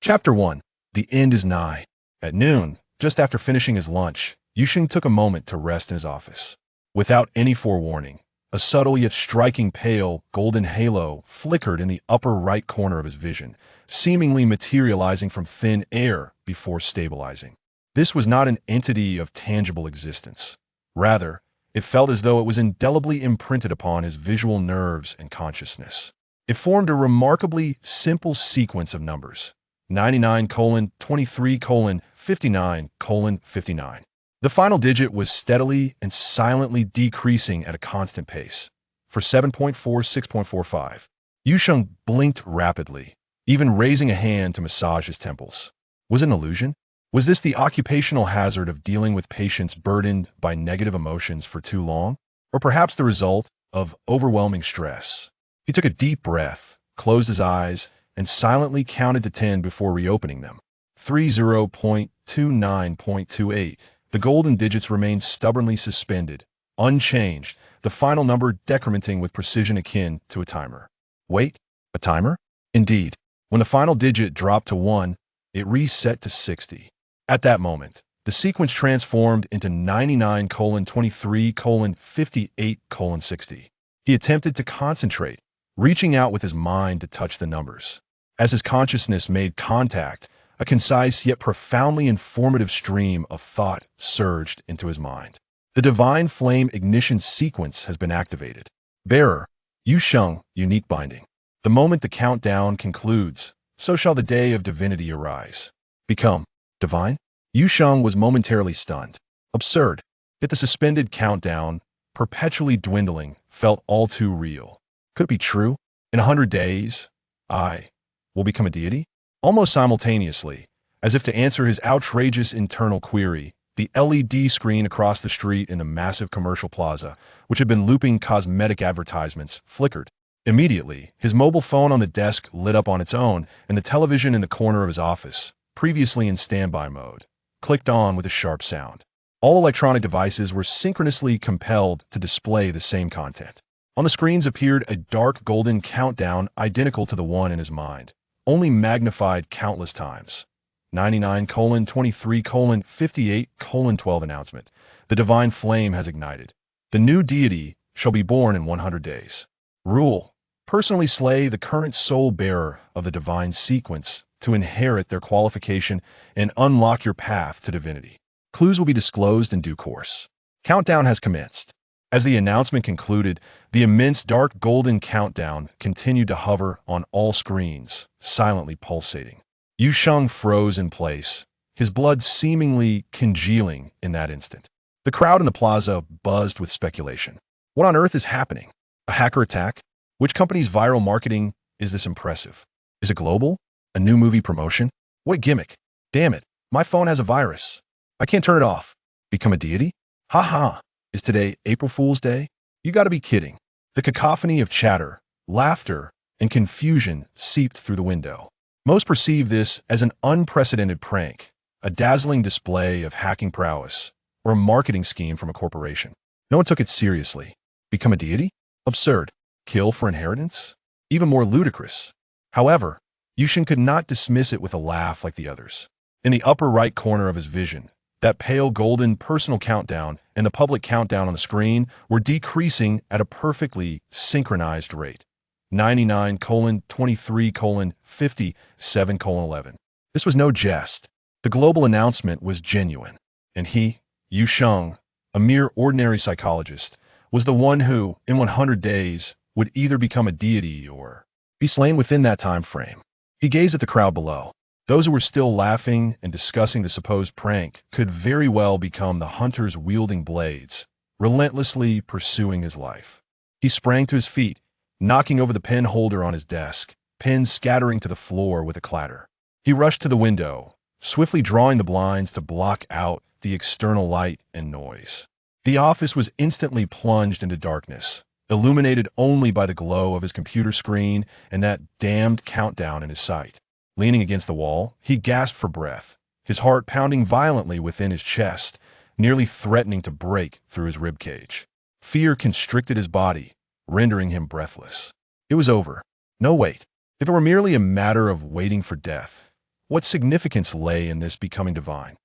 Chapter 1. The end is nigh. At noon, just after finishing his lunch, Yu Sheng took a moment to rest in his office. Without any forewarning, a subtle yet striking pale, golden halo flickered in the upper right corner of his vision, seemingly materializing from thin air before stabilizing. This was not an entity of tangible existence. Rather, it felt as though it was indelibly imprinted upon his visual nerves and consciousness. It formed a remarkably simple sequence of numbers: 99:23:59:59. The final digit was steadily and silently decreasing at a constant pace. For 7.46.45, Yu Sheng blinked rapidly, even raising a hand to massage his temples. Was it an illusion? Was this the occupational hazard of dealing with patients burdened by negative emotions for too long? Or perhaps the result of overwhelming stress? He took a deep breath, closed his eyes, and silently counted to 10 before reopening them. 30.29.28. The golden digits remained stubbornly suspended, unchanged, the final number decrementing with precision akin to a timer. Wait, a timer? Indeed. When the final digit dropped to 1, it reset to 60. At that moment, the sequence transformed into 99:23:58:60. He attempted to concentrate, reaching out with his mind to touch the numbers. As his consciousness made contact, a concise yet profoundly informative stream of thought surged into his mind. The divine flame ignition sequence has been activated. Bearer, Yu Sheng, unique binding. The moment the countdown concludes, so shall the day of divinity arise. Become divine? Yu Sheng was momentarily stunned. Absurd. Yet the suspended countdown, perpetually dwindling, felt all too real. Could it be true? In 100 days, I will become a deity? Almost simultaneously, as if to answer his outrageous internal query, the LED screen across the street in the massive commercial plaza, which had been looping cosmetic advertisements, flickered. Immediately, his mobile phone on the desk lit up on its own, and the television in the corner of his office, previously in standby mode, clicked on with a sharp sound. All electronic devices were synchronously compelled to display the same content. On the screens appeared a dark golden countdown identical to the one in his mind, only magnified countless times. 99:23:58:12 announcement. The divine flame has ignited. The new deity shall be born in 100 days. Rule. Personally slay the current soul bearer of the divine sequence to inherit their qualification and unlock your path to divinity. Clues will be disclosed in due course. Countdown has commenced. As the announcement concluded, the immense dark golden countdown continued to hover on all screens, silently pulsating. Yu Sheng froze in place, his blood seemingly congealing in that instant. The crowd in the plaza buzzed with speculation. What on earth is happening? A hacker attack? Which company's viral marketing is this impressive? Is it global? A new movie promotion? What gimmick? Damn it, my phone has a virus. I can't turn it off. Become a deity? Ha ha. Is today April Fool's Day? You gotta be kidding. The cacophony of chatter, laughter, and confusion seeped through the window. Most perceive this as an unprecedented prank, a dazzling display of hacking prowess, or a marketing scheme from a corporation. No one took it seriously. Become a deity? Absurd. Kill for inheritance? Even more ludicrous. However, Yu Sheng could not dismiss it with a laugh like the others. In the upper right corner of his vision, that pale golden personal countdown and the public countdown on the screen were decreasing at a perfectly synchronized rate. 99:23:57:11. This was no jest. The global announcement was genuine. And he, Yu Sheng, a mere ordinary psychologist, was the one who, in 100 days, would either become a deity or be slain within that time frame. He gazed at the crowd below. Those who were still laughing and discussing the supposed prank could very well become the hunters wielding blades, relentlessly pursuing his life. He sprang to his feet, knocking over the pen holder on his desk, pens scattering to the floor with a clatter. He rushed to the window, swiftly drawing the blinds to block out the external light and noise. The office was instantly plunged into darkness, illuminated only by the glow of his computer screen and that damned countdown in his sight. Leaning against the wall, he gasped for breath, his heart pounding violently within his chest, nearly threatening to break through his ribcage. Fear constricted his body, rendering him breathless. It was over. No wait. If it were merely a matter of waiting for death, What significance lay in this becoming divine?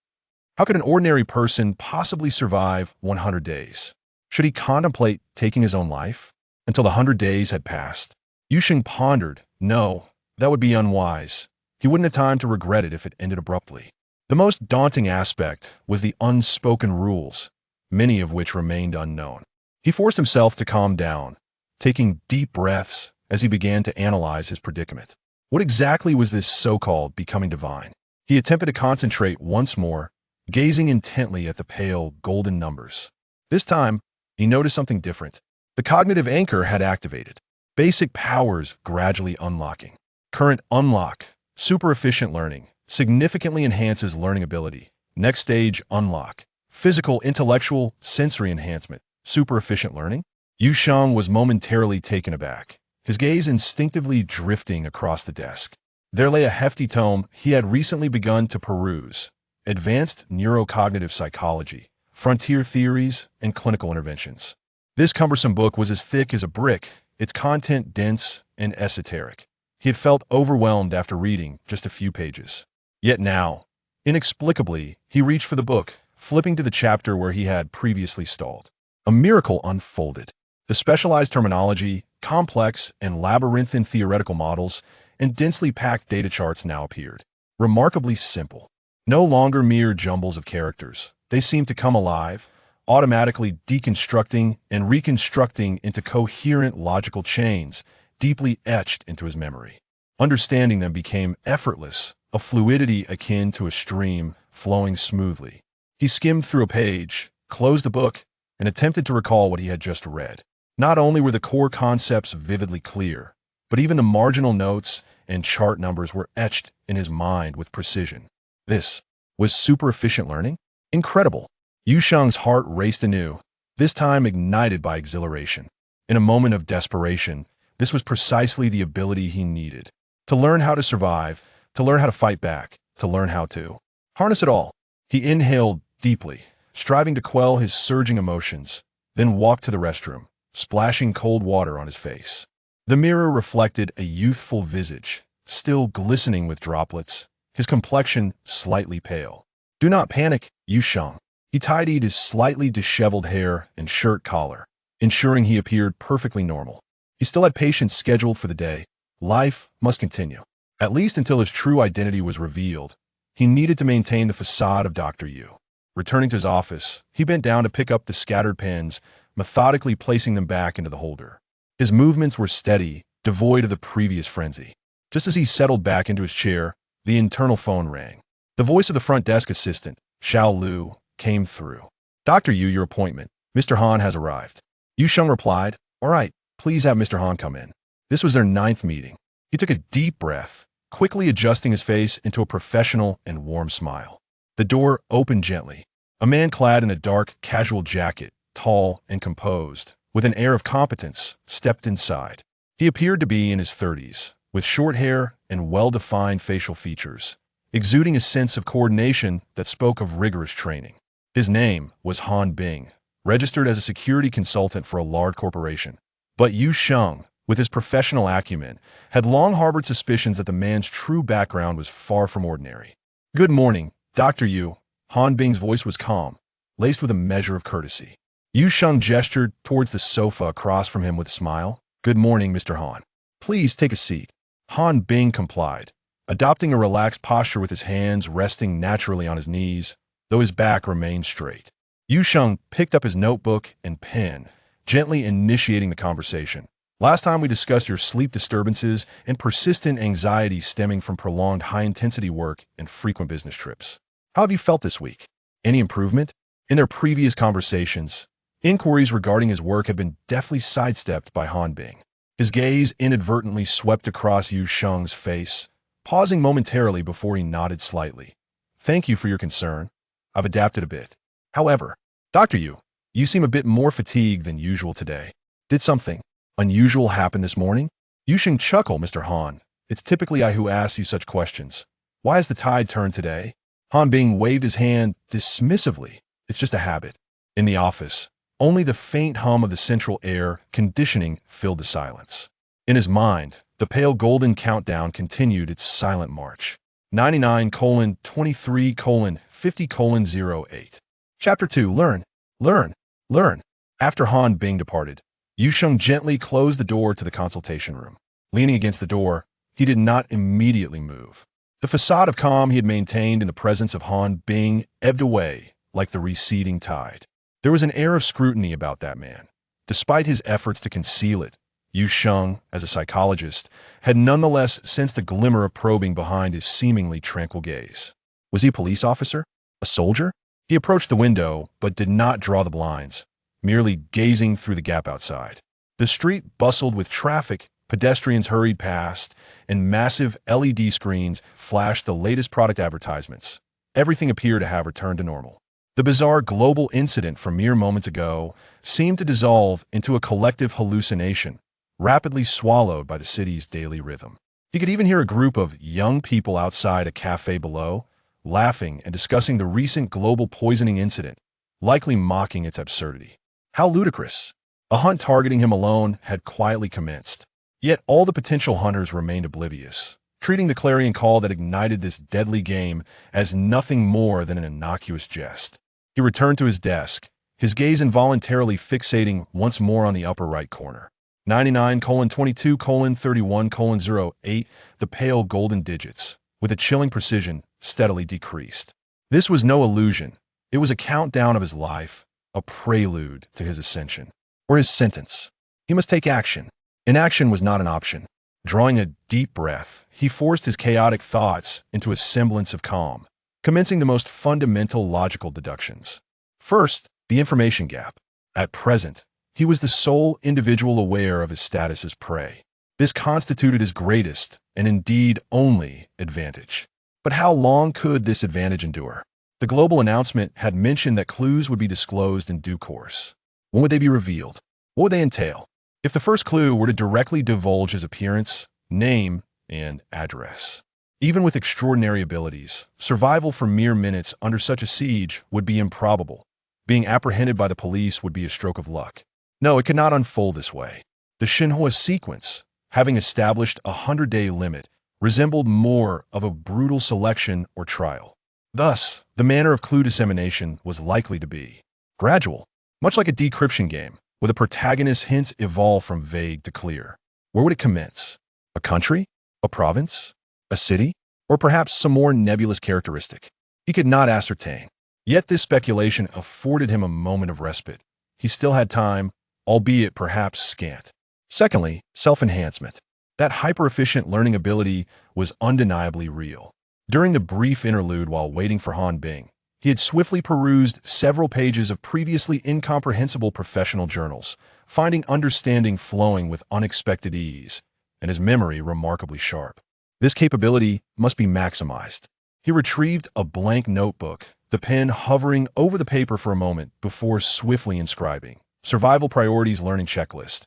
How could an ordinary person possibly survive 100 days? Should he contemplate taking his own life? Until the 100 days had passed, Yu Sheng pondered. No, that would be unwise. He wouldn't have time to regret it if it ended abruptly. The most daunting aspect was the unspoken rules, many of which remained unknown. He forced himself to calm down, taking deep breaths as he began to analyze his predicament. What exactly was this so-called becoming divine? He attempted to concentrate once more, gazing intently at the pale, golden numbers. This time, he noticed something different. The cognitive anchor had activated. Basic powers gradually unlocking. Current unlock. Super efficient learning. Significantly enhances learning ability. Next stage unlock. Physical, intellectual, sensory enhancement. Super efficient learning? Yu Sheng was momentarily taken aback, his gaze instinctively drifting across the desk. There lay a hefty tome he had recently begun to peruse. Advanced Neurocognitive Psychology, Frontier Theories, and Clinical Interventions. This cumbersome book was as thick as a brick, its content dense and esoteric. He had felt overwhelmed after reading just a few pages. Yet now, inexplicably, he reached for the book, flipping to the chapter where he had previously stalled. A miracle unfolded. The specialized terminology, complex and labyrinthine theoretical models, and densely packed data charts now appeared. Remarkably simple. No longer mere jumbles of characters. They seemed to come alive, automatically deconstructing and reconstructing into coherent logical chains, deeply etched into his memory. Understanding them became effortless, a fluidity akin to a stream flowing smoothly. He skimmed through a page, closed the book, and attempted to recall what he had just read. Not only were the core concepts vividly clear, but even the marginal notes and chart numbers were etched in his mind with precision. This was super efficient learning? Incredible! Yu Sheng's heart raced anew, this time ignited by exhilaration. In a moment of desperation, this was precisely the ability he needed. To learn how to survive, to learn how to fight back, to learn how to harness it all. He inhaled deeply, striving to quell his surging emotions, then walked to the restroom, splashing cold water on his face. The mirror reflected a youthful visage, still glistening with droplets, his complexion slightly pale. Do not panic, Yu Sheng. He tidied his slightly disheveled hair and shirt collar, ensuring he appeared perfectly normal. He still had patients scheduled for the day. Life must continue. At least until his true identity was revealed, he needed to maintain the facade of Dr. Yu. Returning to his office, he bent down to pick up the scattered pens, methodically placing them back into the holder. His movements were steady, devoid of the previous frenzy. Just as he settled back into his chair, the internal phone rang. The voice of the front desk assistant, Xiao Lu, came through. Dr. Yu, your appointment. Mr. Han has arrived. Yu Sheng replied, all right, please have Mr. Han come in. This was their 9th meeting. He took a deep breath, quickly adjusting his face into a professional and warm smile. The door opened gently. A man clad in a dark, casual jacket, tall and composed, with an air of competence, stepped inside. He appeared to be in his 30s, with short hair and well-defined facial features, exuding a sense of coordination that spoke of rigorous training. His name was Han Bing, registered as a security consultant for a large corporation. But Yu Sheng, with his professional acumen, had long harbored suspicions that the man's true background was far from ordinary. Good morning, Dr. Yu. Han Bing's voice was calm, laced with a measure of courtesy. Yu Sheng gestured towards the sofa across from him with a smile. Good morning, Mr. Han. Please take a seat. Han Bing complied, adopting a relaxed posture with his hands resting naturally on his knees, though his back remained straight. Yu Sheng picked up his notebook and pen, gently initiating the conversation. Last time we discussed your sleep disturbances and persistent anxiety stemming from prolonged high-intensity work and frequent business trips. How have you felt this week? Any improvement? In their previous conversations, inquiries regarding his work had been deftly sidestepped by Han Bing. His gaze inadvertently swept across Yu Sheng's face, pausing momentarily before he nodded slightly. Thank you for your concern. I've adapted a bit. However, Dr. Yu, you seem a bit more fatigued than usual today. Did something unusual happen this morning? Yu Sheng chuckled, Mr. Han. It's typically I who asks you such questions. Why has the tide turned today? Han Bing waved his hand dismissively. It's just a habit. In the office, only the faint hum of the central air conditioning filled the silence. In his mind, the pale golden countdown continued its silent march. 99:23:50:08. Chapter 2. Learn, learn, learn. After Han Bing departed, Yu Sheng gently closed the door to the consultation room. Leaning against the door, he did not immediately move. The facade of calm he had maintained in the presence of Han Bing ebbed away like the receding tide. There was an air of scrutiny about that man. Despite his efforts to conceal it, Yu Sheng, as a psychologist, had nonetheless sensed a glimmer of probing behind his seemingly tranquil gaze. Was he a police officer? A soldier? He approached the window, but did not draw the blinds, merely gazing through the gap outside. The street bustled with traffic, pedestrians hurried past, and massive LED screens flashed the latest product advertisements. Everything appeared to have returned to normal. The bizarre global incident from mere moments ago seemed to dissolve into a collective hallucination, rapidly swallowed by the city's daily rhythm. He could even hear a group of young people outside a cafe below, laughing and discussing the recent global poisoning incident, likely mocking its absurdity. How ludicrous! A hunt targeting him alone had quietly commenced. Yet all the potential hunters remained oblivious, treating the clarion call that ignited this deadly game as nothing more than an innocuous jest. He returned to his desk, his gaze involuntarily fixating once more on the upper right corner. 99:22:31:08, the pale golden digits, with a chilling precision, steadily decreased. This was no illusion. It was a countdown of his life, a prelude to his ascension. Or his sentence. He must take action. Inaction was not an option. Drawing a deep breath, he forced his chaotic thoughts into a semblance of calm, commencing the most fundamental logical deductions. First, the information gap. At present, he was the sole individual aware of his status as prey. This constituted his greatest, and indeed only, advantage. But how long could this advantage endure? The global announcement had mentioned that clues would be disclosed in due course. When would they be revealed? What would they entail? If the first clue were to directly divulge his appearance, name, and address. Even with extraordinary abilities, survival for mere minutes under such a siege would be improbable. Being apprehended by the police would be a stroke of luck. No, it could not unfold this way. The Xinhua sequence, having established a 100-day limit, resembled more of a brutal selection or trial. Thus, the manner of clue dissemination was likely to be gradual, much like a decryption game, where the protagonist's hints evolve from vague to clear. Where would it commence? A country? A province? A city? Or perhaps some more nebulous characteristic? He could not ascertain. Yet this speculation afforded him a moment of respite. He still had time, albeit perhaps scant. Secondly, self-enhancement. That hyper-efficient learning ability was undeniably real. During the brief interlude while waiting for Han Bing, he had swiftly perused several pages of previously incomprehensible professional journals, finding understanding flowing with unexpected ease, and his memory remarkably sharp. This capability must be maximized. He retrieved a blank notebook, the pen hovering over the paper for a moment before swiftly inscribing. Survival priorities learning checklist.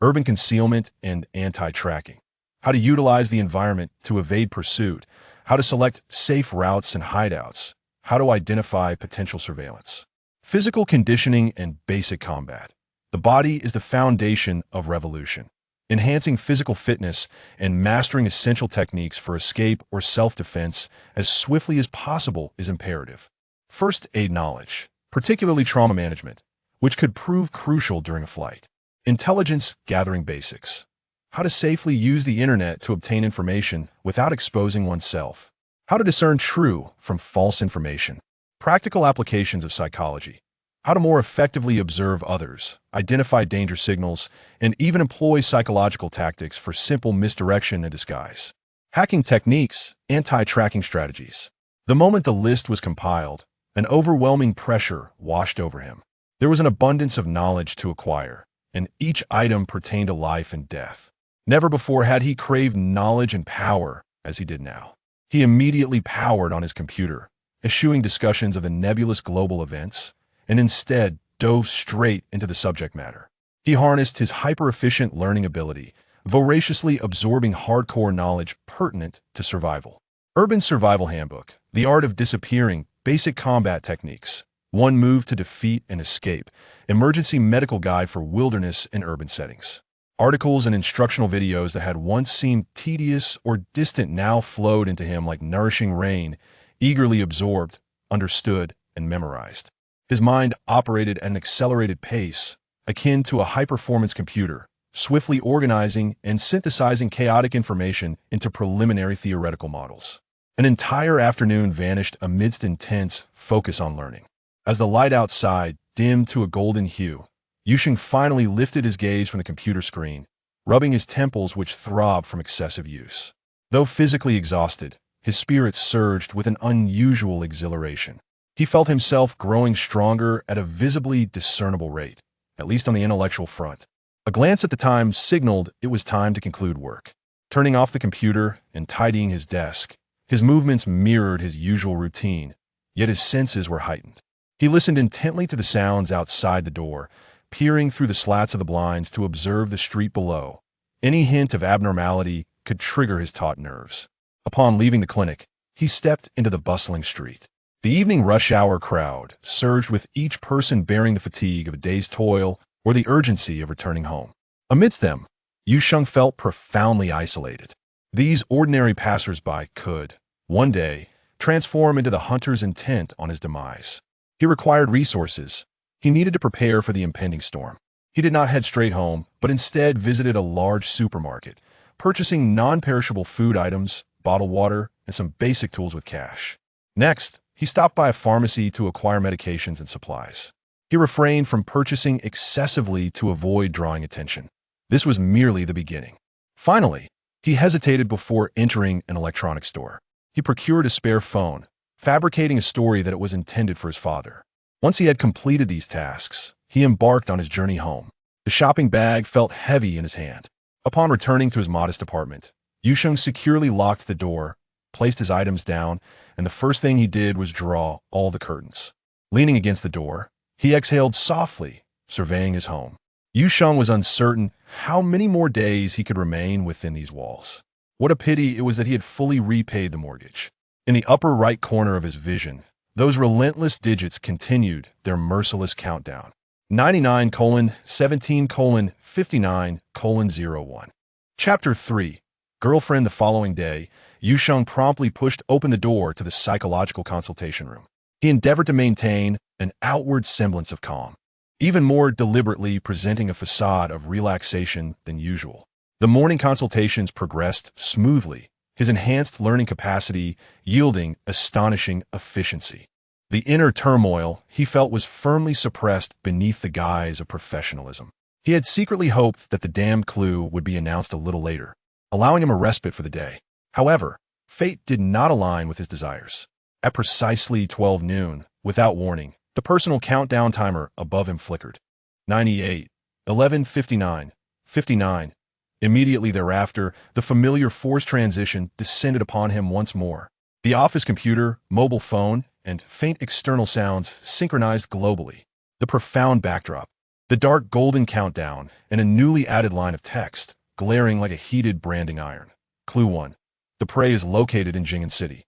Urban concealment and anti-tracking. How to utilize the environment to evade pursuit. How to select safe routes and hideouts. How to identify potential surveillance. Physical conditioning and basic combat. The body is the foundation of revolution. Enhancing physical fitness and mastering essential techniques for escape or self-defense as swiftly as possible is imperative. First aid knowledge, particularly trauma management, which could prove crucial during a flight. Intelligence gathering basics. How to safely use the internet to obtain information without exposing oneself. How to discern true from false information. Practical applications of psychology. How to more effectively observe others, identify danger signals, and even employ psychological tactics for simple misdirection and disguise. Hacking techniques, anti-tracking strategies. The moment the list was compiled, an overwhelming pressure washed over him. There was an abundance of knowledge to acquire, and each item pertained to life and death. Never before had he craved knowledge and power as he did now. He immediately powered on his computer, eschewing discussions of the nebulous global events, and instead dove straight into the subject matter. He harnessed his hyper-efficient learning ability, voraciously absorbing hardcore knowledge pertinent to survival. Urban Survival Handbook, The Art of Disappearing, Basic Combat Techniques, One Move to Defeat and Escape, Emergency Medical Guide for Wilderness and Urban Settings. Articles and instructional videos that had once seemed tedious or distant now flowed into him like nourishing rain, eagerly absorbed, understood, and memorized. His mind operated at an accelerated pace, akin to a high-performance computer, swiftly organizing and synthesizing chaotic information into preliminary theoretical models. An entire afternoon vanished amidst intense focus on learning. As the light outside dimmed to a golden hue, Yu Sheng finally lifted his gaze from the computer screen, rubbing his temples which throbbed from excessive use. Though physically exhausted, his spirits surged with an unusual exhilaration. He felt himself growing stronger at a visibly discernible rate, at least on the intellectual front. A glance at the time signaled it was time to conclude work. Turning off the computer and tidying his desk, his movements mirrored his usual routine, yet his senses were heightened. He listened intently to the sounds outside the door, peering through the slats of the blinds to observe the street below. Any hint of abnormality could trigger his taut nerves. Upon leaving the clinic, he stepped into the bustling street. The evening rush hour crowd surged with each person bearing the fatigue of a day's toil or the urgency of returning home. Amidst them, Yu Sheng felt profoundly isolated. These ordinary passers-by could, one day, transform into the hunter's intent on his demise. He required resources. He needed to prepare for the impending storm. He did not head straight home, but instead visited a large supermarket, purchasing non-perishable food items, bottled water, and some basic tools with cash. Next, he stopped by a pharmacy to acquire medications and supplies. He refrained from purchasing excessively to avoid drawing attention. This was merely the beginning. Finally, he hesitated before entering an electronics store. He procured a spare phone, fabricating a story that it was intended for his father. Once he had completed these tasks, he embarked on his journey home. The shopping bag felt heavy in his hand. Upon returning to his modest apartment, Yu Sheng securely locked the door, placed his items down, and the first thing he did was draw all the curtains. Leaning against the door, he exhaled softly, surveying his home. Yu Sheng was uncertain how many more days he could remain within these walls. What a pity it was that he had fully repaid the mortgage. In the upper right corner of his vision, those relentless digits continued their merciless countdown. 99:17:59:01. Chapter 3. Girlfriend. The following day, Yu Sheng promptly pushed open the door to the psychological consultation room. He endeavored to maintain an outward semblance of calm, even more deliberately presenting a facade of relaxation than usual. The morning consultations progressed smoothly, his enhanced learning capacity yielding astonishing efficiency. The inner turmoil he felt was firmly suppressed beneath the guise of professionalism. He had secretly hoped that the damned clue would be announced a little later, allowing him a respite for the day. However, fate did not align with his desires. At precisely 12 noon, without warning, the personal countdown timer above him flickered. 98, 11:59, 59. Immediately thereafter, the familiar forced transition descended upon him once more. The office computer, mobile phone, and faint external sounds synchronized globally. The profound backdrop, the dark golden countdown, and a newly added line of text, glaring like a heated branding iron. Clue 1. The prey is located in Jing'an City.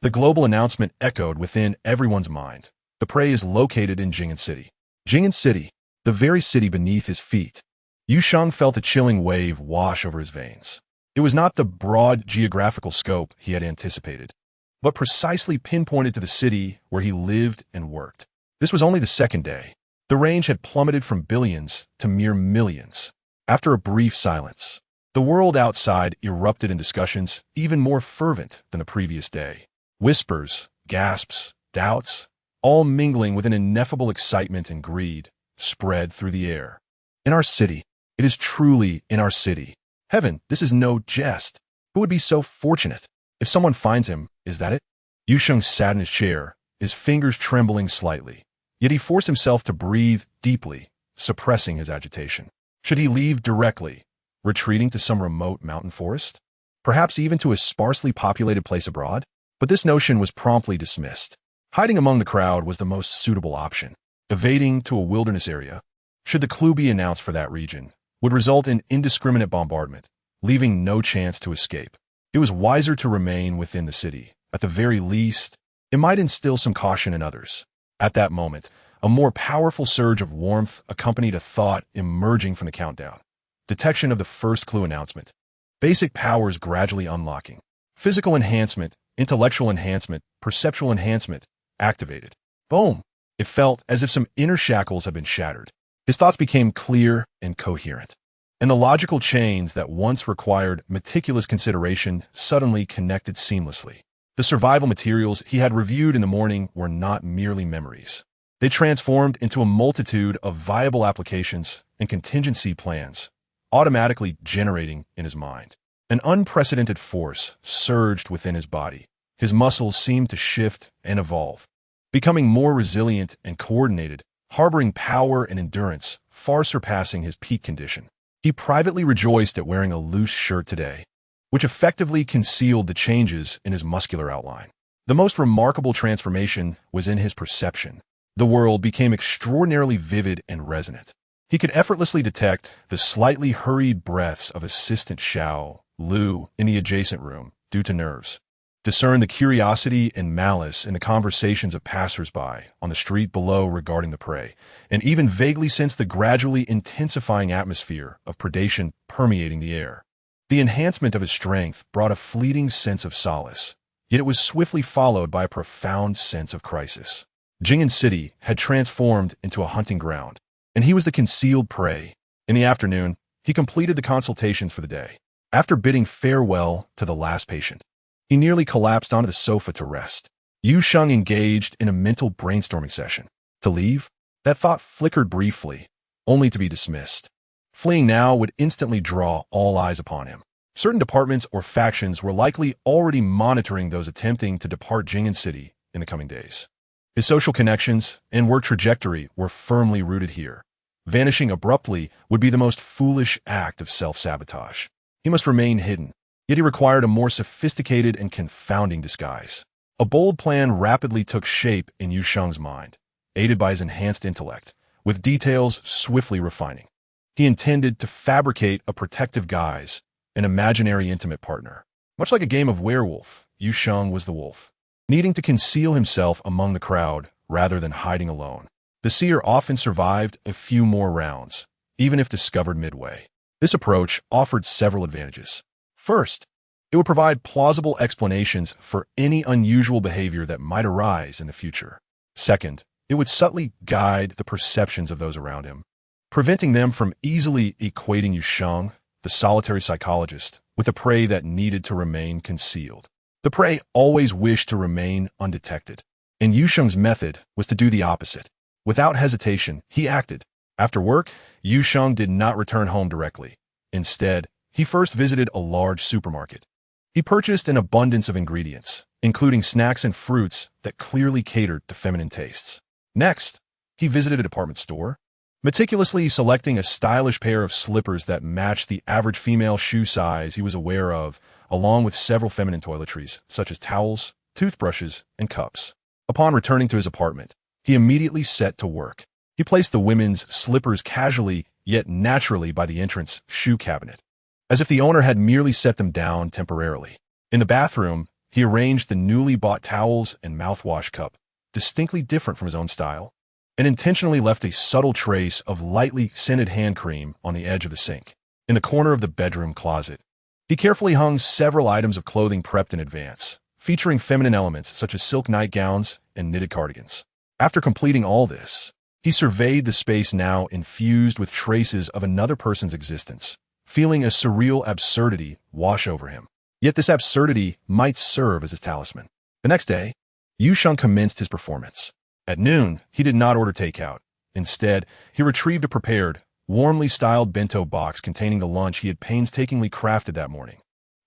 The global announcement echoed within everyone's mind. The prey is located in Jing'an City. Jing'an City, the very city beneath his feet. Yu Sheng felt a chilling wave wash over his veins. It was not the broad geographical scope he had anticipated, but precisely pinpointed to the city where he lived and worked. This was only the second day. The range had plummeted from billions to mere millions. After a brief silence, the world outside erupted in discussions even more fervent than the previous day. Whispers, gasps, doubts, all mingling with an ineffable excitement and greed, spread through the air. In our city, it is truly in our city. Heaven, this is no jest. Who would be so fortunate? If someone finds him, is that it? Yu Sheng sat in his chair, his fingers trembling slightly. Yet he forced himself to breathe deeply, suppressing his agitation. Should he leave directly, retreating to some remote mountain forest? Perhaps even to a sparsely populated place abroad? But this notion was promptly dismissed. Hiding among the crowd was the most suitable option. Evading to a wilderness area, should the clue be announced for that region, would result in indiscriminate bombardment, leaving no chance to escape. It was wiser to remain within the city. At the very least, it might instill some caution in others. At that moment, a more powerful surge of warmth accompanied a thought emerging from the countdown. Detection of the first clue announcement. Basic powers gradually unlocking. Physical enhancement, intellectual enhancement, perceptual enhancement, activated. Boom! It felt as if some inner shackles had been shattered. His thoughts became clear and coherent. And the logical chains that once required meticulous consideration suddenly connected seamlessly. The survival materials he had reviewed in the morning were not merely memories. They transformed into a multitude of viable applications and contingency plans, automatically generating in his mind. An unprecedented force surged within his body. His muscles seemed to shift and evolve, becoming more resilient and coordinated, harboring power and endurance far surpassing his peak condition. He privately rejoiced at wearing a loose shirt today, which effectively concealed the changes in his muscular outline. The most remarkable transformation was in his perception. The world became extraordinarily vivid and resonant. He could effortlessly detect the slightly hurried breaths of assistant Xiao Lu in the adjacent room due to nerves, discern the curiosity and malice in the conversations of passers-by on the street below regarding the prey, and even vaguely sense the gradually intensifying atmosphere of predation permeating the air. The enhancement of his strength brought a fleeting sense of solace, yet it was swiftly followed by a profound sense of crisis. Jing'an City had transformed into a hunting ground, and he was the concealed prey. In the afternoon, he completed the consultations for the day. After bidding farewell to the last patient, he nearly collapsed onto the sofa to rest. Yu Sheng engaged in a mental brainstorming session. To leave? That thought flickered briefly, only to be dismissed. Fleeing now would instantly draw all eyes upon him. Certain departments or factions were likely already monitoring those attempting to depart Jing'an City in the coming days. His social connections and work trajectory were firmly rooted here. Vanishing abruptly would be the most foolish act of self-sabotage. He must remain hidden, yet he required a more sophisticated and confounding disguise. A bold plan rapidly took shape in Yu Sheng's mind, aided by his enhanced intellect, with details swiftly refining. He intended to fabricate a protective guise, an imaginary intimate partner. Much like a game of werewolf, Yu Sheng was the wolf, needing to conceal himself among the crowd rather than hiding alone. The seer often survived a few more rounds, even if discovered midway. This approach offered several advantages. First, it would provide plausible explanations for any unusual behavior that might arise in the future. Second, it would subtly guide the perceptions of those around him, preventing them from easily equating Yu Sheng, the solitary psychologist, with a prey that needed to remain concealed. The prey always wished to remain undetected, and Yu Sheng's method was to do the opposite. Without hesitation, he acted. After work, Yu Sheng did not return home directly. Instead, he first visited a large supermarket. He purchased an abundance of ingredients, including snacks and fruits that clearly catered to feminine tastes. Next, he visited a department store, meticulously selecting a stylish pair of slippers that matched the average female shoe size he was aware of, along with several feminine toiletries, such as towels, toothbrushes, and cups. Upon returning to his apartment, he immediately set to work. He placed the women's slippers casually yet naturally by the entrance shoe cabinet, as if the owner had merely set them down temporarily. In the bathroom, he arranged the newly bought towels and mouthwash cup, distinctly different from his own style, and intentionally left a subtle trace of lightly scented hand cream on the edge of the sink. In the corner of the bedroom closet, he carefully hung several items of clothing prepped in advance, featuring feminine elements such as silk nightgowns and knitted cardigans. After completing all this, he surveyed the space now infused with traces of another person's existence, feeling a surreal absurdity wash over him. Yet this absurdity might serve as his talisman. The next day, Yu Sheng commenced his performance. At noon, he did not order takeout. Instead, he retrieved a prepared, warmly styled bento box containing the lunch he had painstakingly crafted that morning.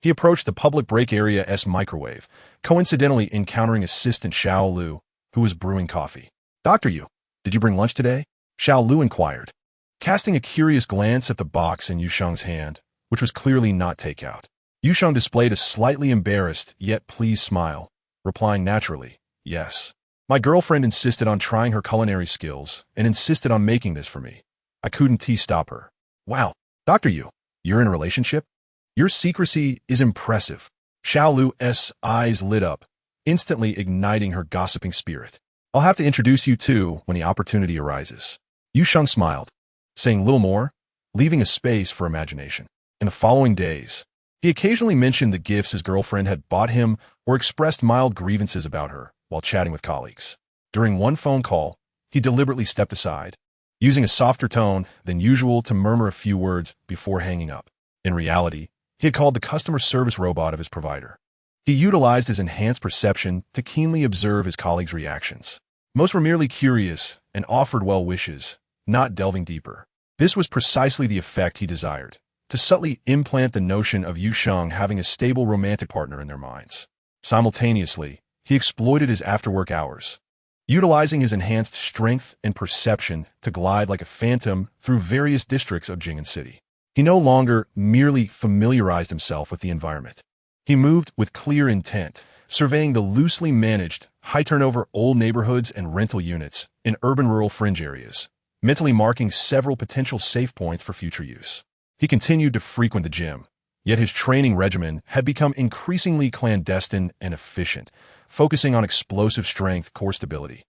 He approached the public break area's microwave, coincidentally encountering assistant Xiao Lu, who was brewing coffee. "Dr. Yu, did you bring lunch today?" Xiao Lu inquired, casting a curious glance at the box in Yu Sheng's hand, which was clearly not takeout. Yu Sheng displayed a slightly embarrassed yet pleased smile, replying naturally, "Yes. My girlfriend insisted on trying her culinary skills and insisted on making this for me. I couldn't stop her." "Wow, Dr. Yu, you're in a relationship? Your secrecy is impressive." Xiao Lu's eyes lit up, instantly igniting her gossiping spirit. "I'll have to introduce you to when the opportunity arises." Yu Sheng smiled, saying little more, leaving a space for imagination. In the following days, he occasionally mentioned the gifts his girlfriend had bought him or expressed mild grievances about her while chatting with colleagues. During one phone call, he deliberately stepped aside, using a softer tone than usual to murmur a few words before hanging up. In reality, he had called the customer service robot of his provider. He utilized his enhanced perception to keenly observe his colleagues' reactions. Most were merely curious and offered well wishes, not delving deeper. This was precisely the effect he desired, to subtly implant the notion of Yu Sheng having a stable romantic partner in their minds. Simultaneously, he exploited his after-work hours, utilizing his enhanced strength and perception to glide like a phantom through various districts of Jing'an City. He no longer merely familiarized himself with the environment. He moved with clear intent, surveying the loosely managed, high-turnover old neighborhoods and rental units in urban-rural fringe areas, mentally marking several potential safe points for future use. He continued to frequent the gym, yet his training regimen had become increasingly clandestine and efficient, focusing on explosive strength, core stability,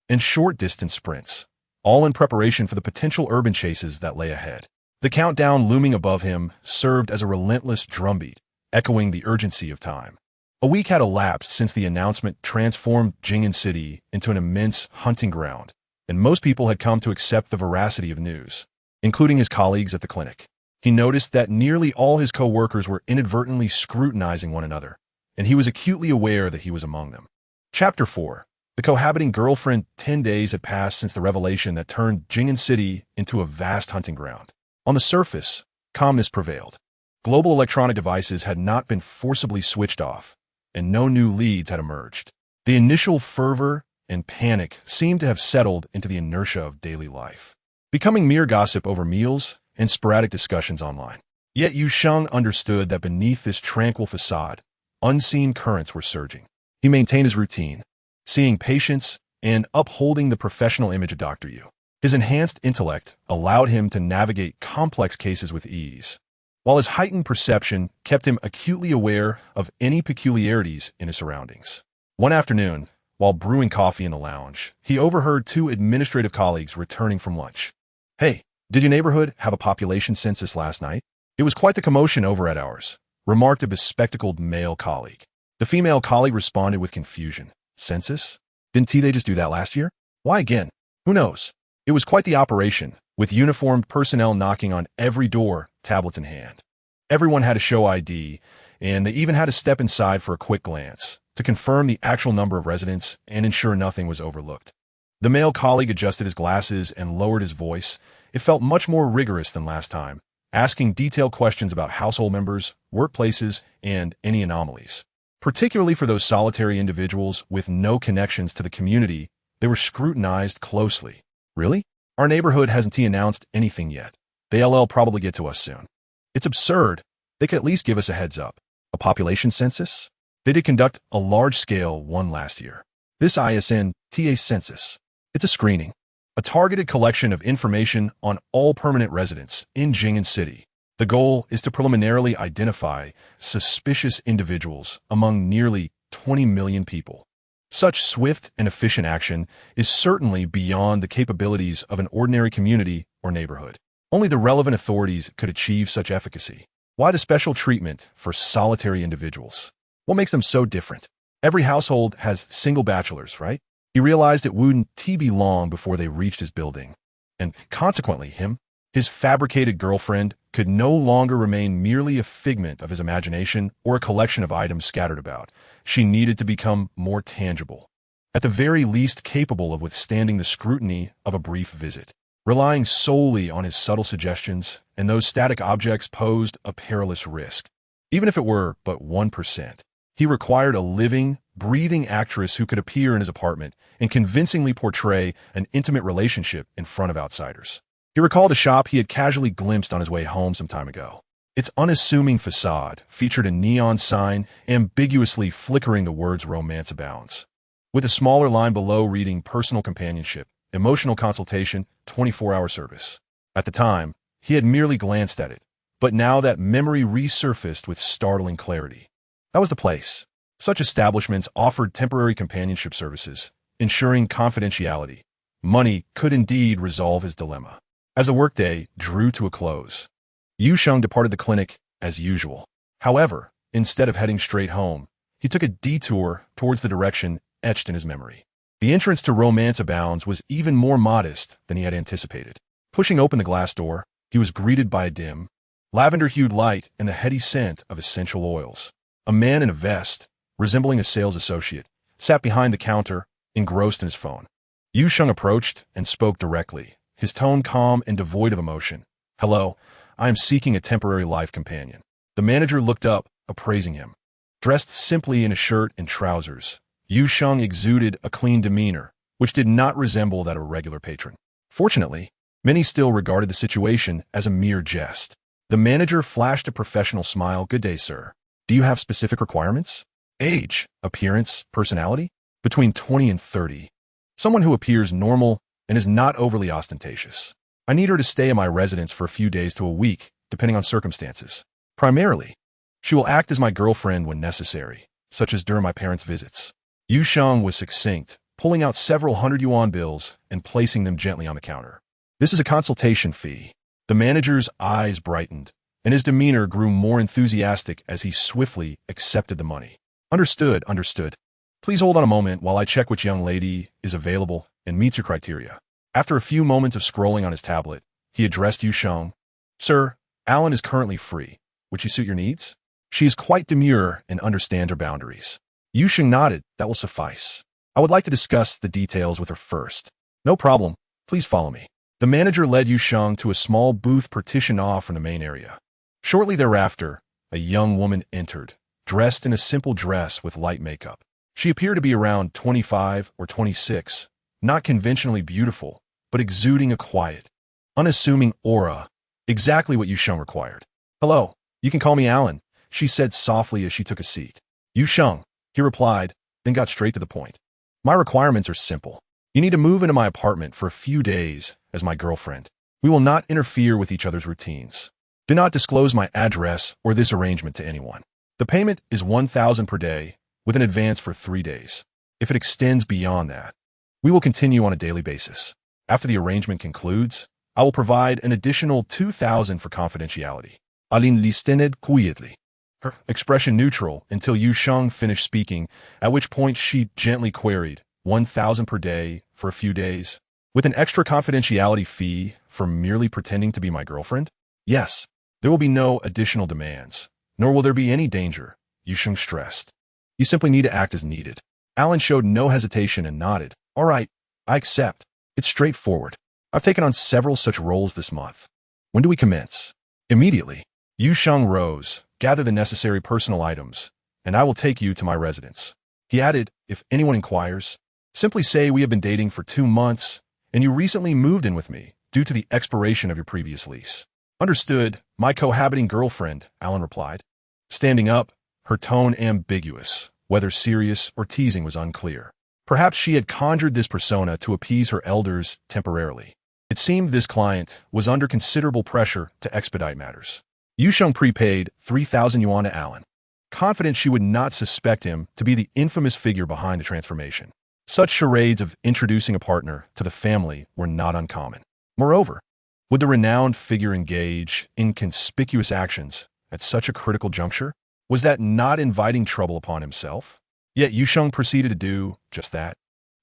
and short-distance sprints, all in preparation for the potential urban chases that lay ahead. The countdown looming above him served as a relentless drumbeat, echoing the urgency of time. A week had elapsed since the announcement transformed Jing'an City into an immense hunting ground, and most people had come to accept the veracity of news, including his colleagues at the clinic. He noticed that nearly all his co-workers were inadvertently scrutinizing one another, and he was acutely aware that he was among them. Chapter 4. The cohabiting girlfriend. 10 days had passed since the revelation that turned Jing'an City into a vast hunting ground. On the surface, calmness prevailed. Global electronic devices had not been forcibly switched off, and no new leads had emerged. The initial fervor and panic seemed to have settled into the inertia of daily life, becoming mere gossip over meals and sporadic discussions online. Yet Yu Sheng understood that beneath this tranquil facade, unseen currents were surging. He maintained his routine, seeing patients and upholding the professional image of Dr. Yu. His enhanced intellect allowed him to navigate complex cases with ease, while his heightened perception kept him acutely aware of any peculiarities in his surroundings. One afternoon, while brewing coffee in the lounge, he overheard two administrative colleagues returning from lunch. "Hey, did your neighborhood have a population census last night? It was quite the commotion over at ours," remarked a bespectacled male colleague. The female colleague responded with confusion. "Census? Didn't they just do that last year? Why again? Who knows?" It was quite the operation, with uniformed personnel knocking on every door, tablets in hand. Everyone had to show ID, and they even had to step inside for a quick glance to confirm the actual number of residents and ensure nothing was overlooked. The male colleague adjusted his glasses and lowered his voice. It felt much more rigorous than last time, asking detailed questions about household members, workplaces, and any anomalies. Particularly for those solitary individuals with no connections to the community, they were scrutinized closely. "Really? Our neighborhood hasn't announced anything yet. They'll probably get to us soon." "It's absurd. They could at least give us a heads up." "A population census? They did conduct a large-scale one last year. This ISNTA census. It's a screening, a targeted collection of information on all permanent residents in Jing'an City. The goal is to preliminarily identify suspicious individuals among nearly 20 million people. Such swift and efficient action is certainly beyond the capabilities of an ordinary community or neighborhood. Only the relevant authorities could achieve such efficacy. Why the special treatment for solitary individuals? What makes them so different? Every household has single bachelors, right? He realized it wouldn't be long before they reached his building. And consequently, his fabricated girlfriend, could no longer remain merely a figment of his imagination or a collection of items scattered about. She needed to become more tangible, at the very least capable of withstanding the scrutiny of a brief visit. Relying solely on his subtle suggestions and those static objects posed a perilous risk. Even if it were but 1%, he required a living, breathing actress who could appear in his apartment and convincingly portray an intimate relationship in front of outsiders. He recalled a shop he had casually glimpsed on his way home some time ago. Its unassuming facade featured a neon sign ambiguously flickering the words "Romance Abounds," with a smaller line below reading "Personal Companionship, Emotional Consultation, 24-hour service." At the time, he had merely glanced at it, but now that memory resurfaced with startling clarity. That was the place. Such establishments offered temporary companionship services, ensuring confidentiality. Money could indeed resolve his dilemma. As the workday drew to a close, Yu Sheng departed the clinic as usual. However, instead of heading straight home, he took a detour towards the direction etched in his memory. The entrance to Romance Abounds was even more modest than he had anticipated. Pushing open the glass door, he was greeted by a dim, lavender-hued light and the heady scent of essential oils. A man in a vest, resembling a sales associate, sat behind the counter, engrossed in his phone. Yu Sheng approached and spoke directly, his tone calm and devoid of emotion. "Hello, I am seeking a temporary life companion." The manager looked up, appraising him. Dressed simply in a shirt and trousers, Yu Sheng exuded a clean demeanor, which did not resemble that of a regular patron. Fortunately, many still regarded the situation as a mere jest. The manager flashed a professional smile. "Good day, sir. Do you have specific requirements? Age, appearance, personality?" "Between 20 and 30. Someone who appears normal and is not overly ostentatious. I need her to stay in my residence for a few days to a week, depending on circumstances. Primarily, she will act as my girlfriend when necessary, such as during my parents' visits." Yu Sheng was succinct, pulling out several 100 yuan bills and placing them gently on the counter. "This is a consultation fee." The manager's eyes brightened, and his demeanor grew more enthusiastic as he swiftly accepted the money. Understood. Please hold on a moment while I check which young lady is available and meets your criteria." After a few moments of scrolling on his tablet, he addressed Yu Sheng. "Sir, Alan is currently free. Would she suit your needs? She is quite demure and understands her boundaries." Yu Sheng nodded. "That will suffice. I would like to discuss the details with her first." "No problem. Please follow me." The manager led Yu Sheng to a small booth partitioned off from the main area. Shortly thereafter, a young woman entered, dressed in a simple dress with light makeup. She appeared to be around 25 or 26, not conventionally beautiful, but exuding a quiet, unassuming aura, exactly what Yu Sheng required. "Hello, you can call me Alan," she said softly as she took a seat. "Yu Sheng," he replied, then got straight to the point. "My requirements are simple. You need to move into my apartment for a few days as my girlfriend. We will not interfere with each other's routines. Do not disclose my address or this arrangement to anyone. The payment is 1,000 per day, with an advance for 3 days. If it extends beyond that, we will continue on a daily basis. After the arrangement concludes, I will provide an additional 2,000 for confidentiality." Aline listened quietly, her expression neutral until Yu Sheng finished speaking, at which point she gently queried, 1,000 per day for a few days, with an extra confidentiality fee for merely pretending to be my girlfriend? "Yes, there will be no additional demands, nor will there be any danger," Yu Sheng stressed. "You simply need to act as needed." Alan showed no hesitation and nodded. "All right, I accept. It's straightforward. I've taken on several such roles this month. When do we commence?" "Immediately." Yu Sheng rose, "Gather the necessary personal items, and I will take you to my residence." He added, "If anyone inquires, simply say we have been dating for 2 months, and you recently moved in with me due to the expiration of your previous lease." "Understood, my cohabiting girlfriend," Alan replied. Standing up, her tone ambiguous, whether serious or teasing was unclear. Perhaps she had conjured this persona to appease her elders temporarily. It seemed this client was under considerable pressure to expedite matters. Yu Sheng prepaid 3,000 yuan to Alan, confident she would not suspect him to be the infamous figure behind the transformation. Such charades of introducing a partner to the family were not uncommon. Moreover, would the renowned figure engage in conspicuous actions at such a critical juncture? Was that not inviting trouble upon himself? Yet Yu Sheng proceeded to do just that,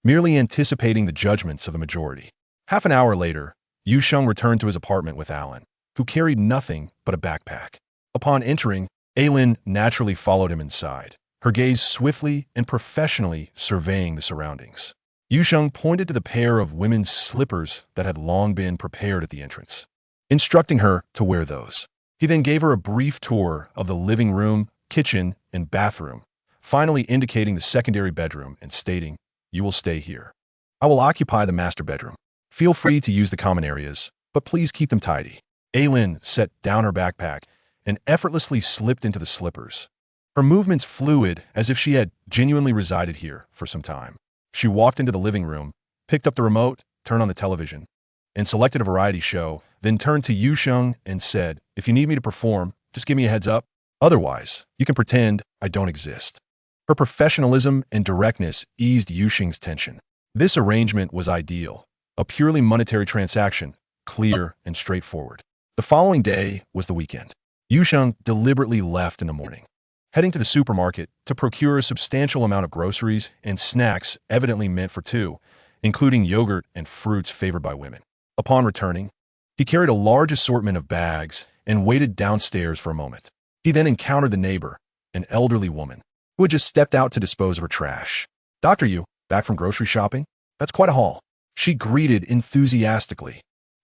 merely anticipating the judgments of the majority. Half an hour later, Yu Sheng returned to his apartment with Alan, who carried nothing but a backpack. Upon entering, Aylin naturally followed him inside, her gaze swiftly and professionally surveying the surroundings. Yu Sheng pointed to the pair of women's slippers that had long been prepared at the entrance, instructing her to wear those. He then gave her a brief tour of the living room, kitchen, and bathroom, finally indicating the secondary bedroom and stating, "You will stay here. I will occupy the master bedroom. Feel free to use the common areas, but please keep them tidy." Aylin set down her backpack and effortlessly slipped into the slippers, her movements fluid as if she had genuinely resided here for some time. She walked into the living room, picked up the remote, turned on the television, and selected a variety show, then turned to Yu Sheng and said, "If you need me to perform, just give me a heads up. Otherwise, you can pretend I don't exist." Her professionalism and directness eased Yu Sheng's tension. This arrangement was ideal, a purely monetary transaction, clear and straightforward. The following day was the weekend. Yu Sheng deliberately left in the morning, heading to the supermarket to procure a substantial amount of groceries and snacks evidently meant for two, including yogurt and fruits favored by women. Upon returning, he carried a large assortment of bags and waited downstairs for a moment. He then encountered the neighbor, an elderly woman, who had just stepped out to dispose of her trash. "Dr. Yu, back from grocery shopping? That's quite a haul," she greeted enthusiastically,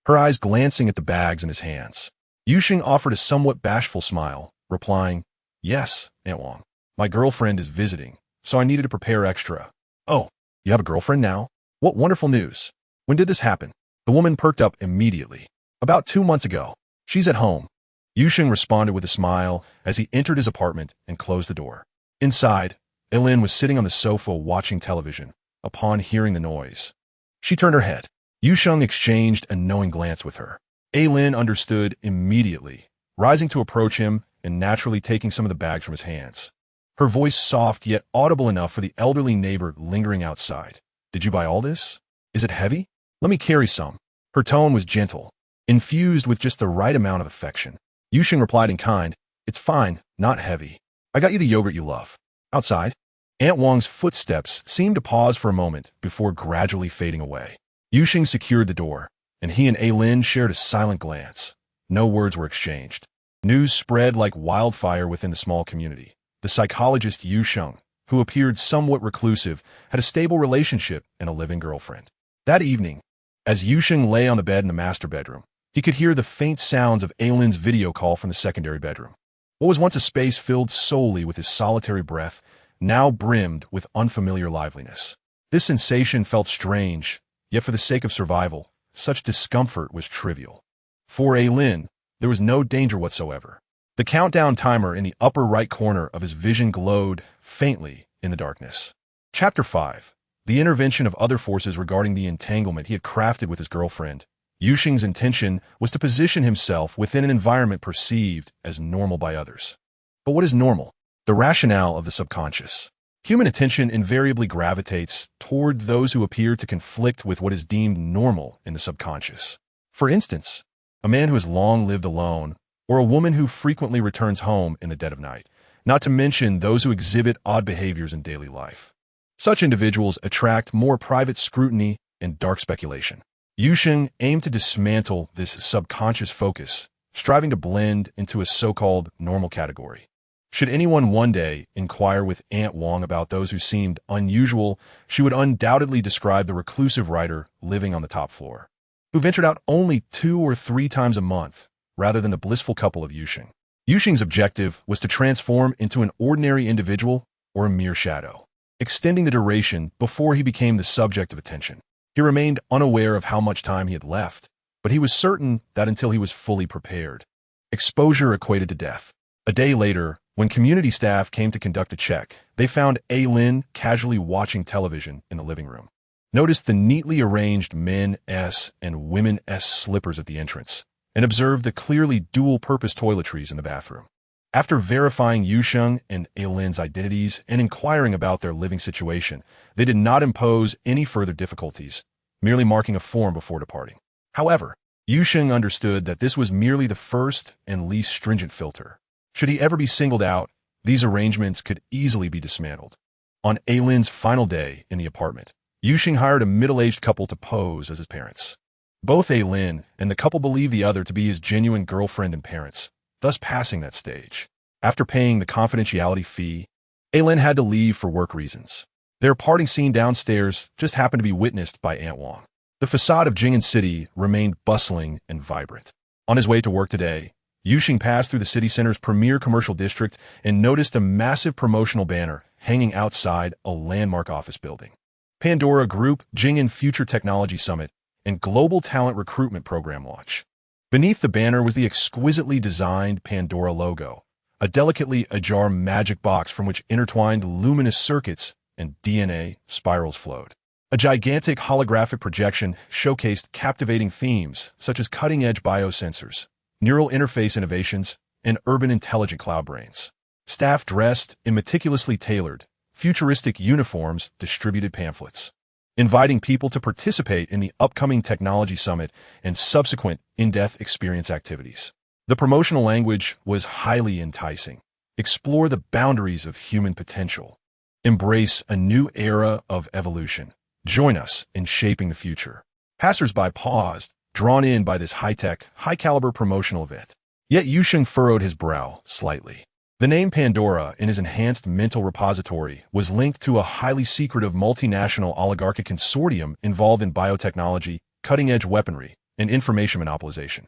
her eyes glancing at the bags in his hands. Yu Sheng offered a somewhat bashful smile, replying, "Yes, Aunt Wang. My girlfriend is visiting, so I needed to prepare extra." "Oh, you have a girlfriend now? What wonderful news. When did this happen?" The woman perked up immediately. "About 2 months ago. She's at home." Yu Sheng responded with a smile as he entered his apartment and closed the door. Inside, Ailin was sitting on the sofa watching television. Upon hearing the noise, she turned her head. Yu Sheng exchanged a knowing glance with her. Ailin understood immediately, rising to approach him and naturally taking some of the bags from his hands. Her voice soft yet audible enough for the elderly neighbor lingering outside. "Did you buy all this? Is it heavy? Let me carry some." Her tone was gentle, infused with just the right amount of affection. Yu Sheng replied in kind, "It's fine, not heavy. I got you the yogurt you love." Outside, Aunt Wang's footsteps seemed to pause for a moment before gradually fading away. Yu Sheng secured the door, and he and Ailin shared a silent glance. No words were exchanged. News spread like wildfire within the small community. The psychologist Yu Sheng, who appeared somewhat reclusive, had a stable relationship and a living girlfriend. That evening, as Yu Sheng lay on the bed in the master bedroom, he could hear the faint sounds of Ailin's video call from the secondary bedroom. What was once a space filled solely with his solitary breath now brimmed with unfamiliar liveliness. This sensation felt strange, yet for the sake of survival, such discomfort was trivial. For Ailin, there was no danger whatsoever. The countdown timer in the upper right corner of his vision glowed faintly in the darkness. Chapter 5. The intervention of other forces regarding the entanglement he had crafted with his girlfriend. Yu Sheng's intention was to position himself within an environment perceived as normal by others. But what is normal? The rationale of the subconscious. Human attention invariably gravitates toward those who appear to conflict with what is deemed normal in the subconscious. For instance, a man who has long lived alone, or a woman who frequently returns home in the dead of night, not to mention those who exhibit odd behaviors in daily life. Such individuals attract more private scrutiny and dark speculation. Yu Sheng aimed to dismantle this subconscious focus, striving to blend into a so-called normal category. Should anyone one day inquire with Aunt Wang about those who seemed unusual, she would undoubtedly describe the reclusive writer living on the top floor, who ventured out only 2 or 3 times a month, rather than the blissful couple of Yu Sheng. Yu Sheng's objective was to transform into an ordinary individual or a mere shadow, extending the duration before he became the subject of attention. He remained unaware of how much time he had left, but he was certain that until he was fully prepared, exposure equated to death. A day later, when community staff came to conduct a check, they found Ailin casually watching television in the living room. Noticed the neatly arranged men's and women's slippers at the entrance, and observed the clearly dual-purpose toiletries in the bathroom. After verifying Yu Sheng and Ailin's identities and inquiring about their living situation, they did not impose any further difficulties, merely marking a form before departing. However, Yu Sheng understood that this was merely the first and least stringent filter. Should he ever be singled out, these arrangements could easily be dismantled. On Ailin's final day in the apartment, Yu Sheng hired a middle-aged couple to pose as his parents. Both Ailin and the couple believed the other to be his genuine girlfriend and parents, thus passing that stage. After paying the confidentiality fee, Ailin had to leave for work reasons. Their parting scene downstairs just happened to be witnessed by Aunt Wang. The facade of Jing'an City remained bustling and vibrant. On his way to work today, Yu Sheng passed through the city center's premier commercial district and noticed a massive promotional banner hanging outside a landmark office building. Pandora Group, Jing'an Future Technology Summit, and Global Talent Recruitment Program launch. Beneath the banner was the exquisitely designed Pandora logo, a delicately ajar magic box from which intertwined luminous circuits and DNA spirals flowed. A gigantic holographic projection showcased captivating themes such as cutting-edge biosensors, neural interface innovations, and urban intelligent cloud brains. Staff dressed in meticulously tailored, futuristic uniforms distributed pamphlets. inviting people to participate in the upcoming technology summit and subsequent in-depth experience activities. The promotional language was highly enticing. Explore the boundaries of human potential. Embrace a new era of evolution. Join us in shaping the future. Passers-by paused, drawn in by this high-tech, high-caliber promotional event. Yet Yu Sheng furrowed his brow slightly. The name Pandora in his enhanced mental repository was linked to a highly secretive multinational oligarchic consortium involved in biotechnology, cutting-edge weaponry, and information monopolization.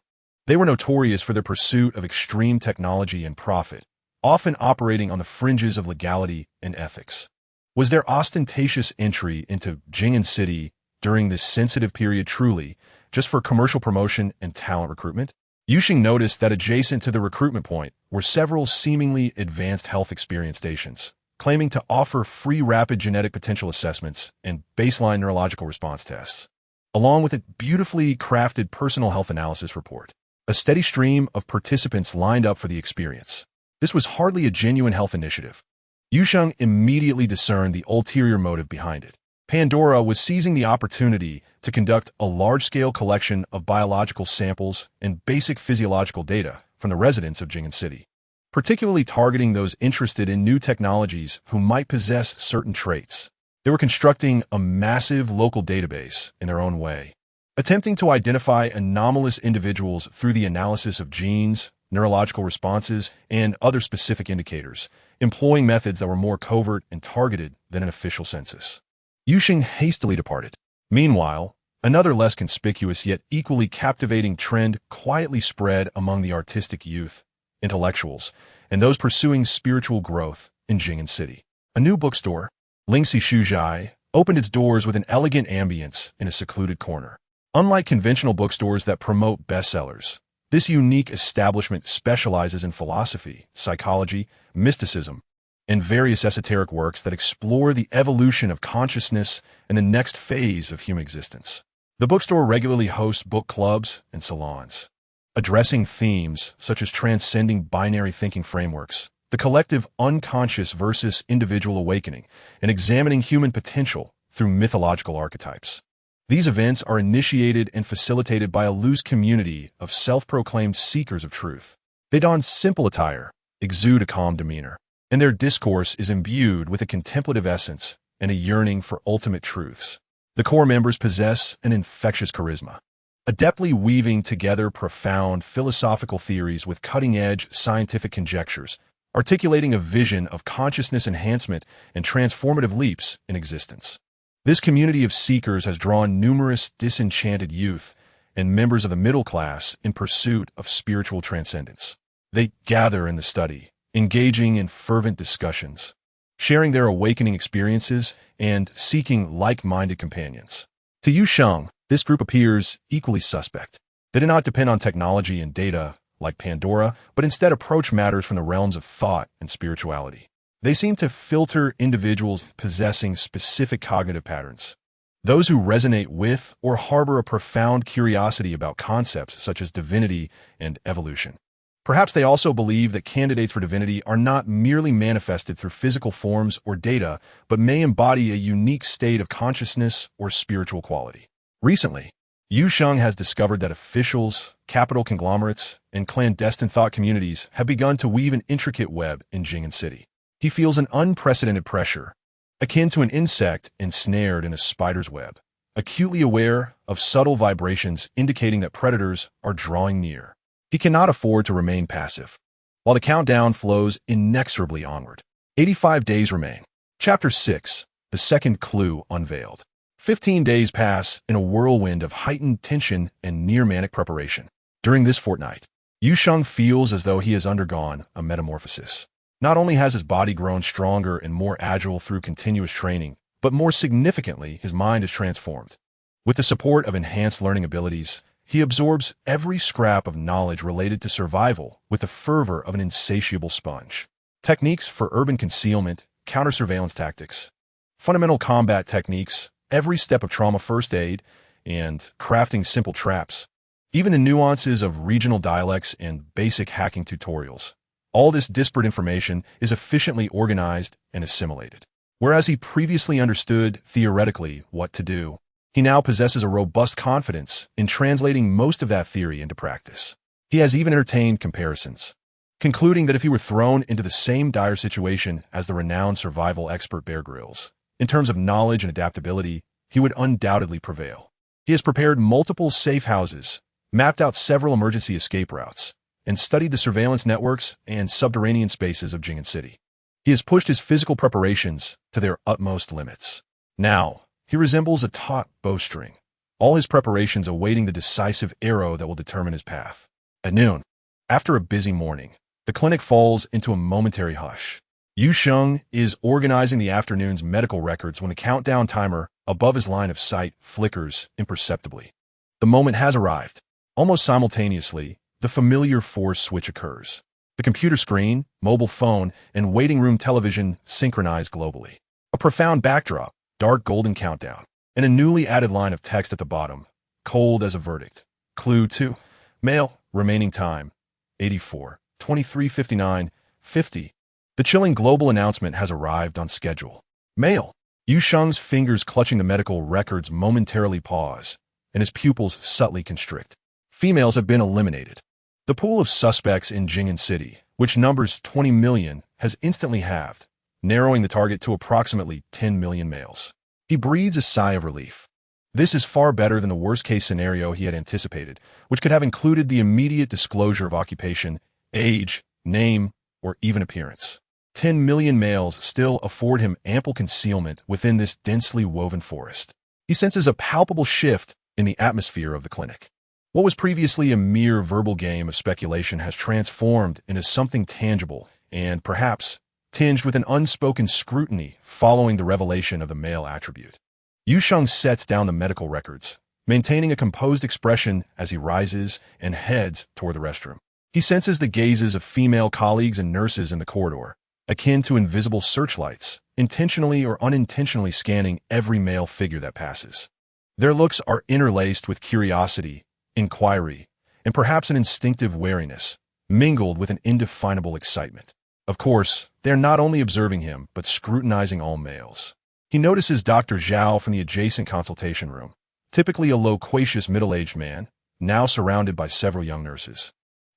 They were notorious for their pursuit of extreme technology and profit, often operating on the fringes of legality and ethics. Was their ostentatious entry into Jing'an City during this sensitive period truly just for commercial promotion and talent recruitment? Yu Sheng noticed that adjacent to the recruitment point were several seemingly advanced health experience stations, claiming to offer free rapid genetic potential assessments and baseline neurological response tests, along with a beautifully crafted personal health analysis report. A steady stream of participants lined up for the experience. This was hardly a genuine health initiative. Yu Sheng immediately discerned the ulterior motive behind it. Pandora was seizing the opportunity to conduct a large-scale collection of biological samples and basic physiological data from the residents of Jing'an City, particularly targeting those interested in new technologies who might possess certain traits. They were constructing a massive local database in their own way, attempting to identify anomalous individuals through the analysis of genes, neurological responses, and other specific indicators, employing methods that were more covert and targeted than an official census. Yu Sheng hastily departed. Meanwhile, another less conspicuous yet equally captivating trend quietly spread among the artistic youth, intellectuals, and those pursuing spiritual growth in Jing'an City. A new bookstore, Lingxi Shuzhai, opened its doors with an elegant ambience in a secluded corner. Unlike conventional bookstores that promote bestsellers, this unique establishment specializes in philosophy, psychology, mysticism, and various esoteric works that explore the evolution of consciousness and the next phase of human existence. The bookstore regularly hosts book clubs and salons, addressing themes such as transcending binary thinking frameworks, the collective unconscious versus individual awakening, and examining human potential through mythological archetypes. These events are initiated and facilitated by a loose community of self-proclaimed seekers of truth. They don simple attire, exude a calm demeanor, and their discourse is imbued with a contemplative essence and a yearning for ultimate truths. The core members possess an infectious charisma, adeptly weaving together profound philosophical theories with cutting-edge scientific conjectures, articulating a vision of consciousness enhancement and transformative leaps in existence. This community of seekers has drawn numerous disenchanted youth and members of the middle class in pursuit of spiritual transcendence. They gather in the study, engaging in fervent discussions, sharing their awakening experiences, and seeking like-minded companions. To Yu Sheng, this group appears equally suspect. They do not depend on technology and data like Pandora, but instead approach matters from the realms of thought and spirituality. They seem to filter individuals possessing specific cognitive patterns, those who resonate with or harbor a profound curiosity about concepts such as divinity and evolution. Perhaps they also believe that candidates for divinity are not merely manifested through physical forms or data, but may embody a unique state of consciousness or spiritual quality. Recently, Yu Sheng has discovered that officials, capital conglomerates, and clandestine thought communities have begun to weave an intricate web in Jing'an City. He feels an unprecedented pressure, akin to an insect ensnared in a spider's web, acutely aware of subtle vibrations indicating that predators are drawing near. He cannot afford to remain passive. While the countdown flows inexorably onward, 85 days remain. Chapter 6, the second clue unveiled. 15 days pass in a whirlwind of heightened tension and near-manic preparation. During this fortnight, Yu Sheng feels as though he has undergone a metamorphosis. Not only has his body grown stronger and more agile through continuous training, but more significantly, his mind is transformed. With the support of enhanced learning abilities, he absorbs every scrap of knowledge related to survival with the fervor of an insatiable sponge. Techniques for urban concealment, counter-surveillance tactics, fundamental combat techniques, every step of trauma first aid, and crafting simple traps, even the nuances of regional dialects and basic hacking tutorials. All this disparate information is efficiently organized and assimilated. Whereas he previously understood, theoretically, what to do, he now possesses a robust confidence in translating most of that theory into practice. He has even entertained comparisons, concluding that if he were thrown into the same dire situation as the renowned survival expert Bear Grylls, in terms of knowledge and adaptability, he would undoubtedly prevail. He has prepared multiple safe houses, mapped out several emergency escape routes, and studied the surveillance networks and subterranean spaces of Jing'an City. He has pushed his physical preparations to their utmost limits. Now, he resembles a taut bowstring, all his preparations awaiting the decisive arrow that will determine his path. At noon, after a busy morning, the clinic falls into a momentary hush. Yu Sheng is organizing the afternoon's medical records when the countdown timer above his line of sight flickers imperceptibly. The moment has arrived. Almost simultaneously, the familiar force switch occurs. The computer screen, mobile phone, and waiting room television synchronize globally. A profound backdrop, dark golden countdown, and a newly added line of text at the bottom, cold as a verdict. Clue 2. Male, remaining time, 84, 23:59, 50. The chilling global announcement has arrived on schedule. Male. Yu Sheng's fingers clutching the medical records momentarily pause, and his pupils subtly constrict. Females have been eliminated. The pool of suspects in Jing'an City, which numbers 20 million, has instantly halved, narrowing the target to approximately 10 million males. He breathes a sigh of relief. This is far better than the worst-case scenario he had anticipated, which could have included the immediate disclosure of occupation, age, name, or even appearance. 10 million males still afford him ample concealment within this densely woven forest. He senses a palpable shift in the atmosphere of the clinic. What was previously a mere verbal game of speculation has transformed into something tangible and, perhaps, tinged with an unspoken scrutiny following the revelation of the male attribute. Yu Sheng sets down the medical records, maintaining a composed expression as he rises and heads toward the restroom. He senses the gazes of female colleagues and nurses in the corridor, akin to invisible searchlights, intentionally or unintentionally scanning every male figure that passes. Their looks are interlaced with curiosity, inquiry, and perhaps an instinctive wariness, mingled with an indefinable excitement. Of course, they're not only observing him, but scrutinizing all males. He notices Dr. Zhao from the adjacent consultation room, typically a loquacious middle-aged man, now surrounded by several young nurses,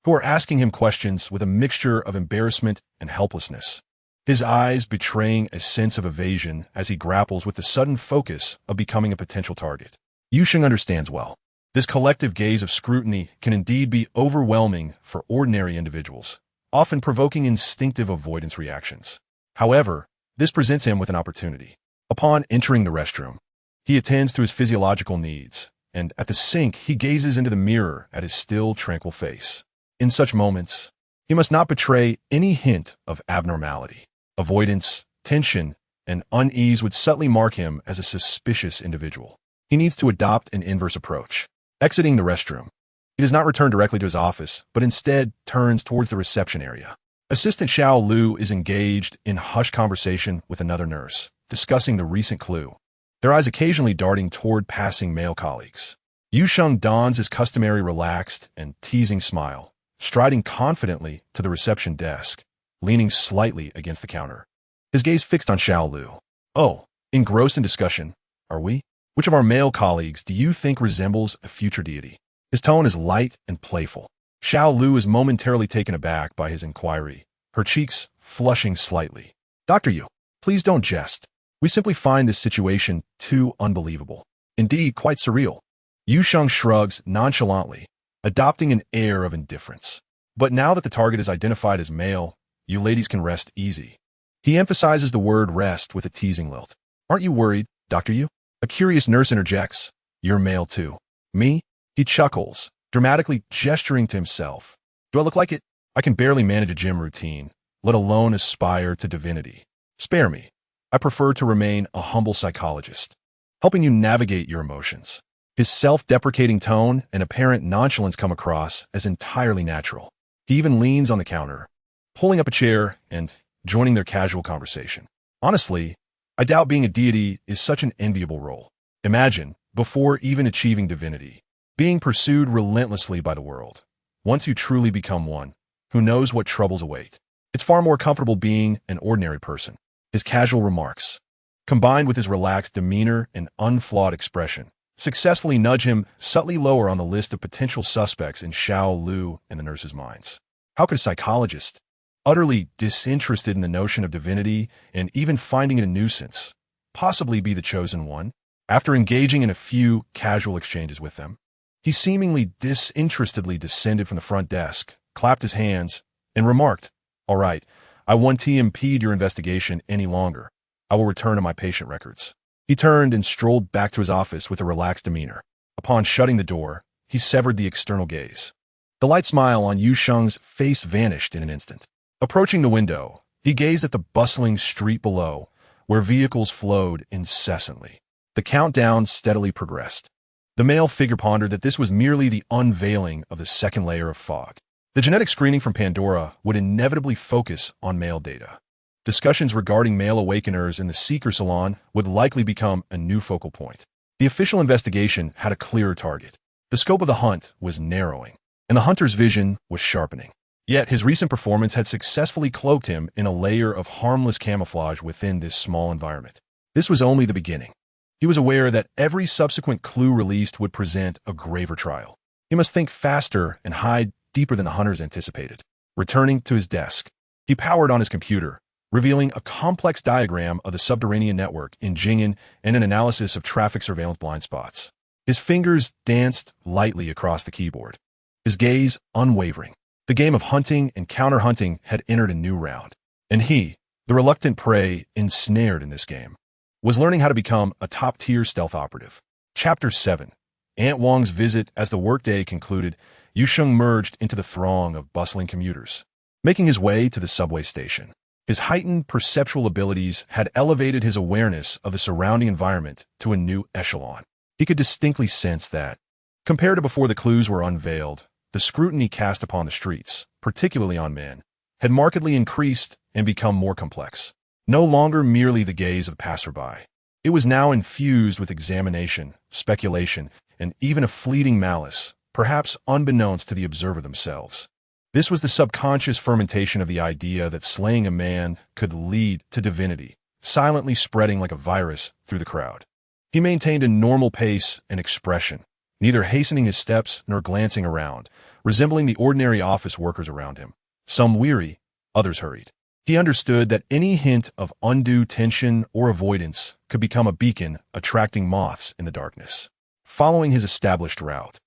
who are asking him questions with a mixture of embarrassment and helplessness, his eyes betraying a sense of evasion as he grapples with the sudden focus of becoming a potential target. Yu Sheng understands well. This collective gaze of scrutiny can indeed be overwhelming for ordinary individuals, often provoking instinctive avoidance reactions. However, this presents him with an opportunity. Upon entering the restroom, he attends to his physiological needs, and at the sink he gazes into the mirror at his still, tranquil face. In such moments, he must not betray any hint of abnormality. Avoidance, tension, and unease would subtly mark him as a suspicious individual. He needs to adopt an inverse approach. Exiting the restroom, he does not return directly to his office, but instead turns towards the reception area. Assistant Xiao Lu is engaged in hushed conversation with another nurse, discussing the recent clue, their eyes occasionally darting toward passing male colleagues. Yu Sheng dons his customary relaxed and teasing smile, striding confidently to the reception desk, leaning slightly against the counter. His gaze fixed on Xiao Lu. Oh, engrossed in discussion, are we? Which of our male colleagues do you think resembles a future deity? His tone is light and playful. Xiao Lu is momentarily taken aback by his inquiry, her cheeks flushing slightly. Dr. Yu, please don't jest. We simply find this situation too unbelievable. Indeed, quite surreal. Yu Sheng shrugs nonchalantly, adopting an air of indifference. But now that the target is identified as male, you ladies can rest easy. He emphasizes the word rest with a teasing lilt. Aren't you worried, Dr. Yu? A curious nurse interjects. You're male too. Me? He chuckles, dramatically gesturing to himself. Do I look like it? I can barely manage a gym routine, let alone aspire to divinity. Spare me. I prefer to remain a humble psychologist, helping you navigate your emotions. His self-deprecating tone and apparent nonchalance come across as entirely natural. He even leans on the counter, pulling up a chair and joining their casual conversation. Honestly, I doubt being a deity is such an enviable role. Imagine, before even achieving divinity, being pursued relentlessly by the world. Once you truly become one, who knows what troubles await? It's far more comfortable being an ordinary person. His casual remarks, combined with his relaxed demeanor and unflawed expression, successfully nudge him subtly lower on the list of potential suspects in Xiao Lu and the nurses' minds. How could a psychologist, utterly disinterested in the notion of divinity and even finding it a nuisance, possibly be the chosen one? After engaging in a few casual exchanges with them, he seemingly disinterestedly descended from the front desk, clapped his hands, and remarked, "All right, I won't impede your investigation any longer. I will return to my patient records." He turned and strolled back to his office with a relaxed demeanor. Upon shutting the door, he severed the external gaze. The light smile on Yu Sheng's face vanished in an instant. Approaching the window, he gazed at the bustling street below, where vehicles flowed incessantly. The countdown steadily progressed. The male figure pondered that this was merely the unveiling of the second layer of fog. The genetic screening from Pandora would inevitably focus on male data. Discussions regarding male awakeners in the Seeker Salon would likely become a new focal point. The official investigation had a clearer target. The scope of the hunt was narrowing, and the hunter's vision was sharpening. Yet his recent performance had successfully cloaked him in a layer of harmless camouflage within this small environment. This was only the beginning. He was aware that every subsequent clue released would present a graver trial. He must think faster and hide deeper than the hunters anticipated. Returning to his desk, he powered on his computer, revealing a complex diagram of the subterranean network in Jingyan and an analysis of traffic surveillance blind spots. His fingers danced lightly across the keyboard, his gaze unwavering. The game of hunting and counter-hunting had entered a new round, and he, the reluctant prey ensnared in this game, was learning how to become a top-tier stealth operative. Chapter 7. Aunt Wang's visit. As the workday concluded, Yu Sheng merged into the throng of bustling commuters, making his way to the subway station. His heightened perceptual abilities had elevated his awareness of the surrounding environment to a new echelon. He could distinctly sense that, compared to before the clues were unveiled, the scrutiny cast upon the streets, particularly on men, had markedly increased and become more complex. No longer merely the gaze of passerby. It was now infused with examination, speculation, and even a fleeting malice, perhaps unbeknownst to the observer themselves. This was the subconscious fermentation of the idea that slaying a man could lead to divinity, silently spreading like a virus through the crowd. He maintained a normal pace and expression, neither hastening his steps nor glancing around, resembling the ordinary office workers around him. Some weary, others hurried. He understood that any hint of undue tension or avoidance could become a beacon attracting moths in the darkness. Following his established route,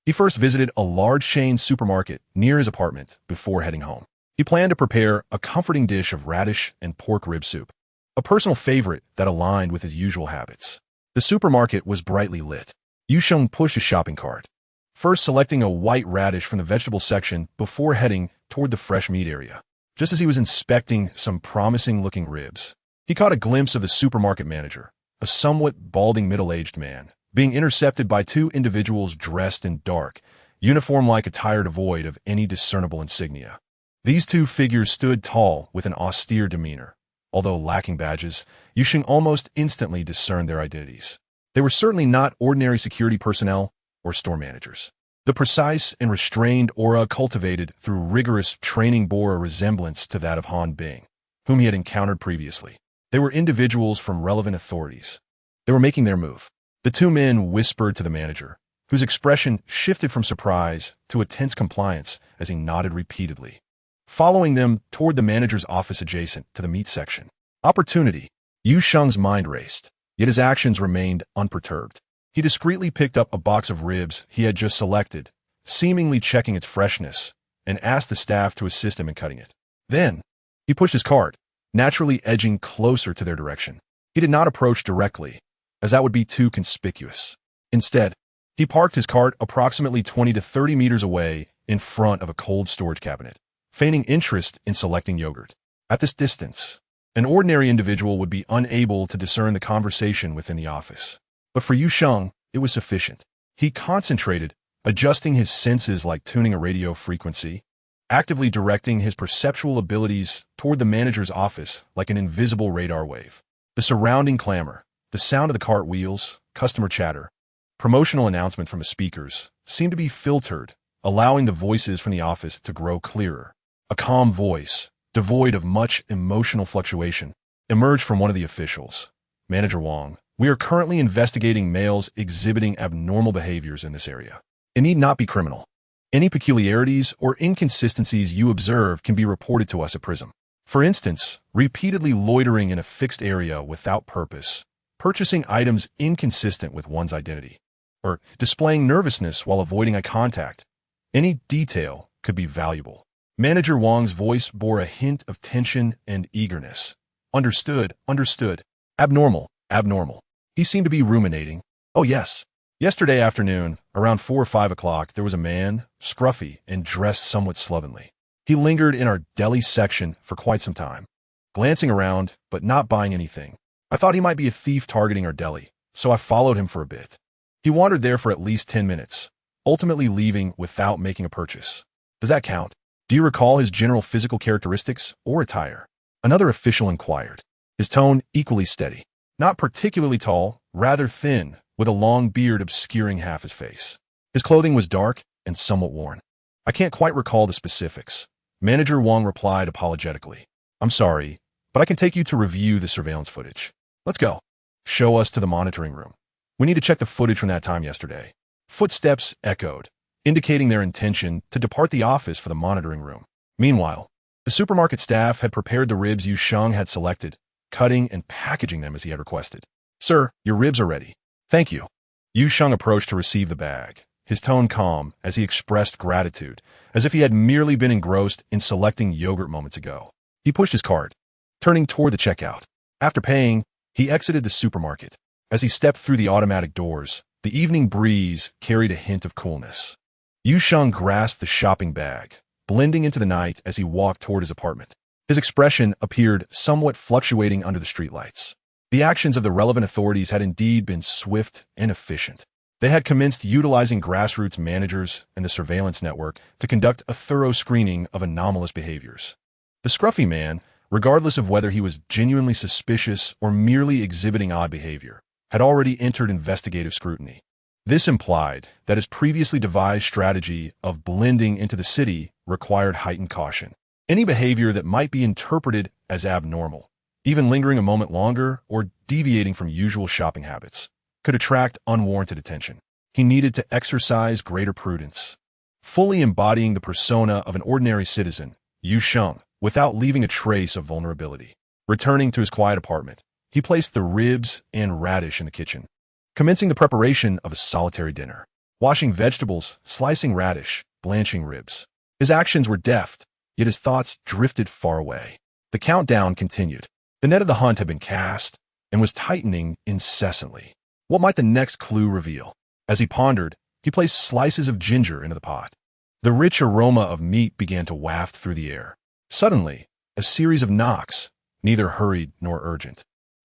he first visited a large chain supermarket near his apartment before heading home. He planned to prepare a comforting dish of radish and pork rib soup, a personal favorite that aligned with his usual habits. The supermarket was brightly lit. Yu Sheng pushed his shopping cart, first selecting a white radish from the vegetable section before heading toward the fresh meat area. Just as he was inspecting some promising-looking ribs, he caught a glimpse of the supermarket manager, a somewhat balding middle-aged man, being intercepted by two individuals dressed in dark, uniform-like attire devoid of any discernible insignia. These two figures stood tall with an austere demeanor. Although lacking badges, Yu Sheng almost instantly discerned their identities. They were certainly not ordinary security personnel or store managers. The precise and restrained aura cultivated through rigorous training bore a resemblance to that of Han Bing, whom he had encountered previously. They were individuals from relevant authorities. They were making their move. The two men whispered to the manager, whose expression shifted from surprise to a tense compliance as he nodded repeatedly, following them toward the manager's office adjacent to the meat section. Opportunity. Yu Sheng's mind raced, yet his actions remained unperturbed. He discreetly picked up a box of ribs he had just selected, seemingly checking its freshness, and asked the staff to assist him in cutting it. Then, he pushed his cart, naturally edging closer to their direction. He did not approach directly, as that would be too conspicuous. Instead, he parked his cart approximately 20 to 30 meters away in front of a cold storage cabinet, feigning interest in selecting yogurt. At this distance, an ordinary individual would be unable to discern the conversation within the office. But for Yu Sheng, it was sufficient. He concentrated, adjusting his senses like tuning a radio frequency, actively directing his perceptual abilities toward the manager's office like an invisible radar wave. The surrounding clamor, the sound of the cart wheels, customer chatter, promotional announcement from the speakers seemed to be filtered, allowing the voices from the office to grow clearer. A calm voice, devoid of much emotional fluctuation, emerged from one of the officials, Manager Wang, we are currently investigating males exhibiting abnormal behaviors in this area. It need not be criminal. Any peculiarities or inconsistencies you observe can be reported to us at Prism. For instance, repeatedly loitering in a fixed area without purpose, purchasing items inconsistent with one's identity, or displaying nervousness while avoiding eye contact. Any detail could be valuable. Manager Wang's voice bore a hint of tension and eagerness. Understood, understood. Abnormal, abnormal. He seemed to be ruminating. Oh yes. Yesterday afternoon, around 4 or 5 o'clock, there was a man, scruffy and dressed somewhat slovenly. He lingered in our deli section for quite some time, glancing around but not buying anything. I thought he might be a thief targeting our deli, so I followed him for a bit. He wandered there for at least 10 minutes, ultimately leaving without making a purchase. Does that count? Do you recall his general physical characteristics or attire? Another official inquired, his tone equally steady. Not particularly tall, rather thin, with a long beard obscuring half his face. His clothing was dark and somewhat worn. I can't quite recall the specifics. Manager Wang replied apologetically. I'm sorry, but I can take you to review the surveillance footage. Let's go. Show us to the monitoring room. We need to check the footage from that time yesterday. Footsteps echoed, indicating their intention to depart the office for the monitoring room. Meanwhile, the supermarket staff had prepared the ribs Yu Sheng had selected, cutting and packaging them as he had requested. Sir, your ribs are ready. Thank you. Yu Sheng approached to receive the bag, his tone calm as he expressed gratitude, as if he had merely been engrossed in selecting yogurt moments ago. He pushed his cart, turning toward the checkout. After paying, he exited the supermarket. As he stepped through the automatic doors, the evening breeze carried a hint of coolness. Yu Sheng grasped the shopping bag, blending into the night as he walked toward his apartment. His expression appeared somewhat fluctuating under the streetlights. The actions of the relevant authorities had indeed been swift and efficient. They had commenced utilizing grassroots managers and the surveillance network to conduct a thorough screening of anomalous behaviors. The scruffy man, regardless of whether he was genuinely suspicious or merely exhibiting odd behavior, had already entered investigative scrutiny. This implied that his previously devised strategy of blending into the city required heightened caution. Any behavior that might be interpreted as abnormal, even lingering a moment longer or deviating from usual shopping habits, could attract unwarranted attention. He needed to exercise greater prudence. Fully embodying the persona of an ordinary citizen, Yu Sheng, without leaving a trace of vulnerability. Returning to his quiet apartment, he placed the ribs and radish in the kitchen, commencing the preparation of a solitary dinner. Washing vegetables, slicing radish, blanching ribs. His actions were deft, yet his thoughts drifted far away. The countdown continued. The net of the hunt had been cast and was tightening incessantly. What might the next clue reveal? As he pondered, he placed slices of ginger into the pot. The rich aroma of meat began to waft through the air. Suddenly, a series of knocks, neither hurried nor urgent,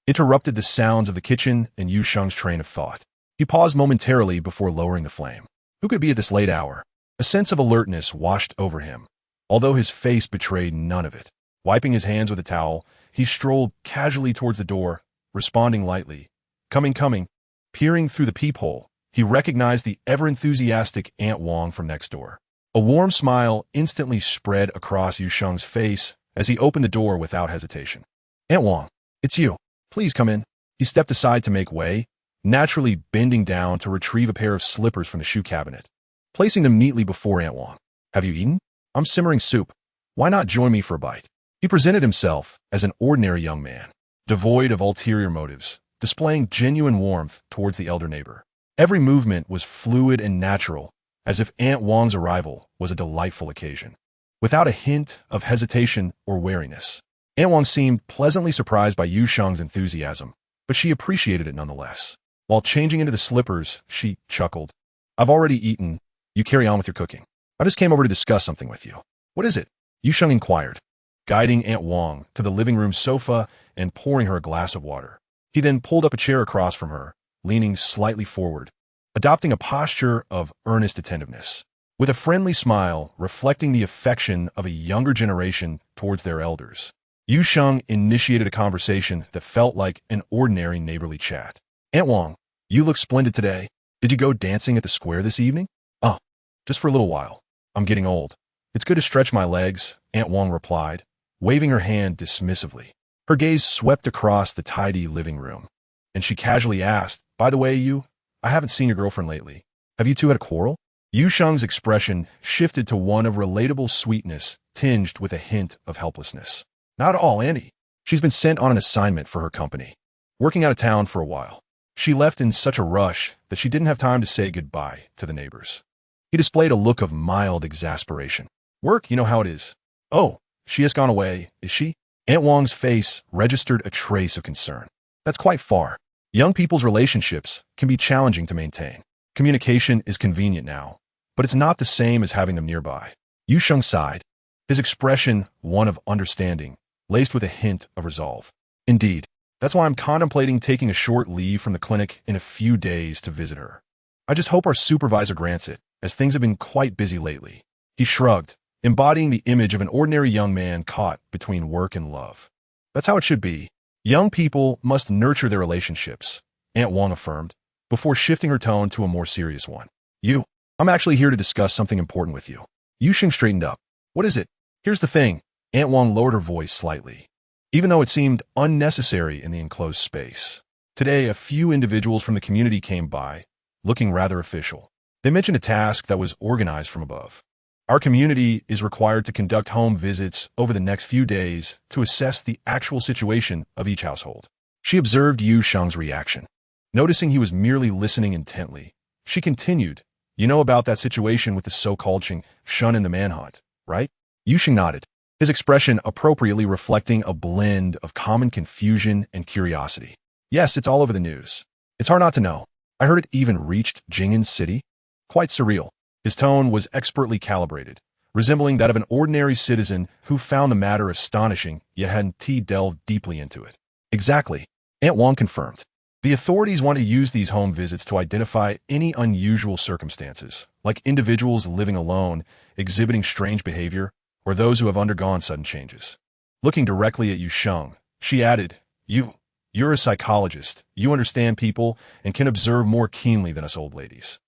interrupted the sounds of the kitchen and Yu Sheng's train of thought. He paused momentarily before lowering the flame. Who could be at this late hour? A sense of alertness washed over him, although his face betrayed none of it. Wiping his hands with a towel, he strolled casually towards the door, responding lightly. Coming, coming. Peering through the peephole, he recognized the ever-enthusiastic Aunt Wang from next door. A warm smile instantly spread across Yu Sheng's face as he opened the door without hesitation. Aunt Wang, it's you. Please come in. He stepped aside to make way, naturally bending down to retrieve a pair of slippers from the shoe cabinet, placing them neatly before Aunt Wang. Have you eaten? I'm simmering soup. Why not join me for a bite? He presented himself as an ordinary young man, devoid of ulterior motives, displaying genuine warmth towards the elder neighbor. Every movement was fluid and natural, as if Aunt Wang's arrival was a delightful occasion. Without a hint of hesitation or wariness, Aunt Wang seemed pleasantly surprised by Yu Sheng's enthusiasm, but she appreciated it nonetheless. While changing into the slippers, she chuckled. I've already eaten. You carry on with your cooking. I just came over to discuss something with you. What is it? Yu Sheng inquired, guiding Aunt Wang to the living room sofa and pouring her a glass of water. He then pulled up a chair across from her, leaning slightly forward, adopting a posture of earnest attentiveness, with a friendly smile reflecting the affection of a younger generation towards their elders. Yu Sheng initiated a conversation that felt like an ordinary neighborly chat. Aunt Wang, you look splendid today. Did you go dancing at the square this evening? Oh, just for a little while. I'm getting old. It's good to stretch my legs, Aunt Wang replied, waving her hand dismissively. Her gaze swept across the tidy living room. and she casually asked, "By the way, I haven't seen your girlfriend lately. Have you two had a quarrel?" Yu Sheng's expression shifted to one of relatable sweetness, tinged with a hint of helplessness. "Not at all, Andy. She's been sent on an assignment for her company, working out of town for a while. She left in such a rush that she didn't have time to say goodbye to the neighbors." He displayed a look of mild exasperation. "Work, you know how it is." "Oh, she has gone away, is she?" Aunt Wong's face registered a trace of concern. "That's quite far. Young people's relationships can be challenging to maintain. Communication is convenient now, but it's not the same as having them nearby." Yu Sheng sighed, his expression one of understanding, laced with a hint of resolve. "Indeed, that's why I'm contemplating taking a short leave from the clinic in a few days to visit her. I just hope our supervisor grants it, as things have been quite busy lately." He shrugged, embodying the image of an ordinary young man caught between work and love. "That's how it should be. Young people must nurture their relationships," Aunt Wong affirmed, before shifting her tone to a more serious one. I'm actually here to discuss something important with you." Yu Sheng straightened up. "What is it?" "Here's the thing." Aunt Wong lowered her voice slightly, even though it seemed unnecessary in the enclosed space. "Today, a few individuals from the community came by, looking rather official. They mentioned a task that was organized from above. Our community is required to conduct home visits over the next few days to assess the actual situation of each household." She observed Yu Sheng's reaction. Noticing he was merely listening intently, she continued, "You know about that situation with the so-called Shun and the manhunt, right?" Yu Sheng nodded, his expression appropriately reflecting a blend of common confusion and curiosity. "Yes, it's all over the news. It's hard not to know. I heard it even reached Jing'an City. Quite surreal." His tone was expertly calibrated, resembling that of an ordinary citizen who found the matter astonishing yet hadn't delved deeply into it. "Exactly," Aunt Wong confirmed. "The authorities want to use these home visits to identify any unusual circumstances, like individuals living alone, exhibiting strange behavior, or those who have undergone sudden changes." Looking directly at Yu Sheng, she added, You're a psychologist. You understand people and can observe more keenly than us old ladies.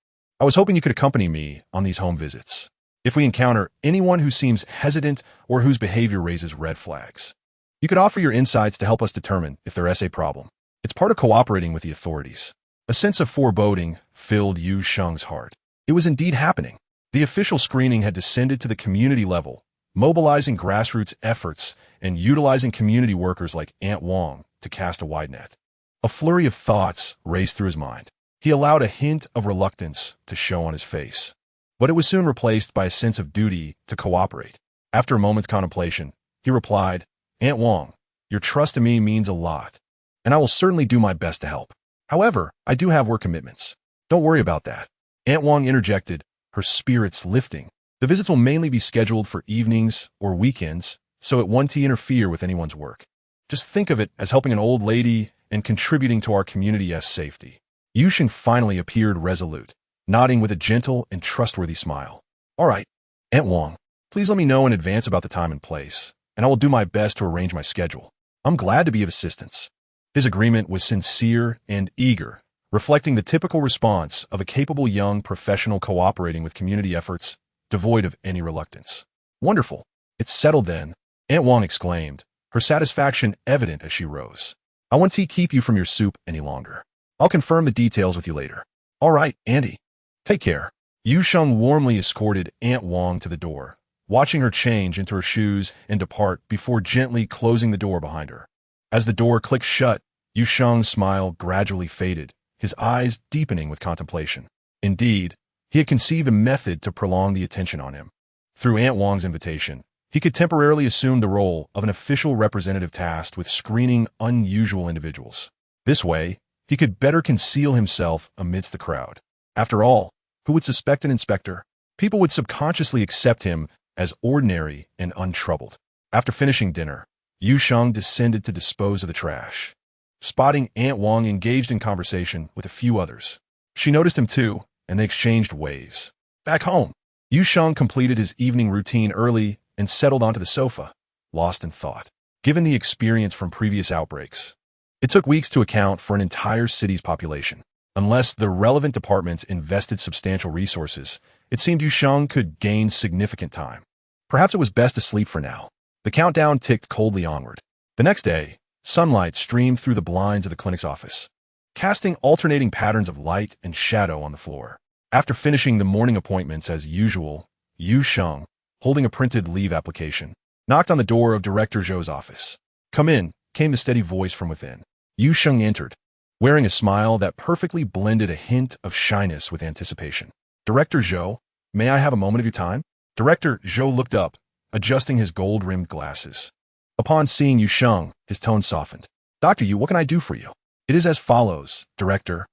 I was hoping you could accompany me on these home visits. If we encounter anyone who seems hesitant or whose behavior raises red flags, you could offer your insights to help us determine if there is a problem. It's part of cooperating with the authorities." A sense of foreboding filled Yu Sheng's heart. It was indeed happening. The official screening had descended to the community level, mobilizing grassroots efforts and utilizing community workers like Aunt Wong to cast a wide net. A flurry of thoughts raced through his mind. He allowed a hint of reluctance to show on his face, but it was soon replaced by a sense of duty to cooperate. After a moment's contemplation, he replied, "Aunt Wong, your trust in me means a lot, and I will certainly do my best to help. However, I do have work commitments. Don't worry about that." Aunt Wong interjected, her spirits lifting. "The visits will mainly be scheduled for evenings or weekends, so it won't interfere with anyone's work. Just think of it as helping an old lady and contributing to our community's safety." Yu Sheng finally appeared resolute, nodding with a gentle and trustworthy smile. "All right, Aunt Wong, please let me know in advance about the time and place, and I will do my best to arrange my schedule. I'm glad to be of assistance." His agreement was sincere and eager, reflecting the typical response of a capable young professional cooperating with community efforts, devoid of any reluctance. "Wonderful. It's settled then," Aunt Wong exclaimed, her satisfaction evident as she rose. "I won't keep you from your soup any longer. I'll confirm the details with you later." "All right, Andy. Take care." Yu Sheng warmly escorted Aunt Wong to the door, watching her change into her shoes and depart before gently closing the door behind her. As the door clicked shut, Yu Sheng's smile gradually faded, his eyes deepening with contemplation. Indeed, he had conceived a method to prolong the attention on him. Through Aunt Wong's invitation, he could temporarily assume the role of an official representative tasked with screening unusual individuals. This way, he could better conceal himself amidst the crowd. After all, who would suspect an inspector? People would subconsciously accept him as ordinary and untroubled. After finishing dinner, Yu Sheng descended to dispose of the trash, spotting Aunt Wong engaged in conversation with a few others. She noticed him too, and they exchanged waves. Back home, Yu Sheng completed his evening routine early and settled onto the sofa, lost in thought. Given the experience from previous outbreaks, it took weeks to account for an entire city's population. Unless the relevant departments invested substantial resources, it seemed Yu Sheng could gain significant time. Perhaps it was best to sleep for now. The countdown ticked coldly onward. The next day, sunlight streamed through the blinds of the clinic's office. casting alternating patterns of light and shadow on the floor. After finishing the morning appointments as usual, Yu Sheng, holding a printed leave application, knocked on the door of Director Zhou's office. "Come in," came the steady voice from within. Yu Sheng entered, wearing a smile that perfectly blended a hint of shyness with anticipation. "Director Zhou, may I have a moment of your time?" Director Zhou looked up, adjusting his gold-rimmed glasses. Upon seeing Yu Sheng, his tone softened. "Dr. Yu, what can I do for you?" "It is as follows, Director."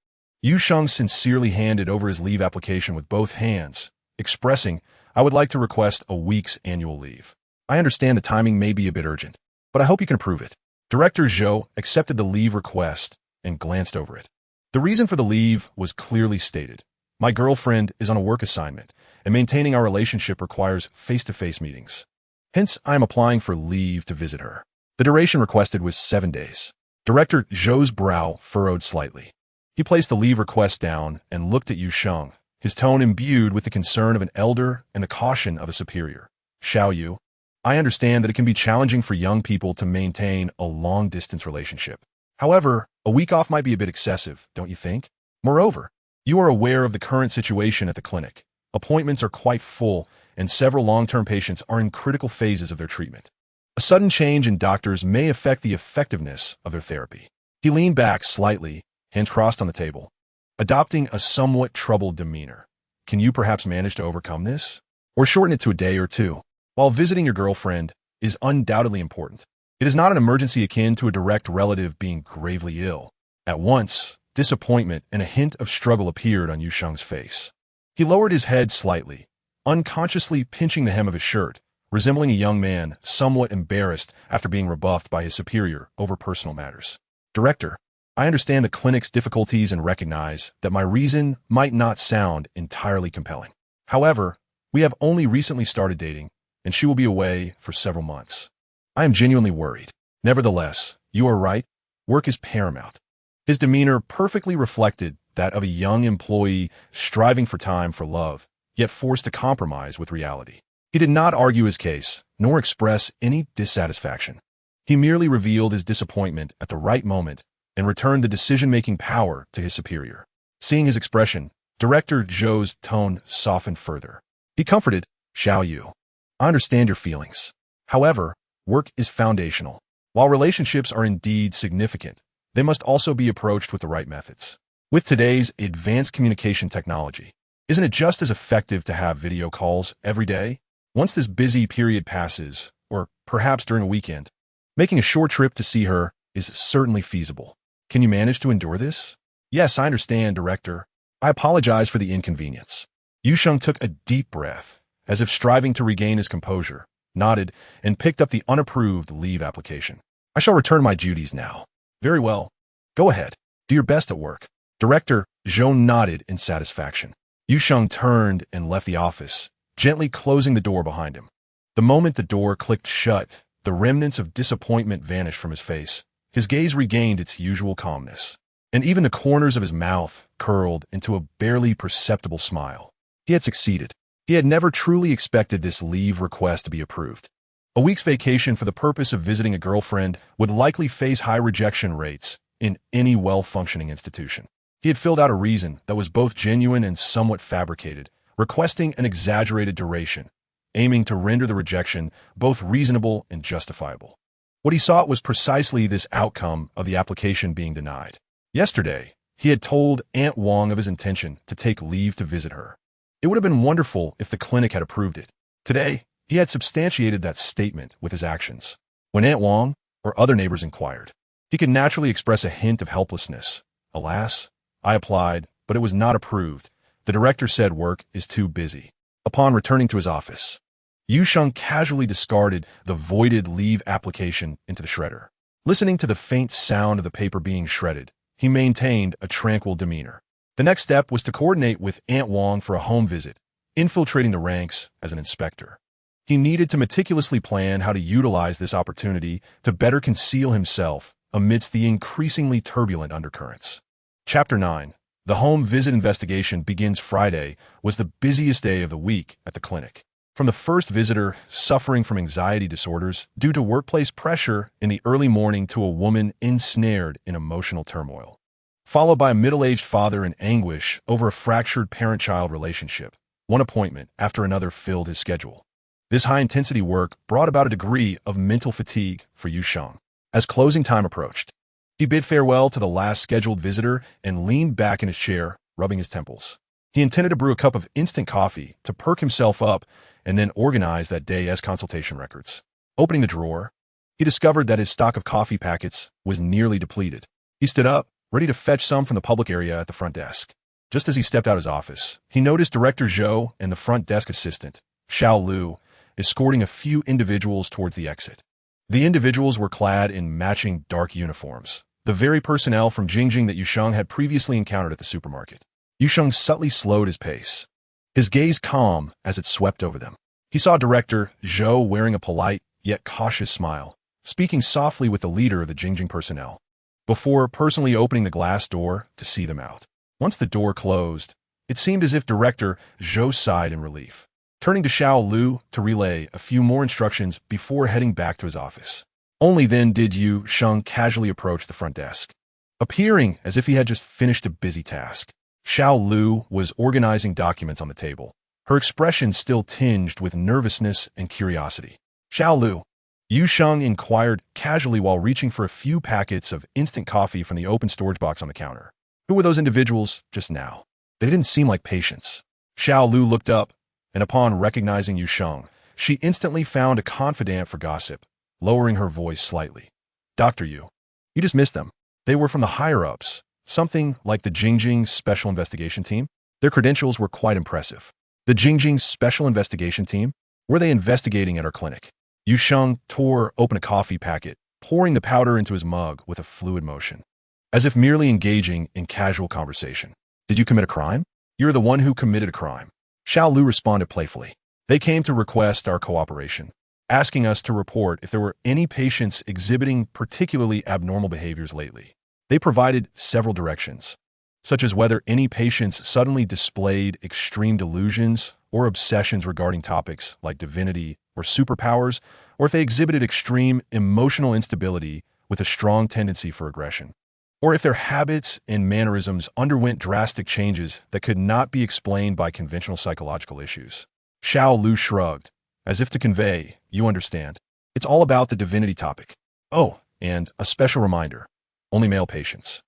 Yu Sheng sincerely handed over his leave application with both hands, expressing, "I would like to request a week's annual leave. I understand the timing may be a bit urgent, but I hope you can approve it." Director Zhou accepted the leave request and glanced over it. The reason for the leave was clearly stated. "My girlfriend is on a work assignment, and maintaining our relationship requires face-to-face meetings. Hence, I am applying for leave to visit her." The duration requested was 7 days. Director Zhou's brow furrowed slightly. He placed the leave request down and looked at Yu Sheng, his tone imbued with the concern of an elder and the caution of a superior. "Xiao Yu, I understand that it can be challenging for young people to maintain a long-distance relationship. However, a week off might be a bit excessive, don't you think? Moreover, you are aware of the current situation at the clinic. Appointments are quite full, and several long-term patients are in critical phases of their treatment. A sudden change in doctors may affect the effectiveness of their therapy." He leaned back slightly, hands crossed on the table, adopting a somewhat troubled demeanor. "Can you perhaps manage to overcome this? Or shorten it to a day or two? While visiting your girlfriend is undoubtedly important, it is not an emergency akin to a direct relative being gravely ill." At once, disappointment and a hint of struggle appeared on Yu Sheng's face. He lowered his head slightly, unconsciously pinching the hem of his shirt, resembling a young man somewhat embarrassed after being rebuffed by his superior over personal matters. "Director, I understand the clinic's difficulties and recognize that my reason might not sound entirely compelling. However, we have only recently started dating, and she will be away for several months. I am genuinely worried. Nevertheless, you are right. Work is paramount." His demeanor perfectly reflected that of a young employee striving for time for love, yet forced to compromise with reality. He did not argue his case, nor express any dissatisfaction. He merely revealed his disappointment at the right moment and returned the decision-making power to his superior. Seeing his expression, Director Zhou's tone softened further. He comforted, "Xiao Yu, I understand your feelings. However, work is foundational. While relationships are indeed significant, they must also be approached with the right methods. With today's advanced communication technology, isn't it just as effective to have video calls every day? Once this busy period passes, or perhaps during a weekend, making a short trip to see her is certainly feasible. Can you manage to endure this?" "Yes, I understand, Director. I apologize for the inconvenience." Yu Sheng took a deep breath, as if striving to regain his composure, nodded, and picked up the unapproved leave application. "I shall return to my duties now." "Very well. Go ahead. Do your best at work." Director Zhou nodded in satisfaction. Yu Sheng turned and left the office, gently closing the door behind him. The moment the door clicked shut, the remnants of disappointment vanished from his face. His gaze regained its usual calmness, and even the corners of his mouth curled into a barely perceptible smile. He had succeeded. He had never truly expected this leave request to be approved. A week's vacation for the purpose of visiting a girlfriend would likely face high rejection rates in any well-functioning institution. He had filled out a reason that was both genuine and somewhat fabricated, requesting an exaggerated duration, aiming to render the rejection both reasonable and justifiable. What he sought was precisely this outcome of the application being denied. Yesterday, he had told Aunt Wang of his intention to take leave to visit her. It would have been wonderful if the clinic had approved it. Today, he had substantiated that statement with his actions. When Aunt Wang or other neighbors inquired, he could naturally express a hint of helplessness. "Alas, I applied, but it was not approved. The director said work is too busy." Upon returning to his office, Yu Sheng casually discarded the voided leave application into the shredder. Listening to the faint sound of the paper being shredded, he maintained a tranquil demeanor. The next step was to coordinate with Aunt Wang for a home visit, infiltrating the ranks as an inspector. He needed to meticulously plan how to utilize this opportunity to better conceal himself amidst the increasingly turbulent undercurrents. Chapter 9. The home visit investigation begins Friday was the busiest day of the week at the clinic. From the first visitor suffering from anxiety disorders due to workplace pressure in the early morning to a woman ensnared in emotional turmoil. followed by a middle-aged father in anguish over a fractured parent-child relationship. One appointment after another filled his schedule. This high-intensity work brought about a degree of mental fatigue for Yu Sheng. As closing time approached, he bid farewell to the last scheduled visitor and leaned back in his chair, rubbing his temples. He intended to brew a cup of instant coffee to perk himself up and then organize that day's consultation records. Opening the drawer, he discovered that his stock of coffee packets was nearly depleted. He stood up, ready to fetch some from the public area at the front desk. Just as he stepped out of his office, he noticed Director Zhou and the front desk assistant, Xiao Lu, escorting a few individuals towards the exit. The individuals were clad in matching dark uniforms, the very personnel from Jingjing that Yu Sheng had previously encountered at the supermarket. Yu Sheng subtly slowed his pace, his gaze calm as it swept over them. He saw Director Zhou wearing a polite yet cautious smile, speaking softly with the leader of the Jingjing personnel, before personally opening the glass door to see them out. Once the door closed, it seemed as if Director Zhou sighed in relief, turning to Xiao Lu to relay a few more instructions before heading back to his office. Only then did Yu Sheng casually approach the front desk, appearing as if he had just finished a busy task. Xiao Lu was organizing documents on the table, her expression still tinged with nervousness and curiosity. Xiao Lu, Yu Sheng inquired casually while reaching for a few packets of instant coffee from the open storage box on the counter. Who were those individuals just now? They didn't seem like patients. Xiao Lu looked up, and upon recognizing Yu Sheng, she instantly found a confidant for gossip, lowering her voice slightly. Dr. Yu, you just missed them. They were from the higher-ups, something like the Jingjing Special Investigation Team. Their credentials were quite impressive. The Jingjing Special Investigation Team? Were they investigating at our clinic? Yu Sheng tore open a coffee packet, pouring the powder into his mug with a fluid motion, as if merely engaging in casual conversation. Did you commit a crime? You're the one who committed a crime. Xiao Lu responded playfully. They came to request our cooperation, asking us to report if there were any patients exhibiting particularly abnormal behaviors lately. They provided several directions, such as whether any patients suddenly displayed extreme delusions or obsessions regarding topics like divinity or superpowers, or if they exhibited extreme emotional instability with a strong tendency for aggression, or if their habits and mannerisms underwent drastic changes that could not be explained by conventional psychological issues. Xiao Lu shrugged, as if to convey, you understand. It's all about the divinity topic. Oh, and a special reminder, only male patients.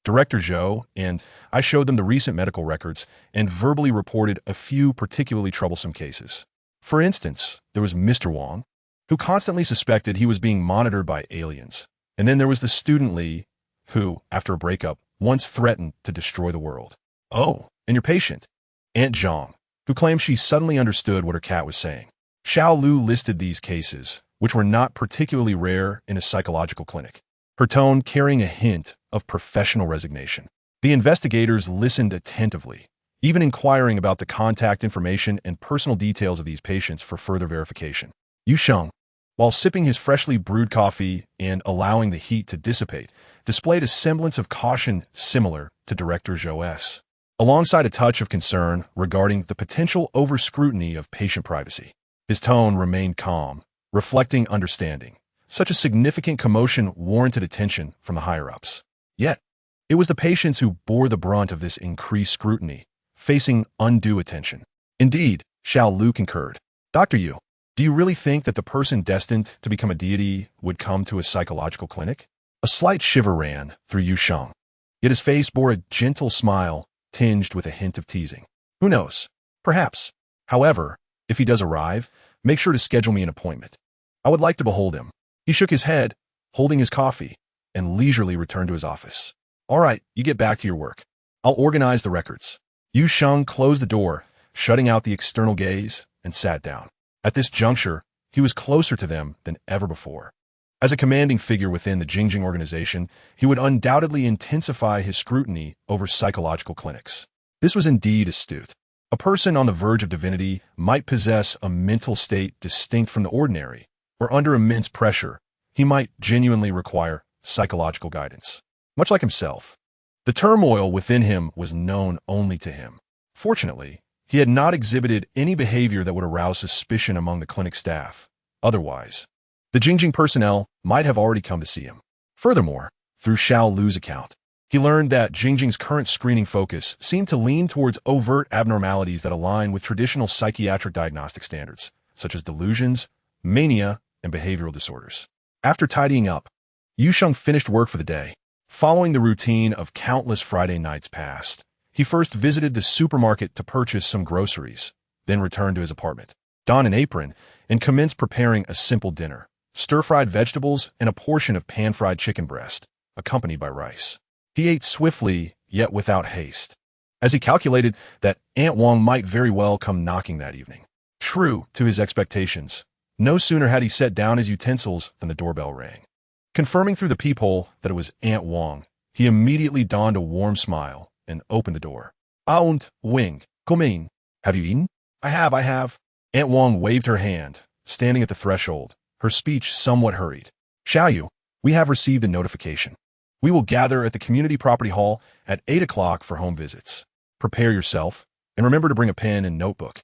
Director Zhou and I showed them the recent medical records and verbally reported a few particularly troublesome cases. For instance, there was Mr. Wang, who constantly suspected he was being monitored by aliens. And then there was the student Li, who, after a breakup, once threatened to destroy the world. Oh, and your patient, Aunt Zhang, who claimed she suddenly understood what her cat was saying. Xiao Lu listed these cases, which were not particularly rare in a psychological clinic, her tone carrying a hint of professional resignation. The investigators listened attentively, even inquiring about the contact information and personal details of these patients for further verification. Yu Sheng, while sipping his freshly brewed coffee and allowing the heat to dissipate, displayed a semblance of caution similar to Director Zhou's, alongside a touch of concern regarding the potential over-scrutiny of patient privacy. His tone remained calm, reflecting understanding. Such a significant commotion warranted attention from the higher-ups. Yet, it was the patients who bore the brunt of this increased scrutiny, facing undue attention. Indeed, Xiao Lu concurred. Dr. Yu, do you really think that the person destined to become a deity would come to a psychological clinic? A slight shiver ran through Yu Sheng, yet his face bore a gentle smile tinged with a hint of teasing. Who knows? Perhaps. However, if he does arrive, make sure to schedule me an appointment. I would like to behold him. He shook his head, holding his coffee, and leisurely returned to his office. All right, you get back to your work. I'll organize the records. Yu Sheng closed the door, shutting out the external gaze, and sat down. At this juncture, he was closer to them than ever before. As a commanding figure within the Jingjing organization, he would undoubtedly intensify his scrutiny over psychological clinics. This was indeed astute. A person on the verge of divinity might possess a mental state distinct from the ordinary, or under immense pressure, he might genuinely require psychological guidance. Much like himself, the turmoil within him was known only to him. Fortunately, he had not exhibited any behavior that would arouse suspicion among the clinic staff. Otherwise, the Jingjing personnel might have already come to see him. Furthermore, through Xiao Lu's account, He learned that Jingjing's current screening focus seemed to lean towards overt abnormalities that align with traditional psychiatric diagnostic standards, such as delusions, mania, and behavioral disorders. After tidying up, Yu Sheng finished work for the day. Following the routine of countless Friday nights past, he first visited the supermarket to purchase some groceries, then returned to his apartment, donned an apron, and commenced preparing a simple dinner: stir-fried vegetables and a portion of pan-fried chicken breast, accompanied by rice. He ate swiftly, yet without haste, as he calculated that Aunt Wang might very well come knocking that evening. True to his expectations, no sooner had he set down his utensils than the doorbell rang. Confirming through the peephole that it was Aunt Wang, he immediately donned a warm smile and opened the door. Aunt Wing, come in. Have you eaten? I have. Aunt Wang waved her hand, standing at the threshold, her speech somewhat hurried. Shall you? We have received a notification. We will gather at the community property hall at 8 o'clock for home visits. Prepare yourself, and remember to bring a pen and notebook.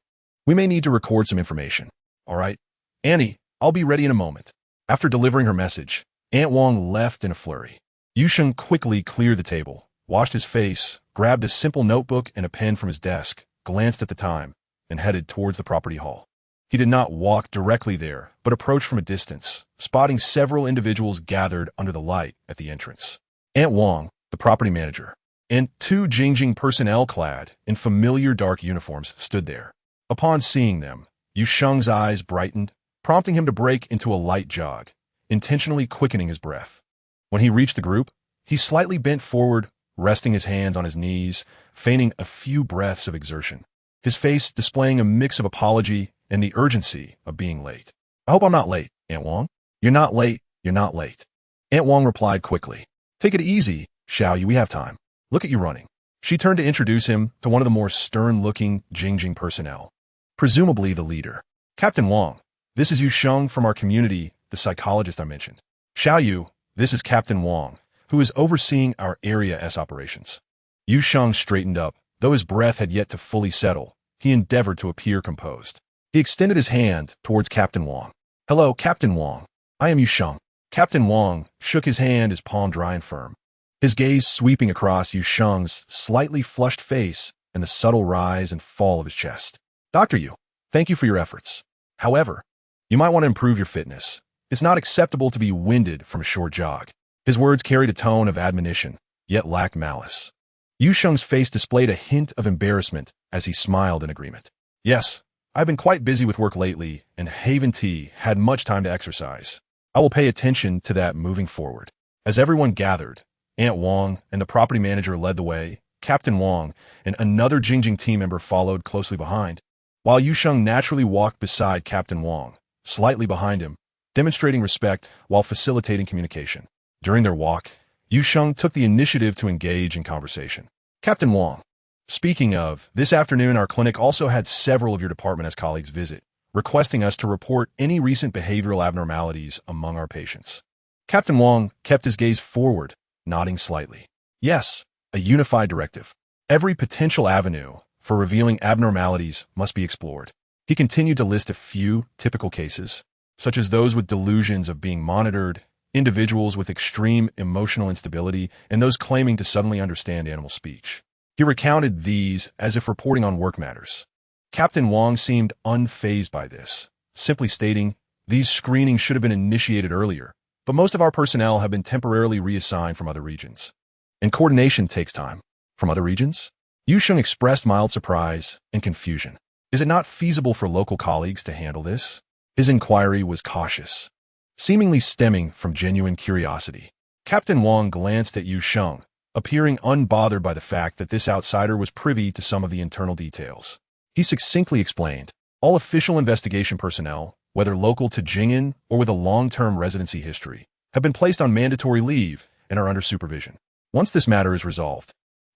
We may need to record some information. All right? Annie, I'll be ready in a moment. After delivering her message, Aunt Wang left in a flurry. Yu Sheng quickly cleared the table, washed his face, grabbed a simple notebook and a pen from his desk, glanced at the time, and headed towards the property hall. He did not walk directly there, but approached from a distance, spotting several individuals gathered under the light at the entrance. Aunt Wang, the property manager, and two Jingjing personnel clad in familiar dark uniforms stood there. Upon seeing them, Yu Sheng's eyes brightened, prompting him to break into a light jog, intentionally quickening his breath. When he reached the group, he slightly bent forward, resting his hands on his knees, feigning a few breaths of exertion, his face displaying a mix of apology and the urgency of being late. I hope I'm not late, Aunt Wang. You're not late. Aunt Wang replied quickly. Take it easy, shall you? We have time. Look at you running. She turned to introduce him to one of the more stern-looking Jingjing personnel, presumably the leader. Captain Wang, this is Yu Sheng from our community, the psychologist I mentioned. Shall you? This is Captain Wang, who is overseeing our Area S operations. Yu Sheng straightened up, though his breath had yet to fully settle. He endeavored to appear composed. He extended his hand towards Captain Wang. Hello, Captain Wang. I am Yu Sheng. Captain Wang shook his hand, his palm dry and firm, his gaze sweeping across Yu Sheng's slightly flushed face and the subtle rise and fall of his chest. Dr. Yu, thank you for your efforts. However, you might want to improve your fitness. It's not acceptable to be winded from a short jog. His words carried a tone of admonition, yet lacked malice. Yu Sheng's face displayed a hint of embarrassment as he smiled in agreement. Yes, I've been quite busy with work lately, and haven't had much time to exercise. I will pay attention to that moving forward. As everyone gathered, Aunt Wang and the property manager led the way. Captain Wang and another Jingjing team member followed closely behind, while Yu Sheng naturally walked beside Captain Wang, slightly behind him, demonstrating respect while facilitating communication. During their walk, Yu Sheng took the initiative to engage in conversation. Captain Wang, speaking of, this afternoon our clinic also had several of your department as colleagues visit, requesting us to report any recent behavioral abnormalities among our patients. Captain Wang kept his gaze forward, nodding slightly. Yes, a unified directive. Every potential avenue for revealing abnormalities must be explored. He continued to list a few typical cases, such as those with delusions of being monitored, individuals with extreme emotional instability, and those claiming to suddenly understand animal speech. He recounted these as if reporting on work matters. Captain Wang seemed unfazed by this, simply stating, these screenings should have been initiated earlier, but most of our personnel have been temporarily reassigned from other regions. And coordination takes time. From other regions? Yu Sheng expressed mild surprise and confusion. Is it not feasible for local colleagues to handle this? His inquiry was cautious, seemingly stemming from genuine curiosity. Captain Wang glanced at Yu Sheng, appearing unbothered by the fact that this outsider was privy to some of the internal details. He succinctly explained, all official investigation personnel, whether local to Jing'an or with a long-term residency history, have been placed on mandatory leave and are under supervision. Once this matter is resolved,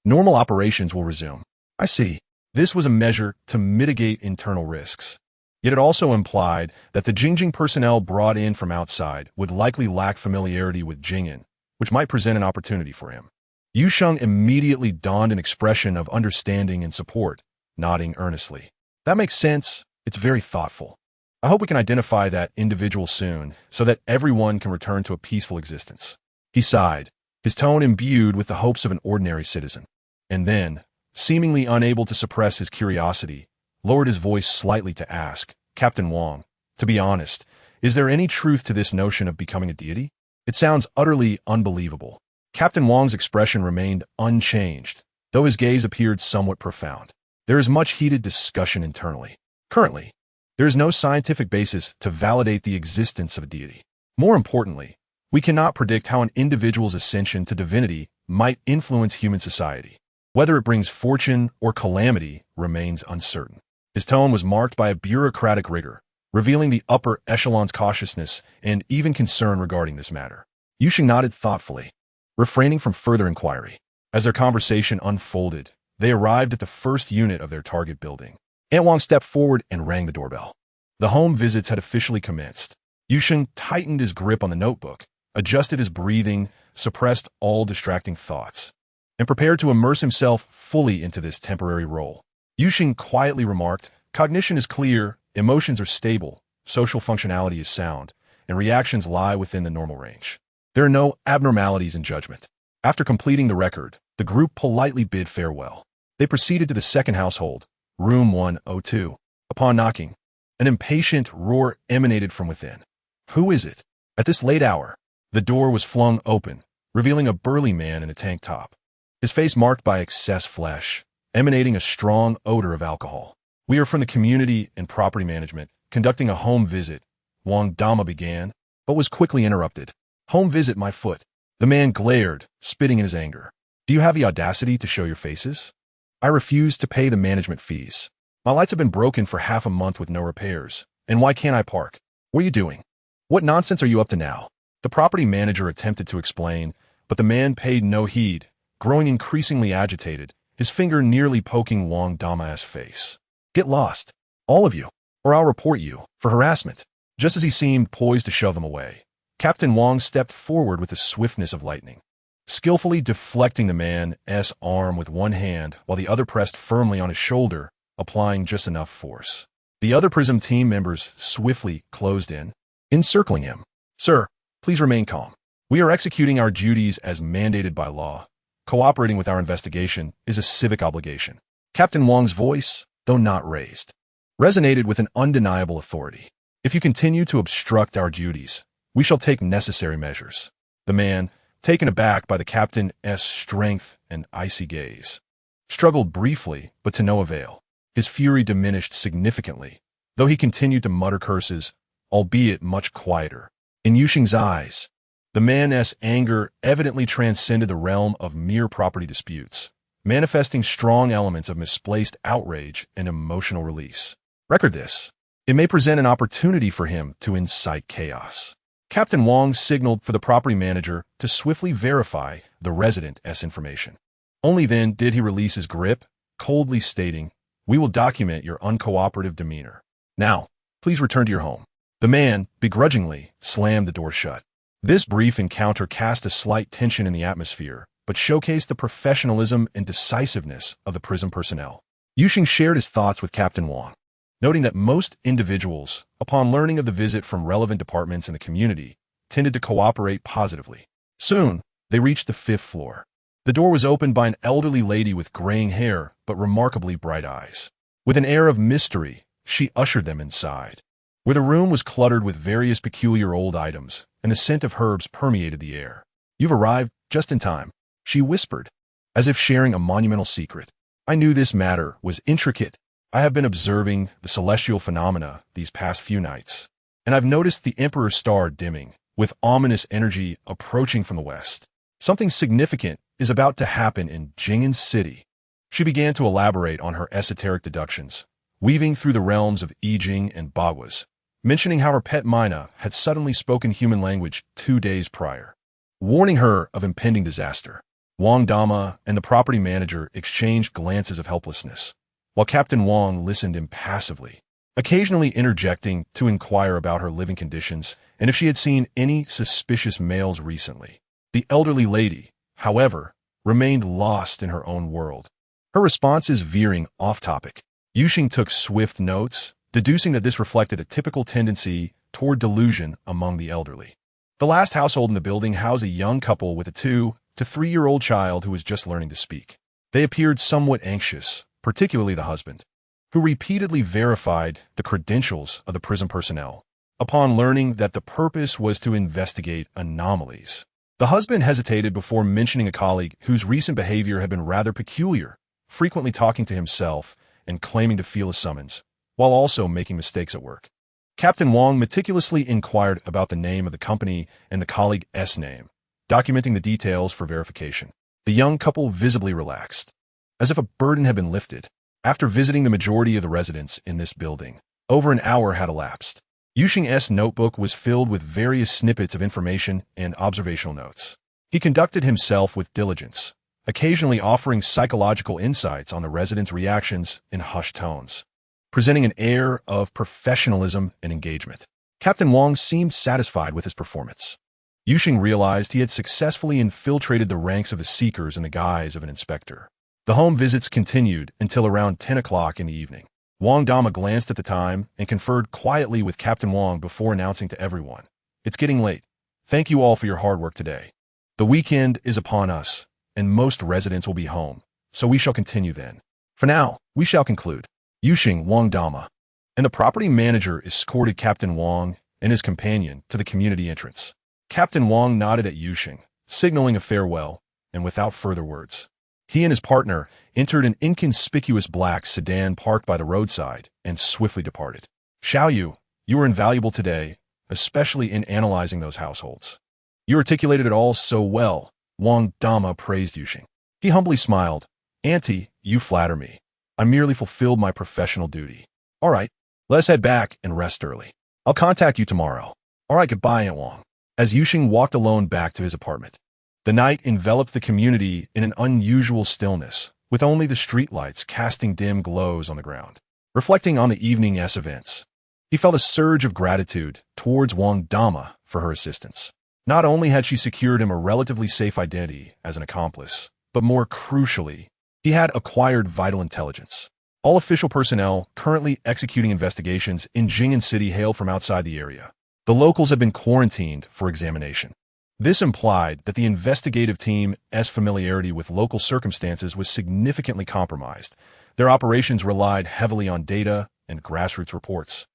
normal operations will resume. I see. This was a measure to mitigate internal risks. Yet it also implied that the Jingjing personnel brought in from outside would likely lack familiarity with Jing'an, which might present an opportunity for him. Yu Sheng immediately donned an expression of understanding and support, nodding earnestly. That makes sense. It's very thoughtful. I hope we can identify that individual soon so that everyone can return to a peaceful existence. He sighed, his tone imbued with the hopes of an ordinary citizen. And then, seemingly unable to suppress his curiosity, lowered his voice slightly to ask, "Captain Wang, to be honest, is there any truth to this notion of becoming a deity? It sounds utterly unbelievable." Captain Wang's expression remained unchanged, though his gaze appeared somewhat profound. There is much heated discussion internally. Currently, there is no scientific basis to validate the existence of a deity. More importantly, we cannot predict how an individual's ascension to divinity might influence human society. Whether it brings fortune or calamity remains uncertain. His tone was marked by a bureaucratic rigor, revealing the upper echelon's cautiousness and even concern regarding this matter. Yu Sheng nodded thoughtfully, refraining from further inquiry. As their conversation unfolded, they arrived at the first unit of their target building. Aunt Wang stepped forward and rang the doorbell. The home visits had officially commenced. Yu Sheng tightened his grip on the notebook, adjusted his breathing, suppressed all distracting thoughts, and prepared to immerse himself fully into this temporary role. Yu Sheng quietly remarked, "Cognition is clear, emotions are stable, social functionality is sound, and reactions lie within the normal range. There are no abnormalities in judgment." After completing the record, the group politely bid farewell. They proceeded to the second household, room 102. Upon knocking, an impatient roar emanated from within. "Who is it?" At this late hour, the door was flung open, revealing a burly man in a tank top, his face marked by excess flesh, emanating a strong odor of alcohol. "We are from the community and property management, conducting a home visit," Wang Dama began, but was quickly interrupted. "Home visit, my foot." The man glared, spitting in his anger. "Do you have the audacity to show your faces? I refuse to pay the management fees. My lights have been broken for half a month with no repairs, and why can't I park? What are you doing? What nonsense are you up to now?" The property manager attempted to explain, but the man paid no heed, growing increasingly agitated, his finger nearly poking Wang Dama's face. "Get lost, all of you, or I'll report you for harassment." Just as he seemed poised to shove them away, Captain Wang stepped forward with the swiftness of lightning, skillfully deflecting the man's arm with one hand while the other pressed firmly on his shoulder, applying just enough force. The other Prism team members swiftly closed in, encircling him. "Sir, please remain calm. We are executing our duties as mandated by law. Cooperating with our investigation is a civic obligation." Captain Wang's voice, though not raised, resonated with an undeniable authority. "If you continue to obstruct our duties, we shall take necessary measures." The man, taken aback by the captain's strength and icy gaze, struggled briefly, but to no avail. His fury diminished significantly, though he continued to mutter curses, albeit much quieter. In Yu Sheng's eyes, the man's anger evidently transcended the realm of mere property disputes, manifesting strong elements of misplaced outrage and emotional release. Record this. It may present an opportunity for him to incite chaos. Captain Wang signaled for the property manager to swiftly verify the resident's information. Only then did he release his grip, coldly stating, "We will document your uncooperative demeanor. Now, please return to your home." The man, begrudgingly, slammed the door shut. This brief encounter cast a slight tension in the atmosphere, but showcased the professionalism and decisiveness of the Prism personnel. Yu Sheng shared his thoughts with Captain Wang, noting that most individuals, upon learning of the visit from relevant departments in the community, tended to cooperate positively. Soon, they reached the 5th floor. The door was opened by an elderly lady with graying hair but remarkably bright eyes. With an air of mystery, she ushered them inside, where the room was cluttered with various peculiar old items, and the scent of herbs permeated the air. "You've arrived just in time," she whispered, as if sharing a monumental secret. "I knew this matter was intricate. I have been observing the celestial phenomena these past few nights, and I've noticed the Emperor's star dimming, with ominous energy approaching from the west. Something significant is about to happen in Jing'an City." She began to elaborate on her esoteric deductions, weaving through the realms of I Ching and Baghuas, mentioning how her pet Mina had suddenly spoken human language 2 days prior, warning her of impending disaster. Wang Dama and the property manager exchanged glances of helplessness, while Captain Wang listened impassively, occasionally interjecting to inquire about her living conditions and if she had seen any suspicious males recently. The elderly lady, however, remained lost in her own world, her responses veering off topic. Yu Sheng took swift notes, deducing that this reflected a typical tendency toward delusion among the elderly. The last household in the building housed a young couple with a 2 to 3-year-old child who was just learning to speak. They appeared somewhat anxious, particularly the husband, who repeatedly verified the credentials of the prison personnel. Upon learning that the purpose was to investigate anomalies, the husband hesitated before mentioning a colleague whose recent behavior had been rather peculiar, frequently talking to himself and claiming to feel a summons, while also making mistakes at work. Captain Wong meticulously inquired about the name of the company and the colleague's name, documenting the details for verification. The young couple visibly relaxed, as if a burden had been lifted. After visiting the majority of the residents in this building, over an hour had elapsed. Yu Sheng's notebook was filled with various snippets of information and observational notes. He conducted himself with diligence, occasionally offering psychological insights on the residents' reactions in hushed tones, presenting an air of professionalism and engagement. Captain Wong seemed satisfied with his performance. Yu Sheng realized he had successfully infiltrated the ranks of the Seekers in the guise of an inspector. The home visits continued until around 10 o'clock in the evening. Wang Dama glanced at the time and conferred quietly with Captain Wong before announcing to everyone, "It's getting late. Thank you all for your hard work today. The weekend is upon us, and most residents will be home, so we shall continue then. For now, we shall conclude." Yu Sheng, Wang Dama, and the property manager escorted Captain Wong and his companion to the community entrance. Captain Wong nodded at Yu Sheng, signaling a farewell, and without further words, he and his partner entered an inconspicuous black sedan parked by the roadside and swiftly departed. "Xiaoyu, you were invaluable today, especially in analyzing those households. You articulated it all so well," Wang Dama praised Yu Sheng. He humbly smiled. "Auntie, you flatter me. I merely fulfilled my professional duty. All right, let's head back and rest early. I'll contact you tomorrow." "All right, goodbye, Aunt Wang." As Yu Sheng walked alone back to his apartment, the night enveloped the community in an unusual stillness, with only the streetlights casting dim glows on the ground. Reflecting on the evening's events, he felt a surge of gratitude towards Wang Dama for her assistance. Not only had she secured him a relatively safe identity as an accomplice, but more crucially, he had acquired vital intelligence. All official personnel currently executing investigations in Jing'an City hailed from outside the area. The locals had been quarantined for examination. This implied that the investigative team's familiarity with local circumstances was significantly compromised. Their operations relied heavily on data and grassroots reports,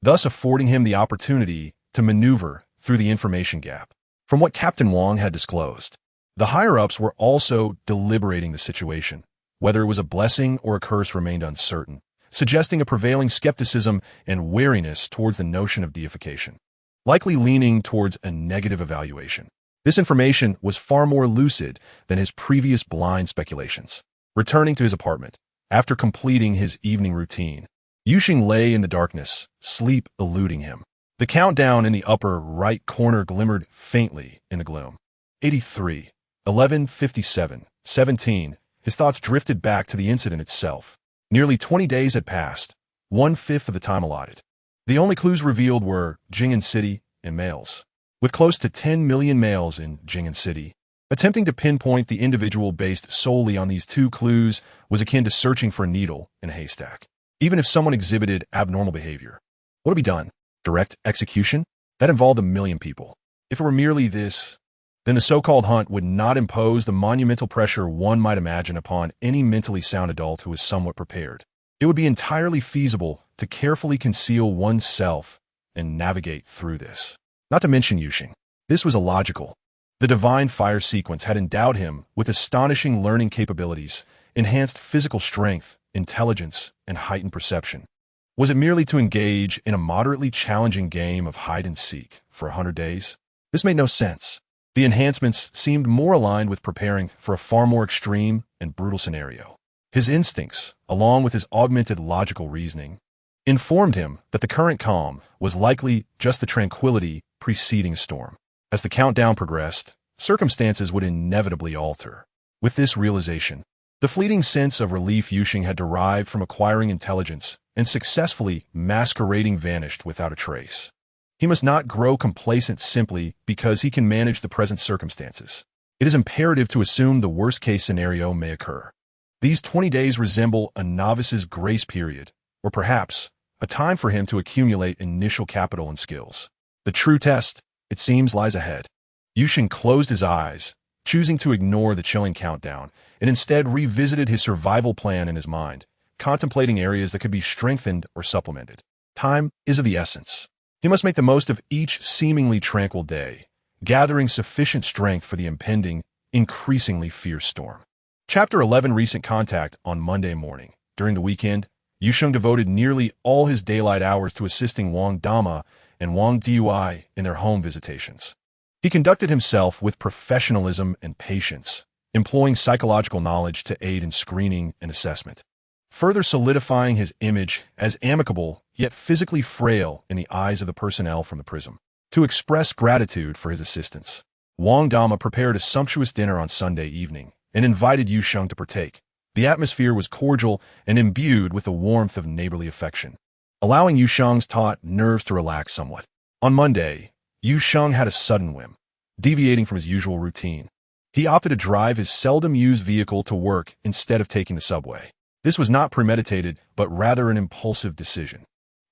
thus affording him the opportunity to maneuver through the information gap. From what Captain Wong had disclosed, the higher-ups were also deliberating the situation. Whether it was a blessing or a curse remained uncertain, suggesting a prevailing skepticism and wariness towards the notion of deification, likely leaning towards a negative evaluation. This information was far more lucid than his previous blind speculations. Returning to his apartment, after completing his evening routine, Yu Sheng lay in the darkness, sleep eluding him. The countdown in the upper right corner glimmered faintly in the gloom. 83, 11:57, 17. His thoughts drifted back to the incident itself. Nearly 20 days had passed, 1/5 of the time allotted. The only clues revealed were Jing'an City and males. With close to 10 million males in Jing'an City, attempting to pinpoint the individual based solely on these two clues was akin to searching for a needle in a haystack. Even if someone exhibited abnormal behavior, what would be done? Direct execution? That involved 1 million people. If it were merely this, then the so-called hunt would not impose the monumental pressure one might imagine upon any mentally sound adult who is somewhat prepared. It would be entirely feasible to carefully conceal oneself and navigate through this. Not to mention Yu Sheng. This was illogical. The divine fire sequence had endowed him with astonishing learning capabilities, enhanced physical strength, intelligence, and heightened perception. Was it merely to engage in a moderately challenging game of hide-and-seek for 100 days? This made no sense. The enhancements seemed more aligned with preparing for a far more extreme and brutal scenario. His instincts, along with his augmented logical reasoning, informed him that the current calm was likely just the tranquility preceding a storm. As the countdown progressed, circumstances would inevitably alter. With this realization, the fleeting sense of relief Yu Sheng had derived from acquiring intelligence and successfully masquerading vanished without a trace. He must not grow complacent simply because he can manage the present circumstances. It is imperative to assume the worst-case scenario may occur. These 20 days resemble a novice's grace period, or perhaps a time for him to accumulate initial capital and skills. The true test, it seems, lies ahead. Yu Sheng closed his eyes Choosing to ignore the chilling countdown, and instead revisited his survival plan in his mind, contemplating areas that could be strengthened or supplemented. Time is of the essence. He must make the most of each seemingly tranquil day, gathering sufficient strength for the impending, increasingly fierce storm. Chapter 11. Recent contact. On Monday morning. During the weekend, Yu Sheng devoted nearly all his daylight hours to assisting Wang Dama and Wang Dui in their home visitations. He conducted himself with professionalism and patience, employing psychological knowledge to aid in screening and assessment, further solidifying his image as amicable yet physically frail in the eyes of the personnel from the prism. To express gratitude for his assistance, Wang Dama prepared a sumptuous dinner on Sunday evening and invited Yu Sheng to partake. The atmosphere was cordial and imbued with the warmth of neighborly affection, allowing Yu Sheng's taut nerves to relax somewhat. On Monday, Yu Sheng had a sudden whim, deviating from his usual routine. He opted to drive his seldom-used vehicle to work instead of taking the subway. This was not premeditated, but rather an impulsive decision.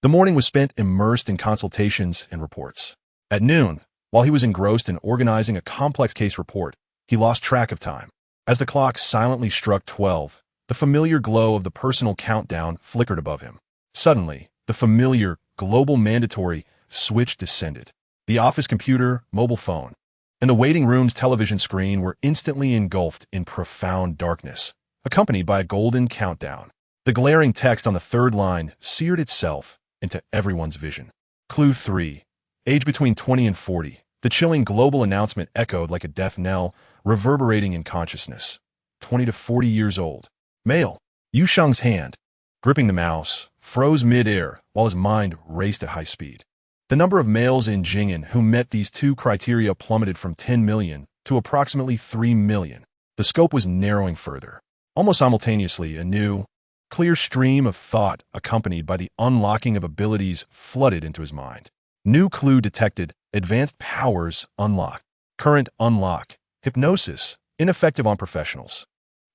The morning was spent immersed in consultations and reports. At noon, while he was engrossed in organizing a complex case report, he lost track of time. As the clock silently struck 12, the familiar glow of the personal countdown flickered above him. Suddenly, the familiar, global mandatory switch descended. The office computer, mobile phone, and the waiting room's television screen were instantly engulfed in profound darkness, accompanied by a golden countdown. The glaring text on the third line seared itself into everyone's vision. Clue 3. Age between 20 and 40. The chilling global announcement echoed like a death knell, reverberating in consciousness. 20 to 40 years old. Male. Yu Sheng's hand, gripping the mouse, froze mid-air while his mind raced at high speed. The number of males in Jing'an who met these two criteria plummeted from 10 million to approximately 3 million. The scope was narrowing further. Almost simultaneously, a new, clear stream of thought accompanied by the unlocking of abilities flooded into his mind. New clue detected. Advanced powers unlocked. Current unlock. Hypnosis. Ineffective on professionals.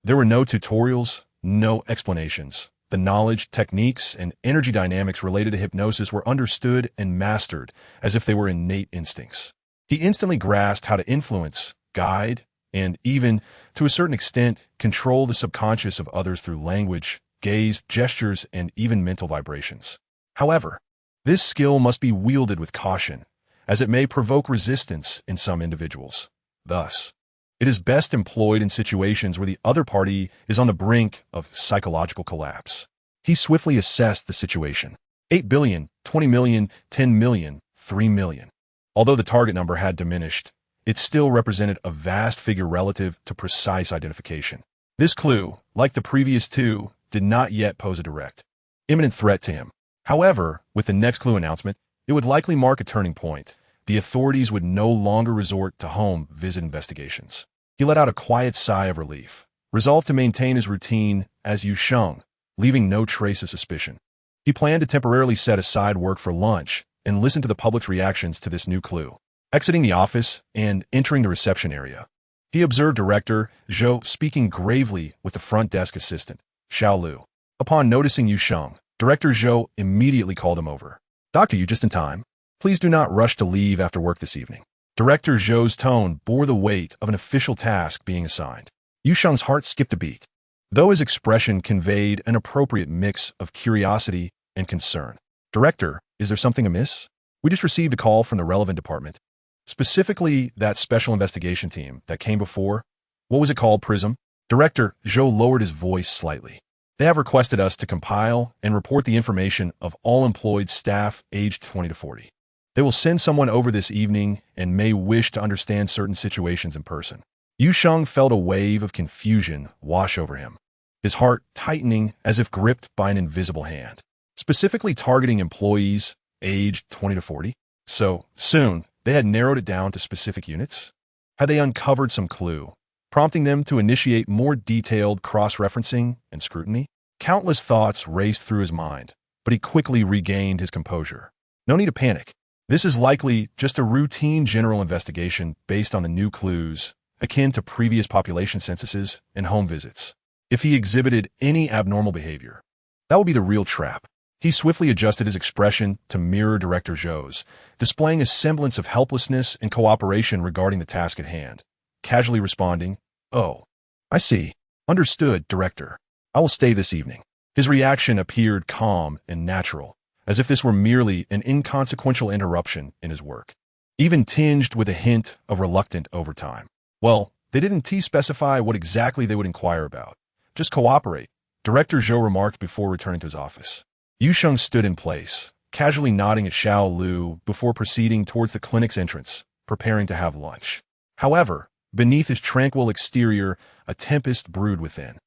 There were no tutorials, no explanations. The knowledge, techniques, and energy dynamics related to hypnosis were understood and mastered as if they were innate instincts. He instantly grasped how to influence, guide, and even, to a certain extent, control the subconscious of others through language, gaze, gestures, and even mental vibrations. However, this skill must be wielded with caution, as it may provoke resistance in some individuals. Thus, it is best employed in situations where the other party is on the brink of psychological collapse. He swiftly assessed the situation. 8 billion, 20 million, 10 million, 3 million. Although the target number had diminished, it still represented a vast figure relative to precise identification. This clue, like the previous two, did not yet pose a direct, imminent threat to him. However, with the next clue announcement, it would likely mark a turning point. The authorities would no longer resort to home visit investigations. He let out a quiet sigh of relief, resolved to maintain his routine as Yu Sheng, leaving no trace of suspicion. He planned to temporarily set aside work for lunch and listen to the public's reactions to this new clue. Exiting the office and entering the reception area, he observed Director Zhou speaking gravely with the front desk assistant, Xiao Lu. Upon noticing Yu Sheng, Director Zhou immediately called him over. "Doctor, you just in time. Please do not rush to leave after work this evening." Director Zhou's tone bore the weight of an official task being assigned. Yu Sheng's heart skipped a beat, though his expression conveyed an appropriate mix of curiosity and concern. "Director, is there something amiss? We just received a call from the relevant department. Specifically, that special investigation team that came before. What was it called, Prism?" Director Zhou lowered his voice slightly. "They have requested us to compile and report the information of all employed staff aged 20 to 40. They will send someone over this evening and may wish to understand certain situations in person." Yu Sheng felt a wave of confusion wash over him, his heart tightening as if gripped by an invisible hand. Specifically targeting employees aged 20 to 40? So soon, they had narrowed it down to specific units? Had they uncovered some clue, prompting them to initiate more detailed cross-referencing and scrutiny? Countless thoughts raced through his mind, but he quickly regained his composure. No need to panic. This is likely just a routine general investigation based on the new clues, akin to previous population censuses and home visits. If he exhibited any abnormal behavior, that would be the real trap. He swiftly adjusted his expression to mirror Director Zhou's, displaying a semblance of helplessness and cooperation regarding the task at hand. casually responding, "Oh, I see. Understood, Director. I will stay this evening." His reaction appeared calm and natural, as if this were merely an inconsequential interruption in his work, even tinged with a hint of reluctant overtime. Well, they didn't specify what exactly they would inquire about. "Just cooperate," Director Zhou remarked before returning to his office. Yu Sheng stood in place, casually nodding at Xiao Lu before proceeding towards the clinic's entrance, preparing to have lunch. However, beneath his tranquil exterior, a tempest brewed within.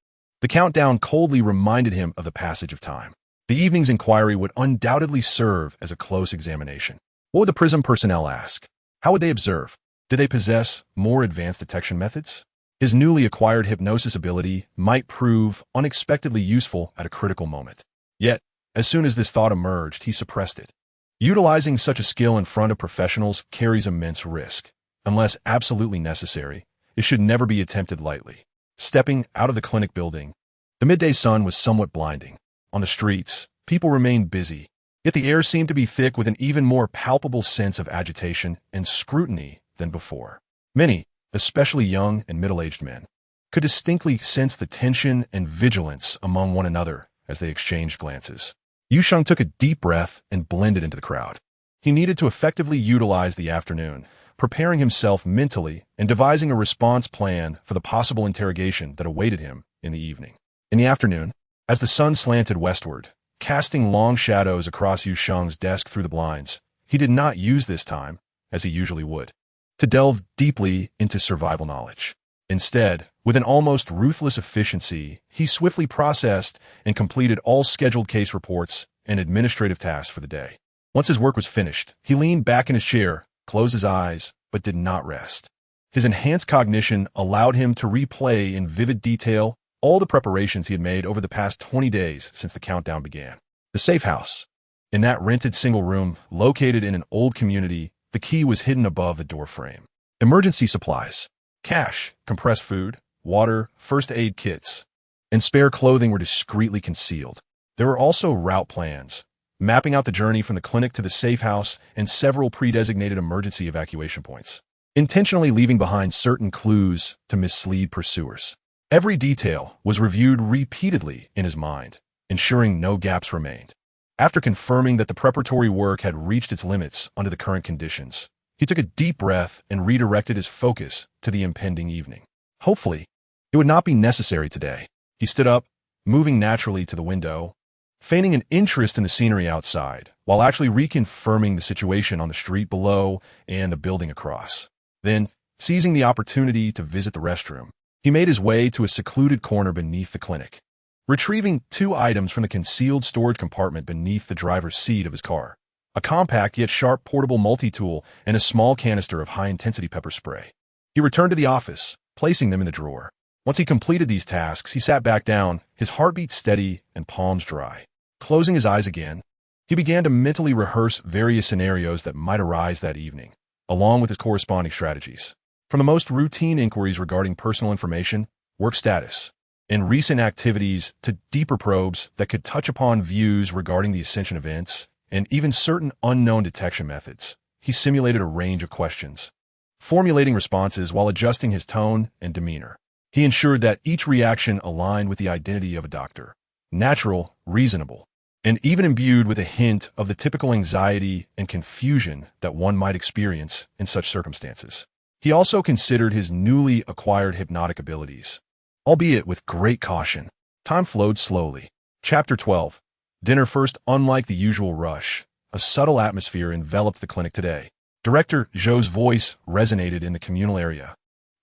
The countdown coldly reminded him of the passage of time. The evening's inquiry would undoubtedly serve as a close examination. What would the PRISM personnel ask? How would they observe? Did they possess more advanced detection methods? His newly acquired hypnosis ability might prove unexpectedly useful at a critical moment. Yet, as soon as this thought emerged, he suppressed it. Utilizing such a skill in front of professionals carries immense risk. Unless absolutely necessary, it should never be attempted lightly. Stepping out of the clinic building, the midday sun was somewhat blinding. On the streets, people remained busy, yet the air seemed to be thick with an even more palpable sense of agitation and scrutiny than before. Many, especially young and middle-aged men, could distinctly sense the tension and vigilance among one another as they exchanged glances. Yu Sheng took a deep breath and blended into the crowd. He needed to effectively utilize the afternoon, preparing himself mentally and devising a response plan for the possible interrogation that awaited him in the evening. In the afternoon, as the sun slanted westward, casting long shadows across Yu Sheng's desk through the blinds, he did not use this time, as he usually would, to delve deeply into survival knowledge. Instead, with an almost ruthless efficiency, he swiftly processed and completed all scheduled case reports and administrative tasks for the day. Once his work was finished, he leaned back in his chair, closed his eyes, but did not rest. His enhanced cognition allowed him to replay in vivid detail all the preparations he had made over the past 20 days since the countdown began. The safe house. In that rented single room, located in an old community, the key was hidden above the door frame. Emergency supplies, cash, compressed food, water, first aid kits, and spare clothing were discreetly concealed. There were also route plans, mapping out the journey from the clinic to the safe house and several pre-designated emergency evacuation points, intentionally leaving behind certain clues to mislead pursuers. Every detail was reviewed repeatedly in his mind, ensuring no gaps remained. After confirming that the preparatory work had reached its limits under the current conditions, he took a deep breath and redirected his focus to the impending evening. Hopefully, it would not be necessary today. He stood up, moving naturally to the window, feigning an interest in the scenery outside, while actually reconfirming the situation on the street below and the building across. Then, seizing the opportunity to visit the restroom, he made his way to a secluded corner beneath the clinic. Retrieving 2 items from the concealed storage compartment beneath the driver's seat of his car, a compact yet sharp portable multi-tool and a small canister of high-intensity pepper spray. He returned to the office, placing them in the drawer. Once he completed these tasks, he sat back down, his heartbeat steady and palms dry. Closing his eyes again, he began to mentally rehearse various scenarios that might arise that evening, along with his corresponding strategies. From the most routine inquiries regarding personal information, work status, and recent activities to deeper probes that could touch upon views regarding the Ascension events and even certain unknown detection methods, he simulated a range of questions, formulating responses while adjusting his tone and demeanor. He ensured that each reaction aligned with the identity of a doctor, natural, reasonable, and even imbued with a hint of the typical anxiety and confusion that one might experience in such circumstances. He also considered his newly acquired hypnotic abilities, albeit with great caution. Time flowed slowly. Chapter 12. Dinner first. Unlike the usual rush, a subtle atmosphere enveloped the clinic today. Director Zhou's voice resonated in the communal area,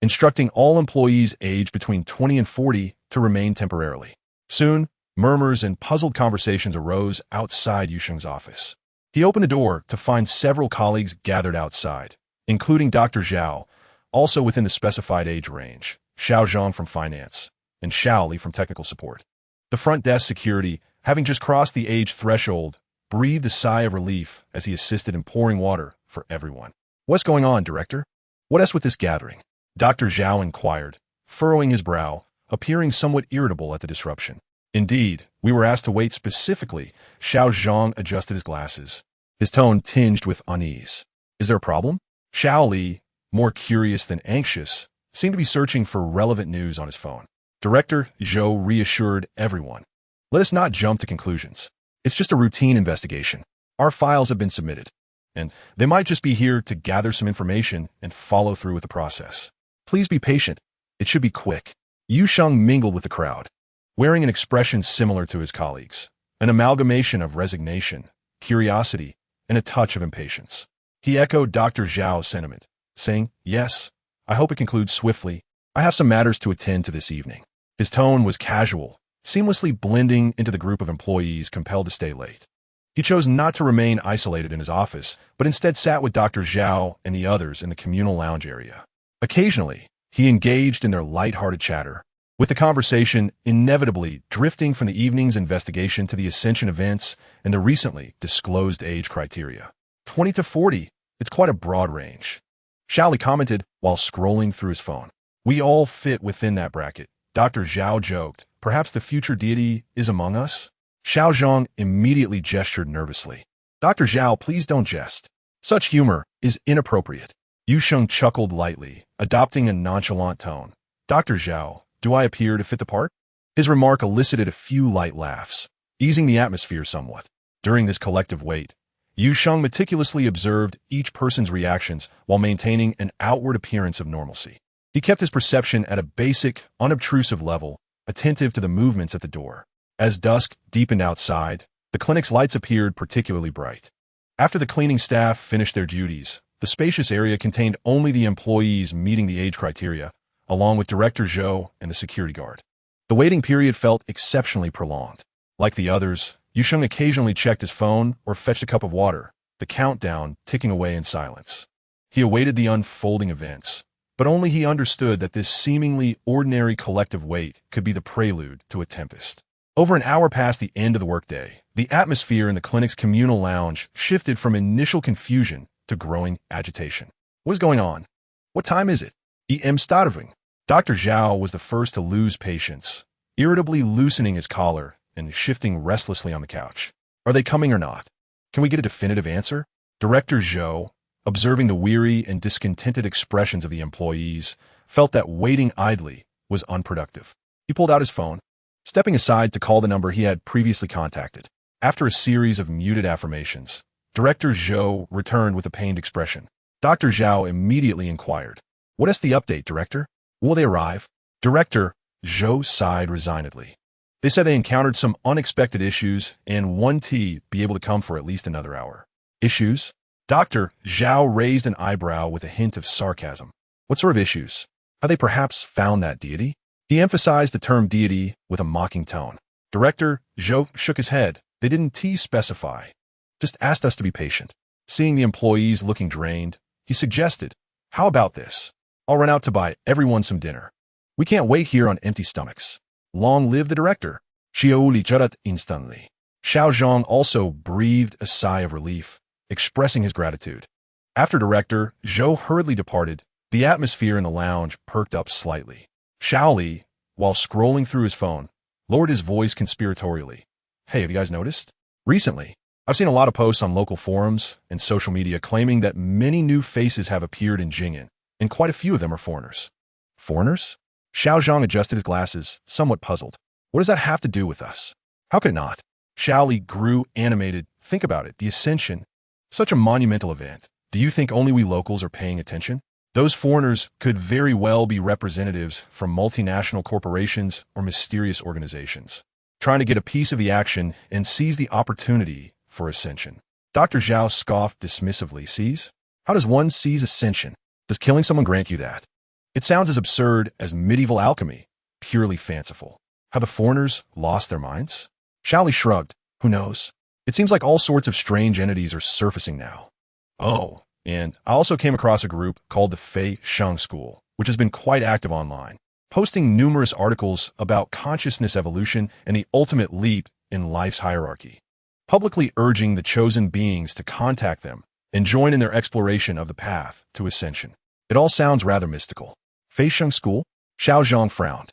instructing all employees aged between 20 and 40 to remain temporarily. Soon, murmurs and puzzled conversations arose outside Yu Sheng's office. He opened the door to find several colleagues gathered outside, including Dr. Zhao, also within the specified age range, Xiao Zhang from finance, and Xiao Li from technical support. The front desk security, having just crossed the age threshold, breathed a sigh of relief as he assisted in pouring water for everyone. "What's going on, Director? What else with this gathering?" Dr. Zhao inquired, furrowing his brow, appearing somewhat irritable at the disruption. "Indeed, we were asked to wait specifically." Xiao Zhang adjusted his glasses, his tone tinged with unease. "Is there a problem?" Xiao Li, more curious than anxious, seemed to be searching for relevant news on his phone. Director Zhou reassured everyone. Let us not jump to conclusions. It's just a routine investigation. Our files have been submitted, and they might just be here to gather some information and follow through with the process. Please be patient. It should be quick. Yu Sheng mingled with the crowd, wearing an expression similar to his colleagues, an amalgamation of resignation, curiosity, and a touch of impatience. He echoed Dr. Zhao's sentiment, saying, "Yes, I hope it concludes swiftly. I have some matters to attend to this evening." His tone was casual, seamlessly blending into the group of employees compelled to stay late. He chose not to remain isolated in his office, but instead sat with Dr. Zhao and the others in the communal lounge area. Occasionally, he engaged in their light-hearted chatter, with the conversation inevitably drifting from the evening's investigation to the Ascension events and the recently disclosed age criteria. 20 to 40, it's quite a broad range. Shaoli commented while scrolling through his phone. We all fit within that bracket. Dr. Zhao joked, perhaps the future deity is among us? Xiao Zhang immediately gestured nervously. Dr. Zhao, please don't jest. Such humor is inappropriate. Yu Sheng chuckled lightly, adopting a nonchalant tone. Dr. Zhao, do I appear to fit the part? His remark elicited a few light laughs, easing the atmosphere somewhat. During this collective wait, Yu Sheng meticulously observed each person's reactions while maintaining an outward appearance of normalcy. He kept his perception at a basic, unobtrusive level, attentive to the movements at the door. As dusk deepened outside, the clinic's lights appeared particularly bright. After the cleaning staff finished their duties, the spacious area contained only the employees meeting the age criteria, along with Director Zhou and the security guard. The waiting period felt exceptionally prolonged. Like the others, Yu Sheng occasionally checked his phone or fetched a cup of water, the countdown ticking away in silence. He awaited the unfolding events, but only he understood that this seemingly ordinary collective wait could be the prelude to a tempest. Over an hour past the end of the workday, the atmosphere in the clinic's communal lounge shifted from initial confusion to growing agitation. What is going on? What time is it? am starving. Dr. Zhao was the first to lose patience, irritably loosening his collar and shifting restlessly on the couch. Are they coming or not? Can we get a definitive answer? Director Zhou, observing the weary and discontented expressions of the employees, felt that waiting idly was unproductive. He pulled out his phone, stepping aside to call the number he had previously contacted. After a series of muted affirmations, Director Zhou returned with a pained expression. Dr. Zhao immediately inquired, "What is the update, Director? Will they arrive?" Director Zhou sighed resignedly. They said they encountered some unexpected issues and one T be able to come for at least another hour. Issues? Dr. Zhao raised an eyebrow with a hint of sarcasm. What sort of issues? Have they perhaps found that deity? He emphasized the term deity with a mocking tone. Director Zhou shook his head. They didn't specify. Just asked us to be patient. Seeing the employees looking drained, he suggested, "How about this? I'll run out to buy everyone some dinner. We can't wait here on empty stomachs. Long live the director." Xiaoli judged instantly. Xiao Zhang also breathed a sigh of relief, expressing his gratitude. After Director Zhou hurriedly departed, the atmosphere in the lounge perked up slightly. Shaoli, while scrolling through his phone, lowered his voice conspiratorially. "Hey, have you guys noticed? Recently, I've seen a lot of posts on local forums and social media claiming that many new faces have appeared in Jing'an, and quite a few of them are foreigners." Foreigners? Xiao Zhang adjusted his glasses, somewhat puzzled. What does that have to do with us? How could it not? Shaoli grew animated. Think about it, the Ascension. Such a monumental event. Do you think only we locals are paying attention? Those foreigners could very well be representatives from multinational corporations or mysterious organizations, trying to get a piece of the action and seize the opportunity for ascension. Dr. Zhao scoffed dismissively. Seize? How does one seize ascension? Does killing someone grant you that? It sounds as absurd as medieval alchemy, purely fanciful. Have the foreigners lost their minds? Shaoli shrugged. Who knows? It seems like all sorts of strange entities are surfacing now. Oh, and I also came across a group called the Fei Sheng School, which has been quite active online, posting numerous articles about consciousness evolution and the ultimate leap in life's hierarchy, publicly urging the chosen beings to contact them and join in their exploration of the path to ascension. It all sounds rather mystical. Fei Sheng School? Xiao Zhang frowned.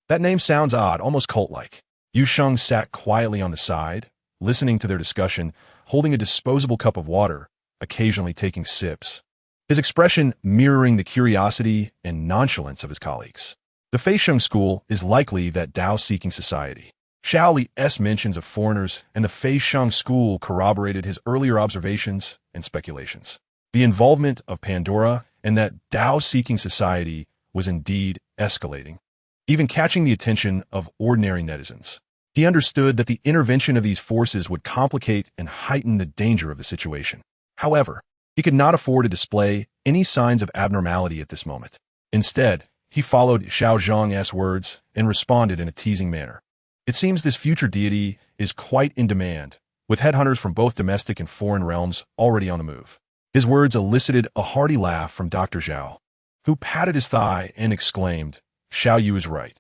That name sounds odd, almost cult-like. Yu Sheng sat quietly on the side, listening to their discussion, holding a disposable cup of water, occasionally taking sips. his expression mirroring the curiosity and nonchalance of his colleagues. The Feixiong school is likely that Tao-seeking society. Xiao Li's mentions of foreigners and the Feixiong school corroborated his earlier observations and speculations. The involvement of Pandora and that Tao-seeking society was indeed escalating, even catching the attention of ordinary netizens. He understood that the intervention of these forces would complicate and heighten the danger of the situation. However, he could not afford to display any signs of abnormality at this moment. Instead, he followed Xiao Zhang's words and responded in a teasing manner. It seems this future deity is quite in demand, with headhunters from both domestic and foreign realms already on the move. His words elicited a hearty laugh from Dr. Zhao, who patted his thigh and exclaimed, "Xiao Yu is right.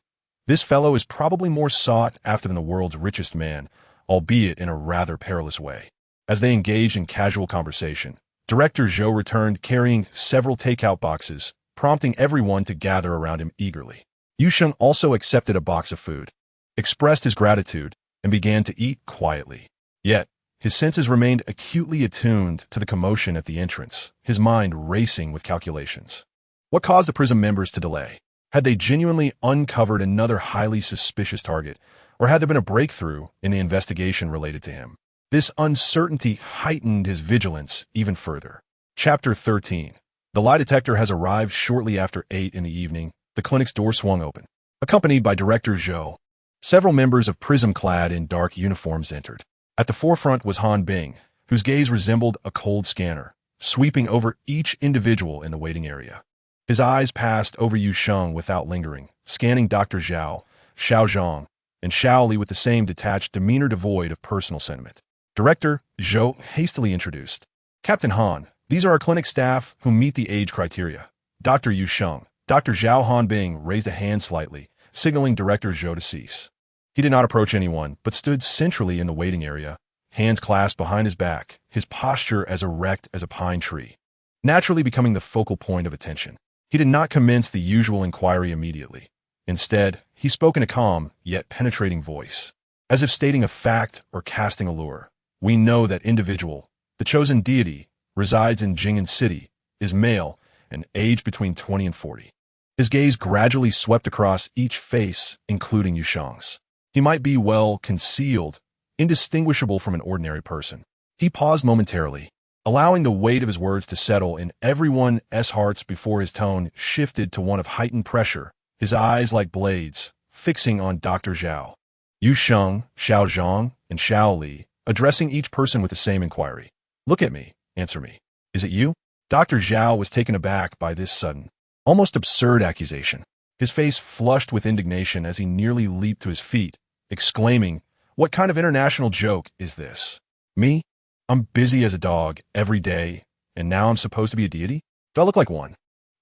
This fellow is probably more sought after than the world's richest man, albeit in a rather perilous way." As they engaged in casual conversation, Director Zhou returned carrying several takeout boxes, prompting everyone to gather around him eagerly. Yu Sheng also accepted a box of food, expressed his gratitude, and began to eat quietly. Yet, his senses remained acutely attuned to the commotion at the entrance, his mind racing with calculations. What caused the Prism members to delay? Had they genuinely uncovered another highly suspicious target, or had there been a breakthrough in the investigation related to him? This uncertainty heightened his vigilance even further. Chapter 13. The lie detector has arrived shortly after 8 in the evening. The clinic's door swung open. Accompanied by Director Zhou, several members of Prism clad in dark uniforms entered. At the forefront was Han Bing, whose gaze resembled a cold scanner, sweeping over each individual in the waiting area. His eyes passed over Yu Sheng without lingering, scanning Dr. Zhao, Xiao Zhang, and Xiao Li with the same detached demeanor devoid of personal sentiment. Director Zhou hastily introduced, "Captain Han, these are our clinic staff who meet the age criteria." Dr. Yu Sheng. Dr. Zhao Han Bing raised a hand slightly, signaling Director Zhou to cease. He did not approach anyone, but stood centrally in the waiting area, hands clasped behind his back, his posture as erect as a pine tree, naturally becoming the focal point of attention. He did not commence the usual inquiry immediately. Instead, he spoke in a calm, yet penetrating voice, as if stating a fact or casting a lure. "We know that individual, the chosen deity, resides in Jing'an City, is male, and aged between 20 and 40. His gaze gradually swept across each face, including Yu Sheng's. He might be well concealed, indistinguishable from an ordinary person." He paused momentarily, allowing the weight of his words to settle in everyone's hearts before his tone shifted to one of heightened pressure, his eyes like blades, fixing on Dr. Zhao, Yu Sheng, Xiao Zhang, and Xiao Li, addressing each person with the same inquiry. "Look at me, answer me. Is it you?" Dr. Zhao was taken aback by this sudden, almost absurd accusation. His face flushed with indignation as he nearly leaped to his feet, exclaiming, "What kind of international joke is this? Me? I'm busy as a dog every day, and now I'm supposed to be a deity? Do I look like one?"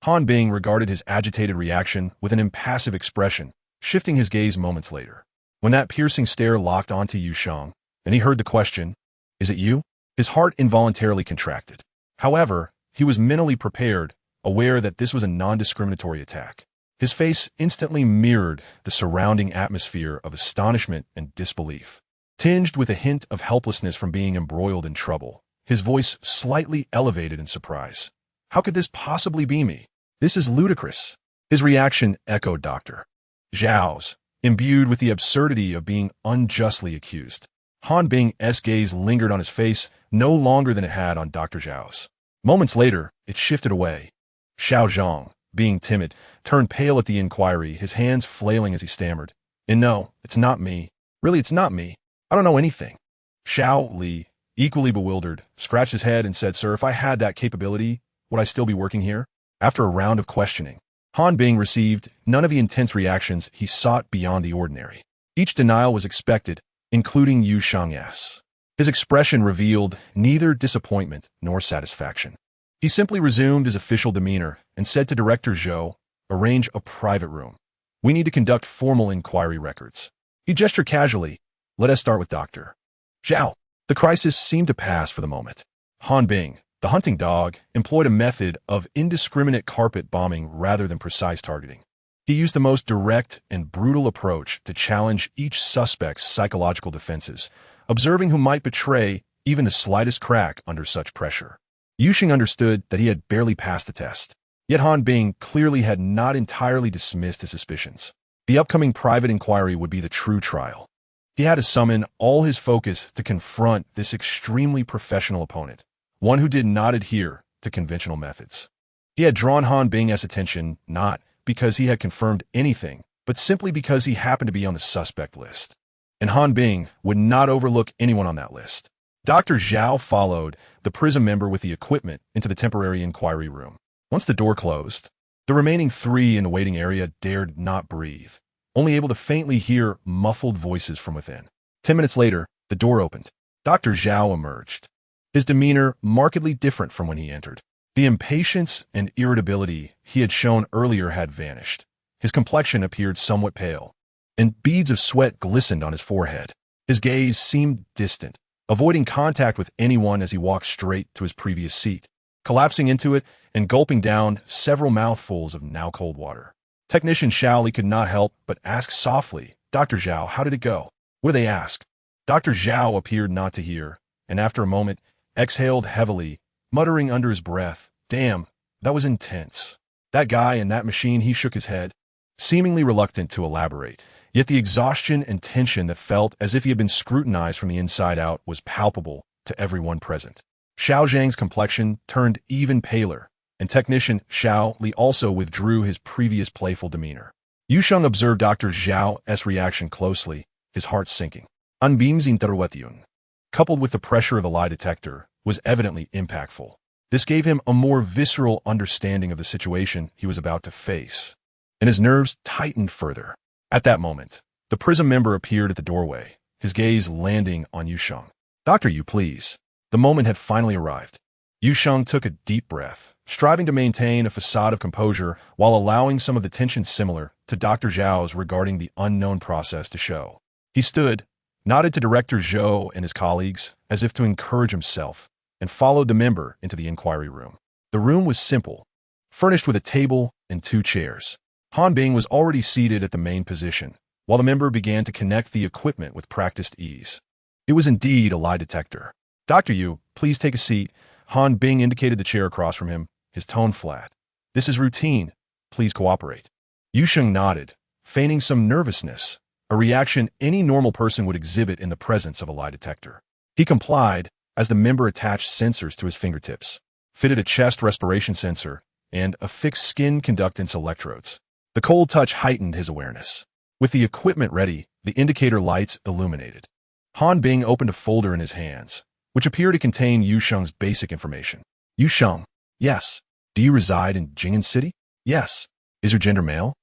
Han Bing regarded his agitated reaction with an impassive expression, shifting his gaze moments later. When that piercing stare locked onto Yu Sheng, and he heard the question, "Is it you?" his heart involuntarily contracted. However, he was mentally prepared, aware that this was a non-discriminatory attack. His face instantly mirrored the surrounding atmosphere of astonishment and disbelief. Tinged with a hint of helplessness from being embroiled in trouble, his voice slightly elevated in surprise. "How could this possibly be me? This is ludicrous." His reaction echoed Dr. Zhao's, imbued with the absurdity of being unjustly accused. Han Bing's gaze lingered on his face no longer than it had on Dr. Zhao's. Moments later, it shifted away. Xiao Zhang, being timid, turned pale at the inquiry, his hands flailing as he stammered, "And no, it's not me. Really, it's not me. I don't know anything." Xiao Li, equally bewildered, scratched his head and said, "Sir, if I had that capability, would I still be working here?" After a round of questioning, Han Bing received none of the intense reactions he sought beyond the ordinary. Each denial was expected, including Yu Sheng's. His expression revealed neither disappointment nor satisfaction. He simply resumed his official demeanor and said to Director Zhou, "Arrange a private room. We need to conduct formal inquiry records." He gestured casually, "Let us start with Dr. Zhao." The crisis seemed to pass for the moment. Han Bing, the hunting dog, employed a method of indiscriminate carpet bombing rather than precise targeting. He used the most direct and brutal approach to challenge each suspect's psychological defenses, observing who might betray even the slightest crack under such pressure. Yu Sheng understood that he had barely passed the test. Yet Han Bing clearly had not entirely dismissed his suspicions. The upcoming private inquiry would be the true trial. He had to summon all his focus to confront this extremely professional opponent, one who did not adhere to conventional methods. He had drawn Han Bing's attention not because he had confirmed anything, but simply because he happened to be on the suspect list. And Han Bing would not overlook anyone on that list. Dr. Zhao followed the PRISM member with the equipment into the temporary inquiry room. Once the door closed, the remaining three in the waiting area dared not breathe, only able to faintly hear muffled voices from within. 10 minutes later, the door opened. Dr. Zhao emerged, his demeanor markedly different from when he entered. The impatience and irritability he had shown earlier had vanished. His complexion appeared somewhat pale, and beads of sweat glistened on his forehead. His gaze seemed distant, avoiding contact with anyone as he walked straight to his previous seat, collapsing into it and gulping down several mouthfuls of now cold water. Technician Xiao Li could not help but ask softly, "Dr. Zhao, how did it go?" "What do they ask?" Dr. Zhao appeared not to hear, and after a moment, exhaled heavily, muttering under his breath, "Damn, that was intense. That guy and that machine," he shook his head, seemingly reluctant to elaborate. Yet the exhaustion and tension that felt as if he had been scrutinized from the inside out was palpable to everyone present. Xiao Zhang's complexion turned even paler, and technician Xiao Li also withdrew his previous playful demeanor. Yu Sheng observed Dr. Zhao's reaction closely, his heart sinking. Unbeam's interrogation, coupled with the pressure of the lie detector, was evidently impactful. This gave him a more visceral understanding of the situation he was about to face, and his nerves tightened further. At that moment, the PRISM member appeared at the doorway, his gaze landing on Yu Sheng. "Dr. Yu, please." The moment had finally arrived. Yu Sheng took a deep breath, striving to maintain a facade of composure while allowing some of the tension similar to Dr. Zhao's regarding the unknown process to show. He stood, nodded to Director Zhou and his colleagues as if to encourage himself, and followed the member into the inquiry room. The room was simple, furnished with a table and 2 chairs. Han Bing was already seated at the main position, while the member began to connect the equipment with practiced ease. It was indeed a lie detector. "Dr. Yu, please take a seat." Han Bing indicated the chair across from him, his tone flat. "This is routine. Please cooperate." Yu Sheng nodded, feigning some nervousness, a reaction any normal person would exhibit in the presence of a lie detector. He complied as the member attached sensors to his fingertips, fitted a chest respiration sensor, and affixed skin conductance electrodes. The cold touch heightened his awareness. With the equipment ready, the indicator lights illuminated. Han Bing opened a folder in his hands, which appeared to contain Yu Sheng's basic information. "Yu Sheng, yes. Do you reside in Jing'an City?" "Yes." "Is your gender male?"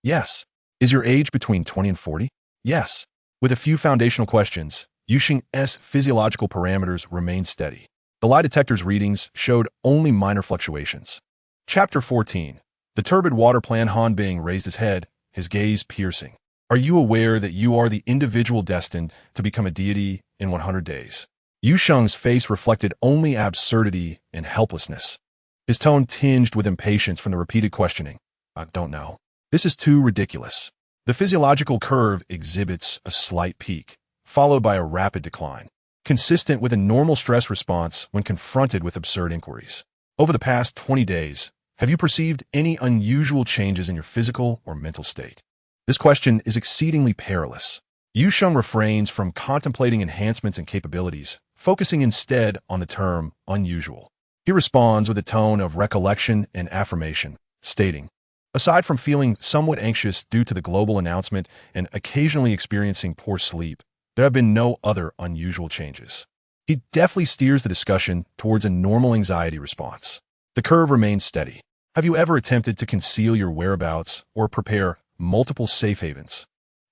"Yes." "Is your age between 20 and 40? "Yes." With a few foundational questions, Yu Sheng's physiological parameters remained steady. The lie detector's readings showed only minor fluctuations. Chapter 14. The turbid water plan. Han Bing raised his head, his gaze piercing. "Are you aware that you are the individual destined to become a deity in 100 days? Yu Sheng's face reflected only absurdity and helplessness. His tone tinged with impatience from the repeated questioning. "I don't know. This is too ridiculous." The physiological curve exhibits a slight peak, followed by a rapid decline, consistent with a normal stress response when confronted with absurd inquiries. "Over the past 20 days, have you perceived any unusual changes in your physical or mental state?" This question is exceedingly perilous. Yu Sheng refrains from contemplating enhancements and capabilities, focusing instead on the term unusual. He responds with a tone of recollection and affirmation, stating, "Aside from feeling somewhat anxious due to the global announcement and occasionally experiencing poor sleep, there have been no other unusual changes." He deftly steers the discussion towards a normal anxiety response. The curve remains steady. "Have you ever attempted to conceal your whereabouts or prepare multiple safe havens?"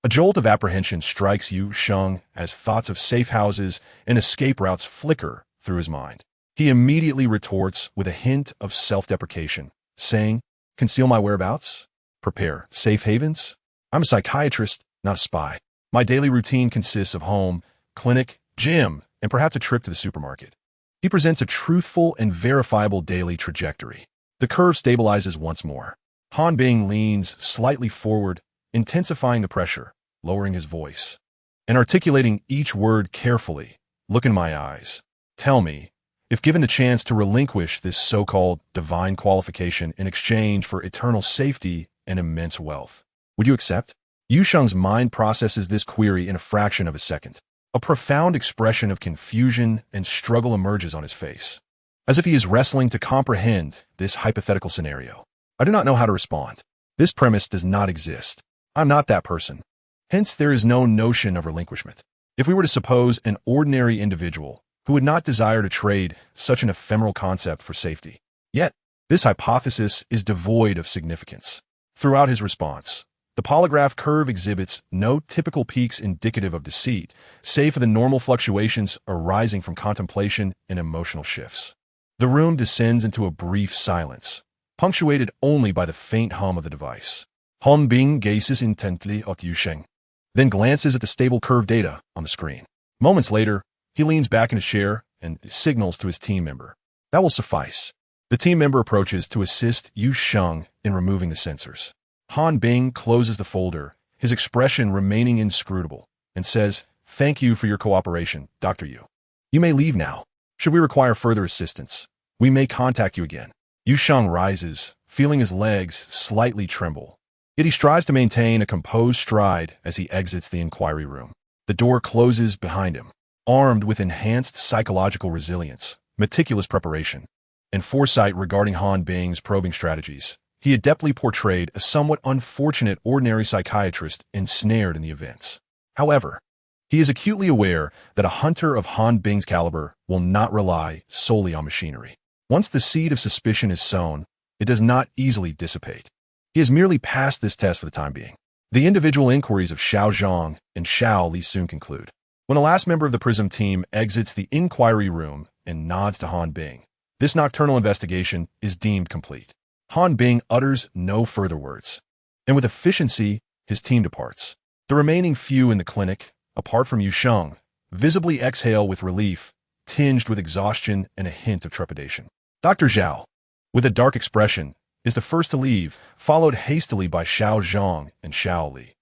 A jolt of apprehension strikes Yu Sheng as thoughts of safe houses and escape routes flicker through his mind. He immediately retorts with a hint of self-deprecation, saying, "Conceal my whereabouts? Prepare safe havens? I'm a psychiatrist, not a spy. My daily routine consists of home, clinic, gym, and perhaps a trip to the supermarket." He presents a truthful and verifiable daily trajectory. The curve stabilizes once more. Han Bing leans slightly forward, intensifying the pressure, lowering his voice, and articulating each word carefully. "Look in my eyes. Tell me, if given the chance to relinquish this so-called divine qualification in exchange for eternal safety and immense wealth. Would you accept? Yu Sheng's mind processes this query in a fraction of a second. A profound expression of confusion and struggle emerges on his face, as if he is wrestling to comprehend this hypothetical scenario. I do not know how to respond. This premise does not exist. I'm not that person. Hence, there is no notion of relinquishment. If we were to suppose an ordinary individual who would not desire to trade such an ephemeral concept for safety. Yet, this hypothesis is devoid of significance. Throughout his response, the polygraph curve exhibits no typical peaks indicative of deceit, save for the normal fluctuations arising from contemplation and emotional shifts. The room descends into a brief silence, punctuated only by the faint hum of the device. Han Bing gazes intently at Yu Sheng, then glances at the stable curve data on the screen. Moments later, he leans back in his chair and signals to his team member. That will suffice. The team member approaches to assist Yu Sheng in removing the sensors. Han Bing closes the folder, his expression remaining inscrutable, and says, "Thank you for your cooperation, Dr. Yu. You may leave now. Should we require further assistance, we may contact you again." Yu Sheng rises, feeling his legs slightly tremble. Yet he strives to maintain a composed stride as he exits the inquiry room. The door closes behind him. Armed with enhanced psychological resilience, meticulous preparation, and foresight regarding Han Bing's probing strategies, he adeptly portrayed a somewhat unfortunate ordinary psychiatrist ensnared in the events. However, he is acutely aware that a hunter of Han Bing's caliber will not rely solely on machinery. Once the seed of suspicion is sown, it does not easily dissipate. He has merely passed this test for the time being. The individual inquiries of Xiao Zhang and Xiao Li soon conclude. When the last member of the PRISM team exits the inquiry room and nods to Han Bing, this nocturnal investigation is deemed complete. Han Bing utters no further words, and with efficiency, his team departs. The remaining few in the clinic, apart from Yu Sheng, visibly exhale with relief, tinged with exhaustion and a hint of trepidation. Dr. Zhao, with a dark expression, is the first to leave, followed hastily by Xiao Zhang and Xiao Li.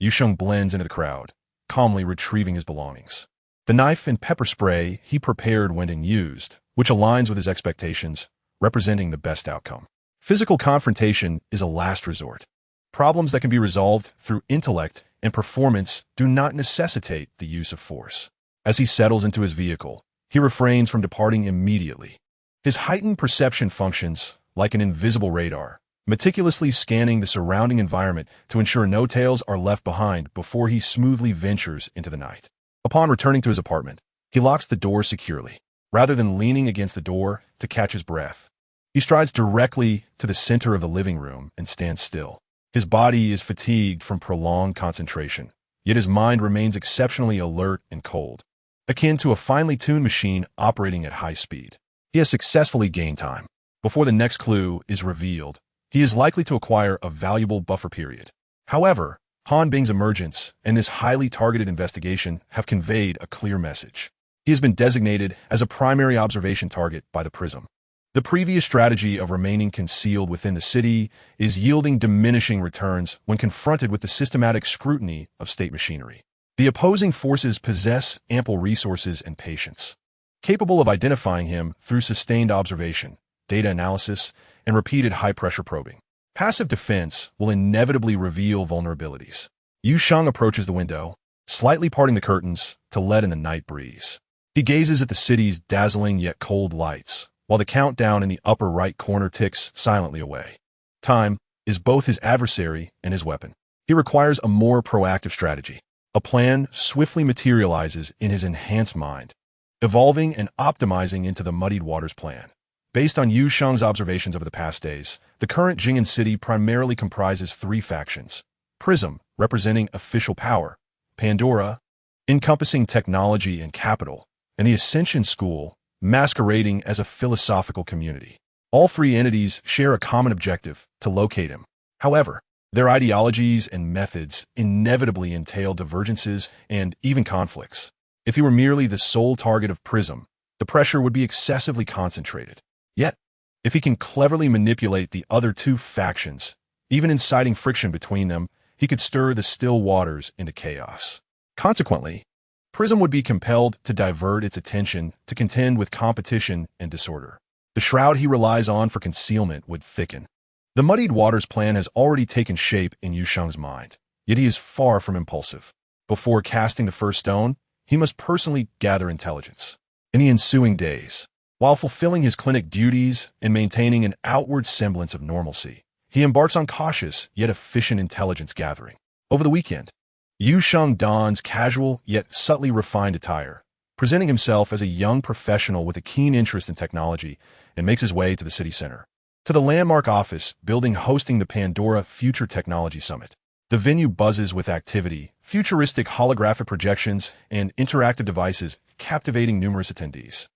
Yu Sheng blends into the crowd, calmly retrieving his belongings. The knife and pepper spray he prepared went unused, which aligns with his expectations, representing the best outcome. Physical confrontation is a last resort. Problems that can be resolved through intellect and performance do not necessitate the use of force. As he settles into his vehicle, he refrains from departing immediately. His heightened perception functions like an invisible radar, meticulously scanning the surrounding environment to ensure no tales are left behind before he smoothly ventures into the night. Upon returning to his apartment, he locks the door securely. Rather than leaning against the door to catch his breath, he strides directly to the center of the living room and stands still. His body is fatigued from prolonged concentration, yet his mind remains exceptionally alert and cold, akin to a finely tuned machine operating at high speed. He has successfully gained time. Before the next clue is revealed, he is likely to acquire a valuable buffer period. However, Han Bing's emergence and this highly targeted investigation have conveyed a clear message. He has been designated as a primary observation target by the PRISM. The previous strategy of remaining concealed within the city is yielding diminishing returns when confronted with the systematic scrutiny of state machinery. The opposing forces possess ample resources and patience, capable of identifying him through sustained observation, data analysis, and repeated high-pressure probing. Passive defense will inevitably reveal vulnerabilities. Yu Sheng approaches the window, slightly parting the curtains to let in the night breeze. He gazes at the city's dazzling yet cold lights, while the countdown in the upper right corner ticks silently away. Time is both his adversary and his weapon. He requires a more proactive strategy. A plan swiftly materializes in his enhanced mind, evolving and optimizing into the Muddied Waters plan. Based on Yu Sheng's observations over the past days, the current Jing'an city primarily comprises three factions. PRISM, representing official power, Pandora, encompassing technology and capital, and the Ascension School, masquerading as a philosophical community. All three entities share a common objective: to locate him. However, their ideologies and methods inevitably entail divergences and even conflicts. If he were merely the sole target of PRISM, the pressure would be excessively concentrated. Yet, if he can cleverly manipulate the other two factions, even inciting friction between them, he could stir the still waters into chaos. Consequently, Prism would be compelled to divert its attention to contend with competition and disorder. The shroud he relies on for concealment would thicken. The muddied waters plan has already taken shape in Yu Sheng's mind, yet he is far from impulsive. Before casting the first stone, he must personally gather intelligence. In the ensuing days, while fulfilling his clinic duties and maintaining an outward semblance of normalcy, he embarks on cautious yet efficient intelligence gathering. Over the weekend, Yu Sheng dons casual yet subtly refined attire, presenting himself as a young professional with a keen interest in technology, and makes his way to the city center. To the landmark office building hosting the Pandora Future Technology Summit. The venue buzzes with activity, futuristic holographic projections, and interactive devices captivating numerous attendees.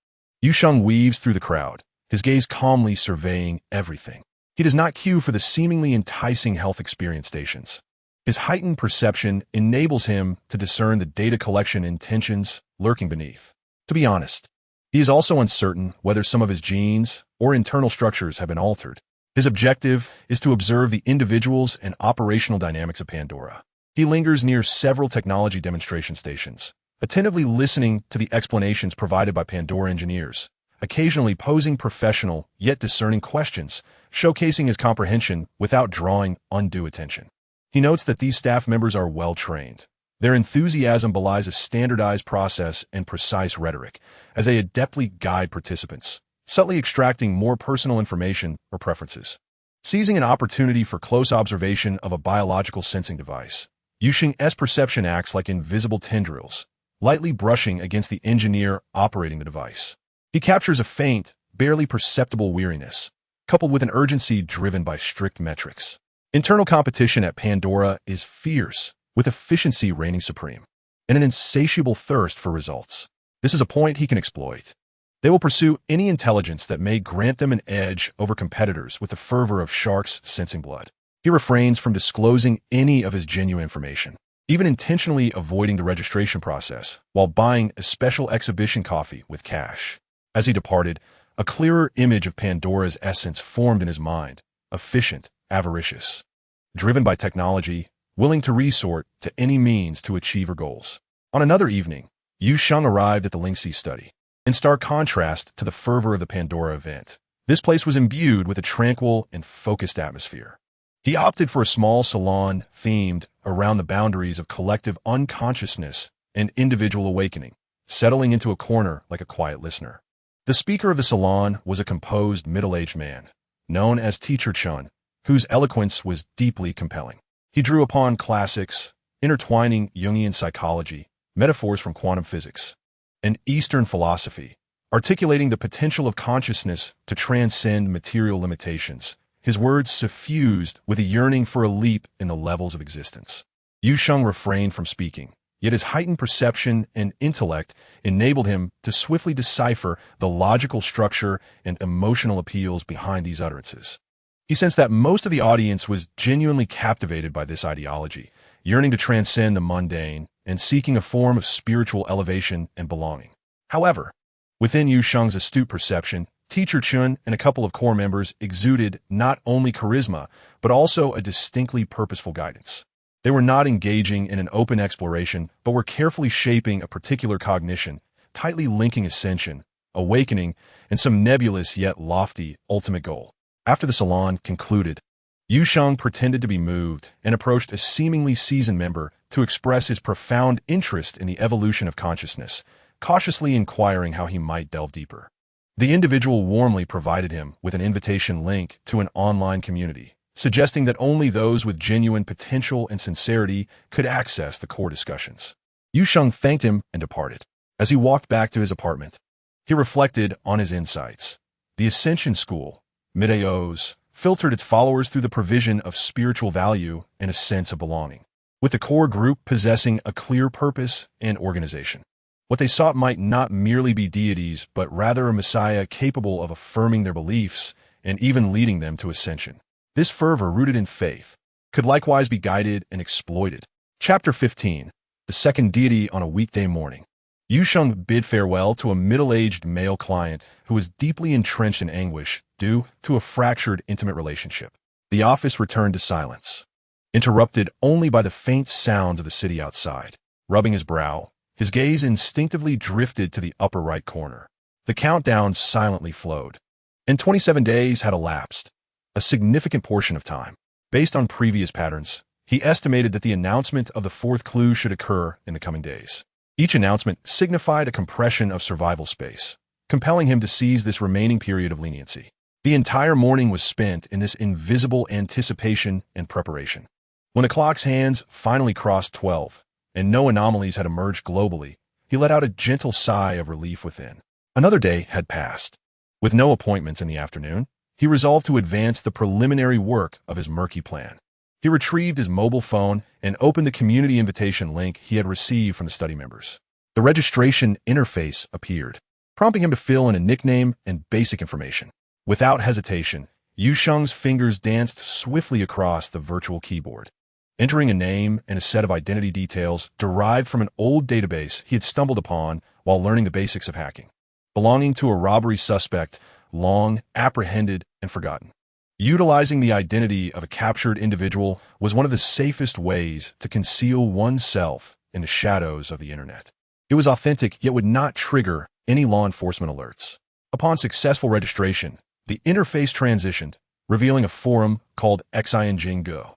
Yu Sheng weaves through the crowd, his gaze calmly surveying everything. He does not queue for the seemingly enticing health experience stations. His heightened perception enables him to discern the data collection intentions lurking beneath. To be honest, he is also uncertain whether some of his genes or internal structures have been altered. His objective is to observe the individuals and operational dynamics of Pandora. He lingers near several technology demonstration stations, attentively listening to the explanations provided by Pandora engineers, occasionally posing professional yet discerning questions, showcasing his comprehension without drawing undue attention. He notes that these staff members are well-trained. Their enthusiasm belies a standardized process and precise rhetoric, as they adeptly guide participants, subtly extracting more personal information or preferences. Seizing an opportunity for close observation of a biological sensing device, Yu Sheng's perception acts like invisible tendrils, lightly brushing against the engineer operating the device. He captures a faint, barely perceptible weariness, coupled with an urgency driven by strict metrics. Internal competition at Pandora is fierce, with efficiency reigning supreme, and an insatiable thirst for results. This is a point he can exploit. They will pursue any intelligence that may grant them an edge over competitors with the fervor of sharks sensing blood. He refrains from disclosing any of his genuine information, even intentionally avoiding the registration process while buying a special exhibition coffee with cash. As he departed, a clearer image of Pandora's essence formed in his mind, efficient, avaricious, driven by technology, willing to resort to any means to achieve her goals. On another evening, Yu Sheng arrived at the Lingxi study. In stark contrast to the fervor of the Pandora event, this place was imbued with a tranquil and focused atmosphere. He opted for a small salon themed around the boundaries of collective unconsciousness and individual awakening, settling into a corner like a quiet listener. The speaker of the salon was a composed middle-aged man, known as Teacher Chun, whose eloquence was deeply compelling. He drew upon classics, intertwining Jungian psychology, metaphors from quantum physics, and Eastern philosophy, articulating the potential of consciousness to transcend material limitations, his words suffused with a yearning for a leap in the levels of existence. Yu Sheng refrained from speaking, yet his heightened perception and intellect enabled him to swiftly decipher the logical structure and emotional appeals behind these utterances. He sensed that most of the audience was genuinely captivated by this ideology, yearning to transcend the mundane and seeking a form of spiritual elevation and belonging. However, within Yu Sheng's astute perception, Teacher Chun and a couple of core members exuded not only charisma, but also a distinctly purposeful guidance. They were not engaging in an open exploration, but were carefully shaping a particular cognition, tightly linking ascension, awakening, and some nebulous yet lofty ultimate goal. After the salon concluded, Yu Sheng pretended to be moved and approached a seemingly seasoned member to express his profound interest in the evolution of consciousness, cautiously inquiring how he might delve deeper. The individual warmly provided him with an invitation link to an online community, suggesting that only those with genuine potential and sincerity could access the core discussions. Yu Sheng thanked him and departed. As he walked back to his apartment, he reflected on his insights. The Ascension School, Mid-Aos, filtered its followers through the provision of spiritual value and a sense of belonging, with the core group possessing a clear purpose and organization. What they sought might not merely be deities, but rather a messiah capable of affirming their beliefs and even leading them to ascension. This fervor, rooted in faith, could likewise be guided and exploited. Chapter 15. The Second Deity on a Weekday Morning. Yu Sheng bid farewell to a middle-aged male client who was deeply entrenched in anguish due to a fractured intimate relationship. The office returned to silence, interrupted only by the faint sounds of the city outside. Rubbing his brow, His gaze instinctively drifted to the upper right corner. The countdown silently flowed. And 27 days had elapsed, a significant portion of time. Based on previous patterns, he estimated that the announcement of the fourth clue should occur in the coming days. Each announcement signified a compression of survival space, compelling him to seize this remaining period of leniency. The entire morning was spent in this invisible anticipation and preparation. When the clock's hands finally crossed 12, and no anomalies had emerged globally, he let out a gentle sigh of relief within. Another day had passed. With no appointments in the afternoon, he resolved to advance the preliminary work of his murky plan. He retrieved his mobile phone and opened the community invitation link he had received from the study members. The registration interface appeared, prompting him to fill in a nickname and basic information. Without hesitation, Yu Sheng's fingers danced swiftly across the virtual keyboard, entering a name and a set of identity details derived from an old database he had stumbled upon while learning the basics of hacking, belonging to a robbery suspect long apprehended and forgotten. Utilizing the identity of a captured individual was one of the safest ways to conceal oneself in the shadows of the internet. It was authentic, yet would not trigger any law enforcement alerts. Upon successful registration, the interface transitioned, revealing a forum called Xinjing.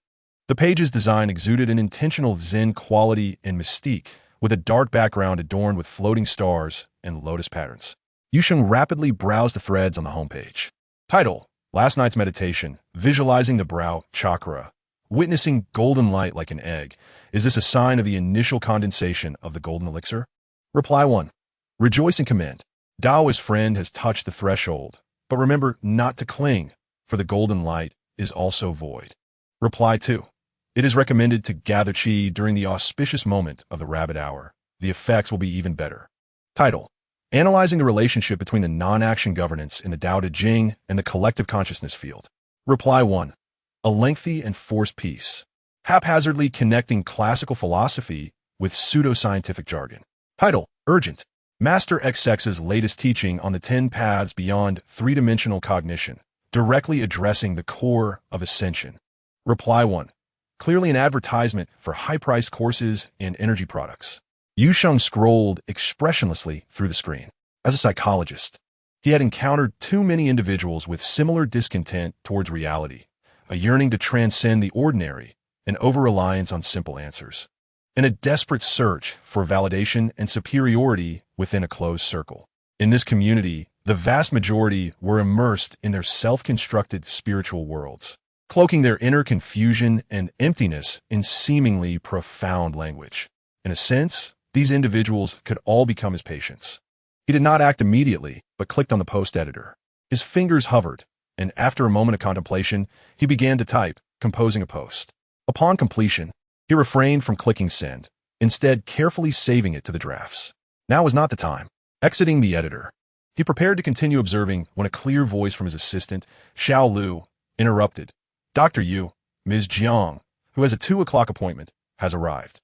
The page's design exuded an intentional Zen quality and mystique, with a dark background adorned with floating stars and lotus patterns. Yu Sheng rapidly browsed the threads on the homepage. Title: Last night's meditation, visualizing the brow chakra, witnessing golden light like an egg. Is this a sign of the initial condensation of the golden elixir? Reply 1. Rejoice and commend. Taoist friend has touched the threshold, but remember not to cling, for the golden light is also void. Reply 2. It is recommended to gather qi during the auspicious moment of the rabbit hour. The effects will be even better. Title: Analyzing the relationship between the non-action governance in the Tao Te Ching and the collective consciousness field. Reply 1. A lengthy and forced piece, haphazardly connecting classical philosophy with pseudoscientific jargon. Title: Urgent. Master XX's latest teaching on the 10 paths beyond three-dimensional cognition, directly addressing the core of ascension. Reply 1. Clearly an advertisement for high-priced courses and energy products. Yu Sheng scrolled expressionlessly through the screen. As a psychologist, he had encountered too many individuals with similar discontent towards reality, a yearning to transcend the ordinary, an over-reliance on simple answers, and a desperate search for validation and superiority within a closed circle. In this community, the vast majority were immersed in their self-constructed spiritual worlds, cloaking their inner confusion and emptiness in seemingly profound language. In a sense, these individuals could all become his patients. He did not act immediately, but clicked on the post editor. His fingers hovered, and after a moment of contemplation, he began to type, composing a post. Upon completion, he refrained from clicking send, instead carefully saving it to the drafts. Now was not the time. Exiting the editor, he prepared to continue observing when a clear voice from his assistant, Xiao Lu, interrupted. Dr. Yu, Ms. Jiang, who has a 2 o'clock appointment, has arrived.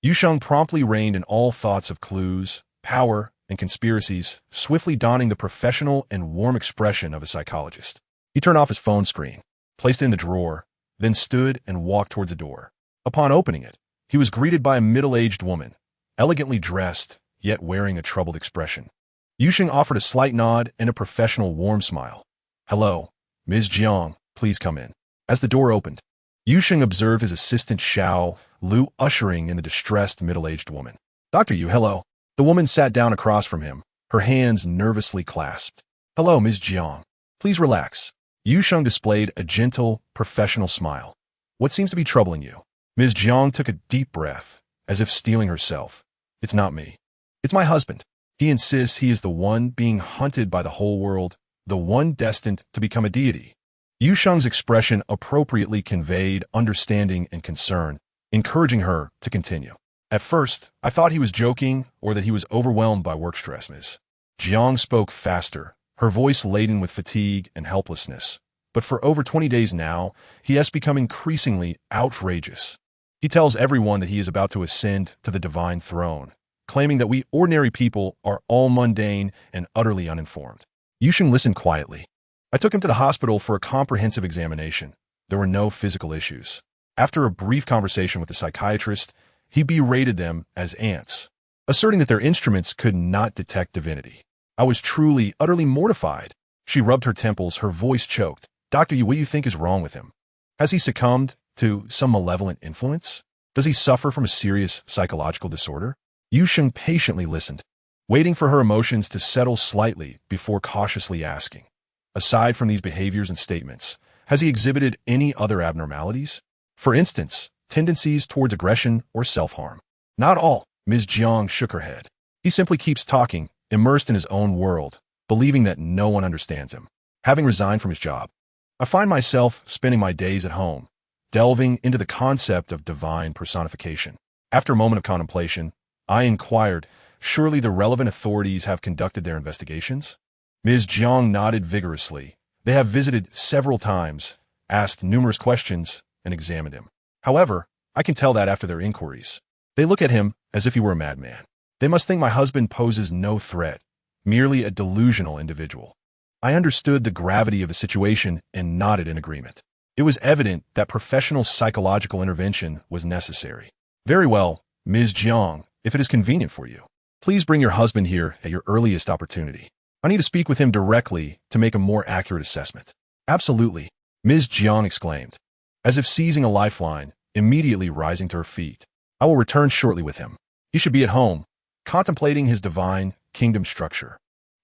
Yu Sheng promptly reined in all thoughts of clues, power, and conspiracies, swiftly donning the professional and warm expression of a psychologist. He turned off his phone screen, placed it in the drawer, then stood and walked towards the door. Upon opening it, he was greeted by a middle-aged woman, elegantly dressed, yet wearing a troubled expression. Yu Sheng offered a slight nod and a professional warm smile. Hello, Ms. Jiang, please come in. As the door opened, Yu Sheng observed his assistant Xiao Lu ushering in the distressed middle-aged woman. Dr. Yu, hello. The woman sat down across from him, her hands nervously clasped. Hello, Ms. Jiang. Please relax. Yu Sheng displayed a gentle, professional smile. What seems to be troubling you? Ms. Jiang took a deep breath, as if steeling herself. It's not me. It's my husband. He insists he is the one being hunted by the whole world, the one destined to become a deity. Yu Sheng's expression appropriately conveyed understanding and concern, encouraging her to continue. At first, I thought he was joking or that he was overwhelmed by work stress. Ms. Jiang spoke faster, her voice laden with fatigue and helplessness. But for over 20 days now, he has become increasingly outrageous. He tells everyone that he is about to ascend to the divine throne, claiming that we ordinary people are all mundane and utterly uninformed. Yu Sheng listened quietly. I took him to the hospital for a comprehensive examination. There were no physical issues. After a brief conversation with the psychiatrist, he berated them as ants. asserting that their instruments could not detect divinity. I was truly, utterly mortified. She rubbed her temples, her voice choked. Dr. Yu, what do you think is wrong with him? Has he succumbed to some malevolent influence? Does he suffer from a serious psychological disorder? Yu Sheng patiently listened, waiting for her emotions to settle slightly before cautiously asking, aside from these behaviors and statements, has he exhibited any other abnormalities? For instance, tendencies towards aggression or self-harm? Not all. Ms. Jiang shook her head. He simply keeps talking, immersed in his own world, believing that no one understands him. Having resigned from his job, I find myself spending my days at home, delving into the concept of divine personification. After a moment of contemplation, I inquired, surely the relevant authorities have conducted their investigations? Ms. Jiang nodded vigorously. They have visited several times, asked numerous questions, and examined him. However, I can tell that after their inquiries, they look at him as if he were a madman. They must think my husband poses no threat, merely a delusional individual. I understood the gravity of the situation and nodded in agreement. It was evident that professional psychological intervention was necessary. Very well, Ms. Jiang, if it is convenient for you, please bring your husband here at your earliest opportunity. I need to speak with him directly to make a more accurate assessment. Absolutely, Ms. Jiang exclaimed, as if seizing a lifeline, immediately rising to her feet. I will return shortly with him. He should be at home, contemplating his divine kingdom structure.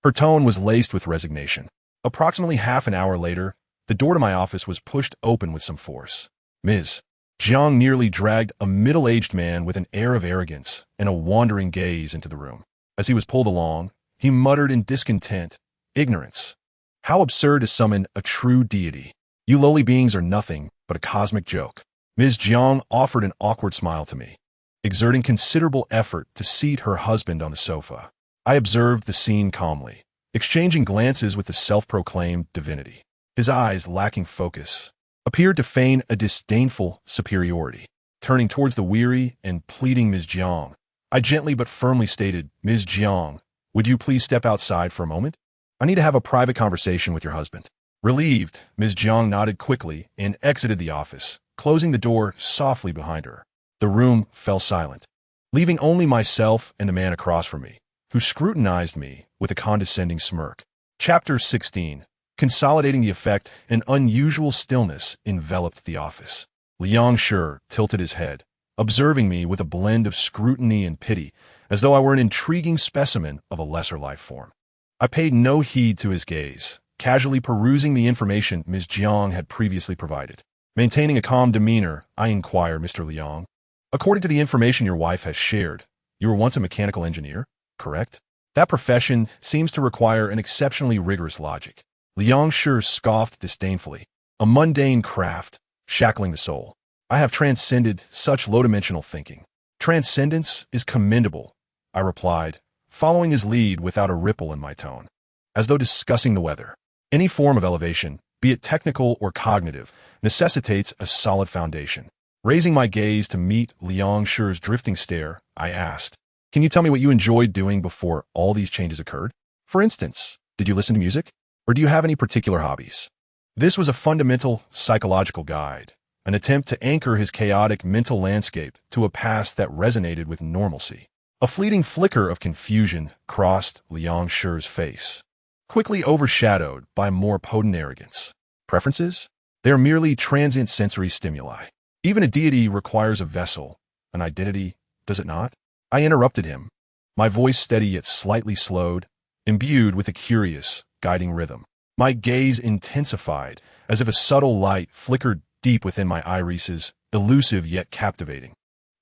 Her tone was laced with resignation. Approximately half an hour later, the door to my office was pushed open with some force. Ms. Jiang nearly dragged a middle-aged man with an air of arrogance and a wandering gaze into the room. As he was pulled along, he muttered in discontent, "Ignorance. How absurd to summon a true deity. You lowly beings are nothing but a cosmic joke." Ms. Jiang offered an awkward smile to me, exerting considerable effort to seat her husband on the sofa. I observed the scene calmly, exchanging glances with the self-proclaimed divinity. His eyes, lacking focus, appeared to feign a disdainful superiority. Turning towards the weary and pleading Ms. Jiang, I gently but firmly stated, "Ms. Jiang, would you please step outside for a moment? I need to have a private conversation with your husband." Relieved, Ms. Jiang nodded quickly and exited the office, closing the door softly behind her. The room fell silent, leaving only myself and the man across from me, who scrutinized me with a condescending smirk. Chapter 16. Consolidating the effect, an unusual stillness enveloped the office. Liang Shi tilted his head, observing me with a blend of scrutiny and pity, as though I were an intriguing specimen of a lesser life form. I paid no heed to his gaze, casually perusing the information Ms. Jiang had previously provided. Maintaining a calm demeanor, I inquired, "Mr. Liang, according to the information your wife has shared, you were once a mechanical engineer, correct? That profession seems to require an exceptionally rigorous logic." Liang Shi scoffed disdainfully. "A mundane craft, shackling the soul. I have transcended such low-dimensional thinking." "Transcendence is commendable," I replied, following his lead without a ripple in my tone, as though discussing the weather. Any form of elevation, be it technical or cognitive, necessitates a solid foundation. Raising my gaze to meet Liang Shi's drifting stare, I asked, "Can you tell me what you enjoyed doing before all these changes occurred? For instance, did you listen to music? Or do you have any particular hobbies?" This was a fundamental psychological guide, an attempt to anchor his chaotic mental landscape to a past that resonated with normalcy. A fleeting flicker of confusion crossed Liang Shi's face, quickly overshadowed by more potent arrogance. Preferences? They are merely transient sensory stimuli. Even a deity requires a vessel, an identity, does it not? I interrupted him, my voice steady yet slightly slowed, imbued with a curious, guiding rhythm. My gaze intensified, as if a subtle light flickered deep within my irises, elusive yet captivating.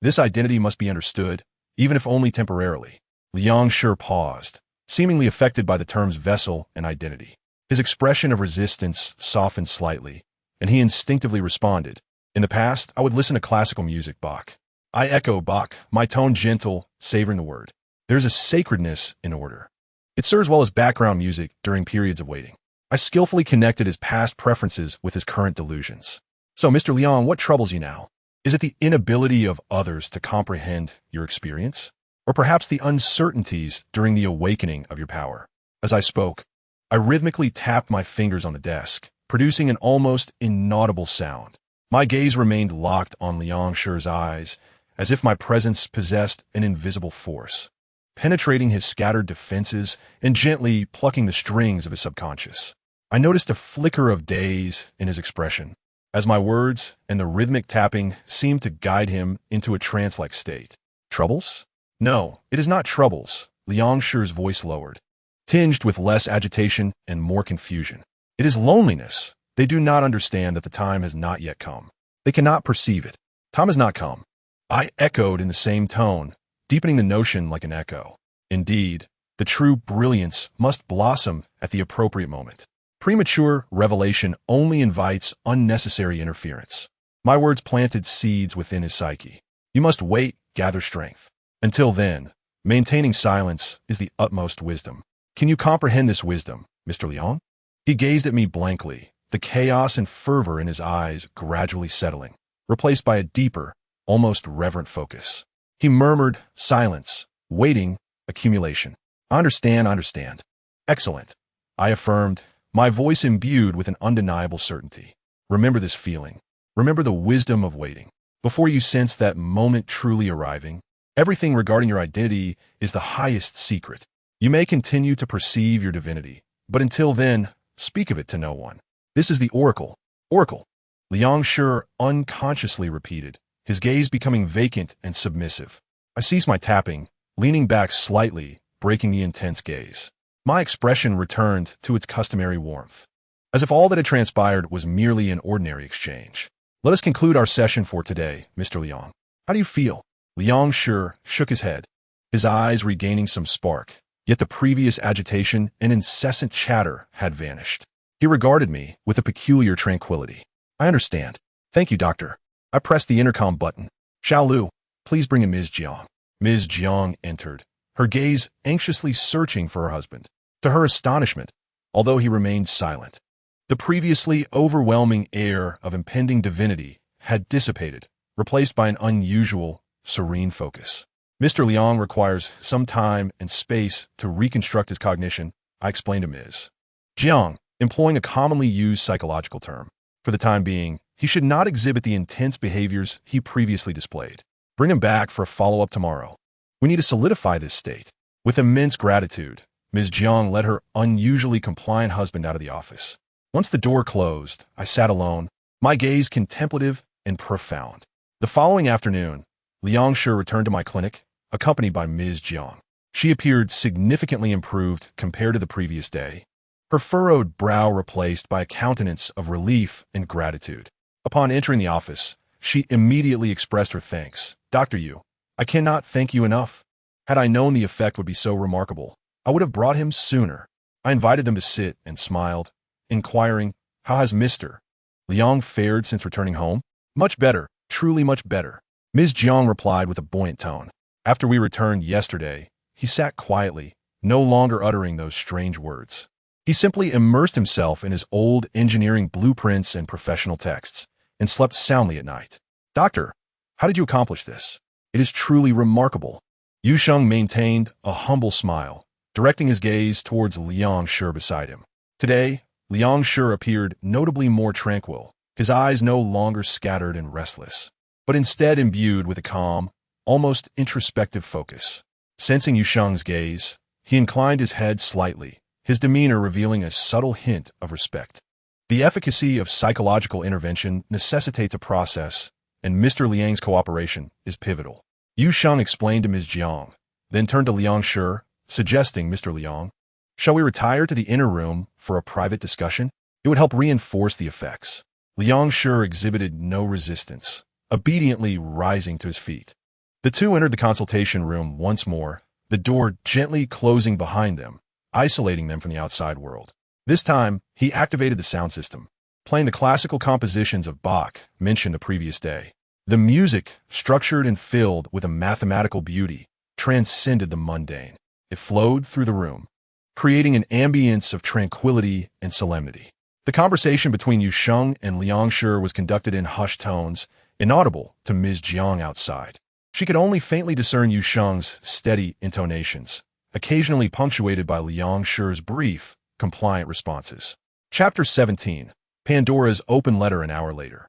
This identity must be understood, even if only temporarily. Liang Shi paused, seemingly affected by the terms vessel and identity. His expression of resistance softened slightly, and he instinctively responded, "In the past, I would listen to classical music, Bach." I echo Bach, my tone gentle, savoring the word. There's a sacredness in order. It serves well as background music during periods of waiting. I skillfully connected his past preferences with his current delusions. "So, Mr. Liang, what troubles you now? Is it the inability of others to comprehend your experience? Or perhaps the uncertainties during the awakening of your power?" As I spoke, I rhythmically tapped my fingers on the desk, producing an almost inaudible sound. My gaze remained locked on Liang Shi's eyes, as if my presence possessed an invisible force. penetrating his scattered defenses and gently plucking the strings of his subconscious. I noticed a flicker of daze in his expression, as my words and the rhythmic tapping seemed to guide him into a trance-like state. Troubles? No, it is not troubles, Liang Shi's voice lowered, tinged with less agitation and more confusion. It is loneliness. They do not understand that the time has not yet come. They cannot perceive it. Time has not come. I echoed in the same tone, deepening the notion like an echo. Indeed, the true brilliance must blossom at the appropriate moment. Premature revelation only invites unnecessary interference. My words planted seeds within his psyche. You must wait, gather strength. Until then, maintaining silence is the utmost wisdom. Can you comprehend this wisdom, Mr. Liang? He gazed at me blankly, the chaos and fervor in his eyes gradually settling, replaced by a deeper, almost reverent focus. He murmured, silence, waiting, accumulation. I understand. Excellent. I affirmed, my voice imbued with an undeniable certainty. Remember this feeling. Remember the wisdom of waiting. Before you sense that moment truly arriving, everything regarding your identity is the highest secret. You may continue to perceive your divinity, but until then, speak of it to no one. This is the oracle. Oracle. Liang Shi unconsciously repeated, his gaze becoming vacant and submissive. I ceased my tapping, leaning back slightly, breaking the intense gaze. My expression returned to its customary warmth, as if all that had transpired was merely an ordinary exchange. Let us conclude our session for today, Mr. Liang. How do you feel? Liang Shi shook his head, his eyes regaining some spark, yet the previous agitation and incessant chatter had vanished. He regarded me with a peculiar tranquility. I understand. Thank you, doctor. I pressed the intercom button. Xiao Lu, please bring in Ms. Jiang. Ms. Jiang entered, her gaze anxiously searching for her husband. To her astonishment, although he remained silent, the previously overwhelming air of impending divinity had dissipated, replaced by an unusual, serene focus. Mr. Liang requires some time and space to reconstruct his cognition, I explained to Ms. Jiang, employing a commonly used psychological term. For the time being, he should not exhibit the intense behaviors he previously displayed. Bring him back for a follow-up tomorrow. We need to solidify this state. With immense gratitude, Ms. Jiang led her unusually compliant husband out of the office. Once the door closed, I sat alone, my gaze contemplative and profound. The following afternoon, Liang Shi returned to my clinic, accompanied by Ms. Jiang. She appeared significantly improved compared to the previous day, her furrowed brow replaced by a countenance of relief and gratitude. Upon entering the office, she immediately expressed her thanks. Dr. Yu, I cannot thank you enough. Had I known the effect would be so remarkable, I would have brought him sooner. I invited them to sit and smiled, inquiring, how has Mr. Liang fared since returning home? Much better, truly much better. Ms. Jiang replied with a buoyant tone. After we returned yesterday, he sat quietly, no longer uttering those strange words. He simply immersed himself in his old engineering blueprints and professional texts, and slept soundly at night. Doctor, how did you accomplish this? It is truly remarkable. Yu Sheng maintained a humble smile, directing his gaze towards Liang Shi beside him. Today, Liang Shi appeared notably more tranquil, his eyes no longer scattered and restless, but instead imbued with a calm, almost introspective focus. Sensing Yu Sheng's gaze, he inclined his head slightly, his demeanor revealing a subtle hint of respect. The efficacy of psychological intervention necessitates a process, and Mr. Liang's cooperation is pivotal. Yu Sheng explained to Ms. Jiang, then turned to Liang Shi, suggesting, Mr. Liang, shall we retire to the inner room for a private discussion? It would help reinforce the effects. Liang Shi exhibited no resistance, obediently rising to his feet. The two entered the consultation room once more, the door gently closing behind them, isolating them from the outside world. This time, he activated the sound system, playing the classical compositions of Bach mentioned the previous day. The music, structured and filled with a mathematical beauty, transcended the mundane. It flowed through the room, creating an ambience of tranquility and solemnity. The conversation between Yu Sheng and Liang Shi was conducted in hushed tones, inaudible to Ms. Jiang outside. She could only faintly discern Yu Sheng's steady intonations, occasionally punctuated by Liang Shi's brief, compliant responses. Chapter 17. Pandora's Open Letter an hour later.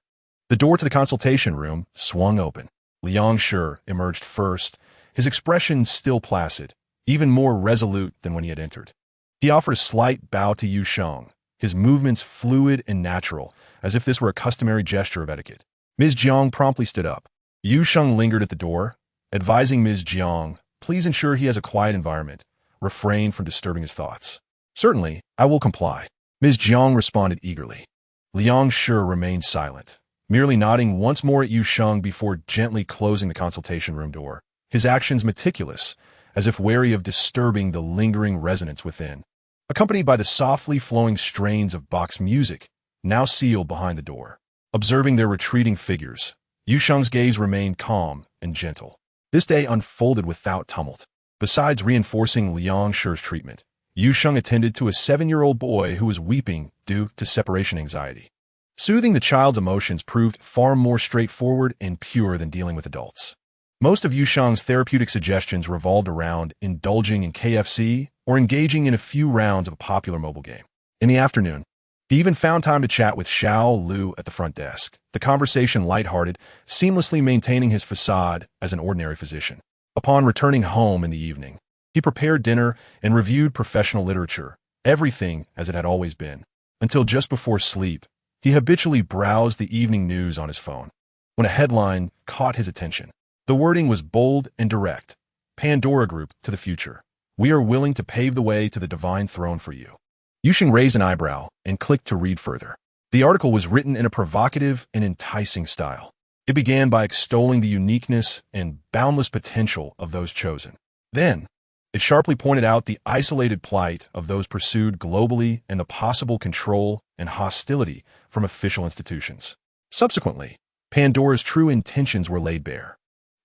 The door to the consultation room swung open. Liang Shi emerged first, his expression still placid, even more resolute than when he had entered. He offered a slight bow to Yu Sheng, his movements fluid and natural, as if this were a customary gesture of etiquette. Ms. Jiang promptly stood up. Yu Sheng lingered at the door, advising Ms. Jiang, "Please ensure he has a quiet environment. Refrain from disturbing his thoughts." "Certainly, I will comply." Ms. Jiang responded eagerly. Liang Shi remained silent, merely nodding once more at Yu Sheng before gently closing the consultation room door, his actions meticulous, as if wary of disturbing the lingering resonance within. Accompanied by the softly flowing strains of Bach's music, now sealed behind the door. Observing their retreating figures, Yu Sheng's gaze remained calm and gentle. This day unfolded without tumult. Besides reinforcing Liang Shi's treatment, Yu Sheng attended to a 7-year-old boy who was weeping due to separation anxiety. Soothing the child's emotions proved far more straightforward and pure than dealing with adults. Most of Yu Sheng's therapeutic suggestions revolved around indulging in KFC or engaging in a few rounds of a popular mobile game. In the afternoon, he even found time to chat with Xiao Lu at the front desk, the conversation lighthearted, seamlessly maintaining his facade as an ordinary physician. Upon returning home in the evening, he prepared dinner and reviewed professional literature, everything as it had always been. Until just before sleep, he habitually browsed the evening news on his phone, when a headline caught his attention. The wording was bold and direct. "Pandora Group to the future. We are willing to pave the way to the divine throne for you." Yu Sheng raised an eyebrow and clicked to read further. The article was written in a provocative and enticing style. It began by extolling the uniqueness and boundless potential of those chosen. Then, it sharply pointed out the isolated plight of those pursued globally and the possible control and hostility from official institutions. Subsequently, Pandora's true intentions were laid bare.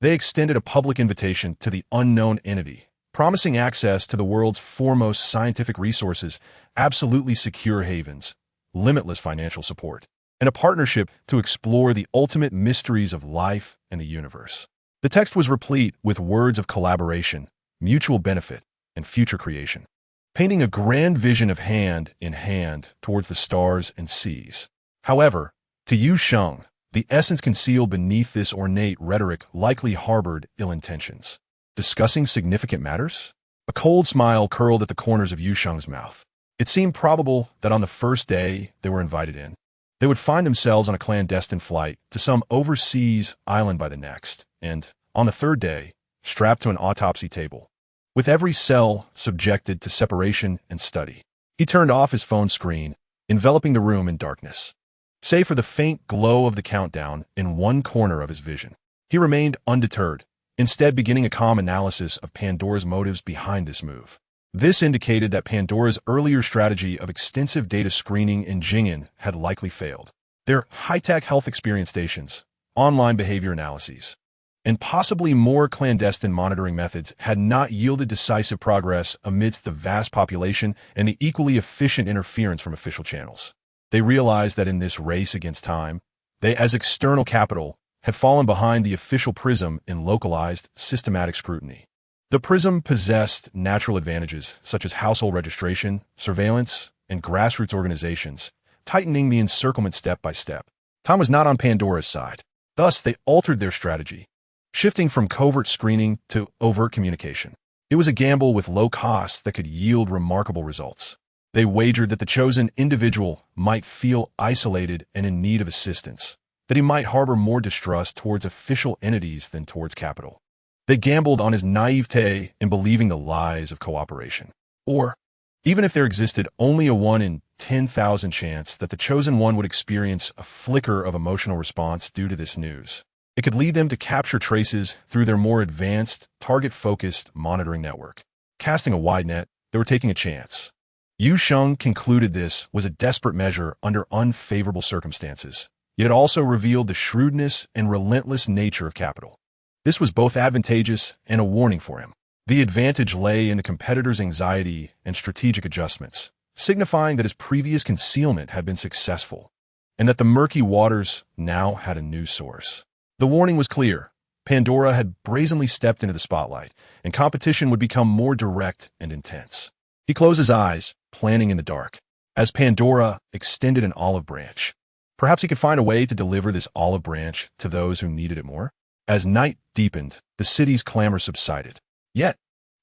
They extended a public invitation to the unknown entity, promising access to the world's foremost scientific resources, absolutely secure havens, limitless financial support, and a partnership to explore the ultimate mysteries of life and the universe. The text was replete with words of collaboration, mutual benefit, and future creation, painting a grand vision of hand in hand towards the stars and seas. However, to Yu Sheng, the essence concealed beneath this ornate rhetoric likely harbored ill intentions. Discussing significant matters? A cold smile curled at the corners of Yu Sheng's mouth. It seemed probable that on the first day they were invited in, they would find themselves on a clandestine flight to some overseas island by the next, and, on the third day, strapped to an autopsy table, with every cell subjected to separation and study. He turned off his phone screen, enveloping the room in darkness. Save for the faint glow of the countdown in one corner of his vision, he remained undeterred, instead beginning a calm analysis of Pandora's motives behind this move. This indicated that Pandora's earlier strategy of extensive data screening in Jing'an had likely failed. Their high-tech health experience stations, online behavior analyses, and possibly more clandestine monitoring methods had not yielded decisive progress amidst the vast population and the equally efficient interference from official channels. They realized that in this race against time, they, as external capital, had fallen behind the official prism in localized, systematic scrutiny. The prism possessed natural advantages such as household registration, surveillance, and grassroots organizations, tightening the encirclement step by step. Time was not on Pandora's side. Thus, they altered their strategy, shifting from covert screening to overt communication. It was a gamble with low costs that could yield remarkable results. They wagered that the chosen individual might feel isolated and in need of assistance, that he might harbor more distrust towards official entities than towards capital. They gambled on his naivete in believing the lies of cooperation. Or, even if there existed only a 1 in 10,000 chance that the chosen one would experience a flicker of emotional response due to this news, it could lead them to capture traces through their more advanced, target-focused monitoring network. Casting a wide net, they were taking a chance. Yu Sheng concluded this was a desperate measure under unfavorable circumstances, yet it also revealed the shrewdness and relentless nature of capital. This was both advantageous and a warning for him. The advantage lay in the competitor's anxiety and strategic adjustments, signifying that his previous concealment had been successful, and that the murky waters now had a new source. The warning was clear. Pandora had brazenly stepped into the spotlight, and competition would become more direct and intense. He closed his eyes, planning in the dark, as Pandora extended an olive branch. Perhaps he could find a way to deliver this olive branch to those who needed it more. As night deepened, the city's clamor subsided. Yet,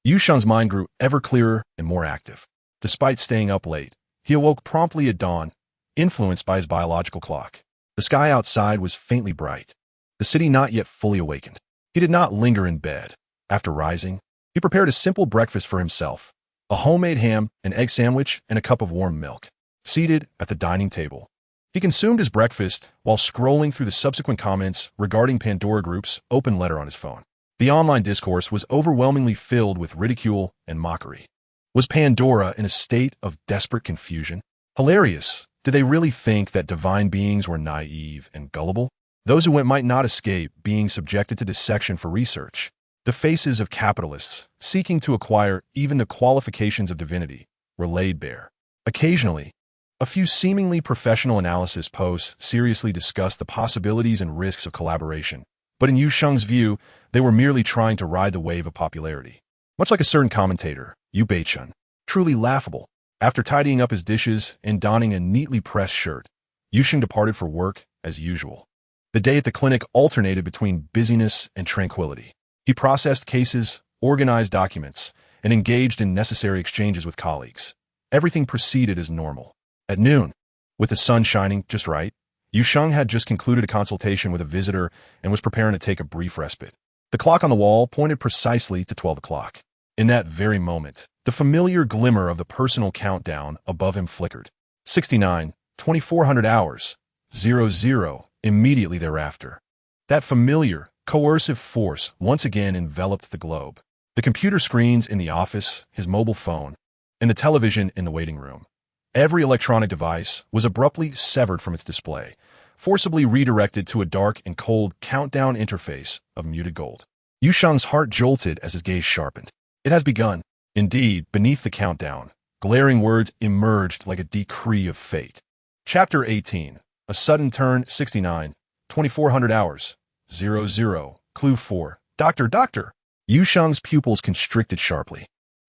Yu Sheng's mind grew ever clearer and more active. Despite staying up late, he awoke promptly at dawn, influenced by his biological clock. The sky outside was faintly bright, the city not yet fully awakened. He did not linger in bed. After rising, he prepared a simple breakfast for himself, a homemade ham, an egg sandwich, and a cup of warm milk. Seated at the dining table, he consumed his breakfast while scrolling through the subsequent comments regarding Pandora Group's open letter on his phone. The online discourse was overwhelmingly filled with ridicule and mockery. Was Pandora in a state of desperate confusion? Hilarious. Did they really think that divine beings were naive and gullible? Those who went might not escape being subjected to dissection for research. The faces of capitalists, seeking to acquire even the qualifications of divinity, were laid bare. Occasionally, a few seemingly professional analysis posts seriously discussed the possibilities and risks of collaboration, but in Yu Sheng's view, they were merely trying to ride the wave of popularity. Much like a certain commentator, Yu Beichun, truly laughable. After tidying up his dishes and donning a neatly pressed shirt, Yu Sheng departed for work as usual. The day at the clinic alternated between busyness and tranquility. He processed cases, organized documents, and engaged in necessary exchanges with colleagues. Everything proceeded as normal. At noon, with the sun shining just right, Yu Sheng had just concluded a consultation with a visitor and was preparing to take a brief respite. The clock on the wall pointed precisely to 12 o'clock. In that very moment, the familiar glimmer of the personal countdown above him flickered. 69, 2400 hours, 00, immediately thereafter. That familiar, coercive force once again enveloped the globe. The computer screens in the office, his mobile phone, and the television in the waiting room. Every electronic device was abruptly severed from its display, forcibly redirected to a dark and cold countdown interface of muted gold. Yu Sheng's heart jolted as his gaze sharpened. It has begun. Indeed, beneath the countdown, glaring words emerged like a decree of fate. Chapter 18. A sudden turn. 69. 2400 hours. 00. Clue 4. Doctor. Yu Sheng's pupils constricted sharply.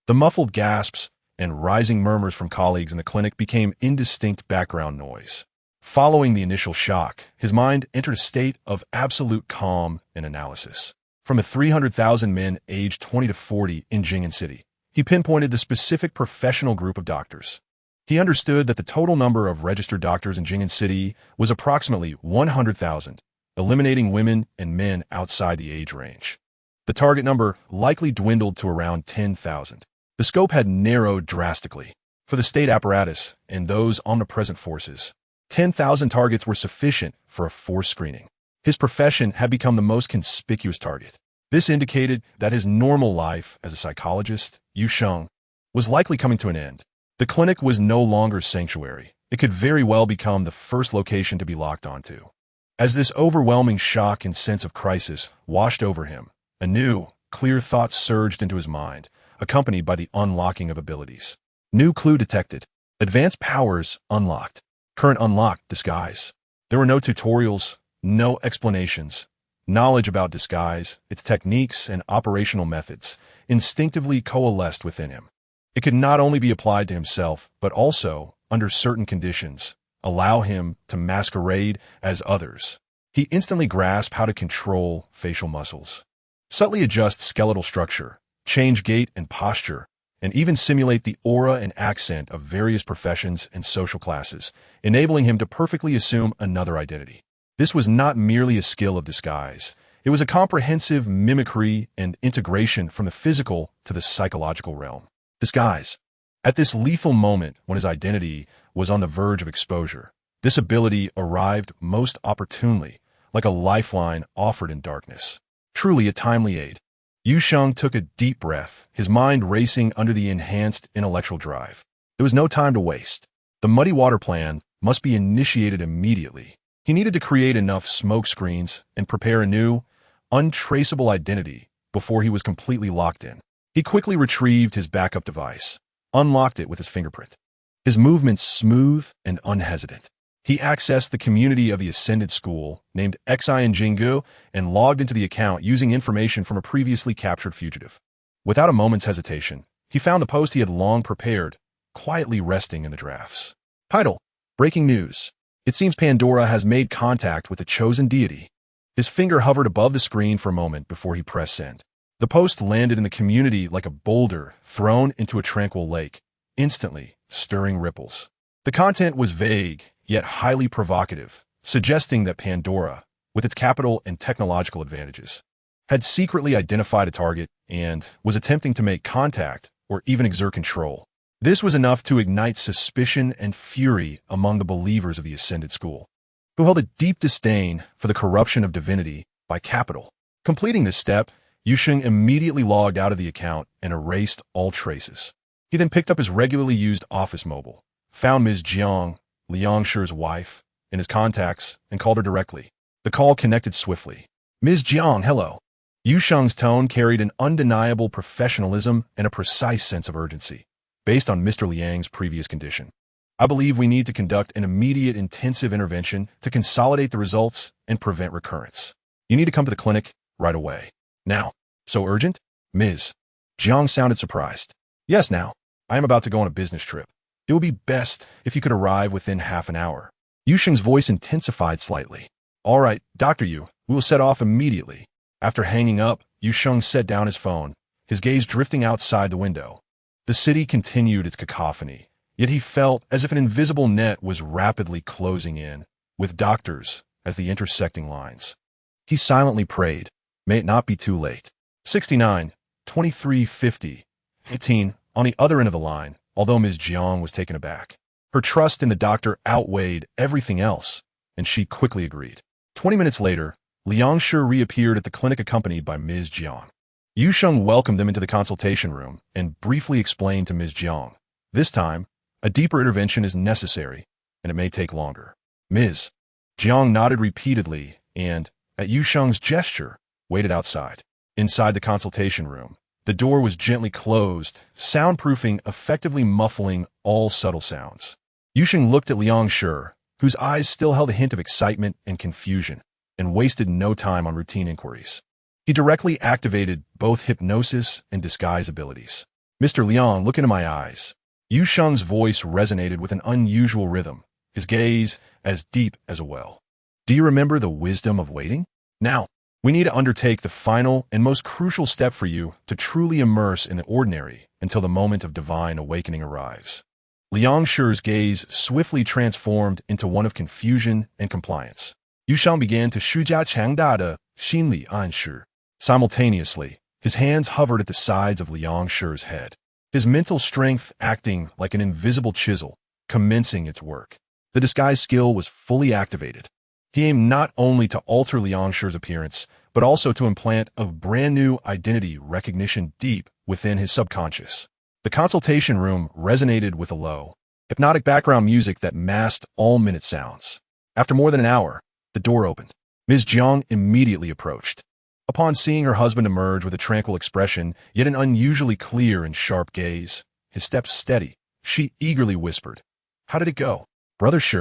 The muffled gasps and rising murmurs from colleagues in the clinic became indistinct background noise. Following the initial shock, his mind entered a state of absolute calm and analysis. From the 300,000 men aged 20 to 40 in Jing'an City, he pinpointed the specific professional group of doctors. He understood that the total number of registered doctors in Jing'an City was approximately 100,000, eliminating women and men outside the age range. The target number likely dwindled to around 10,000. The scope had narrowed drastically. For the state apparatus and those omnipresent forces, 10,000 targets were sufficient for a forced screening. His profession had become the most conspicuous target. This indicated that his normal life as a psychologist, Yu Sheng, was likely coming to an end. The clinic was no longer sanctuary. It could very well become the first location to be locked onto. As this overwhelming shock and sense of crisis washed over him, a new, clear thought surged into his mind, accompanied by the unlocking of abilities. New clue detected. Advanced powers unlocked. Current unlocked. Disguise. There were no tutorials, no explanations. Knowledge about disguise, its techniques and operational methods, instinctively coalesced within him. It could not only be applied to himself, but also, under certain conditions, allow him to masquerade as others. He instantly grasped how to control facial muscles, subtly adjust skeletal structure, change gait and posture, and even simulate the aura and accent of various professions and social classes, enabling him to perfectly assume another identity. This was not merely a skill of disguise. It was a comprehensive mimicry and integration from the physical to the psychological realm. Disguise. At this lethal moment when his identity was on the verge of exposure, this ability arrived most opportunely, like a lifeline offered in darkness. Truly a timely aid. Yu Sheng took a deep breath, his mind racing under the enhanced intellectual drive. There was no time to waste. The muddy water plan must be initiated immediately. He needed to create enough smoke screens and prepare a new, untraceable identity before he was completely locked in. He quickly retrieved his backup device, unlocked it with his fingerprint. His movements smooth and unhesitant. He accessed the community of the Ascended School, named Xian Jinggu, and logged into the account using information from a previously captured fugitive. Without a moment's hesitation, he found the post he had long prepared, quietly resting in the drafts. Title: Breaking News. It seems Pandora has made contact with the chosen deity. His finger hovered above the screen for a moment before he pressed send. The post landed in the community like a boulder thrown into a tranquil lake, instantly stirring ripples. The content was vague, yet highly provocative, suggesting that Pandora, with its capital and technological advantages, had secretly identified a target and was attempting to make contact or even exert control. This was enough to ignite suspicion and fury among the believers of the Ascended School, who held a deep disdain for the corruption of divinity by capital. Completing this step, Yu Sheng immediately logged out of the account and erased all traces. He then picked up his regularly used office mobile, found Ms. Jiang, Liang Shi's wife, in his contacts, and called her directly. The call connected swiftly. "Ms. Jiang, hello." Yu Sheng's tone carried an undeniable professionalism and a precise sense of urgency, based on Mr. Liang's previous condition. "I believe we need to conduct an immediate intensive intervention to consolidate the results and prevent recurrence. You need to come to the clinic right away." "Now? So urgent?" Ms. Jiang sounded surprised. "Yes, now. I am about to go on a business trip. It would be best if you could arrive within half an hour." Yu Sheng's voice intensified slightly. "All right, Dr. Yu, we will set off immediately." After hanging up, Yu Sheng set down his phone, his gaze drifting outside the window. The city continued its cacophony, yet he felt as if an invisible net was rapidly closing in, with doctors as the intersecting lines. He silently prayed, may it not be too late. 69, 2350, 18, on the other end of the line, although Ms. Jiang was taken aback. Her trust in the doctor outweighed everything else, and she quickly agreed. 20 minutes later, Liang Shi reappeared at the clinic accompanied by Ms. Jiang. Yu Sheng welcomed them into the consultation room and briefly explained to Ms. Jiang, "This time, a deeper intervention is necessary, and it may take longer." Ms. Jiang nodded repeatedly and, at Yu Sheng's gesture, waited outside. Inside the consultation room, the door was gently closed, soundproofing effectively muffling all subtle sounds. Yu Sheng looked at Liang Shi, whose eyes still held a hint of excitement and confusion, and wasted no time on routine inquiries. He directly activated both hypnosis and disguise abilities. "Mr. Liang, look into my eyes." Yu Sheng's voice resonated with an unusual rhythm, his gaze as deep as a well. "Do you remember the wisdom of waiting? Now, we need to undertake the final and most crucial step for you to truly immerse in the ordinary until the moment of divine awakening arrives." Liang Shi's gaze swiftly transformed into one of confusion and compliance. Yu Sheng began to shujia changda de xinli anshi. Simultaneously, his hands hovered at the sides of Liang Shi's head, his mental strength acting like an invisible chisel, commencing its work. The disguise skill was fully activated. He aimed not only to alter Liang Shi's appearance, but also to implant a brand new identity recognition deep within his subconscious. The consultation room resonated with a low, hypnotic background music that masked all minute sounds. After more than an hour, the door opened. Ms. Jiang immediately approached. Upon seeing her husband emerge with a tranquil expression, yet an unusually clear and sharp gaze, his steps steady, she eagerly whispered, "How did it go? Brother Shi,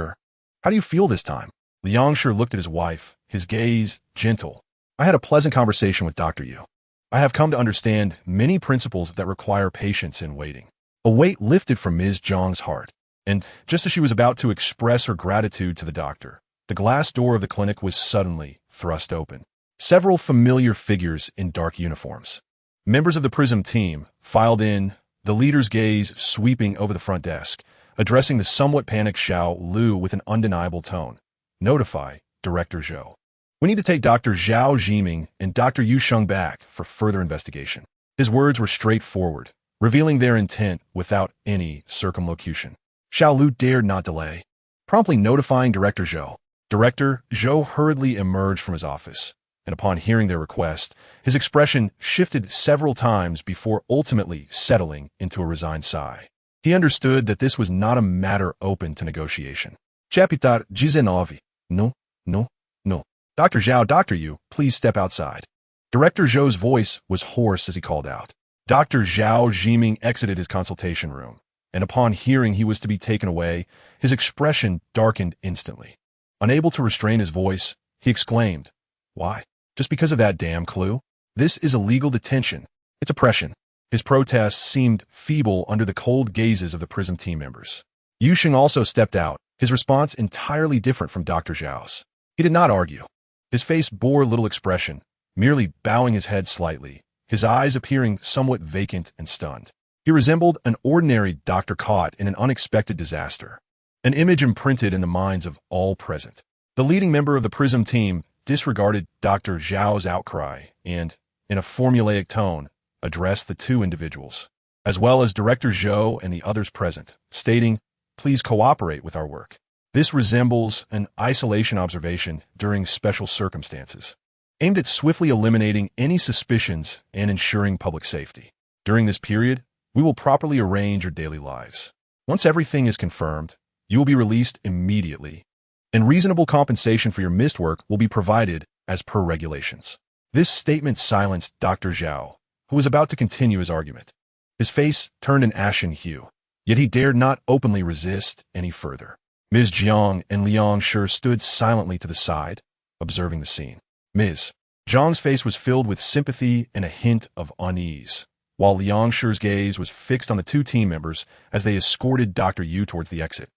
how do you feel this time?" Liang Shi looked at his wife, his gaze gentle. "I had a pleasant conversation with Dr. Yu. I have come to understand many principles that require patience and waiting." A weight lifted from Ms. Jiang's heart, and just as she was about to express her gratitude to the doctor, the glass door of the clinic was suddenly thrust open. Several familiar figures in dark uniforms, members of the Prism team, filed in, the leader's gaze sweeping over the front desk, addressing the somewhat panicked Xiao Lu with an undeniable tone. "Notify Director Zhou. We need to take Dr. Zhao Jiming and Dr. Yu Sheng back for further investigation." His words were straightforward, revealing their intent without any circumlocution. Xiao Lu dared not delay, promptly notifying Director Zhou. Director Zhou hurriedly emerged from his office, and upon hearing their request, his expression shifted several times before ultimately settling into a resigned sigh. He understood that this was not a matter open to negotiation. "Chapitar Jizenovi. No, no, no. Dr. Zhao, Dr. Yu, please step outside." Director Zhou's voice was hoarse as he called out. Dr. Zhao Jiming exited his consultation room, and upon hearing he was to be taken away, his expression darkened instantly. Unable to restrain his voice, he exclaimed, "Why? Just because of that damn clue? This is illegal detention. It's oppression." His protests seemed feeble under the cold gazes of the Prism team members. Yu Sheng also stepped out, his response entirely different from Dr. Zhao's. He did not argue. His face bore little expression, merely bowing his head slightly, his eyes appearing somewhat vacant and stunned. He resembled an ordinary doctor caught in an unexpected disaster, an image imprinted in the minds of all present. The leading member of the PRISM team disregarded Dr. Zhao's outcry and, in a formulaic tone, addressed the two individuals, as well as Director Zhou and the others present, stating, "Please cooperate with our work." This resembles an isolation observation during special circumstances, aimed at swiftly eliminating any suspicions and ensuring public safety. During this period, we will properly arrange your daily lives. Once everything is confirmed, you will be released immediately, and reasonable compensation for your missed work will be provided as per regulations. This statement silenced Dr. Zhao, who was about to continue his argument. His face turned an ashen hue, yet he dared not openly resist any further. Ms. Jiang and Liang Shi stood silently to the side, observing the scene. Ms. Jiang's face was filled with sympathy and a hint of unease, while Liang Shi's gaze was fixed on the two team members as they escorted Dr. Yu towards the exit.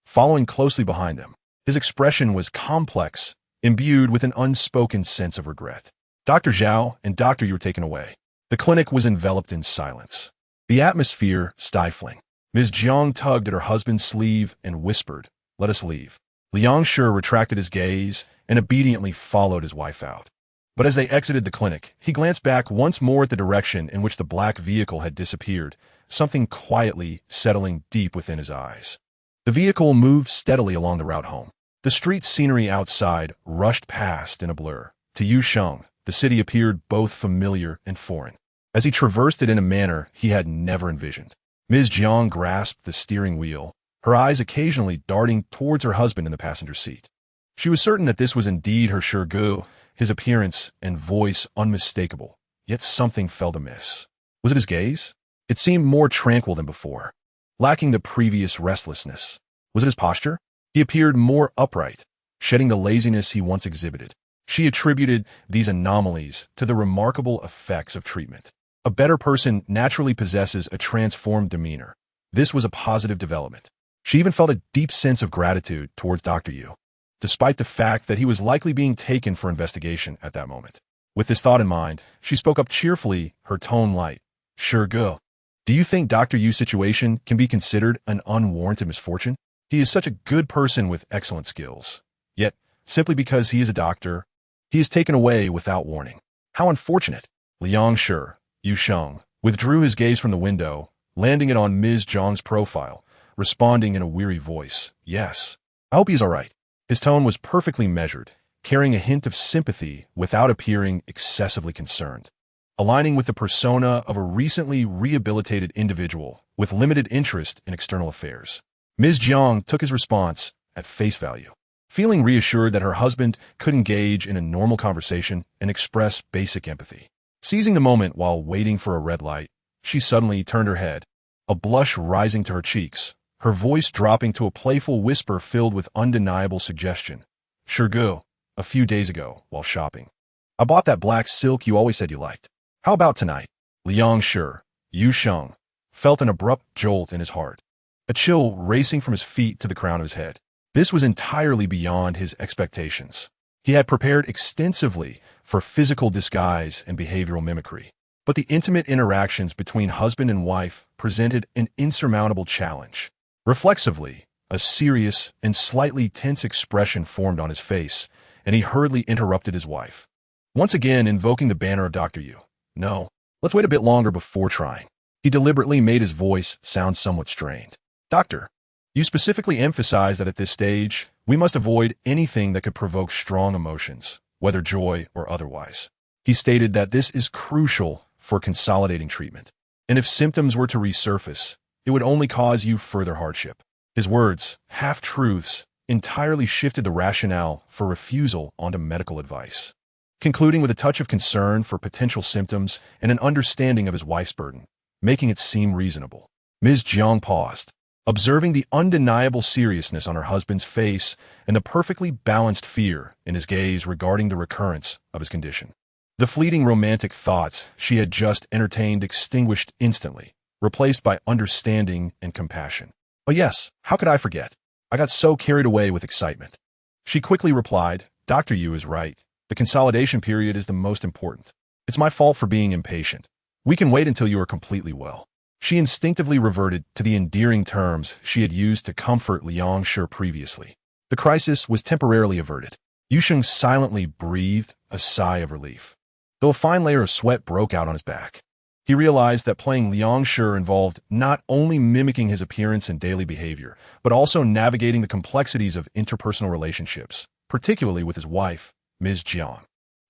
Following closely behind them, his expression was complex, imbued with an unspoken sense of regret. Dr. Zhao and Dr. Yu were taken away. The clinic was enveloped in silence, the atmosphere stifling. Ms. Jiang tugged at her husband's sleeve and whispered, "Let us leave." Liang Shi retracted his gaze and obediently followed his wife out. But as they exited the clinic, he glanced back once more at the direction in which the black vehicle had disappeared, something quietly settling deep within his eyes. The vehicle moved steadily along the route home. The street scenery outside rushed past in a blur. To Yu Sheng, the city appeared both familiar and foreign, as he traversed it in a manner he had never envisioned. Ms. Jiang grasped the steering wheel, her eyes occasionally darting towards her husband in the passenger seat. She was certain that this was indeed her Shirgu, his appearance and voice unmistakable, yet something felt amiss. Was it his gaze? It seemed more tranquil than before, lacking the previous restlessness. Was it his posture? He appeared more upright, shedding the laziness he once exhibited. She attributed these anomalies to the remarkable effects of treatment. A better person naturally possesses a transformed demeanor. This was a positive development. She even felt a deep sense of gratitude towards Dr. Yu, despite the fact that he was likely being taken for investigation at that moment. With this thought in mind, she spoke up cheerfully, her tone light. "Shirgu, do you think Dr. Yu's situation can be considered an unwarranted misfortune? He is such a good person with excellent skills. Yet, simply because he is a doctor, he is taken away without warning. How unfortunate." Liang Shi, Yu Sheng, withdrew his gaze from the window, landing it on Ms. Jiang's profile, responding in a weary voice, "Yes, I hope he's all right." His tone was perfectly measured, carrying a hint of sympathy without appearing excessively concerned, aligning with the persona of a recently rehabilitated individual with limited interest in external affairs. Ms. Jiang took his response at face value, feeling reassured that her husband could engage in a normal conversation and express basic empathy. Seizing the moment while waiting for a red light, she suddenly turned her head, a blush rising to her cheeks, her voice dropping to a playful whisper filled with undeniable suggestion. "Shirgu, a few days ago, while shopping, I bought that black silk you always said you liked. How about tonight?" Liang Shi, Yu Sheng, felt an abrupt jolt in his heart, a chill racing from his feet to the crown of his head. This was entirely beyond his expectations. He had prepared extensively for physical disguise and behavioral mimicry, but the intimate interactions between husband and wife presented an insurmountable challenge. Reflexively, a serious and slightly tense expression formed on his face, and he hurriedly interrupted his wife, once again invoking the banner of Dr. Yu. "No, let's wait a bit longer before trying." He deliberately made his voice sound somewhat strained. "Doctor, you specifically emphasized that at this stage, we must avoid anything that could provoke strong emotions, whether joy or otherwise. He stated that this is crucial for consolidating treatment, and if symptoms were to resurface, it would only cause you further hardship." His words, half-truths, entirely shifted the rationale for refusal onto medical advice, concluding with a touch of concern for potential symptoms and an understanding of his wife's burden, making it seem reasonable. Ms. Jiang paused, observing the undeniable seriousness on her husband's face and the perfectly balanced fear in his gaze regarding the recurrence of his condition. The fleeting romantic thoughts she had just entertained extinguished instantly, replaced by understanding and compassion. "Oh yes, how could I forget? I got so carried away with excitement." She quickly replied, "Dr. Yu is right. The consolidation period is the most important. It's my fault for being impatient. We can wait until you are completely well. She instinctively reverted to the endearing terms she had used to comfort Liang Shi previously. The crisis was temporarily averted. Yu Sheng silently breathed a sigh of relief, though a fine layer of sweat broke out on his back. He realized that playing Liang Shi involved not only mimicking his appearance and daily behavior, but also navigating the complexities of interpersonal relationships, particularly with his wife, Ms. Jiang.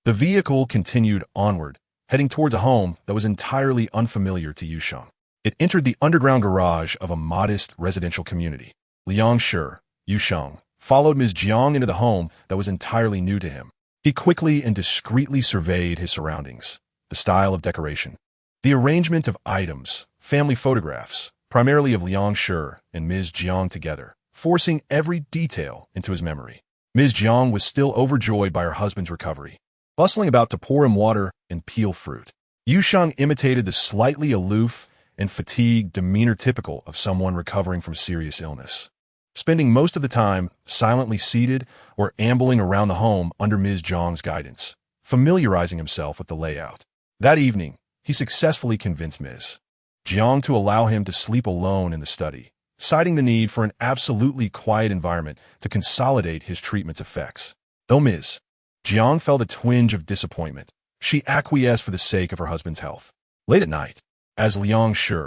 The vehicle continued onward, heading towards a home that was entirely unfamiliar to Yu Sheng. It entered the underground garage of a modest residential community. Liang Shi, Yu Sheng, followed Ms. Jiang into the home that was entirely new to him. He quickly and discreetly surveyed his surroundings, the style of decoration, the arrangement of items, family photographs, primarily of Liang Shi and Ms. Jiang together, forcing every detail into his memory. Ms. Jiang was still overjoyed by her husband's recovery, bustling about to pour him water and peel fruit. Yu Sheng imitated the slightly aloof and fatigued demeanor typical of someone recovering from serious illness, spending most of the time silently seated or ambling around the home under Ms. Jiang's guidance, familiarizing himself with the layout. That evening, he successfully convinced Ms. Jiang to allow him to sleep alone in the study, citing the need for an absolutely quiet environment to consolidate his treatment's effects. Though Ms. Jiang felt a twinge of disappointment, she acquiesced for the sake of her husband's health. Late at night, as Liang Shi,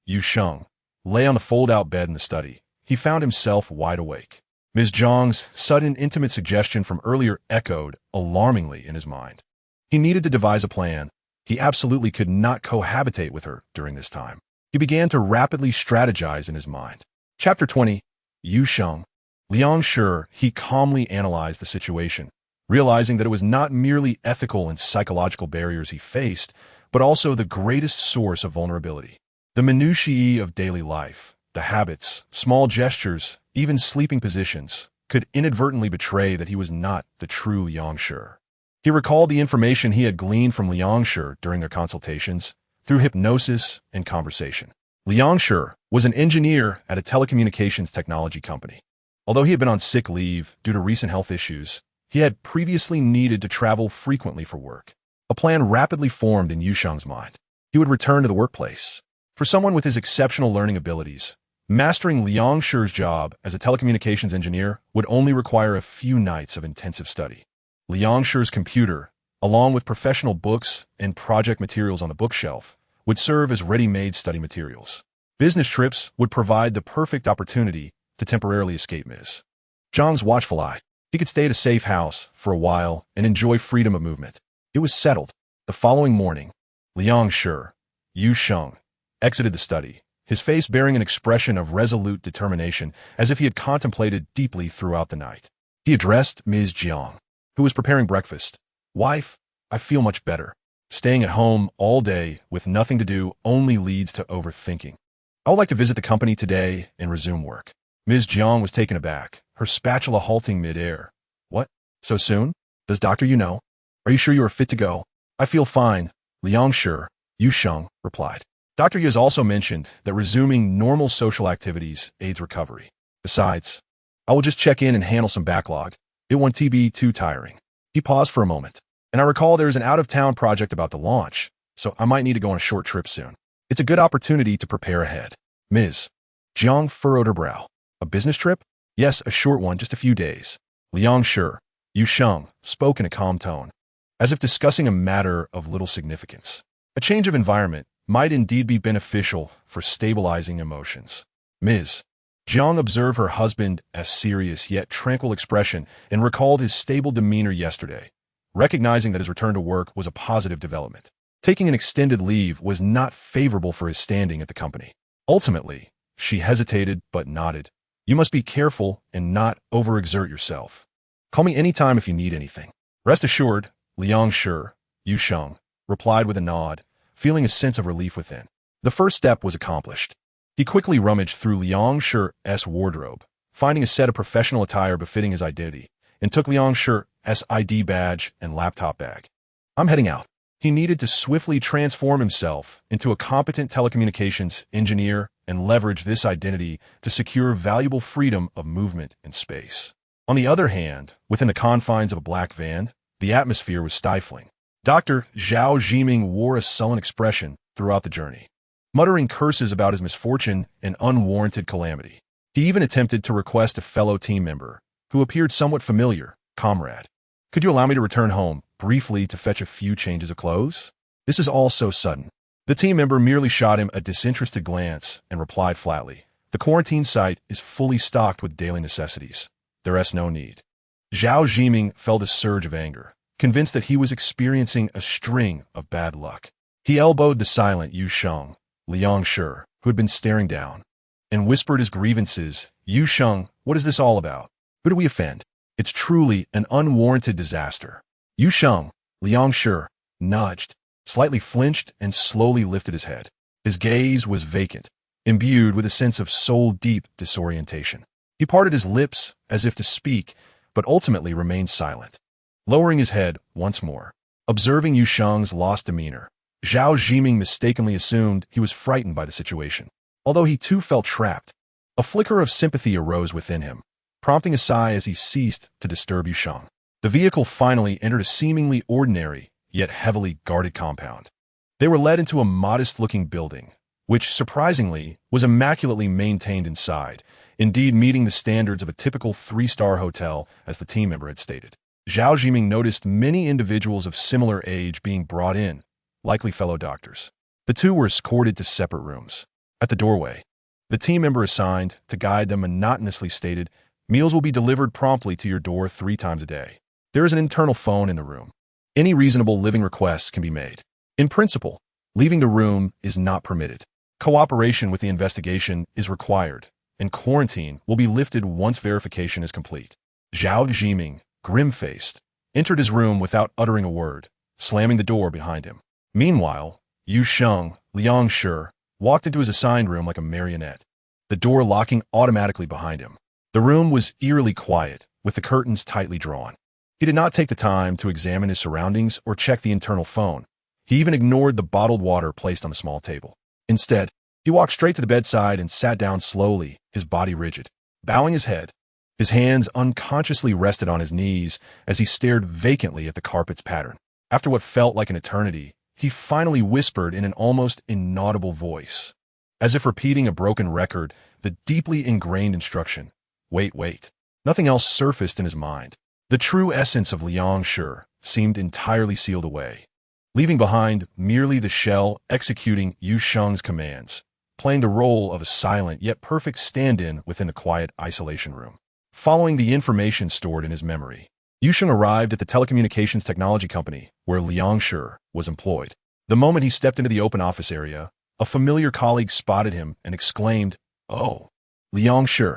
Yu Sheng, lay on the fold-out bed in the study, he found himself wide awake. Ms. Jiang's sudden intimate suggestion from earlier echoed alarmingly in his mind. He needed to devise a plan. He absolutely could not cohabitate with her during this time. He began to rapidly strategize in his mind. Chapter 20. Yu Sheng. Liang Shi, he calmly analyzed the situation, realizing that it was not merely ethical and psychological barriers he faced, but also the greatest source of vulnerability. The minutiae of daily life, the habits, small gestures, even sleeping positions, could inadvertently betray that he was not the true Liang Shi. He recalled the information he had gleaned from Liang Shi during their consultations, through hypnosis and conversation. Liang Shi was an engineer at a telecommunications technology company. Although he had been on sick leave due to recent health issues, he had previously needed to travel frequently for work. A plan rapidly formed in Yu Sheng's mind. He would return to the workplace. For someone with his exceptional learning abilities, mastering Liang Shi's job as a telecommunications engineer would only require a few nights of intensive study. Liang Shi's computer, along with professional books and project materials on the bookshelf, would serve as ready-made study materials. Business trips would provide the perfect opportunity to temporarily escape Ms. Jiang's watchful eye. He could stay at a safe house for a while and enjoy freedom of movement. It was settled. The following morning, Liang Shi, Yu Sheng, exited the study, his face bearing an expression of resolute determination as if he had contemplated deeply throughout the night. He addressed Ms. Jiang, who was preparing breakfast. "Wife, I feel much better. Staying at home all day with nothing to do only leads to overthinking. I would like to visit the company today and resume work." Ms. Jiang was taken aback, her spatula halting mid-air. "What? So soon? Does Dr. Yu know? Are you sure you are fit to go?" "I feel fine," Liang Shi, Yu Sheng, replied. Dr. Yu has also mentioned that resuming normal social activities aids recovery. Besides, I will just check in and handle some backlog. It won't be too tiring. He paused for a moment. "And I recall there is an out-of-town project about to launch, so I might need to go on a short trip soon. It's a good opportunity to prepare ahead." Ms. Jiang furrowed her brow. "A business trip?" "Yes, a short one, just a few days." Liang Shi, Yu Sheng, spoke in a calm tone, as if discussing a matter of little significance. A change of environment might indeed be beneficial for stabilizing emotions. Ms. Jiang observed her husband as serious yet tranquil expression and recalled his stable demeanor yesterday, recognizing that his return to work was a positive development. Taking an extended leave was not favorable for his standing at the company. Ultimately, she hesitated but nodded. "You must be careful and not overexert yourself. Call me anytime if you need anything." "Rest assured," Liang Shi, Yu Sheng, replied with a nod, feeling a sense of relief within. The first step was accomplished. He quickly rummaged through Liang Shi's wardrobe, finding a set of professional attire befitting his identity, and took Liang Shi's ID badge and laptop bag. "I'm heading out." He needed to swiftly transform himself into a competent telecommunications engineer and leverage this identity to secure valuable freedom of movement and space. On the other hand, within the confines of a black van, the atmosphere was stifling. Dr. Zhao Jiming wore a sullen expression throughout the journey, muttering curses about his misfortune and unwarranted calamity. He even attempted to request a fellow team member, who appeared somewhat familiar, "Comrade, could you allow me to return home briefly to fetch a few changes of clothes? This is all so sudden." The team member merely shot him a disinterested glance and replied flatly, "The quarantine site is fully stocked with daily necessities. There is no need." Zhao Jiming felt a surge of anger, convinced that he was experiencing a string of bad luck. He elbowed the silent Yu Sheng, Liang Shi, who had been staring down, and whispered his grievances. "Yu Sheng, what is this all about? Who do we offend? It's truly an unwarranted disaster." Yu Sheng, Liang Shi, nudged, slightly flinched, and slowly lifted his head. His gaze was vacant, imbued with a sense of soul-deep disorientation. He parted his lips as if to speak, but ultimately remained silent. Lowering his head once more, observing Yu Sheng's lost demeanor, Zhao Jiming mistakenly assumed he was frightened by the situation. Although he too felt trapped, a flicker of sympathy arose within him, prompting a sigh as he ceased to disturb Yu Sheng. The vehicle finally entered a seemingly ordinary, yet heavily guarded compound. They were led into a modest-looking building, which, surprisingly, was immaculately maintained inside, indeed meeting the standards of a typical three-star hotel, as the team member had stated. Zhao Jiming noticed many individuals of similar age being brought in, likely fellow doctors. The two were escorted to separate rooms. At the doorway, the team member assigned to guide them monotonously stated, "Meals will be delivered promptly to your door 3 times a day. There is an internal phone in the room. Any reasonable living requests can be made. In principle, leaving the room is not permitted. Cooperation with the investigation is required, and quarantine will be lifted once verification is complete." Zhao Jiming, grim-faced, entered his room without uttering a word, slamming the door behind him. Meanwhile, Yu Sheng, Liang Shi, walked into his assigned room like a marionette, the door locking automatically behind him. The room was eerily quiet, with the curtains tightly drawn. He did not take the time to examine his surroundings or check the internal phone. He even ignored the bottled water placed on the small table. Instead, he walked straight to the bedside and sat down slowly, his body rigid. Bowing his head, his hands unconsciously rested on his knees as he stared vacantly at the carpet's pattern. After what felt like an eternity, he finally whispered in an almost inaudible voice, as if repeating a broken record, the deeply ingrained instruction, "Wait." Nothing else surfaced in his mind. The true essence of Liang Shi seemed entirely sealed away, leaving behind merely the shell executing Yu Sheng's commands, playing the role of a silent yet perfect stand-in within the quiet isolation room. Following the information stored in his memory, Yu Sheng arrived at the telecommunications technology company where Liang Shi was employed. The moment he stepped into the open office area, a familiar colleague spotted him and exclaimed, "Oh, Liang Shi,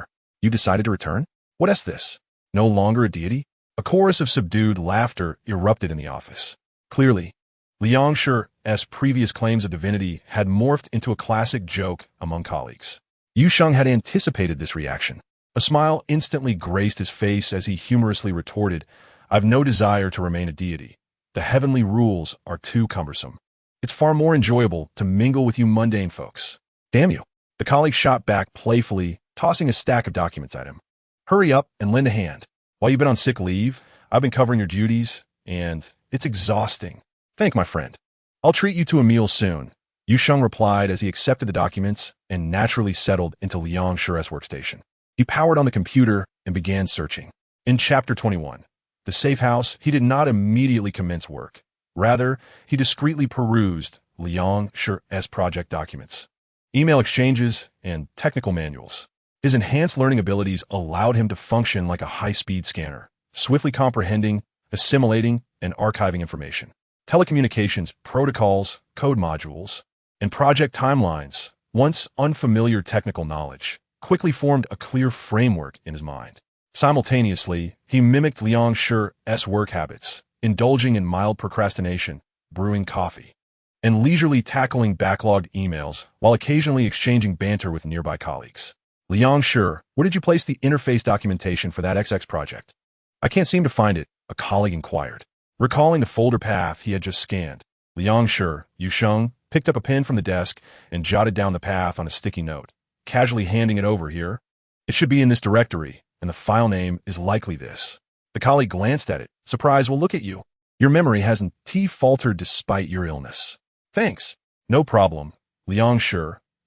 you decided to return? What is this? No longer a deity?" A chorus of subdued laughter erupted in the office. Clearly, Liang Shi's previous claims of divinity had morphed into a classic joke among colleagues. Yu Sheng had anticipated this reaction. A smile instantly graced his face as he humorously retorted, "I've no desire to remain a deity. The heavenly rules are too cumbersome. It's far more enjoyable to mingle with you mundane folks." "Damn you." The colleague shot back playfully, tossing a stack of documents at him. "Hurry up and lend a hand. While you've been on sick leave, I've been covering your duties, and it's exhausting. Thank my friend. I'll treat you to a meal soon." Yu Sheng replied as he accepted the documents and naturally settled into Liang Shi's workstation. He powered on the computer and began searching. In Chapter 21, the safe house, he did not immediately commence work. Rather, he discreetly perused Liang Shi's project documents, email exchanges, and technical manuals. His enhanced learning abilities allowed him to function like a high-speed scanner, swiftly comprehending, assimilating, and archiving information. Telecommunications protocols, code modules, and project timelines, once unfamiliar technical knowledge, quickly formed a clear framework in his mind. Simultaneously, he mimicked Liang Shi's work habits, indulging in mild procrastination, brewing coffee, and leisurely tackling backlogged emails while occasionally exchanging banter with nearby colleagues. "Liang Shi, where did you place the interface documentation for that XX project?" "I can't seem to find it," a colleague inquired. Recalling the folder path he had just scanned, Liang Shi, Yu Sheng, picked up a pen from the desk and jotted down the path on a sticky note, casually handing it over. "Here. It should be in this directory, and the file name is likely this." The colleague glanced at it, surprised. "Well, look at you. Your memory hasn't faltered despite your illness. Thanks. No problem, Liang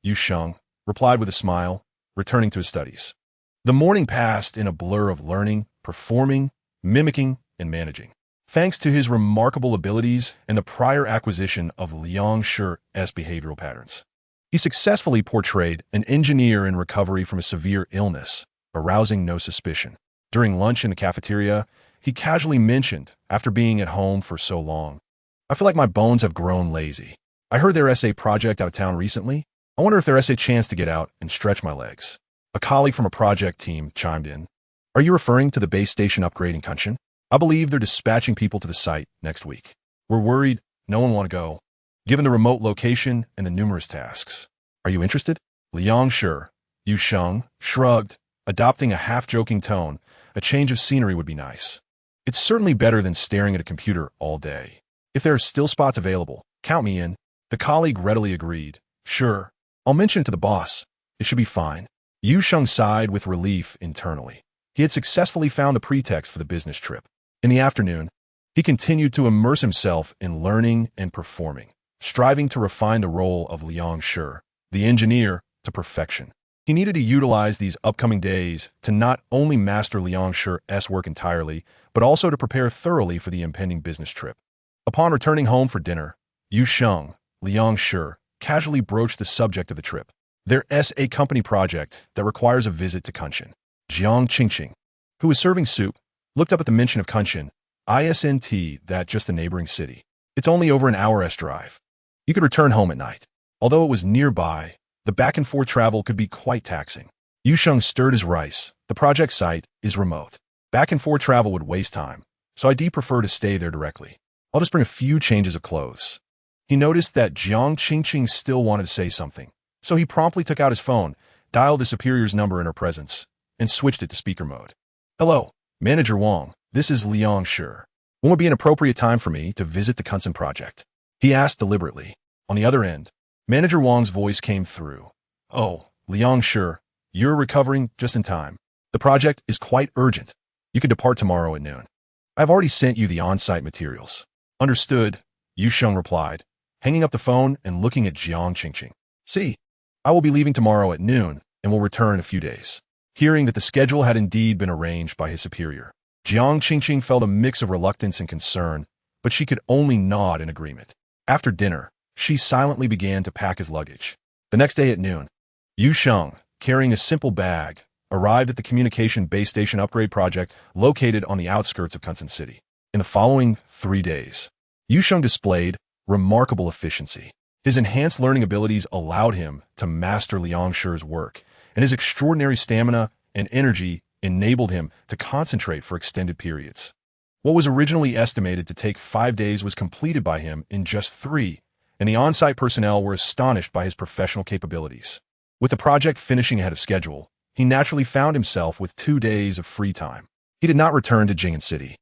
Yu Sheng replied with a smile, returning to his studies. The morning passed in a blur of learning, performing, mimicking, and managing. Thanks to his remarkable abilities and the prior acquisition of Liang Shi's behavioral patterns, he successfully portrayed an engineer in recovery from a severe illness, arousing no suspicion. During lunch in the cafeteria, he casually mentioned, after being at home for so long, "I feel like my bones have grown lazy. I heard their essay project out of town recently. I wonder if there's a chance to get out and stretch my legs." A colleague from a project team chimed in. "Are you referring to the base station upgrade in Kunshan? I believe they're dispatching people to the site next week. We're worried no one want to go, given the remote location and the numerous tasks. Are you interested?" Liang Yu Sheng shrugged, adopting a half-joking tone. A change of scenery would be nice. It's certainly better than staring at a computer all day. If there are still spots available, count me in. The colleague readily agreed. "Sure. I'll mention it to the boss. It should be fine." Yu Sheng sighed with relief internally. He had successfully found the pretext for the business trip. In the afternoon, he continued to immerse himself in learning and performing, striving to refine the role of Liang the engineer, to perfection. He needed to utilize these upcoming days to not only master Liang Shi's work entirely, but also to prepare thoroughly for the impending business trip. Upon returning home for dinner, Yu Sheng, Liang casually broached the subject of the trip. There's a company project that requires a visit to Kunshan. Jiang Qingqing, who was serving soup, looked up at the mention of Kunshan, that just the neighboring city. "It's only over an hour's drive. You could return home at night." Although it was nearby, the back-and-forth travel could be quite taxing. Yu Sheng stirred his rice. The project site is remote. Back-and-forth travel would waste time, so I'd prefer to stay there directly. I'll just bring a few changes of clothes. He noticed that Jiang Qingqing still wanted to say something, so he promptly took out his phone, dialed the superior's number in her presence, and switched it to speaker mode. "Hello, Manager Wang. This is Liang When would be an appropriate time for me to visit the Kunshan project?" he asked deliberately. On the other end, Manager Wang's voice came through. "Oh, Liang you're recovering just in time. The project is quite urgent. You could depart tomorrow at noon. I've already sent you the on-site materials." "Understood," Yu Sheng replied, hanging up the phone and looking at Jiang Qingqing. "See, I will be leaving tomorrow at noon and will return in a few days." Hearing that the schedule had indeed been arranged by his superior, Jiang Qingqing felt a mix of reluctance and concern, but she could only nod in agreement. After dinner, she silently began to pack his luggage. The next day at noon, Yu Sheng, carrying a simple bag, arrived at the communication base station upgrade project located on the outskirts of Kunshan City. In the following 3 days, Yu Sheng displayed remarkable efficiency. His enhanced learning abilities allowed him to master Liang Shi's work, and his extraordinary stamina and energy enabled him to concentrate for extended periods. What was originally estimated to take 5 days was completed by him in just 3, and the on-site personnel were astonished by his professional capabilities. With the project finishing ahead of schedule, he naturally found himself with 2 days of free time. He did not return to Jing'an City,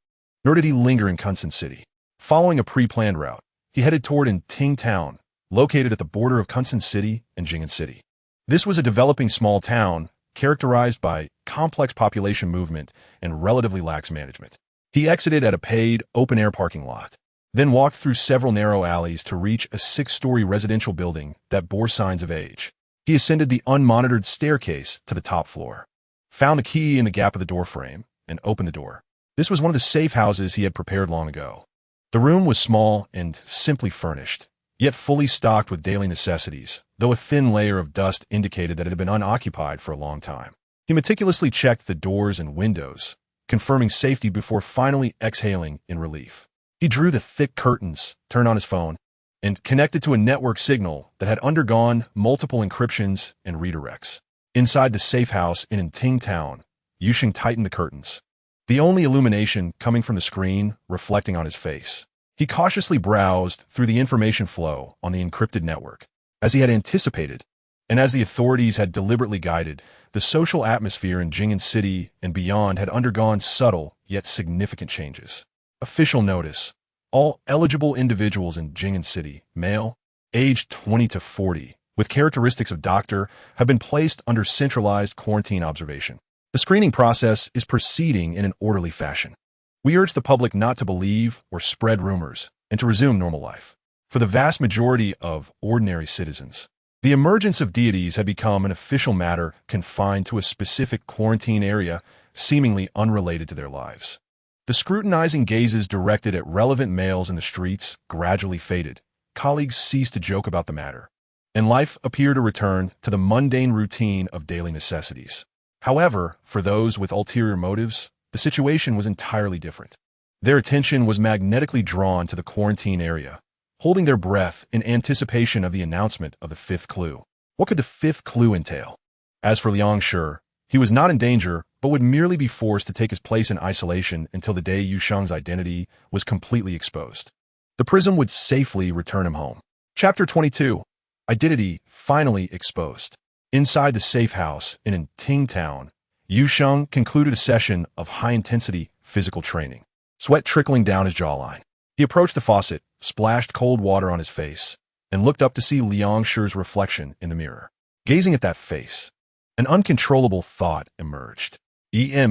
nor did he linger in Kunshan City. Following a pre-planned route, he headed toward Impending Town, located at the border of Kunshan City and Jing'an City. This was a developing small town characterized by complex population movement and relatively lax management. He exited at a paid, open-air parking lot, then walked through several narrow alleys to reach a 6-story residential building that bore signs of age. He ascended the unmonitored staircase to the top floor, found the key in the gap of the doorframe, and opened the door. This was one of the safe houses he had prepared long ago. The room was small and simply furnished, yet fully stocked with daily necessities, though a thin layer of dust indicated that it had been unoccupied for a long time. He meticulously checked the doors and windows, confirming safety before finally exhaling in relief. He drew the thick curtains, turned on his phone, and connected to a network signal that had undergone multiple encryptions and redirects. Inside the safe house in Impending Town, Yu Sheng tightened the curtains, the only illumination coming from the screen reflecting on his face. He cautiously browsed through the information flow on the encrypted network. As he had anticipated, and as the authorities had deliberately guided, the social atmosphere in Jing'an City and beyond had undergone subtle yet significant changes. Official notice: all eligible individuals in Jing'an City, male, aged 20 to 40, with characteristics of doctor, have been placed under centralized quarantine observation. The screening process is proceeding in an orderly fashion. We urge the public not to believe or spread rumors and to resume normal life. For the vast majority of ordinary citizens, the emergence of deities had become an official matter confined to a specific quarantine area seemingly unrelated to their lives. The scrutinizing gazes directed at relevant males in the streets gradually faded. Colleagues ceased to joke about the matter, and life appeared to return to the mundane routine of daily necessities. However, for those with ulterior motives, the situation was entirely different. Their attention was magnetically drawn to the quarantine area, holding their breath in anticipation of the announcement of the fifth clue. What could the fifth clue entail? As for Liang Shi, he was not in danger, but would merely be forced to take his place in isolation until the day Yu Sheng's identity was completely exposed. The prism would safely return him home. Chapter 22. Identity finally exposed. Inside the safe house in Impending town, Yu Sheng concluded a session of high-intensity physical training, sweat trickling down his jawline. He approached the faucet, splashed cold water on his face, and looked up to see Liang Shi's reflection in the mirror. Gazing at that face, an uncontrollable thought emerged.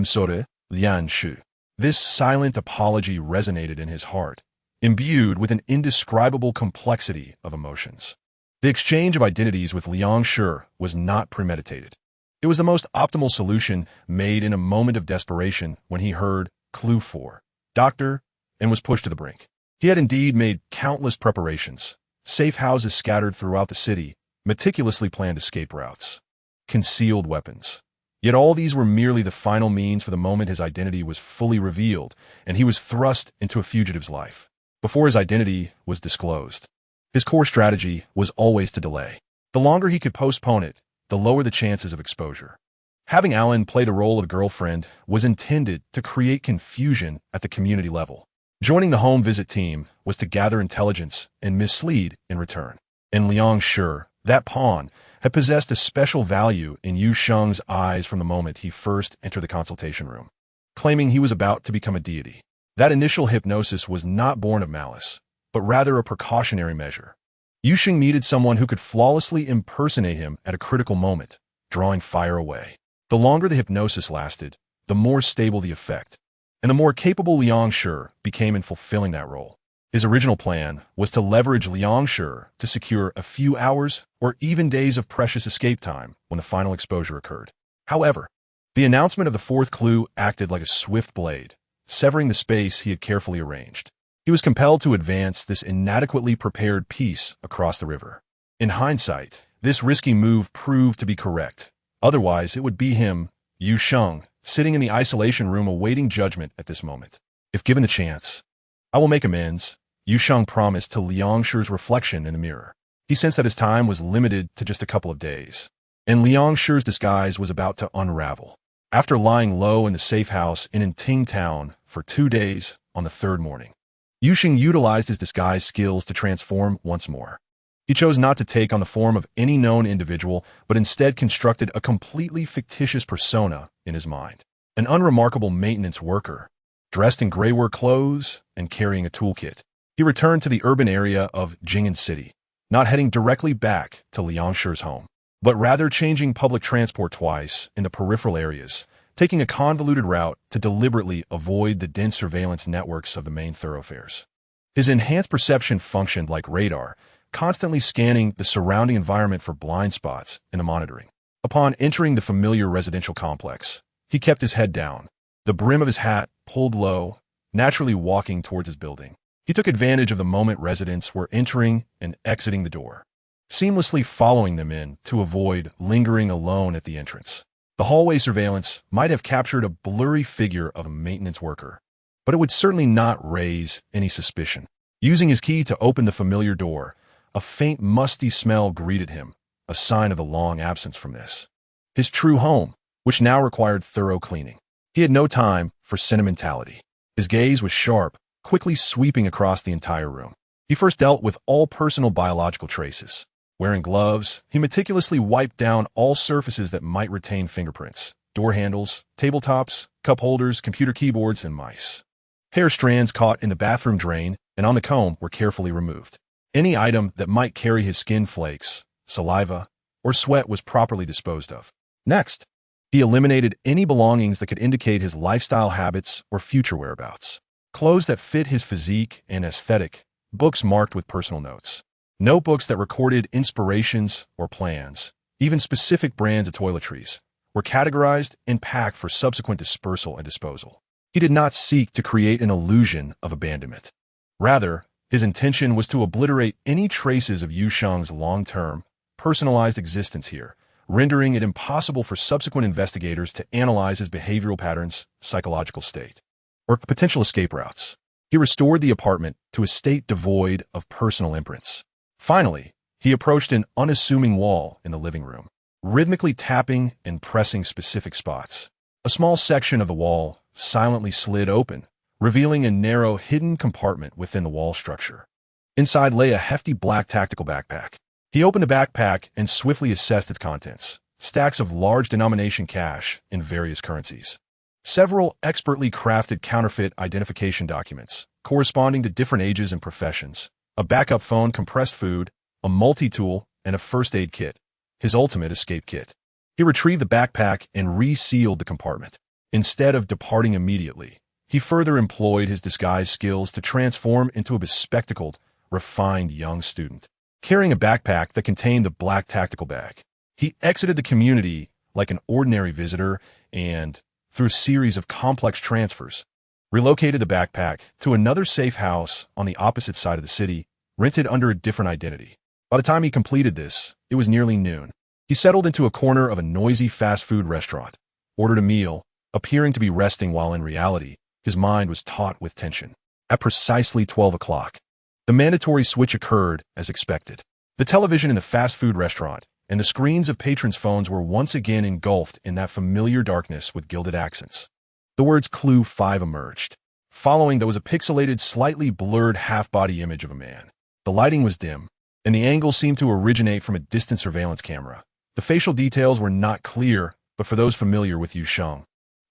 Sore, Liang Shi. This silent apology resonated in his heart, imbued with an indescribable complexity of emotions. The exchange of identities with Liang Shi was not premeditated. It was the most optimal solution made in a moment of desperation when he heard Clue 4, Doctor, and was pushed to the brink. He had indeed made countless preparations, safe houses scattered throughout the city, meticulously planned escape routes, concealed weapons. Yet all these were merely the final means for the moment his identity was fully revealed, and he was thrust into a fugitive's life. Before his identity was disclosed, his core strategy was always to delay. The longer he could postpone it, the lower the chances of exposure. Having Alan play the role of a girlfriend was intended to create confusion at the community level. Joining the home visit team was to gather intelligence and mislead in return. And Liang Shi, that pawn, had possessed a special value in Yu Sheng's eyes from the moment he first entered the consultation room, claiming he was about to become a deity. That initial hypnosis was not born of malice, but rather a precautionary measure. Yu Sheng needed someone who could flawlessly impersonate him at a critical moment, drawing fire away. The longer the hypnosis lasted, the more stable the effect, and the more capable Liang Shi became in fulfilling that role. His original plan was to leverage Liang Shi to secure a few hours or even days of precious escape time when the final exposure occurred. However, the announcement of the fourth clue acted like a swift blade, severing the space he had carefully arranged. He was compelled to advance this inadequately prepared piece across the river. In hindsight, this risky move proved to be correct. Otherwise, it would be him, Yu Sheng, sitting in the isolation room awaiting judgment at this moment. If given the chance, I will make amends, Yu Sheng promised to Liang Shi's reflection in the mirror. He sensed that his time was limited to just a couple of days, and Liang Shi's disguise was about to unravel. After lying low in the safe house in Impending town for 2 days, on the third morning, Yu Sheng utilized his disguise skills to transform once more. He chose not to take on the form of any known individual, but instead constructed a completely fictitious persona in his mind. An unremarkable maintenance worker, dressed in gray work clothes and carrying a toolkit. He returned to the urban area of Jing'an City, not heading directly back to Liang Shi's home, but rather changing public transport twice in the peripheral areas, taking a convoluted route to deliberately avoid the dense surveillance networks of the main thoroughfares. His enhanced perception functioned like radar, constantly scanning the surrounding environment for blind spots in the monitoring. Upon entering the familiar residential complex, he kept his head down, the brim of his hat pulled low, naturally walking towards his building. He took advantage of the moment residents were entering and exiting the door, seamlessly following them in to avoid lingering alone at the entrance. The hallway surveillance might have captured a blurry figure of a maintenance worker, but it would certainly not raise any suspicion. Using his key to open the familiar door, a faint musty smell greeted him, a sign of the long absence from his true home, which now required thorough cleaning. He had no time for sentimentality. His gaze was sharp, quickly sweeping across the entire room. He first dealt with all personal biological traces. Wearing gloves, he meticulously wiped down all surfaces that might retain fingerprints: door handles, tabletops, cup holders, computer keyboards, and mice. Hair strands caught in the bathroom drain and on the comb were carefully removed. Any item that might carry his skin flakes, saliva, or sweat was properly disposed of. Next, He eliminated any belongings that could indicate his lifestyle habits or future whereabouts. Clothes that fit his physique and aesthetic, books marked with personal notes, notebooks that recorded inspirations or plans, even specific brands of toiletries, were categorized and packed for subsequent dispersal and disposal. He did not seek to create an illusion of abandonment. Rather, his intention was to obliterate any traces of Yu Sheng's long-term, personalized existence here, rendering it impossible for subsequent investigators to analyze his behavioral patterns, psychological state, or potential escape routes. He restored the apartment to a state devoid of personal imprints. Finally, he approached an unassuming wall in the living room, rhythmically tapping and pressing specific spots. A small section of the wall silently slid open, revealing a narrow, hidden compartment within the wall structure. Inside lay a hefty black tactical backpack. He opened the backpack and swiftly assessed its contents, stacks of large denomination cash in various currencies. Several expertly crafted counterfeit identification documents, corresponding to different ages and professions, a backup phone, compressed food, a multi-tool, and a first aid kit, his ultimate escape kit. He retrieved the backpack and resealed the compartment. Instead of departing immediately, he further employed his disguise skills to transform into a bespectacled, refined young student. Carrying a backpack that contained the black tactical bag, he exited the community like an ordinary visitor and, through a series of complex transfers, relocated the backpack to another safe house on the opposite side of the city, rented under a different identity. By the time he completed this, it was nearly noon. He settled into a corner of a noisy fast food restaurant, ordered a meal, appearing to be resting while in reality, his mind was taut with tension. At precisely 12 o'clock, the mandatory switch occurred as expected. The television in the fast food restaurant and the screens of patrons' phones were once again engulfed in that familiar darkness with gilded accents. The words Clue 5 emerged. Following, there was a pixelated, slightly blurred half-body image of a man. The lighting was dim, and the angle seemed to originate from a distant surveillance camera. The facial details were not clear, but for those familiar with Yu Sheng,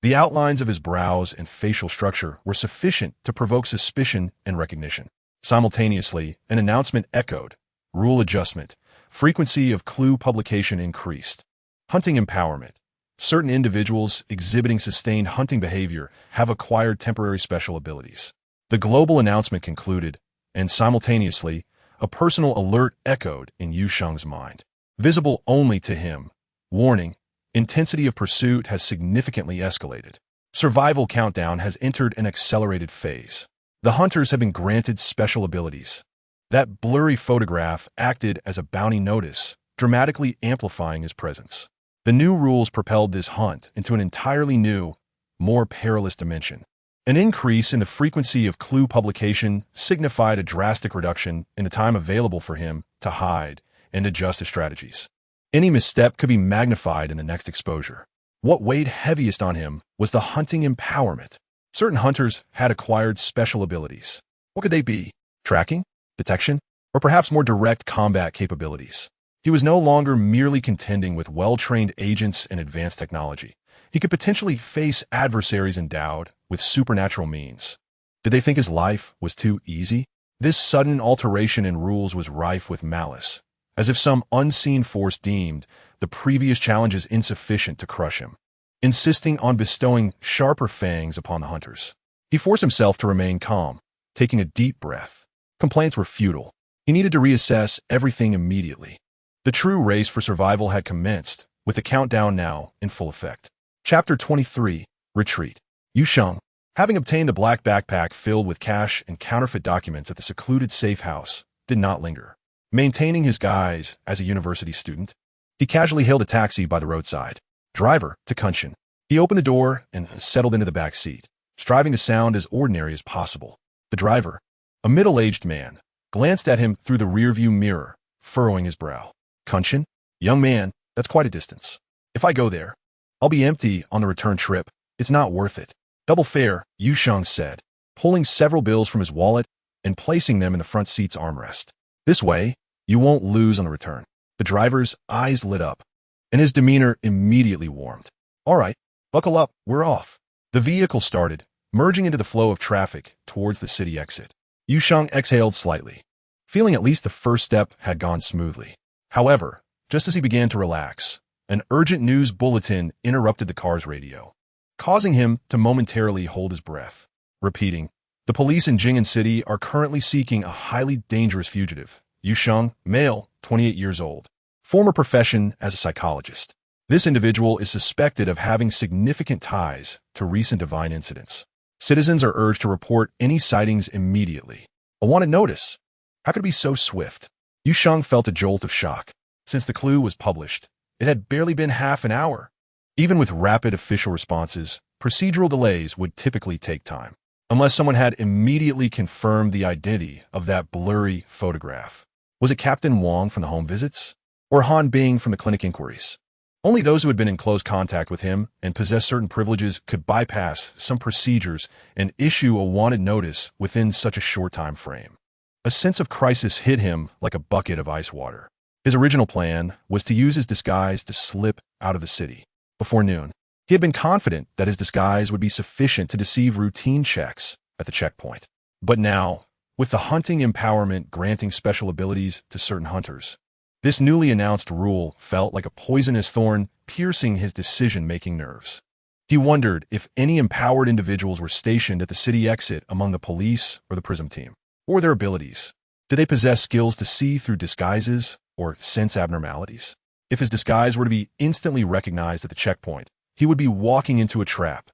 the outlines of his brows and facial structure were sufficient to provoke suspicion and recognition. Simultaneously, an announcement echoed. Rule adjustment. Frequency of clue publication increased. Hunting empowerment. Certain individuals exhibiting sustained hunting behavior have acquired temporary special abilities. The global announcement concluded, and simultaneously, a personal alert echoed in Yu Sheng's mind. Visible only to him. Warning. Intensity of pursuit has significantly escalated. Survival countdown has entered an accelerated phase. The hunters have been granted special abilities. That blurry photograph acted as a bounty notice, dramatically amplifying his presence. The new rules propelled this hunt into an entirely new, more perilous dimension. An increase in the frequency of clue publication signified a drastic reduction in the time available for him to hide and adjust his strategies. Any misstep could be magnified in the next exposure. What weighed heaviest on him was the hunting empowerment. Certain hunters had acquired special abilities. What could they be? Tracking? Detection? Or perhaps more direct combat capabilities? He was no longer merely contending with well-trained agents and advanced technology. He could potentially face adversaries endowed with supernatural means. Did they think his life was too easy? This sudden alteration in rules was rife with malice, as if some unseen force deemed the previous challenges insufficient to crush him, insisting on bestowing sharper fangs upon the hunters. He forced himself to remain calm, taking a deep breath. Complaints were futile. He needed to reassess everything immediately. The true race for survival had commenced, with the countdown now in full effect. Chapter 23. Retreat. Yu Sheng, having obtained the black backpack filled with cash and counterfeit documents at the secluded safe house, did not linger. Maintaining his guise as a university student, he casually hailed a taxi by the roadside. Driver, to Kunshin. He opened the door and settled into the back seat, striving to sound as ordinary as possible. The driver, a middle-aged man, glanced at him through the rearview mirror, furrowing his brow. Kunshin? Young man, that's quite a distance. If I go there, I'll be empty on the return trip. It's not worth it. Double fare, Yu Sheng said, pulling several bills from his wallet and placing them in the front seat's armrest. This way, you won't lose on the return. The driver's eyes lit up, and his demeanor immediately warmed. All right, buckle up, we're off. The vehicle started, merging into the flow of traffic towards the city exit. Yu Sheng exhaled slightly, feeling at least the first step had gone smoothly. However, just as he began to relax, An urgent news bulletin interrupted the car's radio, causing him to momentarily hold his breath, repeating, "The police in Jing'an City are currently seeking a highly dangerous fugitive. Yu Sheng, male, 28 years old. Former profession as a psychologist. This individual is suspected of having significant ties to recent divine incidents. Citizens are urged to report any sightings immediately. A wanted notice. How could it be so swift?" Yu Sheng felt a jolt of shock. Since the clue was published, it had barely been half an hour. Even with rapid official responses, procedural delays would typically take time, unless someone had immediately confirmed the identity of that blurry photograph. Was it Captain Wang from the home visits? Or Han Bing from the clinic inquiries? Only those who had been in close contact with him and possessed certain privileges could bypass some procedures and issue a wanted notice within such a short time frame. A sense of crisis hit him like a bucket of ice water. His original plan was to use his disguise to slip out of the city. Before noon, he had been confident that his disguise would be sufficient to deceive routine checks at the checkpoint. But now, with the hunting empowerment granting special abilities to certain hunters, this newly announced rule felt like a poisonous thorn piercing his decision-making nerves. He wondered if any empowered individuals were stationed at the city exit among the police or the Prism team, or their abilities. Did they possess skills to see through disguises or sense abnormalities? If his disguise were to be instantly recognized at the checkpoint, he would be walking into a trap.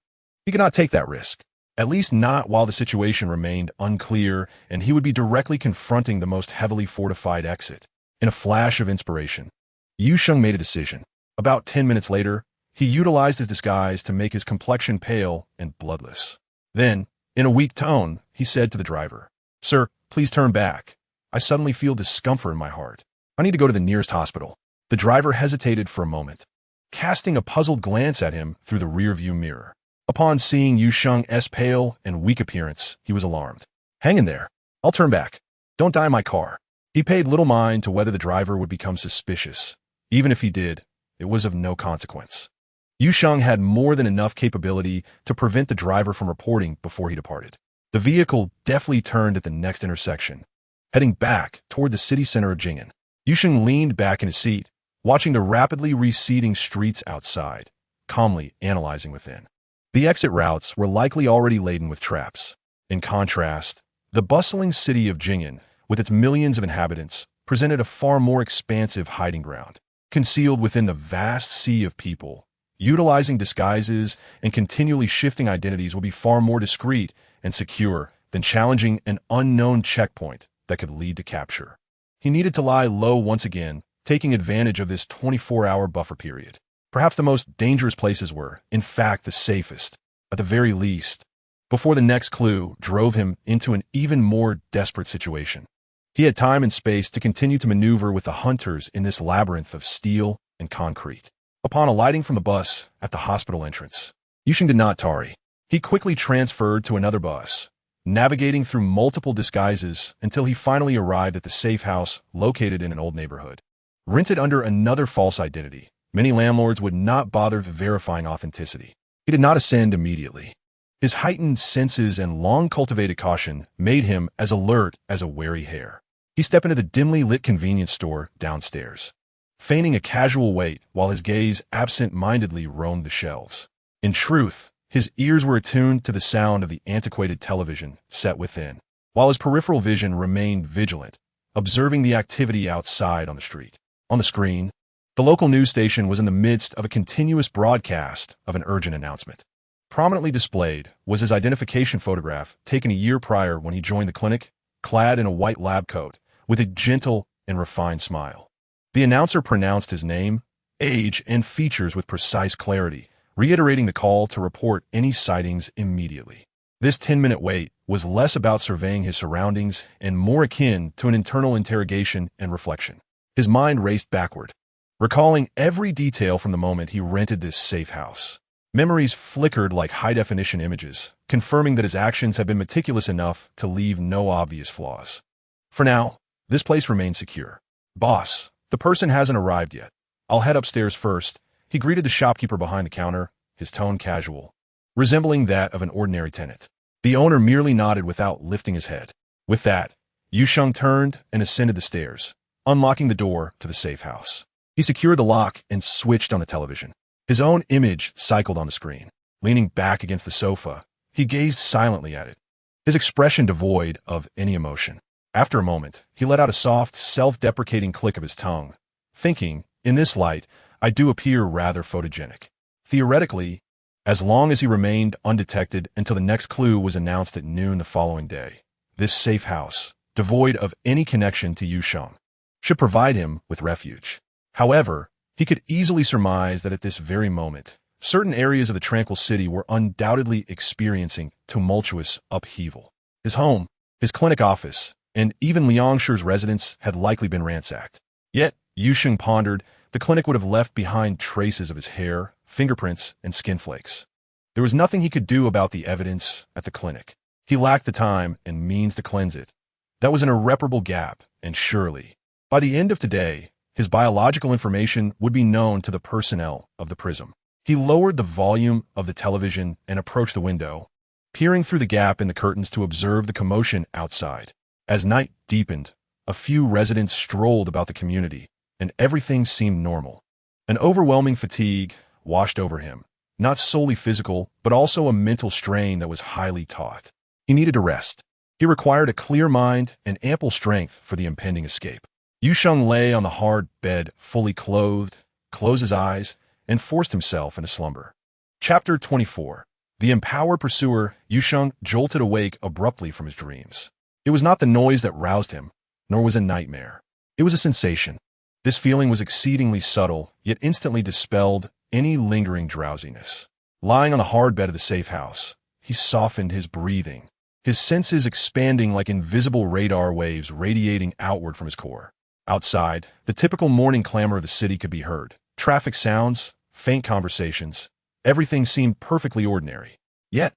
He could not take that risk, at least not while the situation remained unclear and he would be directly confronting the most heavily fortified exit. In a flash of inspiration, Yu Sheng made a decision. About 10 minutes later, he utilized his disguise to make his complexion pale and bloodless. Then, in a weak tone, he said to the driver, "Sir, please turn back. I suddenly feel discomfort in my heart. I need to go to the nearest hospital." The driver hesitated for a moment, casting a puzzled glance at him through the rearview mirror. Upon seeing Yu Sheng's pale and weak appearance, he was alarmed. "Hang in there. I'll turn back. Don't die in my car." He paid little mind to whether the driver would become suspicious. Even if he did, it was of no consequence. Yu Sheng had more than enough capability to prevent the driver from reporting before he departed. The vehicle deftly turned at the next intersection, heading back toward the city center of Jing'an. Yu Sheng leaned back in his seat, watching the rapidly receding streets outside, calmly analyzing within. The exit routes were likely already laden with traps. In contrast, the bustling city of Jing'an, with its millions of inhabitants, presented a far more expansive hiding ground. Concealed within the vast sea of people, utilizing disguises and continually shifting identities would be far more discreet and secure than challenging an unknown checkpoint that could lead to capture. He needed to lie low once again, taking advantage of this 24-hour buffer period. Perhaps the most dangerous places were, in fact, the safest, at the very least, before the next clue drove him into an even more desperate situation. He had time and space to continue to maneuver with the hunters in this labyrinth of steel and concrete. Upon alighting from the bus at the hospital entrance, Yu Sheng did not tarry. He quickly transferred to another bus, navigating through multiple disguises until he finally arrived at the safe house located in an old neighborhood. Rented under another false identity, many landlords would not bother verifying authenticity. He did not ascend immediately. His heightened senses and long-cultivated caution made him as alert as a wary hare. He stepped into the dimly lit convenience store downstairs, feigning a casual wait while his gaze absent-mindedly roamed the shelves. In truth, his ears were attuned to the sound of the antiquated television set within, while his peripheral vision remained vigilant, observing the activity outside on the street. On the screen, the local news station was in the midst of a continuous broadcast of an urgent announcement. Prominently displayed was his identification photograph taken a year prior when he joined the clinic, clad in a white lab coat, with a gentle and refined smile. The announcer pronounced his name, age, and features with precise clarity, reiterating the call to report any sightings immediately. This 10-minute wait was less about surveying his surroundings and more akin to an internal interrogation and reflection. His mind raced backward, recalling every detail from the moment he rented this safe house. Memories flickered like high-definition images, confirming that his actions had been meticulous enough to leave no obvious flaws. For now, this place remained secure. "Boss, the person hasn't arrived yet. I'll head upstairs first." He greeted the shopkeeper behind the counter, his tone casual, resembling that of an ordinary tenant. The owner merely nodded without lifting his head. With that, Yu Sheng turned and ascended the stairs, unlocking the door to the safe house. He secured the lock and switched on the television. His own image cycled on the screen. Leaning back against the sofa, he gazed silently at it, his expression devoid of any emotion. After a moment, he let out a soft, self-deprecating click of his tongue, thinking, in this light, I do appear rather photogenic. Theoretically, as long as he remained undetected until the next clue was announced at noon the following day, this safe house, devoid of any connection to Yu Sheng, should provide him with refuge. However, he could easily surmise that at this very moment, certain areas of the tranquil city were undoubtedly experiencing tumultuous upheaval. His home, his clinic office, and even Liang Shi's residence had likely been ransacked. Yet, Yu Sheng pondered, the clinic would have left behind traces of his hair, fingerprints, and skin flakes. There was nothing he could do about the evidence at the clinic. He lacked the time and means to cleanse it. That was an irreparable gap, and surely, by the end of today, his biological information would be known to the personnel of the Prism. He lowered the volume of the television and approached the window, peering through the gap in the curtains to observe the commotion outside. As night deepened, a few residents strolled about the community, and everything seemed normal. An overwhelming fatigue washed over him, not solely physical, but also a mental strain that was highly taut. He needed to rest. He required a clear mind and ample strength for the impending escape. Yu Sheng lay on the hard bed, fully clothed, closed his eyes, and forced himself into slumber. Chapter 24. The empowered pursuer, Yu Sheng jolted awake abruptly from his dreams. It was not the noise that roused him, nor was a nightmare. It was a sensation. This feeling was exceedingly subtle, yet instantly dispelled any lingering drowsiness. Lying on the hard bed of the safe house, he softened his breathing, his senses expanding like invisible radar waves radiating outward from his core. Outside, the typical morning clamor of the city could be heard. Traffic sounds, faint conversations, everything seemed perfectly ordinary. Yet,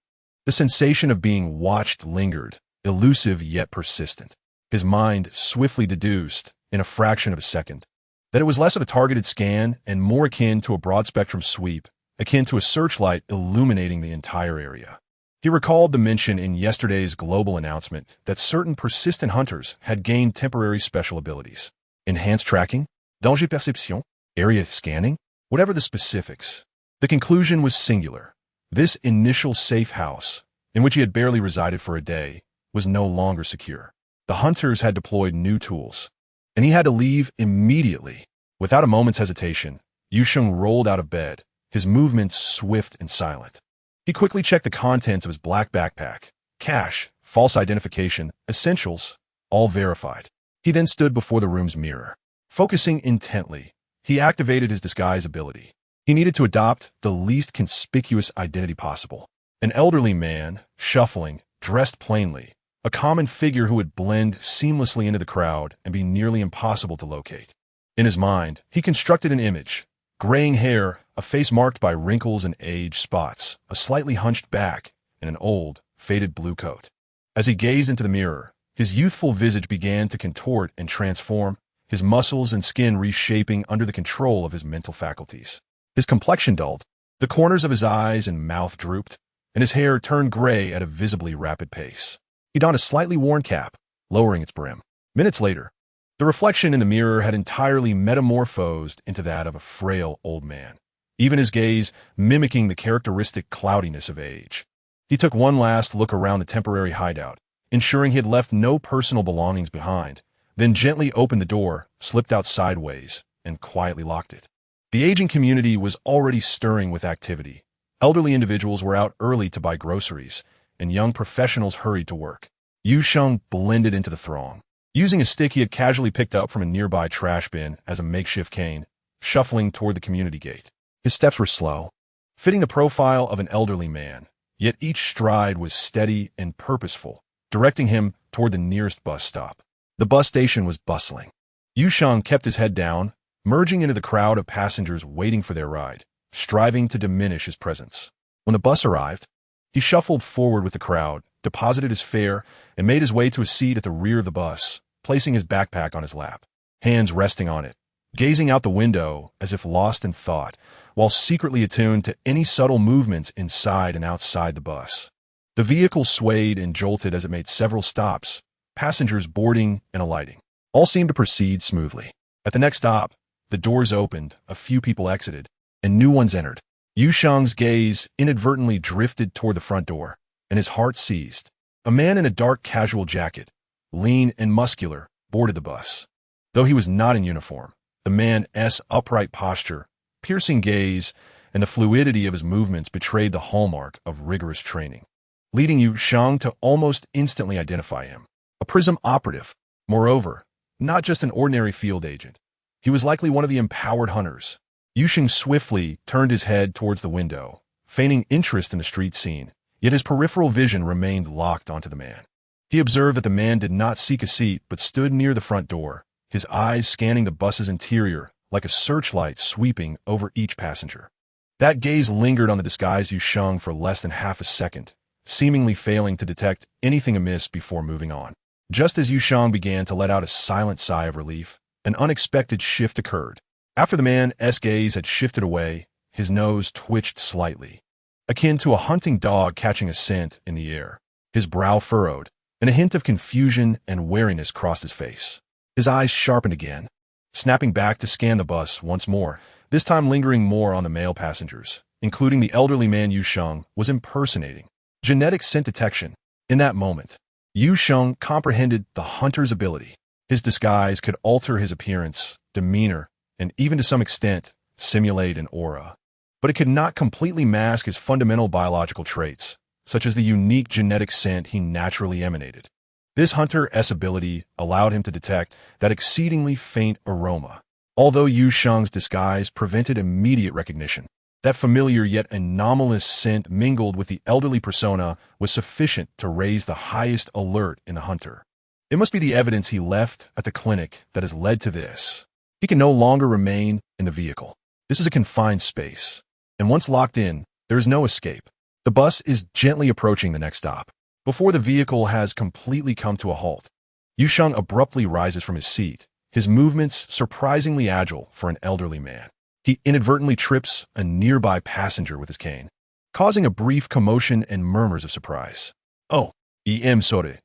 the sensation of being watched lingered, elusive yet persistent. His mind swiftly deduced, in a fraction of a second, that it was less of a targeted scan and more akin to a broad-spectrum sweep, akin to a searchlight illuminating the entire area. He recalled the mention in yesterday's global announcement that certain persistent hunters had gained temporary special abilities. Enhanced tracking, danger perception, area scanning, whatever the specifics. The conclusion was singular. This initial safe house, in which he had barely resided for a day, was no longer secure. The hunters had deployed new tools, and he had to leave immediately. Without a moment's hesitation, Yu Sheng rolled out of bed, his movements swift and silent. He quickly checked the contents of his black backpack. Cash, false identification, essentials, all verified. He then stood before the room's mirror. Focusing intently, he activated his disguise ability. He needed to adopt the least conspicuous identity possible. An elderly man, shuffling, dressed plainly, a common figure who would blend seamlessly into the crowd and be nearly impossible to locate. In his mind, he constructed an image. Graying hair, a face marked by wrinkles and age spots, a slightly hunched back, and an old, faded blue coat. As he gazed into the mirror, his youthful visage began to contort and transform, his muscles and skin reshaping under the control of his mental faculties. His complexion dulled, the corners of his eyes and mouth drooped, and his hair turned gray at a visibly rapid pace. He donned a slightly worn cap, lowering its brim. Minutes later, the reflection in the mirror had entirely metamorphosed into that of a frail old man, even his gaze mimicking the characteristic cloudiness of age. He took one last look around the temporary hideout, ensuring he had left no personal belongings behind, then gently opened the door, slipped out sideways, and quietly locked it. The aging community was already stirring with activity. Elderly individuals were out early to buy groceries, and young professionals hurried to work. Yu Sheng blended into the throng, using a stick he had casually picked up from a nearby trash bin as a makeshift cane, shuffling toward the community gate. His steps were slow, fitting the profile of an elderly man, yet each stride was steady and purposeful, directing him toward the nearest bus stop. The bus station was bustling. Yu Sheng kept his head down, merging into the crowd of passengers waiting for their ride, striving to diminish his presence. When the bus arrived, he shuffled forward with the crowd, deposited his fare, and made his way to a seat at the rear of the bus, placing his backpack on his lap, hands resting on it, gazing out the window as if lost in thought, while secretly attuned to any subtle movements inside and outside the bus. The vehicle swayed and jolted as it made several stops, passengers boarding and alighting. All seemed to proceed smoothly. At the next stop, the doors opened, a few people exited, and new ones entered. Yu Sheng's gaze inadvertently drifted toward the front door, and his heart seized. A man in a dark casual jacket, lean and muscular, boarded the bus. Though he was not in uniform, the man's upright posture, piercing gaze, and the fluidity of his movements betrayed the hallmark of rigorous training, leading Yu Sheng to almost instantly identify him. A Prism operative. Moreover, not just an ordinary field agent. He was likely one of the empowered hunters. Yu Sheng swiftly turned his head towards the window, feigning interest in the street scene, yet his peripheral vision remained locked onto the man. He observed that the man did not seek a seat but stood near the front door, his eyes scanning the bus's interior like a searchlight sweeping over each passenger. That gaze lingered on the disguised Yu Sheng for less than half a second, seemingly failing to detect anything amiss before moving on. Just as Yu Sheng began to let out a silent sigh of relief, an unexpected shift occurred. After the man's gaze had shifted away, his nose twitched slightly, akin to a hunting dog catching a scent in the air. His brow furrowed, and a hint of confusion and wariness crossed his face. His eyes sharpened again, snapping back to scan the bus once more, this time lingering more on the male passengers, including the elderly man Yu Sheng was impersonating. Genetic scent detection. In that moment, Yu Sheng comprehended the hunter's ability. His disguise could alter his appearance, demeanor, and even to some extent, simulate an aura. But it could not completely mask his fundamental biological traits, such as the unique genetic scent he naturally emanated. This hunter's ability allowed him to detect that exceedingly faint aroma. Although Yu Sheng's disguise prevented immediate recognition, that familiar yet anomalous scent mingled with the elderly persona was sufficient to raise the highest alert in the hunter. It must be the evidence he left at the clinic that has led to this. He can no longer remain in the vehicle. This is a confined space, and once locked in, there is no escape. The bus is gently approaching the next stop. Before the vehicle has completely come to a halt, Yu Sheng abruptly rises from his seat, his movements surprisingly agile for an elderly man. He inadvertently trips a nearby passenger with his cane, causing a brief commotion and murmurs of surprise. Oh, sorry.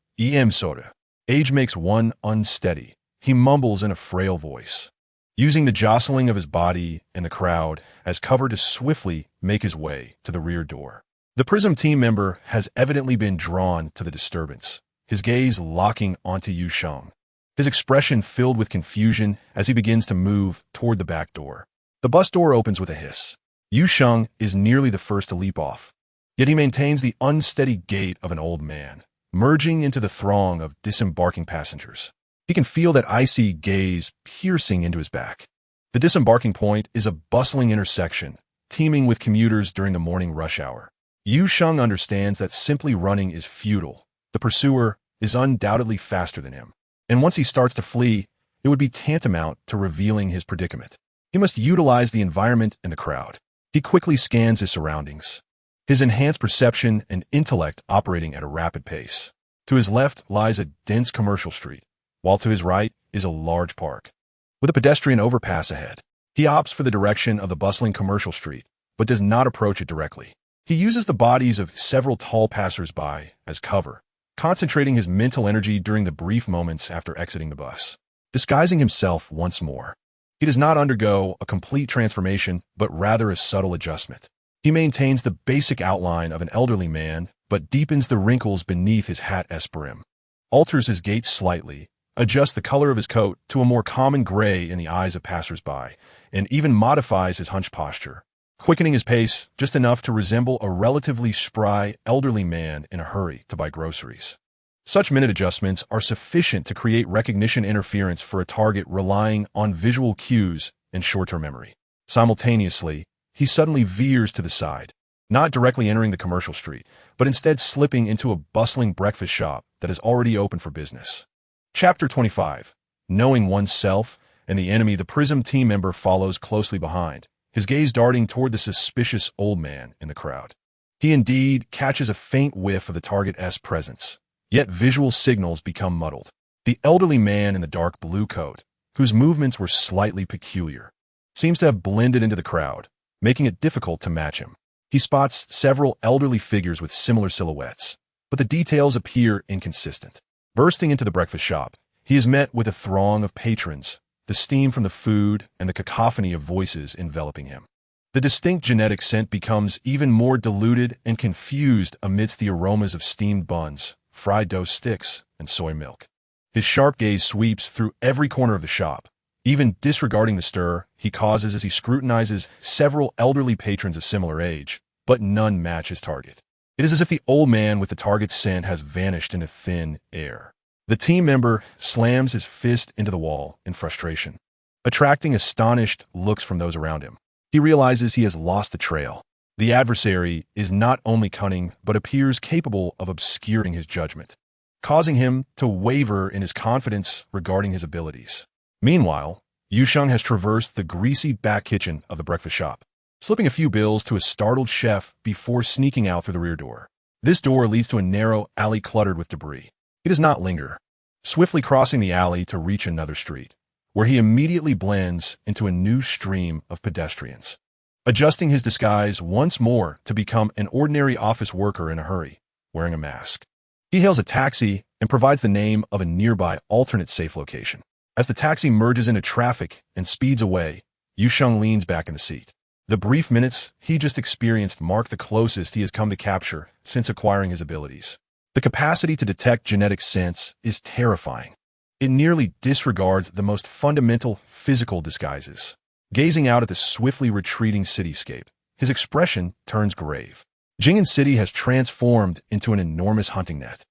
Age makes one unsteady, he mumbles in a frail voice, using the jostling of his body and the crowd as cover to swiftly make his way to the rear door. The Prism team member has evidently been drawn to the disturbance, his gaze locking onto Yu Sheng, his expression filled with confusion as he begins to move toward the back door. The bus door opens with a hiss. Yu Sheng is nearly the first to leap off, yet he maintains the unsteady gait of an old man, merging into the throng of disembarking passengers. He can feel that icy gaze piercing into his back. The disembarking point is a bustling intersection, teeming with commuters during the morning rush hour. Yu Sheng understands that simply running is futile. The pursuer is undoubtedly faster than him, and once he starts to flee, it would be tantamount to revealing his predicament. He must utilize the environment and the crowd. He quickly scans his surroundings, his enhanced perception and intellect operating at a rapid pace. To his left lies a dense commercial street, while to his right is a large park, with a pedestrian overpass ahead. He opts for the direction of the bustling commercial street, but does not approach it directly. He uses the bodies of several tall passers-by as cover, concentrating his mental energy during the brief moments after exiting the bus. Disguising himself once more, he does not undergo a complete transformation, but rather a subtle adjustment. He maintains the basic outline of an elderly man, but deepens the wrinkles beneath his hat's brim, alters his gait slightly, adjusts the color of his coat to a more common gray in the eyes of passers-by, and even modifies his hunched posture, quickening his pace just enough to resemble a relatively spry elderly man in a hurry to buy groceries. Such minute adjustments are sufficient to create recognition interference for a target relying on visual cues and short-term memory. Simultaneously, he suddenly veers to the side, not directly entering the commercial street, but instead slipping into a bustling breakfast shop that is already open for business. Chapter 25. Knowing oneself and the enemy. The Prism team member follows closely behind, his gaze darting toward the suspicious old man in the crowd. He indeed catches a faint whiff of the target's presence, yet visual signals become muddled. The elderly man in the dark blue coat, whose movements were slightly peculiar, seems to have blended into the crowd, making it difficult to match him. He spots several elderly figures with similar silhouettes, but the details appear inconsistent. Bursting into the breakfast shop, he is met with a throng of patrons, the steam from the food, and the cacophony of voices enveloping him. The distinct genetic scent becomes even more diluted and confused amidst the aromas of steamed buns, fried dough sticks, and soy milk. His sharp gaze sweeps through every corner of the shop, even disregarding the stir he causes as he scrutinizes several elderly patrons of similar age, but none match his target. It is as if the old man with the target's scent has vanished into thin air. The team member slams his fist into the wall in frustration, attracting astonished looks from those around him. He realizes he has lost the trail. The adversary is not only cunning, but appears capable of obscuring his judgment, causing him to waver in his confidence regarding his abilities. Meanwhile, Yu Sheng has traversed the greasy back kitchen of the breakfast shop, slipping a few bills to a startled chef before sneaking out through the rear door. This door leads to a narrow alley cluttered with debris. He does not linger, swiftly crossing the alley to reach another street, where he immediately blends into a new stream of pedestrians. Adjusting his disguise once more to become an ordinary office worker in a hurry, wearing a mask. He hails a taxi and provides the name of a nearby alternate safe location. As the taxi merges into traffic and speeds away, Yu Sheng leans back in the seat. The brief minutes he just experienced mark the closest he has come to capture since acquiring his abilities. The capacity to detect genetic scents is terrifying. It nearly disregards the most fundamental physical disguises. Gazing out at the swiftly retreating cityscape, his expression turns grave. Jing'an City has transformed into an enormous hunting net.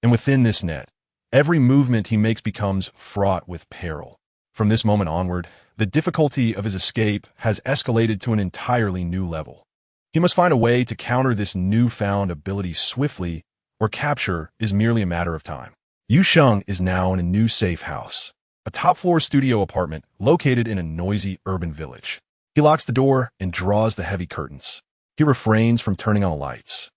And within this net, every movement he makes becomes fraught with peril. From this moment onward, the difficulty of his escape has escalated to an entirely new level. He must find a way to counter this newfound ability swiftly, or capture is merely a matter of time. Yu Sheng is now in a new safe house, a top-floor studio apartment located in a noisy urban village. He locks the door and draws the heavy curtains. He refrains from turning on the lights,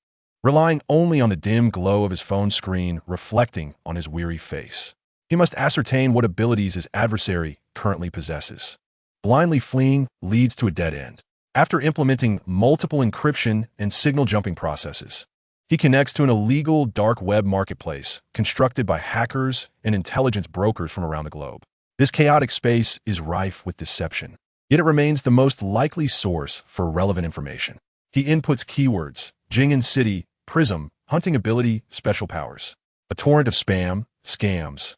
relying only on the dim glow of his phone screen reflecting on his weary face. He must ascertain what abilities his adversary currently possesses. Blindly fleeing leads to a dead end. After implementing multiple encryption and signal jumping processes, he connects to an illegal dark web marketplace constructed by hackers and intelligence brokers from around the globe. This chaotic space is rife with deception, yet it remains the most likely source for relevant information. He inputs keywords: Jing'an City, Prism, hunting ability, special powers. A torrent of spam, scams,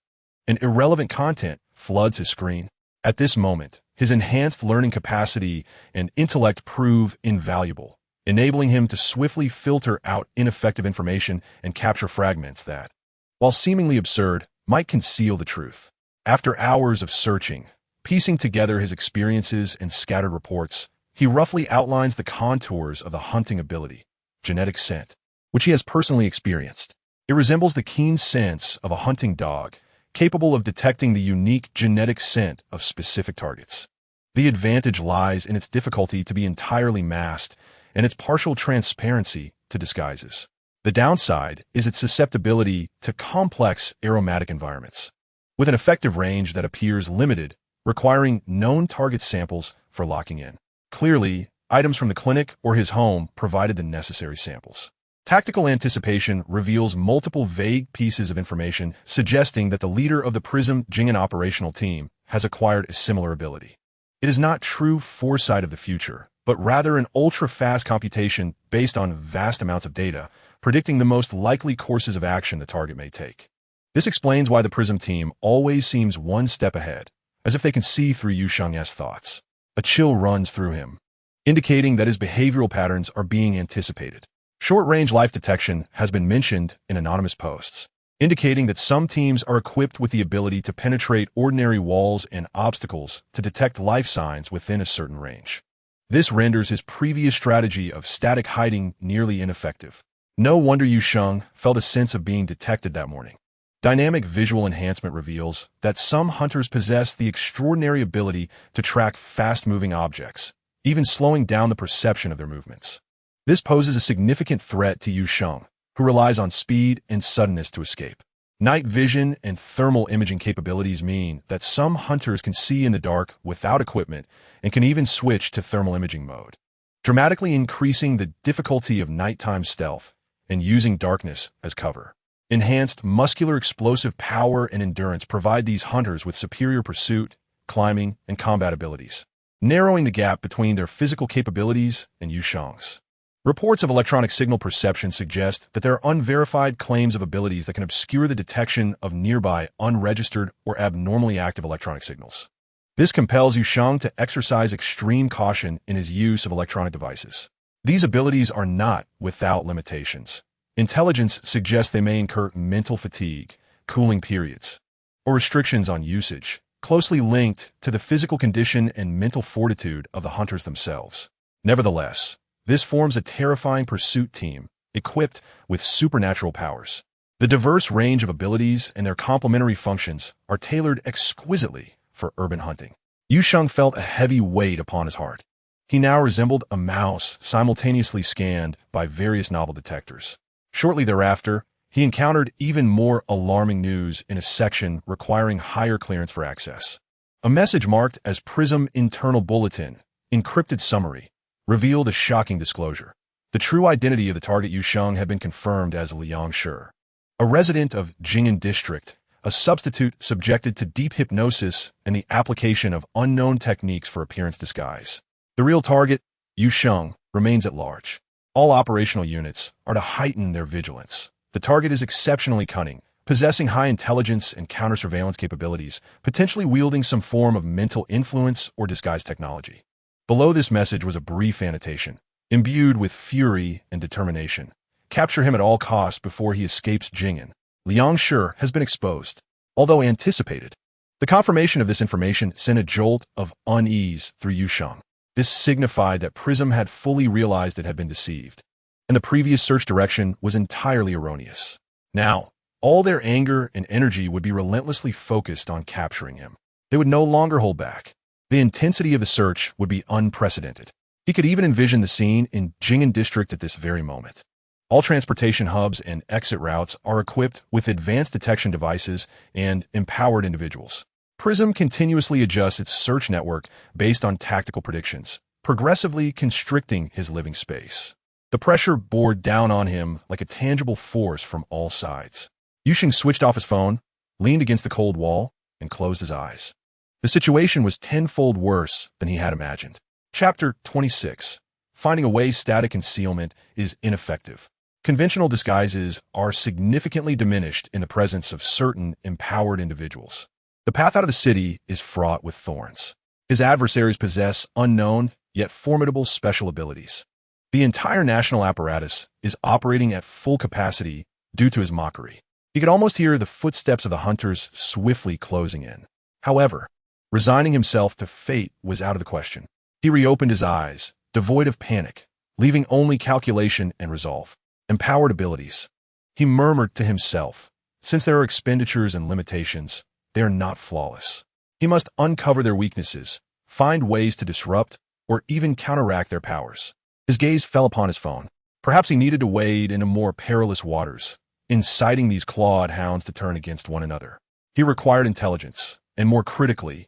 and irrelevant content floods his screen. At this moment, his enhanced learning capacity and intellect prove invaluable, enabling him to swiftly filter out ineffective information and capture fragments that, while seemingly absurd, might conceal the truth. After hours of searching, piecing together his experiences and scattered reports, he roughly outlines the contours of the hunting ability, genetic scent, which he has personally experienced. It resembles the keen sense of a hunting dog, capable of detecting the unique genetic scent of specific targets. The advantage lies in its difficulty to be entirely masked and its partial transparency to disguises. The downside is its susceptibility to complex aromatic environments, with an effective range that appears limited, requiring known target samples for locking in. Clearly, items from the clinic or his home provided the necessary samples. Tactical anticipation reveals multiple vague pieces of information suggesting that the leader of the Prism Jing'an operational team has acquired a similar ability. It is not true foresight of the future, but rather an ultra-fast computation based on vast amounts of data, predicting the most likely courses of action the target may take. This explains why the Prism team always seems one step ahead, as if they can see through Yu Sheng's thoughts. A chill runs through him, indicating that his behavioral patterns are being anticipated. Short-range life detection has been mentioned in anonymous posts, indicating that some teams are equipped with the ability to penetrate ordinary walls and obstacles to detect life signs within a certain range. This renders his previous strategy of static hiding nearly ineffective. No wonder Yu Sheng felt a sense of being detected that morning. Dynamic visual enhancement reveals that some hunters possess the extraordinary ability to track fast-moving objects, even slowing down the perception of their movements. This poses a significant threat to Yu Sheng, who relies on speed and suddenness to escape. Night vision and thermal imaging capabilities mean that some hunters can see in the dark without equipment and can even switch to thermal imaging mode, dramatically increasing the difficulty of nighttime stealth and using darkness as cover. Enhanced muscular explosive power and endurance provide these hunters with superior pursuit, climbing, and combat abilities, narrowing the gap between their physical capabilities and Yu Sheng's. Reports of electronic signal perception suggest that there are unverified claims of abilities that can obscure the detection of nearby unregistered or abnormally active electronic signals. This compels Yu Sheng to exercise extreme caution in his use of electronic devices. These abilities are not without limitations. Intelligence suggests they may incur mental fatigue, cooling periods, or restrictions on usage, closely linked to the physical condition and mental fortitude of the hunters themselves. Nevertheless, this forms a terrifying pursuit team, equipped with supernatural powers. The diverse range of abilities and their complementary functions are tailored exquisitely for urban hunting. Yu Sheng felt a heavy weight upon his heart. He now resembled a mouse simultaneously scanned by various novel detectors. Shortly thereafter, he encountered even more alarming news in a section requiring higher clearance for access. A message marked as Prism Internal Bulletin, Encrypted Summary, revealed a shocking disclosure. The true identity of the target Yu Sheng had been confirmed as Liang Shi, a resident of Jing'an District, a substitute subjected to deep hypnosis and the application of unknown techniques for appearance disguise. The real target, Yu Sheng, remains at large. All operational units are to heighten their vigilance. The target is exceptionally cunning, possessing high intelligence and counter-surveillance capabilities, potentially wielding some form of mental influence or disguise technology. Below this message was a brief annotation, imbued with fury and determination. Capture him at all costs before he escapes Jing'an. Liang Shi has been exposed, although anticipated. The confirmation of this information sent a jolt of unease through Yu Sheng. This signified that Prism had fully realized it had been deceived, and the previous search direction was entirely erroneous. Now, all their anger and energy would be relentlessly focused on capturing him. They would no longer hold back. The intensity of the search would be unprecedented. He could even envision the scene in Jing'an District at this very moment. All transportation hubs and exit routes are equipped with advanced detection devices and empowered individuals. Prism continuously adjusts its search network based on tactical predictions, progressively constricting his living space. The pressure bore down on him like a tangible force from all sides. Yu Sheng switched off his phone, leaned against the cold wall, and closed his eyes. The situation was tenfold worse than he had imagined. Chapter 26. Finding a way static concealment is ineffective. Conventional disguises are significantly diminished in the presence of certain empowered individuals. The path out of the city is fraught with thorns. His adversaries possess unknown, yet formidable special abilities. The entire national apparatus is operating at full capacity due to his mockery. He could almost hear the footsteps of the hunters swiftly closing in. However, resigning himself to fate was out of the question. He reopened his eyes, devoid of panic, leaving only calculation and resolve. Empowered abilities. He murmured to himself, since there are expenditures and limitations, they are not flawless. He must uncover their weaknesses, find ways to disrupt, or even counteract their powers. His gaze fell upon his phone. Perhaps he needed to wade into more perilous waters, inciting these clawed hounds to turn against one another. He required intelligence, and more critically,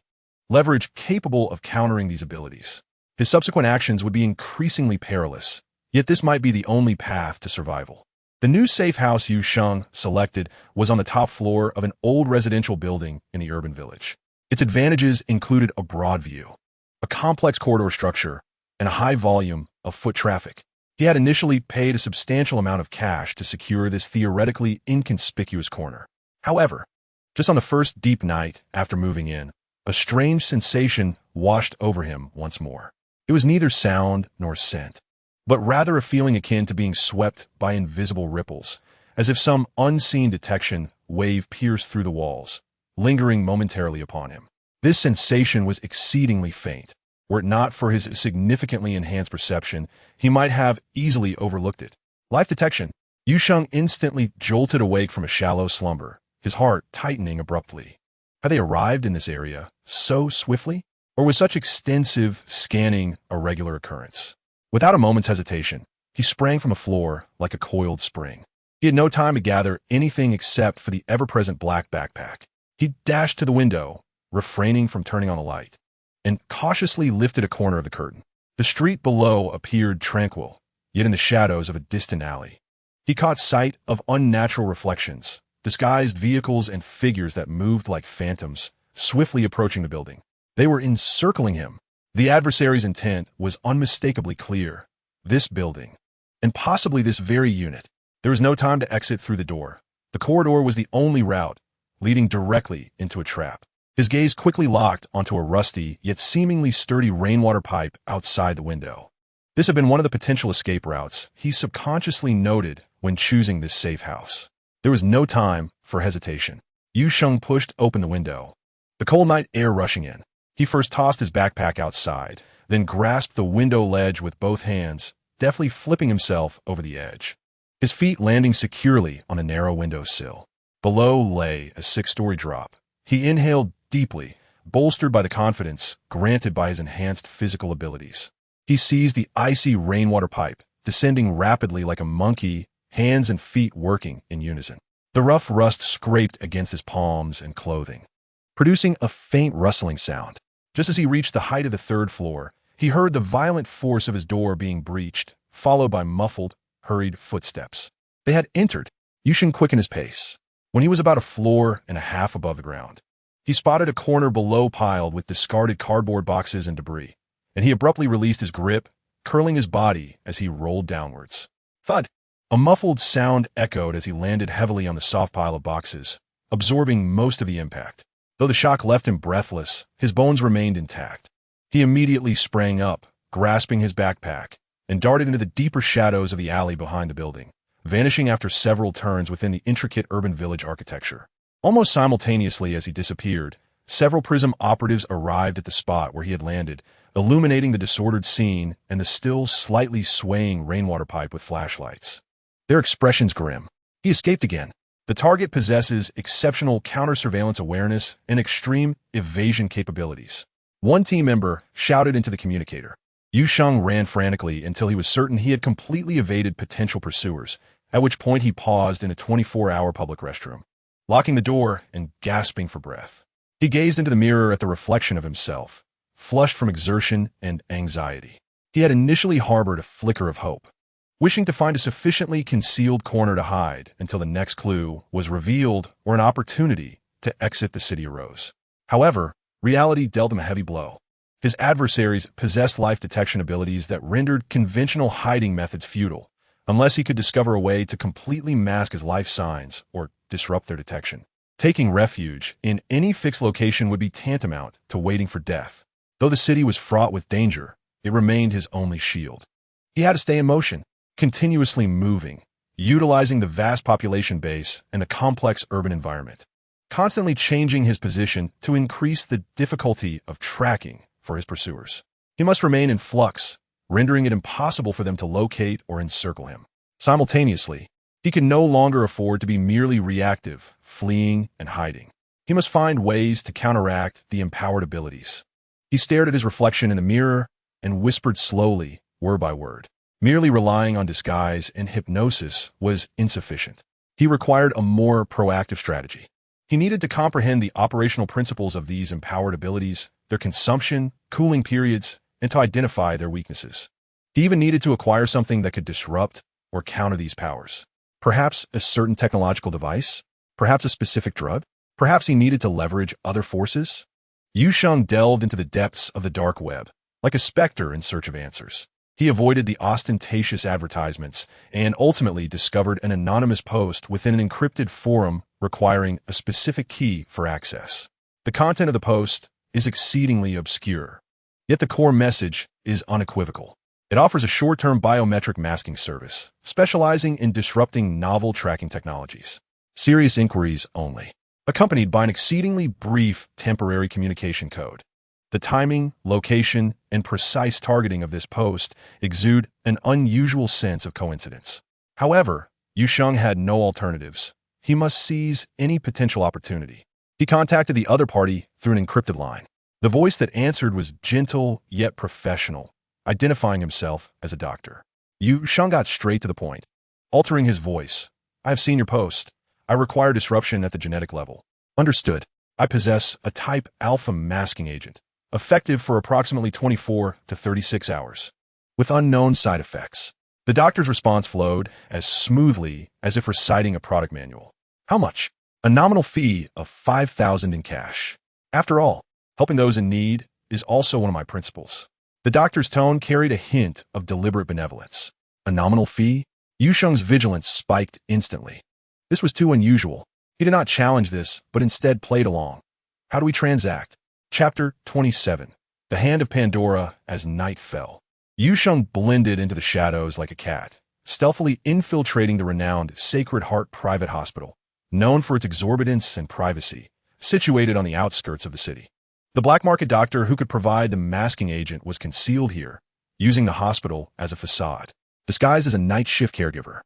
leverage capable of countering these abilities. His subsequent actions would be increasingly perilous, yet this might be the only path to survival. The new safe house Yu Sheng selected was on the top floor of an old residential building in the urban village. Its advantages included a broad view, a complex corridor structure, and a high volume of foot traffic. He had initially paid a substantial amount of cash to secure this theoretically inconspicuous corner. However, just on the first deep night after moving in, a strange sensation washed over him once more. It was neither sound nor scent, but rather a feeling akin to being swept by invisible ripples, as if some unseen detection wave pierced through the walls, lingering momentarily upon him. This sensation was exceedingly faint. Were it not for his significantly enhanced perception, he might have easily overlooked it. Life detection. Yu Sheng instantly jolted awake from a shallow slumber, his heart tightening abruptly. Had they arrived in this area so swiftly? Or was such extensive scanning a regular occurrence? Without a moment's hesitation, he sprang from the floor like a coiled spring. He had no time to gather anything except for the ever-present black backpack. He dashed to the window, refraining from turning on the light, and cautiously lifted a corner of the curtain. The street below appeared tranquil, yet in the shadows of a distant alley. He caught sight of unnatural reflections, disguised vehicles and figures that moved like phantoms, swiftly approaching the building. They were encircling him. The adversary's intent was unmistakably clear. This building, and possibly this very unit. There was no time to exit through the door. The corridor was the only route, leading directly into a trap. His gaze quickly locked onto a rusty, yet seemingly sturdy rainwater pipe outside the window. This had been one of the potential escape routes he subconsciously noted when choosing this safe house. There was no time for hesitation. Yu Sheng pushed open the window, the cold night air rushing in. He first tossed his backpack outside, then grasped the window ledge with both hands, deftly flipping himself over the edge. His feet landing securely on a narrow windowsill. Below lay a 6-story drop. He inhaled deeply, bolstered by the confidence granted by his enhanced physical abilities. He seized the icy rainwater pipe, descending rapidly like a monkey, hands and feet working in unison. The rough rust scraped against his palms and clothing, producing a faint rustling sound. Just as he reached the height of the 3rd floor, he heard the violent force of his door being breached, followed by muffled, hurried footsteps. They had entered. Yu Sheng quickened his pace. When he was about a floor and a half above the ground, he spotted a corner below piled with discarded cardboard boxes and debris, and he abruptly released his grip, curling his body as he rolled downwards. Thud! A muffled sound echoed as he landed heavily on the soft pile of boxes, absorbing most of the impact. Though the shock left him breathless, his bones remained intact. He immediately sprang up, grasping his backpack, and darted into the deeper shadows of the alley behind the building, vanishing after several turns within the intricate urban village architecture. Almost simultaneously as he disappeared, several Prism operatives arrived at the spot where he had landed, illuminating the disordered scene and the still slightly swaying rainwater pipe with flashlights. Their expressions grim. He escaped again. The target possesses exceptional counter-surveillance awareness and extreme evasion capabilities. One team member shouted into the communicator. Yu Sheng ran frantically until he was certain he had completely evaded potential pursuers, at which point he paused in a 24-hour public restroom, locking the door and gasping for breath. He gazed into the mirror at the reflection of himself, flushed from exertion and anxiety. He had initially harbored a flicker of hope, wishing to find a sufficiently concealed corner to hide until the next clue was revealed or an opportunity to exit the city arose. However, reality dealt him a heavy blow. His adversaries possessed life detection abilities that rendered conventional hiding methods futile, unless he could discover a way to completely mask his life signs or disrupt their detection. Taking refuge in any fixed location would be tantamount to waiting for death. Though the city was fraught with danger, it remained his only shield. He had to stay in motion, continuously moving, utilizing the vast population base and a complex urban environment, constantly changing his position to increase the difficulty of tracking for his pursuers. He must remain in flux, rendering it impossible for them to locate or encircle him. Simultaneously, he can no longer afford to be merely reactive, fleeing and hiding. He must find ways to counteract the empowered abilities. He stared at his reflection in the mirror and whispered slowly, word by word. Merely relying on disguise and hypnosis was insufficient. He required a more proactive strategy. He needed to comprehend the operational principles of these empowered abilities, their consumption, cooling periods, and to identify their weaknesses. He even needed to acquire something that could disrupt or counter these powers. Perhaps a certain technological device? Perhaps a specific drug? Perhaps he needed to leverage other forces? Yu Sheng delved into the depths of the dark web, like a specter in search of answers. He avoided the ostentatious advertisements and ultimately discovered an anonymous post within an encrypted forum requiring a specific key for access. The content of the post is exceedingly obscure, yet the core message is unequivocal. It offers a short-term biometric masking service, specializing in disrupting novel tracking technologies. Serious inquiries only, accompanied by an exceedingly brief temporary communication code. The timing, location, and precise targeting of this post exude an unusual sense of coincidence. However, Yu Sheng had no alternatives. He must seize any potential opportunity. He contacted the other party through an encrypted line. The voice that answered was gentle yet professional, identifying himself as a doctor. Yu Sheng got straight to the point, altering his voice. "I have seen your post. I require disruption at the genetic level." "Understood. I possess a type alpha masking agent, effective for approximately 24 to 36 hours, with unknown side effects." The doctor's response flowed as smoothly as if reciting a product manual. "How much?" "A nominal fee of 5,000 in cash. After all, Helping those in need is also one of my principles. The doctor's tone carried a hint of deliberate benevolence. A nominal fee? Yu Sheng's vigilance spiked instantly. This was too unusual. He did not challenge this, but instead played along. How do we transact? Chapter 27. The Hand of Pandora as Night Fell. Yu Sheng blended into the shadows like a cat, stealthily infiltrating the renowned Sacred Heart Private Hospital, known for its exorbitance and privacy, situated on the outskirts of the city. The black market doctor who could provide the masking agent was concealed here, using the hospital as a facade, disguised as a night shift caregiver.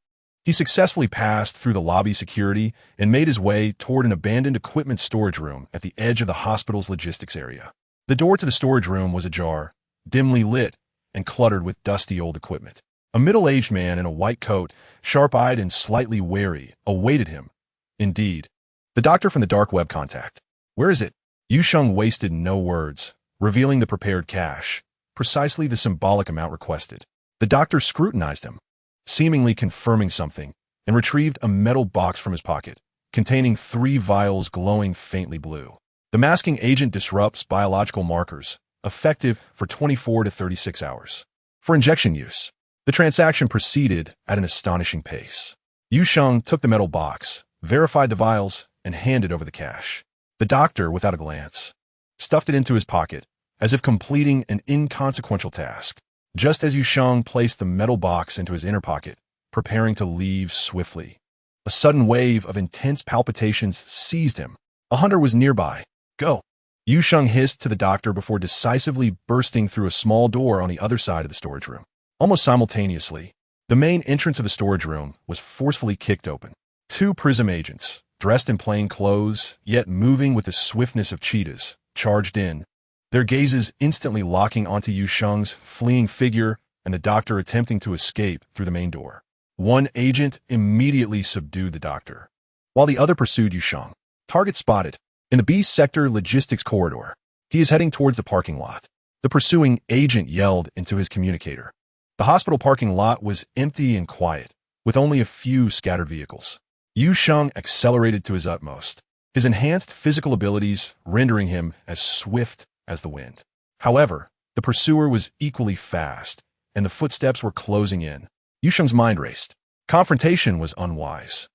He successfully passed through the lobby security and made his way toward an abandoned equipment storage room at the edge of the hospital's logistics area. The door to the storage room was ajar, dimly lit, and cluttered with dusty old equipment. A middle-aged man in a white coat, sharp-eyed and slightly wary, awaited him. Indeed, the doctor from the dark web contact. Where is it? Yu Sheng wasted no words, revealing the prepared cash, precisely the symbolic amount requested. The doctor scrutinized him, seemingly confirming something, and retrieved a metal box from his pocket, containing 3 vials glowing faintly blue. The masking agent disrupts biological markers, effective for 24 to 36 hours. For injection use, the transaction proceeded at an astonishing pace. Yu Sheng took the metal box, verified the vials, and handed over the cash. The doctor, without a glance, stuffed it into his pocket, as if completing an inconsequential task. Just as Yu Sheng placed the metal box into his inner pocket, preparing to leave swiftly, a sudden wave of intense palpitations seized him. A hunter was nearby. Go! Yu Sheng hissed to the doctor before decisively bursting through a small door on the other side of the storage room. Almost simultaneously, the main entrance of the storage room was forcefully kicked open. 2 prism agents, dressed in plain clothes, yet moving with the swiftness of cheetahs, charged in, their gazes instantly locking onto Yu Sheng's fleeing figure and the doctor attempting to escape through the main door. One agent immediately subdued the doctor, while the other pursued Yu Sheng. Target spotted. In the B sector logistics corridor, he is heading towards the parking lot. The pursuing agent yelled into his communicator. The hospital parking lot was empty and quiet, with only a few scattered vehicles. Yu Sheng accelerated to his utmost, his enhanced physical abilities rendering him as swift as the wind. However, the pursuer was equally fast, and the footsteps were closing in. Yu Sheng's mind raced. Confrontation was unwise.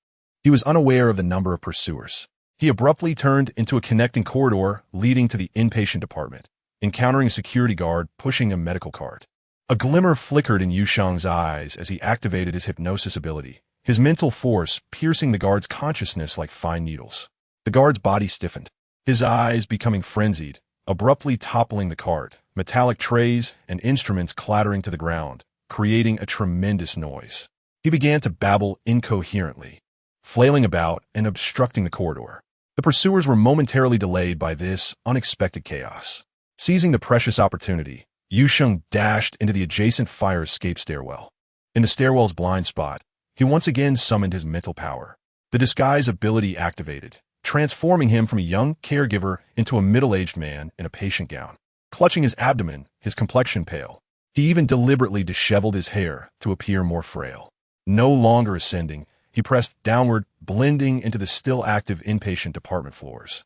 He was unaware of the number of pursuers. He abruptly turned into a connecting corridor leading to the inpatient department, encountering a security guard pushing a medical cart. A glimmer flickered in Yu Sheng's eyes as he activated his hypnosis ability, his mental force piercing the guard's consciousness like fine needles. The guard's body stiffened, his eyes becoming frenzied, abruptly toppling the cart, metallic trays and instruments clattering to the ground, creating a tremendous noise. He began to babble incoherently, flailing about and obstructing the corridor. The pursuers were momentarily delayed by this unexpected chaos. Seizing the precious opportunity, Yu Sheng dashed into the adjacent fire escape stairwell. In the stairwell's blind spot, he once again summoned his mental power. The disguise ability activated, transforming him from a young caregiver into a middle-aged man in a patient gown. Clutching his abdomen, his complexion pale, he even deliberately disheveled his hair to appear more frail. No longer ascending, he pressed downward, blending into the still-active inpatient department floors.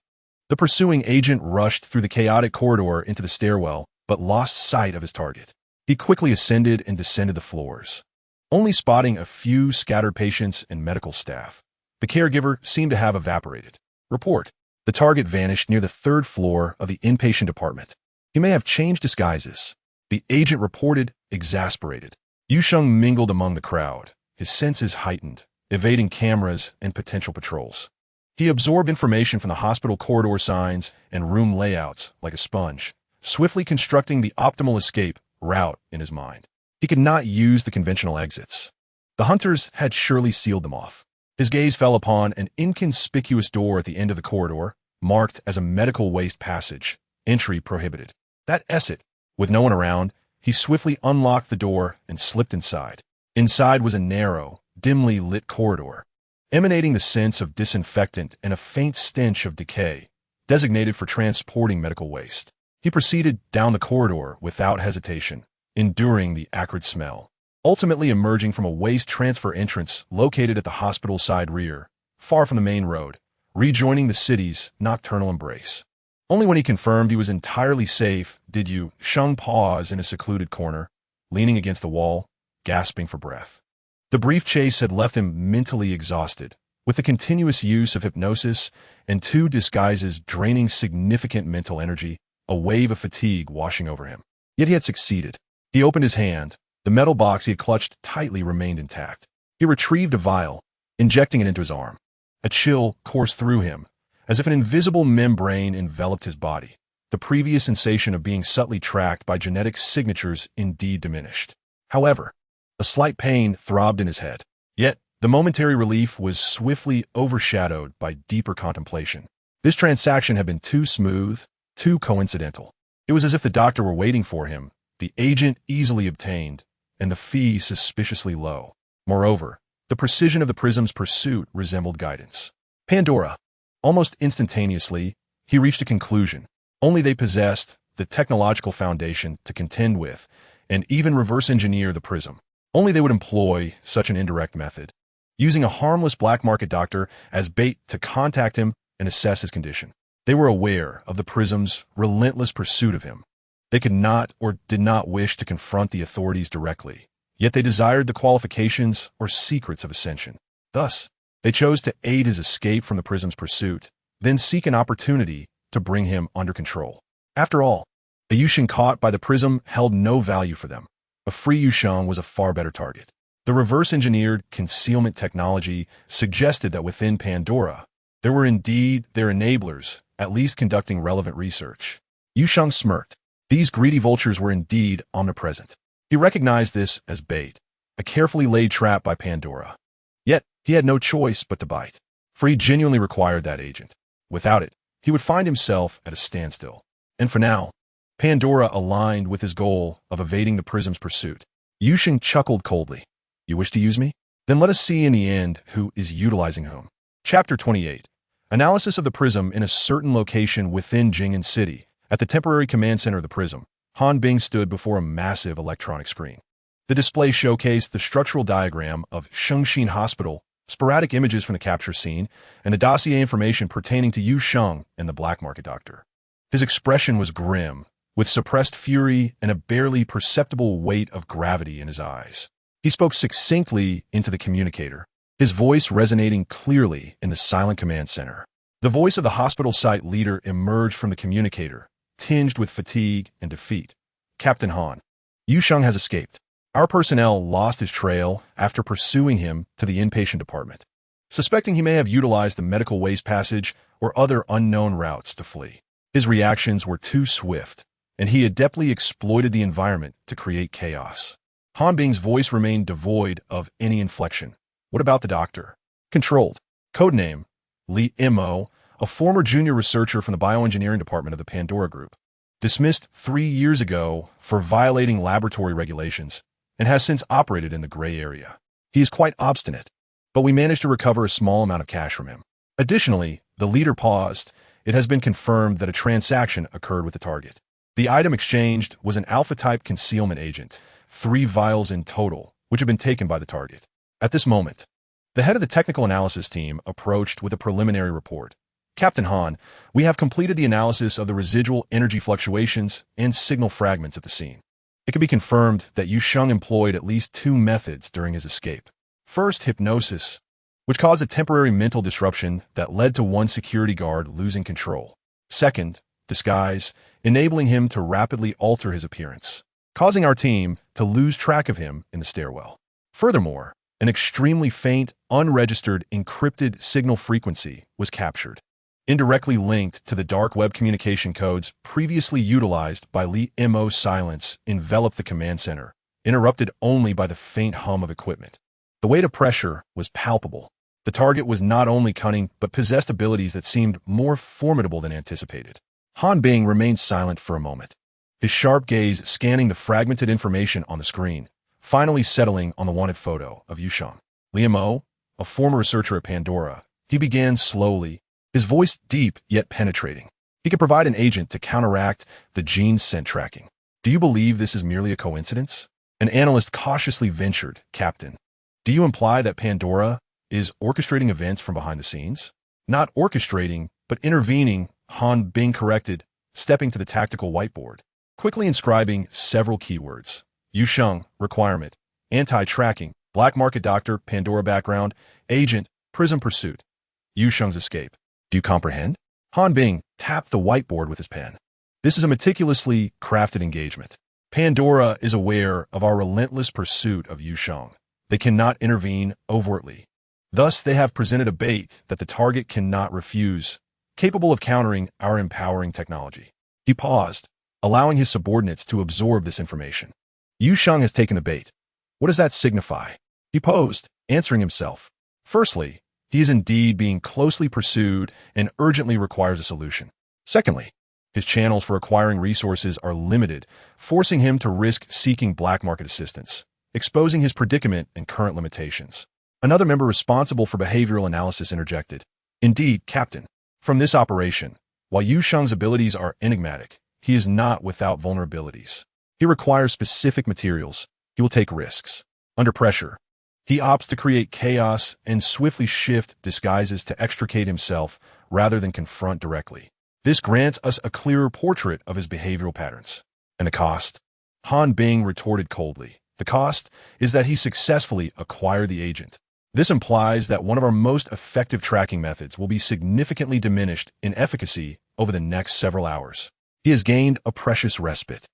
The pursuing agent rushed through the chaotic corridor into the stairwell, but lost sight of his target. He quickly ascended and descended the floors, only spotting a few scattered patients and medical staff. The caregiver seemed to have evaporated. Report. The target vanished near the 3rd floor of the inpatient department. He may have changed disguises. The agent reported, exasperated. Yu Sheng mingled among the crowd, his senses heightened, evading cameras and potential patrols. He absorbed information from the hospital corridor signs and room layouts like a sponge, swiftly constructing the optimal escape route in his mind. He could not use the conventional exits. The hunters had surely sealed them off. His gaze fell upon an inconspicuous door at the end of the corridor, marked as a medical waste passage, entry prohibited. That exit. With no one around, he swiftly unlocked the door and slipped inside. Inside was a narrow, dimly lit corridor, emanating the sense of disinfectant and a faint stench of decay, designated for transporting medical waste. He proceeded down the corridor without hesitation, enduring the acrid smell, ultimately emerging from a waste transfer entrance located at the hospital's side rear, far from the main road, rejoining the city's nocturnal embrace. Only when he confirmed he was entirely safe did Yu Sheng pause in a secluded corner, leaning against the wall, gasping for breath. The brief chase had left him mentally exhausted, with the continuous use of hypnosis and 2 disguises draining significant mental energy, a wave of fatigue washing over him. Yet he had succeeded. He opened his hand. The metal box he had clutched tightly remained intact. He retrieved a vial, injecting it into his arm. A chill coursed through him, as if an invisible membrane enveloped his body. The previous sensation of being subtly tracked by genetic signatures indeed diminished. However, a slight pain throbbed in his head. Yet, the momentary relief was swiftly overshadowed by deeper contemplation. This transaction had been too smooth, too coincidental. It was as if the doctor were waiting for him, the agent easily obtained, and the fee suspiciously low. Moreover, the precision of the prism's pursuit resembled guidance. Pandora. Almost instantaneously, he reached a conclusion. Only they possessed the technological foundation to contend with and even reverse engineer the prism. Only they would employ such an indirect method, using a harmless black market doctor as bait to contact him and assess his condition. They were aware of the prism's relentless pursuit of him. They could not or did not wish to confront the authorities directly, yet they desired the qualifications or secrets of ascension. Thus, they chose to aid his escape from the prism's pursuit, then seek an opportunity to bring him under control. After all, a Yu Sheng caught by the prism held no value for them. A free Yu Sheng was a far better target. The reverse-engineered concealment technology suggested that within Pandora, there were indeed their enablers, at least conducting relevant research. Yu Sheng smirked. These greedy vultures were indeed omnipresent. He recognized this as bait, a carefully laid trap by Pandora. Yet, he had no choice but to bite, for he genuinely required that agent. Without it, he would find himself at a standstill. And for now, Pandora aligned with his goal of evading the prism's pursuit. Yu Sheng chuckled coldly. You wish to use me? Then let us see in the end who is utilizing whom. Chapter 28. Analysis of the prism in a certain location within Jing'an City. At the temporary command center of the prism, Han Bing stood before a massive electronic screen. The display showcased the structural diagram of Shengxin Hospital, sporadic images from the capture scene, and the dossier information pertaining to Yu Sheng and the black market doctor. His expression was grim, with suppressed fury and a barely perceptible weight of gravity in his eyes. He spoke succinctly into the communicator, his voice resonating clearly in the silent command center. The voice of the hospital site leader emerged from the communicator, tinged with fatigue and defeat. Captain Han, Yu Sheng has escaped. Our personnel lost his trail after pursuing him to the inpatient department, suspecting he may have utilized the medical waste passage or other unknown routes to flee. His reactions were too swift, and he adeptly exploited the environment to create chaos. Han Bing's voice remained devoid of any inflection. What about the doctor? Controlled. Codename, Li Mo, a former junior researcher from the bioengineering department of the Pandora Group. Dismissed 3 years ago for violating laboratory regulations, and has since operated in the gray area. He is quite obstinate, but we managed to recover a small amount of cash from him. Additionally, the leader paused. It has been confirmed that a transaction occurred with the target. The item exchanged was an alpha-type concealment agent, 3 vials in total, which had been taken by the target. At this moment, the head of the technical analysis team approached with a preliminary report. Captain Han, we have completed the analysis of the residual energy fluctuations and signal fragments at the scene. It can be confirmed that Yu Sheng employed at least 2 methods during his escape. First, hypnosis, which caused a temporary mental disruption that led to one security guard losing control. Second, disguise, enabling him to rapidly alter his appearance, causing our team to lose track of him in the stairwell. Furthermore, an extremely faint, unregistered, encrypted signal frequency was captured, indirectly linked to the dark web communication codes previously utilized by Li Mo's silence enveloped the command center, interrupted only by the faint hum of equipment. The weight of pressure was palpable. The target was not only cunning, but possessed abilities that seemed more formidable than anticipated. Han Bing remained silent for a moment, his sharp gaze scanning the fragmented information on the screen, finally settling on the wanted photo of Yu Sheng. Li Mo, a former researcher at Pandora, he began slowly, his voice deep yet penetrating. He could provide an agent to counteract the gene scent tracking. Do you believe this is merely a coincidence? An analyst cautiously ventured, Captain. Do you imply that Pandora is orchestrating events from behind the scenes? Not orchestrating, but intervening, Han Bing corrected, stepping to the tactical whiteboard, quickly inscribing several keywords. Yu Sheng, requirement, anti-tracking, black market doctor, Pandora background, agent, prism pursuit. Yu Sheng's escape. Do you comprehend? Han Bing tapped the whiteboard with his pen. This is a meticulously crafted engagement. Pandora is aware of our relentless pursuit of Yu Sheng. They cannot intervene overtly. Thus, they have presented a bait that the target cannot refuse, capable of countering our empowering technology. He paused, allowing his subordinates to absorb this information. Yu Sheng has taken the bait. What does that signify? He posed, answering himself. Firstly, he is indeed being closely pursued and urgently requires a solution. Secondly, his channels for acquiring resources are limited, forcing him to risk seeking black market assistance, exposing his predicament and current limitations. Another member responsible for behavioral analysis interjected. Indeed, Captain. From this operation, while Yu Sheng's abilities are enigmatic, he is not without vulnerabilities. He requires specific materials. He will take risks. Under pressure, he opts to create chaos and swiftly shift disguises to extricate himself rather than confront directly. This grants us a clearer portrait of his behavioral patterns. And the cost? Han Bing retorted coldly. The cost is that he successfully acquired the agent. This implies that one of our most effective tracking methods will be significantly diminished in efficacy over the next several hours. He has gained a precious respite,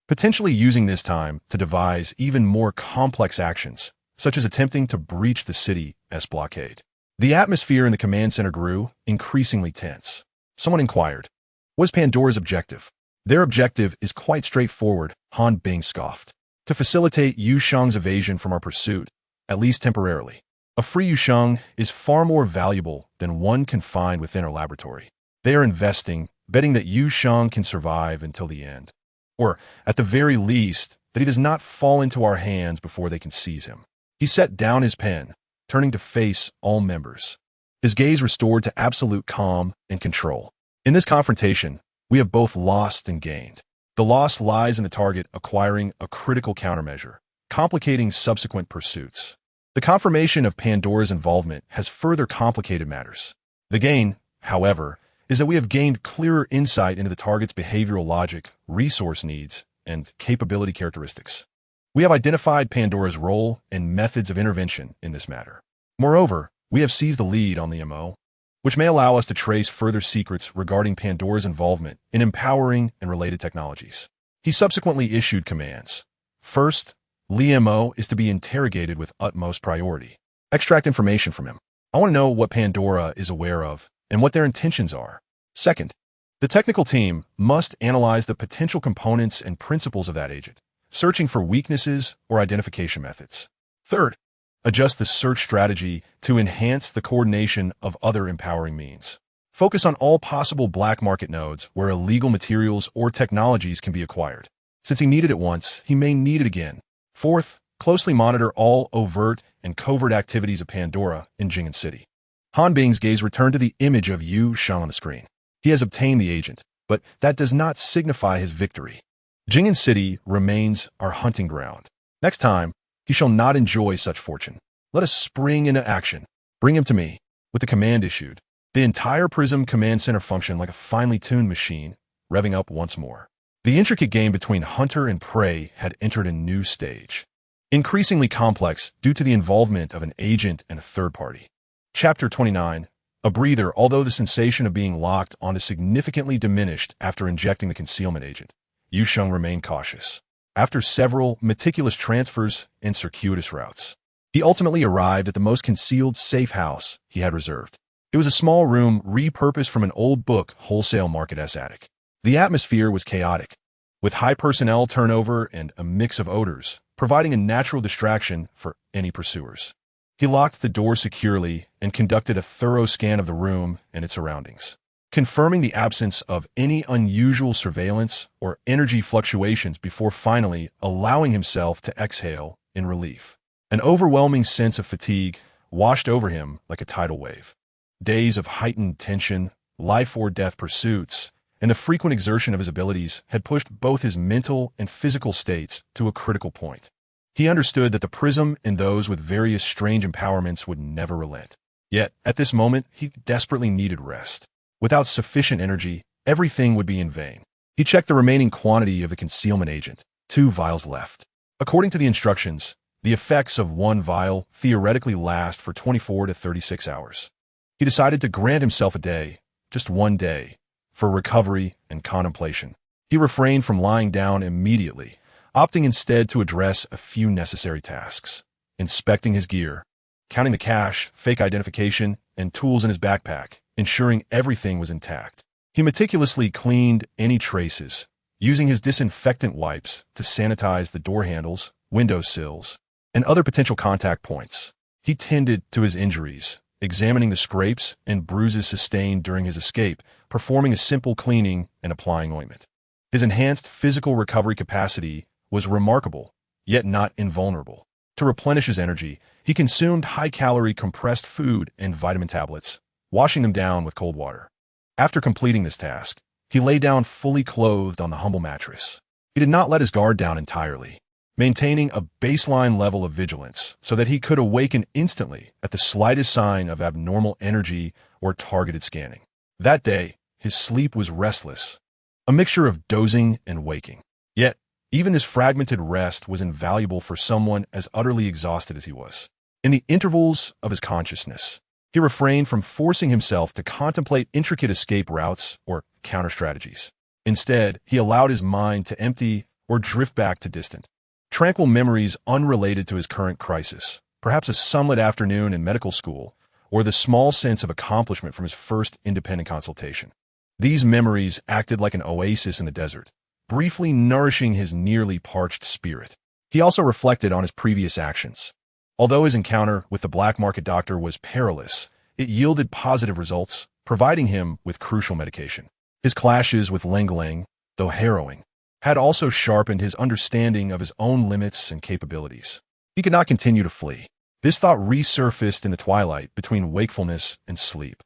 potentially using this time to devise even more complex actions, such as attempting to breach the city's blockade. The atmosphere in the command center grew increasingly tense. Someone inquired, "What is Pandora's objective?" "Their objective is quite straightforward," Han Bing scoffed. "To facilitate Yu Sheng's evasion from our pursuit, at least temporarily. A free Yu Sheng is far more valuable than one confined within our laboratory. They are investing, betting that Yu Sheng can survive until the end. Or, at the very least, that he does not fall into our hands before they can seize him." He set down his pen, turning to face all members. His gaze restored to absolute calm and control. In this confrontation, we have both lost and gained. The loss lies in the target acquiring a critical countermeasure, complicating subsequent pursuits. The confirmation of Pandora's involvement has further complicated matters. The gain, however, is that we have gained clearer insight into the target's behavioral logic, resource needs, and capability characteristics. We have identified Pandora's role and methods of intervention in this matter. Moreover, we have seized the lead on the MO, which may allow us to trace further secrets regarding Pandora's involvement in empowering and related technologies. He subsequently issued commands. First, Li Mo is to be interrogated with utmost priority. Extract information from him. I want to know what Pandora is aware of and what their intentions are. Second, the technical team must analyze the potential components and principles of that agent, searching for weaknesses or identification methods. Third, adjust the search strategy to enhance the coordination of other empowering means. Focus on all possible black market nodes where illegal materials or technologies can be acquired. Since he needed it once, he may need it again. Fourth, closely monitor all overt and covert activities of Pandora in Jing'an City. Han Bing's gaze returned to the image of Yu Sheng on the screen. He has obtained the agent, but that does not signify his victory. Jing'an City remains our hunting ground. Next time, he shall not enjoy such fortune. Let us spring into action. Bring him to me. With the command issued, the entire Prism Command Center functioned like a finely tuned machine, revving up once more. The intricate game between hunter and prey had entered a new stage, increasingly complex due to the involvement of an agent and a third party. Chapter 29. A breather. Although the sensation of being locked onto significantly diminished after injecting the concealment agent, Yu Sheng remained cautious. After several meticulous transfers and circuitous routes, he ultimately arrived at the most concealed safe house he had reserved. It was a small room repurposed from an old book wholesale market attic. The atmosphere was chaotic, with high personnel turnover and a mix of odors, providing a natural distraction for any pursuers. He locked the door securely and conducted a thorough scan of the room and its surroundings, confirming the absence of any unusual surveillance or energy fluctuations before finally allowing himself to exhale in relief. An overwhelming sense of fatigue washed over him like a tidal wave. Days of heightened tension, life-or-death pursuits, and the frequent exertion of his abilities had pushed both his mental and physical states to a critical point. He understood that the Prism and those with various strange empowerments would never relent. Yet, at this moment, he desperately needed rest. Without sufficient energy, everything would be in vain. He checked the remaining quantity of the concealment agent, 2 vials left. According to the instructions, the effects of 1 vial theoretically last for 24 to 36 hours. He decided to grant himself a day, just 1 day, for recovery and contemplation. He refrained from lying down immediately, opting instead to address a few necessary tasks: inspecting his gear, counting the cash, fake identification, and tools in his backpack, ensuring everything was intact. He meticulously cleaned any traces, using his disinfectant wipes to sanitize the door handles, window sills, and other potential contact points. He tended to his injuries, examining the scrapes and bruises sustained during his escape, performing a simple cleaning and applying ointment. His enhanced physical recovery capacity was remarkable, yet not invulnerable. To replenish his energy, he consumed high-calorie compressed food and vitamin tablets, washing them down with cold water. After completing this task, he lay down fully clothed on the humble mattress. He did not let his guard down entirely, maintaining a baseline level of vigilance so that he could awaken instantly at the slightest sign of abnormal energy or targeted scanning. That day, his sleep was restless, a mixture of dozing and waking. Yet, even this fragmented rest was invaluable for someone as utterly exhausted as he was. In the intervals of his consciousness, he refrained from forcing himself to contemplate intricate escape routes or counter-strategies. Instead, he allowed his mind to empty or drift back to distant, tranquil memories unrelated to his current crisis, perhaps a sunlit afternoon in medical school, or the small sense of accomplishment from his first independent consultation. These memories acted like an oasis in the desert, briefly nourishing his nearly parched spirit. He also reflected on his previous actions. Although his encounter with the black market doctor was perilous, it yielded positive results, providing him with crucial medication. His clashes with Leng, though harrowing, had also sharpened his understanding of his own limits and capabilities. He could not continue to flee. This thought resurfaced in the twilight between wakefulness and sleep.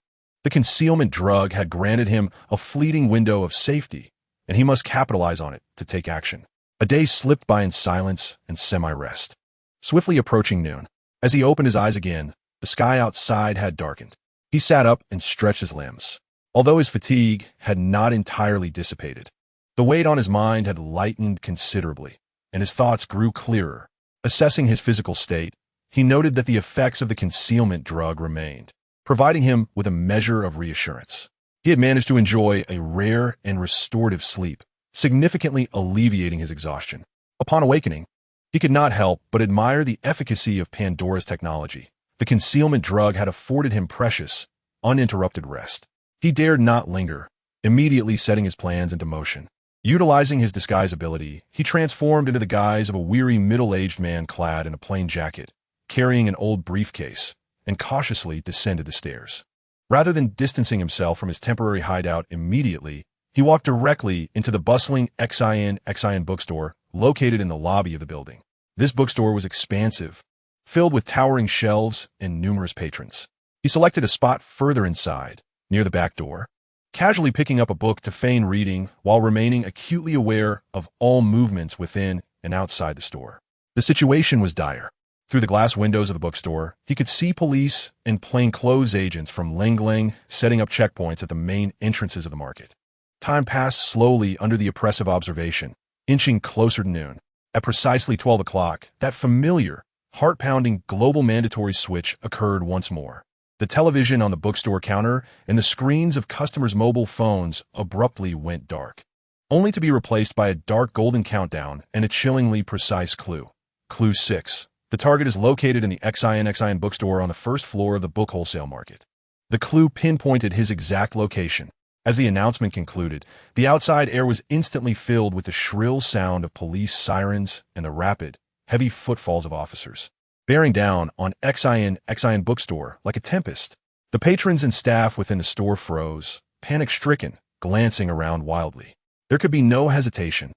The concealment drug had granted him a fleeting window of safety, and he must capitalize on it to take action. A day slipped by in silence and semi-rest. Swiftly approaching noon, as he opened his eyes again, the sky outside had darkened. He sat up and stretched his limbs. Although his fatigue had not entirely dissipated, the weight on his mind had lightened considerably, and his thoughts grew clearer. Assessing his physical state, he noted that the effects of the concealment drug remained, providing him with a measure of reassurance. He had managed to enjoy a rare and restorative sleep, significantly alleviating his exhaustion. Upon awakening, he could not help but admire the efficacy of Pandora's technology. The concealment drug had afforded him precious, uninterrupted rest. He dared not linger, immediately setting his plans into motion. Utilizing his disguise ability, he transformed into the guise of a weary middle-aged man clad in a plain jacket, carrying an old briefcase, and cautiously descended the stairs. Rather than distancing himself from his temporary hideout immediately, he walked directly into the bustling XIN bookstore located in the lobby of the building. This bookstore was expansive, filled with towering shelves and numerous patrons. He selected a spot further inside, near the back door, casually picking up a book to feign reading while remaining acutely aware of all movements within and outside the store. The situation was dire. Through the glass windows of the bookstore, he could see police and plainclothes agents from Leng setting up checkpoints at the main entrances of the market. Time passed slowly under the oppressive observation, inching closer to noon. At precisely 12 o'clock, that familiar, heart-pounding global mandatory switch occurred once more. The television on the bookstore counter and the screens of customers' mobile phones abruptly went dark, only to be replaced by a dark golden countdown and a chillingly precise clue. Clue 6. The target is located in the XIN bookstore on the first floor of the book wholesale market. The clue pinpointed his exact location. As the announcement concluded, the outside air was instantly filled with the shrill sound of police sirens and the rapid, heavy footfalls of officers, bearing down on XIN bookstore like a tempest. The patrons and staff within the store froze, panic-stricken, glancing around wildly. There could be no hesitation.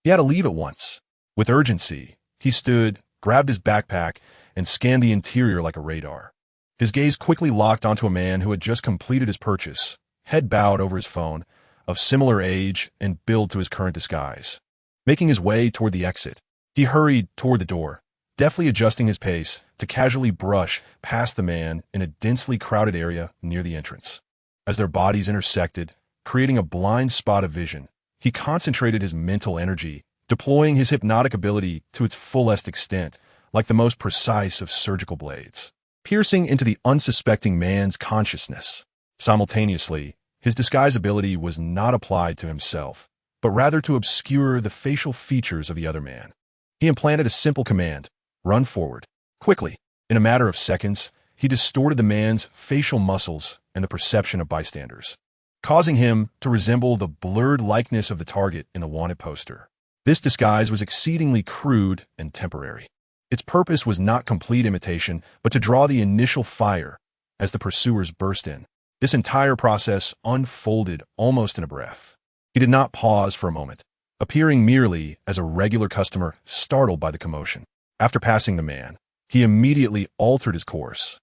He had to leave at once. With urgency, he stood, grabbed his backpack, and scanned the interior like a radar. His gaze quickly locked onto a man who had just completed his purchase, head bowed over his phone, of similar age and build to his current disguise. Making his way toward the exit, he hurried toward the door, deftly adjusting his pace to casually brush past the man in a densely crowded area near the entrance. As their bodies intersected, creating a blind spot of vision. He concentrated his mental energy, deploying his hypnotic ability to its fullest extent, like the most precise of surgical blades, piercing into the unsuspecting man's consciousness. Simultaneously, his disguise ability was not applied to himself, but rather to obscure the facial features of the other man. He implanted a simple command: run forward. Quickly, in a matter of seconds, he distorted the man's facial muscles and the perception of bystanders, causing him to resemble the blurred likeness of the target in the wanted poster. This disguise was exceedingly crude and temporary. Its purpose was not complete imitation, but to draw the initial fire as the pursuers burst in. This entire process unfolded almost in a breath. He did not pause for a moment, appearing merely as a regular customer startled by the commotion. After passing the man, he immediately altered his course,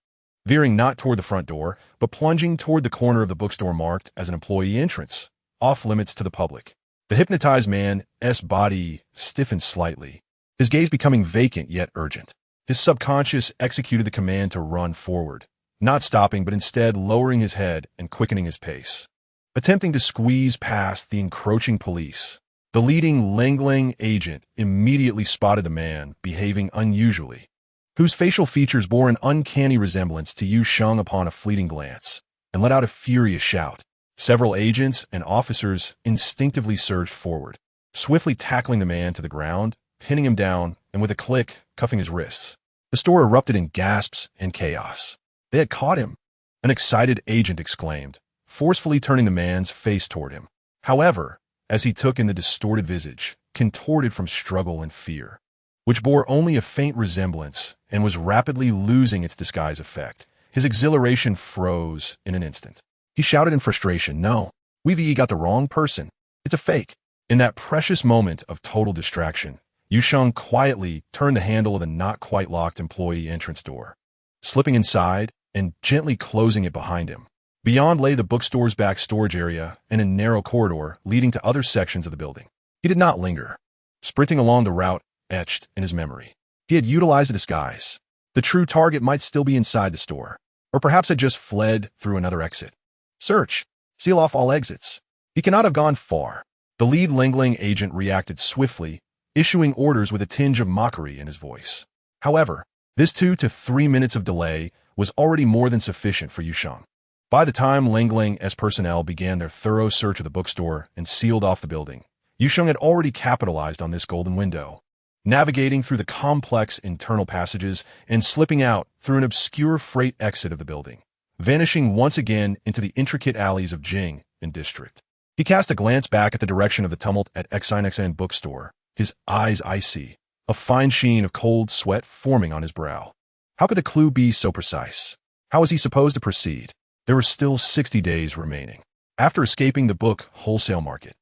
veering not toward the front door, but plunging toward the corner of the bookstore marked as an employee entrance, off limits to the public. The hypnotized man's body stiffened slightly, his gaze becoming vacant yet urgent. His subconscious executed the command to run forward, not stopping but instead lowering his head and quickening his pace, attempting to squeeze past the encroaching police. The leading Langlang agent immediately spotted the man behaving unusually, whose facial features bore an uncanny resemblance to Yu Sheng upon a fleeting glance, and let out a furious shout. Several agents and officers instinctively surged forward, swiftly tackling the man to the ground, pinning him down, and with a click, cuffing his wrists. The store erupted in gasps and chaos. They had caught him, an excited agent exclaimed, forcefully turning the man's face toward him. However, as he took in the distorted visage, contorted from struggle and fear, which bore only a faint resemblance and was rapidly losing its disguise effect, his exhilaration froze in an instant. He shouted in frustration, "No, we've got the wrong person. It's a fake." In that precious moment of total distraction, Yu Sheng quietly turned the handle of the not-quite-locked employee entrance door, slipping inside and gently closing it behind him. Beyond lay the bookstore's back storage area and a narrow corridor leading to other sections of the building. He did not linger, sprinting along the route etched in his memory. He had utilized a disguise. The true target might still be inside the store, or perhaps had just fled through another exit. Search. Seal off all exits. He cannot have gone far. The lead Langlang agent reacted swiftly, issuing orders with a tinge of mockery in his voice. However, this 2 to 3 minutes of delay was already more than sufficient for Yu Sheng. By the time Langlang's personnel began their thorough search of the bookstore and sealed off the building, Yu Sheng had already capitalized on this golden window, navigating through the complex internal passages and slipping out through an obscure freight exit of the building, vanishing once again into the intricate alleys of Jing and District. He cast a glance back at the direction of the tumult at XINXN bookstore, his eyes icy, a fine sheen of cold sweat forming on his brow. How could the clue be so precise? How was he supposed to proceed? There were still 60 days remaining. After escaping the book wholesale market,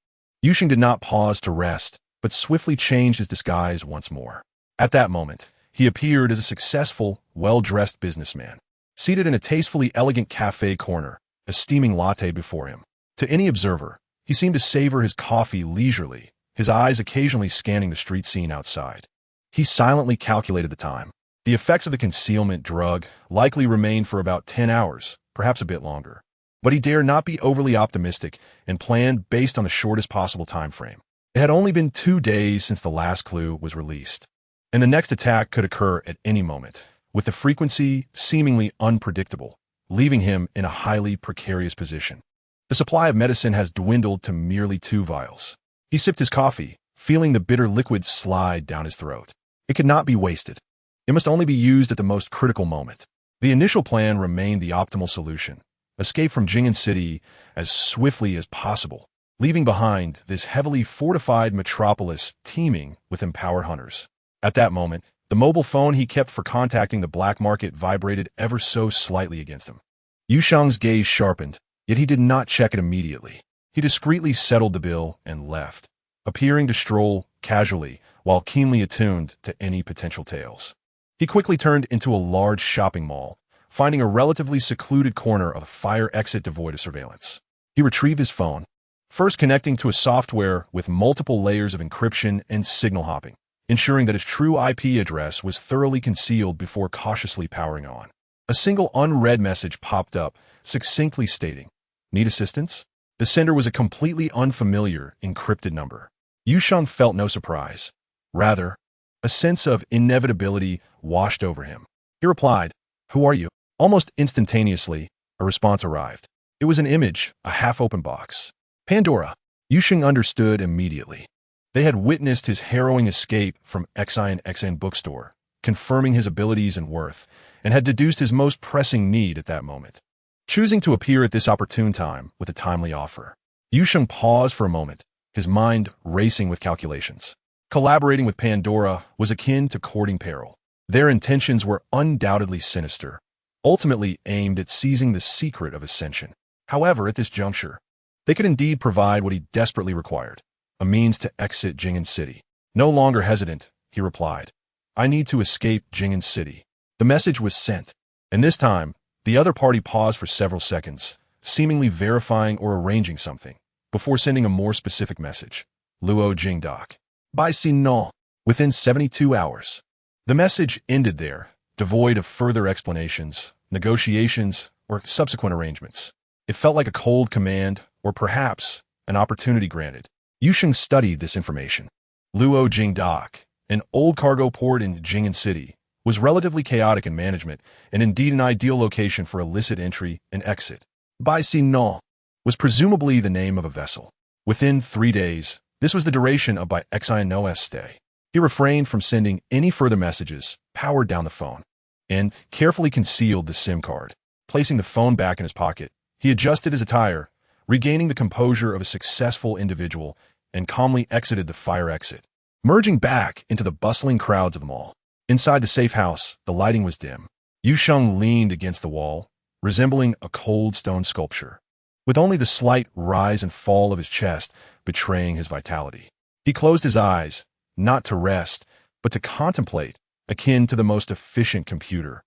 Yu Sheng did not pause to rest, but swiftly changed his disguise once more. At that moment, he appeared as a successful, well-dressed businessman, seated in a tastefully elegant cafe corner, a steaming latte before him. To any observer, he seemed to savor his coffee leisurely, his eyes occasionally scanning the street scene outside. He silently calculated the time. The effects of the concealment drug likely remained for about 10 hours, perhaps a bit longer. But he dared not be overly optimistic and planned based on the shortest possible time frame. It had only been 2 days since the last clue was released, and the next attack could occur at any moment, with the frequency seemingly unpredictable, leaving him in a highly precarious position. The supply of medicine has dwindled to merely 2 vials. He sipped his coffee, feeling the bitter liquid slide down his throat. It could not be wasted. It must only be used at the most critical moment. The initial plan remained the optimal solution: escape from Jing'an City as swiftly as possible, leaving behind this heavily fortified metropolis teeming with empowered hunters. At that moment, the mobile phone he kept for contacting the black market vibrated ever so slightly against him. Yu Sheng's gaze sharpened, yet he did not check it immediately. He discreetly settled the bill and left, appearing to stroll casually while keenly attuned to any potential tales. He quickly turned into a large shopping mall, finding a relatively secluded corner of a fire exit devoid of surveillance. He retrieved his phone, first connecting to a software with multiple layers of encryption and signal hopping, ensuring that his true IP address was thoroughly concealed before cautiously powering on. A single unread message popped up, succinctly stating, "Need assistance?" The sender was a completely unfamiliar, encrypted number. Yu Sheng felt no surprise. Rather, a sense of inevitability washed over him. He replied, "Who are you?" Almost instantaneously, a response arrived. It was an image, a half-open box. Pandora. Yu Sheng understood immediately. They had witnessed his harrowing escape from Xian bookstore, confirming his abilities and worth, and had deduced his most pressing need at that moment. Choosing to appear at this opportune time with a timely offer, Yu Sheng paused for a moment, his mind racing with calculations. Collaborating with Pandora was akin to courting peril. Their intentions were undoubtedly sinister, ultimately aimed at seizing the secret of ascension. However, at this juncture, they could indeed provide what he desperately required, a means to exit Jing'an City. No longer hesitant, he replied, "I need to escape Jing'an City." The message was sent, and this time, the other party paused for several seconds, seemingly verifying or arranging something, before sending a more specific message. Luo Jingdak. By Sinon. Within 72 hours. The message ended there, devoid of further explanations, negotiations, or subsequent arrangements. It felt like a cold command, or perhaps an opportunity granted. Yu Sheng studied this information. Luo Jingdak, an old cargo port in Jing'an City, was relatively chaotic in management and indeed an ideal location for illicit entry and exit. Bai Sinon was presumably the name of a vessel. Within 3 days, this was the duration of Bai Xian's stay. He refrained from sending any further messages, powered down the phone, and carefully concealed the SIM card. Placing the phone back in his pocket, he adjusted his attire, regaining the composure of a successful individual, and calmly exited the fire exit, merging back into the bustling crowds of the mall. Inside the safe house, the lighting was dim. Yu Sheng leaned against the wall, resembling a cold stone sculpture, with only the slight rise and fall of his chest betraying his vitality. He closed his eyes, not to rest, but to contemplate, akin to the most efficient computer,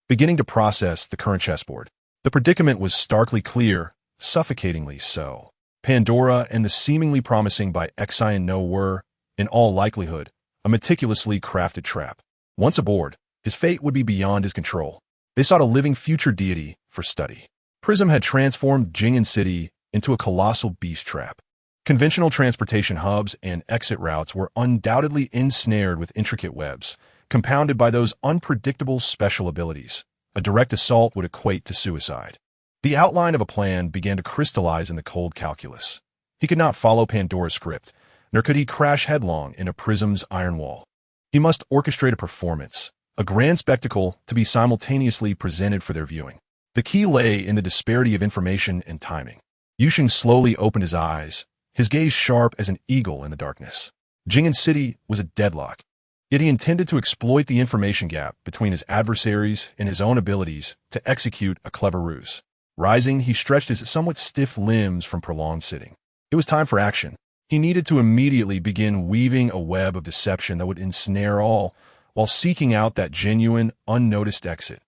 beginning to process the current chessboard. The predicament was starkly clear, suffocatingly so. Pandora and the seemingly promising Bai Xian were, in all likelihood, a meticulously crafted trap. Once aboard, his fate would be beyond his control. They sought a living future deity for study. Prism had transformed Jing'an City into a colossal beast trap. Conventional transportation hubs and exit routes were undoubtedly ensnared with intricate webs, compounded by those unpredictable special abilities. A direct assault would equate to suicide. The outline of a plan began to crystallize in the cold calculus. He could not follow Pandora's script, nor could he crash headlong into Prism's iron wall. He must orchestrate a performance, a grand spectacle to be simultaneously presented for their viewing. The key lay in the disparity of information and timing. Yu Sheng slowly opened his eyes, his gaze sharp as an eagle in the darkness. Jing'an City was a deadlock, yet he intended to exploit the information gap between his adversaries and his own abilities to execute a clever ruse. Rising, he stretched his somewhat stiff limbs from prolonged sitting. It was time for action. He needed to immediately begin weaving a web of deception that would ensnare all, while seeking out that genuine, unnoticed exit.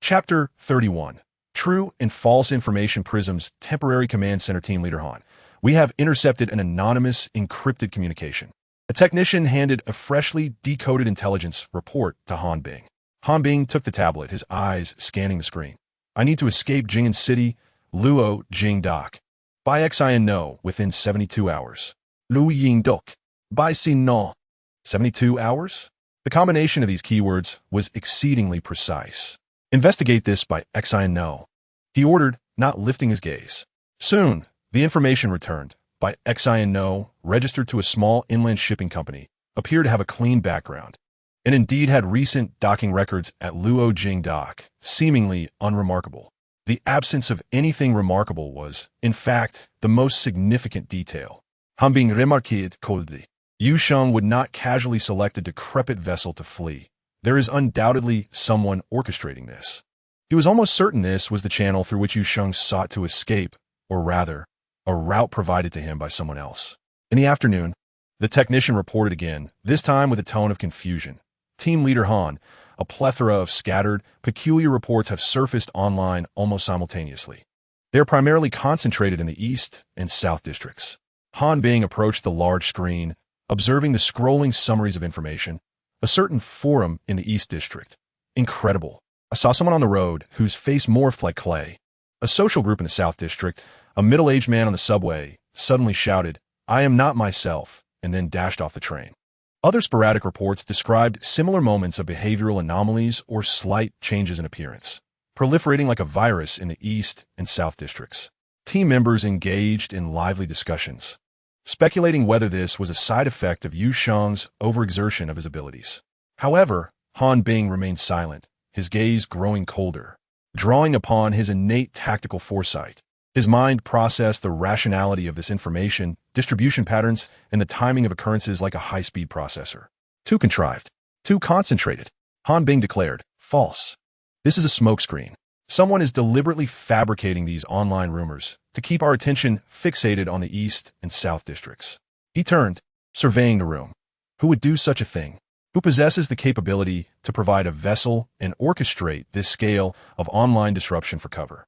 Chapter 31. True and False Information. Prism's temporary command center team leader Han. We have intercepted an anonymous, encrypted communication. A technician handed a freshly decoded intelligence report to Han Bing. Han Bing took the tablet, his eyes scanning the screen. I need to escape Jing'an City, Luo Jingdak. Bai Xian within 72 hours. Lu Yingdok. Bai Sinon. 72 hours? The combination of these keywords was exceedingly precise. Investigate this by Xian. He ordered, not lifting his gaze. Soon, the information returned. By Xian, registered to a small inland shipping company, appeared to have a clean background, and indeed had recent docking records at Luo Jingdak, seemingly unremarkable. The absence of anything remarkable was, in fact, the most significant detail. Han Bing remarqued coldly. Yu Sheng would not casually select a decrepit vessel to flee. There is undoubtedly someone orchestrating this. He was almost certain this was the channel through which Yu Sheng sought to escape, or rather, a route provided to him by someone else. In the afternoon, the technician reported again, this time with a tone of confusion. Team leader Han, a plethora of scattered, peculiar reports have surfaced online almost simultaneously. They are primarily concentrated in the East and South districts. Han Bing approached the large screen, observing the scrolling summaries of information. A certain forum in the East District. Incredible. I saw someone on the road whose face morphed like clay. A social group in the South District, a middle-aged man on the subway, suddenly shouted, "I am not myself," and then dashed off the train. Other sporadic reports described similar moments of behavioral anomalies or slight changes in appearance, proliferating like a virus in the East and South Districts. Team members engaged in lively discussions, speculating whether this was a side effect of Yu Sheng's overexertion of his abilities. However, Han Bing remained silent, his gaze growing colder, drawing upon his innate tactical foresight. His mind processed the rationality of this information, distribution patterns, and the timing of occurrences like a high-speed processor. Too contrived. Too concentrated. Han Bing declared, "False. This is a smokescreen. Someone is deliberately fabricating these online rumors to keep our attention fixated on the East and South Districts." He turned, surveying the room. Who would do such a thing? Who possesses the capability to provide a vessel and orchestrate this scale of online disruption for cover?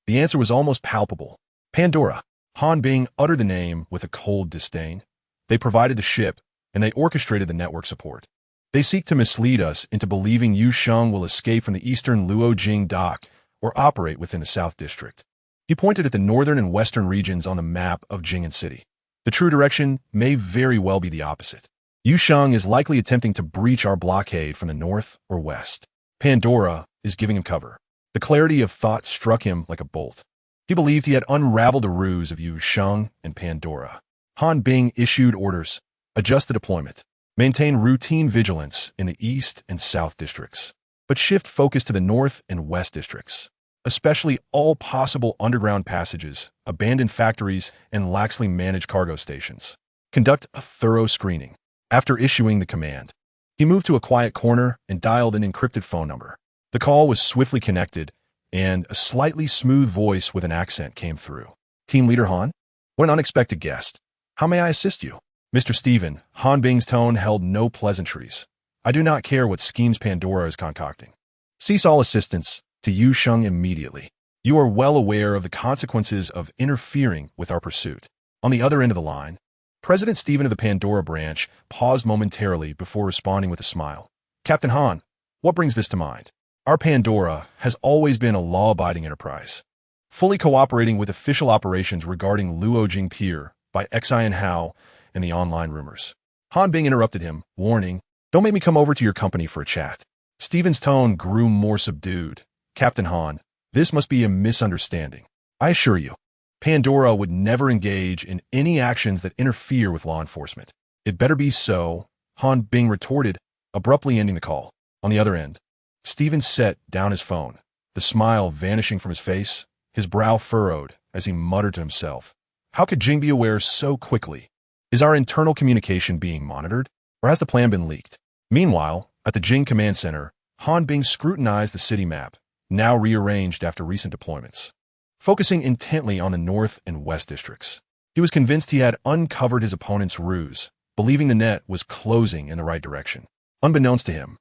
The answer was almost palpable. Pandora. Han Bing uttered the name with a cold disdain. They provided the ship, and they orchestrated the network support. They seek to mislead us into believing Yu Sheng will escape from the eastern Luojing dock or operate within the South District. He pointed at the northern and western regions on the map of Jing'an City. The true direction may very well be the opposite. Yu Sheng is likely attempting to breach our blockade from the north or west. Pandora is giving him cover. The clarity of thought struck him like a bolt. He believed he had unraveled the ruse of Yu Sheng and Pandora. Han Bing issued orders, adjust the deployment, maintain routine vigilance in the East and South Districts, but shift focus to the North and West Districts, especially all possible underground passages, abandoned factories, and laxly managed cargo stations. Conduct a thorough screening. After issuing the command, he moved to a quiet corner and dialed an encrypted phone number. The call was swiftly connected, and a slightly smooth voice with an accent came through. "Team Leader Han? What an unexpected guest. How may I assist you?" "Mr. Steven," Han Bing's tone held no pleasantries. "I do not care what schemes Pandora is concocting. Cease all assistance to Yu Sheng immediately. You are well aware of the consequences of interfering with our pursuit." On the other end of the line, President Steven of the Pandora branch paused momentarily before responding with a smile. "Captain Han, what brings this to mind? Our Pandora has always been a law-abiding enterprise, fully cooperating with official operations regarding Luojing Pier by Xian Hao and the online rumors." Han Bing interrupted him, warning, "Don't make me come over to your company for a chat." Steven's tone grew more subdued. "Captain Han, this must be a misunderstanding. I assure you, Pandora would never engage in any actions that interfere with law enforcement." "It better be so," Han Bing retorted, abruptly ending the call. On the other end, Steven set down his phone, the smile vanishing from his face, his brow furrowed as he muttered to himself. How could Jing be aware so quickly? Is our internal communication being monitored, or has the plan been leaked? Meanwhile, at the Jing Command Center, Han Bing scrutinized the city map, now rearranged after recent deployments, focusing intently on the North and West Districts. He was convinced he had uncovered his opponent's ruse, believing the net was closing in the right direction. Unbeknownst to him,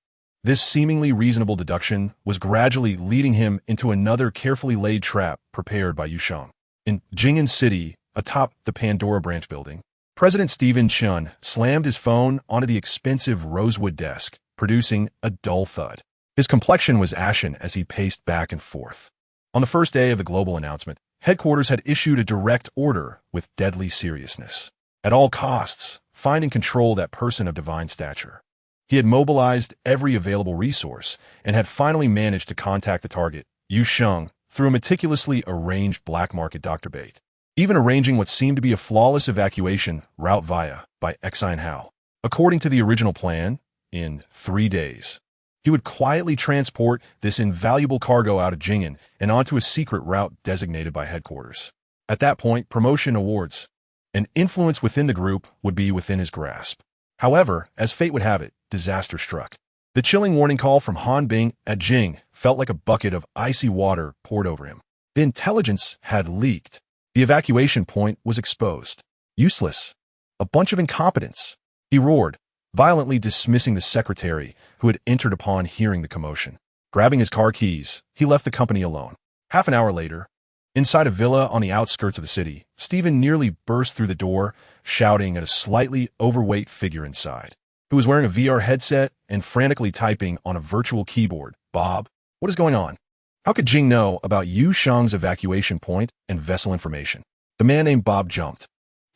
this seemingly reasonable deduction was gradually leading him into another carefully laid trap prepared by Yu Sheng. In Jing'an City, atop the Pandora branch building, President Stephen Chun slammed his phone onto the expensive rosewood desk, producing a dull thud. His complexion was ashen as he paced back and forth. On the first day of the global announcement, headquarters had issued a direct order with deadly seriousness. At all costs, find and control that person of divine stature. He had mobilized every available resource and had finally managed to contact the target, Yu Sheng, through a meticulously arranged black market Dr. Bait, even arranging what seemed to be a flawless evacuation route via by Xian Hao. According to the original plan, in 3 days, he would quietly transport this invaluable cargo out of Jing'an and onto a secret route designated by headquarters. At that point, promotion awards and influence within the group would be within his grasp. However, as fate would have it, disaster struck. The chilling warning call from Han Bing at Jing felt like a bucket of icy water poured over him. The intelligence had leaked. The evacuation point was exposed. Useless. A bunch of incompetence. He roared, violently dismissing the secretary who had entered upon hearing the commotion. Grabbing his car keys, he left the company alone. Half an hour later, inside a villa on the outskirts of the city, Stephen nearly burst through the door, shouting at a slightly overweight figure inside, who was wearing a VR headset and frantically typing on a virtual keyboard. "Bob, what is going on?" How could Jing know about Yu Sheng's evacuation point and vessel information? The man named Bob jumped,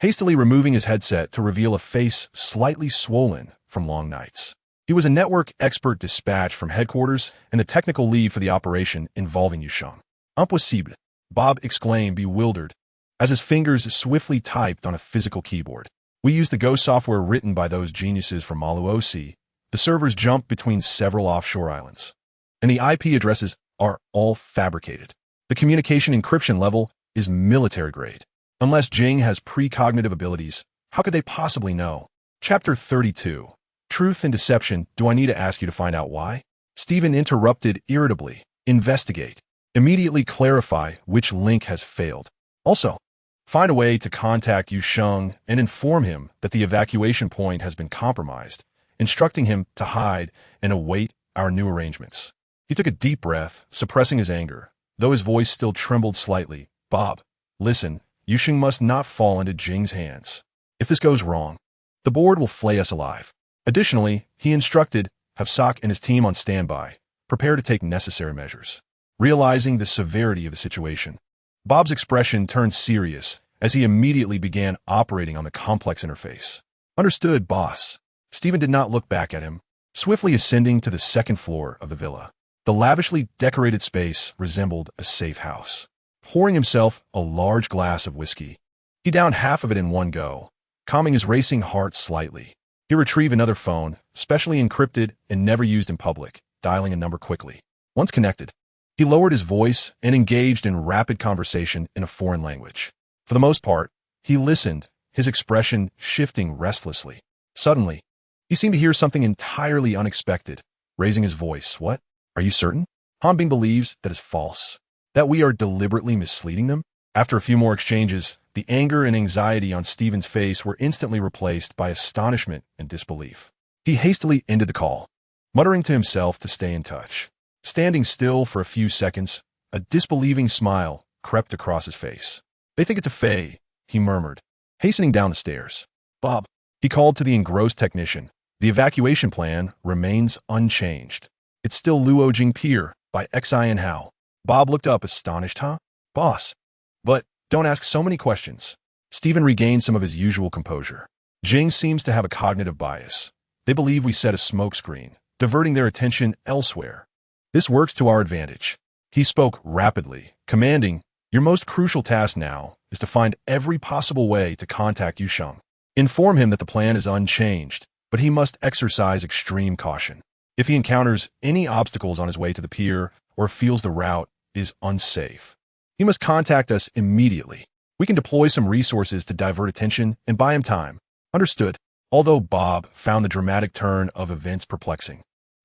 hastily removing his headset to reveal a face slightly swollen from long nights. He was a network expert dispatched from headquarters and the technical lead for the operation involving Yu Sheng. Impossible, Bob exclaimed, bewildered, as his fingers swiftly typed on a physical keyboard. We used the Go software written by those geniuses from Follow Yu Sheng. The servers jump between several offshore islands, and the IP addresses are all fabricated. The communication encryption level is military grade. Unless Jing has precognitive abilities, how could they possibly know? Chapter 32. Truth and Deception. Do I need to ask you to find out why? Stephen interrupted irritably. Investigate. Immediately clarify which link has failed. Also, find a way to contact Yu Sheng and inform him that the evacuation point has been compromised, instructing him to hide and await our new arrangements. He took a deep breath, suppressing his anger, though his voice still trembled slightly. Bob, listen, Yu Sheng must not fall into Jing's hands. If this goes wrong, the board will flay us alive. Additionally, he instructed, have Sok and his team on standby, prepare to take necessary measures. Realizing the severity of the situation, Bob's expression turned serious as he immediately began operating on the complex interface. Understood, boss. Stephen did not look back at him, swiftly ascending to the second floor of the villa. The lavishly decorated space resembled a safe house. Pouring himself a large glass of whiskey, he downed half of it in one go, calming his racing heart slightly. He retrieved another phone, specially encrypted and never used in public, dialing a number quickly. Once connected, he lowered his voice and engaged in rapid conversation in a foreign language. For the most part, he listened, his expression shifting restlessly. Suddenly, he seemed to hear something entirely unexpected, raising his voice. What? Are you certain? Hanbing believes that is false, that we are deliberately misleading them. After a few more exchanges, the anger and anxiety on Stephen's face were instantly replaced by astonishment and disbelief. He hastily ended the call, muttering to himself to stay in touch. Standing still for a few seconds, a disbelieving smile crept across his face. They think it's a fey, he murmured, hastening down the stairs. Bob, he called to the engrossed technician. The evacuation plan remains unchanged. It's still Luojing Pier by Xian Hao. Bob looked up astonished. Huh? Boss. But don't ask so many questions. Stephen regained some of his usual composure. Jing seems to have a cognitive bias. They believe we set a smokescreen, diverting their attention elsewhere. This works to our advantage. He spoke rapidly, commanding, your most crucial task now is to find every possible way to contact Yu Sheng. Inform him that the plan is unchanged, but he must exercise extreme caution. If he encounters any obstacles on his way to the pier or feels the route is unsafe, he must contact us immediately. We can deploy some resources to divert attention and buy him time. Understood. Although Bob found the dramatic turn of events perplexing,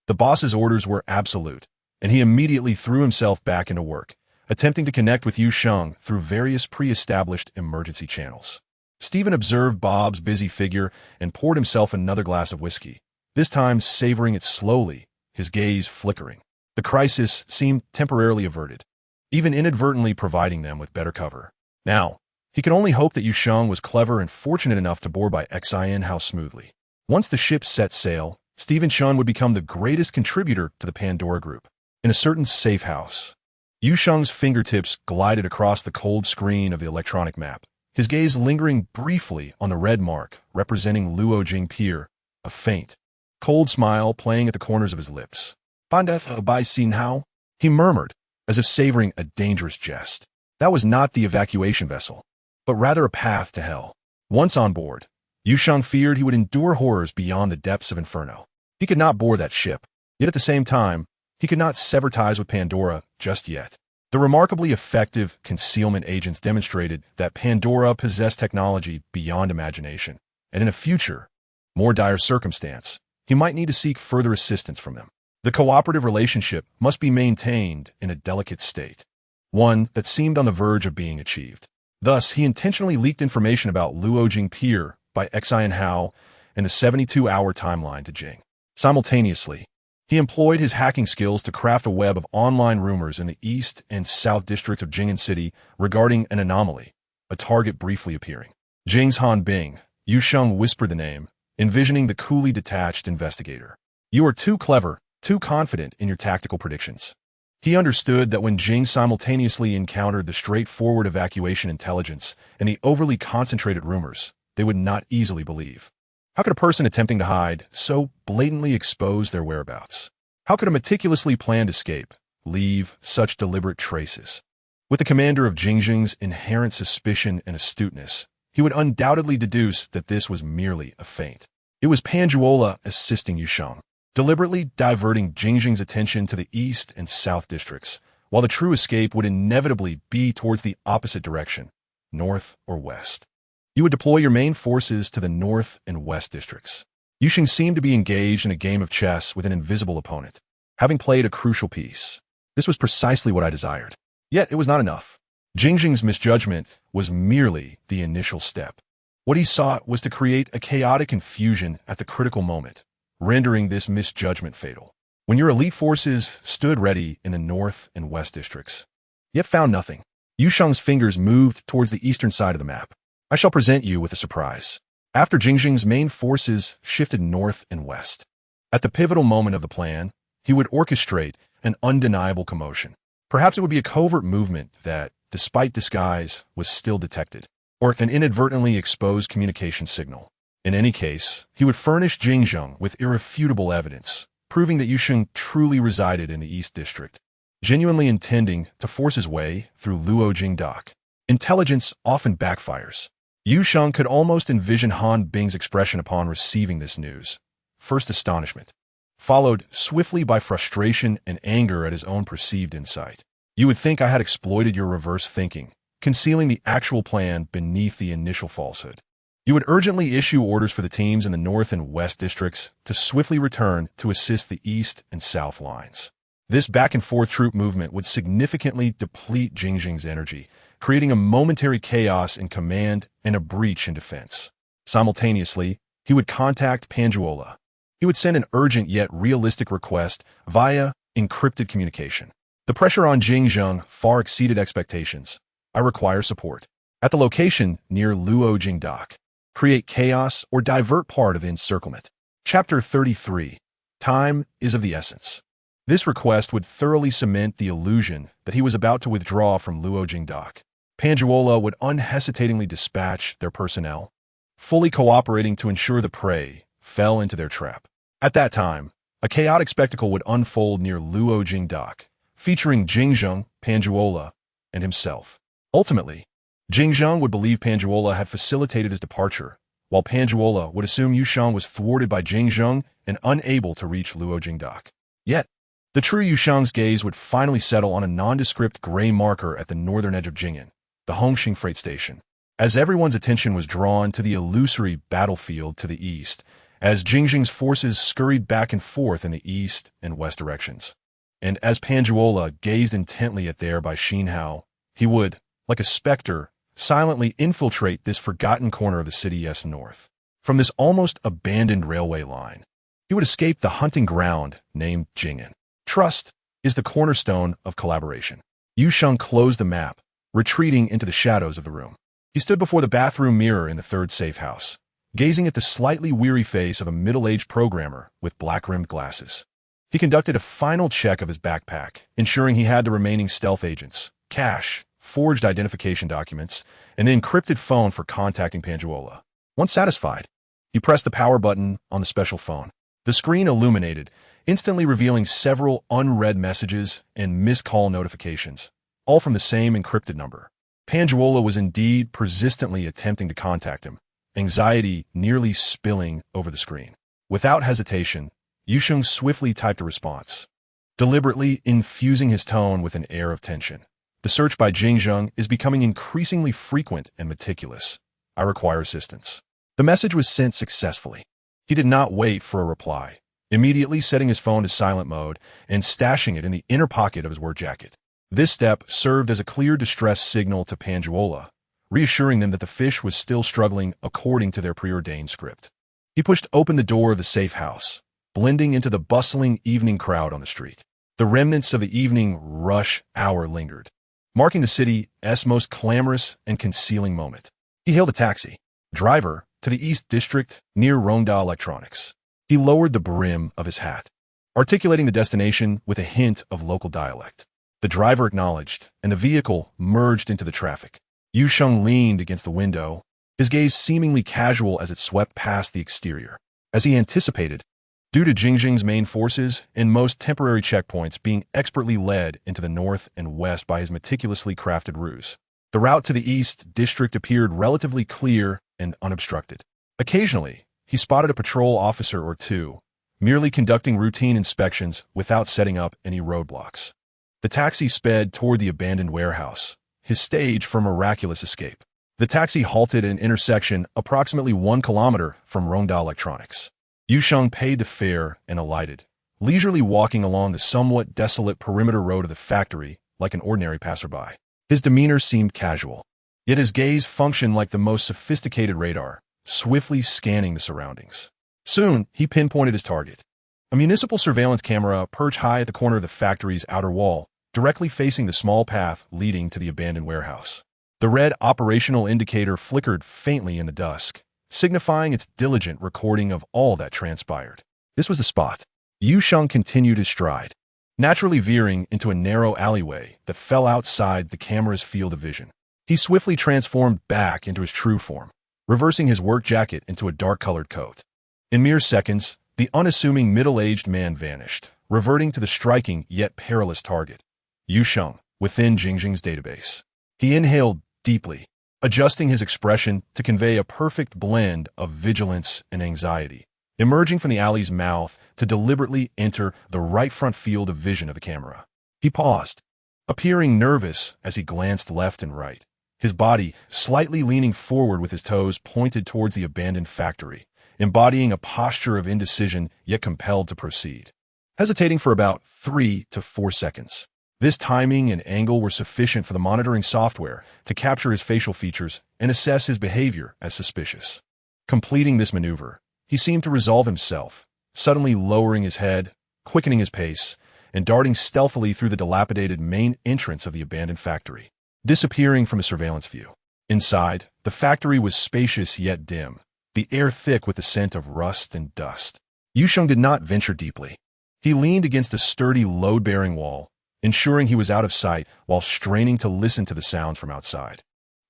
the boss's orders were absolute, and he immediately threw himself back into work, attempting to connect with Yu Sheng through various pre-established emergency channels. Stephen observed Bob's busy figure and poured himself another glass of whiskey, this time savoring it slowly, his gaze flickering. The crisis seemed temporarily averted, even inadvertently providing them with better cover. Now, he could only hope that Yu Sheng was clever and fortunate enough to board by Xian Hao smoothly. Once the ship set sail, Stephen Chun would become the greatest contributor to the Pandora Group. In a certain safe house, Yu Sheng's fingertips glided across the cold screen of the electronic map, his gaze lingering briefly on the red mark representing Luojing Pier, a faint, cold smile playing at the corners of his lips. Bandeth by Xin Hao, he murmured, as if savoring a dangerous jest. That was not the evacuation vessel, but rather a path to hell. Once on board, Yu Sheng feared he would endure horrors beyond the depths of Inferno. He could not board that ship, yet at the same time, he could not sever ties with Pandora just yet. The remarkably effective concealment agents demonstrated that Pandora possessed technology beyond imagination, and in a future, more dire circumstance, he might need to seek further assistance from them. The cooperative relationship must be maintained in a delicate state, one that seemed on the verge of being achieved. Thus, he intentionally leaked information about Luojing Pier by Xian Hao and the 72-hour timeline to Jing. Simultaneously, he employed his hacking skills to craft a web of online rumors in the east and south districts of Jing'an City regarding an anomaly, a target briefly appearing. Jing's Han Bing, Yu Sheng whispered the name, envisioning the coolly detached investigator. You are too clever, too confident in your tactical predictions. He understood that when Jing simultaneously encountered the straightforward evacuation intelligence and the overly concentrated rumors, they would not easily believe. How could a person attempting to hide so blatantly expose their whereabouts? How could a meticulously planned escape leave such deliberate traces? With the commander of Jingjing's inherent suspicion and astuteness, he would undoubtedly deduce that this was merely a feint. It was Panjuola assisting Yu Sheng, deliberately diverting Jingjing's attention to the east and south districts, while the true escape would inevitably be towards the opposite direction, north or west. You would deploy your main forces to the north and west districts. Yu Sheng seemed to be engaged in a game of chess with an invisible opponent, having played a crucial piece. This was precisely what I desired. Yet it was not enough. Jingjing's misjudgment was merely the initial step. What he sought was to create a chaotic confusion at the critical moment, rendering this misjudgment fatal. When your elite forces stood ready in the north and west districts, yet found nothing, Yu Sheng's fingers moved towards the eastern side of the map. I shall present you with a surprise. After Jingjing's main forces shifted north and west, at the pivotal moment of the plan, he would orchestrate an undeniable commotion. Perhaps it would be a covert movement that, despite disguise, was still detected, or an inadvertently exposed communication signal. In any case, he would furnish Jingjing with irrefutable evidence, proving that Yu Sheng truly resided in the East District, genuinely intending to force his way through Luojing Dock. Intelligence often backfires. Yu Sheng could almost envision Han Bing's expression upon receiving this news. First astonishment, followed swiftly by frustration and anger at his own perceived insight. You would think I had exploited your reverse thinking, concealing the actual plan beneath the initial falsehood. You would urgently issue orders for the teams in the north and west districts to swiftly return to assist the east and south lines. This back-and-forth troop movement would significantly deplete Jingjing's energy, creating a momentary chaos in command and a breach in defense. Simultaneously, he would contact Panjuola. He would send an urgent yet realistic request via encrypted communication. The pressure on Jingjing far exceeded expectations. I require support. At the location near Luojing Dock, create chaos or divert part of the encirclement. Chapter 33. Time is of the essence. This request would thoroughly cement the illusion that he was about to withdraw from Luojing Dock. Panjuola would unhesitatingly dispatch their personnel, fully cooperating to ensure the prey fell into their trap. At that time, a chaotic spectacle would unfold near Luojing Dock, featuring Jingjing, Panjuola, and himself. Ultimately, Jingjing would believe Panjuola had facilitated his departure, while Panjuola would assume Yu Sheng was thwarted by Jingjing and unable to reach Luojing Dock. Yet, the true Yu Sheng's gaze would finally settle on a nondescript gray marker at the northern edge of Jing'an, the Hongxing freight station. As everyone's attention was drawn to the illusory battlefield to the east, as Jingjing's forces scurried back and forth in the east and west directions. And as Panjuola gazed intently at there by Xinhao, he would, like a specter, silently infiltrate this forgotten corner of the city's north. From this almost abandoned railway line, he would escape the hunting ground named Jing'an. Trust is the cornerstone of collaboration. Yu Sheng closed the map, retreating into the shadows of the room. He stood before the bathroom mirror in the third safe house, gazing at the slightly weary face of a middle-aged programmer with black-rimmed glasses. He conducted a final check of his backpack, ensuring he had the remaining stealth agents, cash, forged identification documents, and the encrypted phone for contacting Panjuola. Once satisfied, he pressed the power button on the special phone. The screen illuminated, instantly revealing several unread messages and missed call notifications, all from the same encrypted number. Panjuola was indeed persistently attempting to contact him, anxiety nearly spilling over the screen. Without hesitation, Yu Sheng swiftly typed a response, deliberately infusing his tone with an air of tension. The search by Jingjing is becoming increasingly frequent and meticulous. I require assistance. The message was sent successfully. He did not wait for a reply, immediately setting his phone to silent mode and stashing it in the inner pocket of his work jacket. This step served as a clear distress signal to Panjuola, reassuring them that the fish was still struggling according to their preordained script. He pushed open the door of the safe house, blending into the bustling evening crowd on the street. The remnants of the evening rush hour lingered, marking the city's most clamorous and concealing moment. He hailed a taxi driver to the East District near Rongda Electronics. He lowered the brim of his hat, articulating the destination with a hint of local dialect. The driver acknowledged, and the vehicle merged into the traffic. Yu Sheng leaned against the window, his gaze seemingly casual as it swept past the exterior. As he anticipated, due to Jingjing's main forces and most temporary checkpoints being expertly led into the north and west by his meticulously crafted ruse, the route to the East District appeared relatively clear and unobstructed. Occasionally, he spotted a patrol officer or two, merely conducting routine inspections without setting up any roadblocks. The taxi sped toward the abandoned warehouse, his stage for miraculous escape. The taxi halted at an intersection approximately 1 kilometer from Rongda Electronics. Yu Sheng paid the fare and alighted, leisurely walking along the somewhat desolate perimeter road of the factory like an ordinary passerby. His demeanor seemed casual, yet his gaze functioned like the most sophisticated radar, swiftly scanning the surroundings. Soon, he pinpointed his target. A municipal surveillance camera perched high at the corner of the factory's outer wall, directly facing the small path leading to the abandoned warehouse. The red operational indicator flickered faintly in the dusk, signifying its diligent recording of all that transpired. This was the spot. Yu Sheng continued his stride, naturally veering into a narrow alleyway that fell outside the camera's field of vision. He swiftly transformed back into his true form, reversing his work jacket into a dark-colored coat. In mere seconds, the unassuming middle-aged man vanished, reverting to the striking yet perilous target, Yu Sheng, within Jingjing's database. He inhaled deeply, adjusting his expression to convey a perfect blend of vigilance and anxiety, emerging from the alley's mouth to deliberately enter the right front field of vision of the camera. He paused, appearing nervous as he glanced left and right, his body slightly leaning forward with his toes pointed towards the abandoned factory, embodying a posture of indecision yet compelled to proceed. Hesitating for about 3 to 4 seconds. This timing and angle were sufficient for the monitoring software to capture his facial features and assess his behavior as suspicious. Completing this maneuver, he seemed to resolve himself, suddenly lowering his head, quickening his pace, and darting stealthily through the dilapidated main entrance of the abandoned factory, disappearing from the surveillance view. Inside, the factory was spacious yet dim, the air thick with the scent of rust and dust. Yu Sheng did not venture deeply. He leaned against a sturdy load-bearing wall, ensuring he was out of sight while straining to listen to the sounds from outside.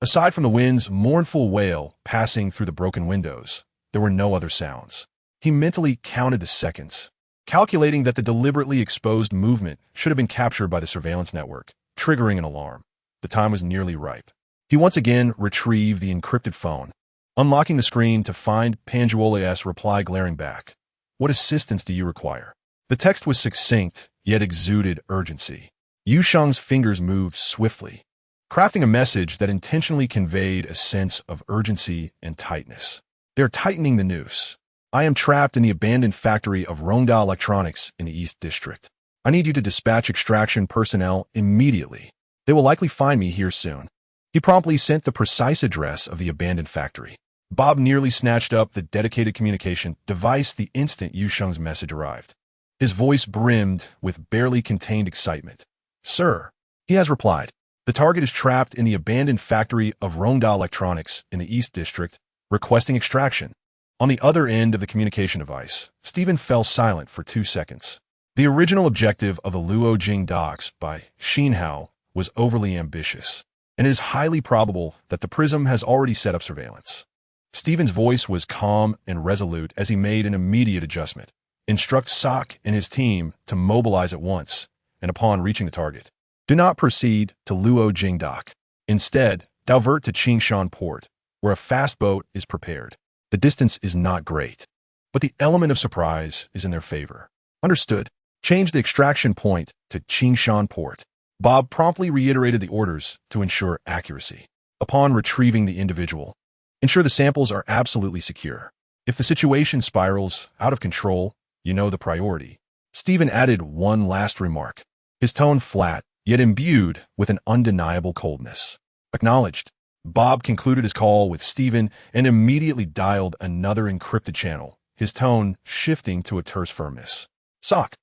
Aside from the wind's mournful wail passing through the broken windows, there were no other sounds. He mentally counted the seconds, calculating that the deliberately exposed movement should have been captured by the surveillance network, triggering an alarm. The time was nearly ripe. He once again retrieved the encrypted phone, unlocking the screen to find Panjuola's reply glaring back. "What assistance do you require?" The text was succinct, yet exuded urgency. Yu Sheng's fingers moved swiftly, crafting a message that intentionally conveyed a sense of urgency and tightness. "They're tightening the noose. I am trapped in the abandoned factory of Rongda Electronics in the East District. I need you to dispatch extraction personnel immediately. They will likely find me here soon." He promptly sent the precise address of the abandoned factory. Bob nearly snatched up the dedicated communication device the instant Yu Sheng's message arrived. His voice brimmed with barely contained excitement. "Sir," he has replied, "the target is trapped in the abandoned factory of Rongda Electronics in the East District, requesting extraction." On the other end of the communication device, Stephen fell silent for 2 seconds. The original objective of the Luojing docks by Xinhao was overly ambitious, and it is highly probable that the Prism has already set up surveillance. Stephen's voice was calm and resolute as he made an immediate adjustment. "Instruct Sock and his team to mobilize at once, and upon reaching the target, do not proceed to Luojing Dock. Instead, divert to Qingshan Port, where a fast boat is prepared. The distance is not great, but the element of surprise is in their favor." "Understood. Change the extraction point to Qingshan Port." Bob promptly reiterated the orders to ensure accuracy. Upon retrieving the individual, ensure the samples are absolutely secure. If the situation spirals out of control, you know the priority. Stephen added one last remark, his tone flat, yet imbued with an undeniable coldness. "Acknowledged." Bob concluded his call with Stephen and immediately dialed another encrypted channel, his tone shifting to a terse firmness. "Sock,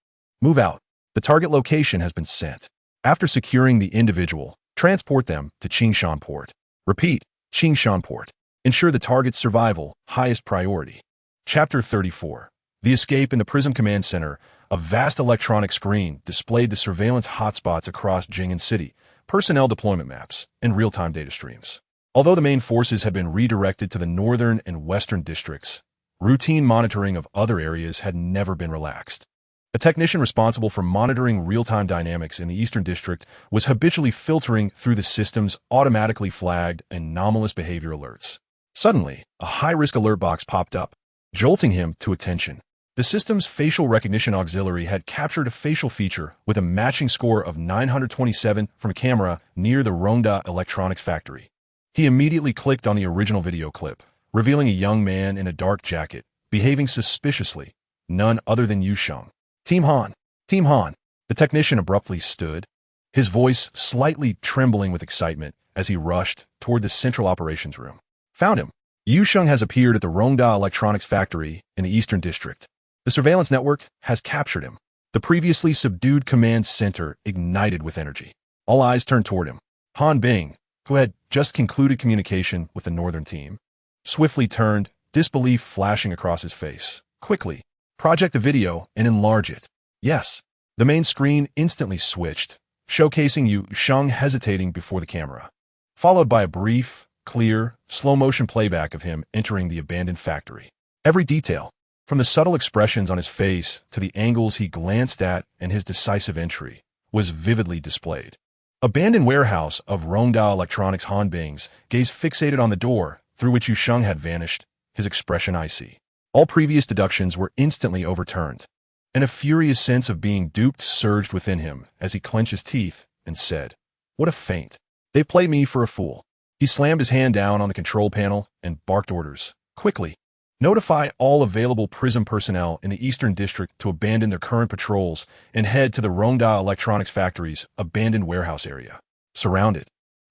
move out. The target location has been sent. After securing the individual, transport them to Qingshan Port. Repeat, Qingshan Port. Ensure the target's survival, highest priority." Chapter 34. The escape in the Prism Command Center A vast electronic screen displayed the surveillance hotspots across Jing'an City, personnel deployment maps, and real-time data streams. Although the main forces had been redirected to the northern and western districts, routine monitoring of other areas had never been relaxed. A technician responsible for monitoring real-time dynamics in the Eastern District was habitually filtering through the system's automatically flagged anomalous behavior alerts. Suddenly, a high-risk alert box popped up, jolting him to attention. The system's facial recognition auxiliary had captured a facial feature with a matching score of 927 from a camera near the Rongda electronics factory. He immediately clicked on the original video clip, revealing a young man in a dark jacket, behaving suspiciously, none other than Yu Sheng. Team Han! Team Han! The technician abruptly stood, his voice slightly trembling with excitement as he rushed toward the central operations room. Found him! Yu Sheng has appeared at the Rongda electronics factory in the Eastern District. The surveillance network has captured him. The previously subdued command center ignited with energy. All eyes turned toward him. Han Bing, who had just concluded communication with the northern team, swiftly turned, disbelief flashing across his face. Quickly, project the video and enlarge it. Yes. The main screen instantly switched, showcasing Yu Sheng hesitating before the camera, followed by a brief, clear, slow-motion playback of him entering the abandoned factory. Every detail, from the subtle expressions on his face to the angles he glanced at and his decisive entry, was vividly displayed. Abandoned warehouse of Rongda Electronics. Han Bing's gaze fixated on the door through which Yu Sheng had vanished, his expression icy. All previous deductions were instantly overturned, and a furious sense of being duped surged within him as he clenched his teeth and said, "What a feint! They've played me for a fool." He slammed his hand down on the control panel and barked orders. "Quickly! Notify all available PRISM personnel in the Eastern District to abandon their current patrols and head to the Rongda Electronics Factory's abandoned warehouse area. Surrounded.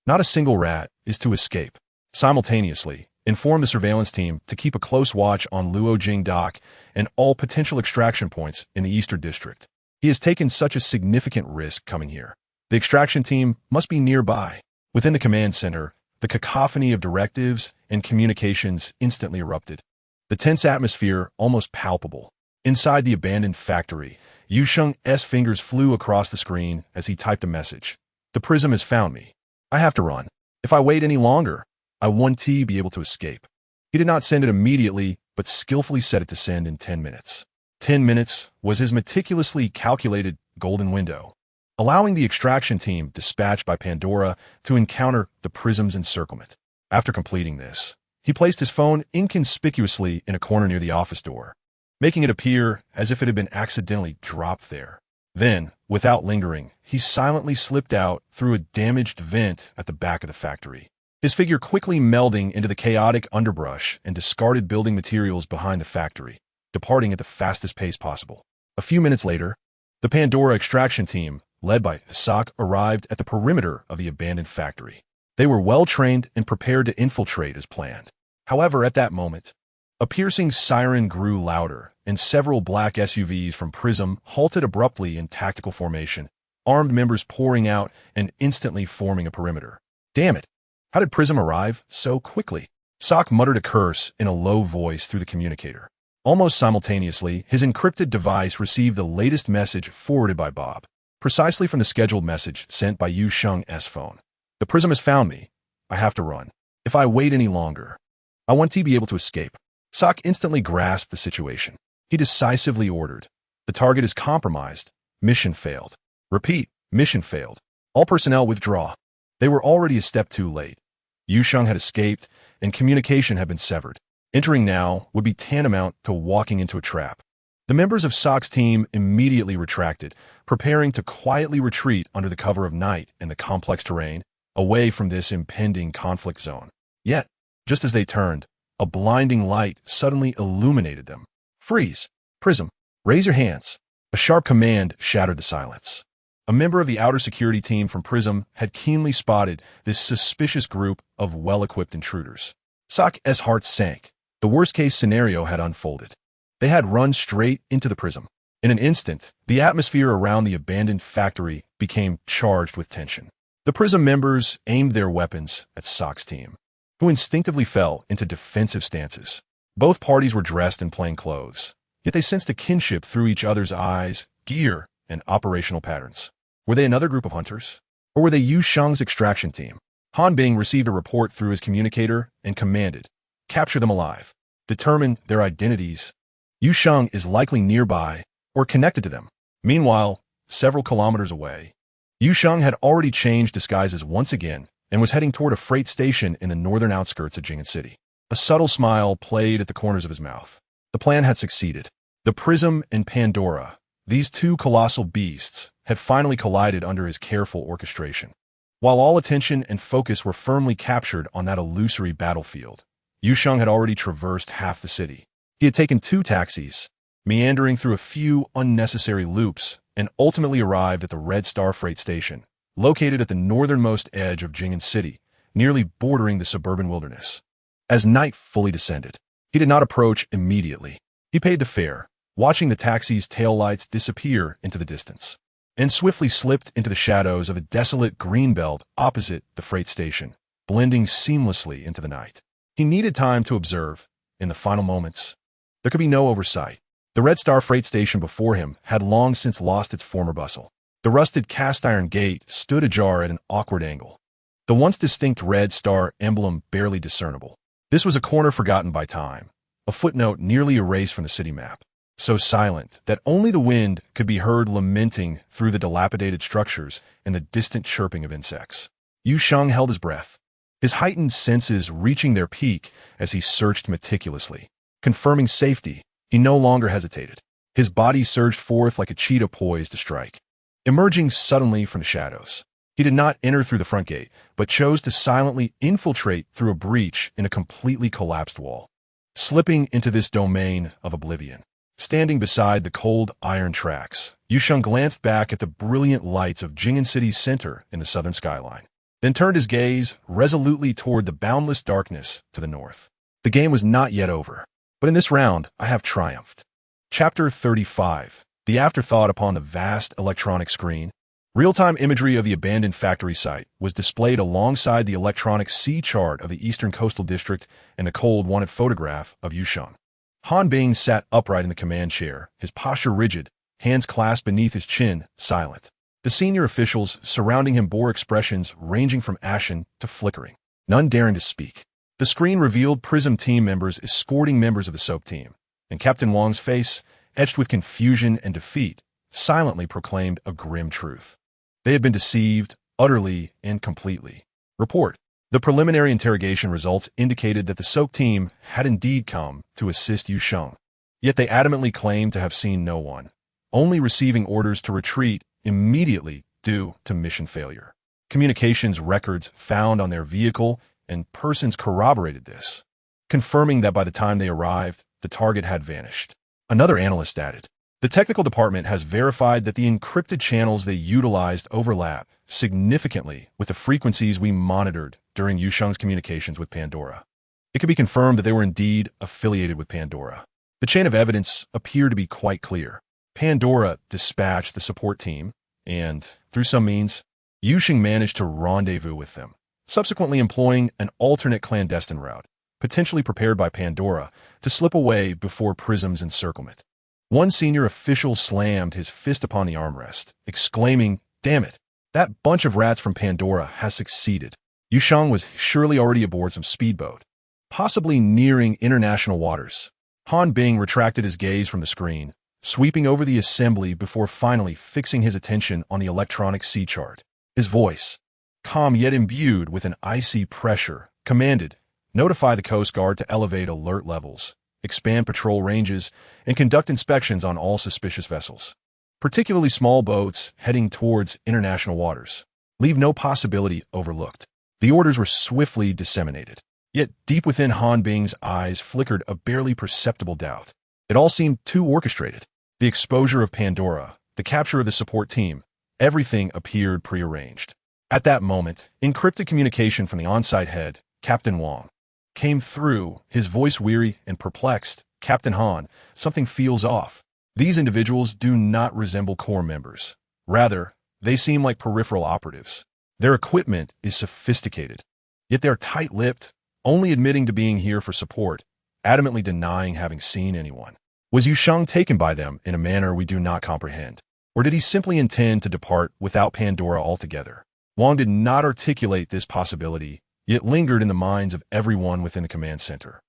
Not a single rat is to escape. Simultaneously, inform the surveillance team to keep a close watch on Luojing Dock and all potential extraction points in the Eastern District. He has taken such a significant risk coming here. The extraction team must be nearby." Within the command center, the cacophony of directives and communications instantly erupted. The tense atmosphere almost palpable. Inside the abandoned factory, Yu Sheng's fingers flew across the screen as he typed a message. "The prism has found me. I have to run. If I wait any longer, I won't be able to escape." He did not send it immediately, but skillfully set it to send in 10 minutes. 10 minutes was his meticulously calculated golden window, allowing the extraction team dispatched by Pandora to encounter the prism's encirclement. After completing this, he placed his phone inconspicuously in a corner near the office door, making it appear as if it had been accidentally dropped there. Then, without lingering, he silently slipped out through a damaged vent at the back of the factory, his figure quickly melding into the chaotic underbrush and discarded building materials behind the factory, departing at the fastest pace possible. A few minutes later, the Pandora extraction team, led by Isak, arrived at the perimeter of the abandoned factory. They were well-trained and prepared to infiltrate as planned. However, at that moment, a piercing siren grew louder, and several black SUVs from Prism halted abruptly in tactical formation, armed members pouring out and instantly forming a perimeter. "Damn it! How did Prism arrive so quickly?" Isak muttered a curse in a low voice through the communicator. Almost simultaneously, his encrypted device received the latest message forwarded by Bob, precisely from the scheduled message sent by Yu Sheng's phone. "The Prism has found me. I have to run. If I wait any longer, I want to be able to escape." Isak instantly grasped the situation. He decisively ordered, "The target is compromised. Mission failed. Repeat, mission failed. All personnel withdraw." They were already a step too late. Yu Sheng had escaped, and communication had been severed. Entering now would be tantamount to walking into a trap. The members of Sak's team immediately retracted, preparing to quietly retreat under the cover of night in the complex terrain, away from this impending conflict zone. Yet, just as they turned, a blinding light suddenly illuminated them. "Freeze! Prism! Raise your hands!" A sharp command shattered the silence. A member of the outer security team from Prism had keenly spotted this suspicious group of well-equipped intruders. Sak's heart sank. The worst-case scenario had unfolded. They had run straight into the Prism. In an instant, the atmosphere around the abandoned factory became charged with tension. The Prism members aimed their weapons at Sak's team, who instinctively fell into defensive stances. Both parties were dressed in plain clothes, Yet they sensed a kinship through each other's eyes, gear, and operational patterns. Were they another group of hunters? Or were they Yu Sheng's extraction team? Han Bing received a report through his communicator and commanded, "Capture them alive. Determine their identities. Yu Sheng is likely nearby or connected to them." Meanwhile, several kilometers away, Yu Sheng had already changed disguises once again and was heading toward a freight station in the northern outskirts of Jing'an City. A subtle smile played at the corners of his mouth. The plan had succeeded. The Prism and Pandora, these two colossal beasts, had finally collided under his careful orchestration. While all attention and focus were firmly captured on that illusory battlefield, Yu Sheng had already traversed half the city. He had taken 2 taxis, meandering through a few unnecessary loops, and ultimately arrived at the Red Star Freight Station, located at the northernmost edge of Jing'an City, nearly bordering the suburban wilderness. As night fully descended, he did not approach immediately. He paid the fare, watching the taxi's taillights disappear into the distance, and swiftly slipped into the shadows of a desolate green belt opposite the freight station, blending seamlessly into the night. He needed time to observe. In the final moments, there could be no oversight. The Red Star Freight Station before him had long since lost its former bustle. The rusted cast-iron gate stood ajar at an awkward angle, the once distinct Red Star emblem barely discernible. This was a corner forgotten by time, a footnote nearly erased from the city map, so silent that only the wind could be heard lamenting through the dilapidated structures and the distant chirping of insects. Yu Sheng held his breath, his heightened senses reaching their peak as he searched meticulously. Confirming safety, he no longer hesitated. His body surged forth like a cheetah poised to strike. Emerging suddenly from the shadows, he did not enter through the front gate, but chose to silently infiltrate through a breach in a completely collapsed wall, slipping into this domain of oblivion. Standing beside the cold iron tracks, Yu Sheng glanced back at the brilliant lights of Jing'an City's center in the southern skyline, then turned his gaze resolutely toward the boundless darkness to the north. The game was not yet over, but in this round, I have triumphed. Chapter 35. The afterthought upon the vast electronic screen. Real-time imagery of the abandoned factory site was displayed alongside the electronic sea chart of the Eastern Coastal District and the cold, wanted photograph of Yu Sheng. Han Bing sat upright in the command chair, his posture rigid, hands clasped beneath his chin, silent. The senior officials surrounding him bore expressions ranging from ashen to flickering, none daring to speak. The screen revealed Prism team members escorting members of the SOAP team, and Captain Wang's face, etched with confusion and defeat, silently proclaimed a grim truth. They had been deceived, utterly and completely. Report. The preliminary interrogation results indicated that the SOAP team had indeed come to assist Yu Sheng, yet they adamantly claimed to have seen no one, only receiving orders to retreat immediately due to mission failure. Communications records found on their vehicle and persons corroborated this, confirming that by the time they arrived, the target had vanished. Another analyst added, "The technical department has verified that the encrypted channels they utilized overlap significantly with the frequencies we monitored during Yu Sheng's communications with Pandora. It could be confirmed that they were indeed affiliated with Pandora." The chain of evidence appeared to be quite clear. Pandora dispatched the support team, and, through some means, Yu Sheng managed to rendezvous with them, subsequently employing an alternate clandestine route, potentially prepared by Pandora, to slip away before Prism's encirclement. One senior official slammed his fist upon the armrest, exclaiming, "Damn it, that bunch of rats from Pandora has succeeded." Yu Sheng was surely already aboard some speedboat, possibly nearing international waters. Han Bing retracted his gaze from the screen, sweeping over the assembly before finally fixing his attention on the electronic sea chart. His voice, calm yet imbued with an icy pressure, commanded, "Notify the Coast Guard to elevate alert levels, expand patrol ranges, and conduct inspections on all suspicious vessels, particularly small boats heading towards international waters. Leave no possibility overlooked." The orders were swiftly disseminated. Yet deep within Han Bing's eyes flickered a barely perceptible doubt. It all seemed too orchestrated. The exposure of Pandora, the capture of the support team, everything appeared prearranged. At that moment, encrypted communication from the on-site head, Captain Wang, came through, his voice weary and perplexed. "Captain Han, something feels off. These individuals do not resemble core members. Rather, they seem like peripheral operatives. Their equipment is sophisticated, yet they are tight-lipped, only admitting to being here for support, adamantly denying having seen anyone." Was Yu Sheng taken by them in a manner we do not comprehend? Or did he simply intend to depart without Pandora altogether? Wang did not articulate this possibility, yet lingered in the minds of everyone within the command center.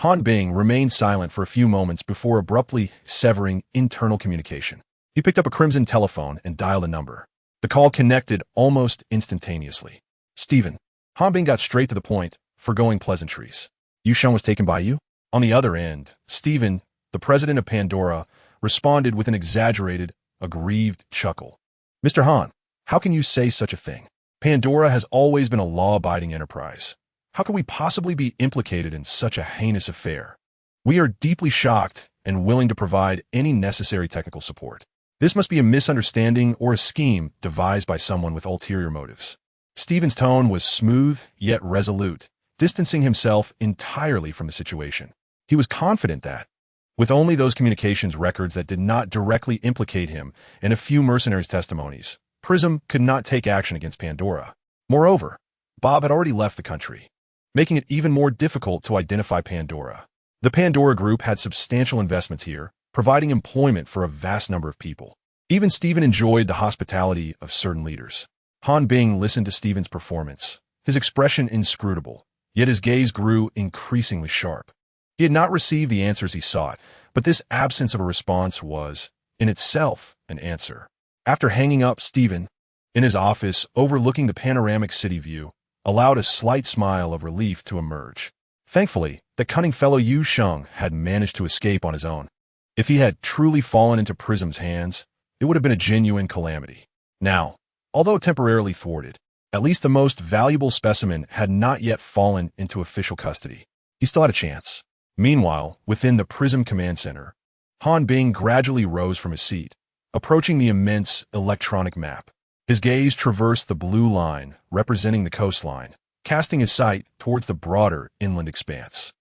Han Bing remained silent for a few moments before abruptly severing internal communication. He picked up a crimson telephone and dialed a number. The call connected almost instantaneously. Stephen. Han Bing got straight to the point, foregoing pleasantries. Yu Sheng was taken by you? On the other end, Stephen, the president of Pandora, responded with an exaggerated, aggrieved chuckle. Mr. Han, how can you say such a thing? Pandora has always been a law-abiding enterprise. How could we possibly be implicated in such a heinous affair? We are deeply shocked and willing to provide any necessary technical support. This must be a misunderstanding or a scheme devised by someone with ulterior motives. Stephen's tone was smooth yet resolute, distancing himself entirely from the situation. He was confident that, with only those communications records that did not directly implicate him and a few mercenaries' testimonies, Prism could not take action against Pandora. Moreover, Bob had already left the country, making it even more difficult to identify Pandora. The Pandora Group had substantial investments here, providing employment for a vast number of people. Even Stephen enjoyed the hospitality of certain leaders. Han Bing listened to Stephen's performance, his expression inscrutable, yet his gaze grew increasingly sharp. He had not received the answers he sought, but this absence of a response was, in itself, an answer. After hanging up, Stephen, in his office overlooking the panoramic city view, allowed a slight smile of relief to emerge. Thankfully, the cunning fellow Yu Sheng had managed to escape on his own. If he had truly fallen into Prism's hands, it would have been a genuine calamity. Now, although temporarily thwarted, at least the most valuable specimen had not yet fallen into official custody. He still had a chance. Meanwhile, within the Prism Command Center, Han Bing gradually rose from his seat, approaching the immense electronic map. His gaze traversed the blue line representing the coastline, casting his sight towards the broader inland expanse.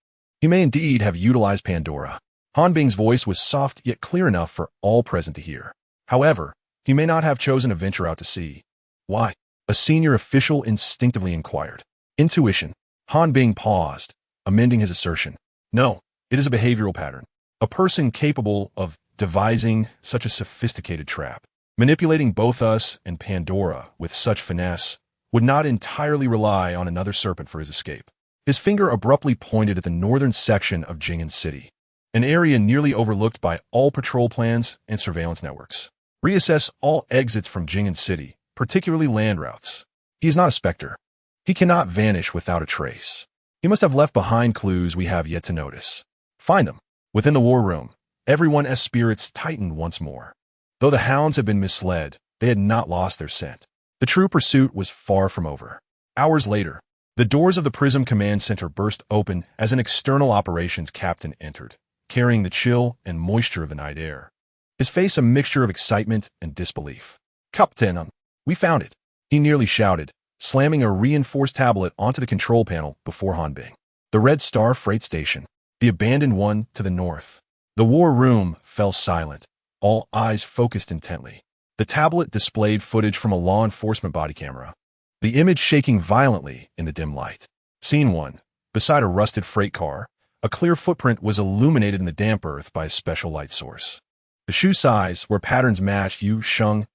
He may indeed have utilized Pandora. Han Bing's voice was soft yet clear enough for all present to hear. However, he may not have chosen to venture out to sea. Why? A senior official instinctively inquired. Intuition. Han Bing paused, amending his assertion. No, it is a behavioral pattern. A person capable of devising such a sophisticated trap, manipulating both us and Pandora with such finesse, would not entirely rely on another serpent for his escape. His finger abruptly pointed at the northern section of Jing'an City, an area nearly overlooked by all patrol plans and surveillance networks. Reassess all exits from Jing'an City, particularly land routes. He is not a specter. He cannot vanish without a trace. He must have left behind clues we have yet to notice. Find them. Within the war room, everyone's spirits tightened once more. Though the hounds had been misled, they had not lost their scent. The true pursuit was far from over. Hours later, the doors of the Prism Command Center burst open as an external operations captain entered, carrying the chill and moisture of the night air. His face a mixture of excitement and disbelief. Captain, we found it, he nearly shouted, slamming a reinforced tablet onto the control panel before Han Bing. The Red Star freight station, the abandoned one to the north. The war room fell silent, all eyes focused intently. The tablet displayed footage from a law enforcement body camera, the image shaking violently in the dim light. Scene 1. Beside a rusted freight car, a clear footprint was illuminated in the damp earth by a special light source. The shoe size where patterns matched Yu Sheng's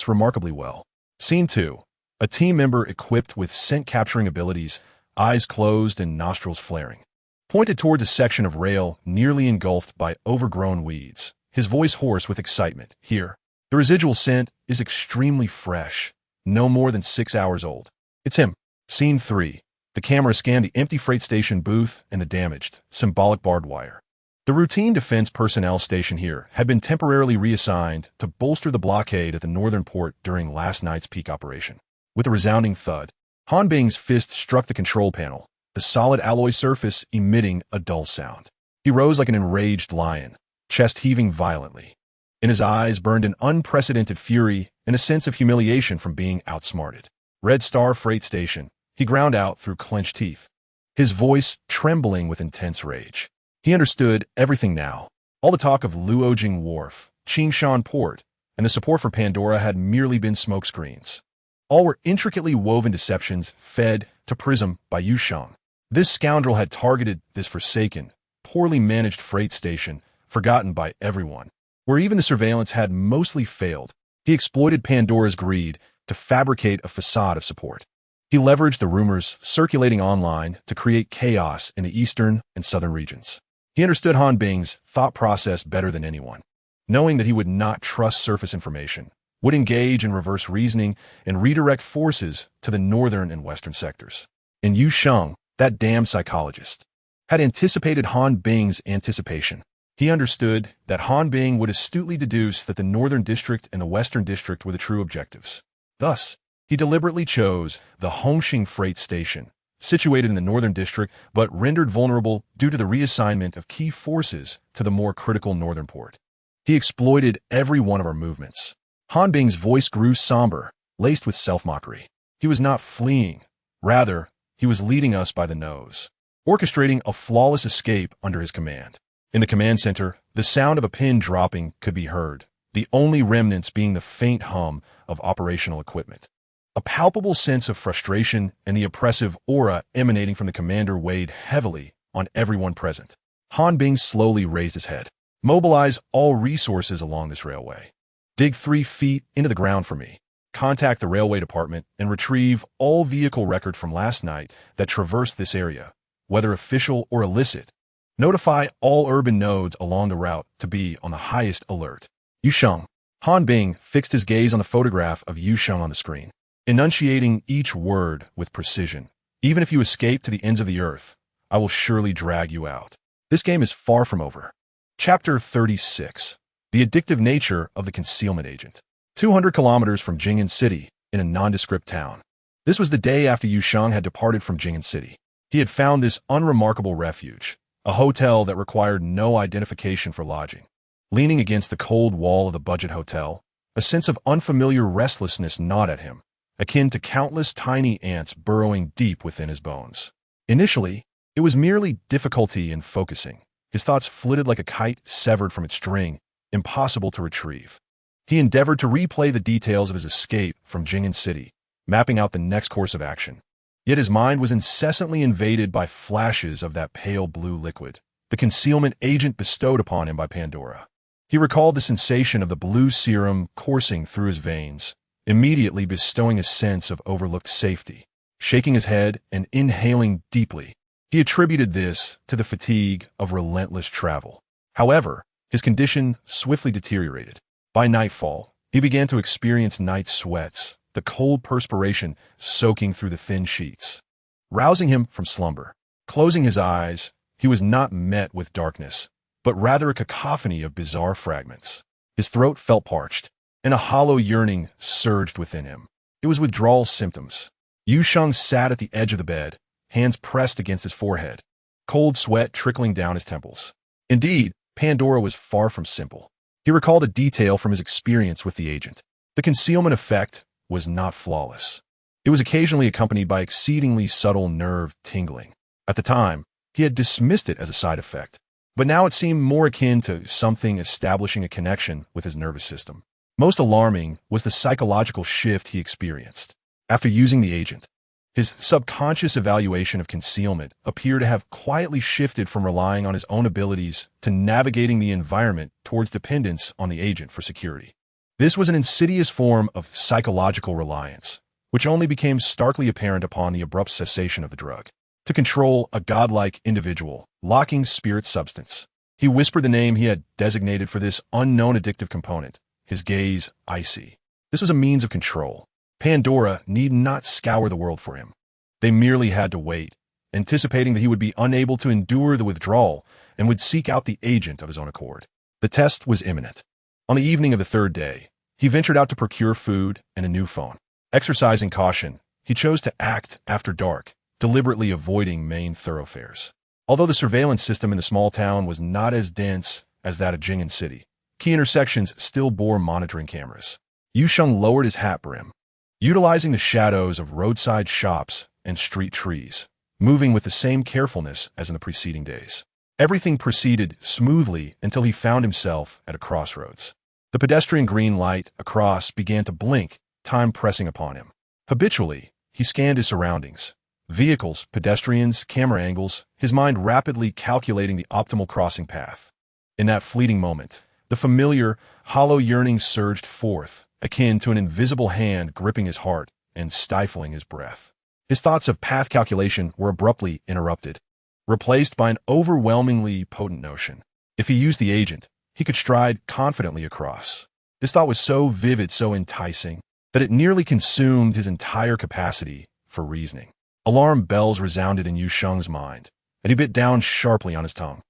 remarkably well. Scene 2. A team member equipped with scent-capturing abilities, eyes closed and nostrils flaring, pointed toward a section of rail nearly engulfed by overgrown weeds, his voice hoarse with excitement. Here, the residual scent is extremely fresh, no more than 6 hours old. It's him. Scene 3. The camera scanned the empty freight station booth and the damaged, symbolic barbed wire. The routine defense personnel station here had been temporarily reassigned to bolster the blockade at the northern port during last night's peak operation. With a resounding thud, Han Bing's fist struck the control panel, the solid alloy surface emitting a dull sound. He rose like an enraged lion, chest heaving violently. In his eyes burned an unprecedented fury and a sense of humiliation from being outsmarted. Red Star freight station, he ground out through clenched teeth, his voice trembling with intense rage. He understood everything now. All the talk of Luojing Wharf, Qingshan Port, and the support for Pandora had merely been smokescreens. All were intricately woven deceptions fed to Prism by Yu Sheng. This scoundrel had targeted this forsaken, poorly managed freight station forgotten by everyone. Where even the surveillance had mostly failed, he exploited Pandora's greed to fabricate a facade of support. He leveraged the rumors circulating online to create chaos in the eastern and southern regions. He understood Han Bing's thought process better than anyone, knowing that he would not trust surface information, would engage in reverse reasoning and redirect forces to the northern and western sectors. And Yu Sheng, that damn psychologist, had anticipated Han Bing's anticipation. He understood that Han Bing would astutely deduce that the northern district and the western district were the true objectives. Thus, he deliberately chose the Hongqing freight station, situated in the northern district but rendered vulnerable due to the reassignment of key forces to the more critical northern port. He exploited every one of our movements. Han Bing's voice grew somber, laced with self-mockery. He was not fleeing. Rather, he was leading us by the nose, orchestrating a flawless escape under his command. In the command center, the sound of a pin dropping could be heard, the only remnants being the faint hum of operational equipment. A palpable sense of frustration and the oppressive aura emanating from the commander weighed heavily on everyone present. Han Bing slowly raised his head. Mobilize all resources along this railway. Dig 3 feet into the ground for me. Contact the railway department and retrieve all vehicle record from last night that traversed this area, whether official or illicit. Notify all urban nodes along the route to be on the highest alert. Yu Sheng. Han Bing fixed his gaze on the photograph of Yu Sheng on the screen, enunciating each word with precision. Even if you escape to the ends of the earth, I will surely drag you out. This game is far from over. Chapter 36. The addictive nature of the concealment agent. 200 kilometers from Jing'an City, in a nondescript town. This was the day after Yu Sheng had departed from Jing'an City. He had found this unremarkable refuge, a hotel that required no identification for lodging. Leaning against the cold wall of the budget hotel, a sense of unfamiliar restlessness gnawed at him, akin to countless tiny ants burrowing deep within his bones. Initially, it was merely difficulty in focusing. His thoughts flitted like a kite severed from its string, impossible to retrieve. He endeavored to replay the details of his escape from Jing'an City, mapping out the next course of action. Yet his mind was incessantly invaded by flashes of that pale blue liquid, the concealment agent bestowed upon him by Pandora. He recalled the sensation of the blue serum coursing through his veins, immediately bestowing a sense of overlooked safety. Shaking his head and inhaling deeply, he attributed this to the fatigue of relentless travel. However, his condition swiftly deteriorated. By nightfall, he began to experience night sweats, the cold perspiration soaking through the thin sheets, rousing him from slumber. Closing his eyes, he was not met with darkness, but rather a cacophony of bizarre fragments. His throat felt parched, and a hollow yearning surged within him. It was withdrawal symptoms. Yu Sheng sat at the edge of the bed, hands pressed against his forehead, cold sweat trickling down his temples. Indeed, Pandora was far from simple. He recalled a detail from his experience with the agent. The concealment effect was not flawless. It was occasionally accompanied by exceedingly subtle nerve tingling. At the time, he had dismissed it as a side effect, but now it seemed more akin to something establishing a connection with his nervous system. Most alarming was the psychological shift he experienced. After using the agent, his subconscious evaluation of concealment appeared to have quietly shifted from relying on his own abilities to navigating the environment towards dependence on the agent for security. This was an insidious form of psychological reliance, which only became starkly apparent upon the abrupt cessation of the drug. To control a godlike individual, locking spirit substance. He whispered the name he had designated for this unknown addictive component, his gaze icy. This was a means of control. Pandora need not scour the world for him. They merely had to wait, anticipating that he would be unable to endure the withdrawal and would seek out the agent of his own accord. The test was imminent. On the evening of the third day, he ventured out to procure food and a new phone. Exercising caution, he chose to act after dark, deliberately avoiding main thoroughfares. Although the surveillance system in the small town was not as dense as that of Jing'an City, key intersections still bore monitoring cameras. Yu Sheng lowered his hat brim, utilizing the shadows of roadside shops and street trees, moving with the same carefulness as in the preceding days. Everything proceeded smoothly until he found himself at a crossroads. The pedestrian green light across began to blink, time pressing upon him. Habitually, he scanned his surroundings. Vehicles, pedestrians, camera angles, his mind rapidly calculating the optimal crossing path. In that fleeting moment, the familiar, hollow yearning surged forth, akin to an invisible hand gripping his heart and stifling his breath. His thoughts of path calculation were abruptly interrupted, replaced by an overwhelmingly potent notion. If he used the agent, he could stride confidently across. This thought was so vivid, so enticing, that it nearly consumed his entire capacity for reasoning. Alarm bells resounded in Yu Sheng's mind, and he bit down sharply on his tongue.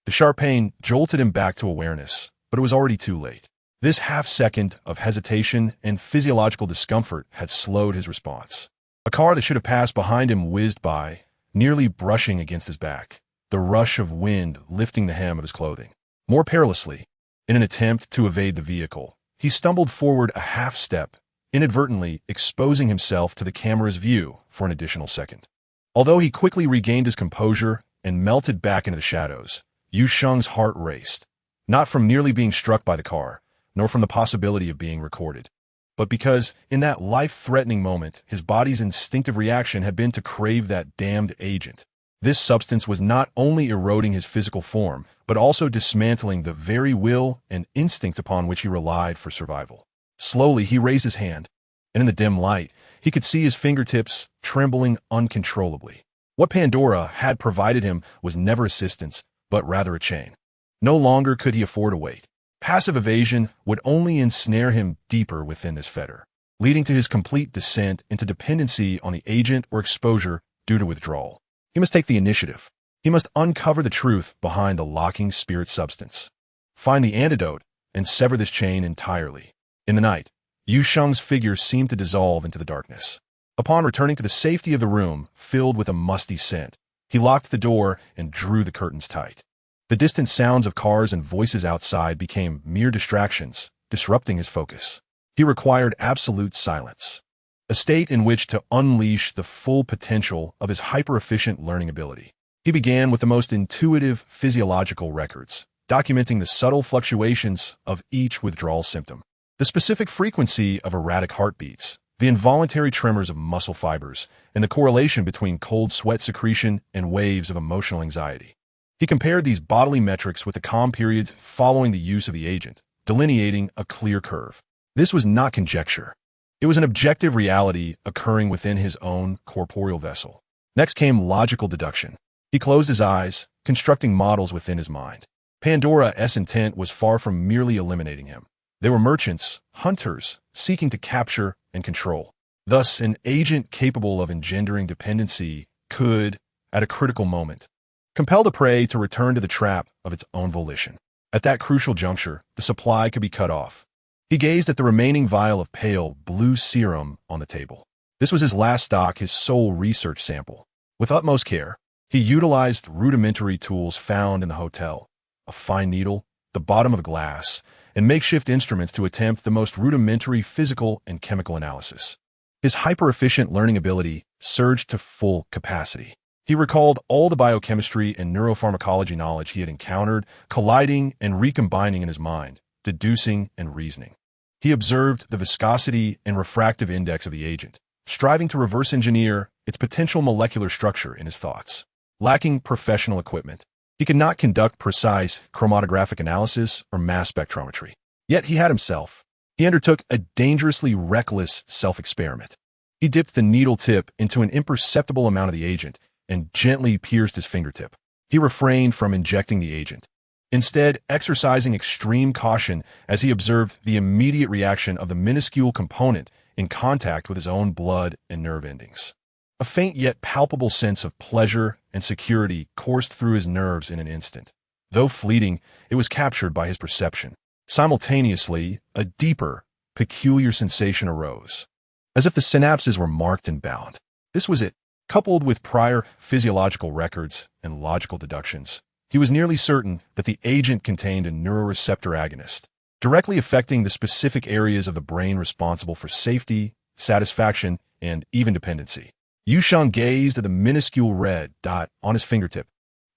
The sharp pain jolted him back to awareness, but it was already too late. This half-second of hesitation and physiological discomfort had slowed his response. A car that should have passed behind him whizzed by, nearly brushing against his back, the rush of wind lifting the hem of his clothing. More perilously, in an attempt to evade the vehicle, he stumbled forward a half-step, inadvertently exposing himself to the camera's view for an additional second. Although he quickly regained his composure and melted back into the shadows, Yu Sheng's heart raced, not from nearly being struck by the car, nor from the possibility of being recorded, but because, in that life-threatening moment, his body's instinctive reaction had been to crave that damned agent. This substance was not only eroding his physical form, but also dismantling the very will and instinct upon which he relied for survival. Slowly, he raised his hand, and in the dim light, he could see his fingertips trembling uncontrollably. What Pandora had provided him was never assistance, but rather a chain. No longer could he afford to wait. Passive evasion would only ensnare him deeper within this fetter, leading to his complete descent into dependency on the agent or exposure due to withdrawal. He must take the initiative. He must uncover the truth behind the locking spirit substance, find the antidote, and sever this chain entirely. In the night, Yu Sheng's figure seemed to dissolve into the darkness. Upon returning to the safety of the room, filled with a musty scent, he locked the door and drew the curtains tight. The distant sounds of cars and voices outside became mere distractions, disrupting his focus. He required absolute silence, a state in which to unleash the full potential of his hyper-efficient learning ability. He began with the most intuitive physiological records, documenting the subtle fluctuations of each withdrawal symptom, the specific frequency of erratic heartbeats, the involuntary tremors of muscle fibers, and the correlation between cold sweat secretion and waves of emotional anxiety. He compared these bodily metrics with the calm periods following the use of the agent, delineating a clear curve. This was not conjecture. It was an objective reality occurring within his own corporeal vessel. Next came logical deduction. He closed his eyes, constructing models within his mind. Pandora's intent was far from merely eliminating him. They were merchants, hunters, seeking to capture and control. Thus, an agent capable of engendering dependency could, at a critical moment, compel the prey to return to the trap of its own volition. At that crucial juncture, the supply could be cut off. He gazed at the remaining vial of pale, blue serum on the table. This was his last stock, his sole research sample. With utmost care, he utilized rudimentary tools found in the hotel, a fine needle, the bottom of a glass, and makeshift instruments to attempt the most rudimentary physical and chemical analysis. His hyper-efficient learning ability surged to full capacity. He recalled all the biochemistry and neuropharmacology knowledge he had encountered, colliding and recombining in his mind, deducing and reasoning. He observed the viscosity and refractive index of the agent, striving to reverse engineer its potential molecular structure in his thoughts. Lacking professional equipment, he could not conduct precise chromatographic analysis or mass spectrometry. Yet he had himself. He undertook a dangerously reckless self-experiment. He dipped the needle tip into an imperceptible amount of the agent and gently pierced his fingertip. He refrained from injecting the agent, instead exercising extreme caution as he observed the immediate reaction of the minuscule component in contact with his own blood and nerve endings. A faint yet palpable sense of pleasure and security coursed through his nerves in an instant. Though fleeting, it was captured by his perception. Simultaneously, a deeper, peculiar sensation arose, as if the synapses were marked and bound. This was it. Coupled with prior physiological records and logical deductions, he was nearly certain that the agent contained a neuroreceptor agonist, directly affecting the specific areas of the brain responsible for safety, satisfaction, and even dependency. Yu Sheng gazed at the minuscule red dot on his fingertip,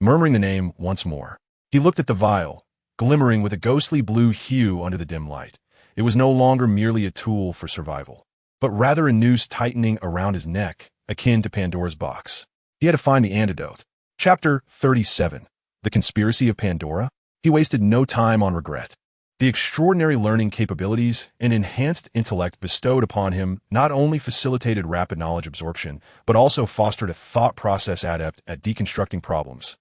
murmuring the name once more. He looked at the vial, glimmering with a ghostly blue hue under the dim light. It was no longer merely a tool for survival, but rather a noose tightening around his neck, akin to Pandora's box. He had to find the antidote. Chapter 37. The Conspiracy of Pandora. He wasted no time on regret. The extraordinary learning capabilities and enhanced intellect bestowed upon him not only facilitated rapid knowledge absorption, but also fostered a thought process adept at deconstructing problems,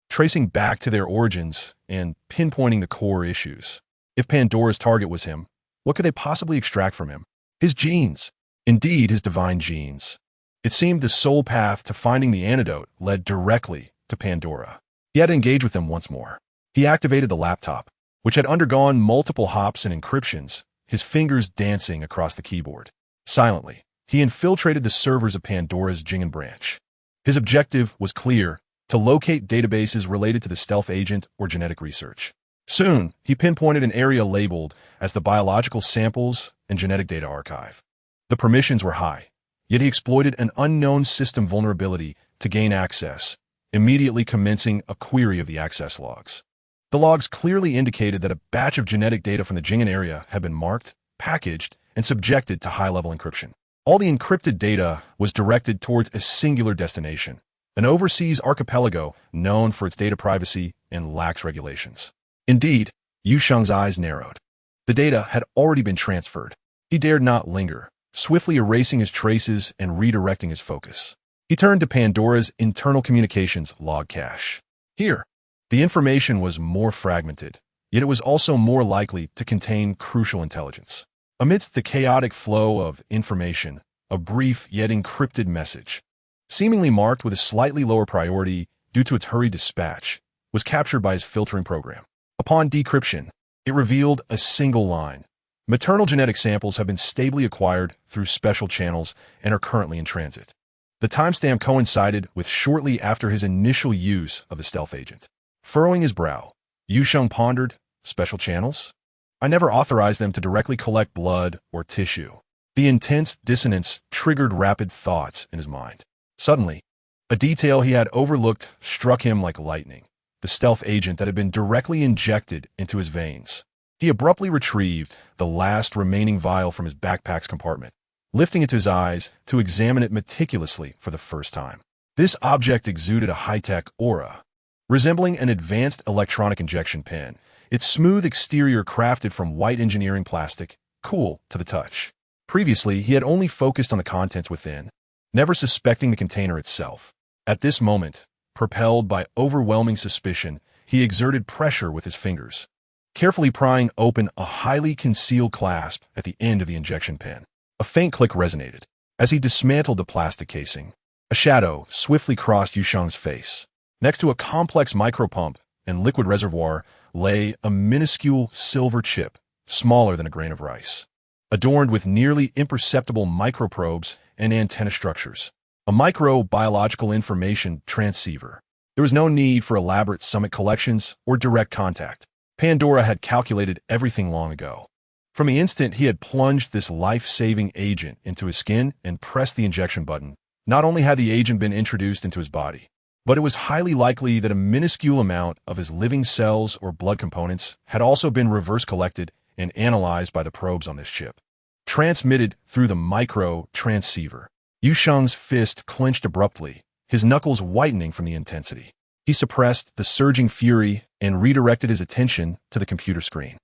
tracing back to their origins and pinpointing the core issues. If Pandora's target was him, what could they possibly extract from him? His genes. Indeed, his divine genes. It seemed the sole path to finding the antidote led directly to Pandora. He had to engage with them once more. He activated the laptop, which had undergone multiple hops and encryptions, his fingers dancing across the keyboard. Silently, he infiltrated the servers of Pandora's Jingen branch. His objective was clear: to locate databases related to the stealth agent or genetic research. Soon, he pinpointed an area labeled as the Biological Samples and Genetic Data Archive. The permissions were high, yet he exploited an unknown system vulnerability to gain access, immediately commencing a query of the access logs. The logs clearly indicated that a batch of genetic data from the Jingen area had been marked, packaged, and subjected to high-level encryption. All the encrypted data was directed towards a singular destination, an overseas archipelago known for its data privacy and lax regulations. Indeed, Yu Sheng's eyes narrowed. The data had already been transferred. He dared not linger, swiftly erasing his traces and redirecting his focus. He turned to Pandora's internal communications log cache. Here, the information was more fragmented, yet it was also more likely to contain crucial intelligence. Amidst the chaotic flow of information, a brief yet encrypted message, seemingly marked with a slightly lower priority due to its hurried dispatch, was captured by his filtering program. Upon decryption, it revealed a single line. Maternal genetic samples have been stably acquired through special channels and are currently in transit. The timestamp coincided with shortly after his initial use of the stealth agent. Furrowing his brow, Yu Sheng pondered, special channels? I never authorized them to directly collect blood or tissue. The intense dissonance triggered rapid thoughts in his mind. Suddenly, a detail he had overlooked struck him like lightning: the stealth agent that had been directly injected into his veins. He abruptly retrieved the last remaining vial from his backpack's compartment, lifting it to his eyes to examine it meticulously for the first time. This object exuded a high-tech aura, resembling an advanced electronic injection pen, its smooth exterior crafted from white engineering plastic, cool to the touch. Previously, he had only focused on the contents within, never suspecting the container itself. At this moment, propelled by overwhelming suspicion, he exerted pressure with his fingers, carefully prying open a highly concealed clasp at the end of the injection pen. A faint click resonated. As he dismantled the plastic casing, a shadow swiftly crossed Yu Sheng's face. Next to a complex micropump and liquid reservoir lay a minuscule silver chip, smaller than a grain of rice, adorned with nearly imperceptible microprobes and antenna structures. A microbiological information transceiver. There was no need for elaborate summit collections or direct contact. Pandora had calculated everything long ago. From the instant he had plunged this life-saving agent into his skin and pressed the injection button, not only had the agent been introduced into his body, but it was highly likely that a minuscule amount of his living cells or blood components had also been reverse collected and analyzed by the probes on this chip, transmitted through the micro-transceiver. Yu Sheng's fist clenched abruptly, his knuckles whitening from the intensity. He suppressed the surging fury and redirected his attention to the computer screen.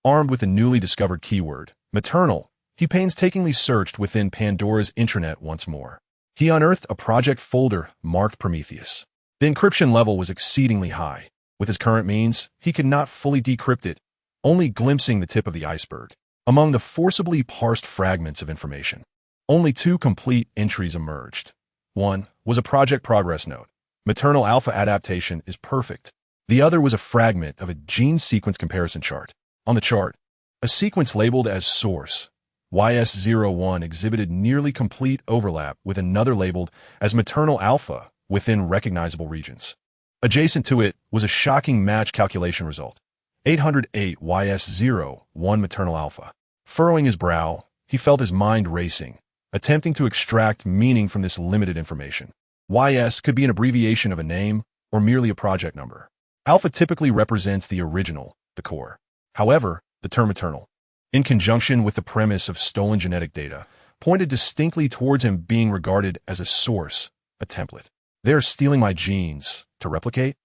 Armed with the newly discovered keyword, maternal, he painstakingly searched within Pandora's intranet once more. He unearthed a project folder marked Prometheus. The encryption level was exceedingly high. With his current means, he could not fully decrypt it, only glimpsing the tip of the iceberg. Among the forcibly parsed fragments of information, only two complete entries emerged. One was a project progress note. Maternal alpha adaptation is perfect. The other was a fragment of a gene sequence comparison chart. On the chart, a sequence labeled as source, YS01, exhibited nearly complete overlap with another labeled as maternal alpha within recognizable regions. Adjacent to it was a shocking match calculation result: 808 YS01 maternal alpha. Furrowing his brow, he felt his mind racing, attempting to extract meaning from this limited information. YS could be an abbreviation of a name or merely a project number. Alpha typically represents the original, the core. However, the term maternal, in conjunction with the premise of stolen genetic data, pointed distinctly towards him being regarded as a source, a template. They are stealing my genes to replicate,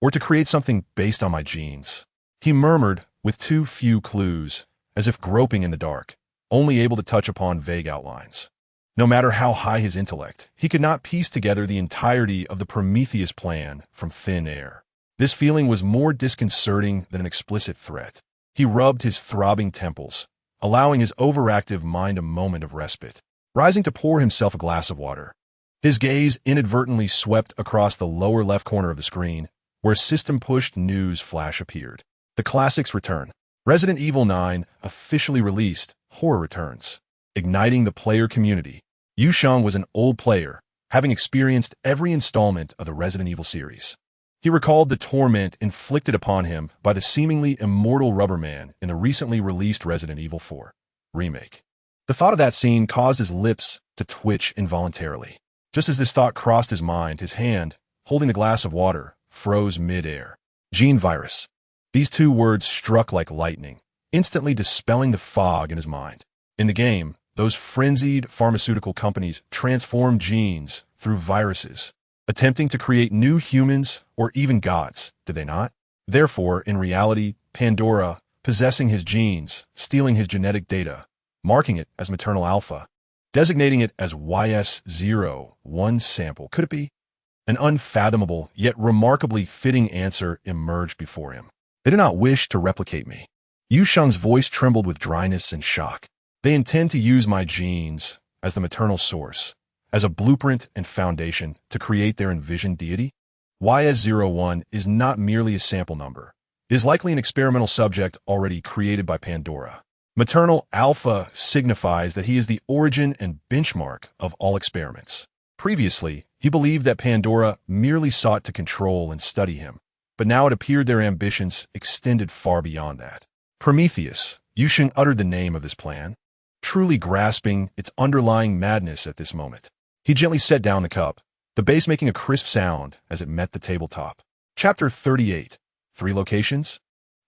or to create something based on my genes. He murmured, with too few clues, as if groping in the dark, only able to touch upon vague outlines. No matter how high his intellect, he could not piece together the entirety of the Prometheus plan from thin air. This feeling was more disconcerting than an explicit threat. He rubbed his throbbing temples, allowing his overactive mind a moment of respite. Rising to pour himself a glass of water, his gaze inadvertently swept across the lower left corner of the screen, where a system-pushed news flash appeared. The classics return. Resident Evil 9, officially released, horror returns. Igniting the player community. Yu Sheng was an old player, having experienced every installment of the Resident Evil series. He recalled the torment inflicted upon him by the seemingly immortal Rubber Man in the recently released Resident Evil 4 remake. The thought of that scene caused his lips to twitch involuntarily. Just as this thought crossed his mind, his hand, holding the glass of water, froze mid-air. Gene virus. These two words struck like lightning, instantly dispelling the fog in his mind. In the game, those frenzied pharmaceutical companies transformed genes through viruses, attempting to create new humans or even gods, did they not? Therefore, in reality, Pandora, possessing his genes, stealing his genetic data, marking it as maternal alpha, designating it as YS-01 sample. Could it be? An unfathomable, yet remarkably fitting answer emerged before him. They do not wish to replicate me. Yu Sheng's voice trembled with dryness and shock. They intend to use my genes as the maternal source, as a blueprint and foundation to create their envisioned deity? YS-01 is not merely a sample number. It is likely an experimental subject already created by Pandora. Maternal alpha signifies that he is the origin and benchmark of all experiments. Previously, he believed that Pandora merely sought to control and study him, but now it appeared their ambitions extended far beyond that. Prometheus, Yu Sheng uttered the name of this plan, truly grasping its underlying madness at this moment. He gently set down the cup, the base making a crisp sound as it met the tabletop. Chapter 38. 3 locations?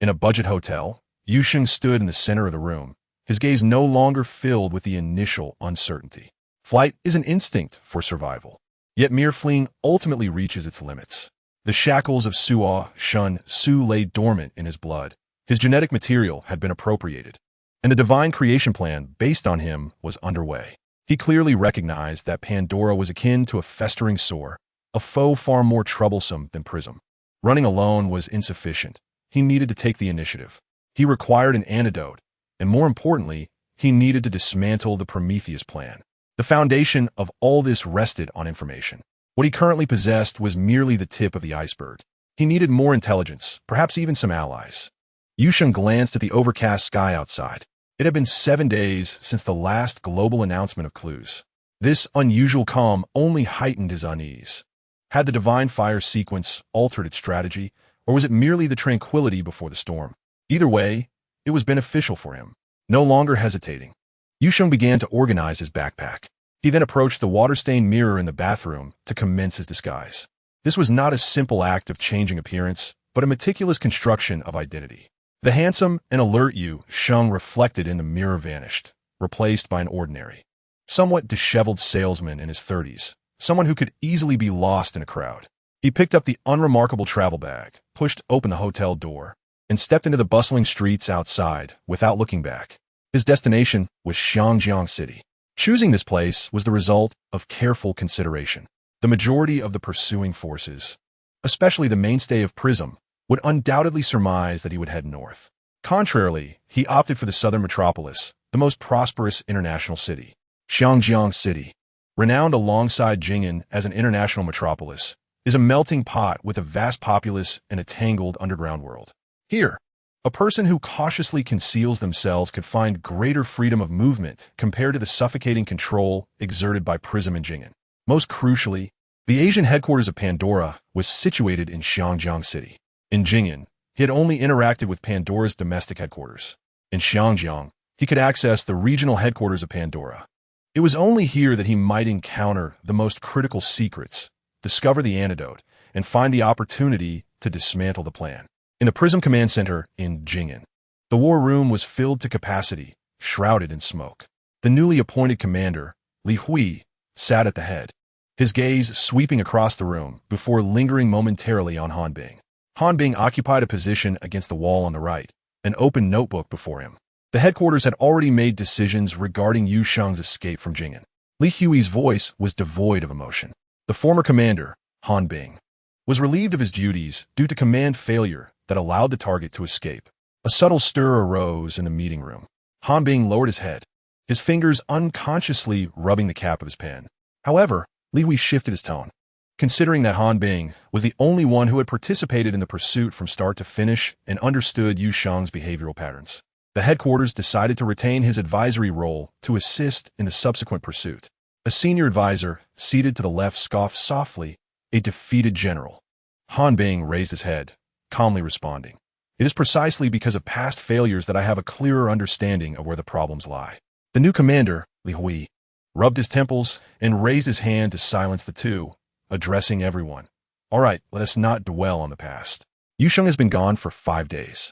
In a budget hotel, Yu Sheng stood in the center of the room, his gaze no longer filled with the initial uncertainty. Flight is an instinct for survival, yet mere fleeing ultimately reaches its limits. The shackles of Suo Shun Su lay dormant in his blood. His genetic material had been appropriated, and the divine creation plan based on him was underway. He clearly recognized that Pandora was akin to a festering sore, a foe far more troublesome than Prism. Running alone was insufficient. He needed to take the initiative. He required an antidote, and more importantly, he needed to dismantle the Prometheus plan. The foundation of all this rested on information. What he currently possessed was merely the tip of the iceberg. He needed more intelligence, perhaps even some allies. Yu Sheng glanced at the overcast sky outside. It had been 7 days since the last global announcement of clues. This unusual calm only heightened his unease. Had the divine fire sequence altered its strategy, or was it merely the tranquility before the storm? Either way, it was beneficial for him. No longer hesitating, Yu Sheng began to organize his backpack. He then approached the water-stained mirror in the bathroom to commence his disguise. This was not a simple act of changing appearance, but a meticulous construction of identity. The handsome and alert Yu Sheng reflected in the mirror vanished, replaced by an ordinary, somewhat disheveled salesman in his 30s, someone who could easily be lost in a crowd. He picked up the unremarkable travel bag, pushed open the hotel door, and stepped into the bustling streets outside without looking back. His destination was Xiangjiang City. Choosing this place was the result of careful consideration. The majority of the pursuing forces, especially the mainstay of Prism, would undoubtedly surmise that he would head north. Contrarily, he opted for the southern metropolis, the most prosperous international city. Xiangjiang City, renowned alongside Jing'an as an international metropolis, is a melting pot with a vast populace and a tangled underground world. Here, a person who cautiously conceals themselves could find greater freedom of movement compared to the suffocating control exerted by Prism and Jing'an. Most crucially, the Asian headquarters of Pandora was situated in Xiangjiang City. In Jing'an, he had only interacted with Pandora's domestic headquarters. In Xiangjiang, he could access the regional headquarters of Pandora. It was only here that he might encounter the most critical secrets, discover the antidote, and find the opportunity to dismantle the plan. In the Prism Command Center in Jing'an, the war room was filled to capacity, shrouded in smoke. The newly appointed commander, Li Hui, sat at the head, his gaze sweeping across the room before lingering momentarily on Hanbing. Han Bing occupied a position against the wall on the right, an open notebook before him. The headquarters had already made decisions regarding Yu Sheng's escape from Jing'an. Li Hui's voice was devoid of emotion. The former commander, Han Bing, was relieved of his duties due to command failure that allowed the target to escape. A subtle stir arose in the meeting room. Han Bing lowered his head, his fingers unconsciously rubbing the cap of his pen. However, Li Hui shifted his tone. Considering that Han Bing was the only one who had participated in the pursuit from start to finish and understood Yu Sheng's behavioral patterns, the headquarters decided to retain his advisory role to assist in the subsequent pursuit. A senior advisor, seated to the left, scoffed softly, a defeated general. Han Bing raised his head, calmly responding, "It is precisely because of past failures that I have a clearer understanding of where the problems lie." The new commander, Li Hui, rubbed his temples and raised his hand to silence the two, addressing everyone. "All right, let us not dwell on the past. Yu Sheng has been gone for 5 days,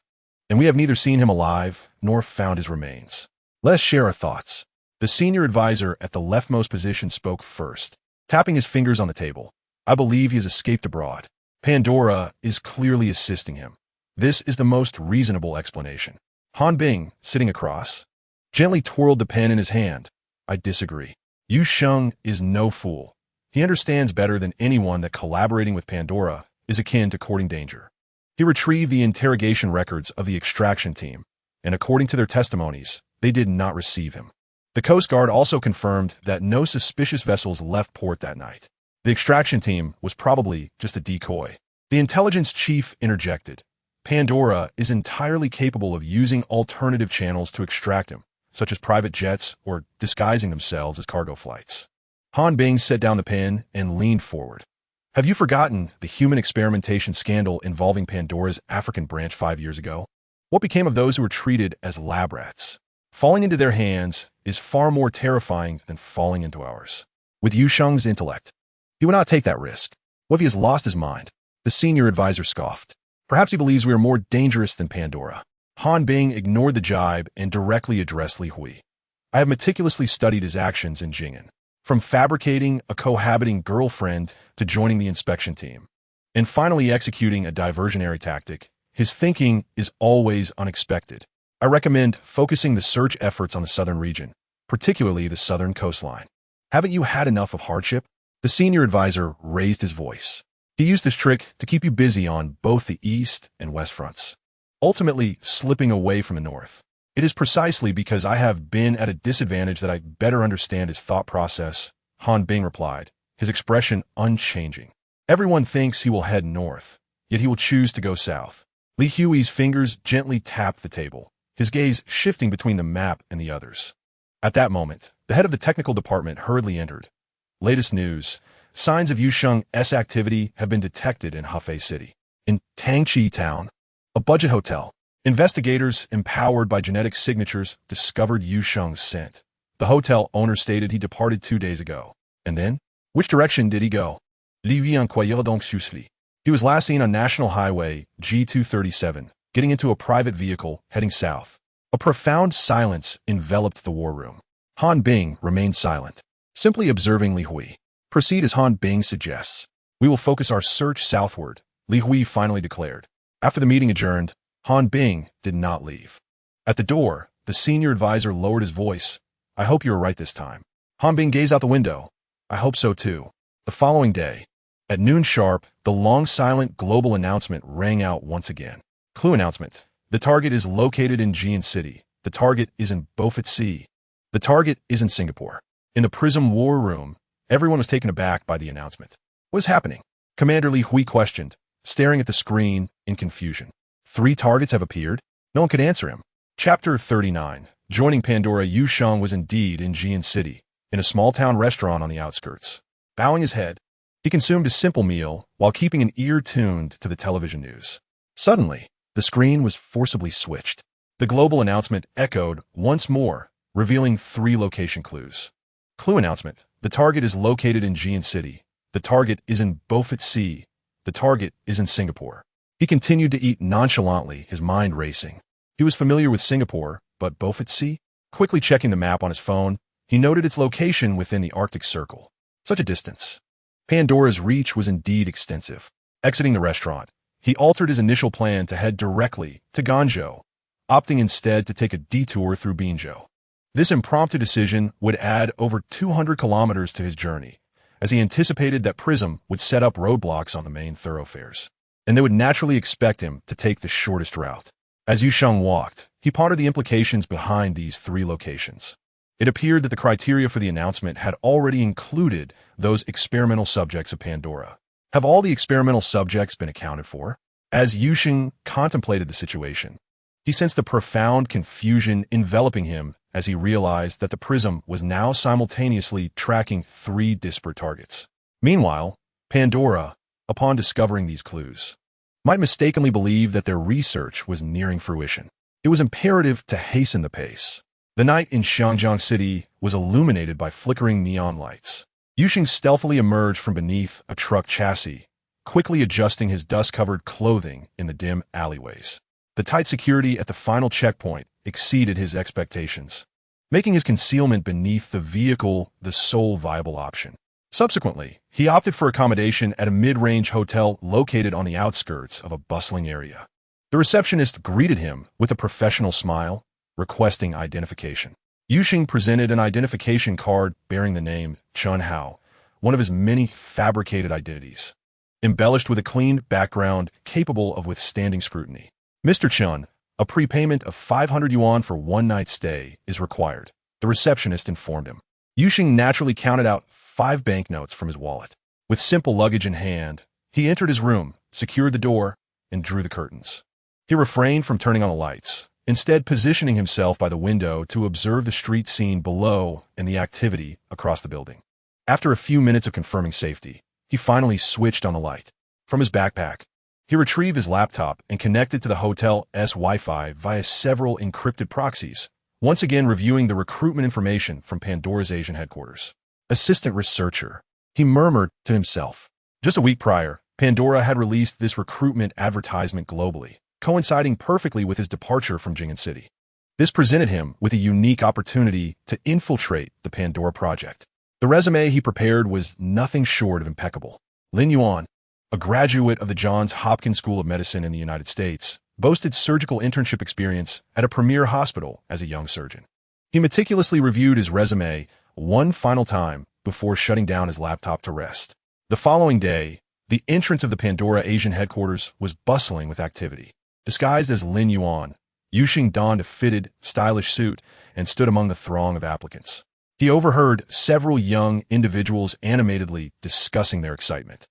and we have neither seen him alive nor found his remains. Let us share our thoughts." The senior advisor at the leftmost position spoke first, tapping his fingers on the table. "I believe he has escaped abroad. Pandora is clearly assisting him. This is the most reasonable explanation." Han Bing, sitting across, gently twirled the pen in his hand. "I disagree. Yu Sheng is no fool. He understands better than anyone that collaborating with Pandora is akin to courting danger. He retrieved the interrogation records of the extraction team, and according to their testimonies, they did not receive him. The Coast Guard also confirmed that no suspicious vessels left port that night. The extraction team was probably just a decoy." The intelligence chief interjected. "Pandora is entirely capable of using alternative channels to extract him, such as private jets or disguising themselves as cargo flights." Han Bing set down the pen and leaned forward. "Have you forgotten the human experimentation scandal involving Pandora's African branch 5 years ago? What became of those who were treated as lab rats? Falling into their hands is far more terrifying than falling into ours. With Yu Sheng's intellect, he would not take that risk. What if he has lost his mind?" The senior advisor scoffed. "Perhaps he believes we are more dangerous than Pandora." Han Bing ignored the jibe and directly addressed Li Hui. "I have meticulously studied his actions in Jing'an, from fabricating a cohabiting girlfriend to joining the inspection team, and finally executing a diversionary tactic. His thinking is always unexpected. I recommend focusing the search efforts on the southern region, particularly the southern coastline. Haven't you had enough of hardship?" The senior advisor raised his voice. "He used this trick to keep you busy on both the east and west fronts, ultimately slipping away from the north. It is precisely because I have been at a disadvantage that I better understand his thought process," Han Bing replied, his expression unchanging. "Everyone thinks he will head north, yet he will choose to go south." Li Hui's fingers gently tapped the table, his gaze shifting between the map and the others. At that moment, the head of the technical department hurriedly entered. "Latest news. Signs of Yu Sheng's activity have been detected in Hefei City. In Tangqi Town, a budget hotel. Investigators, empowered by genetic signatures, discovered Yu Sheng's scent. The hotel owner stated he departed 2 days ago. And then? Which direction did he go? Li Hui inquired anxieusly. He was last seen on National Highway G237, getting into a private vehicle heading south." A profound silence enveloped the war room. Han Bing remained silent, simply observing Li Hui. "Proceed as Han Bing suggests. We will focus our search southward," Li Hui finally declared. After the meeting adjourned, Han Bing did not leave. At the door, the senior advisor lowered his voice. "I hope you are right this time." Han Bing gazed out the window. "I hope so too." The following day, at noon sharp, the long silent global announcement rang out once again. Clue announcement. The target is located in Jing'an City. The target is in Beaufort Sea. The target is in Singapore. In the Prism War Room, everyone was taken aback by the announcement. "What is happening?" Commander Li Hui questioned, staring at the screen in confusion. 3 targets have appeared? No one could answer him. Chapter 39. Joining Pandora, Yu Sheng was indeed in Jing'an City, in a small-town restaurant on the outskirts. Bowing his head, he consumed a simple meal while keeping an ear tuned to the television news. Suddenly, the screen was forcibly switched. The global announcement echoed once more, revealing 3 location clues. Clue announcement. The target is located in Jing'an City. The target is in Beaufort Sea. The target is in Singapore. He continued to eat nonchalantly, his mind racing. He was familiar with Singapore, but Beaufort Sea? Quickly checking the map on his phone, he noted its location within the Arctic Circle. Such a distance. Pandora's reach was indeed extensive. Exiting the restaurant, he altered his initial plan to head directly to Guangzhou, opting instead to take a detour through Binzhou. This impromptu decision would add over 200 kilometers to his journey, as he anticipated that Prism would set up roadblocks on the main thoroughfares, and they would naturally expect him to take the shortest route. As Yu Sheng walked, he pondered the implications behind these three locations. It appeared that the criteria for the announcement had already included those experimental subjects of Pandora. Have all the experimental subjects been accounted for? As Yu Sheng contemplated the situation, he sensed the profound confusion enveloping him as he realized that the prism was now simultaneously tracking three disparate targets. Meanwhile, Pandora, upon discovering these clues, might mistakenly believe that their research was nearing fruition. It was imperative to hasten the pace. The night in Shangjiang City was illuminated by flickering neon lights. Yu Sheng stealthily emerged from beneath a truck chassis, quickly adjusting his dust-covered clothing in the dim alleyways. The tight security at the final checkpoint exceeded his expectations, making his concealment beneath the vehicle the sole viable option. Subsequently, he opted for accommodation at a mid-range hotel located on the outskirts of a bustling area. The receptionist greeted him with a professional smile, requesting identification. Yu Sheng presented an identification card bearing the name Chun Hao, one of his many fabricated identities, embellished with a clean background capable of withstanding scrutiny. Mr. Chun, a prepayment of 500 yuan for one night's stay is required, the receptionist informed him. Yu Sheng naturally counted out 5 banknotes from his wallet. With simple luggage in hand, he entered his room, secured the door, and drew the curtains. He refrained from turning on the lights, instead positioning himself by the window to observe the street scene below and the activity across the building. After a few minutes of confirming safety, he finally switched on the light. From his backpack, he retrieved his laptop and connected to the hotel's Wi-Fi via several encrypted proxies, once again reviewing the recruitment information from Pandora's Asian headquarters. Assistant researcher, he murmured to himself. Just a week prior, Pandora had released this recruitment advertisement globally, coinciding perfectly with his departure from Jing'an City. This presented him with a unique opportunity to infiltrate the Pandora project. The resume he prepared was nothing short of impeccable. Lin Yuan, a graduate of the Johns Hopkins School of Medicine in the United States, boasted surgical internship experience at a premier hospital as a young surgeon. He meticulously reviewed his resume one final time before shutting down his laptop to rest. The following day, the entrance of the Pandora Asian headquarters was bustling with activity. Disguised as Lin Yuan, Yu Sheng donned a fitted, stylish suit and stood among the throng of applicants. He overheard several young individuals animatedly discussing their excitement.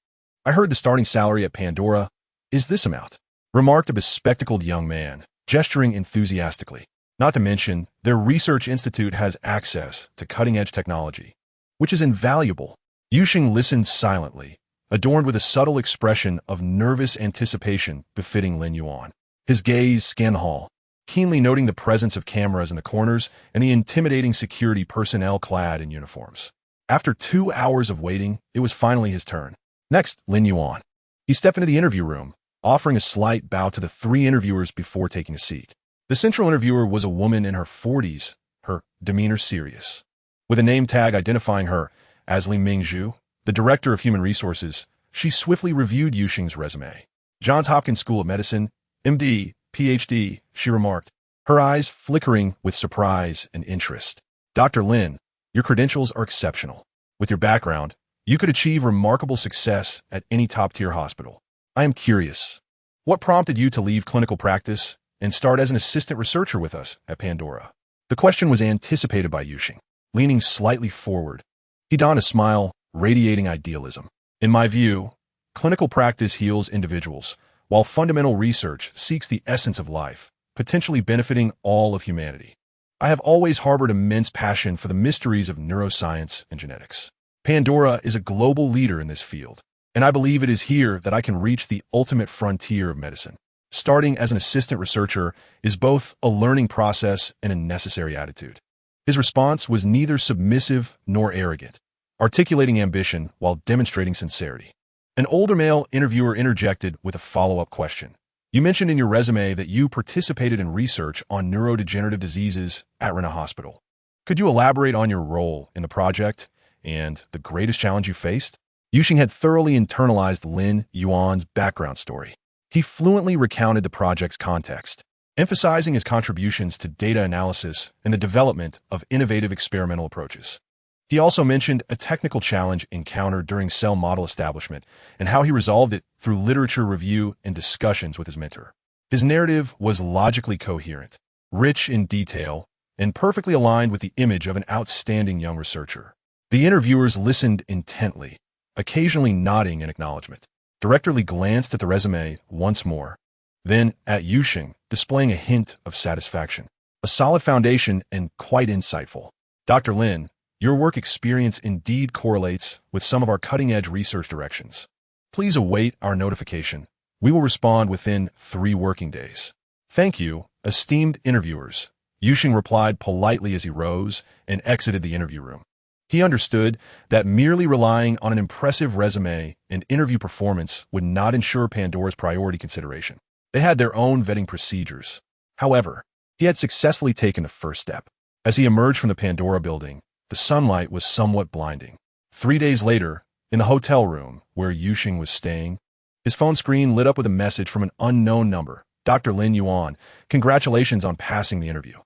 "I heard the starting salary at Pandora is this amount," remarked a bespectacled young man, gesturing enthusiastically. Not to mention, their research institute has access to cutting-edge technology, which is invaluable. Yu Sheng listened silently, adorned with a subtle expression of nervous anticipation befitting Lin Yuan. His gaze scanned the hall, keenly noting the presence of cameras in the corners and the intimidating security personnel clad in uniforms. After 2 hours of waiting, it was finally his turn. Next, Lin Yuan. He stepped into the interview room, offering a slight bow to the 3 interviewers before taking a seat. The central interviewer was a woman in her 40s, her demeanor serious. With a name tag identifying her as Li Mingzhu, the director of human resources, she swiftly reviewed Yu Sheng's resume. Johns Hopkins School of Medicine, MD, PhD, she remarked, her eyes flickering with surprise and interest. "Dr. Lin, your credentials are exceptional. With your background, you could achieve remarkable success at any top-tier hospital. I am curious, what prompted you to leave clinical practice and start as an assistant researcher with us at Pandora?" The question was anticipated by Yu Sheng. Leaning slightly forward, he donned a smile, radiating idealism. "In my view, clinical practice heals individuals, while fundamental research seeks the essence of life, potentially benefiting all of humanity. I have always harbored immense passion for the mysteries of neuroscience and genetics. Pandora is a global leader in this field, and I believe it is here that I can reach the ultimate frontier of medicine. Starting as an assistant researcher is both a learning process and a necessary attitude." His response was neither submissive nor arrogant, articulating ambition while demonstrating sincerity. An older male interviewer interjected with a follow-up question. "You mentioned in your resume that you participated in research on neurodegenerative diseases at Rena Hospital. Could you elaborate on your role in the project and the greatest challenge you faced?" Yu Sheng had thoroughly internalized Lin Yuan's background story. He fluently recounted the project's context, emphasizing his contributions to data analysis and the development of innovative experimental approaches. He also mentioned a technical challenge encountered during cell model establishment and how he resolved it through literature review and discussions with his mentor. His narrative was logically coherent, rich in detail, and perfectly aligned with the image of an outstanding young researcher. The interviewers listened intently, occasionally nodding in acknowledgement. Director Li glanced at the resume once more, then at Yu Sheng, displaying a hint of satisfaction. A solid foundation and quite insightful. Dr. Lin, your work experience indeed correlates with some of our cutting-edge research directions. Please await our notification. We will respond within 3 working days. Thank you, esteemed interviewers. Yu Sheng replied politely as he rose and exited the interview room. He understood that merely relying on an impressive resume and interview performance would not ensure Pandora's priority consideration. They had their own vetting procedures. However, he had successfully taken the first step. As he emerged from the Pandora building, the sunlight was somewhat blinding. 3 days later, in the hotel room where Yu Sheng was staying, his phone screen lit up with a message from an unknown number. Dr. Lin Yuan, congratulations on passing the interview.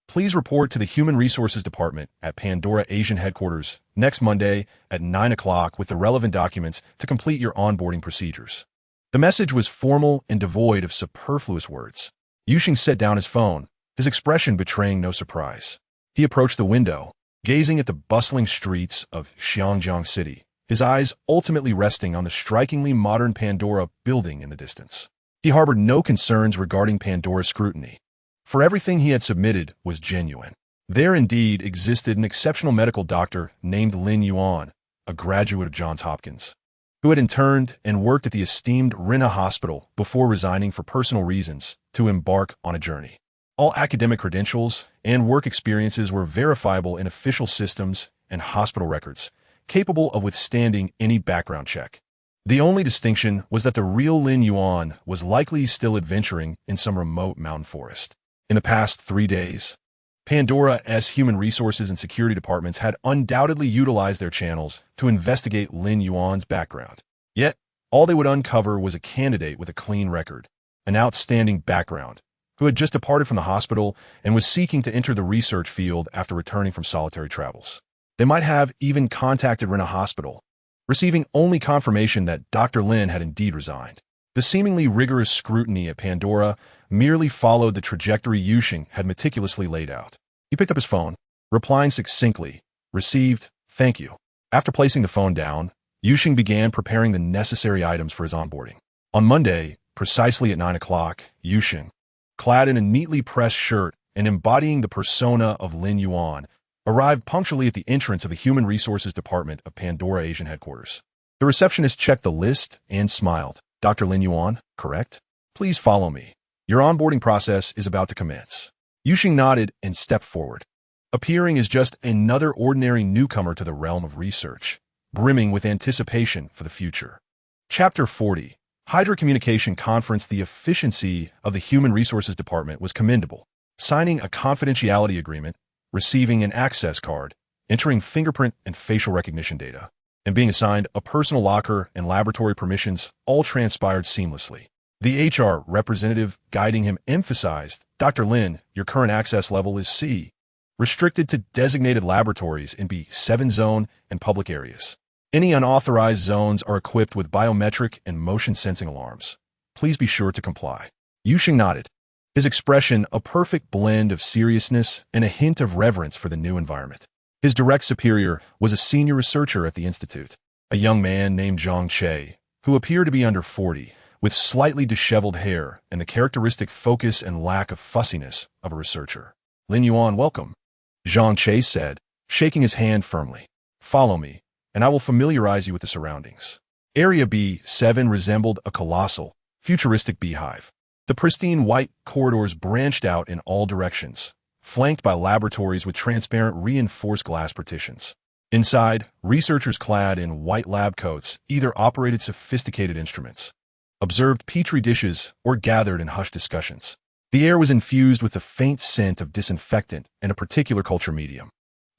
Please report to the Human Resources Department at Pandora Asian headquarters next Monday at 9 o'clock with the relevant documents to complete your onboarding procedures. The message was formal and devoid of superfluous words. Yu Sheng set down his phone, his expression betraying no surprise. He approached the window, gazing at the bustling streets of Xiangjiang City, his eyes ultimately resting on the strikingly modern Pandora building in the distance. He harbored no concerns regarding Pandora's scrutiny, for everything he had submitted was genuine. There indeed existed an exceptional medical doctor named Lin Yuan, a graduate of Johns Hopkins, who had interned and worked at the esteemed Rinna Hospital before resigning for personal reasons to embark on a journey. All academic credentials and work experiences were verifiable in official systems and hospital records, capable of withstanding any background check. The only distinction was that the real Lin Yuan was likely still adventuring in some remote mountain forest. In the past 3 days, Pandora's human resources and security departments had undoubtedly utilized their channels to investigate Lin Yuan's background. Yet, all they would uncover was a candidate with a clean record, an outstanding background, who had just departed from the hospital and was seeking to enter the research field after returning from solitary travels. They might have even contacted Rinna Hospital, receiving only confirmation that Dr. Lin had indeed resigned. The seemingly rigorous scrutiny at Pandora merely followed the trajectory Yu Sheng had meticulously laid out. He picked up his phone, replying succinctly, "Received, thank you." After placing the phone down, Yu Sheng began preparing the necessary items for his onboarding. On Monday, precisely at 9 o'clock, Yu Sheng, clad in a neatly pressed shirt and embodying the persona of Lin Yuan, arrived punctually at the entrance of the Human Resources Department of Pandora Asian headquarters. The receptionist checked the list and smiled. "Dr. Lin Yuan, correct? Please follow me. Your onboarding process is about to commence." Yu Sheng nodded and stepped forward, appearing as just another ordinary newcomer to the realm of research, brimming with anticipation for the future. Chapter 40. Hydra Communication Conference. The efficiency of the Human Resources Department was commendable. Signing a confidentiality agreement, receiving an access card, entering fingerprint and facial recognition data, and being assigned a personal locker and laboratory permissions all transpired seamlessly. The HR representative guiding him emphasized, "Dr. Lin, your current access level is C, restricted to designated laboratories in B7 zone and public areas. Any unauthorized zones are equipped with biometric and motion sensing alarms. Please be sure to comply." Yu Sheng nodded, his expression a perfect blend of seriousness and a hint of reverence for the new environment. His direct superior was a senior researcher at the institute, a young man named Zhang Che, who appeared to be under 40, with slightly disheveled hair and the characteristic focus and lack of fussiness of a researcher. "Lin Yuan, welcome," Zhang Che said, shaking his hand firmly. "Follow me, and I will familiarize you with the surroundings." Area B7 resembled a colossal, futuristic beehive. The pristine white corridors branched out in all directions, flanked by laboratories with transparent reinforced glass partitions. Inside, researchers clad in white lab coats either operated sophisticated instruments, observed petri dishes, or gathered in hushed discussions. The air was infused with the faint scent of disinfectant and a particular culture medium.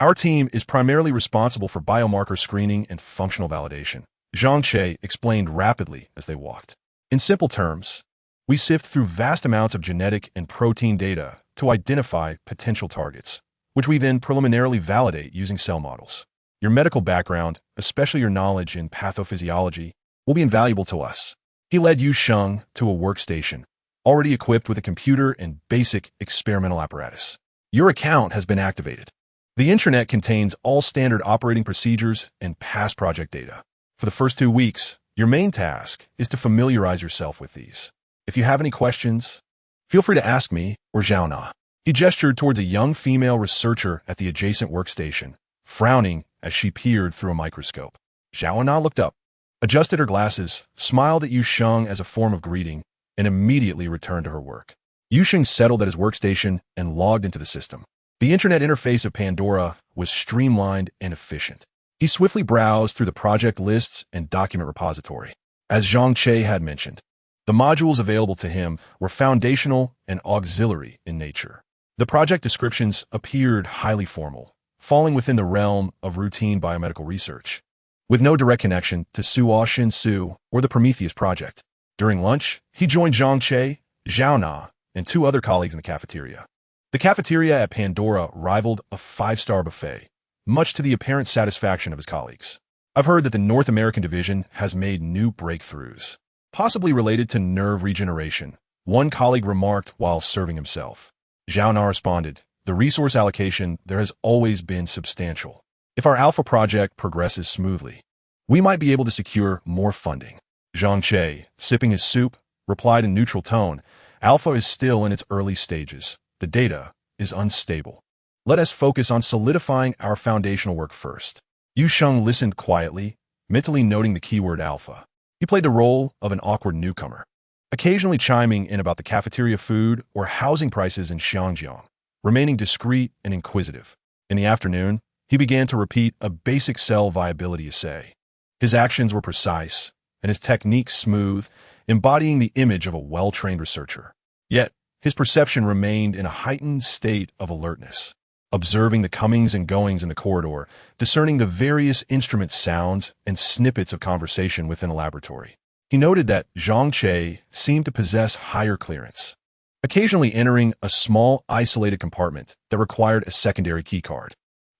"Our team is primarily responsible for biomarker screening and functional validation," Zhang Che explained rapidly as they walked. "In simple terms, We sift through vast amounts of genetic and protein data to identify potential targets, which we then preliminarily validate using cell models. Your medical background, especially your knowledge in pathophysiology, will be invaluable to us. He led Yu Sheng to a workstation, already equipped with a computer and basic experimental apparatus. Your account has been activated. The intranet contains all standard operating procedures and past project data. For the first 2 weeks, your main task is to familiarize yourself with these. If you have any questions, feel free to ask me or Zhao Na. He gestured towards a young female researcher at the adjacent workstation, frowning as she peered through a microscope. Zhao Na looked up, adjusted her glasses, smiled at Yu Sheng as a form of greeting, and immediately returned to her work. Yu Sheng settled at his workstation and logged into the system. The internet interface of Pandora was streamlined and efficient. He swiftly browsed through the project lists and document repository. As Zhang Che had mentioned, the modules available to him were foundational and auxiliary in nature. The project descriptions appeared highly formal, falling within the realm of routine biomedical research, with no direct connection to Suo Shin Su or the Prometheus project. During lunch, he joined Zhang Che, Zhao Na, and 2 other colleagues in the cafeteria. The cafeteria at Pandora rivaled a 5-star buffet, much to the apparent satisfaction of his colleagues. I've heard that the North American division has made new breakthroughs, possibly related to nerve regeneration, one colleague remarked while serving himself. Zhao Na responded, the resource allocation there has always been substantial. If our Alpha project progresses smoothly, we might be able to secure more funding. Zhang Che, sipping his soup, replied in neutral tone, Alpha is still in its early stages. The data is unstable. Let us focus on solidifying our foundational work first. Yu Sheng listened quietly, mentally noting the keyword alpha. He played the role of an awkward newcomer, occasionally chiming in about the cafeteria food or housing prices in Xiangjiang, remaining discreet and inquisitive. In the afternoon, he began to repeat a basic cell viability assay. His actions were precise, and his techniques smooth, embodying the image of a well-trained researcher. Yet, his perception remained in a heightened state of alertness, observing the comings and goings in the corridor, discerning the various instrument sounds and snippets of conversation within the laboratory. He noted that Zhang Che seemed to possess higher clearance, occasionally entering a small, isolated compartment that required a secondary keycard.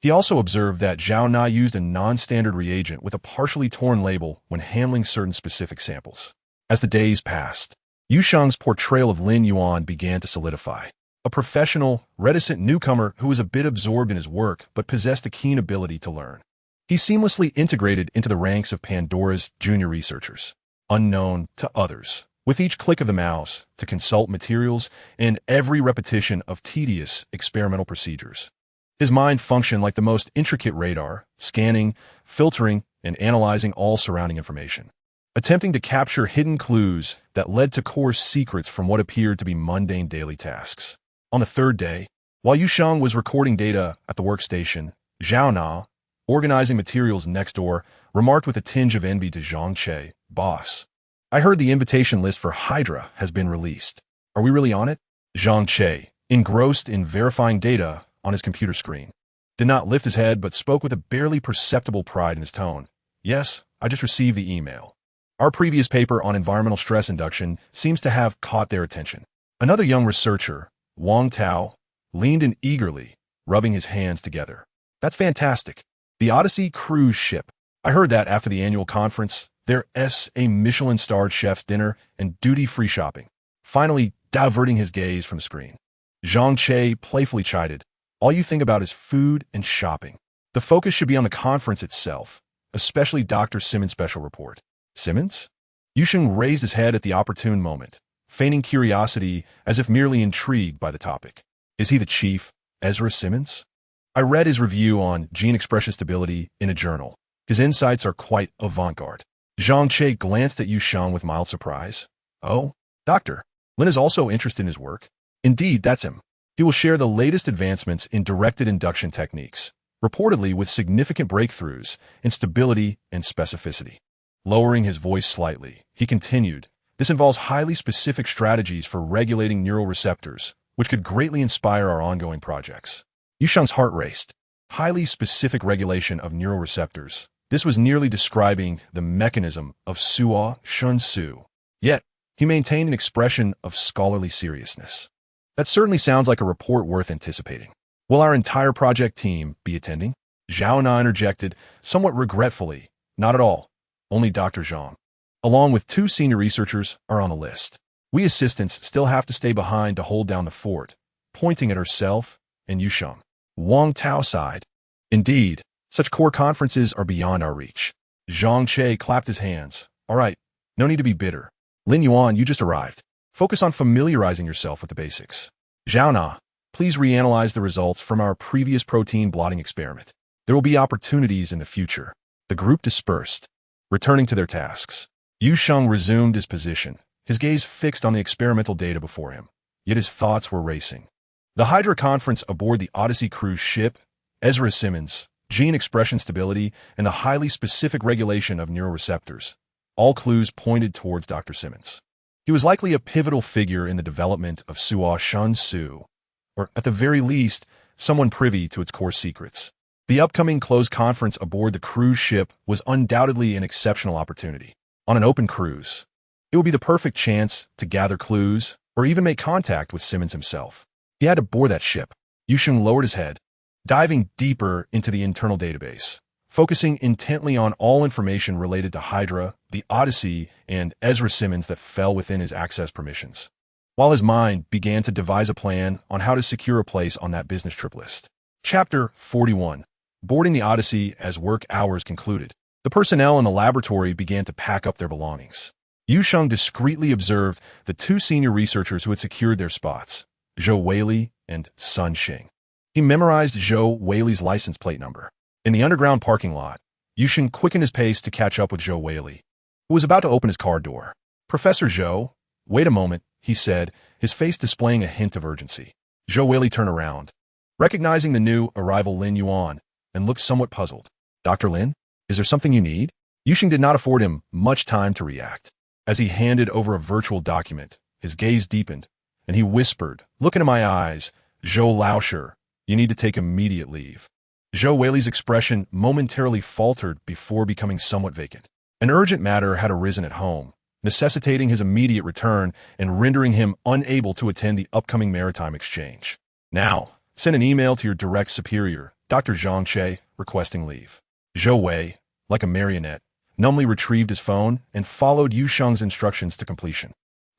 He also observed that Zhao Na used a non-standard reagent with a partially torn label when handling certain specific samples. As the days passed, Yu Sheng's portrayal of Lin Yuan began to solidify. A professional, reticent newcomer who was a bit absorbed in his work but possessed a keen ability to learn. He seamlessly integrated into the ranks of Pandora's junior researchers, unknown to others, with each click of the mouse to consult materials and every repetition of tedious experimental procedures. His mind functioned like the most intricate radar, scanning, filtering, and analyzing all surrounding information, attempting to capture hidden clues that led to coarse secrets from what appeared to be mundane daily tasks. On the 3rd day, while Yu Sheng was recording data at the workstation, Zhao Na, organizing materials next door, remarked with a tinge of envy to Zhang Che, "Boss, I heard the invitation list for Hydra has been released. Are we really on it?" Zhang Che, engrossed in verifying data on his computer screen, did not lift his head but spoke with a barely perceptible pride in his tone. "Yes, I just received the email. Our previous paper on environmental stress induction seems to have caught their attention." Another young researcher, Wang Tao, leaned in eagerly, rubbing his hands together. "That's fantastic. The Odyssey cruise ship. I heard that after the annual conference, there's a Michelin-starred chef's dinner and duty-free shopping." Finally, diverting his gaze from the screen, Zhang Che playfully chided, "All you think about is food and shopping. The focus should be on the conference itself, especially Dr. Simmons' special report." "Simmons?" Yu Sheng raised his head at the opportune moment, feigning curiosity as if merely intrigued by the topic. "Is he the chief, Ezra Simmons? I read his review on gene expression stability in a journal. His insights are quite avant-garde." Zhang Che glanced at Yu Sheng with mild surprise. "Oh, Doctor, Lin is also interested in his work." "Indeed, that's him. He will share the latest advancements in directed induction techniques, reportedly with significant breakthroughs in stability and specificity." Lowering his voice slightly, he continued, "This involves highly specific strategies for regulating neural receptors, which could greatly inspire our ongoing projects." Yu Sheng's heart raced. Highly specific regulation of neural receptors. This was nearly describing the mechanism of Suo Shin Su. Yet, He maintained an expression of scholarly seriousness. That certainly sounds like a report worth anticipating. Will our entire project team be attending? Zhao Na interjected, somewhat regretfully. Not at all. Only Dr. Zhang, along with 2 senior researchers, are on the list. We assistants still have to stay behind to hold down the fort, pointing at herself and Yu Sheng. Wang Tao sighed. Indeed, such core conferences are beyond our reach. Zhang Che clapped his hands. All right, no need to be bitter. Lin Yuan, you just arrived. Focus on familiarizing yourself with the basics. Zhao Na, please reanalyze the results from our previous protein blotting experiment. There will be opportunities in the future. The group dispersed, returning to their tasks. Yu Sheng resumed his position, his gaze fixed on the experimental data before him, yet his thoughts were racing. The Hydra conference aboard the Odyssey cruise ship, Ezra Simmons, gene expression stability, and the highly specific regulation of neuroreceptors. All clues pointed towards Dr. Simmons. He was likely a pivotal figure in the development of Suo Shun Su, or at the very least, someone privy to its core secrets. The upcoming closed conference aboard the cruise ship was undoubtedly an exceptional opportunity. On an open cruise, it would be the perfect chance to gather clues or even make contact with Simmons himself. He had to board that ship. Yu Sheng lowered his head, diving deeper into the internal database, focusing intently on all information related to Hydra, the Odyssey, and Ezra Simmons that fell within his access permissions, while his mind began to devise a plan on how to secure a place on that business trip list. Chapter 41. Boarding the Odyssey as work hours concluded. The personnel in the laboratory began to pack up their belongings. Yu Sheng discreetly observed the 2 senior researchers who had secured their spots, Zhou Weili and Sun Xing. He memorized Zhou Weili's license plate number. In the underground parking lot, Yu Sheng quickened his pace to catch up with Zhou Weili, who was about to open his car door. Professor Zhou, wait a moment, he said, his face displaying a hint of urgency. Zhou Weili turned around, recognizing the new arrival Lin Yuan, and looked somewhat puzzled. Dr. Lin, is there something you need? Yu Sheng did not afford him much time to react. As he handed over a virtual document, his gaze deepened, and he whispered, "Look into my eyes, Zhou Laosher. You need to take immediate leave." Zhou Weili's expression momentarily faltered before becoming somewhat vacant. An urgent matter had arisen at home, necessitating his immediate return and rendering him unable to attend the upcoming maritime exchange. Now, send an email to your direct superior, Dr. Zhang Che, requesting leave. Zhou Wei, like a marionette, numbly retrieved his phone and followed Yu Sheng's instructions to completion.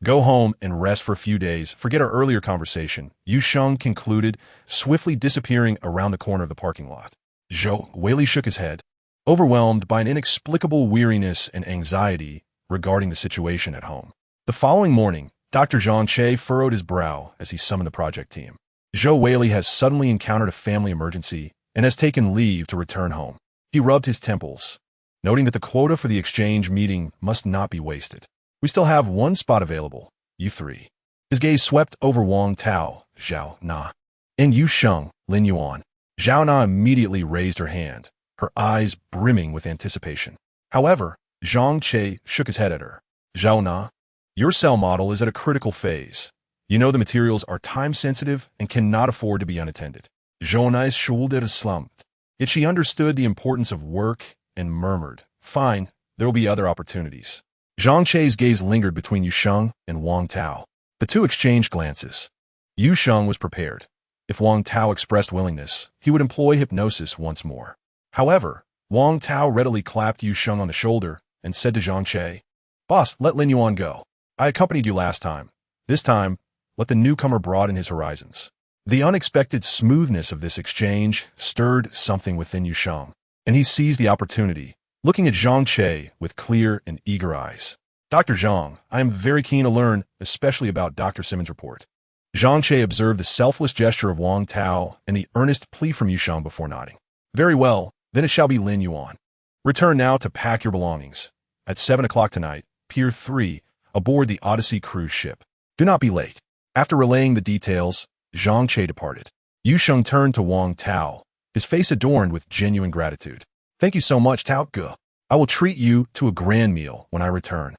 Go home and rest for a few days. Forget our earlier conversation, Yu Sheng concluded, swiftly disappearing around the corner of the parking lot. Zhou Weili shook his head, overwhelmed by an inexplicable weariness and anxiety regarding the situation at home. The following morning, Dr. Zhang Che furrowed his brow as he summoned the project team. Zhou Weili has suddenly encountered a family emergency and has taken leave to return home. He rubbed his temples, noting that the quota for the exchange meeting must not be wasted. We still have 1 spot available, you 3. His gaze swept over Wang Tao, Zhao Na, and Yu Sheng, Lin Yuan. Zhao Na immediately raised her hand, her eyes brimming with anticipation. However, Zhang Che shook his head at her. Zhao Na, your cell model is at a critical phase. You know the materials are time-sensitive and cannot afford to be unattended. Zhou Nai's shoulder slumped, yet she understood the importance of work and murmured, "Fine, there will be other opportunities." Zhang Che's gaze lingered between Yu Sheng and Wang Tao. The 2 exchanged glances. Yu Sheng was prepared. If Wang Tao expressed willingness, he would employ hypnosis once more. However, Wang Tao readily clapped Yu Sheng on the shoulder and said to Zhang Che, "Boss, let Lin Yuan go. I accompanied you last time. This time, let the newcomer broaden his horizons." The unexpected smoothness of this exchange stirred something within Yu Sheng, and he seized the opportunity, looking at Zhang Che with clear and eager eyes. "Dr. Zhang, I am very keen to learn, especially about Dr. Simmons' report." Zhang Che observed the selfless gesture of Wang Tao and the earnest plea from Yu Sheng before nodding. "Very well, then it shall be Lin Yuan. Return now to pack your belongings. At 7 o'clock tonight, Pier 3, aboard the Odyssey cruise ship. Do not be late." After relaying the details, Zhang Che departed. Yu Sheng turned to Wang Tao, his face adorned with genuine gratitude. "Thank you so much, Tao Ge. I will treat you to a grand meal when I return."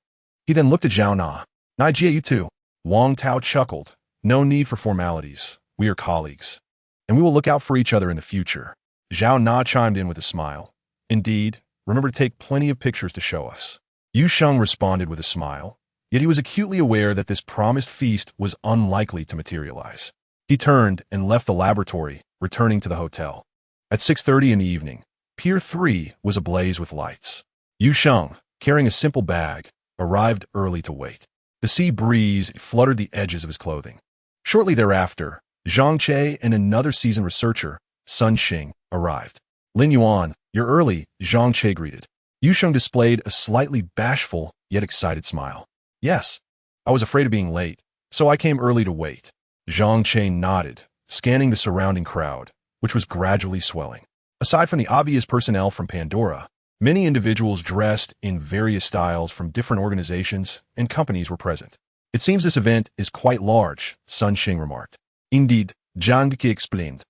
He then looked at Zhao Na. "Nai Jie, you too." Wang Tao chuckled. "No need for formalities. We are colleagues, and we will look out for each other in the future." Zhao Na chimed in with a smile. "Indeed, remember to take plenty of pictures to show us." Yu Sheng responded with a smile. Yet he was acutely aware that this promised feast was unlikely to materialize. He turned and left the laboratory, returning to the hotel. At 6:30 in the evening, Pier 3 was ablaze with lights. Yu Sheng, carrying a simple bag, arrived early to wait. The sea breeze fluttered the edges of his clothing. Shortly thereafter, Zhang Che and another seasoned researcher, Sun Xing, arrived. "Lin Yuan, you're early," Zhang Che greeted. Yu Sheng displayed a slightly bashful yet excited smile. "Yes, I was afraid of being late, so I came early to wait." Zhang Che nodded, scanning the surrounding crowd, which was gradually swelling. Aside from the obvious personnel from Pandora, many individuals dressed in various styles from different organizations and companies were present. "It seems this event is quite large," Sun Xing remarked. "Indeed," Zhang Ke explained.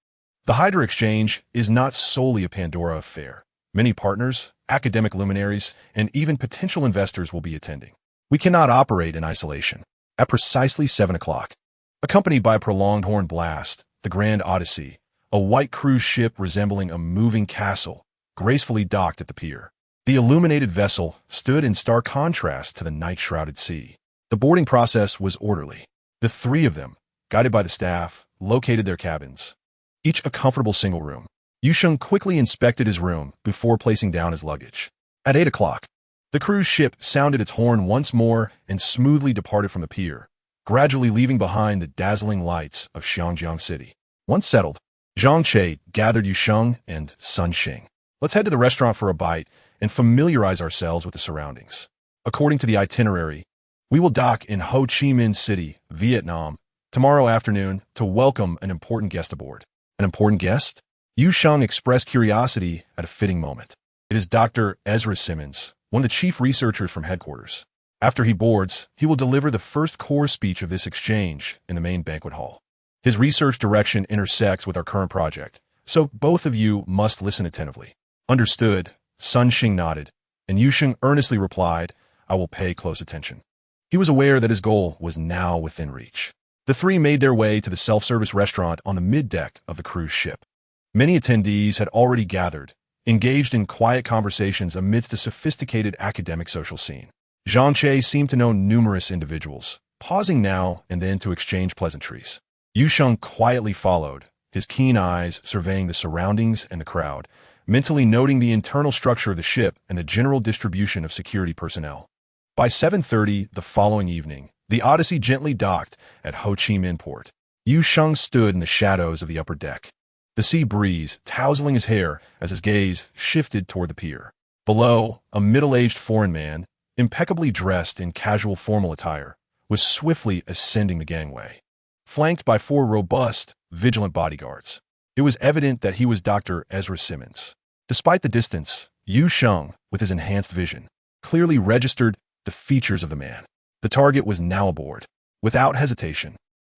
"The Hydra Exchange is not solely a Pandora affair. Many partners, academic luminaries, and even potential investors will be attending. We cannot operate in isolation." At precisely 7 o'clock, accompanied by a prolonged horn blast, the Grand Odyssey, a white cruise ship resembling a moving castle, gracefully docked at the pier. The illuminated vessel stood in stark contrast to the night-shrouded sea. The boarding process was orderly. The three of them, guided by the staff, located their cabins, each a comfortable single room. Yu Sheng quickly inspected his room before placing down his luggage. At 8 o'clock, the cruise ship sounded its horn once more and smoothly departed from the pier, gradually leaving behind the dazzling lights of Xiangjiang City. Once settled, Zhang Che gathered Yu Sheng and Sun Xing. "Let's head to the restaurant for a bite and familiarize ourselves with the surroundings. According to the itinerary, we will dock in Ho Chi Minh City, Vietnam, tomorrow afternoon to welcome an important guest aboard." "An important guest?" Yu Sheng expressed curiosity at a fitting moment. "It is Dr. Ezra Simmons, one of the chief researchers from headquarters. After he boards, he will deliver the first core speech of this exchange in the main banquet hall. His research direction intersects with our current project, so both of you must listen attentively." "Understood," Sun Xing nodded, and Yu Sheng earnestly replied, "I will pay close attention." He was aware that his goal was now within reach. The three made their way to the self-service restaurant on the mid-deck of the cruise ship. Many attendees had already gathered, engaged in quiet conversations amidst a sophisticated academic social scene. Zhang Che seemed to know numerous individuals, pausing now and then to exchange pleasantries. Yu Sheng quietly followed, his keen eyes surveying the surroundings and the crowd, mentally noting the internal structure of the ship and the general distribution of security personnel. By 7:30 the following evening, the Odyssey gently docked at Ho Chi Minh Port. Yu Sheng stood in the shadows of the upper deck, the sea breeze tousling his hair as his gaze shifted toward the pier. Below, a middle-aged foreign man, impeccably dressed in casual formal attire, was swiftly ascending the gangway, flanked by 4 robust, vigilant bodyguards. It was evident that he was Dr. Ezra Simmons. Despite the distance, Yu Sheng, with his enhanced vision, clearly registered the features of the man. The target was now aboard. Without hesitation,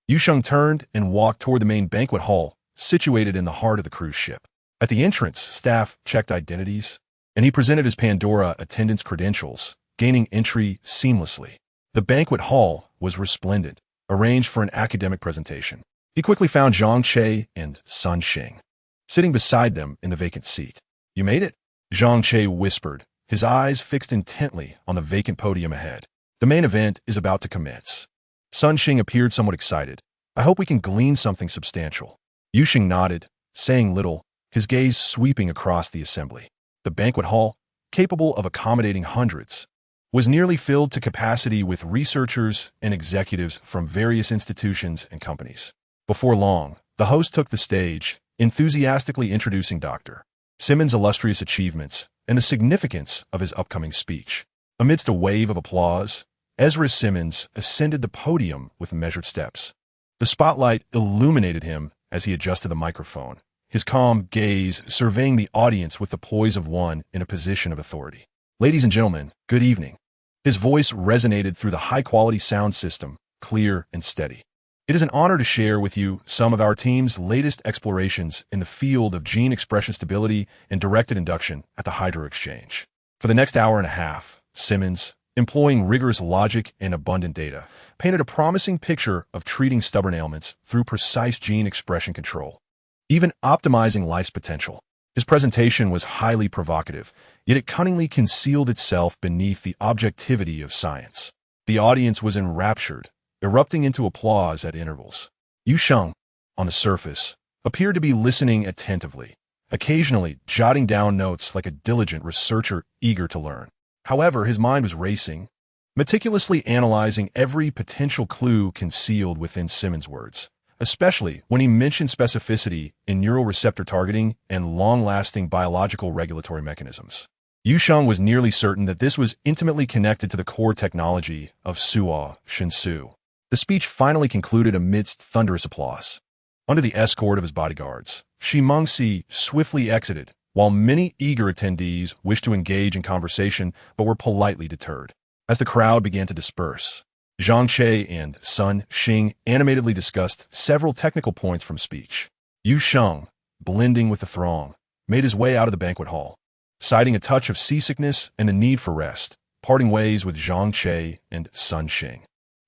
Yu Sheng turned and walked toward the main banquet hall, situated in the heart of the cruise ship. At the entrance, staff checked identities, and he presented his Pandora attendance credentials, gaining entry seamlessly. The banquet hall was resplendent, arranged for an academic presentation. He quickly found Zhang Che and Sun Xing, sitting beside them in the vacant seat. "You made it?" Zhang Che whispered, his eyes fixed intently on the vacant podium ahead. "The main event is about to commence." Sun Xing appeared somewhat excited. "I hope we can glean something substantial." Yu Sheng nodded, saying little, his gaze sweeping across the assembly. The banquet hall, capable of accommodating hundreds, was nearly filled to capacity with researchers and executives from various institutions and companies. Before long, the host took the stage, enthusiastically introducing Dr. Simmons' illustrious achievements and the significance of his upcoming speech. Amidst a wave of applause, Ezra Simmons ascended the podium with measured steps. The spotlight illuminated him as he adjusted the microphone, his calm gaze surveying the audience with the poise of one in a position of authority. "Ladies and gentlemen, good evening." His voice resonated through the high-quality sound system, clear and steady. "It is an honor to share with you some of our team's latest explorations in the field of gene expression stability and directed induction at the Hydra Exchange." For the next hour and a half, Simmons, employing rigorous logic and abundant data, painted a promising picture of treating stubborn ailments through precise gene expression control, even optimizing life's potential. His presentation was highly provocative, yet it cunningly concealed itself beneath the objectivity of science. The audience was enraptured, erupting into applause at intervals. Yu Sheng, on the surface, appeared to be listening attentively, occasionally jotting down notes like a diligent researcher eager to learn. However, his mind was racing, meticulously analyzing every potential clue concealed within Simmons' words, especially when he mentioned specificity in neural receptor targeting and long-lasting biological regulatory mechanisms. Yu Sheng was nearly certain that this was intimately connected to the core technology of Suo Shinsu. The speech finally concluded amidst thunderous applause. Under the escort of his bodyguards, Shi Mengxi swiftly exited, while many eager attendees wished to engage in conversation but were politely deterred. As the crowd began to disperse, Zhang Che and Sun Xing animatedly discussed several technical points from speech. Yu Sheng, blending with the throng, made his way out of the banquet hall, citing a touch of seasickness and the need for rest, parting ways with Zhang Che and Sun Xing.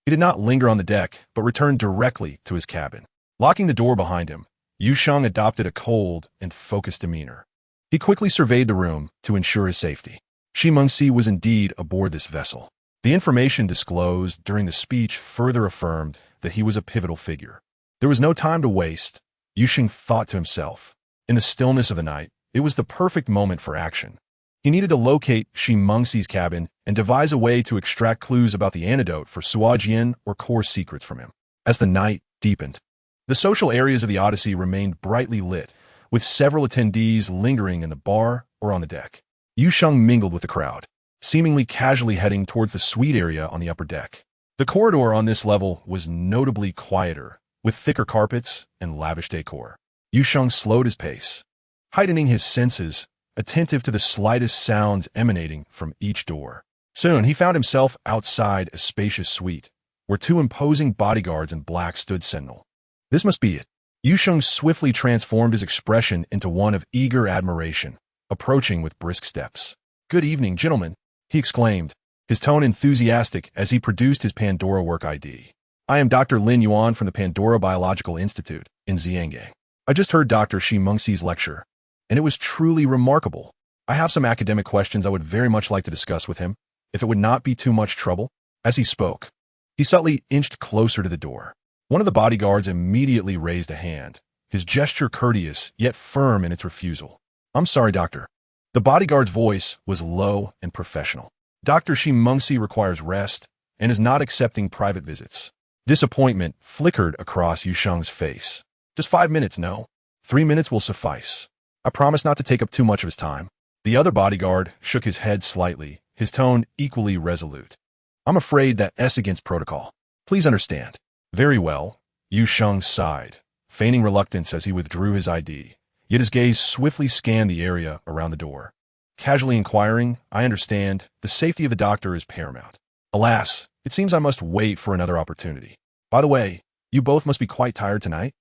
He did not linger on the deck, but returned directly to his cabin. Locking the door behind him, Yu Sheng adopted a cold and focused demeanor. He quickly surveyed the room to ensure his safety. Shi Mengxi was indeed aboard this vessel. The information disclosed during the speech further affirmed that he was a pivotal figure. There was no time to waste, Yu Sheng thought to himself. In the stillness of the night, it was the perfect moment for action. He needed to locate Shi Mengxi's cabin and devise a way to extract clues about the antidote for Suojian or core secrets from him. As the night deepened, the social areas of the Odyssey remained brightly lit, with several attendees lingering in the bar or on the deck. Yu Sheng mingled with the crowd, seemingly casually heading towards the suite area on the upper deck. The corridor on this level was notably quieter, with thicker carpets and lavish decor. Yu Sheng slowed his pace, heightening his senses, attentive to the slightest sounds emanating from each door. Soon, he found himself outside a spacious suite, where two imposing bodyguards in black stood sentinel. This must be it. Yu Sheng swiftly transformed his expression into one of eager admiration, approaching with brisk steps. "Good evening, gentlemen," he exclaimed, his tone enthusiastic as he produced his Pandora work ID. "I am Dr. Lin Yuan from the Pandora Biological Institute in Xiangyang. I just heard Dr. Shi Mengxi's lecture, and it was truly remarkable. I have some academic questions I would very much like to discuss with him, if it would not be too much trouble." As he spoke, he subtly inched closer to the door. One of the bodyguards immediately raised a hand, his gesture courteous yet firm in its refusal. "I'm sorry, doctor." The bodyguard's voice was low and professional. "Dr. Shi Mengxi requires rest and is not accepting private visits." Disappointment flickered across Yu Sheng's face. "Just 5 minutes, no? 3 minutes will suffice. I promise not to take up too much of his time." The other bodyguard shook his head slightly, his tone equally resolute. "I'm afraid that's against protocol. Please understand." "Very well," Yu Sheng sighed, feigning reluctance as he withdrew his ID, yet his gaze swiftly scanned the area around the door. Casually inquiring, "I understand, the safety of the doctor is paramount. Alas, it seems I must wait for another opportunity. By the way, you both must be quite tired tonight.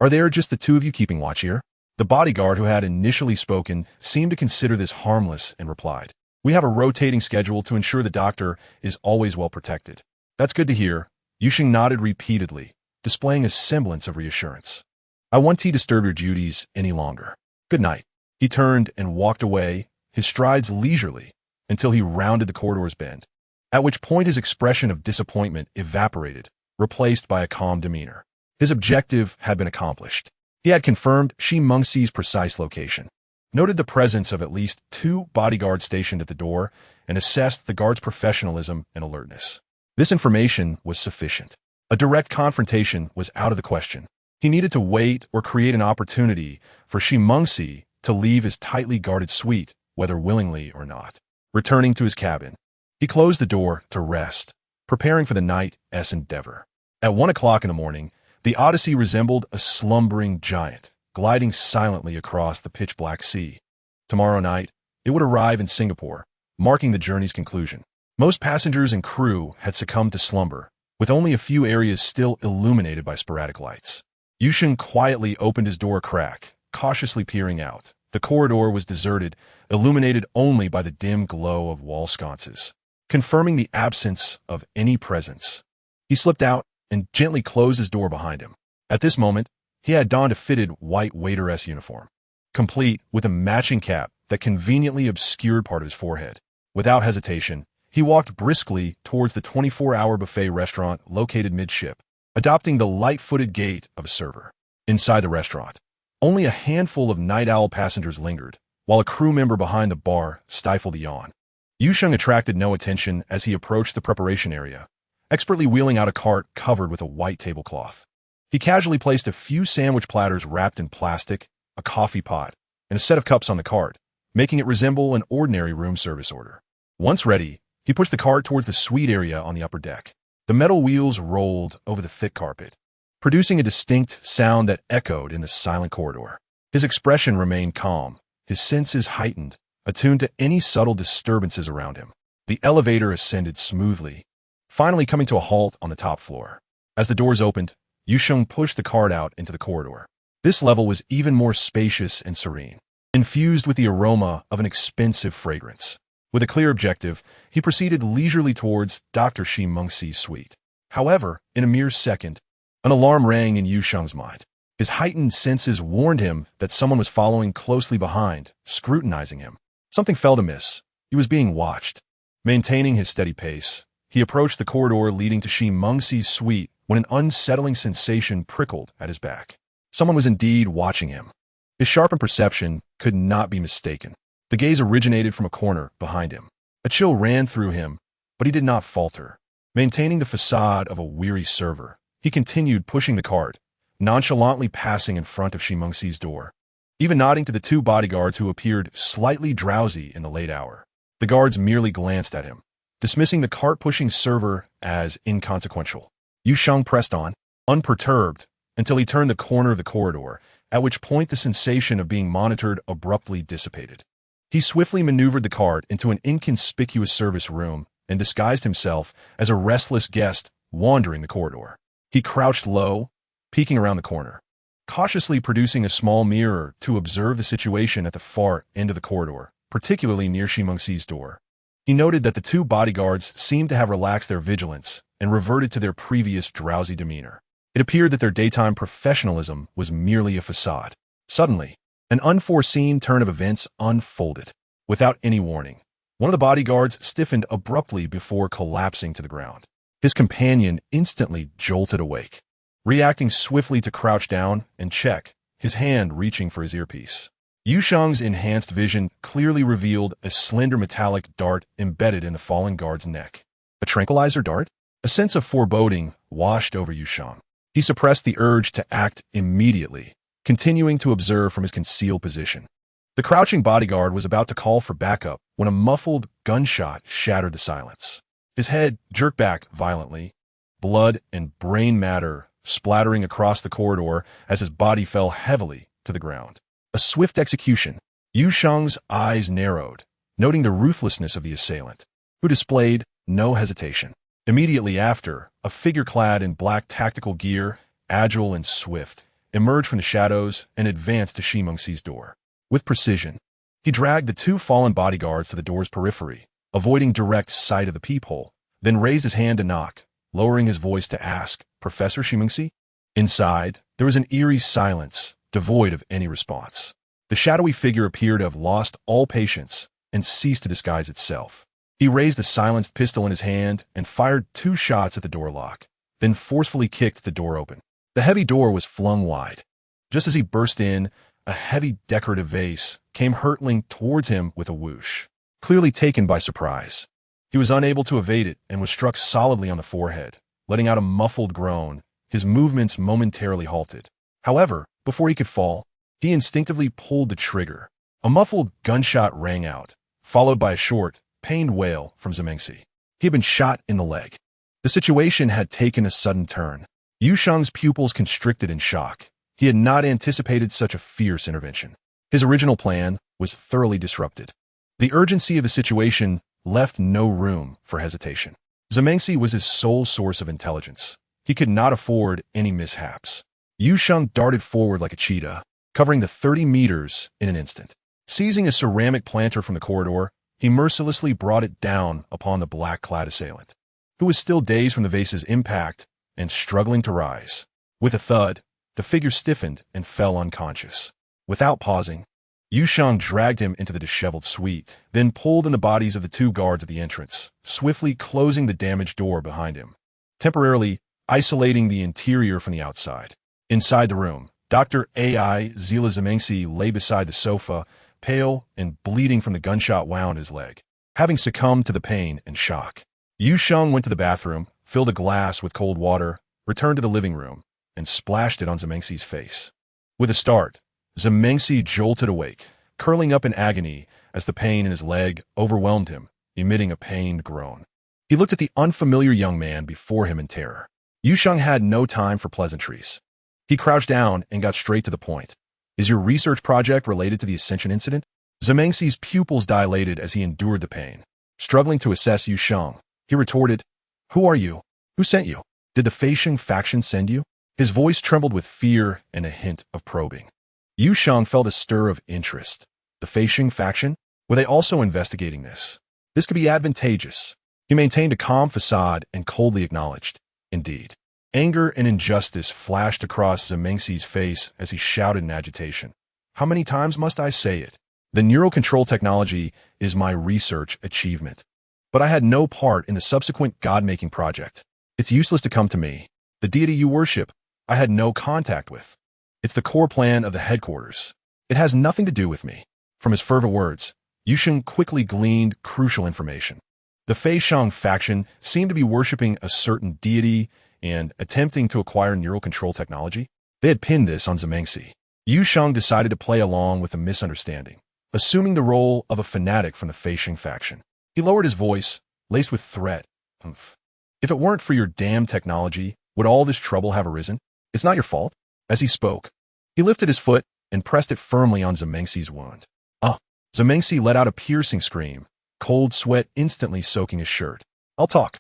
Are there just the two of you keeping watch here?" The bodyguard who had initially spoken seemed to consider this harmless and replied, "We have a rotating schedule to ensure the doctor is always well protected." "That's good to hear." Yu Sheng nodded repeatedly, displaying a semblance of reassurance. "I won't disturb your duties any longer. Good night." He turned and walked away, his strides leisurely, until he rounded the corridor's bend, at which point his expression of disappointment evaporated, replaced by a calm demeanor. His objective had been accomplished. He had confirmed Shi Mengxi's precise location, noted the presence of at least 2 bodyguards stationed at the door, and assessed the guard's professionalism and alertness. This information was sufficient. A direct confrontation was out of the question. He needed to wait or create an opportunity for Shi Mengxi to leave his tightly guarded suite, whether willingly or not. Returning to his cabin, he closed the door to rest, preparing for the night's endeavor. At 1 o'clock in the morning, the Odyssey resembled a slumbering giant, gliding silently across the pitch-black sea. Tomorrow night, it would arrive in Singapore, marking the journey's conclusion. Most passengers and crew had succumbed to slumber, with only a few areas still illuminated by sporadic lights. Yu Sheng quietly opened his door a crack, cautiously peering out. The corridor was deserted, illuminated only by the dim glow of wall sconces, confirming the absence of any presence. He slipped out and gently closed his door behind him. At this moment, he had donned a fitted white waiteress uniform, complete with a matching cap that conveniently obscured part of his forehead. Without hesitation, He walked briskly towards the 24-hour buffet restaurant located midship, adopting the light-footed gait of a server. Inside the restaurant, only a handful of night owl passengers lingered, while a crew member behind the bar stifled a yawn. Yu Sheng attracted no attention as he approached the preparation area, expertly wheeling out a cart covered with a white tablecloth. He casually placed a few sandwich platters wrapped in plastic, a coffee pot, and a set of cups on the cart, making it resemble an ordinary room service order. Once ready, he pushed the cart towards the suite area on the upper deck. The metal wheels rolled over the thick carpet, producing a distinct sound that echoed in the silent corridor. His expression remained calm, his senses heightened, attuned to any subtle disturbances around him. The elevator ascended smoothly, finally coming to a halt on the top floor. As the doors opened, Yu Sheng pushed the cart out into the corridor. This level was even more spacious and serene, infused with the aroma of an expensive fragrance. With a clear objective, he proceeded leisurely towards Dr. Shi Mengxi's suite. However, in a mere second, an alarm rang in Yu Sheng's mind. His heightened senses warned him that someone was following closely behind, scrutinizing him. Something felt amiss. He was being watched. Maintaining his steady pace, he approached the corridor leading to Shi Mengxi's suite when an unsettling sensation prickled at his back. Someone was indeed watching him. His sharpened perception could not be mistaken. The gaze originated from a corner behind him. A chill ran through him, but he did not falter. Maintaining the facade of a weary server, he continued pushing the cart, nonchalantly passing in front of Shi Mengxi's door, even nodding to the two bodyguards who appeared slightly drowsy in the late hour. The guards merely glanced at him, dismissing the cart-pushing server as inconsequential. Yu Sheng pressed on, unperturbed, until he turned the corner of the corridor, at which point the sensation of being monitored abruptly dissipated. He swiftly maneuvered the cart into an inconspicuous service room and disguised himself as a restless guest wandering the corridor. He crouched low, peeking around the corner, cautiously producing a small mirror to observe the situation at the far end of the corridor, particularly near Shi Mengxi's door. He noted that the two bodyguards seemed to have relaxed their vigilance and reverted to their previous drowsy demeanor. It appeared that their daytime professionalism was merely a facade. Suddenly, an unforeseen turn of events unfolded. Without any warning, one of the bodyguards stiffened abruptly before collapsing to the ground. His companion instantly jolted awake, reacting swiftly to crouch down and check, his hand reaching for his earpiece. Yu Sheng's enhanced vision clearly revealed a slender metallic dart embedded in the fallen guard's neck. A tranquilizer dart? A sense of foreboding washed over Yu Sheng. He suppressed the urge to act immediately, continuing to observe from his concealed position. The crouching bodyguard was about to call for backup when a muffled gunshot shattered the silence. His head jerked back violently, blood and brain matter splattering across the corridor as his body fell heavily to the ground. A swift execution. Yu Sheng's eyes narrowed, noting the ruthlessness of the assailant, who displayed no hesitation. Immediately after, a figure clad in black tactical gear, agile and swift, emerged from the shadows and advanced to Shi Mengxi's door. With precision, he dragged the two fallen bodyguards to the door's periphery, avoiding direct sight of the peephole, then raised his hand to knock, lowering his voice to ask, "Professor Shi Mengxi?" Inside, there was an eerie silence, devoid of any response. The shadowy figure appeared to have lost all patience and ceased to disguise itself. He raised the silenced pistol in his hand and fired 2 shots at the door lock, then forcefully kicked the door open. The heavy door was flung wide. Just as he burst in, a heavy decorative vase came hurtling towards him with a whoosh. Clearly taken by surprise, he was unable to evade it and was struck solidly on the forehead, letting out a muffled groan. His movements momentarily halted. However, before he could fall, he instinctively pulled the trigger. A muffled gunshot rang out, followed by a short, pained wail from Mengxi. He had been shot in the leg. The situation had taken a sudden turn. Yu Sheng's pupils constricted in shock. He had not anticipated such a fierce intervention. His original plan was thoroughly disrupted. The urgency of the situation left no room for hesitation. Mengxi was his sole source of intelligence. He could not afford any mishaps. Yu Sheng darted forward like a cheetah, covering the 30 meters in an instant. Seizing a ceramic planter from the corridor, he mercilessly brought it down upon the black-clad assailant, who was still dazed from the vase's impact and struggling to rise. With a thud, the figure stiffened and fell unconscious. Without pausing, Yu Sheng dragged him into the disheveled suite, then pulled in the bodies of the two guards at the entrance, swiftly closing the damaged door behind him, temporarily isolating the interior from the outside. Inside the room, Dr. A.I. Zila Zemengsi lay beside the sofa, pale and bleeding from the gunshot wound his leg, having succumbed to the pain and shock. Yu Sheng went to the bathroom, filled a glass with cold water, returned to the living room, and splashed it on Zemengsi's face. With a start, Zemengsi jolted awake, curling up in agony as the pain in his leg overwhelmed him, emitting a pained groan. He looked at the unfamiliar young man before him in terror. Yu Sheng had no time for pleasantries. He crouched down and got straight to the point. Is your research project related to the Ascension incident? Zemengsi's pupils dilated as he endured the pain. Struggling to assess Yu Sheng, he retorted, "Who are you? Who sent you? Did the Fei Sheng faction send you?" His voice trembled with fear and a hint of probing. Yu Sheng felt a stir of interest. The Fei Sheng faction? Were they also investigating this? This could be advantageous. He maintained a calm facade and coldly acknowledged, "Indeed." Anger and injustice flashed across Zemengsi's face as he shouted in agitation. "How many times must I say it? The neural control technology is my research achievement. But I had no part in the subsequent God-making project. It's useless to come to me. The deity you worship, I had no contact with. It's the core plan of the headquarters. It has nothing to do with me." From his fervent words, Yu Sheng quickly gleaned crucial information. The Fei Sheng faction seemed to be worshipping a certain deity and attempting to acquire neural control technology. They had pinned this on Zemengsi. Yu Sheng decided to play along with the misunderstanding, assuming the role of a fanatic from the Fei Sheng faction. He lowered his voice, laced with threat. "Humph. If it weren't for your damn technology, would all this trouble have arisen? It's not your fault." As he spoke, he lifted his foot and pressed it firmly on Zemengsi's wound. "Ah!" Zemengsi let out a piercing scream, cold sweat instantly soaking his shirt. I'll talk.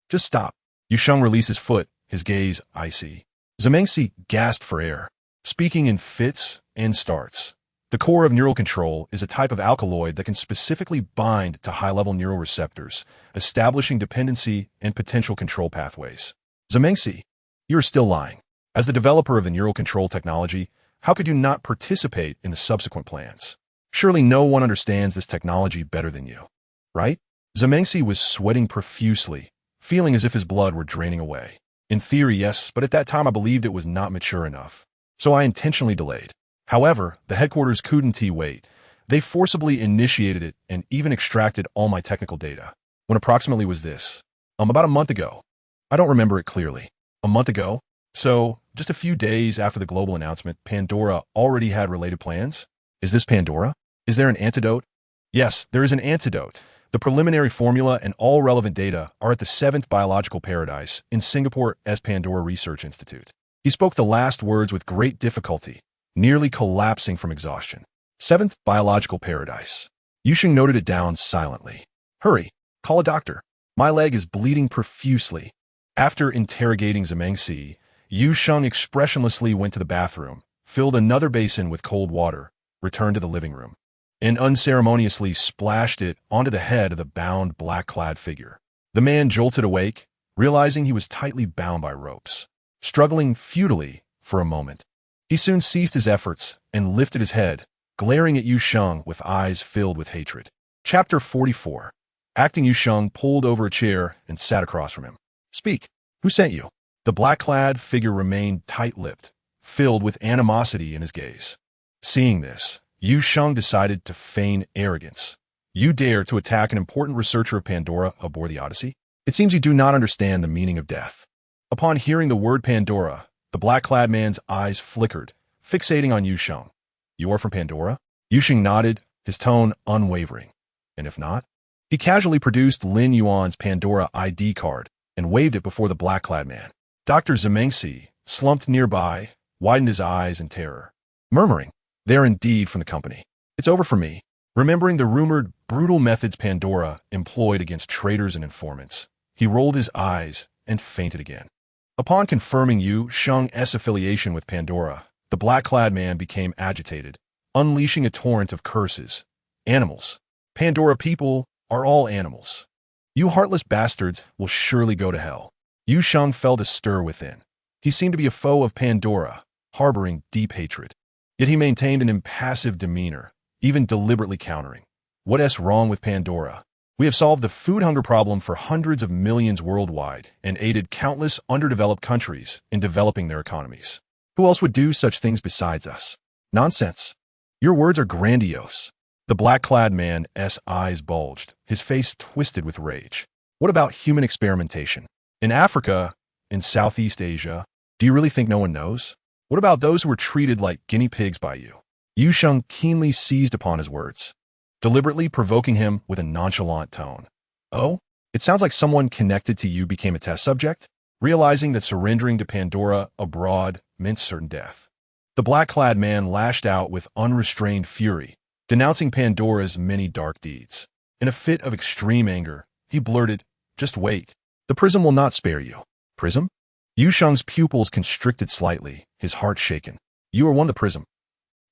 Just stop." Yu Sheng released his foot, his gaze icy. Zemengsi gasped for air, speaking in fits and starts. The core of neural control is a type of alkaloid that can specifically bind to high-level neural receptors, establishing dependency and potential control pathways. Zemengsi, you are still lying. As the developer of the neural control technology, how could you not participate in the subsequent plans? Surely no one understands this technology better than you, right? Zemengsi was sweating profusely, feeling as if his blood were draining away. In theory, yes, but at that time I believed it was not mature enough. So I intentionally delayed. However, the headquarters couldn't wait. They forcibly initiated it and even extracted all my technical data. When approximately was this? About a month ago. I don't remember it clearly. A month ago? So, just a few days after the global announcement, Pandora already had related plans? Is this Pandora? Is there an antidote? Yes, there is an antidote. The preliminary formula and all relevant data are at the 7th Biological Paradise in Singapore's Pandora Research Institute. He spoke the last words with great difficulty, nearly collapsing from exhaustion. 7th Biological Paradise. Yu Sheng noted it down silently. "Hurry, call a doctor. My leg is bleeding profusely." After interrogating Zemengsi, Yu Sheng expressionlessly went to the bathroom, filled another basin with cold water, returned to the living room, and unceremoniously splashed it onto the head of the bound black-clad figure. The man jolted awake, realizing he was tightly bound by ropes. Struggling futilely for a moment, he soon ceased his efforts and lifted his head, glaring at Yu Sheng with eyes filled with hatred. Chapter 44. Acting Yu Sheng pulled over a chair and sat across from him. "Speak. Who sent you?" The black-clad figure remained tight-lipped, filled with animosity in his gaze. Seeing this, Yu Sheng decided to feign arrogance. "You dare to attack an important researcher of Pandora aboard the Odyssey? It seems you do not understand the meaning of death." Upon hearing the word Pandora, the black-clad man's eyes flickered, fixating on Yu Sheng. "You are from Pandora?" Yu Sheng nodded, his tone unwavering. "And if not?" He casually produced Lin Yuan's Pandora ID card and waved it before the black-clad man. Dr. Zemengsi, slumped nearby, widened his eyes in terror, murmuring, "They are indeed from the company. It's over for me." Remembering the rumored brutal methods Pandora employed against traitors and informants, he rolled his eyes and fainted again. Upon confirming Yu Sheng's affiliation with Pandora, the black-clad man became agitated, unleashing a torrent of curses. "Animals. Pandora people are all animals. You heartless bastards will surely go to hell." Yu Sheng felt a stir within. He seemed to be a foe of Pandora, harboring deep hatred. Yet he maintained an impassive demeanor, even deliberately countering. What's wrong with Pandora? We have solved the food hunger problem for hundreds of millions worldwide and aided countless underdeveloped countries in developing their economies. Who else would do such things besides us? Nonsense. Your words are grandiose. The black-clad man's eyes bulged, his face twisted with rage. What about human experimentation? In Africa, in Southeast Asia, do you really think no one knows? What about those who were treated like guinea pigs by you? Yu Sheng keenly seized upon his words, deliberately provoking him with a nonchalant tone. Oh, it sounds like someone connected to you became a test subject, realizing that surrendering to Pandora abroad meant certain death. The black-clad man lashed out with unrestrained fury, denouncing Pandora's many dark deeds. In a fit of extreme anger, he blurted, "Just wait. The prism will not spare you." Prism? Yu Sheng's pupils constricted slightly, his heart shaken. You are one of the prism.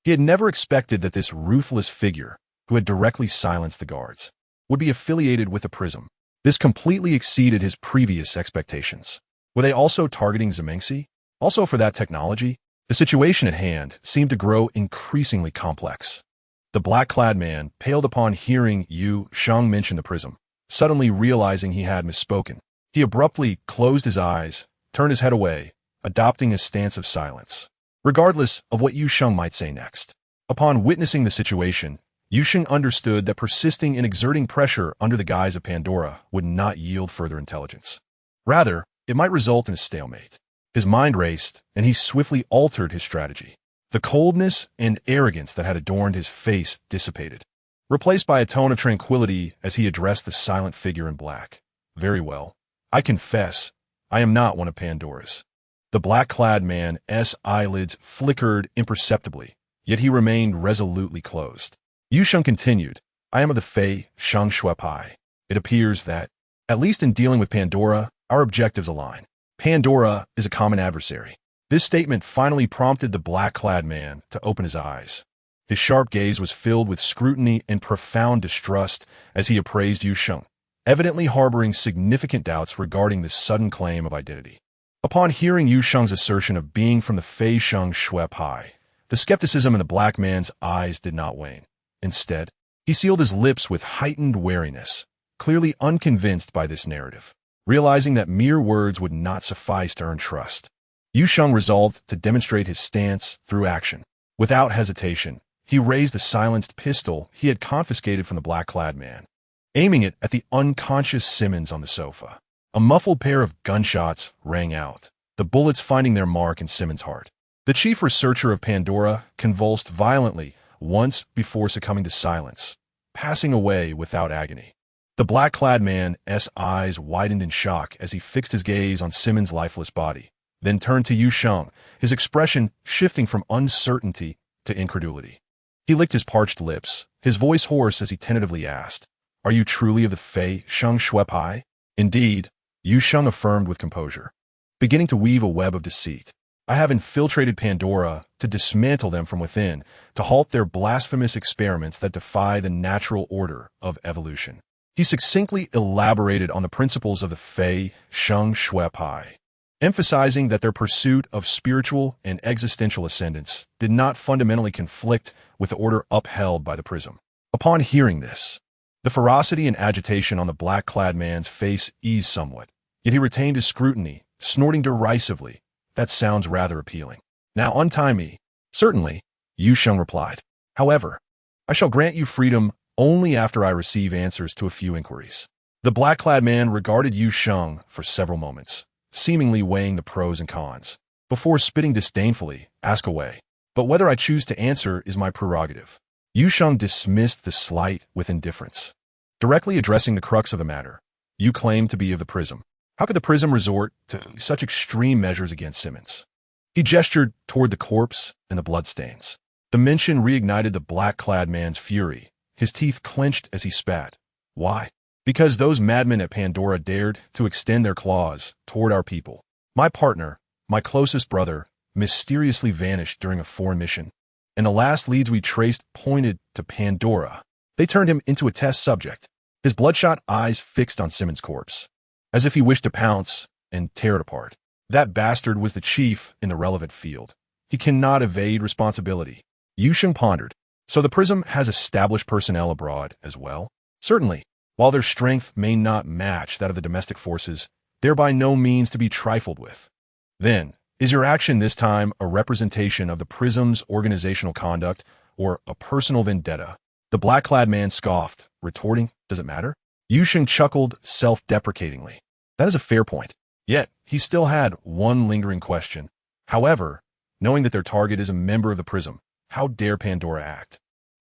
He had never expected that this ruthless figure, who had directly silenced the guards, would be affiliated with the prism. This completely exceeded his previous expectations. Were they also targeting Zemengsi? Also for that technology? The situation at hand seemed to grow increasingly complex. The black-clad man paled upon hearing Yu Sheng mention the prism, suddenly realizing he had misspoken. He abruptly closed his eyes, turned his head away, adopting a stance of silence, regardless of what Yu Sheng might say next. Upon witnessing the situation, Yu Sheng understood that persisting in exerting pressure under the guise of Pandora would not yield further intelligence. Rather, it might result in a stalemate. His mind raced, and he swiftly altered his strategy. The coldness and arrogance that had adorned his face dissipated, replaced by a tone of tranquility as he addressed the silent figure in black. Very well. I confess, I am not one of Pandora's. The black-clad man's eyelids flickered imperceptibly, yet he remained resolutely closed. Yu Sheng continued, I am of the Fei Sheng Shui Pai. It appears that, at least in dealing with Pandora, our objectives align. Pandora is a common adversary. This statement finally prompted the black-clad man to open his eyes. His sharp gaze was filled with scrutiny and profound distrust as he appraised Yu Sheng, evidently harboring significant doubts regarding this sudden claim of identity. Upon hearing Yu Sheng's assertion of being from the Fei Sheng Shui Pai, the skepticism in the black man's eyes did not wane. Instead, he sealed his lips with heightened wariness, clearly unconvinced by this narrative. Realizing that mere words would not suffice to earn trust, Yu Sheng resolved to demonstrate his stance through action. Without hesitation, he raised the silenced pistol he had confiscated from the black-clad man, aiming it at the unconscious Simmons on the sofa. A muffled pair of gunshots rang out, the bullets finding their mark in Simmons' heart. The chief researcher of Pandora convulsed violently once before succumbing to silence, passing away without agony. The black-clad man's eyes widened in shock as he fixed his gaze on Simmons' lifeless body, then turned to Yu Sheng, his expression shifting from uncertainty to incredulity. He licked his parched lips, his voice hoarse as he tentatively asked, Are you truly of the Fei Sheng Shui Pai? Indeed, Yu Sheng affirmed with composure, beginning to weave a web of deceit. I have infiltrated Pandora to dismantle them from within, to halt their blasphemous experiments that defy the natural order of evolution. He succinctly elaborated on the principles of the Fei Sheng Shui Pai, emphasizing that their pursuit of spiritual and existential ascendance did not fundamentally conflict with the order upheld by the prism. Upon hearing this, the ferocity and agitation on the black-clad man's face eased somewhat, yet he retained his scrutiny, snorting derisively. That sounds rather appealing. Now untie me. Certainly, Yu Sheng replied. However, I shall grant you freedom only after I receive answers to a few inquiries. The black-clad man regarded Yu Sheng for several moments, seemingly weighing the pros and cons, before spitting disdainfully, ask away. But whether I choose to answer is my prerogative. Yu Sheng dismissed the slight with indifference. Directly addressing the crux of the matter, you claim to be of the prism. How could the prism resort to such extreme measures against Simmons? He gestured toward the corpse and the bloodstains. The mention reignited the black-clad man's fury. His teeth clenched as he spat. Why? Because those madmen at Pandora dared to extend their claws toward our people. My partner, my closest brother, mysteriously vanished during a foreign mission, and the last leads we traced pointed to Pandora. They turned him into a test subject, his bloodshot eyes fixed on Simmons' corpse, as if he wished to pounce and tear it apart. That bastard was the chief in the relevant field. He cannot evade responsibility. Yu Sheng pondered. So the Prism has established personnel abroad as well? Certainly. While their strength may not match that of the domestic forces, they're by no means to be trifled with. Then, is your action this time a representation of the Prism's organizational conduct or a personal vendetta? The black-clad man scoffed, retorting, does it matter? Yu Sheng chuckled self-deprecatingly. That is a fair point. Yet, he still had one lingering question. However, knowing that their target is a member of the Prism, how dare Pandora act?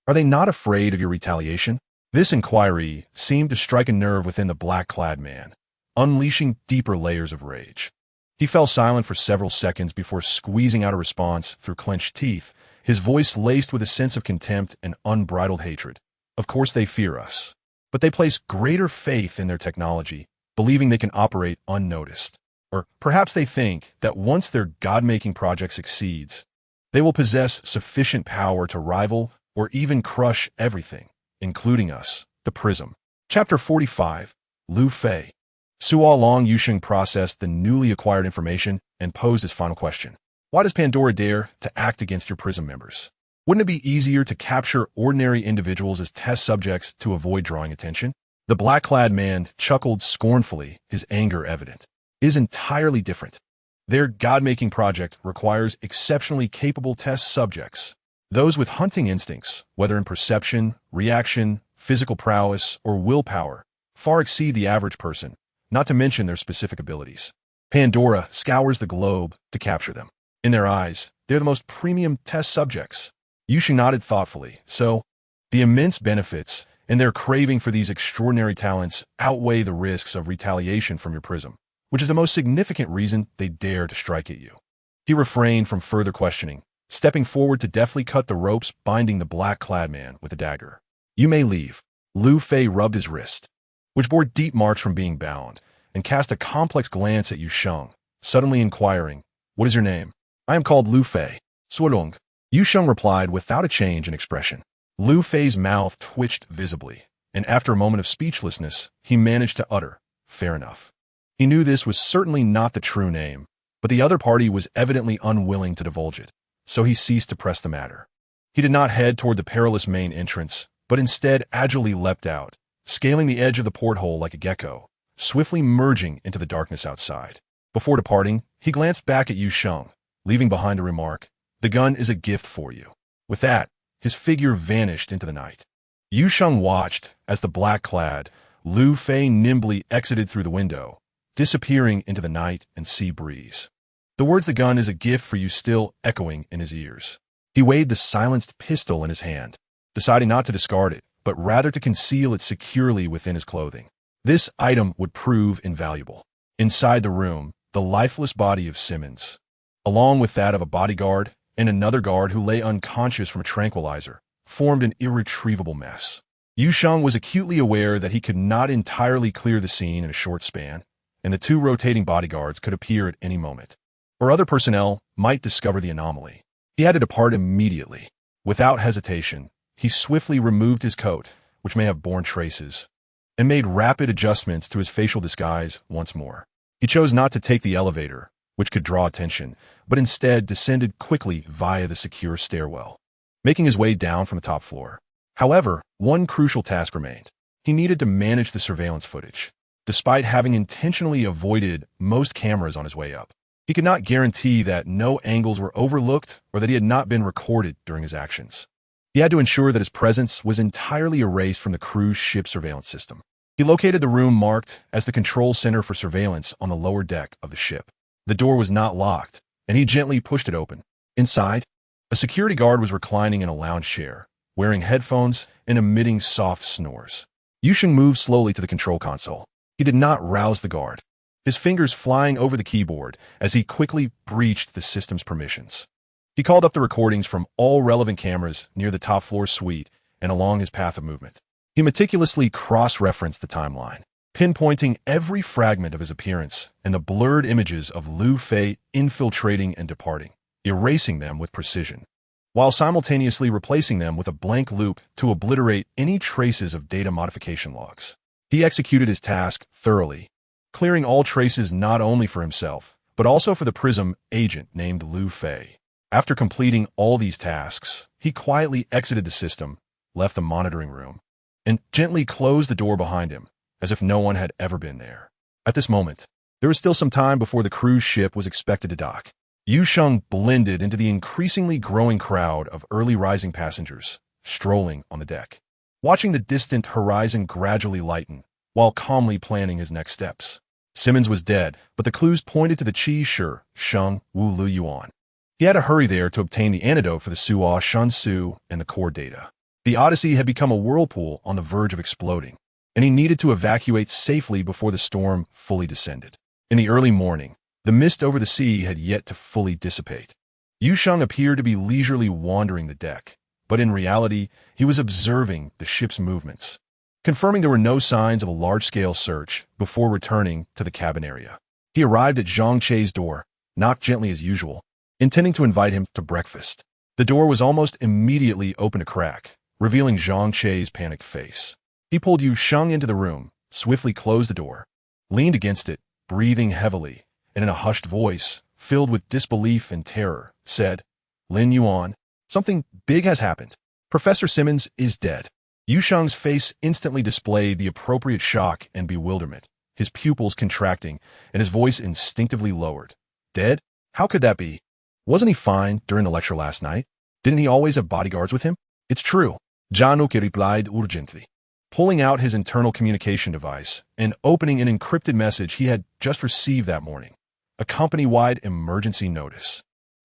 Are they not afraid of your retaliation? This inquiry seemed to strike a nerve within the black-clad man, unleashing deeper layers of rage. He fell silent for several seconds before squeezing out a response through clenched teeth, his voice laced with a sense of contempt and unbridled hatred. Of course they fear us, but they place greater faith in their technology, believing they can operate unnoticed. Or perhaps they think that once their God-making project succeeds, they will possess sufficient power to rival or even crush everything, including us, the Prism. Chapter 45, Lu Fei. Suo Long Yu Sheng processed the newly acquired information and posed his final question. Why does Pandora dare to act against your Prism members? Wouldn't it be easier to capture ordinary individuals as test subjects to avoid drawing attention? The black-clad man chuckled scornfully, his anger evident. It is entirely different. Their God-making project requires exceptionally capable test subjects. Those with hunting instincts, whether in perception, reaction, physical prowess, or willpower, far exceed the average person, not to mention their specific abilities. Pandora scours the globe to capture them. In their eyes, they're the most premium test subjects. Yu Sheng nodded thoughtfully. So, the immense benefits and their craving for these extraordinary talents outweigh the risks of retaliation from your Prism, which is the most significant reason they dare to strike at you. He refrained from further questioning, stepping forward to deftly cut the ropes binding the black-clad man with a dagger. You may leave. Lu Fei rubbed his wrist, which bore deep marks from being bound, and cast a complex glance at Yu Sheng, suddenly inquiring, what is your name? I am called Lu Fei. Suodong. Yu Sheng replied without a change in expression. Lu Fei's mouth twitched visibly, and after a moment of speechlessness, he managed to utter, fair enough. He knew this was certainly not the true name, but the other party was evidently unwilling to divulge it, so he ceased to press the matter. He did not head toward the perilous main entrance, but instead agilely leapt out, scaling the edge of the porthole like a gecko, swiftly merging into the darkness outside. Before departing, he glanced back at Yu Sheng, leaving behind a remark, the gun is a gift for you. With that, his figure vanished into the night. Yu Sheng watched as the black-clad Lu Fei nimbly exited through the window, disappearing into the night and sea breeze. The words the gun is a gift for you still echoing in his ears. He weighed the silenced pistol in his hand, deciding not to discard it, but rather to conceal it securely within his clothing. This item would prove invaluable. Inside the room, the lifeless body of Simmons, along with that of a bodyguard and another guard who lay unconscious from a tranquilizer, formed an irretrievable mess. Yu Sheng was acutely aware that he could not entirely clear the scene in a short span, and the two rotating bodyguards could appear at any moment, or other personnel might discover the anomaly. He had to depart immediately. Without hesitation, he swiftly removed his coat, which may have borne traces, and made rapid adjustments to his facial disguise once more. He chose not to take the elevator, which could draw attention, but instead descended quickly via the secure stairwell, making his way down from the top floor. However, one crucial task remained. He needed to manage the surveillance footage. Despite having intentionally avoided most cameras on his way up, he could not guarantee that no angles were overlooked or that he had not been recorded during his actions. He had to ensure that his presence was entirely erased from the cruise ship surveillance system. He located the room marked as the control center for surveillance on the lower deck of the ship. The door was not locked, and he gently pushed it open. Inside, a security guard was reclining in a lounge chair, wearing headphones and emitting soft snores. Yu Sheng moved slowly to the control console. He did not rouse the guard, his fingers flying over the keyboard as he quickly breached the system's permissions. He called up the recordings from all relevant cameras near the top floor suite and along his path of movement. He meticulously cross-referenced the timeline, pinpointing every fragment of his appearance and the blurred images of Lu Fei infiltrating and departing, erasing them with precision, while simultaneously replacing them with a blank loop to obliterate any traces of data modification logs. He executed his task thoroughly, clearing all traces not only for himself, but also for the Prism agent named Lu Fei. After completing all these tasks, he quietly exited the system, left the monitoring room, and gently closed the door behind him, as if no one had ever been there. At this moment, there was still some time before the cruise ship was expected to dock. Yu Sheng blended into the increasingly growing crowd of early rising passengers, strolling on the deck, watching the distant horizon gradually lighten, while calmly planning his next steps. Simmons was dead, but the clues pointed to the Qi Shi Sheng Wu Lu Yuan. He had to hurry there to obtain the antidote for the Suo Shun Su and the core data. The Odyssey had become a whirlpool on the verge of exploding, and he needed to evacuate safely before the storm fully descended. In the early morning, the mist over the sea had yet to fully dissipate. Yu Sheng appeared to be leisurely wandering the deck, but in reality, he was observing the ship's movements, confirming there were no signs of a large-scale search before returning to the cabin area. He arrived at Zhang Che's door, knocked gently as usual, intending to invite him to breakfast. The door was almost immediately opened a crack, revealing Zhang Che's panicked face. He pulled Yu Sheng into the room, swiftly closed the door, leaned against it, breathing heavily, and in a hushed voice, filled with disbelief and terror, said, "Lin Yuan, something big has happened. Professor Simmons is dead." Yu Sheng's face instantly displayed the appropriate shock and bewilderment, his pupils contracting and his voice instinctively lowered. "Dead? How could that be? Wasn't he fine during the lecture last night? Didn't he always have bodyguards with him?" "It's true," Januki replied urgently, pulling out his internal communication device and opening an encrypted message he had just received that morning. A company-wide emergency notice.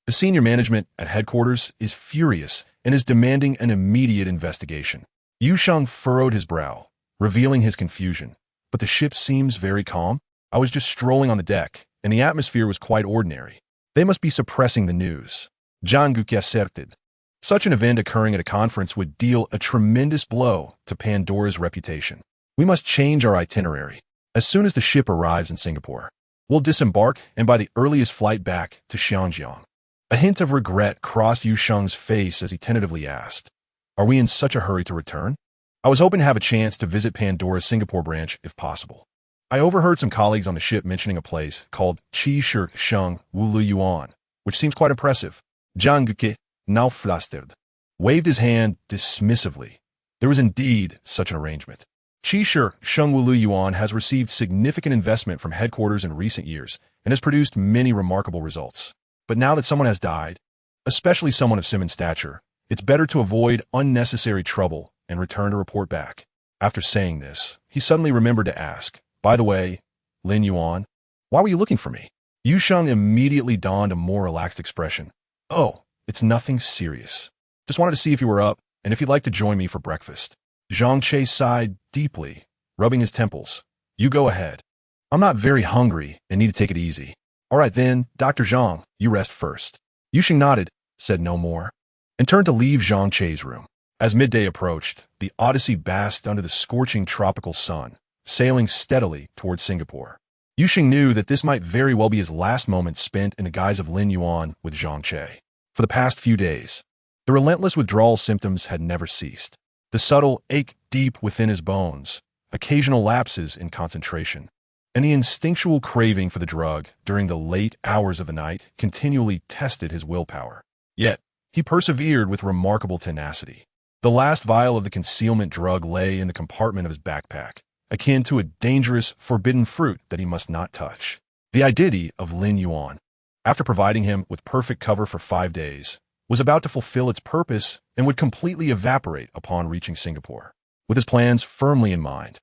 The senior management at headquarters is furious and is demanding an immediate investigation. Yu Sheng furrowed his brow, revealing his confusion. "But the ship seems very calm. I was just strolling on the deck, and the atmosphere was quite ordinary. They must be suppressing the news." Zhang Guqi asserted. Such an event occurring at a conference would deal a tremendous blow to Pandora's reputation. "We must change our itinerary. As soon as the ship arrives in Singapore, we'll disembark and by the earliest flight back to Xianjiang." A hint of regret crossed Yu Sheng's face as he tentatively asked, "Are we in such a hurry to return? I was hoping to have a chance to visit Pandora's Singapore branch if possible. I overheard some colleagues on the ship mentioning a place called Qi Shi Sheng Wu Lu Yuan, which seems quite impressive." Zhang Guqi, now flustered, waved his hand dismissively. There was indeed such an arrangement. Qi Shi Sheng Wu Lu Yuan has received significant investment from headquarters in recent years and has produced many remarkable results. But now that someone has died, especially someone of Simmons' stature, it's better to avoid unnecessary trouble and return to report back. After saying this, he suddenly remembered to ask, "By the way, Lin Yuan, why were you looking for me?" Yu Sheng immediately donned a more relaxed expression. "Oh, it's nothing serious. Just wanted to see if you were up and if you'd like to join me for breakfast." Zhang Che sighed deeply, rubbing his temples. "You go ahead. I'm not very hungry and need to take it easy." "All right then, Dr. Zhang, you rest first." Yu Sheng nodded, said no more, and turned to leave Zhang Che's room. As midday approached, the Odyssey basked under the scorching tropical sun, sailing steadily towards Singapore. Yu Sheng knew that this might very well be his last moments spent in the guise of Lin Yuan with Zhang Che. For the past few days, the relentless withdrawal symptoms had never ceased. The subtle ache deep within his bones, occasional lapses in concentration, and the instinctual craving for the drug during the late hours of the night continually tested his willpower. Yet, he persevered with remarkable tenacity. The last vial of the concealment drug lay in the compartment of his backpack, akin to a dangerous, forbidden fruit that he must not touch. The identity of Lin Yuan, after providing him with perfect cover for 5 days, was about to fulfill its purpose and would completely evaporate upon reaching Singapore. With his plans firmly in mind,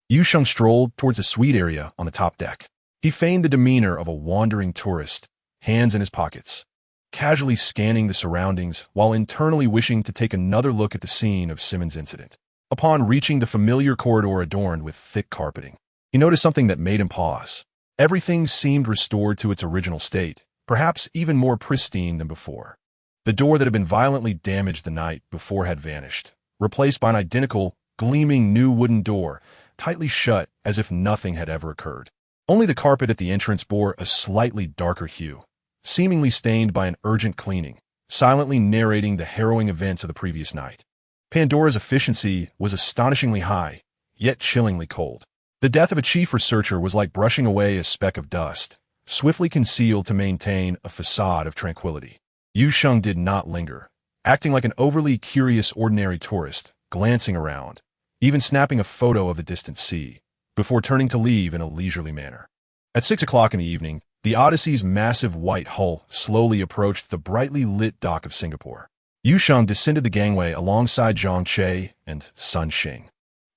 Yu Sheng strolled towards the suite area on the top deck. He feigned the demeanor of a wandering tourist, hands in his pockets, casually scanning the surroundings while internally wishing to take another look at the scene of Simmons' incident. Upon reaching the familiar corridor adorned with thick carpeting, he noticed something that made him pause. Everything seemed restored to its original state, perhaps even more pristine than before. The door that had been violently damaged the night before had vanished, replaced by an identical, gleaming new wooden door, tightly shut as if nothing had ever occurred. Only the carpet at the entrance bore a slightly darker hue, seemingly stained by an urgent cleaning, silently narrating the harrowing events of the previous night. Pandora's efficiency was astonishingly high, yet chillingly cold. The death of a chief researcher was like brushing away a speck of dust, swiftly concealed to maintain a facade of tranquility. Yu Sheng did not linger. acting like an overly curious ordinary tourist, glancing around, even snapping a photo of the distant sea, before turning to leave in a leisurely manner. At 6 o'clock in the evening, the Odyssey's massive white hull slowly approached the brightly lit dock of Singapore. Yu Sheng descended the gangway alongside Zhang Che and Sun Xing,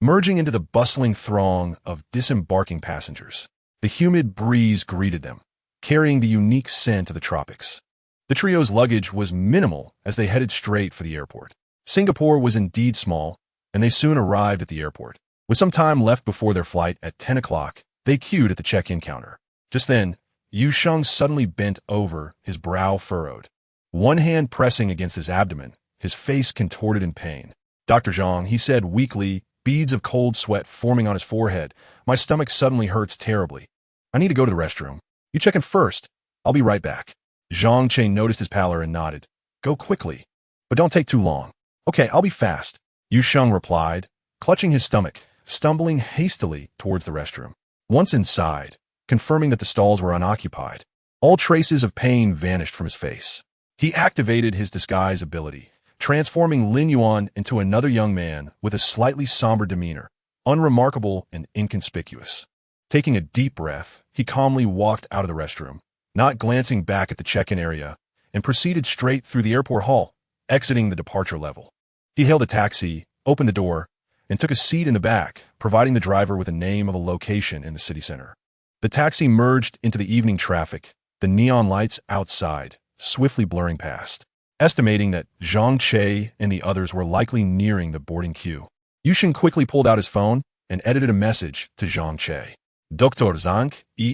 merging into the bustling throng of disembarking passengers. The humid breeze greeted them, carrying the unique scent of the tropics. The trio's luggage was minimal as they headed straight for the airport. Singapore was indeed small, and they soon arrived at the airport. With some time left before their flight at 10 o'clock, they queued at the check-in counter. Just then, Yu Sheng suddenly bent over, his brow furrowed. One hand pressing against his abdomen, his face contorted in pain. "Dr. Zhang," he said weakly, beads of cold sweat forming on his forehead, "my stomach suddenly hurts terribly. I need to go to the restroom. You check in first. I'll be right back." Zhang Che noticed his pallor and nodded. "Go quickly, but don't take too long." "Okay, I'll be fast," Yu Sheng replied, clutching his stomach, stumbling hastily towards the restroom. Once inside, confirming that the stalls were unoccupied, all traces of pain vanished from his face. He activated his disguise ability, transforming Lin Yuan into another young man with a slightly somber demeanor, unremarkable and inconspicuous. Taking a deep breath, he calmly walked out of the restroom, not glancing back at the check-in area, and proceeded straight through the airport hall, exiting the departure level. He hailed a taxi, opened the door, and took a seat in the back, providing the driver with a name of a location in the city center. The taxi merged into the evening traffic, the neon lights outside swiftly blurring past. Estimating that Zhang Che and the others were likely nearing the boarding queue, Yu Sheng quickly pulled out his phone and edited a message to Zhang Che. "Dr. Zhang,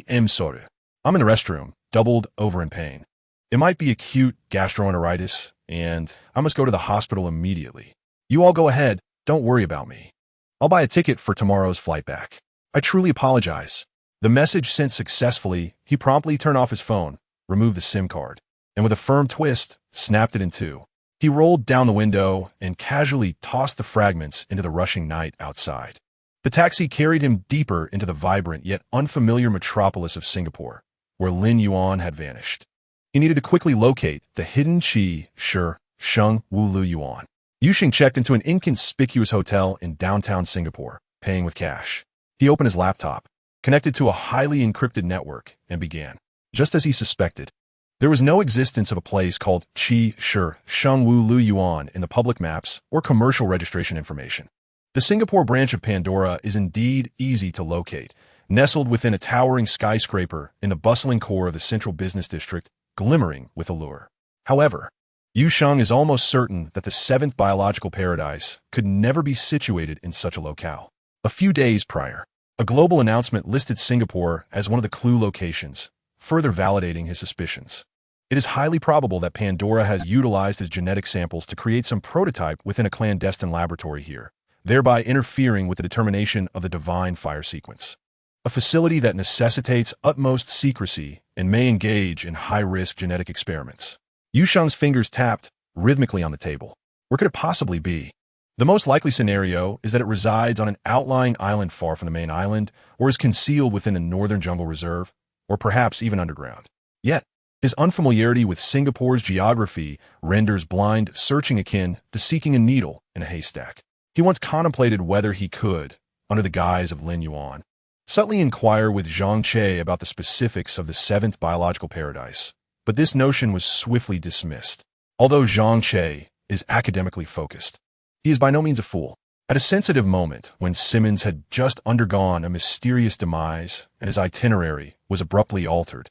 I'm sorry. I'm in the restroom, doubled over in pain. It might be acute gastroenteritis, and I must go to the hospital immediately. You all go ahead, don't worry about me. I'll buy a ticket for tomorrow's flight back. I truly apologize." The message sent successfully, he promptly turned off his phone, removed the SIM card, and with a firm twist, snapped it in two. He rolled down the window and casually tossed the fragments into the rushing night outside. The taxi carried him deeper into the vibrant yet unfamiliar metropolis of Singapore, where Lin Yuan had vanished. He needed to quickly locate the hidden Qi Shi Sheng Wu Lu Yuan. Yu Sheng checked into an inconspicuous hotel in downtown Singapore, paying with cash. He opened his laptop, connected to a highly encrypted network, and began. Just as he suspected, there was no existence of a place called Qi Shi Sheng Wu Lu Yuan in the public maps or commercial registration information. The Singapore branch of Pandora is indeed easy to locate, nestled within a towering skyscraper in the bustling core of the central business district, glimmering with allure. However, Yu Sheng is almost certain that the seventh biological paradise could never be situated in such a locale. A few days prior, a global announcement listed Singapore as one of the clue locations, further validating his suspicions. It is highly probable that Pandora has utilized his genetic samples to create some prototype within a clandestine laboratory here, thereby interfering with the determination of the divine fire sequence. A facility that necessitates utmost secrecy and may engage in high-risk genetic experiments. Yu Sheng's fingers tapped rhythmically on the table. Where could it possibly be? The most likely scenario is that it resides on an outlying island far from the main island, or is concealed within the northern jungle reserve, or perhaps even underground. Yet, his unfamiliarity with Singapore's geography renders blind searching akin to seeking a needle in a haystack. He once contemplated whether he could, under the guise of Lin Yuan, subtly inquire with Zhang Che about the specifics of the seventh biological paradise, but this notion was swiftly dismissed. Although Zhang Che is academically focused, he is by no means a fool. At a sensitive moment, when Simmons had just undergone a mysterious demise and his itinerary was abruptly altered,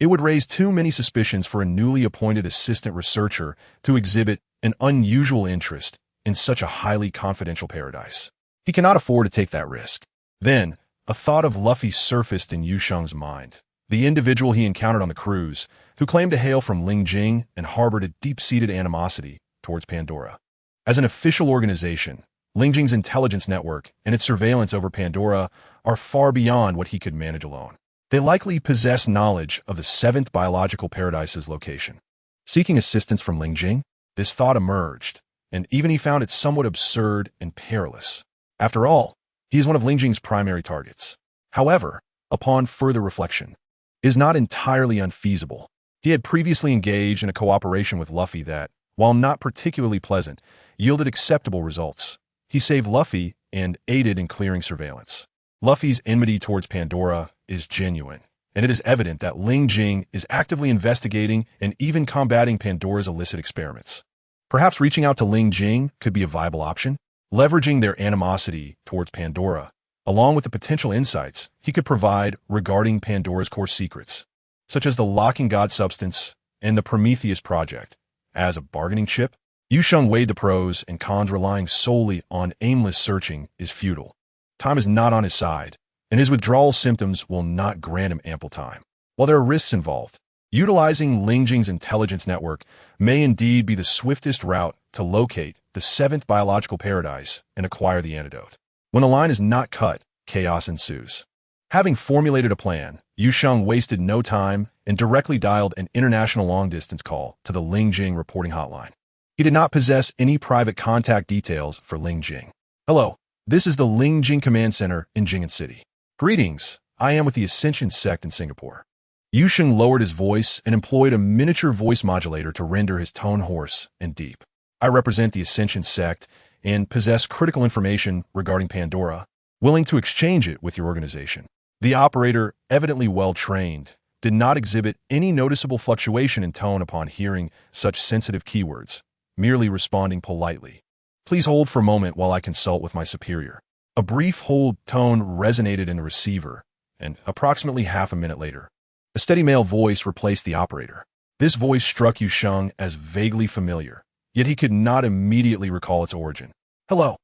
it would raise too many suspicions for a newly appointed assistant researcher to exhibit an unusual interest in such a highly confidential paradise. He cannot afford to take that risk. Then, a thought of Luffy surfaced in Yu Sheng's mind, the individual he encountered on the cruise, who claimed to hail from Lingjing and harbored a deep-seated animosity towards Pandora. As an official organization, Lingjing's intelligence network and its surveillance over Pandora are far beyond what he could manage alone. They likely possess knowledge of the seventh biological paradise's location. Seeking assistance from Lingjing, this thought emerged, and even he found it somewhat absurd and perilous. After all, he is one of Lingjing's primary targets. However, upon further reflection, it is not entirely unfeasible. He had previously engaged in a cooperation with Luffy that, while not particularly pleasant, yielded acceptable results. He saved Luffy and aided in clearing surveillance. Luffy's enmity towards Pandora is genuine, and it is evident that Ling Jing is actively investigating and even combating Pandora's illicit experiments. Perhaps reaching out to Ling Jing could be a viable option, leveraging their animosity towards Pandora, along with the potential insights he could provide regarding Pandora's core secrets, such as the locking god substance and the Prometheus project. As a bargaining chip, Yu Sheng weighed the pros and cons. Relying solely on aimless searching is futile. Time is not on his side, and his withdrawal symptoms will not grant him ample time. While there are risks involved, utilizing Ling Jing's intelligence network may indeed be the swiftest route to locate the seventh biological paradise and acquire the antidote. When the line is not cut, chaos ensues. Having formulated a plan, Yu Sheng wasted no time and directly dialed an international long-distance call to the Ling Jing reporting hotline. He did not possess any private contact details for Ling Jing. "Hello, this is the Ling Jing Command Center in Jing'an City. Greetings, I am with the Ascension sect in Singapore." Yu Sheng lowered his voice and employed a miniature voice modulator to render his tone hoarse and deep. "I represent the Ascension sect and possess critical information regarding Pandora, willing to exchange it with your organization." The operator, evidently well-trained, did not exhibit any noticeable fluctuation in tone upon hearing such sensitive keywords, merely responding politely. "Please hold for a moment while I consult with my superior." A brief hold tone resonated in the receiver, and approximately half a minute later, a steady male voice replaced the operator. This voice struck Yu Sheng as vaguely familiar, yet he could not immediately recall its origin. "Hello,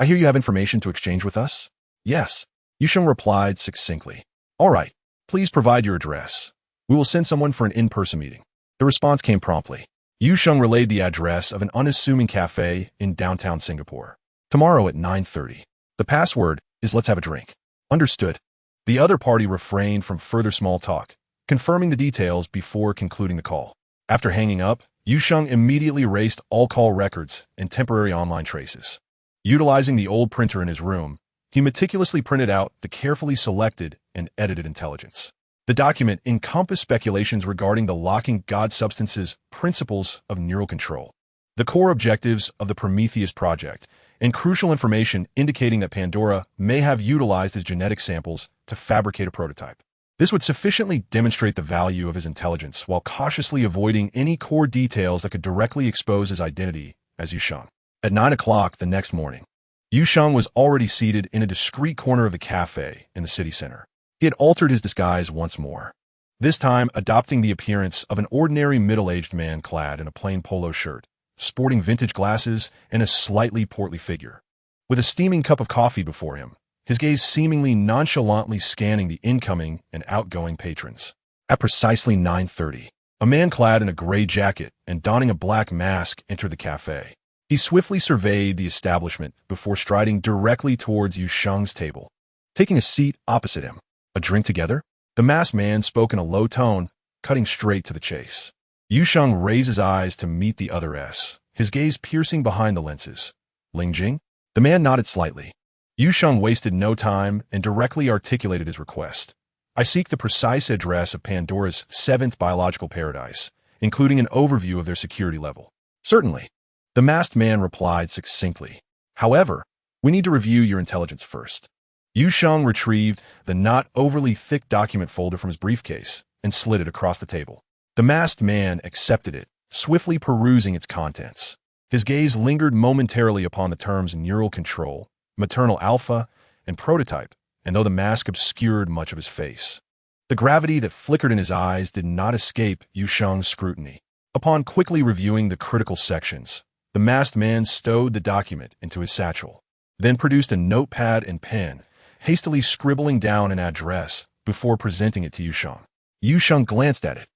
I hear you have information to exchange with us?" "Yes," Yu Sheng replied succinctly. "All right, please provide your address. We will send someone for an in-person meeting." The response came promptly. Yu Sheng relayed the address of an unassuming cafe in downtown Singapore. "Tomorrow at 9:30. The password is 'let's have a drink.'" "Understood." The other party refrained from further small talk, confirming the details before concluding the call. After hanging up, Yu Sheng immediately erased all call records and temporary online traces. Utilizing the old printer in his room, he meticulously printed out the carefully selected and edited intelligence. The document encompassed speculations regarding the locking god substance's principles of neural control, the core objectives of the Prometheus project, and crucial information indicating that Pandora may have utilized his genetic samples to fabricate a prototype. This would sufficiently demonstrate the value of his intelligence while cautiously avoiding any core details that could directly expose his identity as Yu Sheng. At 9 o'clock the next morning, Yu Sheng was already seated in a discreet corner of the cafe in the city center. He had altered his disguise once more, this time adopting the appearance of an ordinary middle-aged man clad in a plain polo shirt, sporting vintage glasses and a slightly portly figure. With a steaming cup of coffee before him, his gaze seemingly nonchalantly scanning the incoming and outgoing patrons. At precisely 9:30, a man clad in a gray jacket and donning a black mask entered the cafe. He swiftly surveyed the establishment before striding directly towards Yu Sheng's table, taking a seat opposite him. "A drink together?" The masked man spoke in a low tone, cutting straight to the chase. Yu Sheng raised his eyes to meet the other's, his gaze piercing behind the lenses. "Ling Jing?" The man nodded slightly. Yu Sheng wasted no time and directly articulated his request. "I seek the precise address of Pandora's seventh biological paradise, including an overview of their security level." "Certainly," the masked man replied succinctly. "However, we need to review your intelligence first." Yu Sheng retrieved the not overly thick document folder from his briefcase and slid it across the table. The masked man accepted it, swiftly perusing its contents. His gaze lingered momentarily upon the terms neural control, maternal alpha, and prototype, and though the mask obscured much of his face, the gravity that flickered in his eyes did not escape Yu Sheng's scrutiny. Upon quickly reviewing the critical sections, the masked man stowed the document into his satchel, then produced a notepad and pen, hastily scribbling down an address before presenting it to Yu Sheng. Yu Sheng glanced at it.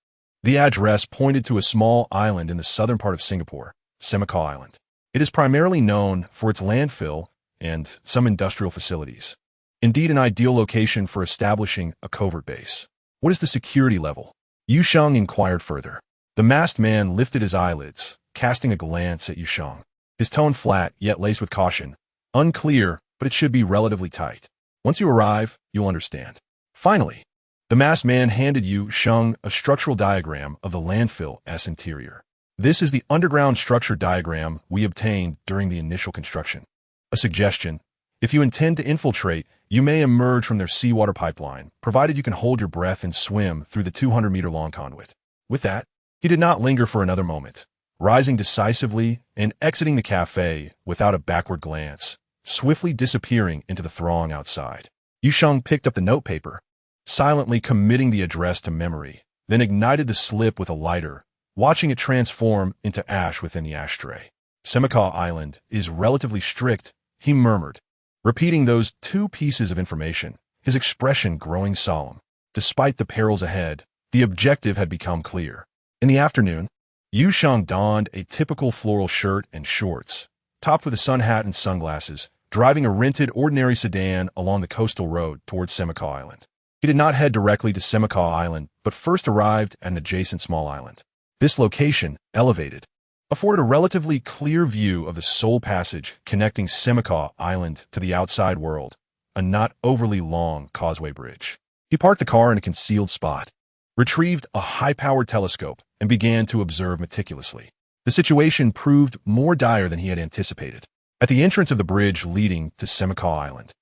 The address pointed to a small island in the southern part of Singapore, Semakau Island. It is primarily known for its landfill and some industrial facilities. Indeed, an ideal location for establishing a covert base. "What is the security level?" Yu Sheng inquired further. The masked man lifted his eyelids, casting a glance at Yu Sheng. His tone flat, yet laced with caution. "Unclear, but it should be relatively tight. Once you arrive, you'll understand." Finally, the masked man handed Yu Sheng a structural diagram of the landfill's interior. This is the underground structure diagram we obtained during the initial construction. A suggestion: if you intend to infiltrate, you may emerge from their seawater pipeline, provided you can hold your breath and swim through the 200-meter-long conduit. With that, he did not linger for another moment, rising decisively and exiting the cafe without a backward glance, swiftly disappearing into the throng outside. Yu Sheng picked up the notepaper, silently committing the address to memory, then ignited the slip with a lighter, watching it transform into ash within the ashtray. Semikaw Island is relatively strict, he murmured, repeating those two pieces of information, his expression growing solemn. Despite the perils ahead, the objective had become clear. In the afternoon, Yu Sheng donned a typical floral shirt and shorts, topped with a sun hat and sunglasses, driving a rented ordinary sedan along the coastal road towards Semikaw Island. He did not head directly to Semikaw Island, but first arrived at an adjacent small island. This location, elevated, afforded a relatively clear view of the sole passage connecting Semikaw Island to the outside world, a not overly long causeway bridge. He parked the car in a concealed spot, retrieved a high-powered telescope, and began to observe meticulously. The situation proved more dire than he had anticipated. At the entrance of the bridge leading to Semikaw Island,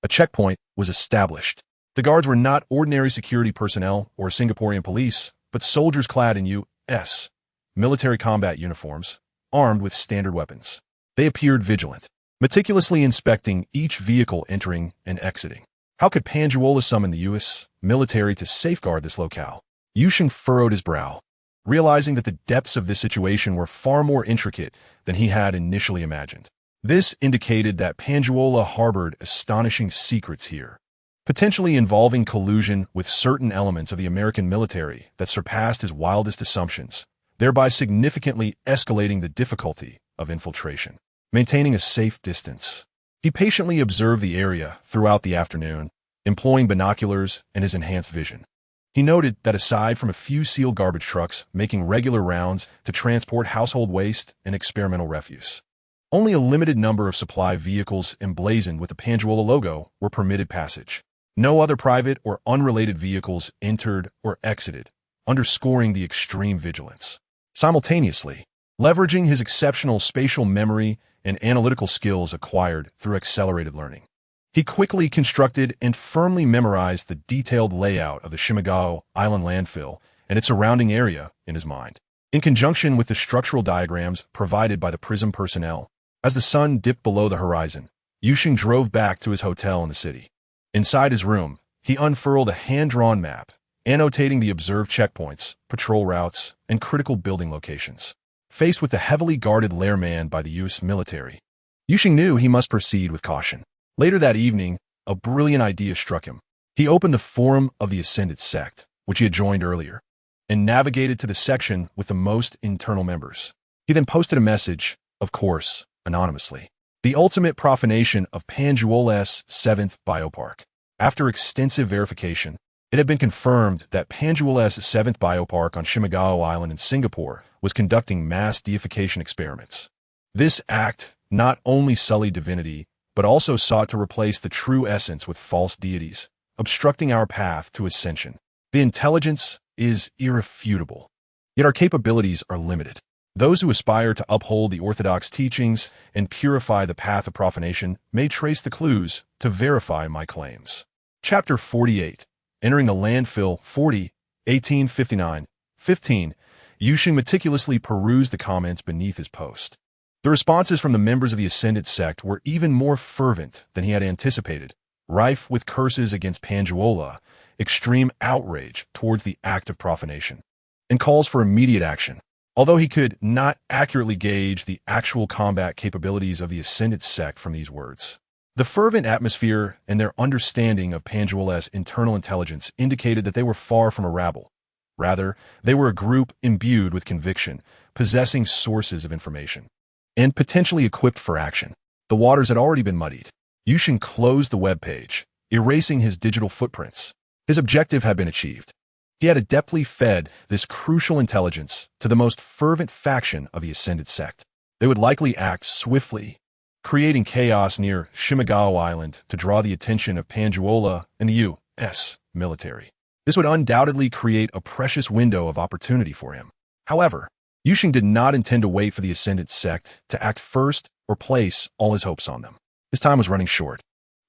a checkpoint was established. The guards were not ordinary security personnel or Singaporean police, but soldiers clad in U.S. military combat uniforms, armed with standard weapons. They appeared vigilant, meticulously inspecting each vehicle entering and exiting. How could Panjuola summon the U.S. military to safeguard this locale? Yu Sheng furrowed his brow, realizing that the depths of this situation were far more intricate than he had initially imagined. This indicated that Panjuola harbored astonishing secrets here, potentially involving collusion with certain elements of the American military that surpassed his wildest assumptions, thereby significantly escalating the difficulty of infiltration. Maintaining a safe distance, he patiently observed the area throughout the afternoon, employing binoculars and his enhanced vision. He noted that aside from a few sealed garbage trucks making regular rounds to transport household waste and experimental refuse, only a limited number of supply vehicles emblazoned with the Panjuola logo were permitted passage. No other private or unrelated vehicles entered or exited, underscoring the extreme vigilance. Simultaneously, leveraging his exceptional spatial memory and analytical skills acquired through accelerated learning, he quickly constructed and firmly memorized the detailed layout of the Shimagao Island landfill and its surrounding area in his mind. In conjunction with the structural diagrams provided by the PRISM personnel, as the sun dipped below the horizon, Yu Sheng drove back to his hotel in the city. Inside his room, he unfurled a hand-drawn map, annotating the observed checkpoints, patrol routes, and critical building locations. Faced with the heavily guarded lairman by the U.S. military, Yu Sheng knew he must proceed with caution. Later that evening, a brilliant idea struck him. He opened the forum of the Ascended Sect, which he had joined earlier, and navigated to the section with the most internal members. He then posted a message, of course, anonymously. The ultimate profanation of Panjuola's 7th biopark. After extensive verification, it had been confirmed that Panjuola's 7th biopark on Shimagao Island in Singapore was conducting mass deification experiments. This act not only sullied divinity, but also sought to replace the true essence with false deities, obstructing our path to ascension. The intelligence is irrefutable, yet our capabilities are limited. Those who aspire to uphold the orthodox teachings and purify the path of profanation may trace the clues to verify my claims. Chapter 48. Entering the landfill 40, 1859, 15, Yu Sheng meticulously perused the comments beneath his post. The responses from the members of the Ascended Sect were even more fervent than he had anticipated, rife with curses against Panjuola, extreme outrage towards the act of profanation, and calls for immediate action. Although he could not accurately gauge the actual combat capabilities of the Ascended Sect from these words, the fervent atmosphere and their understanding of Panjuola's internal intelligence indicated that they were far from a rabble. Rather, they were a group imbued with conviction, possessing sources of information, and potentially equipped for action. The waters had already been muddied. Yu Sheng closed the web page, erasing his digital footprints. His objective had been achieved. He had adeptly fed this crucial intelligence to the most fervent faction of the Ascended Sect. They would likely act swiftly, creating chaos near Shimagao Island to draw the attention of Panjuola and the U.S. military. This would undoubtedly create a precious window of opportunity for him. However, Yu Sheng did not intend to wait for the ascendant sect to act first or place all his hopes on them. His time was running short.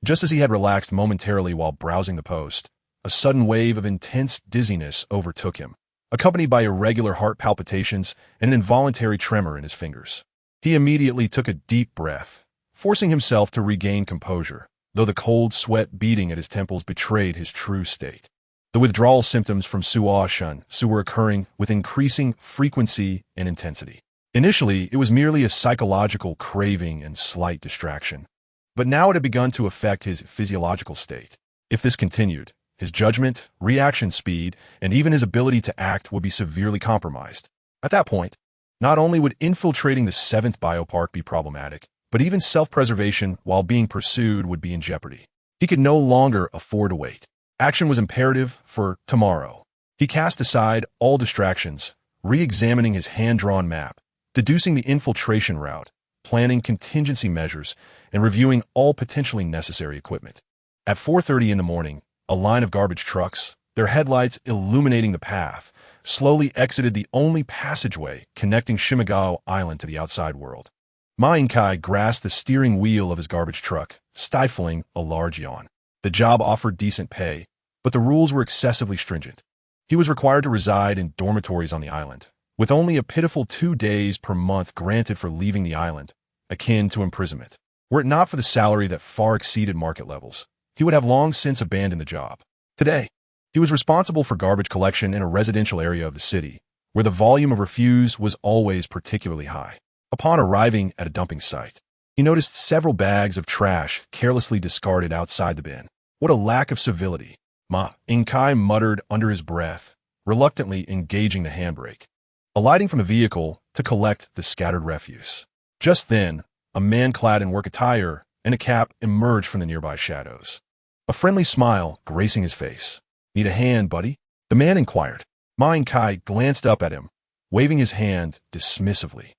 Just as he had relaxed momentarily while browsing the post, a sudden wave of intense dizziness overtook him, accompanied by irregular heart palpitations and an involuntary tremor in his fingers. He immediately took a deep breath, forcing himself to regain composure, though the cold sweat beating at his temples betrayed his true state. The withdrawal symptoms from Su were occurring with increasing frequency and intensity. Initially, it was merely a psychological craving and slight distraction, but now it had begun to affect his physiological state. If this continued, his judgment, reaction speed, and even his ability to act would be severely compromised. At that point, not only would infiltrating the 7th biopark be problematic, but even self-preservation while being pursued would be in jeopardy. He could no longer afford to wait. Action was imperative for tomorrow. He cast aside all distractions, re-examining his hand-drawn map, deducing the infiltration route, planning contingency measures, and reviewing all potentially necessary equipment. At 4:30 in the morning, a line of garbage trucks, their headlights illuminating the path, slowly exited the only passageway connecting Shimigao Island to the outside world. Ma Yingkai grasped the steering wheel of his garbage truck, stifling a large yawn. The job offered decent pay, but the rules were excessively stringent. He was required to reside in dormitories on the island, with only a pitiful 2 days per month granted for leaving the island, akin to imprisonment. Were it not for the salary that far exceeded market levels, he would have long since abandoned the job. Today, he was responsible for garbage collection in a residential area of the city, where the volume of refuse was always particularly high. Upon arriving at a dumping site, he noticed several bags of trash carelessly discarded outside the bin. What a lack of civility, Ma Yingkai muttered under his breath, reluctantly engaging the handbrake, alighting from the vehicle to collect the scattered refuse. Just then, a man clad in work attire and a cap emerged from the nearby shadows, a friendly smile gracing his face. "Need a hand, buddy?" the man inquired. Ma Yingkai glanced up at him, waving his hand dismissively.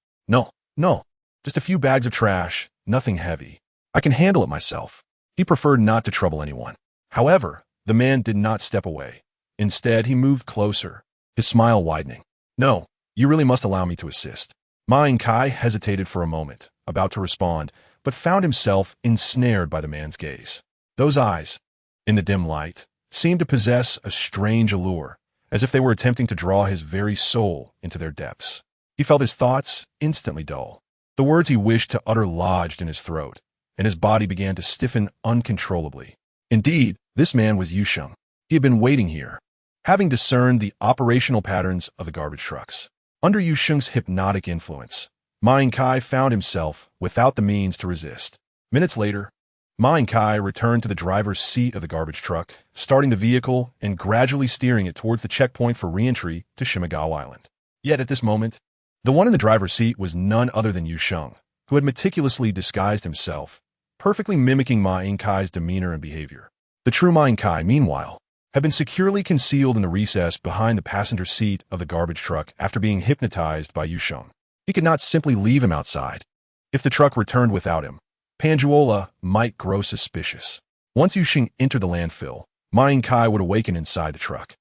No, just a few bags of trash, nothing heavy. I can handle it myself." He preferred not to trouble anyone. However, the man did not step away. Instead, he moved closer, his smile widening. "No, you really must allow me to assist." Ma Yingkai hesitated for a moment, about to respond, but found himself ensnared by the man's gaze. Those eyes, in the dim light, seemed to possess a strange allure, as if they were attempting to draw his very soul into their depths. He felt his thoughts instantly dull. The words he wished to utter lodged in his throat, and his body began to stiffen uncontrollably. Indeed, this man was Yu Sheng. He had been waiting here, having discerned the operational patterns of the garbage trucks. Under Yu Sheng's hypnotic influence, Ma Yingkai found himself without the means to resist. Minutes later, Ma Yingkai returned to the driver's seat of the garbage truck, starting the vehicle and gradually steering it towards the checkpoint for re-entry to Shimigao Island. Yet at this moment, the one in the driver's seat was none other than Yu Sheng, who had meticulously disguised himself, perfectly mimicking Ma Yingkai's demeanor and behavior. The true Ma Yingkai, meanwhile, had been securely concealed in the recess behind the passenger seat of the garbage truck after being hypnotized by Yu Sheng. He could not simply leave him outside. If the truck returned without him, Panjuola might grow suspicious. Once Yu Sheng entered the landfill, Ma Yingkai would awaken inside the truck.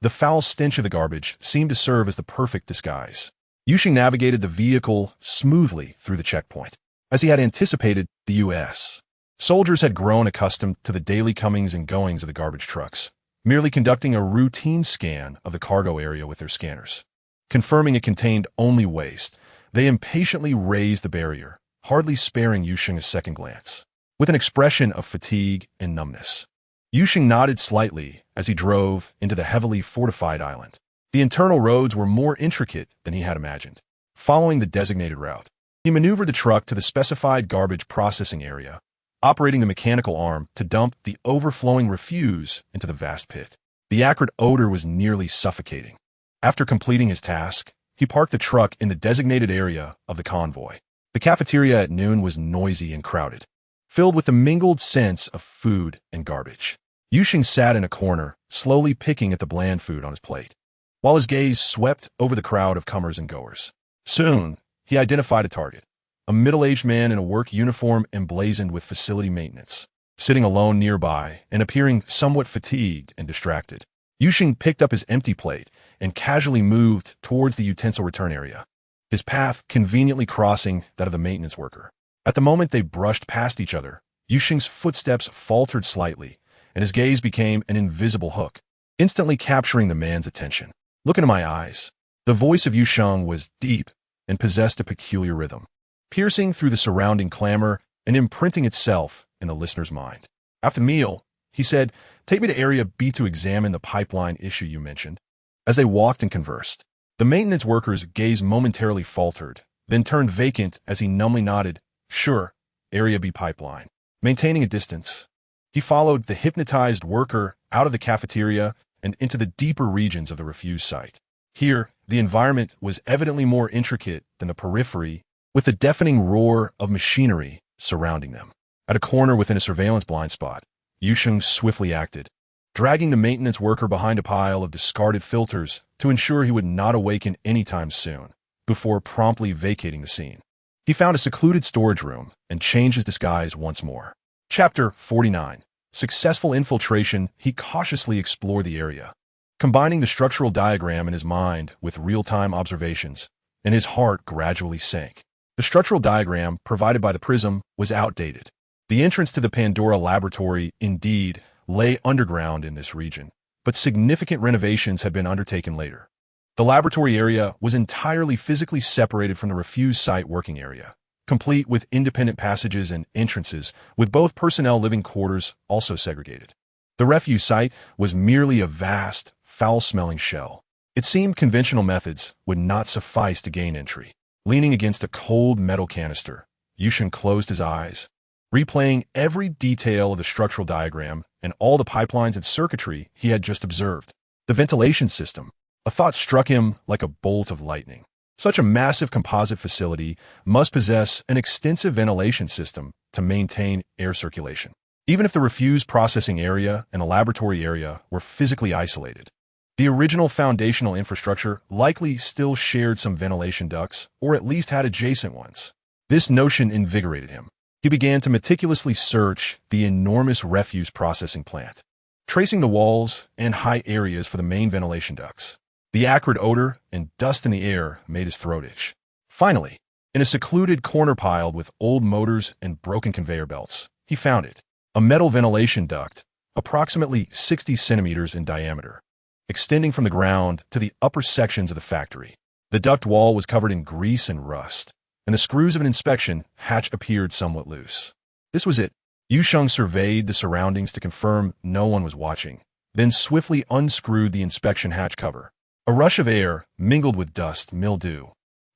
The foul stench of the garbage seemed to serve as the perfect disguise. Yu Sheng navigated the vehicle smoothly through the checkpoint. As he had anticipated, the U.S. soldiers had grown accustomed to the daily comings and goings of the garbage trucks, merely conducting a routine scan of the cargo area with their scanners. Confirming it contained only waste, they impatiently raised the barrier, hardly sparing Yu Sheng a second glance. With an expression of fatigue and numbness, Yu Sheng nodded slightly as he drove into the heavily fortified island. The internal roads were more intricate than he had imagined. Following the designated route, he maneuvered the truck to the specified garbage processing area, operating the mechanical arm to dump the overflowing refuse into the vast pit. The acrid odor was nearly suffocating. After completing his task, he parked the truck in the designated area of the convoy. The cafeteria at noon was noisy and crowded, filled with the mingled scents of food and garbage. Yu Sheng sat in a corner, slowly picking at the bland food on his plate, while his gaze swept over the crowd of comers and goers. Soon, he identified a target, a middle-aged man in a work uniform emblazoned with facility maintenance, sitting alone nearby and appearing somewhat fatigued and distracted. Yu Sheng picked up his empty plate and casually moved towards the utensil return area. his path conveniently crossing that of the maintenance worker. At the moment they brushed past each other, Yu Sheng's footsteps faltered slightly, and his gaze became an invisible hook, instantly capturing the man's attention. "Look into my eyes." The voice of Yu Sheng was deep and possessed a peculiar rhythm, piercing through the surrounding clamor and imprinting itself in the listener's mind. After the meal, he said, "Take me to Area B to examine the pipeline issue you mentioned." As they walked and conversed, the maintenance worker's gaze momentarily faltered, then turned vacant as he numbly nodded, "Sure, Area B pipeline." Maintaining a distance, he followed the hypnotized worker out of the cafeteria and into the deeper regions of the refuse site. Here, the environment was evidently more intricate than the periphery, with the deafening roar of machinery surrounding them. At a corner within a surveillance blind spot, Yu Sheng swiftly acted, dragging the maintenance worker behind a pile of discarded filters to ensure he would not awaken anytime soon, before promptly vacating the scene. He found a secluded storage room and changed his disguise once more. Chapter 49. Successful infiltration. He cautiously explored the area, combining the structural diagram in his mind with real-time observations, and his heart gradually sank. The structural diagram provided by the prism was outdated. The entrance to the Pandora laboratory, indeed, lay underground in this region, but significant renovations had been undertaken later. The laboratory area was entirely physically separated from the refuse site working area, complete with independent passages and entrances, with both personnel living quarters also segregated. The refuse site was merely a vast, foul-smelling shell. It seemed conventional methods would not suffice to gain entry. Leaning against a cold metal canister, Yu Sheng closed his eyes, replaying every detail of the structural diagram and all the pipelines and circuitry he had just observed. The ventilation system. A thought struck him like a bolt of lightning. Such a massive composite facility must possess an extensive ventilation system to maintain air circulation, even if the refuse processing area and the laboratory area were physically isolated. The original foundational infrastructure likely still shared some ventilation ducts, or at least had adjacent ones. This notion invigorated him. He began to meticulously search the enormous refuse processing plant, tracing the walls and high areas for the main ventilation ducts. The acrid odor and dust in the air made his throat itch. Finally, in a secluded corner piled with old motors and broken conveyor belts, he found it. A metal ventilation duct, approximately 60 centimeters in diameter, extending from the ground to the upper sections of the factory. The duct wall was covered in grease and rust, and the screws of an inspection hatch appeared somewhat loose. This was it. Yu Sheng surveyed the surroundings to confirm no one was watching, then swiftly unscrewed the inspection hatch cover. A rush of air, mingled with dust, mildew,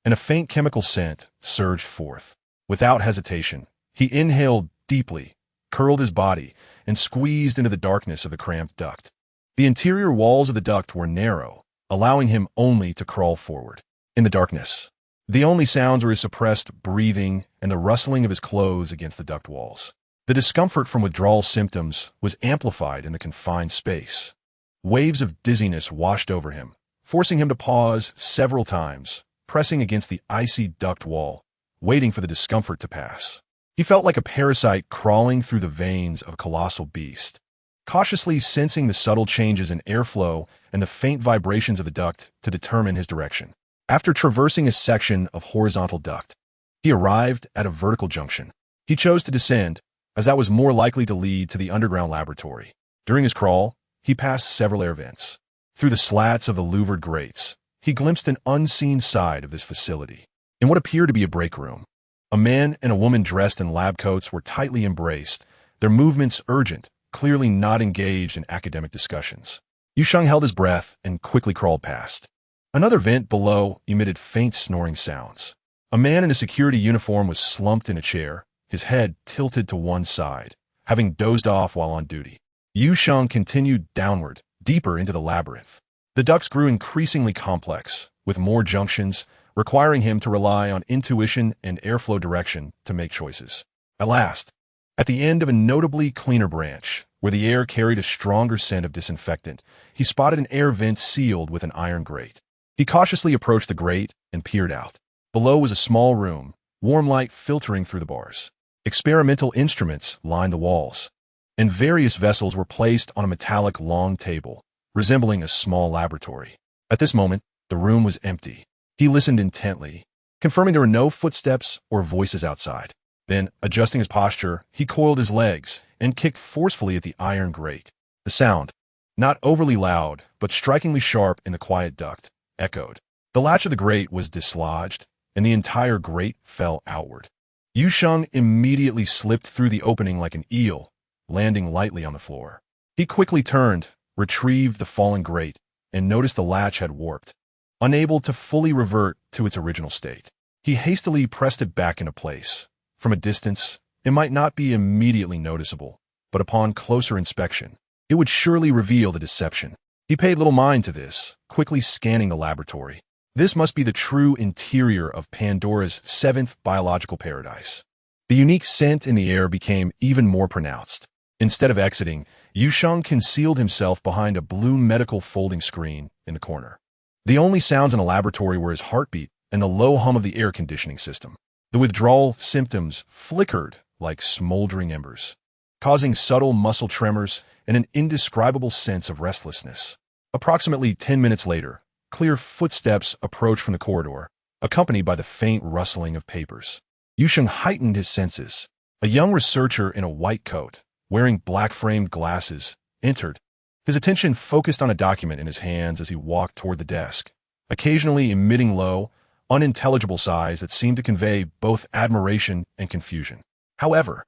and a faint chemical scent surged forth. Without hesitation, he inhaled deeply, curled his body, and squeezed into the darkness of the cramped duct. The interior walls of the duct were narrow, allowing him only to crawl forward. In the darkness, the only sounds were his suppressed breathing and the rustling of his clothes against the duct walls. The discomfort from withdrawal symptoms was amplified in the confined space. Waves of dizziness washed over him, forcing him to pause several times, pressing against the icy duct wall, waiting for the discomfort to pass. He felt like a parasite crawling through the veins of a colossal beast, cautiously sensing the subtle changes in airflow and the faint vibrations of the duct to determine his direction. After traversing a section of horizontal duct, he arrived at a vertical junction. He chose to descend, as that was more likely to lead to the underground laboratory. During his crawl, he passed several air vents. Through the slats of the louvered grates, he glimpsed an unseen side of this facility. In what appeared to be a break room, a man and a woman dressed in lab coats were tightly embraced, their movements urgent, clearly not engaged in academic discussions. Yu Sheng held his breath and quickly crawled past. Another vent below emitted faint snoring sounds. A man in a security uniform was slumped in a chair, his head tilted to one side, having dozed off while on duty. Yu Sheng continued downward, deeper into the labyrinth. The ducts grew increasingly complex, with more junctions, requiring him to rely on intuition and airflow direction to make choices. At last, at the end of a notably cleaner branch, where the air carried a stronger scent of disinfectant, he spotted an air vent sealed with an iron grate. He cautiously approached the grate and peered out. Below was a small room, warm light filtering through the bars. Experimental instruments lined the walls, and various vessels were placed on a metallic long table, resembling a small laboratory. At this moment, the room was empty. He listened intently, confirming there were no footsteps or voices outside. Then, adjusting his posture, he coiled his legs and kicked forcefully at the iron grate. The sound, not overly loud, but strikingly sharp in the quiet duct, echoed. The latch of the grate was dislodged, and the entire grate fell outward. Yu Sheng immediately slipped through the opening like an eel, landing lightly on the floor. He quickly turned, retrieved the fallen grate, and noticed the latch had warped, unable to fully revert to its original state. He hastily pressed it back into place. From a distance, it might not be immediately noticeable, but upon closer inspection, it would surely reveal the deception. He paid little mind to this, quickly scanning the laboratory. This must be the true interior of Pandora's seventh biological paradise. The unique scent in the air became even more pronounced. Instead of exiting, Yu Sheng concealed himself behind a blue medical folding screen in the corner. The only sounds in the laboratory were his heartbeat and the low hum of the air conditioning system. The withdrawal symptoms flickered like smoldering embers, causing subtle muscle tremors and an indescribable sense of restlessness. Approximately 10 minutes later, clear footsteps approached from the corridor, accompanied by the faint rustling of papers. Yu Sheng heightened his senses. A young researcher in a white coat, wearing black-framed glasses, entered. His attention focused on a document in his hands as he walked toward the desk, occasionally emitting low, unintelligible sighs that seemed to convey both admiration and confusion. However,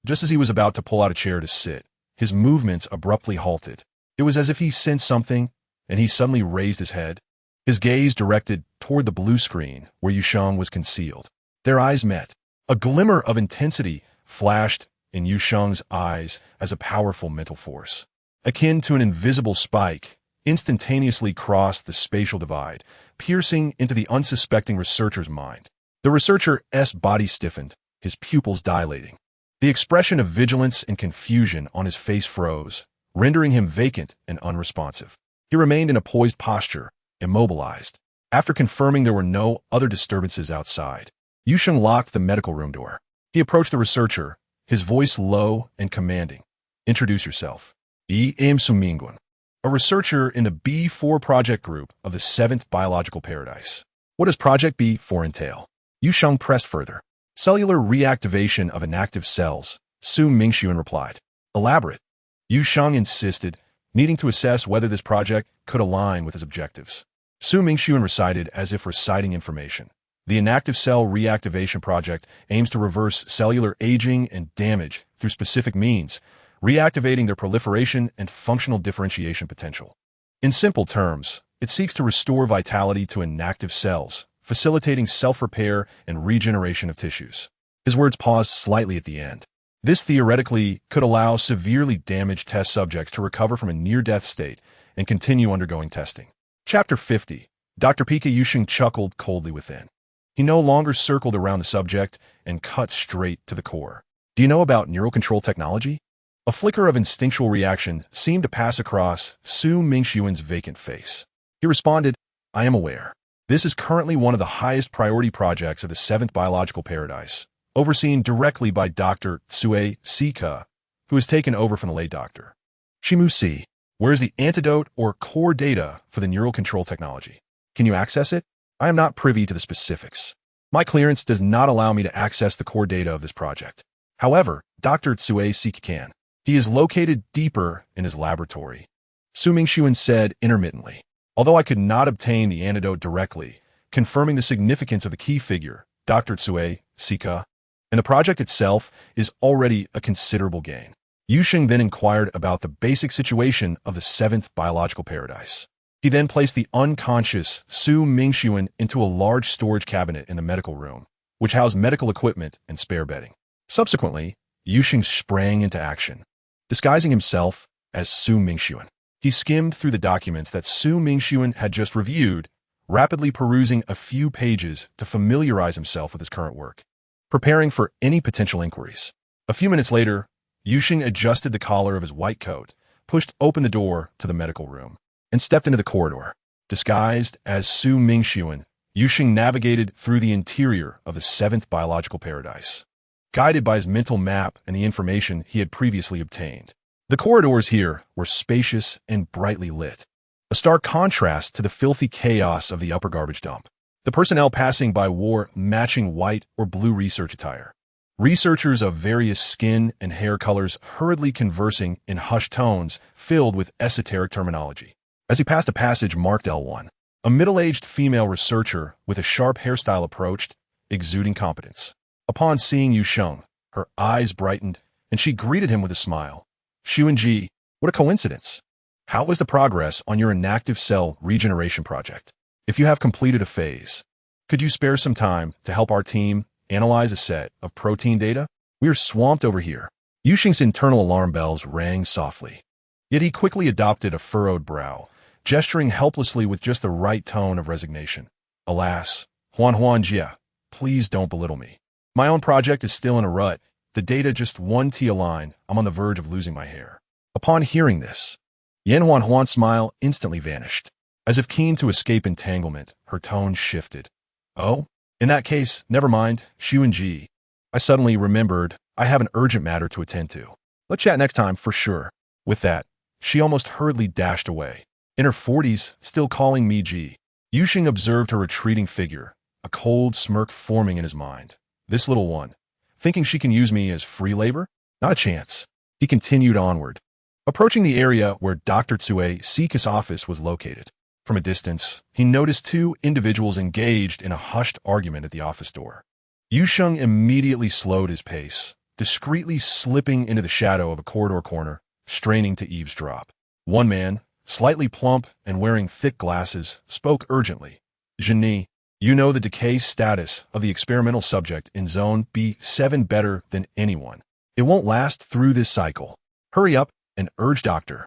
just as he was about to pull out a chair to sit, his movements abruptly halted. It was as if he sensed something, and he suddenly raised his head, his gaze directed toward the blue screen where Yu Sheng was concealed. Their eyes met. A glimmer of intensity flashed in Yu Sheng's eyes as a powerful mental force, akin to an invisible spike, instantaneously crossed the spatial divide, piercing into the unsuspecting researcher's mind. The researcher's body stiffened, his pupils dilating. The expression of vigilance and confusion on his face froze, rendering him vacant and unresponsive. He remained in a poised posture, immobilized. After confirming there were no other disturbances outside, Yu Sheng locked the medical room door. He approached the researcher, his voice low and commanding. "Introduce yourself." I am Sumingguan, a researcher in the B4 project group of the 7th Biological Paradise. What does Project B4 entail? Yu Sheng pressed further. Cellular reactivation of inactive cells, Su Mingxuan replied. Elaborate. Yu Sheng insisted, needing to assess whether this project could align with his objectives. Su Mingxuan recited as if reciting information. The inactive cell reactivation project aims to reverse cellular aging and damage through specific means, reactivating their proliferation and functional differentiation potential. In simple terms, it seeks to restore vitality to inactive cells, facilitating self-repair and regeneration of tissues. His words paused slightly at the end. This theoretically could allow severely damaged test subjects to recover from a near-death state and continue undergoing testing. Chapter 50. Dr. Pika Yu Sheng chuckled coldly within. He no longer circled around the subject and cut straight to the core. Do you know about neural control technology? A flicker of instinctual reaction seemed to pass across Su Mingxuan's vacant face. He responded, I am aware. This is currently one of the highest priority projects of the 7th Biological Paradise, overseen directly by Dr. Tsue Sika, who has taken over from the late doctor. Shimu Si, where is the antidote or core data for the neural control technology? Can you access it? I am not privy to the specifics. My clearance does not allow me to access the core data of this project. However, Dr. Tsue Sika can. He is located deeper in his laboratory. Su Mingxuan said intermittently. Although I could not obtain the antidote directly, confirming the significance of the key figure, Dr. Tsue Sika, and the project itself is already a considerable gain. Yu Sheng then inquired about the basic situation of the 7th Biological Paradise. He then placed the unconscious Su Mingxuan into a large storage cabinet in the medical room, which housed medical equipment and spare bedding. Subsequently, Yu Sheng sprang into action. Disguising himself as Su Mingxuan, he skimmed through the documents that Su Mingxuan had just reviewed, rapidly perusing a few pages to familiarize himself with his current work, preparing for any potential inquiries. A few minutes later, Yu Sheng adjusted the collar of his white coat, pushed open the door to the medical room, and stepped into the corridor. Disguised as Su Mingxuan, Yu Sheng navigated through the interior of the 7th Biological Paradise, guided by his mental map and the information he had previously obtained. The corridors here were spacious and brightly lit, a stark contrast to the filthy chaos of the upper garbage dump. The personnel passing by wore matching white or blue research attire. Researchers of various skin and hair colors hurriedly conversing in hushed tones filled with esoteric terminology. As he passed a passage marked L1, a middle-aged female researcher with a sharp hairstyle approached, exuding competence. Upon seeing Yu Sheng, her eyes brightened, and she greeted him with a smile. Xuanji, what a coincidence. How was the progress on your inactive cell regeneration project? If you have completed a phase, could you spare some time to help our team analyze a set of protein data? We are swamped over here. Yu Sheng's internal alarm bells rang softly. Yet he quickly adopted a furrowed brow, gesturing helplessly with just the right tone of resignation. Alas, Huan Jia, please don't belittle me. My own project is still in a rut. The data just one T aligned. I'm on the verge of losing my hair. Upon hearing this, Yan Huan's smile instantly vanished. As if keen to escape entanglement, her tone shifted. Oh? In that case, never mind, Xuanji. I suddenly remembered I have an urgent matter to attend to. Let's chat next time for sure. With that, she almost hurriedly dashed away. In her 40s, still calling me Ji. Yu Sheng observed her retreating figure, a cold smirk forming in his mind. This little one, thinking she can use me as free labor? Not a chance. He continued onward, approaching the area where Dr. Tsue Sika's office was located. From a distance, he noticed two individuals engaged in a hushed argument at the office door. Yu Sheng immediately slowed his pace, discreetly slipping into the shadow of a corridor corner, straining to eavesdrop. One man, slightly plump and wearing thick glasses, spoke urgently. Zhenni, you know the decay status of the experimental subject in Zone B7 better than anyone. It won't last through this cycle. Hurry up and urge Dr.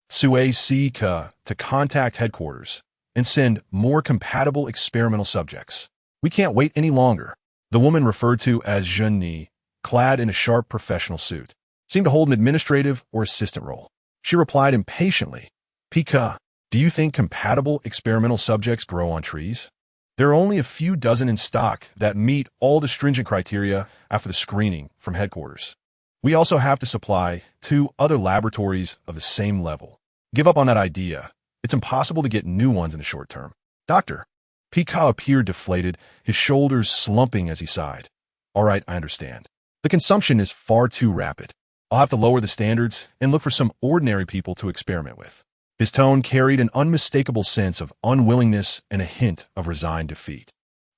Tsue Sika to contact headquarters and send more compatible experimental subjects. We can't wait any longer. The woman referred to as Zhenni, clad in a sharp professional suit, seemed to hold an administrative or assistant role. She replied impatiently, Pika, do you think compatible experimental subjects grow on trees? There are only a few dozen in stock that meet all the stringent criteria after the screening from headquarters. We also have to supply 2 other laboratories of the same level. Give up on that idea. It's impossible to get new ones in the short term. Doctor. Pika appeared deflated, his shoulders slumping as he sighed. All right, I understand. The consumption is far too rapid. I'll have to lower the standards and look for some ordinary people to experiment with. His tone carried an unmistakable sense of unwillingness and a hint of resigned defeat.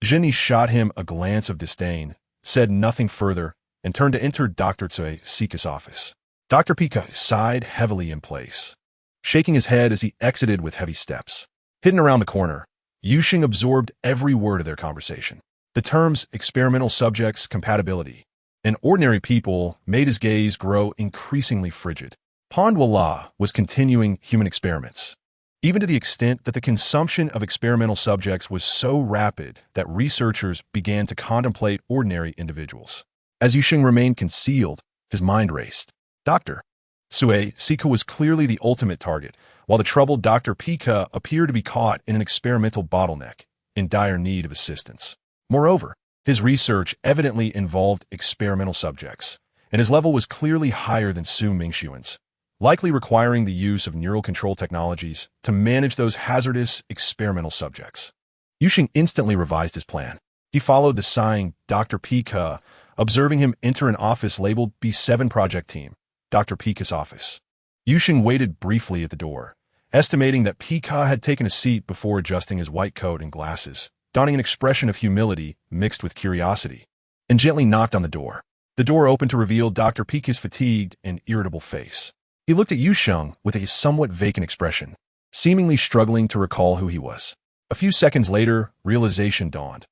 Zhenni shot him a glance of disdain, said nothing further, and turned to enter Dr. Tsue Sika's office. Dr. Pika sighed heavily in place, shaking his head as he exited with heavy steps. Hidden around the corner, Yu Sheng absorbed every word of their conversation. The terms experimental subjects compatibility and ordinary people made his gaze grow increasingly frigid. Pandwala was continuing human experiments, even to the extent that the consumption of experimental subjects was so rapid that researchers began to contemplate ordinary individuals. As Yu Sheng remained concealed, his mind raced. Dr. Tsue Sika was clearly the ultimate target, while the troubled Dr. Pika appeared to be caught in an experimental bottleneck, in dire need of assistance. Moreover, his research evidently involved experimental subjects, and his level was clearly higher than Su Mingxuan's, likely requiring the use of neural control technologies to manage those hazardous experimental subjects. Yu Sheng instantly revised his plan. He followed the sighing Dr. Pika, observing him enter an office labeled B7 Project Team, Dr. Pika's office. Yu Sheng waited briefly at the door, estimating that Pika had taken a seat before adjusting his white coat and glasses, donning an expression of humility mixed with curiosity, and gently knocked on the door. The door opened to reveal Dr. Pika's fatigued and irritable face. He looked at Yu Sheng with a somewhat vacant expression, seemingly struggling to recall who he was. A few seconds later, realization dawned.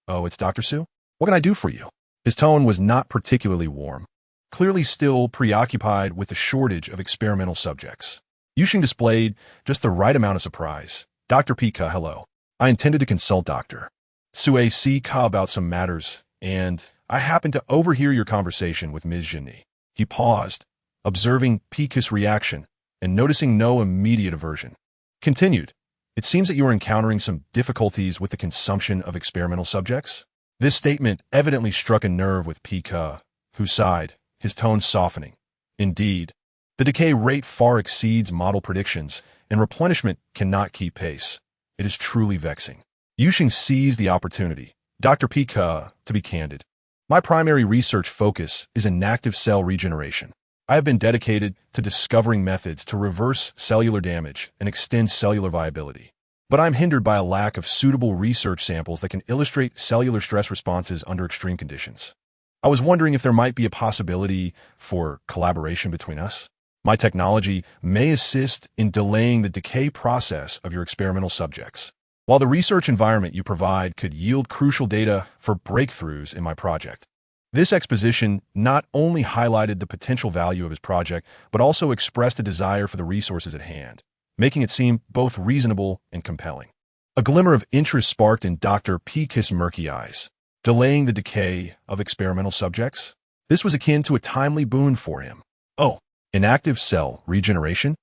Oh, it's Dr. Su? What can I do for you? His tone was not particularly warm, clearly still preoccupied with the shortage of experimental subjects. Yu Sheng displayed just the right amount of surprise. Dr. Pika, hello. I intended to consult Dr. Tsue Sika about some matters, and I happened to overhear your conversation with Ms. Zhenni. He paused, observing Pika's reaction and noticing no immediate aversion. Continued, it seems that you are encountering some difficulties with the consumption of experimental subjects. This statement evidently struck a nerve with Pika, who sighed, his tone softening. Indeed, the decay rate far exceeds model predictions, and replenishment cannot keep pace. It is truly vexing. Yu Sheng seized the opportunity. Dr. Peek, to be candid, my primary research focus is inactive cell regeneration. I have been dedicated to discovering methods to reverse cellular damage and extend cellular viability. But I'm hindered by a lack of suitable research samples that can illustrate cellular stress responses under extreme conditions. I was wondering if there might be a possibility for collaboration between us. My technology may assist in delaying the decay process of your experimental subjects, while the research environment you provide could yield crucial data for breakthroughs in my project. This exposition not only highlighted the potential value of his project, but also expressed a desire for the resources at hand, making it seem both reasonable and compelling. A glimmer of interest sparked in Dr. Peek's murky eyes. Delaying the decay of experimental subjects? This was akin to a timely boon for him. Oh, inactive cell regeneration?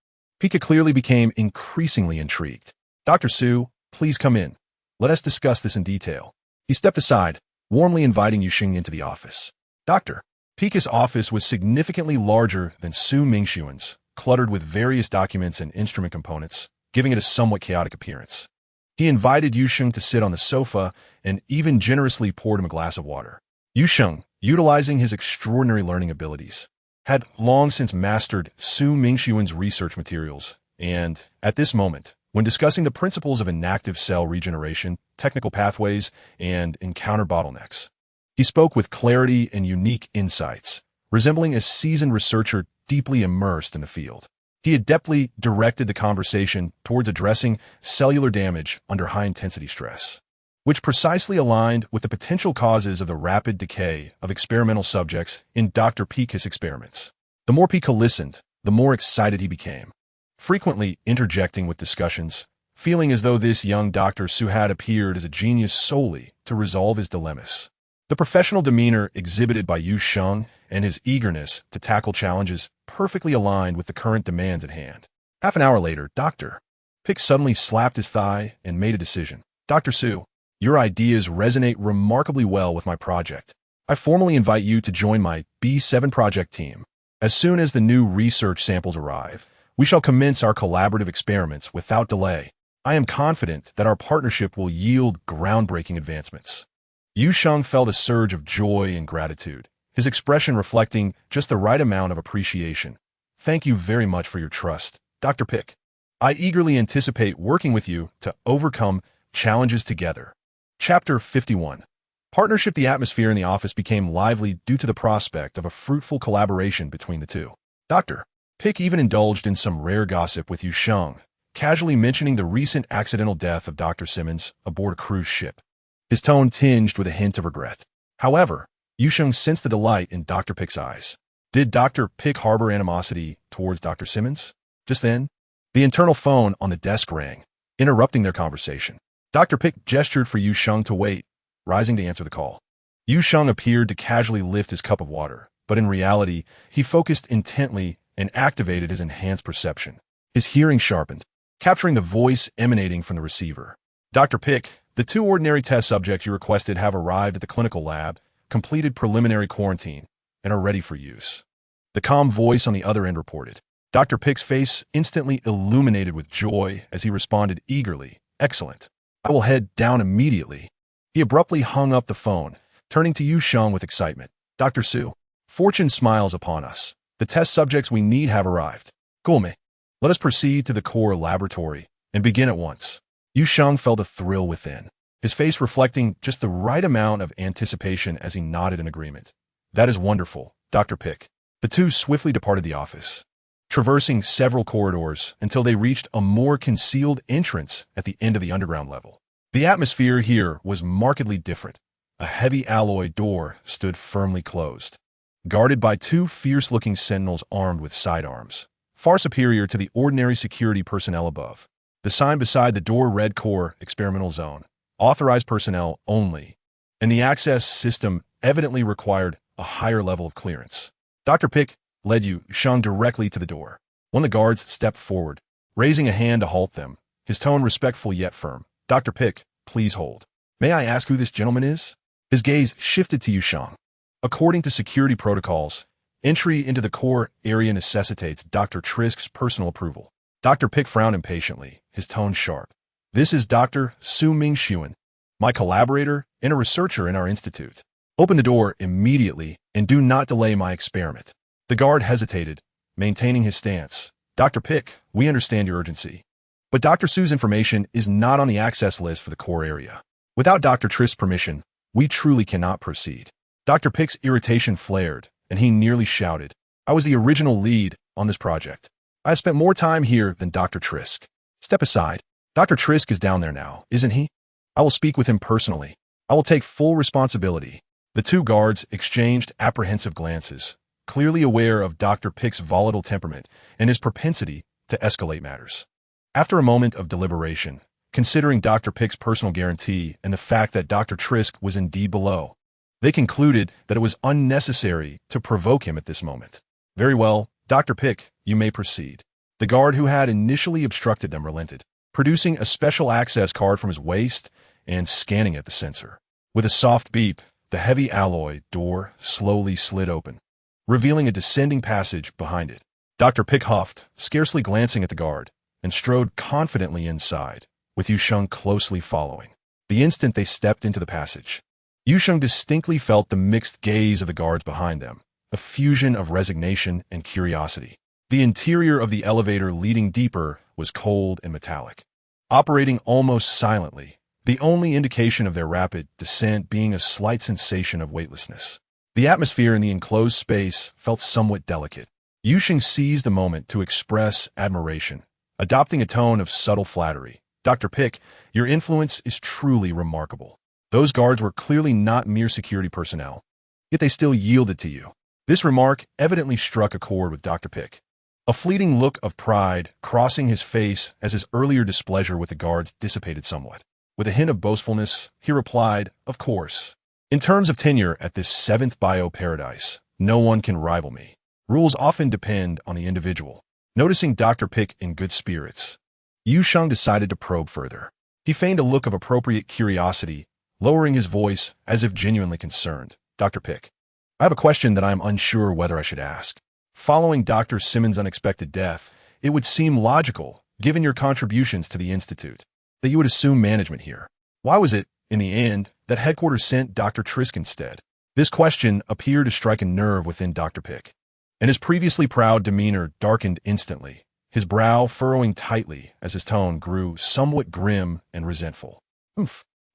Pika clearly became increasingly intrigued. Dr. Su, please come in. Let us discuss this in detail. He stepped aside, warmly inviting Yu Sheng into the office. Dr. Pika's office was significantly larger than Su Mingxuan's, cluttered with various documents and instrument components, giving it a somewhat chaotic appearance. He invited Yu Sheng to sit on the sofa and even generously poured him a glass of water. Yu Sheng, utilizing his extraordinary learning abilities, had long since mastered Su Mingxuan's research materials, and, at this moment, when discussing the principles of inactive cell regeneration, technical pathways, and encounter bottlenecks, he spoke with clarity and unique insights, resembling a seasoned researcher deeply immersed in the field. He adeptly directed the conversation towards addressing cellular damage under high-intensity stress, which precisely aligned with the potential causes of the rapid decay of experimental subjects in Dr. Peek's experiments. The more Pika listened, the more excited he became, frequently interjecting with discussions, feeling as though this young Dr. Su had appeared as a genius solely to resolve his dilemmas. The professional demeanor exhibited by Yu Sheng and his eagerness to tackle challenges perfectly aligned with the current demands at hand. Half an hour later, Dr. Peek suddenly slapped his thigh and made a decision. Dr. Su, your ideas resonate remarkably well with my project. I formally invite you to join my B7 project team. As soon as the new research samples arrive, we shall commence our collaborative experiments without delay. I am confident that our partnership will yield groundbreaking advancements. Yu Sheng felt a surge of joy and gratitude, his expression reflecting just the right amount of appreciation. Thank you very much for your trust, Dr. Peek. I eagerly anticipate working with you to overcome challenges together. Chapter 51. Partnership. The atmosphere in the office became lively due to the prospect of a fruitful collaboration between the two. Dr. Peek even indulged in some rare gossip with Yu Sheng, casually mentioning the recent accidental death of Dr. Simmons aboard a cruise ship, his tone tinged with a hint of regret. However, Yu Sheng sensed the delight in Dr. Peek's eyes. Did Dr. Peek harbor animosity towards Dr. Simmons? Just then, the internal phone on the desk rang, interrupting their conversation. Dr. Peek gestured for Yu Sheng to wait, rising to answer the call. Yu Sheng appeared to casually lift his cup of water, but in reality, he focused intently and activated his enhanced perception. His hearing sharpened, capturing the voice emanating from the receiver. Dr. Peek, the two ordinary test subjects you requested have arrived at the clinical lab, completed preliminary quarantine, and are ready for use. The calm voice on the other end reported. Dr. Peek's face instantly illuminated with joy as he responded eagerly, "Excellent. I will head down immediately." He abruptly hung up the phone, turning to Yu Sheng with excitement. Dr. Su, fortune smiles upon us. The test subjects we need have arrived. Gulme, let us proceed to the core laboratory and begin at once. Yu Sheng felt a thrill within, his face reflecting just the right amount of anticipation as he nodded in agreement. That is wonderful, Dr. Peek. The two swiftly departed the office, traversing several corridors until they reached a more concealed entrance at the end of the underground level. The atmosphere here was markedly different. A heavy alloy door stood firmly closed, guarded by two fierce-looking sentinels armed with sidearms, far superior to the ordinary security personnel above. The sign beside the door read Core Experimental Zone, authorized personnel only, and the access system evidently required a higher level of clearance. Dr. Peek led Yu Sheng directly to the door. One of the guards stepped forward, raising a hand to halt them, his tone respectful yet firm. Dr. Peek, please hold. May I ask who this gentleman is? His gaze shifted to Yu Sheng. According to security protocols, entry into the core area necessitates Dr. Trisk's personal approval. Dr. Peek frowned impatiently, his tone sharp. This is Dr. Su Mingxuan, my collaborator and a researcher in our institute. Open the door immediately and do not delay my experiment. The guard hesitated, maintaining his stance. Dr. Pick, we understand your urgency. But Dr. Su's information is not on the access list for the core area. Without Dr. Trist's permission, we truly cannot proceed. Dr. Pick's irritation flared, and he nearly shouted, I was the original lead on this project. I have spent more time here than Dr. Trisk. Step aside. Dr. Trisk is down there now, isn't he? I will speak with him personally. I will take full responsibility. The two guards exchanged apprehensive glances, clearly aware of Dr. Pick's volatile temperament and his propensity to escalate matters. After a moment of deliberation, considering Dr. Pick's personal guarantee and the fact that Dr. Trisk was indeed below, they concluded that it was unnecessary to provoke him at this moment. Very well, Dr. Pick, you may proceed. The guard who had initially obstructed them relented, producing a special access card from his waist and scanning at the sensor. With a soft beep, the heavy alloy door slowly slid open, revealing a descending passage behind it. Dr. Pick huffed, scarcely glancing at the guard, and strode confidently inside, with Yu Sheng closely following. The instant they stepped into the passage, Yu Sheng distinctly felt the mixed gaze of the guards behind them, a fusion of resignation and curiosity. The interior of the elevator leading deeper was cold and metallic, operating almost silently, the only indication of their rapid descent being a slight sensation of weightlessness. The atmosphere in the enclosed space felt somewhat delicate. Yu Sheng seized the moment to express admiration, adopting a tone of subtle flattery. Dr. Pick, your influence is truly remarkable. Those guards were clearly not mere security personnel, yet they still yielded to you. This remark evidently struck a chord with Dr. Pick, a fleeting look of pride crossing his face as his earlier displeasure with the guards dissipated somewhat. With a hint of boastfulness, he replied, of course. In terms of tenure at this 7th bio paradise, no one can rival me. Rules often depend on the individual. Noticing Dr. Pick in good spirits, Yu Sheng decided to probe further. He feigned a look of appropriate curiosity, lowering his voice as if genuinely concerned. Dr. Pick, I have a question that I am unsure whether I should ask. Following Dr. Simmons' unexpected death, it would seem logical, given your contributions to the Institute, that you would assume management here. Why was it, in the end, that headquarters sent Dr. Trisk instead? This question appeared to strike a nerve within Dr. Pick, and his previously proud demeanor darkened instantly, his brow furrowing tightly as his tone grew somewhat grim and resentful.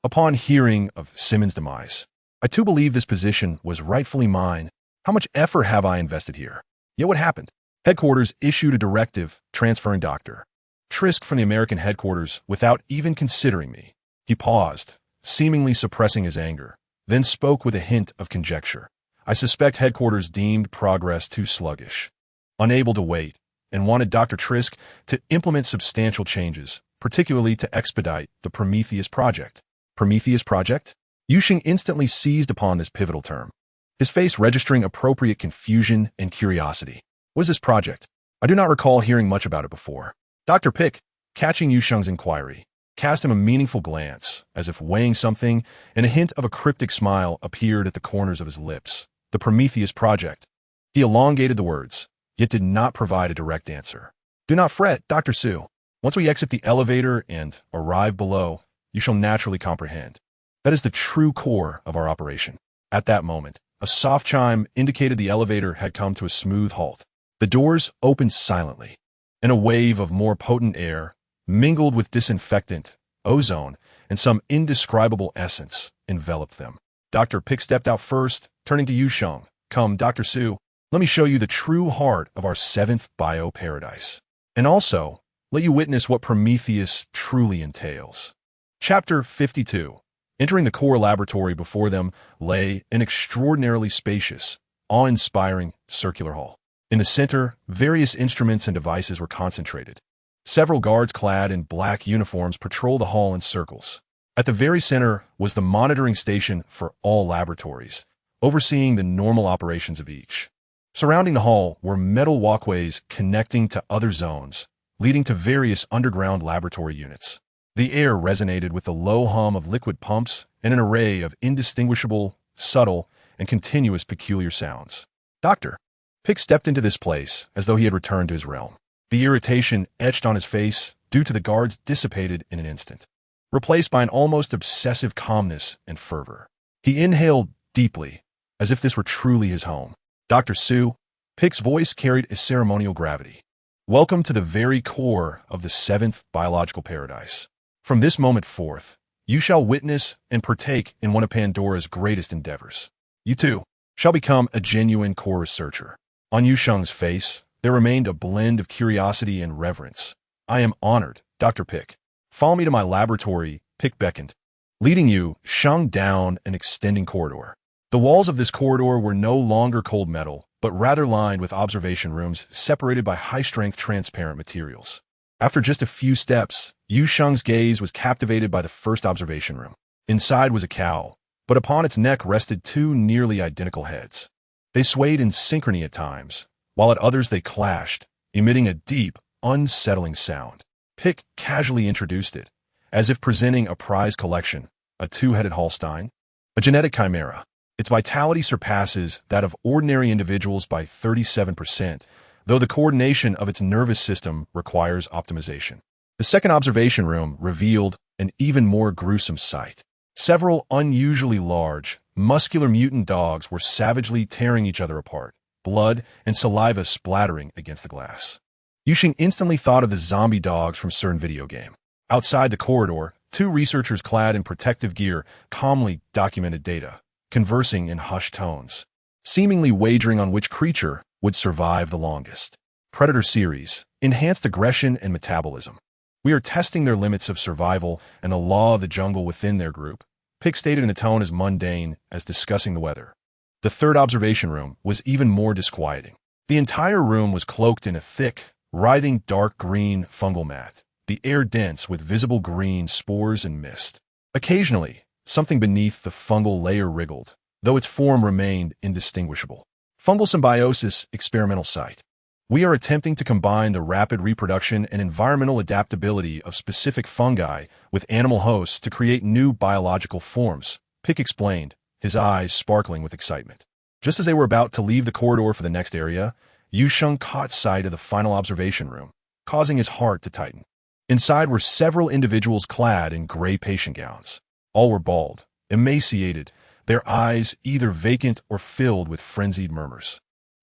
Upon hearing of Simmons' demise, I too believe this position was rightfully mine. How much effort have I invested here? Yet what happened? Headquarters issued a directive transferring Dr. Trisk from the American headquarters without even considering me. He paused, seemingly suppressing his anger, then spoke with a hint of conjecture. I suspect headquarters deemed progress too sluggish, unable to wait, and wanted Dr. Trisk to implement substantial changes, particularly to expedite the Prometheus project. Prometheus project? Yu Sheng instantly seized upon this pivotal term, his face registering appropriate confusion and curiosity. What is this project? I do not recall hearing much about it before. Dr. Pick, catching Yu Sheng's inquiry, cast him a meaningful glance, as if weighing something, and a hint of a cryptic smile appeared at the corners of his lips. The Prometheus project. He elongated the words, yet did not provide a direct answer. Do not fret, Dr. Su. Once we exit the elevator and arrive below, you shall naturally comprehend. That is the true core of our operation. At that moment, a soft chime indicated the elevator had come to a smooth halt. The doors opened silently, and a wave of more potent air, mingled with disinfectant, ozone, and some indescribable essence, enveloped them. Dr. Pick stepped out first, turning to Yu Sheng. Come, Dr. Su, let me show you the true heart of our 7th bio paradise. And also, let you witness what Prometheus truly entails. Chapter 52. Entering the core laboratory before them lay an extraordinarily spacious, awe-inspiring circular hall. In the center, various instruments and devices were concentrated. Several guards clad in black uniforms patrolled the hall in circles. At the very center was the monitoring station for all laboratories, overseeing the normal operations of each. Surrounding the hall were metal walkways connecting to other zones, leading to various underground laboratory units. The air resonated with the low hum of liquid pumps and an array of indistinguishable, subtle, and continuous peculiar sounds. Dr. Pick stepped into this place as though he had returned to his realm. The irritation etched on his face due to the guards dissipated in an instant. replaced by an almost obsessive calmness and fervor. He inhaled deeply, as if this were truly his home. Dr. Su, Pick's voice carried a ceremonial gravity. Welcome to the very core of the seventh biological paradise. From this moment forth, you shall witness and partake in one of Pandora's greatest endeavors. You too shall become a genuine core researcher. On Yu Sheng's face, there remained a blend of curiosity and reverence. I am honored, Dr. Pick. Follow me to my laboratory, Pick beckoned, leading Yu Sheng down an extending corridor. The walls of this corridor were no longer cold metal, but rather lined with observation rooms separated by high-strength transparent materials. After just a few steps, Yu Sheng's gaze was captivated by the first observation room. Inside was a cow, but upon its neck rested two nearly identical heads. They swayed in synchrony at times, while at others they clashed, emitting a deep, unsettling sound. Pick casually introduced it, as if presenting a prize collection, a two-headed Holstein, a genetic chimera. Its vitality surpasses that of ordinary individuals by 37%, though the coordination of its nervous system requires optimization. The second observation room revealed an even more gruesome sight. Several unusually large, muscular mutant dogs were savagely tearing each other apart, blood and saliva splattering against the glass. Yu Sheng instantly thought of the zombie dogs from certain video game. Outside the corridor, two researchers clad in protective gear calmly documented data, conversing in hushed tones, seemingly wagering on which creature would survive the longest. Predator series, enhanced aggression and metabolism. We are testing their limits of survival and the law of the jungle within their group, Pick stated in a tone as mundane as discussing the weather. The third observation room was even more disquieting. The entire room was cloaked in a thick, writhing dark green fungal mat, the air dense with visible green spores and mist. Occasionally, something beneath the fungal layer wriggled, though its form remained indistinguishable. Fungal symbiosis experimental site. We are attempting to combine the rapid reproduction and environmental adaptability of specific fungi with animal hosts to create new biological forms, Pick explained, his eyes sparkling with excitement. Just as they were about to leave the corridor for the next area, Yu Sheng caught sight of the final observation room, causing his heart to tighten. Inside were several individuals clad in gray patient gowns. All were bald, emaciated, their eyes either vacant or filled with frenzied murmurs.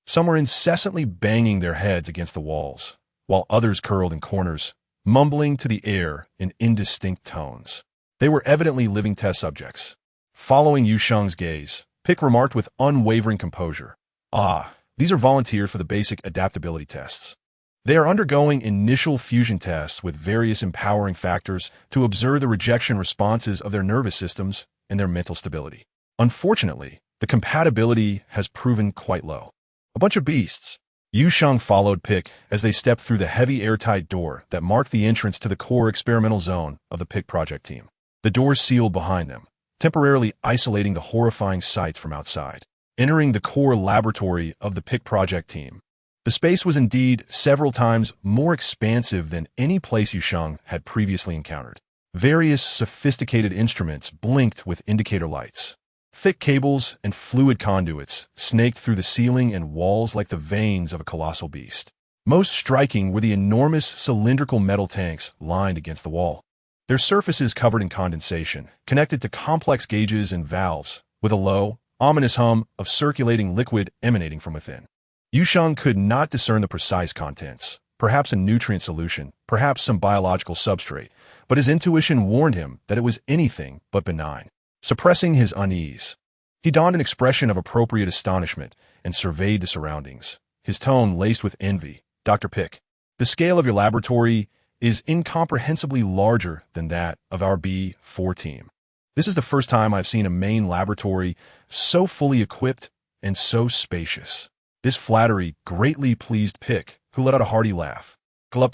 Some were incessantly banging their heads against the walls, while others curled in corners, mumbling to the air in indistinct tones. They were evidently living test subjects. Following Yu Sheng's gaze, Pick remarked with unwavering composure, "Ah, these are volunteers for the basic adaptability tests. They are undergoing initial fusion tests with various empowering factors to observe the rejection responses of their nervous systems and their mental stability. Unfortunately, the compatibility has proven quite low." A bunch of beasts. Yu Sheng followed Pick as they stepped through the heavy airtight door that marked the entrance to the core experimental zone of the Pick project team. The door sealed behind them, temporarily isolating the horrifying sights from outside. Entering the core laboratory of the Pick project team, the space was indeed several times more expansive than any place Yu Sheng had previously encountered. Various sophisticated instruments blinked with indicator lights. Thick cables and fluid conduits snaked through the ceiling and walls like the veins of a colossal beast. Most striking were the enormous cylindrical metal tanks lined against the wall, their surfaces covered in condensation, connected to complex gauges and valves, with a low, ominous hum of circulating liquid emanating from within. Yu Sheng could not discern the precise contents, perhaps a nutrient solution, perhaps some biological substrate, but his intuition warned him that it was anything but benign. Suppressing his unease, he donned an expression of appropriate astonishment and surveyed the surroundings, his tone laced with envy. "Dr. Pick, the scale of your laboratory is incomprehensibly larger than that of our B4 team. This is the first time I've seen a main laboratory so fully equipped and so spacious." This flattery greatly pleased Pick, who let out a hearty laugh. "Ah,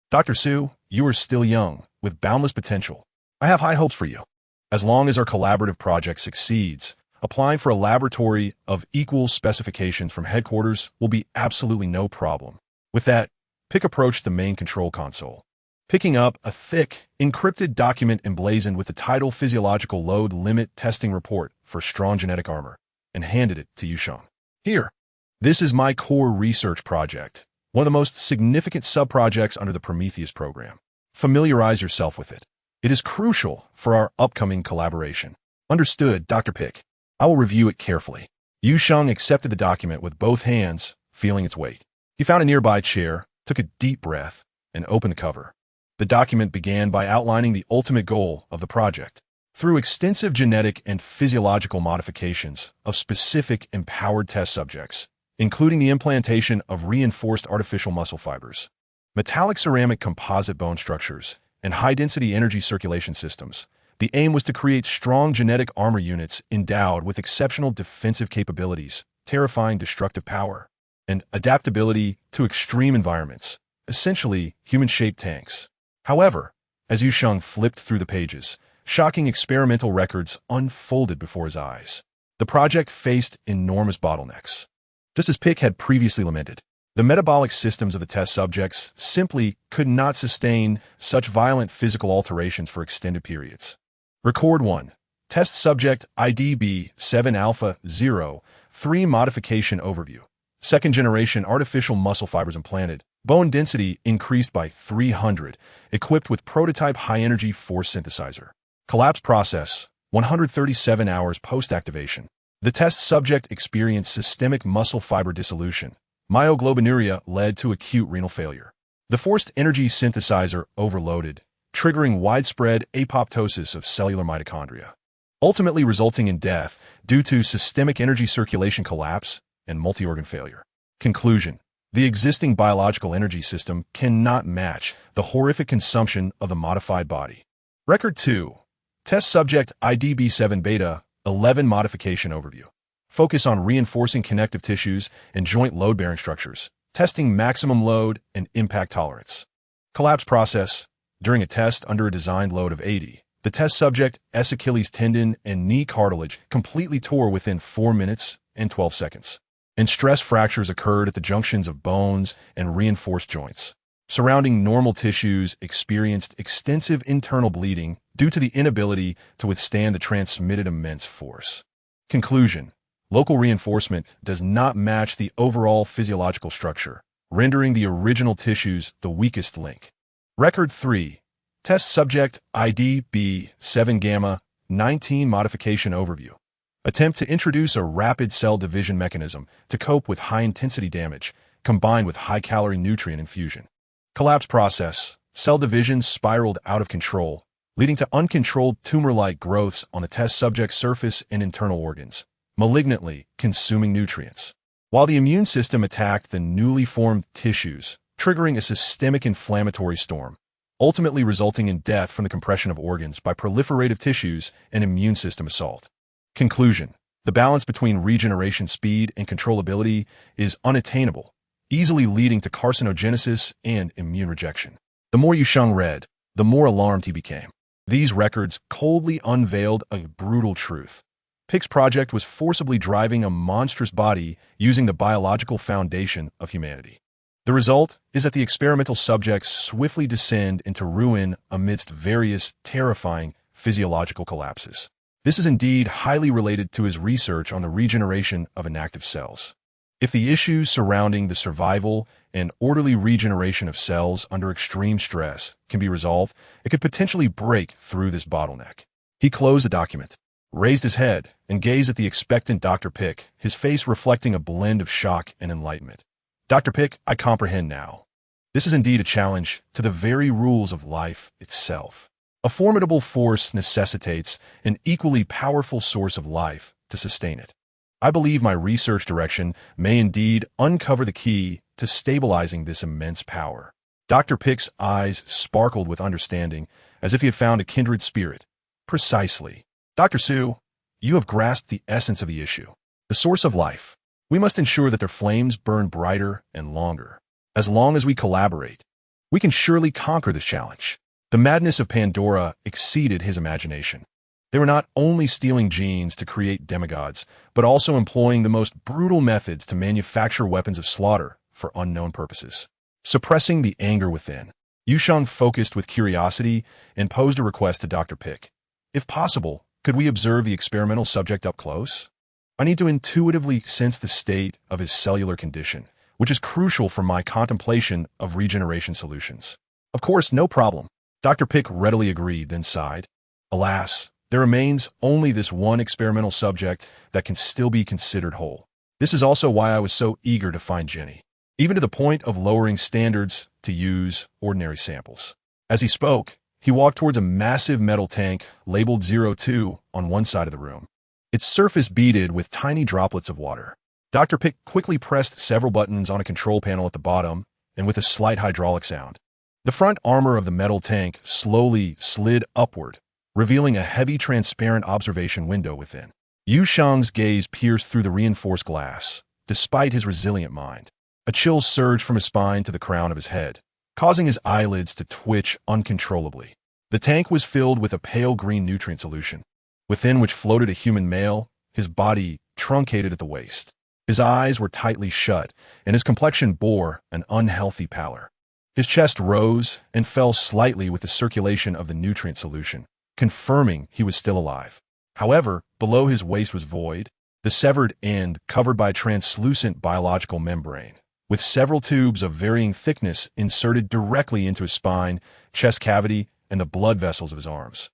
Dr. Su, you are still young, with boundless potential. I have high hopes for you. As long as our collaborative project succeeds, applying for a laboratory of equal specifications from headquarters will be absolutely no problem." With that, Pick approached the main control console, picking up a thick, encrypted document emblazoned with the title Physiological Load Limit Testing Report for Strong Genetic Armor, and handed it to Yu Sheng. "Here, this is my core research project, one of the most significant sub-projects under the Prometheus program. Familiarize yourself with it. It is crucial for our upcoming collaboration. Understood, Dr. Pick. I will review it carefully. Yu Sheng accepted the document with both hands, feeling its weight. He found a nearby chair, took a deep breath, and opened the cover. The document began by outlining the ultimate goal of the project. Through extensive genetic and physiological modifications of specific empowered test subjects, including the implantation of reinforced artificial muscle fibers, metallic ceramic composite bone structures, and high-density energy circulation systems, the aim was to create strong genetic armor units endowed with exceptional defensive capabilities, terrifying destructive power, and adaptability to extreme environments, essentially human-shaped tanks. However, as Yu Sheng flipped through the pages, shocking experimental records unfolded before his eyes. The project faced enormous bottlenecks. Just as Pick had previously lamented, the metabolic systems of the test subjects simply could not sustain such violent physical alterations for extended periods. Record 1. Test Subject IDB7 Alpha 0, 3 Modification Overview. Second generation artificial muscle fibers implanted. Bone density increased by 300, equipped with prototype high-energy force synthesizer. Collapse process, 137 hours post-activation. The test subject experienced systemic muscle fiber dissolution. Myoglobinuria led to acute renal failure. The forced energy synthesizer overloaded, triggering widespread apoptosis of cellular mitochondria, ultimately resulting in death due to systemic energy circulation collapse and multi-organ failure. Conclusion: the existing biological energy system cannot match the horrific consumption of the modified body. Record 2. Test Subject IDB7 Beta 11 Modification Overview. Focus on reinforcing connective tissues and joint load-bearing structures, testing maximum load and impact tolerance. Collapse process. During a test under a designed load of 80, the test subject's Achilles tendon and knee cartilage completely tore within 4 minutes and 12 seconds, and stress fractures occurred at the junctions of bones and reinforced joints. Surrounding normal tissues experienced extensive internal bleeding due to the inability to withstand the transmitted immense force. Conclusion: local reinforcement does not match the overall physiological structure, rendering the original tissues the weakest link. Record 3. Test Subject IDB7 Gamma 19 Modification Overview. Attempt to introduce a rapid cell division mechanism to cope with high-intensity damage, combined with high-calorie nutrient infusion. Collapse process. Cell division spiraled out of control, leading to uncontrolled tumor-like growths on the test subject's surface and internal organs, malignantly consuming nutrients. While the immune system attacked the newly formed tissues, triggering a systemic inflammatory storm, ultimately resulting in death from the compression of organs by proliferative tissues and immune system assault. Conclusion: the balance between regeneration speed and controllability is unattainable, easily leading to carcinogenesis and immune rejection. The more Yu Sheng read, the more alarmed he became. These records coldly unveiled a brutal truth. Pick's project was forcibly driving a monstrous body using the biological foundation of humanity. The result is that the experimental subjects swiftly descend into ruin amidst various terrifying physiological collapses. This is indeed highly related to his research on the regeneration of inactive cells. If the issues surrounding the survival and orderly regeneration of cells under extreme stress can be resolved, it could potentially break through this bottleneck. He closed the document, raised his head, and gazed at the expectant Dr. Pick, his face reflecting a blend of shock and enlightenment. Dr. Pick, I comprehend now. This is indeed a challenge to the very rules of life itself. A formidable force necessitates an equally powerful source of life to sustain it. I believe my research direction may indeed uncover the key to stabilizing this immense power. Dr. Pick's eyes sparkled with understanding, as if he had found a kindred spirit. Precisely. Dr. Su, you have grasped the essence of the issue. The source of life. We must ensure that their flames burn brighter and longer. As long as we collaborate, we can surely conquer this challenge. The madness of Pandora exceeded his imagination. They were not only stealing genes to create demigods, but also employing the most brutal methods to manufacture weapons of slaughter for unknown purposes. Suppressing the anger within, Yu Sheng focused with curiosity and posed a request to Dr. Pick. If possible, could we observe the experimental subject up close? I need to intuitively sense the state of his cellular condition, which is crucial for my contemplation of regeneration solutions. Of course, no problem. Dr. Pick readily agreed, then sighed. Alas, there remains only this one experimental subject that can still be considered whole. This is also why I was so eager to find Jenny, even to the point of lowering standards to use ordinary samples. As he spoke, he walked towards a massive metal tank labeled 02 on one side of the room, its surface beaded with tiny droplets of water. Dr. Pick quickly pressed several buttons on a control panel at the bottom, and with a slight hydraulic sound, the front armor of the metal tank slowly slid upward, revealing a heavy transparent observation window within. Yu Sheng's gaze pierced through the reinforced glass. Despite his resilient mind, a chill surged from his spine to the crown of his head, causing his eyelids to twitch uncontrollably. The tank was filled with a pale green nutrient solution, within which floated a human male, his body truncated at the waist. His eyes were tightly shut, and his complexion bore an unhealthy pallor. His chest rose and fell slightly with the circulation of the nutrient solution, confirming he was still alive. However, below his waist was void, the severed end covered by a translucent biological membrane, with several tubes of varying thickness inserted directly into his spine, chest cavity, and the blood vessels of his arms,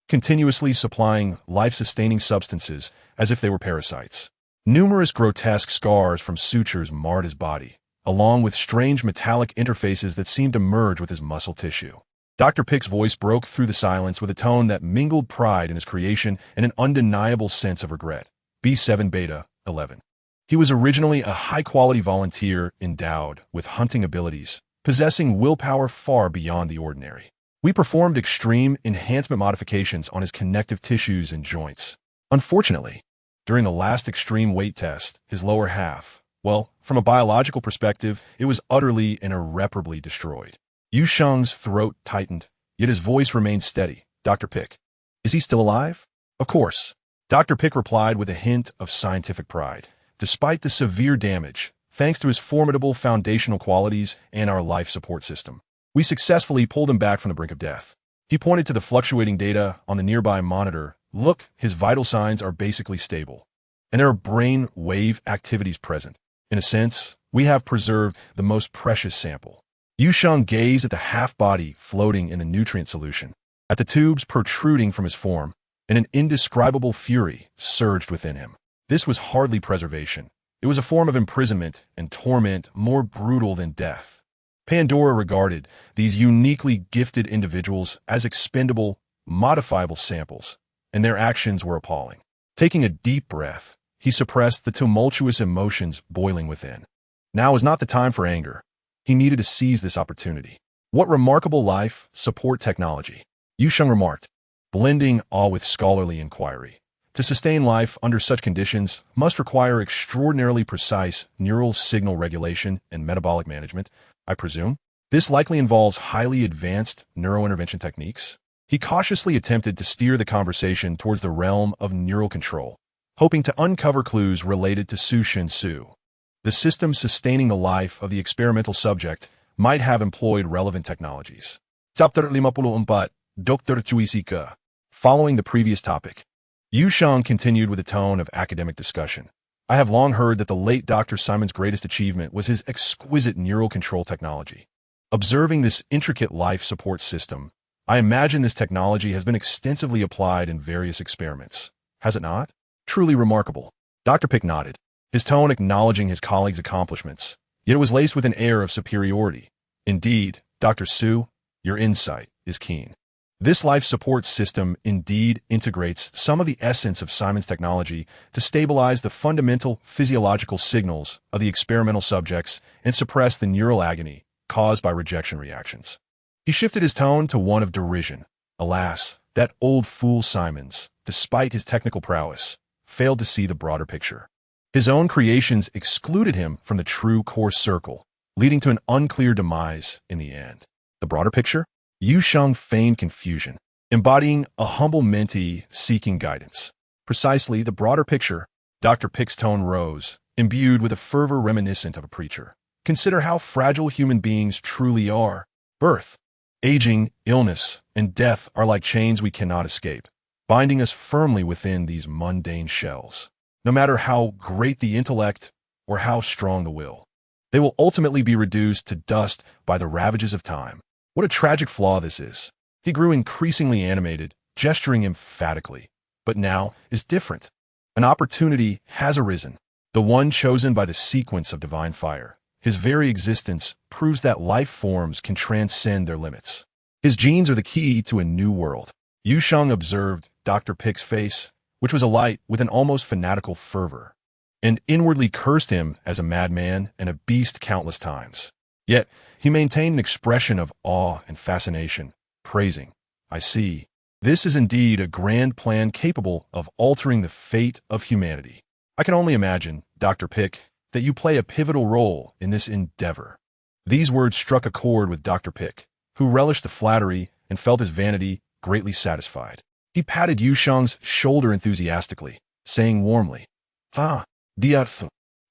continuously supplying life-sustaining substances as if they were parasites. Numerous grotesque scars from sutures marred his body, along with strange metallic interfaces that seemed to merge with his muscle tissue. Dr. Pick's voice broke through the silence with a tone that mingled pride in his creation and an undeniable sense of regret. B7 Beta 11. He was originally a high-quality volunteer endowed with hunting abilities, possessing willpower far beyond the ordinary. We performed extreme enhancement modifications on his connective tissues and joints. Unfortunately, during the last extreme weight test, his lower half, well, from a biological perspective, it was utterly and irreparably destroyed. Yu Sheng's throat tightened, yet his voice remained steady. Dr. Pick, is he still alive? Of course. Dr. Pick replied with a hint of scientific pride. Despite the severe damage, thanks to his formidable foundational qualities and our life support system, we successfully pulled him back from the brink of death. He pointed to the fluctuating data on the nearby monitor. Look, his vital signs are basically stable, and there are brain wave activities present. In a sense, we have preserved the most precious sample. Yu Sheng gazed at the half-body floating in the nutrient solution, at the tubes protruding from his form, and an indescribable fury surged within him. This was hardly preservation. It was a form of imprisonment and torment more brutal than death. Pandora regarded these uniquely gifted individuals as expendable, modifiable samples, and their actions were appalling. Taking a deep breath, he suppressed the tumultuous emotions boiling within. Now was not the time for anger. He needed to seize this opportunity. What remarkable life support technology, Yu Sheng remarked, blending awe with scholarly inquiry. To sustain life under such conditions must require extraordinarily precise neural signal regulation and metabolic management, I presume. This likely involves highly advanced neurointervention techniques. He cautiously attempted to steer the conversation towards the realm of neural control, hoping to uncover clues related to Su Shin Su. The system sustaining the life of the experimental subject might have employed relevant technologies. Chapter 54, Dr. Chuisika. Following the previous topic, Yu Sheng continued with a tone of academic discussion. I have long heard that the late Dr. Simon's greatest achievement was his exquisite neural control technology. Observing this intricate life support system, I imagine this technology has been extensively applied in various experiments. Has it not? Truly remarkable. Dr. Pick nodded, his tone acknowledging his colleague's accomplishments, yet it was laced with an air of superiority. Indeed, Dr. Su, your insight is keen. This life support system indeed integrates some of the essence of Simon's technology to stabilize the fundamental physiological signals of the experimental subjects and suppress the neural agony caused by rejection reactions. He shifted his tone to one of derision. Alas, that old fool Simons, despite his technical prowess, failed to see the broader picture. His own creations excluded him from the true core circle, leading to an unclear demise in the end. The broader picture? Yu Sheng feigned confusion, embodying a humble mentee seeking guidance. Precisely the broader picture. Dr. Pick's tone rose, imbued with a fervor reminiscent of a preacher. Consider how fragile human beings truly are. Birth, aging, illness, and death are like chains we cannot escape, binding us firmly within these mundane shells. No matter how great the intellect or how strong the will, they will ultimately be reduced to dust by the ravages of time. What a tragic flaw this is. He grew increasingly animated, gesturing emphatically. But now is different. An opportunity has arisen, the one chosen by the sequence of divine fire. His very existence proves that life forms can transcend their limits. His genes are the key to a new world. Yu Sheng observed Dr. Pick's face, which was alight with an almost fanatical fervor, and inwardly cursed him as a madman and a beast countless times. Yet he maintained an expression of awe and fascination, praising, "I see. This is indeed a grand plan capable of altering the fate of humanity. I can only imagine, Dr. Pick, that you play a pivotal role in this endeavor." These words struck a chord with Dr. Pick, who relished the flattery and felt his vanity greatly satisfied. He patted Yu Sheng's shoulder enthusiastically, saying warmly, "Ah, deadliest,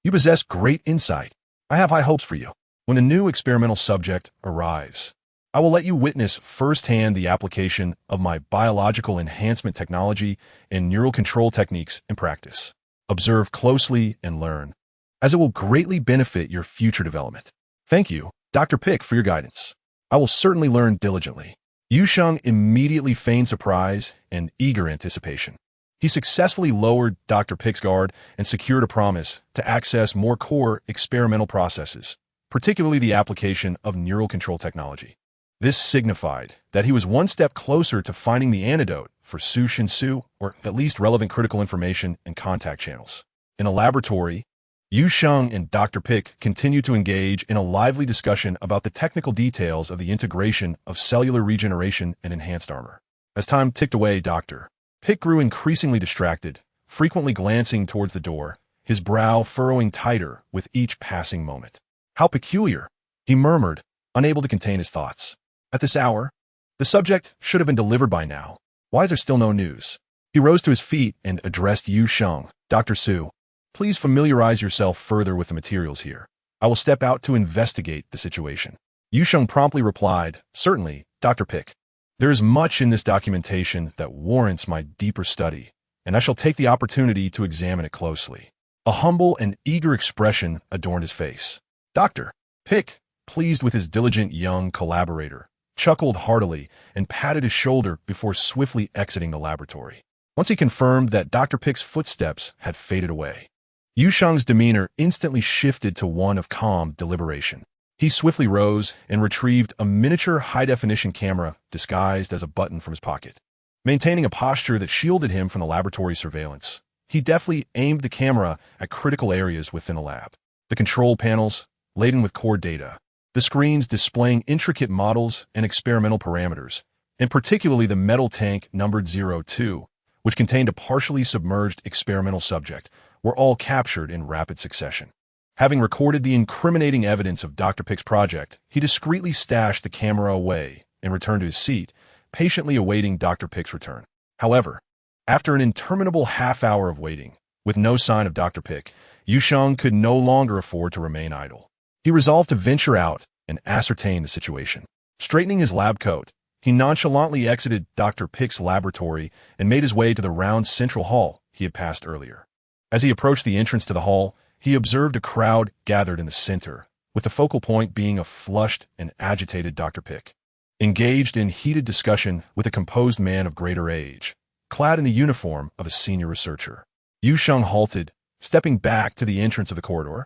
you possess great insight. I have high hopes for you. When the new experimental subject arrives, I will let you witness firsthand the application of my biological enhancement technology and neural control techniques in practice. Observe closely and learn, as it will greatly benefit your future development." "Thank you, Dr. Pick, for your guidance. I will certainly learn diligently." Yu Sheng immediately feigned surprise and eager anticipation. He successfully lowered Dr. Pick's guard and secured a promise to access more core experimental processes, particularly the application of neural control technology. This signified that he was one step closer to finding the antidote for Su Shinsu, or at least relevant critical information and contact channels. In a laboratory, Yu Sheng and Dr. Pick continued to engage in a lively discussion about the technical details of the integration of cellular regeneration and enhanced armor. As time ticked away, Dr. Pick grew increasingly distracted, frequently glancing towards the door, his brow furrowing tighter with each passing moment. "How peculiar," he murmured, unable to contain his thoughts. "At this hour? The subject should have been delivered by now. Why is there still no news?" He rose to his feet and addressed Yu Sheng. "Dr. Su, please familiarize yourself further with the materials here. I will step out to investigate the situation." Yu Sheng promptly replied, "Certainly, Dr. Pick. There is much in this documentation that warrants my deeper study, and I shall take the opportunity to examine it closely." A humble and eager expression adorned his face. Dr. Pick, pleased with his diligent young collaborator, chuckled heartily and patted his shoulder before swiftly exiting the laboratory. Once he confirmed that Dr. Pick's footsteps had faded away, Yu Sheng's demeanor instantly shifted to one of calm deliberation. He swiftly rose and retrieved a miniature high-definition camera disguised as a button from his pocket. Maintaining a posture that shielded him from the laboratory surveillance, he deftly aimed the camera at critical areas within the lab. The control panels, laden with core data, the screens displaying intricate models and experimental parameters, and particularly the metal tank numbered 02, which contained a partially submerged experimental subject, were all captured in rapid succession. Having recorded the incriminating evidence of Dr. Pick's project, he discreetly stashed the camera away and returned to his seat, patiently awaiting Dr. Pick's return. However, after an interminable half-hour of waiting, with no sign of Dr. Pick, Yu Sheng could no longer afford to remain idle. He resolved to venture out and ascertain the situation. Straightening his lab coat, he nonchalantly exited Dr. Pick's laboratory and made his way to the round central hall he had passed earlier. As he approached the entrance to the hall, he observed a crowd gathered in the center, with the focal point being a flushed and agitated Dr. Pick, engaged in heated discussion with a composed man of greater age, clad in the uniform of a senior researcher. Yu Sheng halted, stepping back to the entrance of the corridor,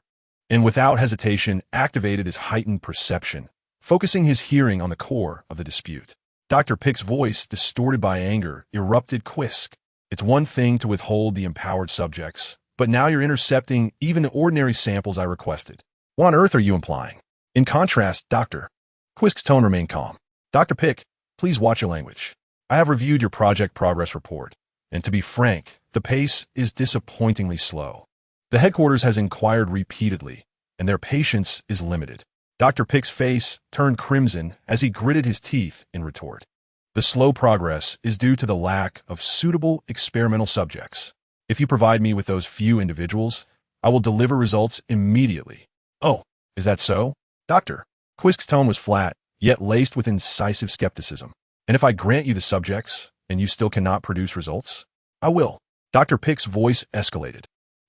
and without hesitation activated his heightened perception, focusing his hearing on the core of the dispute. Dr. Pick's voice, distorted by anger, erupted quisk. "It's one thing to withhold the empowered subjects, but now you're intercepting even the ordinary samples I requested. What on earth are you implying?" In contrast, Dr. Quisk's tone remained calm. "Dr. Pick, please watch your language. I have reviewed your project progress report, and to be frank, the pace is disappointingly slow. The headquarters has inquired repeatedly, and their patience is limited." Dr. Pick's face turned crimson as he gritted his teeth in retort. "The slow progress is due to the lack of suitable experimental subjects. If you provide me with those few individuals, I will deliver results immediately." "Oh, is that so?" Dr. Quisk's tone was flat, yet laced with incisive skepticism. "And if I grant you the subjects, and you still cannot produce results?" "I will." Dr. Pick's voice escalated,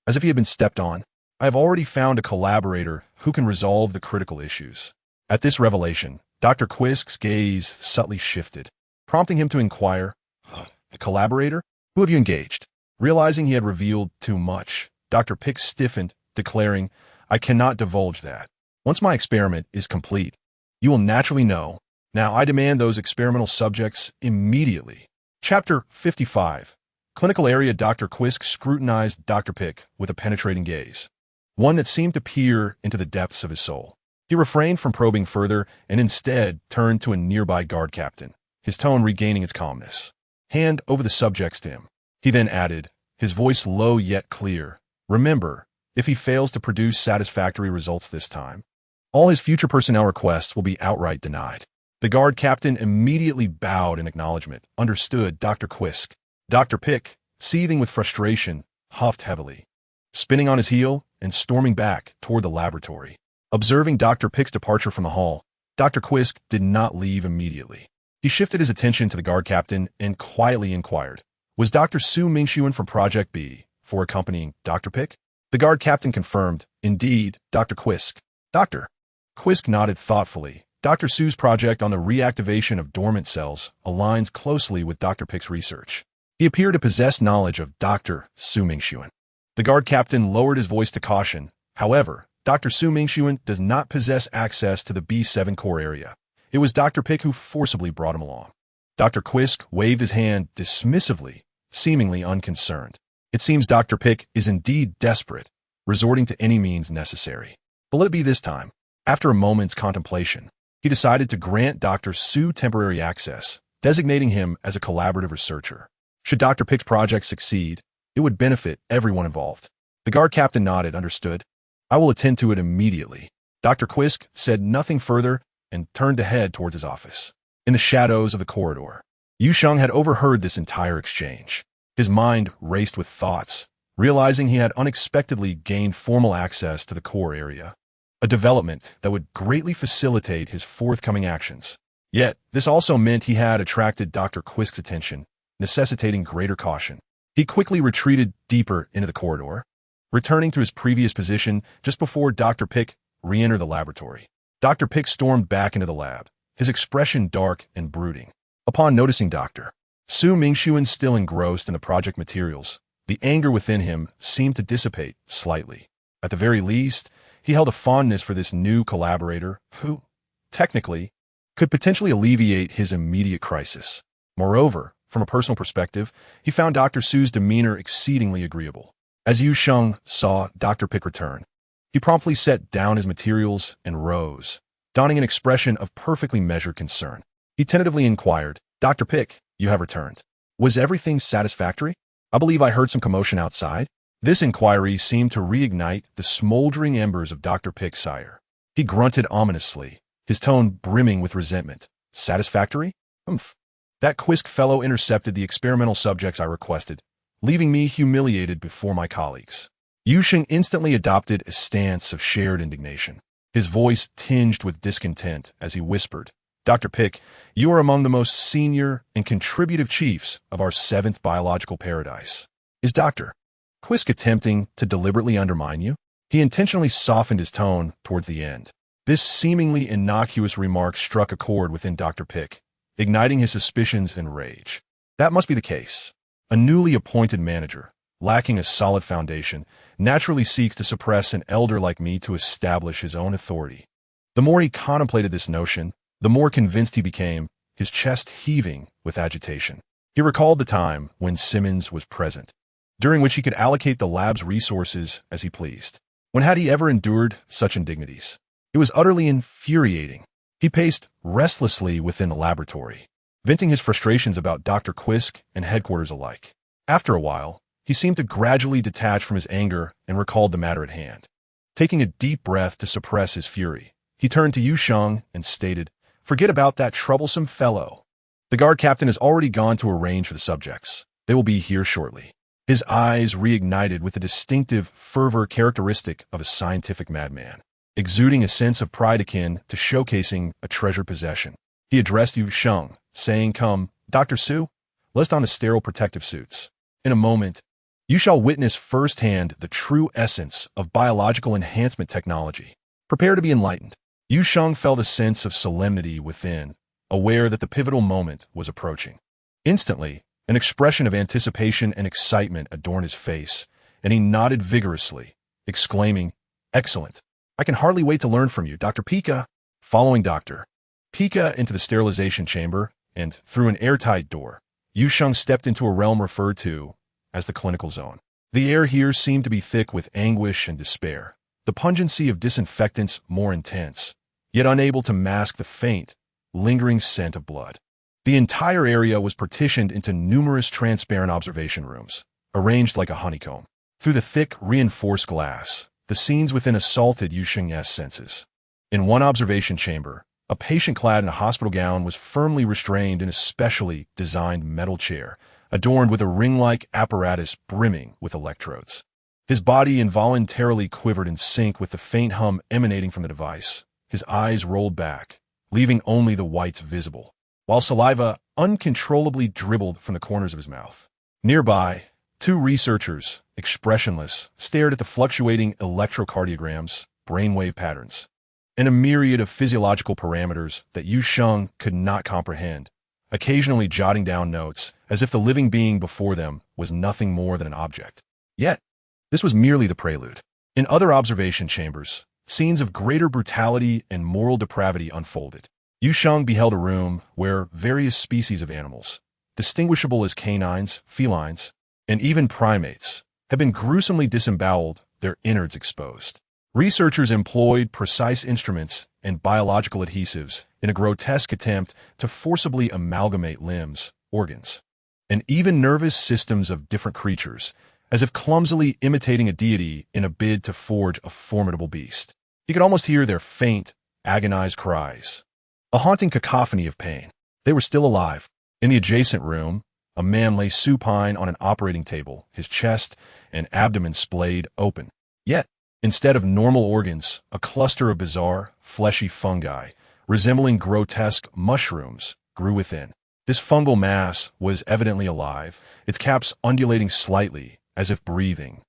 as if he had been stepped on. "I have already found a collaborator who can resolve the critical issues." At this revelation, Dr. Quisk's gaze subtly shifted. prompting him to inquire, "A collaborator? Who have you engaged?" Realizing he had revealed too much, Dr. Pick stiffened, declaring, "I cannot divulge that. Once my experiment is complete, you will naturally know. Now I demand those experimental subjects immediately." Chapter 55. Clinical Area. Dr. Quisk scrutinized Dr. Pick with a penetrating gaze, one that seemed to peer into the depths of his soul. He refrained from probing further and instead turned to a nearby guard captain, his tone regaining its calmness. "Hand over the subjects to him." He then added, his voice low yet clear, "Remember, if he fails to produce satisfactory results this time, all his future personnel requests will be outright denied." The guard captain immediately bowed in acknowledgement. "Understood, Dr. Quisk." Dr. Pick, seething with frustration, huffed heavily, spinning on his heel and storming back toward the laboratory. Observing Dr. Pick's departure from the hall, Dr. Quisk did not leave immediately. He shifted his attention to the guard captain and quietly inquired, "Was Dr. Su Mingxuan from Project B for accompanying Dr. Pick?" The guard captain confirmed, "Indeed, Dr. Quisk." Dr. Quisk nodded thoughtfully. Dr. Su's project on the reactivation of dormant cells aligns closely with Dr. Pick's research. He appeared to possess knowledge of Dr. Su Mingxuan. The guard captain lowered his voice to caution. "However, Dr. Su Mingxuan does not possess access to the B7 core area. It was Dr. Pick who forcibly brought him along." Dr. Quisk waved his hand dismissively, seemingly unconcerned. "It seems Dr. Pick is indeed desperate, resorting to any means necessary. But let it be this time." After a moment's contemplation, he decided to grant Dr. Su temporary access, designating him as a collaborative researcher. Should Dr. Pick's project succeed, it would benefit everyone involved. The guard captain nodded. "Understood. I will attend to it immediately." Dr. Quisk said nothing further and turned to head towards his office. In the shadows of the corridor, Yu Sheng had overheard this entire exchange. His mind raced with thoughts, realizing he had unexpectedly gained formal access to the core area, a development that would greatly facilitate his forthcoming actions. Yet, this also meant he had attracted Dr. Quisk's attention, necessitating greater caution. He quickly retreated deeper into the corridor, returning to his previous position just before Dr. Pick re-entered the laboratory. Dr. Pick stormed back into the lab, his expression dark and brooding. Upon noticing Dr. Su Mingxuan still engrossed in the project materials, the anger within him seemed to dissipate slightly. At the very least, he held a fondness for this new collaborator who, technically, could potentially alleviate his immediate crisis. Moreover, from a personal perspective, he found Dr. Su's demeanor exceedingly agreeable. As Yu Sheng saw Dr. Pick return, he promptly set down his materials and rose, donning an expression of perfectly measured concern. He tentatively inquired, "Dr. Pick, you have returned. Was everything satisfactory? I believe I heard some commotion outside." This inquiry seemed to reignite the smoldering embers of Dr. Pick's sire. He grunted ominously, his tone brimming with resentment. "Satisfactory? Humph. That Quisk fellow intercepted the experimental subjects I requested, leaving me humiliated before my colleagues." Yu Sheng instantly adopted a stance of shared indignation, his voice tinged with discontent as he whispered, "Dr. Pick, you are among the most senior and contributive chiefs of our 7th biological paradise. Is Dr. Quisk attempting to deliberately undermine you?" He intentionally softened his tone towards the end. This seemingly innocuous remark struck a chord within Dr. Pick, igniting his suspicions and rage. That must be the case. A newly appointed manager, lacking a solid foundation, naturally seeks to suppress an elder like me to establish his own authority. The more he contemplated this notion, the more convinced he became, his chest heaving with agitation. He recalled the time when Simmons was present, during which he could allocate the lab's resources as he pleased. When had he ever endured such indignities? It was utterly infuriating. He paced restlessly within the laboratory, venting his frustrations about Dr. Quisk and headquarters alike. After a while, he seemed to gradually detach from his anger and recalled the matter at hand. Taking a deep breath to suppress his fury, he turned to Yu Sheng and stated, "Forget about that troublesome fellow. The guard captain has already gone to arrange for the subjects. They will be here shortly." His eyes reignited with the distinctive fervor characteristic of a scientific madman, exuding a sense of pride akin to showcasing a treasured possession. He addressed Yu Sheng, saying, "Come, Dr. Su, let's don the sterile protective suits. In a moment, you shall witness firsthand the true essence of biological enhancement technology. Prepare to be enlightened." Yu Sheng felt a sense of solemnity within, aware that the pivotal moment was approaching. Instantly, an expression of anticipation and excitement adorned his face, and he nodded vigorously, exclaiming, "Excellent. I can hardly wait to learn from you, Dr. Pika." Following Dr. Pika into the sterilization chamber and through an airtight door, Yu Sheng stepped into a realm referred to as the clinical zone. The air here seemed to be thick with anguish and despair, the pungency of disinfectants more intense, yet unable to mask the faint, lingering scent of blood. The entire area was partitioned into numerous transparent observation rooms, arranged like a honeycomb. Through the thick, reinforced glass, the scenes within assaulted Yu Sheng's senses. In one observation chamber, a patient clad in a hospital gown was firmly restrained in a specially designed metal chair, adorned with a ring-like apparatus brimming with electrodes. His body involuntarily quivered in sync with the faint hum emanating from the device. His eyes rolled back, leaving only the whites visible, while saliva uncontrollably dribbled from the corners of his mouth. Nearby, two researchers, expressionless, stared at the fluctuating electrocardiograms, brainwave patterns, and a myriad of physiological parameters that Yu Sheng could not comprehend, occasionally jotting down notes as if the living being before them was nothing more than an object. Yet, this was merely the prelude. In other observation chambers, scenes of greater brutality and moral depravity unfolded. Yu Sheng beheld a room where various species of animals, distinguishable as canines, felines, and even primates, had been gruesomely disemboweled, their innards exposed. Researchers employed precise instruments and biological adhesives in a grotesque attempt to forcibly amalgamate limbs, organs, and even nervous systems of different creatures, as if clumsily imitating a deity in a bid to forge a formidable beast. You could almost hear their faint, agonized cries, a haunting cacophony of pain. They were still alive. In the adjacent room, a man lay supine on an operating table, his chest and abdomen splayed open. Yet, instead of normal organs, a cluster of bizarre, fleshy fungi, resembling grotesque mushrooms, grew within. This fungal mass was evidently alive, its caps undulating slightly, as if breathing,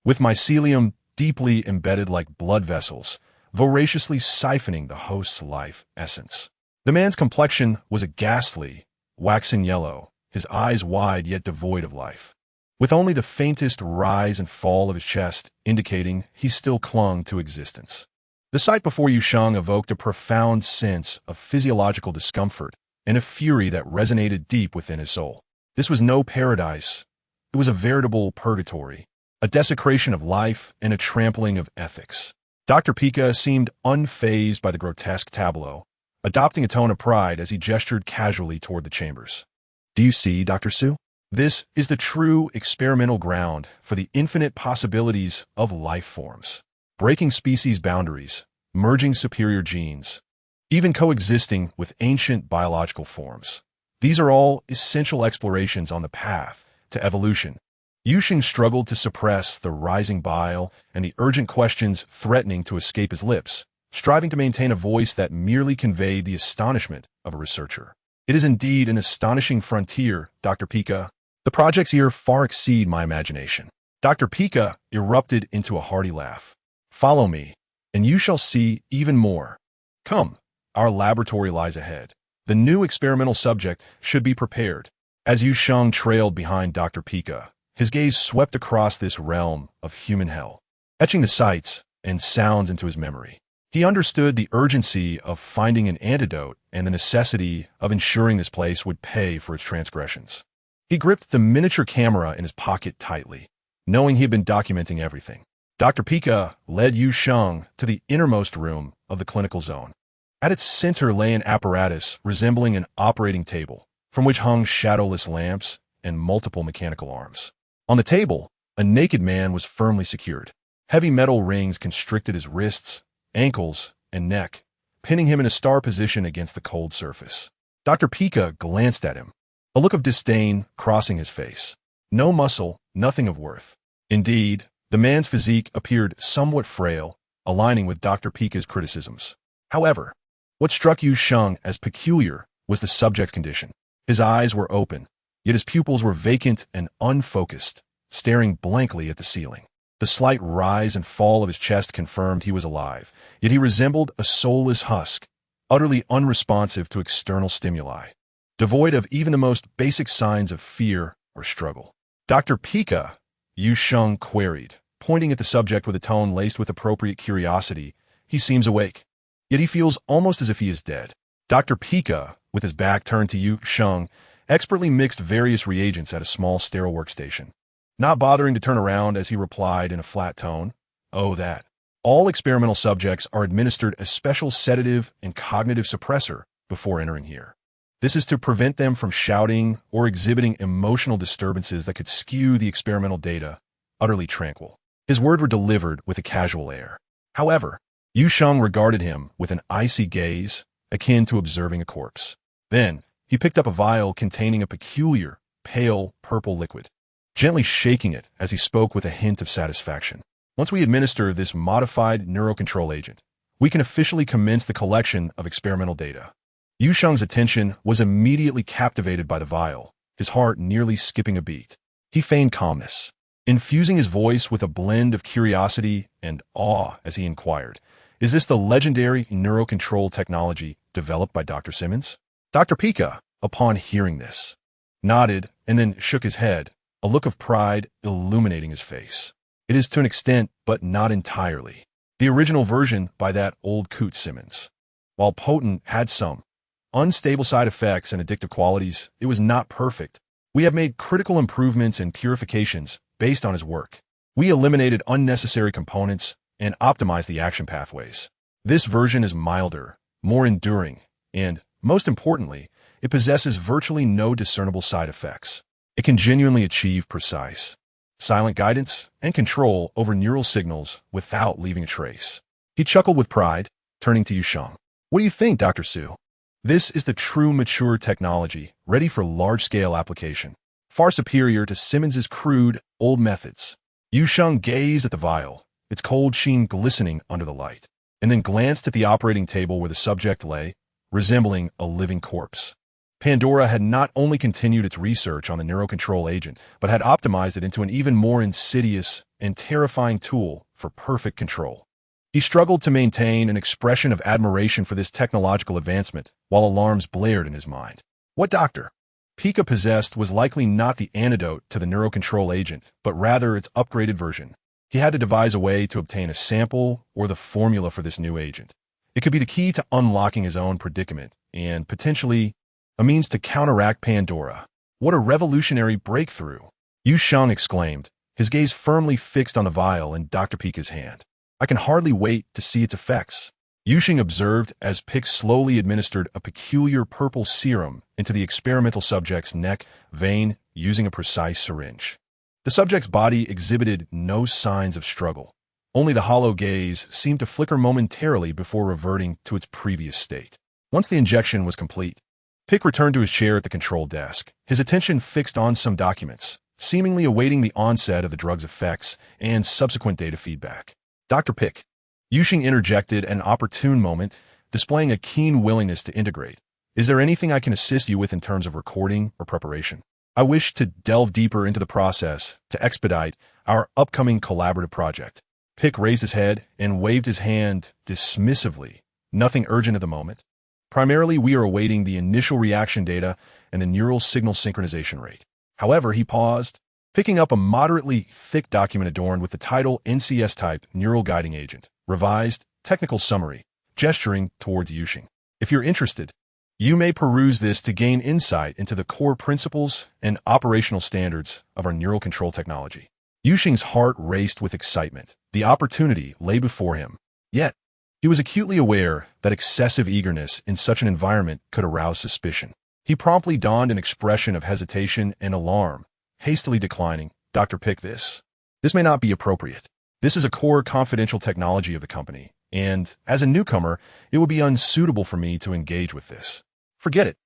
with mycelium deeply embedded like blood vessels, voraciously siphoning the host's life essence. The man's complexion was a ghastly, waxen yellow, his eyes wide yet devoid of life, with only the faintest rise and fall of his chest indicating he still clung to existence. The sight before Yu Sheng evoked a profound sense of physiological discomfort and a fury that resonated deep within his soul. This was no paradise. It was a veritable purgatory, a desecration of life and a trampling of ethics. Dr. Pika seemed unfazed by the grotesque tableau, adopting a tone of pride as he gestured casually toward the chambers. "Do you see, Dr. Su? This is the true experimental ground for the infinite possibilities of life forms, breaking species boundaries, merging superior genes, even coexisting with ancient biological forms. These are all essential explorations on the path to evolution." Yu Sheng struggled to suppress the rising bile and the urgent questions threatening to escape his lips, striving to maintain a voice that merely conveyed the astonishment of a researcher. "It is indeed an astonishing frontier, Dr. Pika. The projects here far exceed my imagination." Dr. Pika erupted into a hearty laugh. "Follow me, and you shall see even more. Come, our laboratory lies ahead. The new experimental subject should be prepared." As Yu Sheng trailed behind Dr. Pika, his gaze swept across this realm of human hell, etching the sights and sounds into his memory. He understood the urgency of finding an antidote and the necessity of ensuring this place would pay for its transgressions. He gripped the miniature camera in his pocket tightly, knowing he had been documenting everything. Dr. Pika led Yu Sheng to the innermost room of the clinical zone. At its center lay an apparatus resembling an operating table, from which hung shadowless lamps and multiple mechanical arms. On the table, a naked man was firmly secured. Heavy metal rings constricted his wrists, ankles, and neck, pinning him in a star position against the cold surface. Dr. Pika glanced at him, a look of disdain crossing his face. No muscle, nothing of worth. Indeed, the man's physique appeared somewhat frail, aligning with Dr. Pika's criticisms. However, what struck Yu Sheng as peculiar was the subject's condition. His eyes were open, yet his pupils were vacant and unfocused, staring blankly at the ceiling. The slight rise and fall of his chest confirmed he was alive, yet he resembled a soulless husk, utterly unresponsive to external stimuli, devoid of even the most basic signs of fear or struggle. Dr. Pika, Yu Sheng queried, pointing at the subject with a tone laced with appropriate curiosity. He seems awake, yet he feels almost as if he is dead. Dr. Pika, with his back turned to Yu Sheng, expertly mixed various reagents at a small sterile workstation, not bothering to turn around as he replied in a flat tone, "Oh, that. All experimental subjects are administered a special sedative and cognitive suppressor before entering here. This is to prevent them from shouting or exhibiting emotional disturbances that could skew the experimental data." Utterly tranquil, his words were delivered with a casual air. However, Yu Sheng regarded him with an icy gaze, akin to observing a corpse. Then, he picked up a vial containing a peculiar, pale, purple liquid, gently shaking it as he spoke with a hint of satisfaction. "Once we administer this modified neurocontrol agent, we can officially commence the collection of experimental data." Yu Sheng's attention was immediately captivated by the vial, his heart nearly skipping a beat. He feigned calmness, infusing his voice with a blend of curiosity and awe as he inquired, "Is this the legendary neurocontrol technology developed by Dr. Simmons?" Dr. Pika, upon hearing this, nodded and then shook his head, a look of pride illuminating his face. "It is to an extent, but not entirely, the original version by that old coot Simmons. While potent, had some unstable side effects and addictive qualities, it was not perfect. We have made critical improvements and purifications based on his work. We eliminated unnecessary components and optimized the action pathways. This version is milder, more enduring, and, most importantly, it possesses virtually no discernible side effects. It can genuinely achieve precise, silent guidance and control over neural signals without leaving a trace." He chuckled with pride, turning to Yu Sheng. "What do you think, Dr. Su? This is the true mature technology, ready for large-scale application, far superior to Simmons's crude, old methods." Yu Sheng gazed at the vial, its cold sheen glistening under the light, and then glanced at the operating table where the subject lay, resembling a living corpse. Pandora had not only continued its research on the neurocontrol agent, but had optimized it into an even more insidious and terrifying tool for perfect control. He struggled to maintain an expression of admiration for this technological advancement, while alarms blared in his mind. What Dr. Pika possessed was likely not the antidote to the neurocontrol agent, but rather its upgraded version. He had to devise a way to obtain a sample or the formula for this new agent. It could be the key to unlocking his own predicament, and potentially a means to counteract Pandora. What a revolutionary breakthrough! Yu Sheng exclaimed, his gaze firmly fixed on the vial in Dr. Pika's hand. "I can hardly wait to see its effects." Yu Sheng observed as Pick slowly administered a peculiar purple serum into the experimental subject's neck vein using a precise syringe. The subject's body exhibited no signs of struggle. Only the hollow gaze seemed to flicker momentarily before reverting to its previous state. Once the injection was complete, Pick returned to his chair at the control desk, his attention fixed on some documents, seemingly awaiting the onset of the drug's effects and subsequent data feedback. "Dr. Pick," Yu Sheng interjected at an opportune moment, displaying a keen willingness to integrate. "Is there anything I can assist you with in terms of recording or preparation? I wish to delve deeper into the process to expedite our upcoming collaborative project." Pick raised his head and waved his hand dismissively. "Nothing urgent at the moment. Primarily, we are awaiting the initial reaction data and the neural signal synchronization rate." However, he paused, picking up a moderately thick document adorned with the title NCS-type Neural Guiding Agent, Revised, Technical Summary, gesturing towards Yu Sheng. "If you're interested, you may peruse this to gain insight into the core principles and operational standards of our neural control technology." Yu Sheng's heart raced with excitement. The opportunity lay before him. Yet, he was acutely aware that excessive eagerness in such an environment could arouse suspicion. He promptly donned an expression of hesitation and alarm, hastily declining, "Dr. Pick, this may not be appropriate. This is a core confidential technology of the company, and as a newcomer, it would be unsuitable for me to engage with this." Forget it.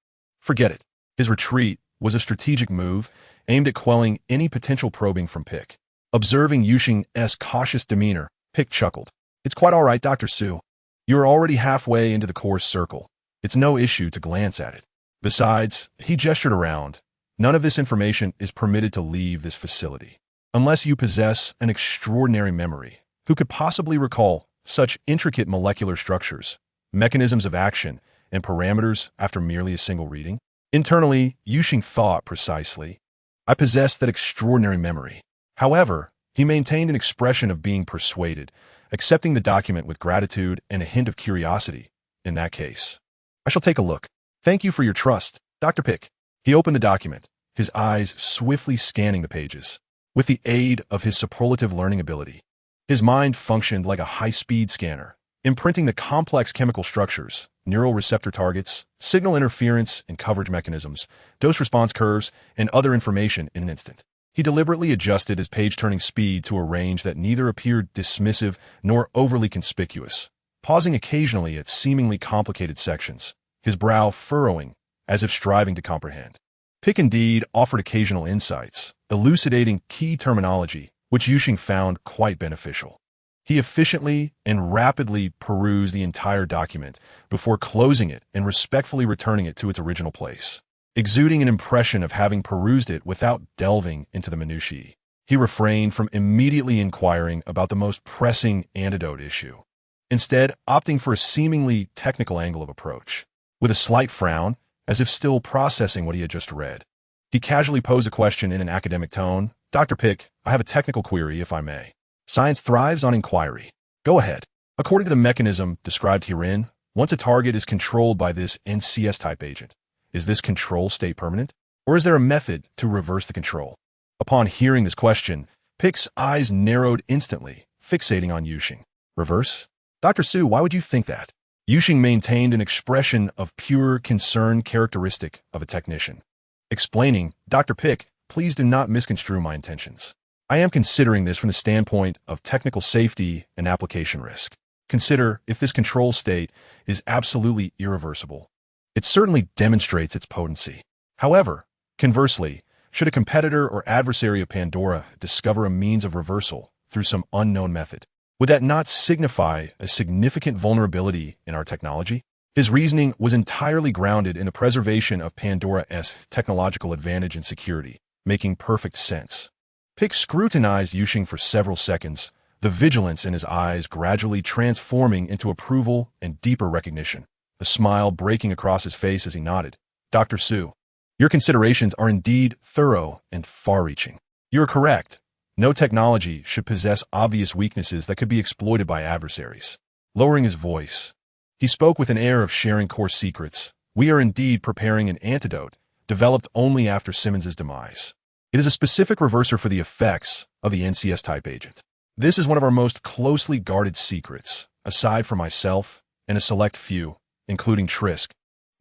Forget it. His retreat was a strategic move aimed at quelling any potential probing from Pick. Observing Yu Sheng's cautious demeanor, Pick chuckled. "It's quite all right, Dr. Su. You are already halfway into the core's circle. It's no issue to glance at it. Besides," he gestured around, "none of this information is permitted to leave this facility. Unless you possess an extraordinary memory, who could possibly recall such intricate molecular structures, mechanisms of action, and parameters after merely a single reading? Internally, Yu Sheng thought precisely. I possessed that extraordinary memory. However, he maintained an expression of being persuaded, accepting the document with gratitude and a hint of curiosity. In that case, I shall take a look. Thank you for your trust, Dr. Pick. He opened the document, his eyes swiftly scanning the pages. With the aid of his superlative learning ability, his mind functioned like a high-speed scanner, imprinting the complex chemical structures, neural receptor targets, signal interference and coverage mechanisms, dose-response curves, and other information in an instant. He deliberately adjusted his page-turning speed to a range that neither appeared dismissive nor overly conspicuous, pausing occasionally at seemingly complicated sections, his brow furrowing as if striving to comprehend. Pick indeed offered occasional insights, elucidating key terminology, which Yu Sheng found quite beneficial. He efficiently and rapidly perused the entire document before closing it and respectfully returning it to its original place, exuding an impression of having perused it without delving into the minutiae. He refrained from immediately inquiring about the most pressing antidote issue, instead opting for a seemingly technical angle of approach. With a slight frown, as if still processing what he had just read, he casually posed a question in an academic tone. Dr. Pick, I have a technical query, if I may. Science thrives on inquiry. Go ahead. According to the mechanism described herein, once a target is controlled by this NCS-type agent, is this control state permanent? Or is there a method to reverse the control? Upon hearing this question, Pick's eyes narrowed instantly, fixating on Yu Sheng. Reverse? Dr. Su, why would you think that? Yu Sheng maintained an expression of pure concern characteristic of a technician, explaining, Dr. Pick, please do not misconstrue my intentions. I am considering this from the standpoint of technical safety and application risk. Consider if this control state is absolutely irreversible. It certainly demonstrates its potency. However, conversely, should a competitor or adversary of Pandora discover a means of reversal through some unknown method, would that not signify a significant vulnerability in our technology? His reasoning was entirely grounded in the preservation of Pandora's technological advantage and security, making perfect sense. Pick scrutinized Yu Sheng for several seconds, the vigilance in his eyes gradually transforming into approval and deeper recognition, a smile breaking across his face as he nodded. Dr. Su, your considerations are indeed thorough and far-reaching. You are correct. No technology should possess obvious weaknesses that could be exploited by adversaries. Lowering his voice, he spoke with an air of sharing core secrets. We are indeed preparing an antidote, developed only after Simmons's demise. It is a specific reverser for the effects of the NCS-type agent. This is one of our most closely guarded secrets, aside from myself and a select few, including Trisk.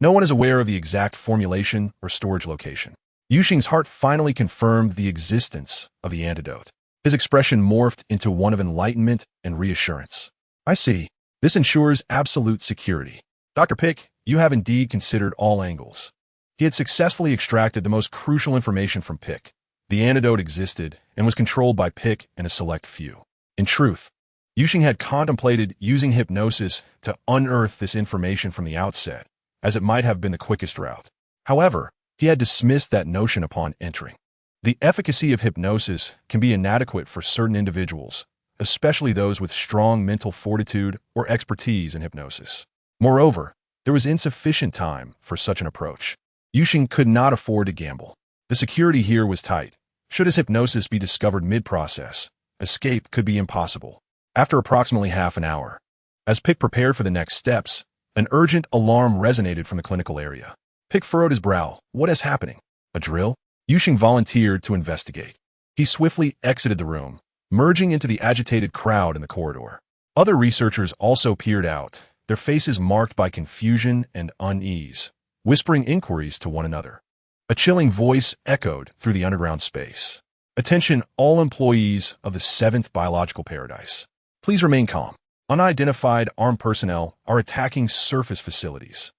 No one is aware of the exact formulation or storage location. Yu Sheng's heart finally confirmed the existence of the antidote. His expression morphed into one of enlightenment and reassurance. I see. This ensures absolute security. Dr. Pick, you have indeed considered all angles. He had successfully extracted the most crucial information from Pick. The antidote existed and was controlled by Pick and a select few. In truth, Yu Sheng had contemplated using hypnosis to unearth this information from the outset, as it might have been the quickest route. However, he had dismissed that notion upon entering. The efficacy of hypnosis can be inadequate for certain individuals, especially those with strong mental fortitude or expertise in hypnosis. Moreover, there was insufficient time for such an approach. Yu Sheng could not afford to gamble. The security here was tight. Should his hypnosis be discovered mid-process, escape could be impossible. After approximately half an hour, as Pick prepared for the next steps, an urgent alarm resonated from the clinical area. Pick furrowed his brow. What is happening? A drill? Yu Sheng volunteered to investigate. He swiftly exited the room, merging into the agitated crowd in the corridor. Other researchers also peered out, their faces marked by confusion and unease, whispering inquiries to one another. A chilling voice echoed through the underground space. Attention, all employees of the 7th Biological Paradise. Please remain calm. Unidentified armed personnel are attacking surface facilities.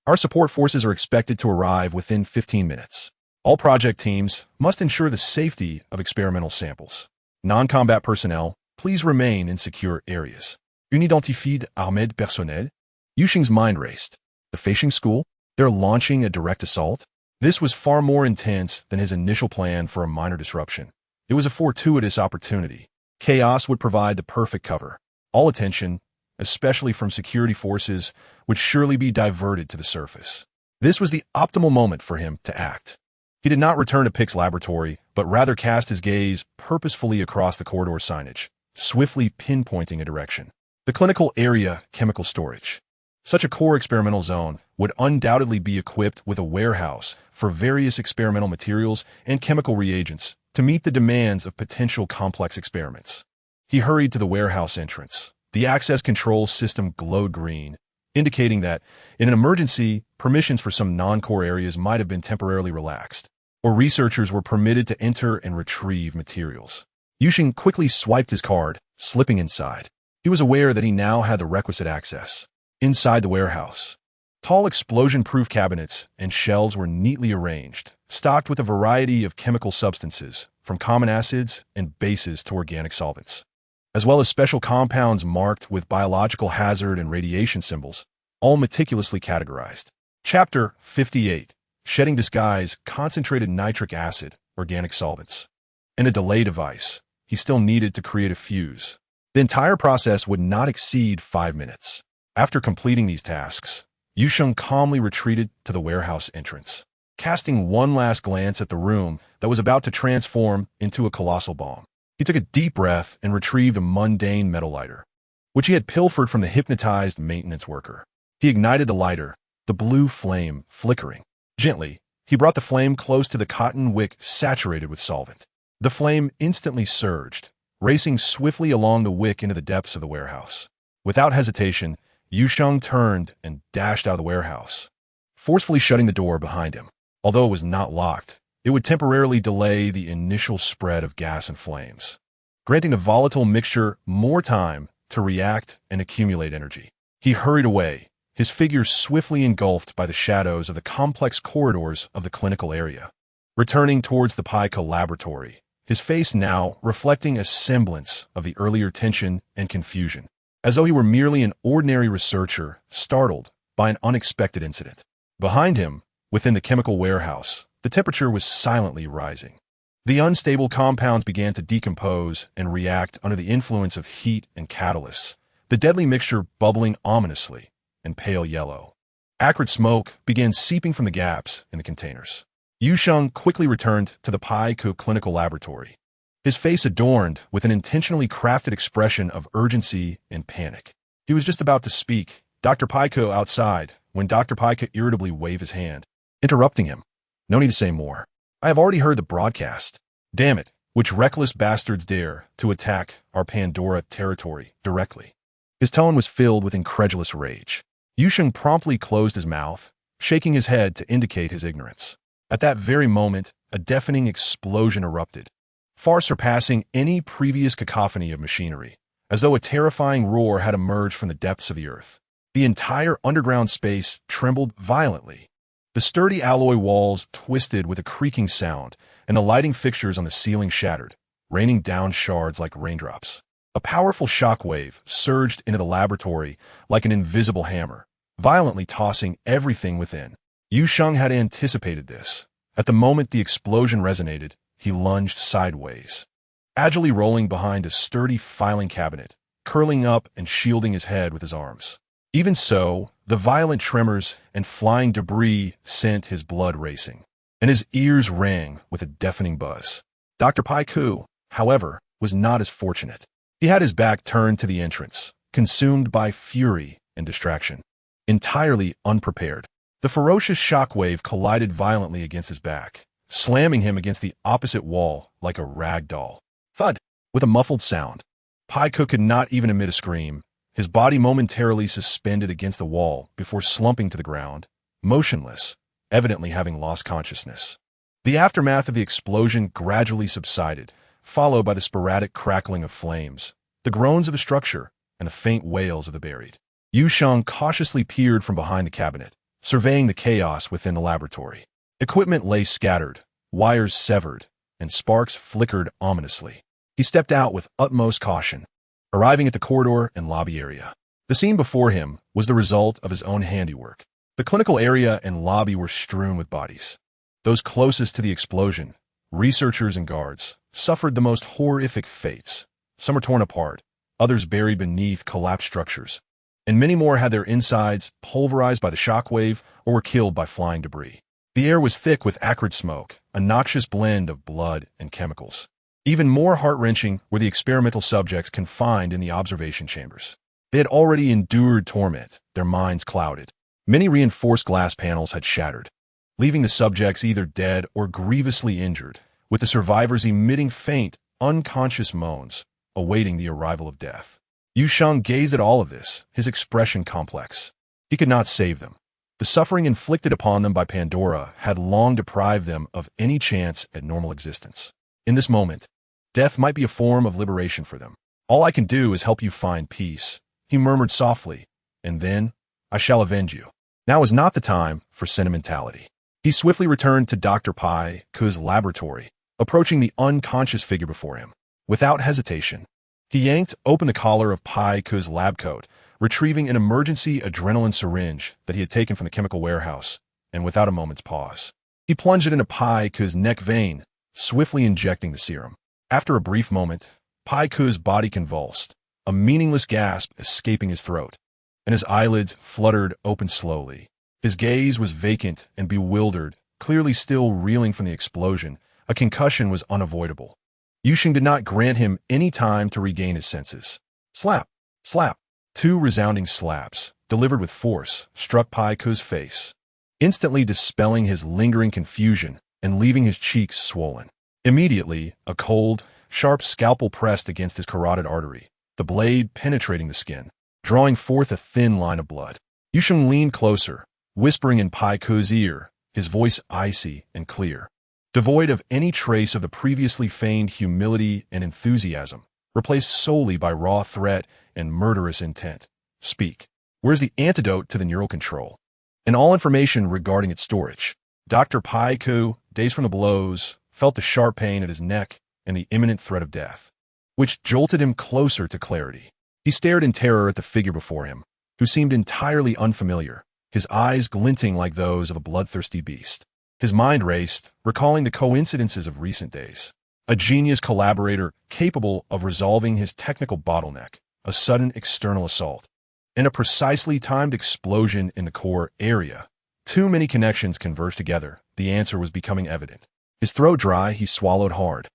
Our support forces are expected to arrive within 15 minutes. All project teams must ensure the safety of experimental samples. Non-combat personnel, please remain in secure areas. Unidentified armée personnel. Yu Sheng's mind raced. The Feishing School? They're launching a direct assault? This was far more intense than his initial plan for a minor disruption. It was a fortuitous opportunity. Chaos would provide the perfect cover. All attention, especially from security forces, would surely be diverted to the surface. This was the optimal moment for him to act. He did not return to Pick's laboratory, but rather cast his gaze purposefully across the corridor signage, swiftly pinpointing a direction. The clinical area chemical storage. Such a core experimental zone would undoubtedly be equipped with a warehouse for various experimental materials and chemical reagents to meet the demands of potential complex experiments. He hurried to the warehouse entrance. The access control system glowed green, indicating that, in an emergency, permissions for some non-core areas might have been temporarily relaxed, or researchers were permitted to enter and retrieve materials. Yu Sheng quickly swiped his card, slipping inside. He was aware that he now had the requisite access. Inside the warehouse, tall explosion-proof cabinets and shelves were neatly arranged, stocked with a variety of chemical substances, from common acids and bases to organic solvents, as well as special compounds marked with biological hazard and radiation symbols, all meticulously categorized. Chapter 58. Shedding Disguise, Concentrated Nitric Acid, Organic Solvents. And a delay device. He still needed to create a fuse. The entire process would not exceed 5 minutes. After completing these tasks, Yu Sheng calmly retreated to the warehouse entrance, casting one last glance at the room that was about to transform into a colossal bomb. He took a deep breath and retrieved a mundane metal lighter, which he had pilfered from the hypnotized maintenance worker. He ignited the lighter, the blue flame flickering. Gently, he brought the flame close to the cotton wick saturated with solvent. The flame instantly surged, racing swiftly along the wick into the depths of the warehouse. Without hesitation, Yu Sheng turned and dashed out of the warehouse, forcefully shutting the door behind him. Although it was not locked, it would temporarily delay the initial spread of gas and flames, granting the volatile mixture more time to react and accumulate energy. He hurried away, his figure swiftly engulfed by the shadows of the complex corridors of the clinical area. Returning towards the Pico laboratory, his face now reflecting a semblance of the earlier tension and confusion, as though he were merely an ordinary researcher startled by an unexpected incident. Behind him, within the chemical warehouse, the temperature was silently rising. The unstable compounds began to decompose and react under the influence of heat and catalysts, the deadly mixture bubbling ominously and pale yellow. Acrid smoke began seeping from the gaps in the containers. Yu Sheng quickly returned to the Pico clinical laboratory, his face adorned with an intentionally crafted expression of urgency and panic. He was just about to speak, Dr. Pico outside, when Dr. Pico irritably waved his hand, interrupting him. No need to say more. I have already heard the broadcast. Damn it, which reckless bastards dare to attack our Pandora territory directly? His tone was filled with incredulous rage. Yu Sheng promptly closed his mouth, shaking his head to indicate his ignorance. At that very moment, a deafening explosion erupted, far surpassing any previous cacophony of machinery, as though a terrifying roar had emerged from the depths of the earth. The entire underground space trembled violently. The sturdy alloy walls twisted with a creaking sound, and the lighting fixtures on the ceiling shattered, raining down shards like raindrops. A powerful shockwave surged into the laboratory like an invisible hammer, violently tossing everything within. Yu Sheng had anticipated this. At the moment the explosion resonated, he lunged sideways, agilely rolling behind a sturdy filing cabinet, curling up and shielding his head with his arms. Even so, the violent tremors and flying debris sent his blood racing, and his ears rang with a deafening buzz. Dr. Pico, however, was not as fortunate. He had his back turned to the entrance, consumed by fury and distraction. Entirely unprepared, the ferocious shockwave collided violently against his back, slamming him against the opposite wall like a rag doll. Thud! With a muffled sound. Pico could not even emit a scream, his body momentarily suspended against the wall before slumping to the ground, motionless, evidently having lost consciousness. The aftermath of the explosion gradually subsided, followed by the sporadic crackling of flames, the groans of the structure, and the faint wails of the buried. Yu Sheng cautiously peered from behind the cabinet, surveying the chaos within the laboratory. Equipment lay scattered, wires severed, and sparks flickered ominously. He stepped out with utmost caution, arriving at the corridor and lobby area. The scene before him was the result of his own handiwork. The clinical area and lobby were strewn with bodies. Those closest to the explosion, researchers and guards, suffered the most horrific fates. Some were torn apart, others buried beneath collapsed structures, and many more had their insides pulverized by the shockwave or were killed by flying debris. The air was thick with acrid smoke, a noxious blend of blood and chemicals. Even more heart-wrenching were the experimental subjects confined in the observation chambers. They had already endured torment, their minds clouded. Many reinforced glass panels had shattered, leaving the subjects either dead or grievously injured, with the survivors emitting faint, unconscious moans, awaiting the arrival of death. Yu Sheng gazed at all of this, his expression complex. He could not save them. The suffering inflicted upon them by Pandora had long deprived them of any chance at normal existence. In this moment, death might be a form of liberation for them. All I can do is help you find peace, he murmured softly, and then I shall avenge you. Now is not the time for sentimentality. He swiftly returned to Dr. Pai Ku's laboratory, approaching the unconscious figure before him. Without hesitation, he yanked open the collar of Pai Ku's lab coat, retrieving an emergency adrenaline syringe that he had taken from the chemical warehouse, and without a moment's pause, he plunged it into Pai Ku's neck vein, swiftly injecting the serum. After a brief moment, Pai Ku's body convulsed, a meaningless gasp escaping his throat, and his eyelids fluttered open slowly. His gaze was vacant and bewildered, clearly still reeling from the explosion. A concussion was unavoidable. Yu Sheng did not grant him any time to regain his senses. Slap! Slap! Two resounding slaps, delivered with force, struck Pai Ku's face, instantly dispelling his lingering confusion and leaving his cheeks swollen. Immediately, a cold, sharp scalpel pressed against his carotid artery, the blade penetrating the skin, drawing forth a thin line of blood. Yu Sheng leaned closer, whispering in Pai Ku's ear, his voice icy and clear, devoid of any trace of the previously feigned humility and enthusiasm, replaced solely by raw threat and murderous intent. Speak. Where's the antidote to the neural control? And all information regarding its storage. Dr. Pai Ku, dazed from the blows, felt the sharp pain at his neck and the imminent threat of death, which jolted him closer to clarity. He stared in terror at the figure before him, who seemed entirely unfamiliar, his eyes glinting like those of a bloodthirsty beast. His mind raced, recalling the coincidences of recent days. A genius collaborator capable of resolving his technical bottleneck, a sudden external assault, and a precisely timed explosion in the core area. Too many connections converged together. The answer was becoming evident. His throat dry, he swallowed hard,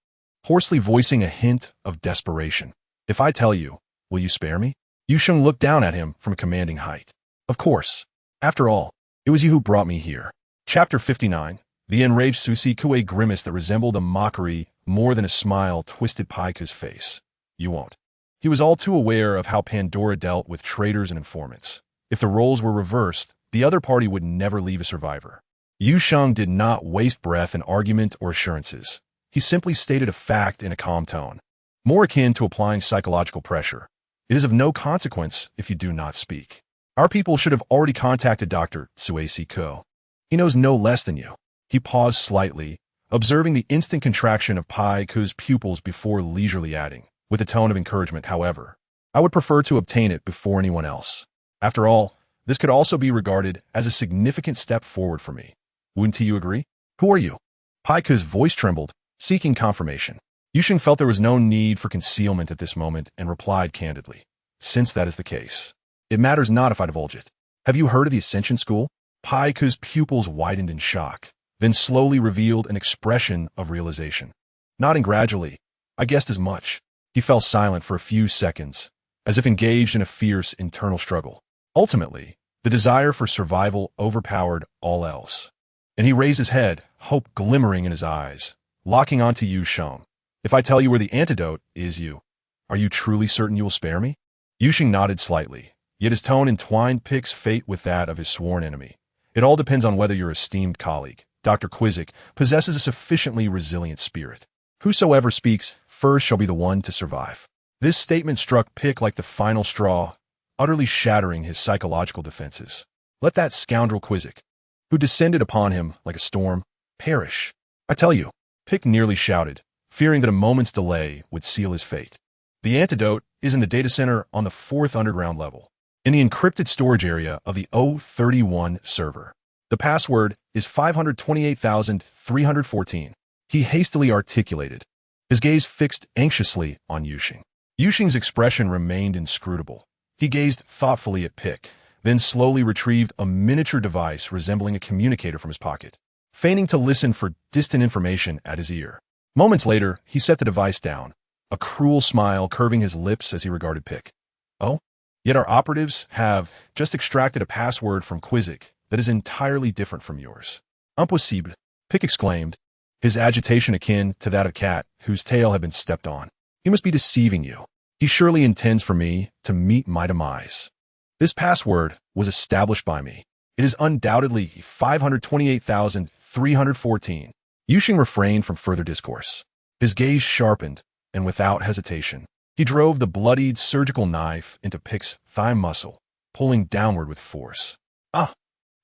hoarsely voicing a hint of desperation. If I tell you, will you spare me? Yu Sheng looked down at him from a commanding height. Of course. After all, it was you who brought me here. Chapter 59. The enraged Susi Kue grimace that resembled a mockery more than a smile twisted Pai Ku's face. You won't. He was all too aware of how Pandora dealt with traitors and informants. If the roles were reversed, the other party would never leave a survivor. Yu Sheng did not waste breath in argument or assurances. He simply stated a fact in a calm tone, more akin to applying psychological pressure. It is of no consequence if you do not speak. Our people should have already contacted Dr. Suesi Ko. He knows no less than you. He paused slightly, observing the instant contraction of Pai Ku's pupils before leisurely adding, with a tone of encouragement, however, I would prefer to obtain it before anyone else. After all, this could also be regarded as a significant step forward for me. Wouldn't you agree? Who are you? Pai Ku's voice trembled, seeking confirmation. Yu Sheng felt there was no need for concealment at this moment and replied candidly. Since that is the case, it matters not if I divulge it. Have you heard of the Ascension School? Pai Ku's pupils widened in shock, then slowly revealed an expression of realization. Nodding gradually, I guessed as much. He fell silent for a few seconds, as if engaged in a fierce internal struggle. Ultimately, the desire for survival overpowered all else, and he raised his head, hope glimmering in his eyes, locking onto Yu Sheng. If I tell you where the antidote is, are you truly certain you will spare me? Yu Sheng nodded slightly, yet his tone entwined Pick's fate with that of his sworn enemy. It all depends on whether your esteemed colleague, Dr. Quizzic, possesses a sufficiently resilient spirit. Whosoever speaks first shall be the one to survive. This statement struck Pick like the final straw, utterly shattering his psychological defenses. Let that scoundrel Quizzic, who descended upon him like a storm, perish. I tell you, Pick nearly shouted, fearing that a moment's delay would seal his fate. The antidote is in the data center on the 4th underground level, in the encrypted storage area of the O31 server. The password is 528,314. He hastily articulated, his gaze fixed anxiously on Yu Sheng. Yu Sheng's expression remained inscrutable, He gazed thoughtfully at Pick, then slowly retrieved a miniature device resembling a communicator from his pocket, feigning to listen for distant information at his ear. Moments later, he set the device down, a cruel smile curving his lips as he regarded Pick. Oh? Yet our operatives have just extracted a password from Quizzic that is entirely different from yours. Impossible, Pick exclaimed, his agitation akin to that of a cat whose tail had been stepped on. He must be deceiving you. He surely intends for me to meet my demise. This password was established by me. It is undoubtedly 528,314. Yu Sheng refrained from further discourse. His gaze sharpened, and without hesitation, he drove the bloodied surgical knife into Pick's thigh muscle, pulling downward with force. Ah!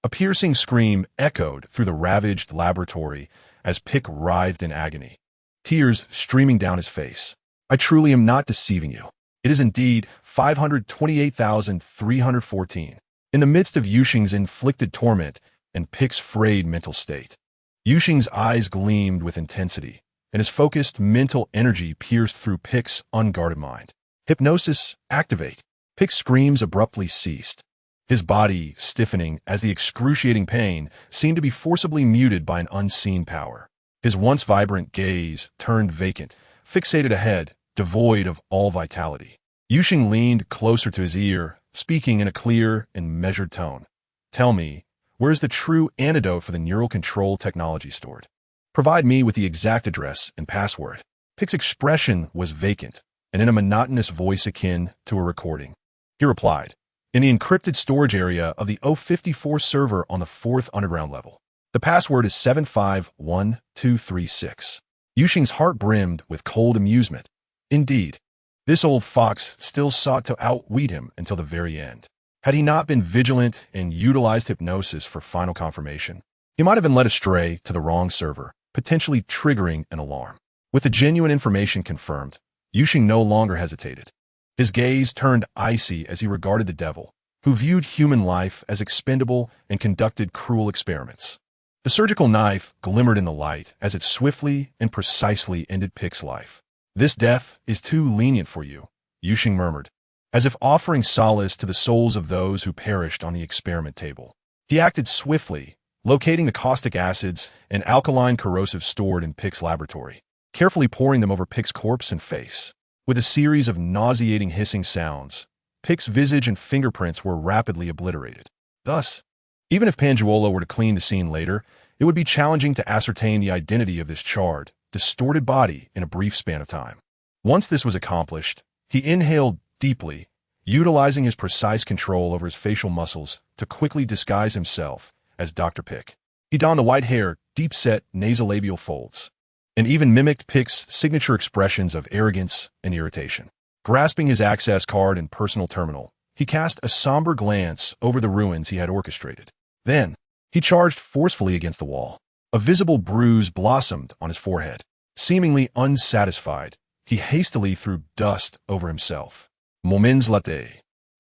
A piercing scream echoed through the ravaged laboratory as Pick writhed in agony, tears streaming down his face. I truly am not deceiving you. It is indeed 528,314. In the midst of Yu Sheng's inflicted torment and Pick's frayed mental state, Yu Sheng's eyes gleamed with intensity, and his focused mental energy pierced through Pick's unguarded mind. Hypnosis, activate. Pick's screams abruptly ceased, his body stiffening as the excruciating pain seemed to be forcibly muted by an unseen power. His once vibrant gaze turned vacant, fixated ahead, devoid of all vitality. Yu Sheng leaned closer to his ear, speaking in a clear and measured tone. Tell me, where is the true antidote for the neural control technology stored? Provide me with the exact address and password. Pick's expression was vacant, and in a monotonous voice akin to a recording. He replied, in the encrypted storage area of the O54 server on the 4th underground level. The password is 751236. Yu Sheng's heart brimmed with cold amusement. Indeed, this old fox still sought to outwit him until the very end. Had he not been vigilant and utilized hypnosis for final confirmation, he might have been led astray to the wrong server, potentially triggering an alarm. With the genuine information confirmed, Yu Sheng no longer hesitated. His gaze turned icy as he regarded the devil, who viewed human life as expendable and conducted cruel experiments. The surgical knife glimmered in the light as it swiftly and precisely ended Pick's life. This death is too lenient for you, Yu Sheng murmured, as if offering solace to the souls of those who perished on the experiment table. He acted swiftly, locating the caustic acids and alkaline corrosives stored in Pick's laboratory, carefully pouring them over Pick's corpse and face. With a series of nauseating hissing sounds, Pick's visage and fingerprints were rapidly obliterated. Thus, even if Pangiolo were to clean the scene later, it would be challenging to ascertain the identity of this charred, distorted body in a brief span of time. Once this was accomplished, he inhaled deeply, utilizing his precise control over his facial muscles to quickly disguise himself as Dr. Pick. He donned the white hair, deep-set nasolabial folds, and even mimicked Pick's signature expressions of arrogance and irritation. Grasping his access card and personal terminal, he cast a somber glance over the ruins he had orchestrated. Then, he charged forcefully against the wall. A visible bruise blossomed on his forehead. Seemingly unsatisfied, he hastily threw dust over himself. Moments later,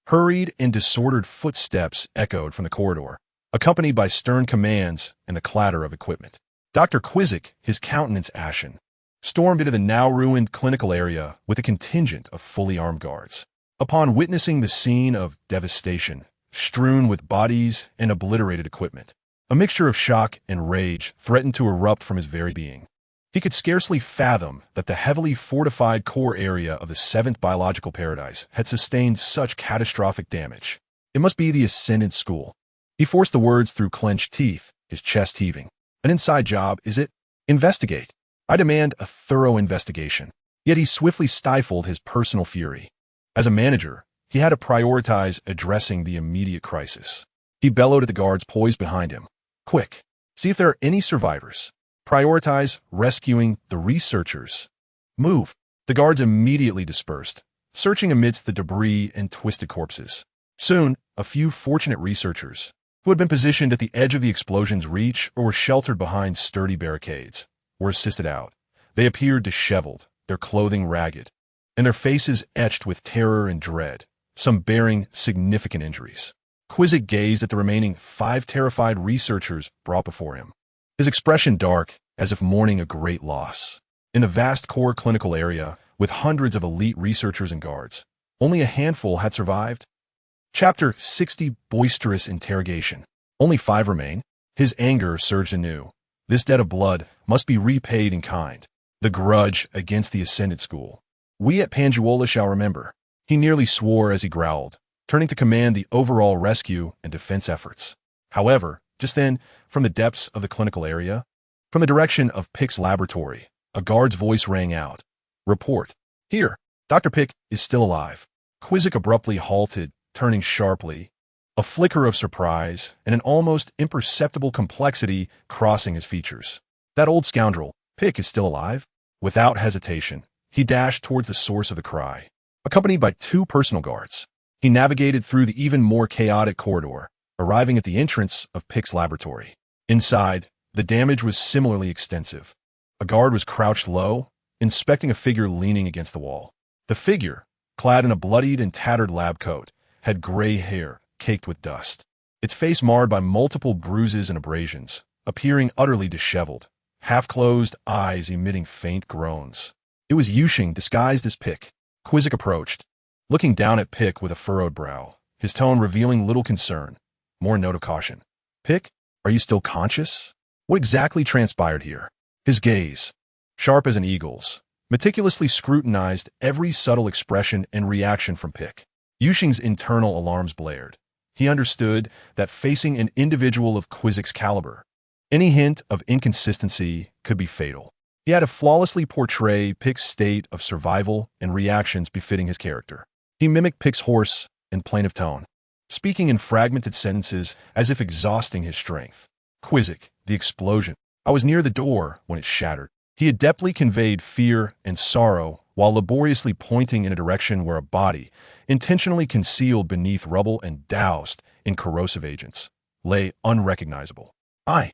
hurried and disordered footsteps echoed from the corridor, accompanied by stern commands and the clatter of equipment. Dr. Quizzic, his countenance ashen, stormed into the now-ruined clinical area with a contingent of fully armed guards. Upon witnessing the scene of devastation, strewn with bodies and obliterated equipment, a mixture of shock and rage threatened to erupt from his very being. He could scarcely fathom that the heavily fortified core area of the 7th biological paradise had sustained such catastrophic damage. It must be the Ascendant School. He forced the words through clenched teeth, his chest heaving. An inside job, is it? Investigate. I demand a thorough investigation. Yet he swiftly stifled his personal fury. As a manager, he had to prioritize addressing the immediate crisis. He bellowed at the guards poised behind him. Quick, see if there are any survivors. Prioritize rescuing the researchers. Move. The guards immediately dispersed, searching amidst the debris and twisted corpses. Soon, a few fortunate researchers, who had been positioned at the edge of the explosion's reach or were sheltered behind sturdy barricades, were assisted out. They appeared disheveled, their clothing ragged, and their faces etched with terror and dread, some bearing significant injuries. Quizzic gazed at the remaining 5 terrified researchers brought before him, his expression dark as if mourning a great loss. In the vast core clinical area, with hundreds of elite researchers and guards, only a handful had survived. Chapter 60 Boisterous Interrogation. Only 5 remain. His anger surged anew. This debt of blood must be repaid in kind. The grudge against the Ascendant School. We at Panjuola shall remember. He nearly swore as he growled, turning to command the overall rescue and defense efforts. However, just then, from the depths of the clinical area, from the direction of Pick's laboratory, a guard's voice rang out. Report. Here, Dr. Pick is still alive. Quizzic abruptly halted, turning sharply, a flicker of surprise and an almost imperceptible complexity crossing his features. That old scoundrel, Pick, is still alive? Without hesitation, he dashed towards the source of the cry. Accompanied by 2 personal guards, he navigated through the even more chaotic corridor, arriving at the entrance of Pick's laboratory. Inside, the damage was similarly extensive. A guard was crouched low, inspecting a figure leaning against the wall. The figure, clad in a bloodied and tattered lab coat, had gray hair caked with dust, its face marred by multiple bruises and abrasions, appearing utterly disheveled, half-closed eyes emitting faint groans. It was Yu Sheng disguised as Pick. Quizzic approached, looking down at Pick with a furrowed brow, his tone revealing little concern, more a note of caution. Pick, are you still conscious? What exactly transpired here? His gaze, sharp as an eagle's, meticulously scrutinized every subtle expression and reaction from Pick. Yu Sheng's internal alarms blared. He understood that facing an individual of Quizzic's caliber, any hint of inconsistency could be fatal. He had to flawlessly portray Pick's state of survival and reactions befitting his character. He mimicked Pick's hoarse and plaintive tone, speaking in fragmented sentences as if exhausting his strength. Quizzic, the explosion. I was near the door when it shattered. He adeptly conveyed fear and sorrow while laboriously pointing in a direction where a body, intentionally concealed beneath rubble and doused in corrosive agents, lay unrecognizable. I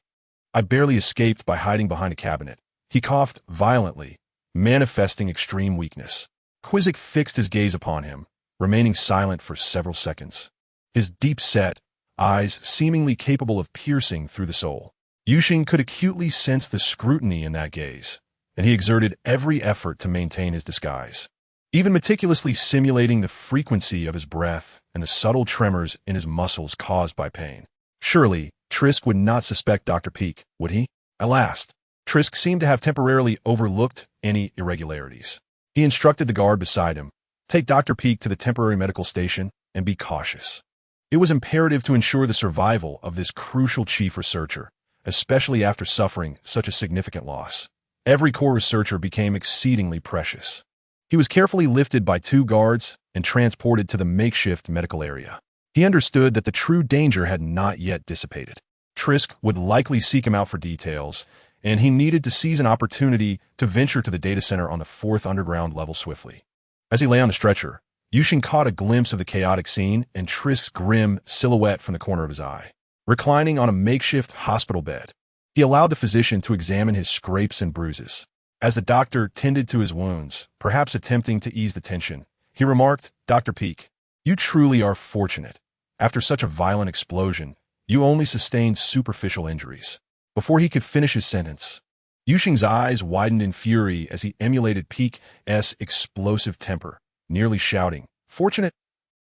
barely escaped by hiding behind a cabinet. He coughed violently, manifesting extreme weakness. Quizzic fixed his gaze upon him, remaining silent for several seconds, his deep-set eyes seemingly capable of piercing through the soul. Yu Sheng could acutely sense the scrutiny in that gaze, and he exerted every effort to maintain his disguise, even meticulously simulating the frequency of his breath and the subtle tremors in his muscles caused by pain. Surely, Trisk would not suspect Dr. Peak, would he? At last, Trisk seemed to have temporarily overlooked any irregularities. He instructed the guard beside him, take Dr. Peak to the temporary medical station and be cautious. It was imperative to ensure the survival of this crucial chief researcher, especially after suffering such a significant loss. Every core researcher became exceedingly precious. He was carefully lifted by 2 guards and transported to the makeshift medical area. He understood that the true danger had not yet dissipated. Trisk would likely seek him out for details, and he needed to seize an opportunity to venture to the data center on the 4th underground level swiftly. As he lay on the stretcher, Yu Sheng caught a glimpse of the chaotic scene and Trisk's grim silhouette from the corner of his eye. Reclining on a makeshift hospital bed, he allowed the physician to examine his scrapes and bruises. As the doctor tended to his wounds, perhaps attempting to ease the tension, he remarked, Dr. Peak, you truly are fortunate. After such a violent explosion, you only sustained superficial injuries. Before he could finish his sentence, Yu Sheng's eyes widened in fury as he emulated Peak's explosive temper, nearly shouting, Fortunate?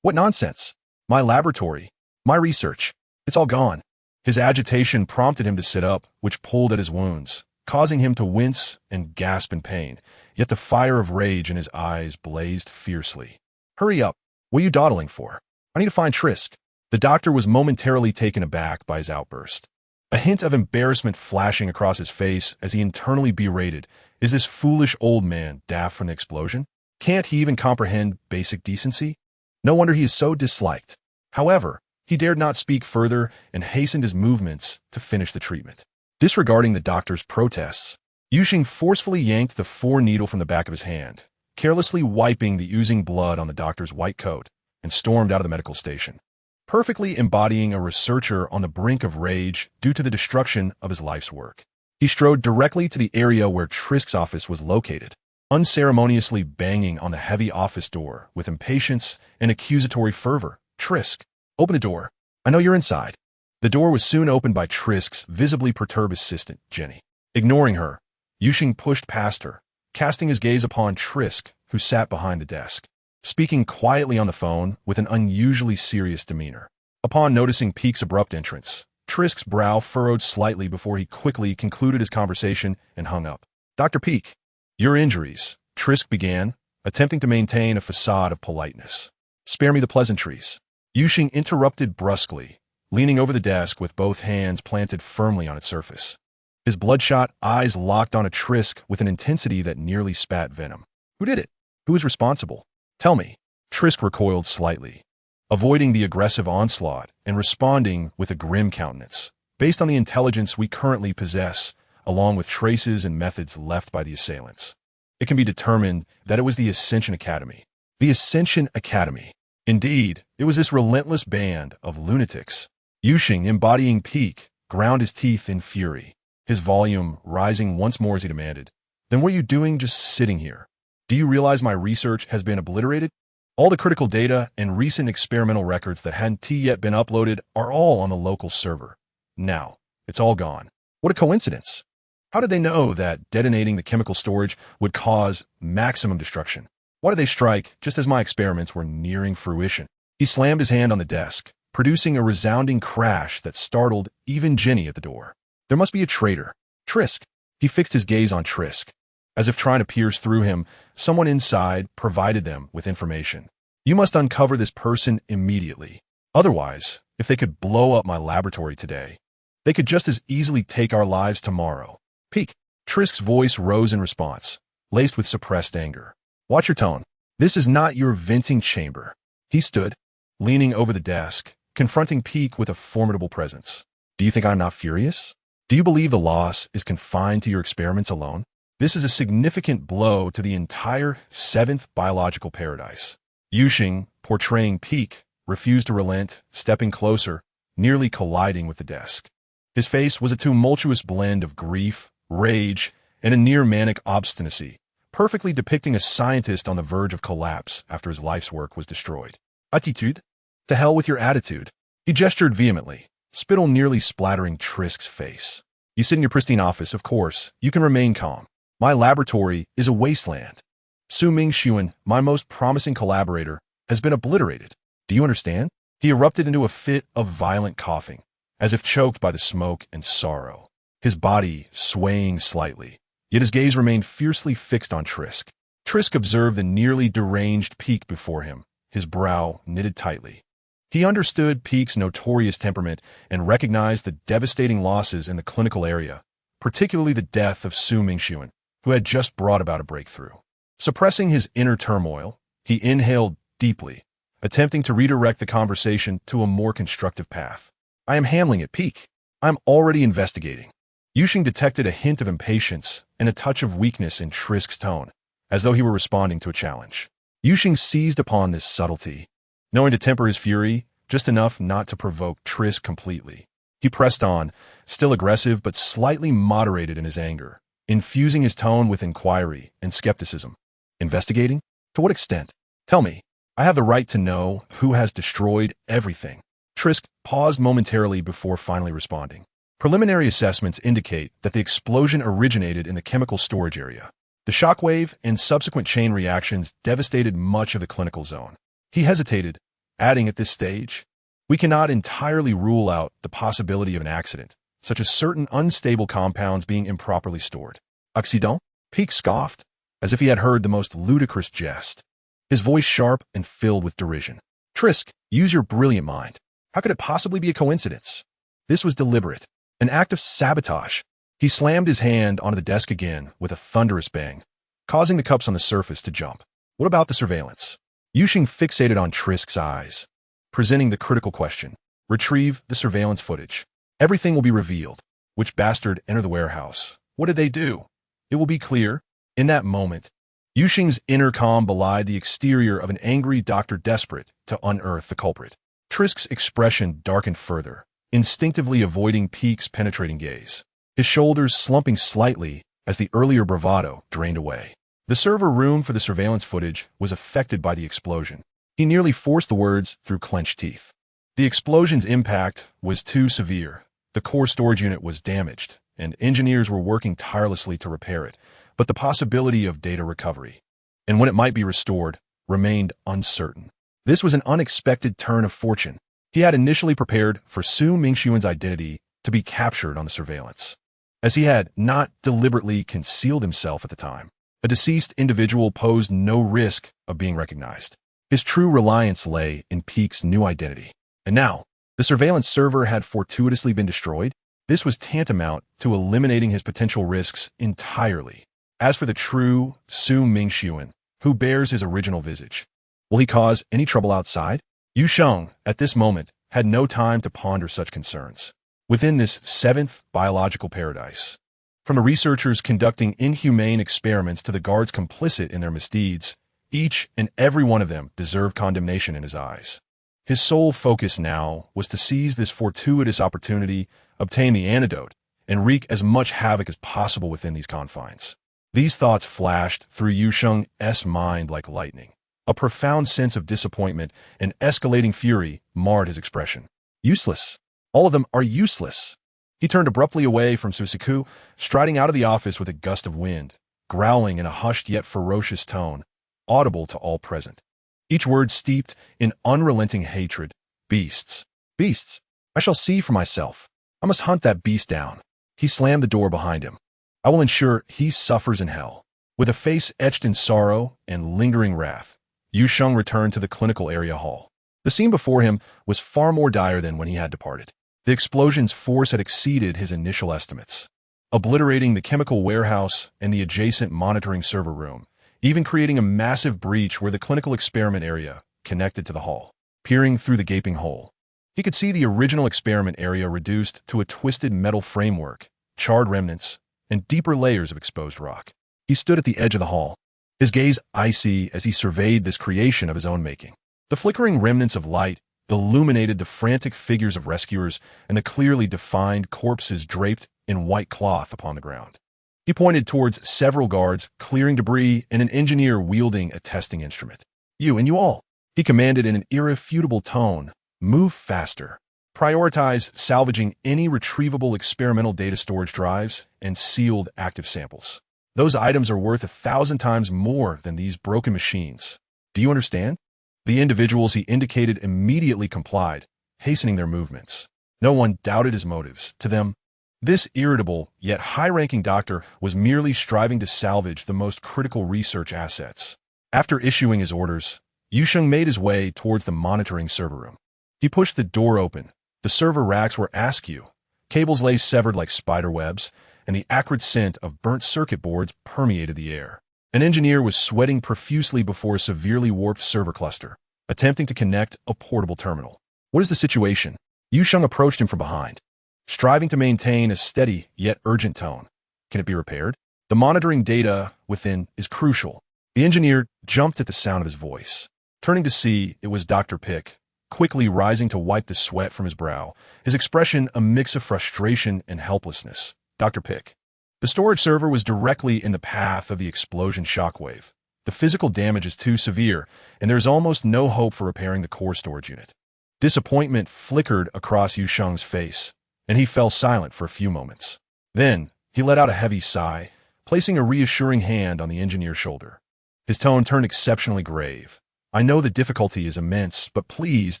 What nonsense! My laboratory, my research, it's all gone. His agitation prompted him to sit up, which pulled at his wounds, causing him to wince and gasp in pain, yet the fire of rage in his eyes blazed fiercely. Hurry up. What are you dawdling for? I need to find Trisk. The doctor was momentarily taken aback by his outburst, a hint of embarrassment flashing across his face as he internally berated, is this foolish old man daft from the explosion? Can't he even comprehend basic decency? No wonder he is so disliked. However, he dared not speak further and hastened his movements to finish the treatment. Disregarding the doctor's protests, Yu Sheng forcefully yanked the 4 needle from the back of his hand, carelessly wiping the oozing blood on the doctor's white coat, and stormed out of the medical station, perfectly embodying a researcher on the brink of rage due to the destruction of his life's work. He strode directly to the area where Trisk's office was located, unceremoniously banging on the heavy office door with impatience and accusatory fervor. Trisk, open the door. I know you're inside. The door was soon opened by Trisk's visibly perturbed assistant, Jenny. Ignoring her, Yu Sheng pushed past her, casting his gaze upon Trisk, who sat behind the desk. speaking quietly on the phone with an unusually serious demeanor. Upon noticing Peek's abrupt entrance, Trisk's brow furrowed slightly before he quickly concluded his conversation and hung up. Dr. Peek, your injuries, Trisk began, attempting to maintain a facade of politeness. Spare me the pleasantries. Yu Sheng interrupted brusquely, leaning over the desk with both hands planted firmly on its surface. His bloodshot eyes locked on a Trisk with an intensity that nearly spat venom. Who did it? Who is responsible? Tell me. Trisk recoiled slightly, avoiding the aggressive onslaught and responding with a grim countenance. Based on the intelligence we currently possess, along with traces and methods left by the assailants, it can be determined that it was the Ascension Academy. The Ascension Academy. Indeed, it was this relentless band of lunatics. Yu Sheng, embodying Peek, ground his teeth in fury, his volume rising once more as he demanded, "Then what are you doing just sitting here? Do you realize my research has been obliterated? All the critical data and recent experimental records that hadn't yet been uploaded are all on the local server. Now, it's all gone. What a coincidence. How did they know that detonating the chemical storage would cause maximum destruction? Why did they strike just as my experiments were nearing fruition?" He slammed his hand on the desk, producing a resounding crash that startled even Jenny at the door. There must be a traitor. Trisk. He fixed his gaze on Trisk. As if trying to pierce through him, someone inside provided them with information. You must uncover this person immediately. Otherwise, if they could blow up my laboratory today, they could just as easily take our lives tomorrow. Peek. Trisk's voice rose in response, laced with suppressed anger. Watch your tone. This is not your venting chamber. He stood, leaning over the desk, confronting Peek with a formidable presence. Do you think I'm not furious? Do you believe the loss is confined to your experiments alone? This is a significant blow to the entire 7th biological paradise. Yu Sheng, portraying Peek, refused to relent, stepping closer, nearly colliding with the desk. His face was a tumultuous blend of grief, rage, and a near-manic obstinacy, perfectly depicting a scientist on the verge of collapse after his life's work was destroyed. Attitude? To hell with your attitude. He gestured vehemently, spittle nearly splattering Trisk's face. You sit in your pristine office, of course. You can remain calm. My laboratory is a wasteland. Su Mingxuan, my most promising collaborator, has been obliterated. Do you understand? He erupted into a fit of violent coughing, as if choked by the smoke and sorrow, his body swaying slightly, yet his gaze remained fiercely fixed on Trisk. Trisk observed the nearly deranged Peek before him, his brow knitted tightly. He understood Peek's notorious temperament and recognized the devastating losses in the clinical area, particularly the death of Su Mingxuan, who had just brought about a breakthrough. Suppressing his inner turmoil, he inhaled deeply, attempting to redirect the conversation to a more constructive path. I am handling it, Peek. I am already investigating. Yu Sheng detected a hint of impatience and a touch of weakness in Trisk's tone, as though he were responding to a challenge. Yu Sheng seized upon this subtlety, knowing to temper his fury just enough not to provoke Trisk completely. He pressed on, still aggressive but slightly moderated in his anger, infusing his tone with inquiry and skepticism. Investigating? To what extent? Tell me. I have the right to know who has destroyed everything. Trisk paused momentarily before finally responding. Preliminary assessments indicate that the explosion originated in the chemical storage area. The shockwave and subsequent chain reactions devastated much of the clinical zone. He hesitated, adding at this stage, we cannot entirely rule out the possibility of an accident, such as certain unstable compounds being improperly stored. Accident? Peek scoffed, as if he had heard the most ludicrous jest, his voice sharp and filled with derision. Trisk, use your brilliant mind. How could it possibly be a coincidence? This was deliberate, an act of sabotage. He slammed his hand onto the desk again with a thunderous bang, causing the cups on the surface to jump. What about the surveillance? Yu Sheng fixated on Trisk's eyes, presenting the critical question. Retrieve the surveillance footage. Everything will be revealed. Which bastard entered the warehouse? What did they do? It will be clear. In that moment, Yu Sheng's inner calm belied the exterior of an angry doctor desperate to unearth the culprit. Trisk's expression darkened further, instinctively avoiding Peek's penetrating gaze, his shoulders slumping slightly as the earlier bravado drained away. The server room for the surveillance footage was affected by the explosion. He nearly forced the words through clenched teeth. The explosion's impact was too severe. The core storage unit was damaged, and engineers were working tirelessly to repair it, but the possibility of data recovery, and when it might be restored, remained uncertain. This was an unexpected turn of fortune. He had initially prepared for Su Mingxuan's identity to be captured on the surveillance, as he had not deliberately concealed himself at the time. A deceased individual posed no risk of being recognized. His true reliance lay in Peek's new identity. And now, the surveillance server had fortuitously been destroyed. This was tantamount to eliminating his potential risks entirely. As for the true Su Mingxuan, who bears his original visage, will he cause any trouble outside? Yu Sheng, at this moment, had no time to ponder such concerns. Within this seventh biological paradise, from the researchers conducting inhumane experiments to the guards complicit in their misdeeds, each and every one of them deserved condemnation in his eyes. His sole focus now was to seize this fortuitous opportunity, obtain the antidote, and wreak as much havoc as possible within these confines. These thoughts flashed through Yu Sheng's mind like lightning. A profound sense of disappointment and escalating fury marred his expression. Useless. All of them are useless. He turned abruptly away from Susiku, striding out of the office with a gust of wind, growling in a hushed yet ferocious tone, audible to all present. Each word steeped in unrelenting hatred. Beasts. Beasts. I shall see for myself. I must hunt that beast down. He slammed the door behind him. I will ensure he suffers in hell. With a face etched in sorrow and lingering wrath, Yu Sheng returned to the clinical area hall. The scene before him was far more dire than when he had departed. The explosion's force had exceeded his initial estimates, obliterating the chemical warehouse and the adjacent monitoring server room, even creating a massive breach where the clinical experiment area connected to the hall. Peering through the gaping hole, he could see the original experiment area reduced to a twisted metal framework, charred remnants, and deeper layers of exposed rock. He stood at the edge of the hall, his gaze icy as he surveyed this creation of his own making. The flickering remnants of light illuminated the frantic figures of rescuers and the clearly defined corpses draped in white cloth upon the ground. He pointed towards several guards clearing debris and an engineer wielding a testing instrument. You and you all, he commanded in an irrefutable tone, move faster. Prioritize salvaging any retrievable experimental data storage drives and sealed active samples. Those items are worth 1,000 times more than these broken machines. Do you understand? The individuals he indicated immediately complied, hastening their movements. No one doubted his motives. To them, this irritable yet high-ranking doctor was merely striving to salvage the most critical research assets. After issuing his orders, Yu Sheng made his way towards the monitoring server room. He pushed the door open. The server racks were askew. Cables lay severed like spider webs, and the acrid scent of burnt circuit boards permeated the air. An engineer was sweating profusely before a severely warped server cluster, attempting to connect a portable terminal. What is the situation? Yu Sheng approached him from behind, striving to maintain a steady yet urgent tone. Can it be repaired? The monitoring data within is crucial. The engineer jumped at the sound of his voice. Turning to see, it was Dr. Pick, quickly rising to wipe the sweat from his brow, his expression a mix of frustration and helplessness. Dr. Pick. The storage server was directly in the path of the explosion shockwave. The physical damage is too severe, and there is almost no hope for repairing the core storage unit. Disappointment flickered across Yu Sheng's face, and he fell silent for a few moments. Then, he let out a heavy sigh, placing a reassuring hand on the engineer's shoulder. His tone turned exceptionally grave. I know the difficulty is immense, but please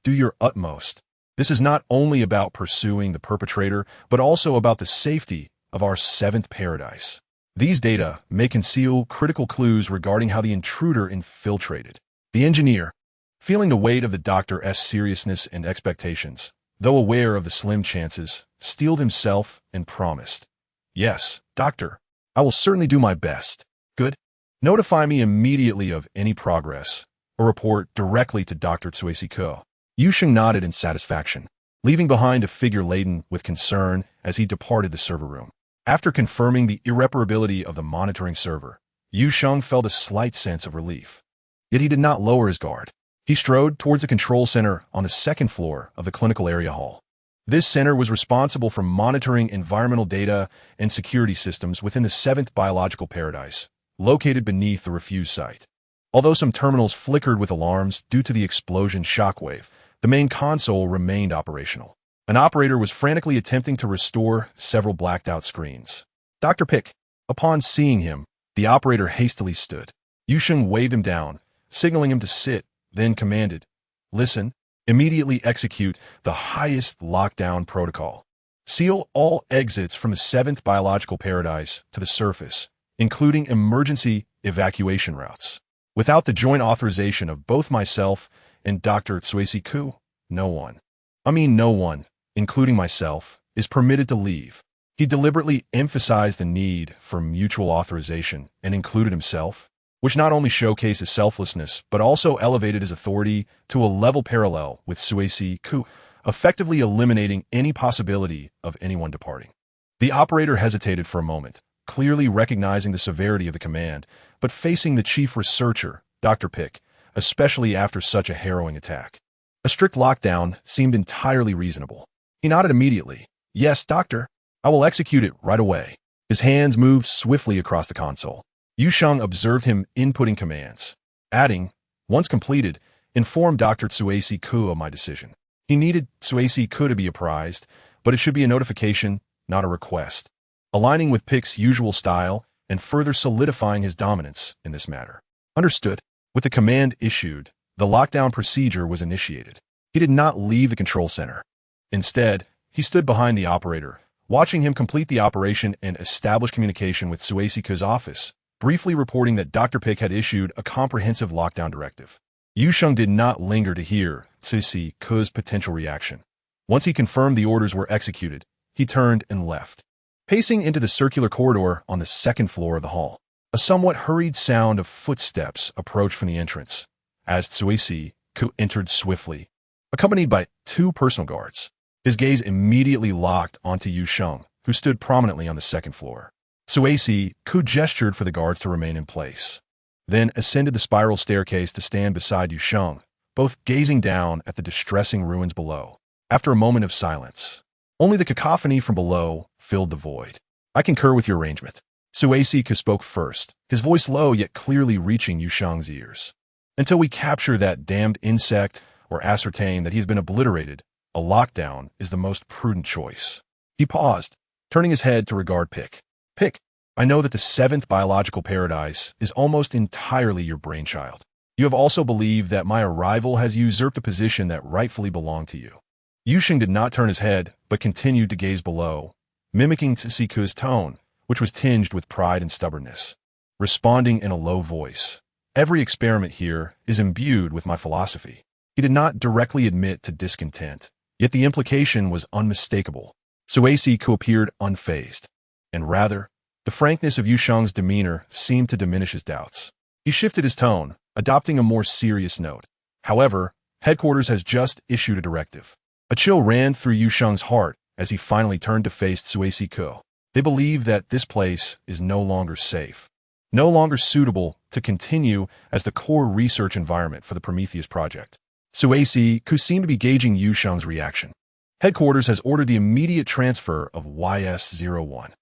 do your utmost. This is not only about pursuing the perpetrator, but also about the safety of our seventh paradise. These data may conceal critical clues regarding how the intruder infiltrated. The engineer, feeling the weight of the doctor's seriousness and expectations, though aware of the slim chances, steeled himself and promised. Yes, doctor, I will certainly do my best. Good. Notify me immediately of any progress, or report directly to Dr. Tsuesiko. Yu Sheng nodded in satisfaction, leaving behind a figure laden with concern as he departed the server room. After confirming the irreparability of the monitoring server, Yu Sheng felt a slight sense of relief. Yet he did not lower his guard. He strode towards the control center on the second floor of the clinical area hall. This center was responsible for monitoring environmental data and security systems within the seventh biological paradise, located beneath the refuse site. Although some terminals flickered with alarms due to the explosion shockwave, the main console remained operational. An operator was frantically attempting to restore several blacked-out screens. Dr. Pick. Upon seeing him, the operator hastily stood. Yu Sheng waved him down, signaling him to sit, then commanded, "Listen, immediately execute the highest lockdown protocol. Seal all exits from the seventh biological paradise to the surface, including emergency evacuation routes. Without the joint authorization of both myself and Dr. Tsuesi Ku, no one, including myself, is permitted to leave." He deliberately emphasized the need for mutual authorization and included himself, which not only showcased his selflessness, but also elevated his authority to a level parallel with Tsuesi Ku, effectively eliminating any possibility of anyone departing. The operator hesitated for a moment, clearly recognizing the severity of the command, but facing the chief researcher, Dr. Pick, especially after such a harrowing attack. A strict lockdown seemed entirely reasonable. He nodded immediately. "Yes, doctor. I will execute it right away." His hands moved swiftly across the console. Yu Sheng observed him inputting commands, adding, "Once completed, inform Dr. Tsuesi Ku of my decision." He needed Tsuesi Ku to be apprised, but it should be a notification, not a request, aligning with Pick's usual style and further solidifying his dominance in this matter. Understood. With the command issued, the lockdown procedure was initiated. He did not leave the control center. Instead, he stood behind the operator, watching him complete the operation and establish communication with Tsuesi Ku's office, briefly reporting that Dr. Pick had issued a comprehensive lockdown directive. Yu Sheng did not linger to hear Tsuesi Ku's potential reaction. Once he confirmed the orders were executed, he turned and left, pacing into the circular corridor on the second floor of the hall. A somewhat hurried sound of footsteps approached from the entrance, as Tsuesi Ku entered swiftly, accompanied by 2 personal guards. His gaze immediately locked onto Yu Sheng, who stood prominently on the second floor. Tsuesi Ku gestured for the guards to remain in place, then ascended the spiral staircase to stand beside Yu Sheng, both gazing down at the distressing ruins below. After a moment of silence, only the cacophony from below filled the void. "I concur with your arrangement." Tsuesi Ku spoke first, his voice low yet clearly reaching Yu Sheng's ears. "Until we capture that damned insect or ascertain that he's been obliterated, a lockdown is the most prudent choice." He paused, turning his head to regard Pick. "Pick, I know that the seventh biological paradise is almost entirely your brainchild. You have also believed that my arrival has usurped a position that rightfully belonged to you." Yu Sheng did not turn his head, but continued to gaze below, mimicking Tsuesi Ku's tone, which was tinged with pride and stubbornness, responding in a low voice. "Every experiment here is imbued with my philosophy." He did not directly admit to discontent, yet the implication was unmistakable. Tsuesi Ku appeared unfazed, and rather, the frankness of Yu Sheng's demeanor seemed to diminish his doubts. He shifted his tone, adopting a more serious note. "However, headquarters has just issued a directive." A chill ran through Yu Sheng's heart as he finally turned to face Tsuesi Ku. They believe that this place is no longer safe, no longer suitable to continue as the core research environment for the Prometheus project. Tsuesi Ku seemed to be gauging Yu Sheng's reaction. Headquarters has ordered the immediate transfer of YS-01.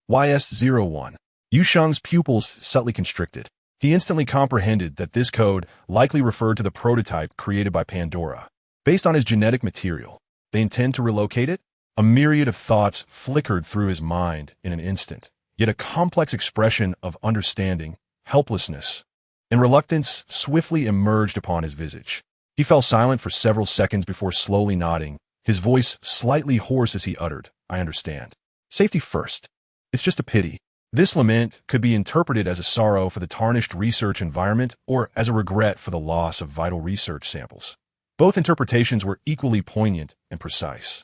YS-01. Yu Sheng's pupils subtly constricted. He instantly comprehended that this code likely referred to the prototype created by Pandora. Based on his genetic material, they intend to relocate it? A myriad of thoughts flickered through his mind in an instant, yet a complex expression of understanding, helplessness, and reluctance swiftly emerged upon his visage. He fell silent for several seconds before slowly nodding, his voice slightly hoarse as he uttered, "I understand. Safety first. It's just a pity." This lament could be interpreted as a sorrow for the tarnished research environment or as a regret for the loss of vital research samples. Both interpretations were equally poignant and precise.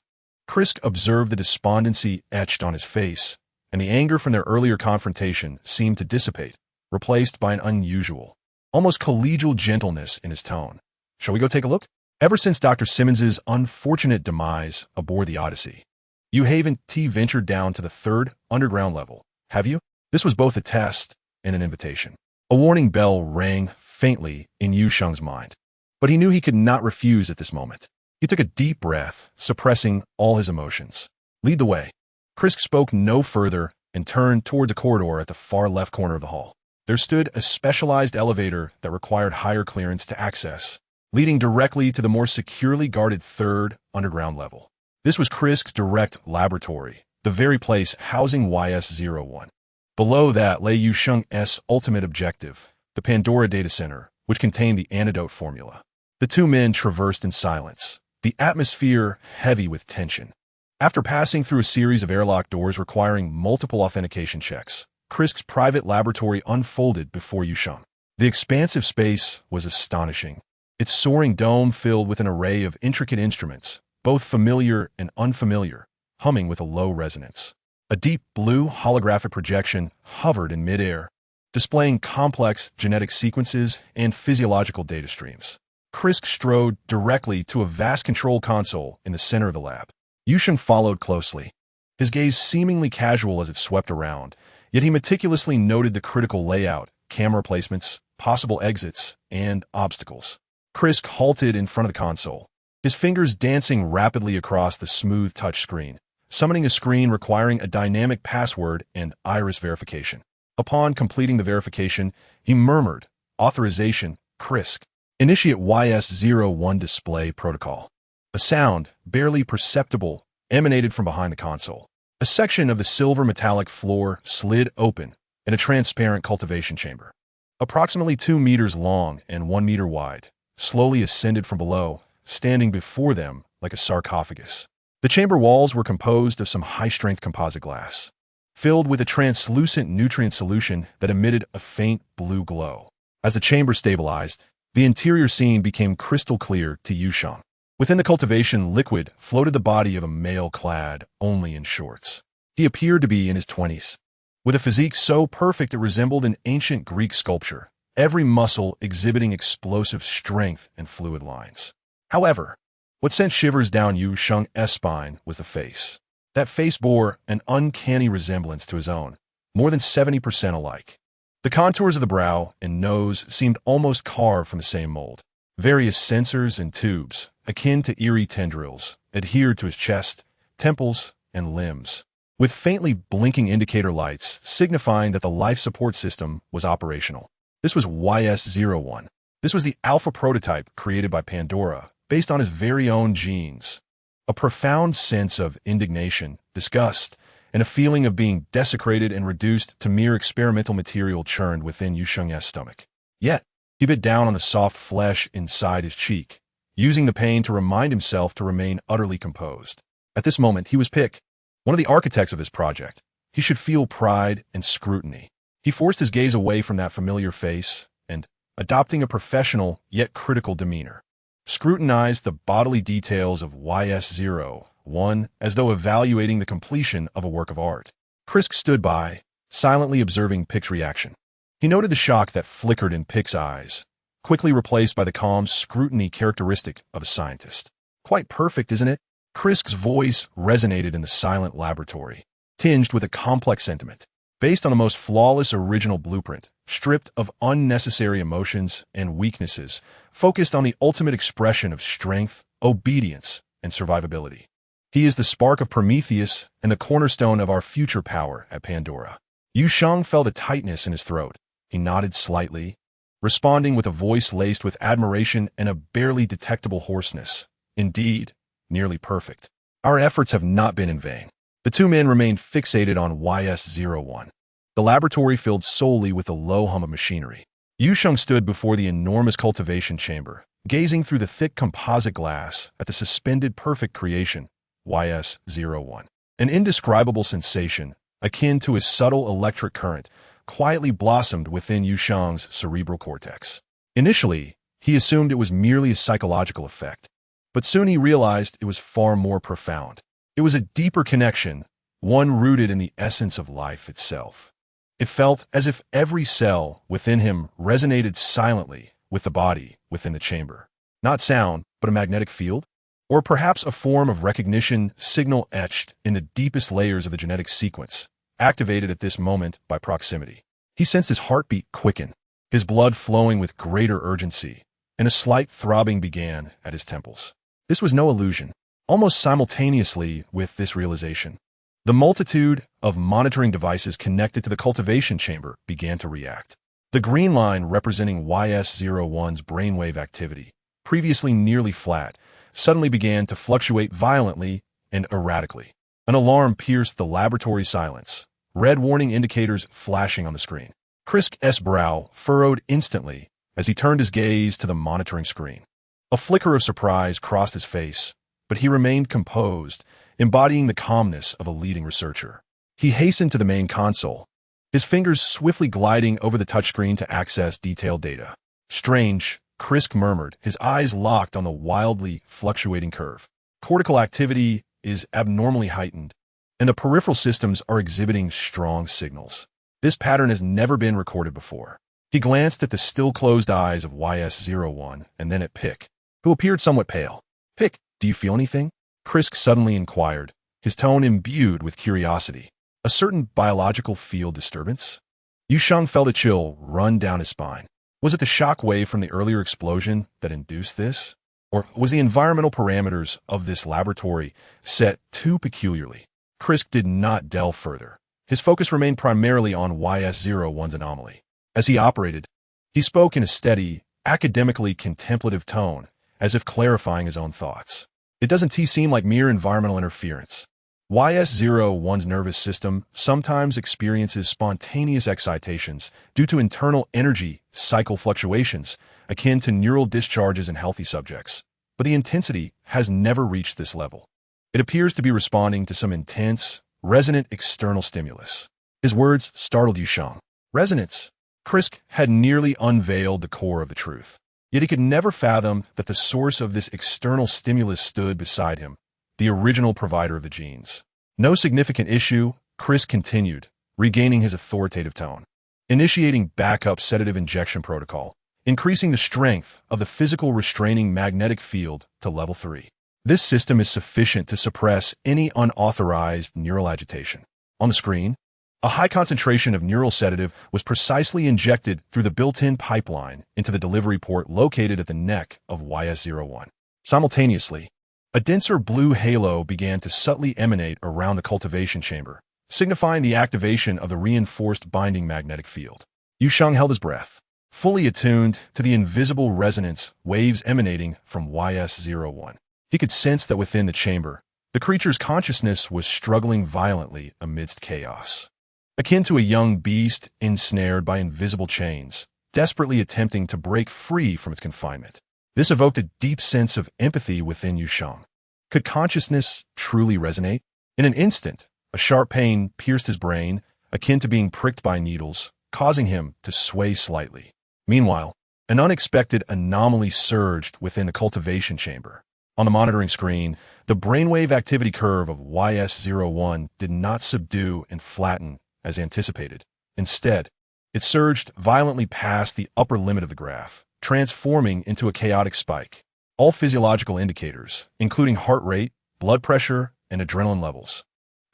Krisk observed the despondency etched on his face, and the anger from their earlier confrontation seemed to dissipate, replaced by an unusual, almost collegial gentleness in his tone. "Shall we go take a look?" Ever since Dr. Simmons's unfortunate demise aboard the Odyssey, you haven't ventured down to the 3rd underground level, have you? This was both a test and an invitation. A warning bell rang faintly in Yu Sheng's mind, but he knew he could not refuse at this moment. He took a deep breath, suppressing all his emotions. "Lead the way." Krisk spoke no further and turned toward the corridor at the far left corner of the hall. There stood a specialized elevator that required higher clearance to access, leading directly to the more securely guarded 3rd underground level. This was Krisk's direct laboratory, the very place housing YS-01. Below that lay Yu Sheng's ultimate objective, the Pandora data center, which contained the antidote formula. The two men traversed in silence, the atmosphere heavy with tension. After passing through a series of airlock doors requiring multiple authentication checks, Krisk's private laboratory unfolded before Yu Sheng. The expansive space was astonishing, its soaring dome filled with an array of intricate instruments, both familiar and unfamiliar, humming with a low resonance. A deep blue holographic projection hovered in midair, displaying complex genetic sequences and physiological data streams. Krisk strode directly to a vast control console in the center of the lab. Yu Sheng followed closely, his gaze seemingly casual as it swept around, yet he meticulously noted the critical layout, camera placements, possible exits, and obstacles. Krisk halted in front of the console, his fingers dancing rapidly across the smooth touchscreen, summoning a screen requiring a dynamic password and iris verification. Upon completing the verification, he murmured, "Authorization, Krisk. Initiate YS-01 display protocol." A sound, barely perceptible, emanated from behind the console. A section of the silver metallic floor slid open, and a transparent cultivation chamber, approximately 2 meters long and 1 meter wide, slowly ascended from below, standing before them like a sarcophagus. The chamber walls were composed of some high-strength composite glass, filled with a translucent nutrient solution that emitted a faint blue glow. As the chamber stabilized, the interior scene became crystal clear to Yu Sheng. Within the cultivation liquid floated the body of a male clad only in shorts. He appeared to be in his 20s, with a physique so perfect it resembled an ancient Greek sculpture, every muscle exhibiting explosive strength and fluid lines. However, what sent shivers down Yu Sheng's spine was the face. That face bore an uncanny resemblance to his own, more than 70% alike. The contours of the brow and nose seemed almost carved from the same mold. Various sensors and tubes, akin to eerie tendrils, adhered to his chest, temples, and limbs, with faintly blinking indicator lights signifying that the life support system was operational. This was YS-01. This was the alpha prototype created by Pandora, based on his very own genes. A profound sense of indignation, disgust, and a feeling of being desecrated and reduced to mere experimental material churned within Yu Sheng's stomach. Yet, he bit down on the soft flesh inside his cheek, using the pain to remind himself to remain utterly composed. At this moment, he was Pick, one of the architects of this project. He should feel pride and scrutiny. He forced his gaze away from that familiar face and, adopting a professional yet critical demeanor, scrutinized the bodily details of YS-01 as though evaluating the completion of a work of art. Krisk stood by, silently observing Pick's reaction. He noted the shock that flickered in Pick's eyes, quickly replaced by the calm scrutiny characteristic of a scientist. "Quite perfect, isn't it?" Krisk's voice resonated in the silent laboratory, tinged with a complex sentiment. Based on the most flawless original blueprint, stripped of unnecessary emotions and weaknesses, focused on the ultimate expression of strength, obedience, and survivability. He is the spark of Prometheus and the cornerstone of our future power at Pandora. Yu Sheng felt a tightness in his throat. He nodded slightly, responding with a voice laced with admiration and a barely detectable hoarseness. "Indeed, nearly perfect. Our efforts have not been in vain." The two men remained fixated on YS-01. The laboratory filled solely with the low hum of machinery. Yu Sheng stood before the enormous cultivation chamber, gazing through the thick composite glass at the suspended perfect creation, YS-01. An indescribable sensation, akin to a subtle electric current, quietly blossomed within Yu Sheng's cerebral cortex. Initially, he assumed it was merely a psychological effect, but soon he realized it was far more profound. It was a deeper connection, one rooted in the essence of life itself. It felt as if every cell within him resonated silently with the body within the chamber. Not sound, but a magnetic field? Or perhaps a form of recognition signal etched in the deepest layers of the genetic sequence, activated at this moment by proximity. He sensed his heartbeat quicken, his blood flowing with greater urgency, and a slight throbbing began at his temples. This was no illusion. Almost simultaneously with this realization, the multitude of monitoring devices connected to the cultivation chamber began to react. The green line representing YS-01's brainwave activity, previously nearly flat, suddenly began to fluctuate violently and erratically. An alarm pierced the laboratory silence, red warning indicators flashing on the screen. Krisk's brow furrowed instantly, as he turned his gaze to the monitoring screen. A flicker of surprise crossed his face, but he remained composed, embodying the calmness of a leading researcher. He hastened to the main console, his fingers swiftly gliding over the touchscreen to access detailed data. Strange, Krisk murmured, his eyes locked on the wildly fluctuating curve. Cortical activity is abnormally heightened, and the peripheral systems are exhibiting strong signals. This pattern has never been recorded before. He glanced at the still-closed eyes of YS-01 and then at Pick, who appeared somewhat pale. "Pick, do you feel anything?" Krisk suddenly inquired, his tone imbued with curiosity. "A certain biological field disturbance?" Yu Sheng felt a chill run down his spine. Was it the shock wave from the earlier explosion that induced this? Or was the environmental parameters of this laboratory set too peculiarly? Krisk did not delve further. His focus remained primarily on YS-01's anomaly. As he operated, he spoke in a steady, academically contemplative tone, as if clarifying his own thoughts. "It doesn't seem like mere environmental interference. YS-01's nervous system sometimes experiences spontaneous excitations due to internal energy cycle fluctuations akin to neural discharges in healthy subjects, but the intensity has never reached this level. It appears to be responding to some intense, resonant external stimulus." His words startled Yu Sheng. Resonance. Krisk had nearly unveiled the core of the truth. Yet he could never fathom that the source of this external stimulus stood beside him, the original provider of the genes. "No significant issue," Krisk continued, regaining his authoritative tone. "Initiating backup sedative injection protocol, increasing the strength of the physical restraining magnetic field to level 3. This system is sufficient to suppress any unauthorized neural agitation." On the screen, a high concentration of neural sedative was precisely injected through the built-in pipeline into the delivery port located at the neck of YS-01. Simultaneously, a denser blue halo began to subtly emanate around the cultivation chamber, signifying the activation of the reinforced binding magnetic field. Yu Sheng held his breath, fully attuned to the invisible resonance waves emanating from YS-01. He could sense that within the chamber, the creature's consciousness was struggling violently amidst chaos. Akin to a young beast ensnared by invisible chains, desperately attempting to break free from its confinement. This evoked a deep sense of empathy within Yu Sheng. Could consciousness truly resonate? In an instant, a sharp pain pierced his brain, akin to being pricked by needles, causing him to sway slightly. Meanwhile, an unexpected anomaly surged within the cultivation chamber. On the monitoring screen, the brainwave activity curve of YS-01 did not subdue and flatten as anticipated. Instead, it surged violently past the upper limit of the graph, transforming into a chaotic spike. All physiological indicators, including heart rate, blood pressure, and adrenaline levels,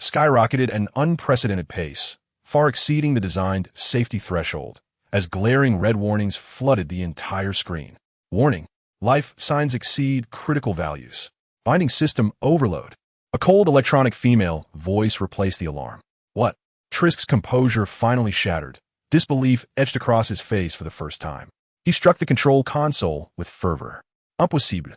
skyrocketed at an unprecedented pace, far exceeding the designed safety threshold, as glaring red warnings flooded the entire screen. Warning: life signs exceed critical values. Binding system overload. A cold electronic female voice replaced the alarm. "What?" Krisk's composure finally shattered. Disbelief etched across his face for the first time. He struck the control console with fervor. "Impossible.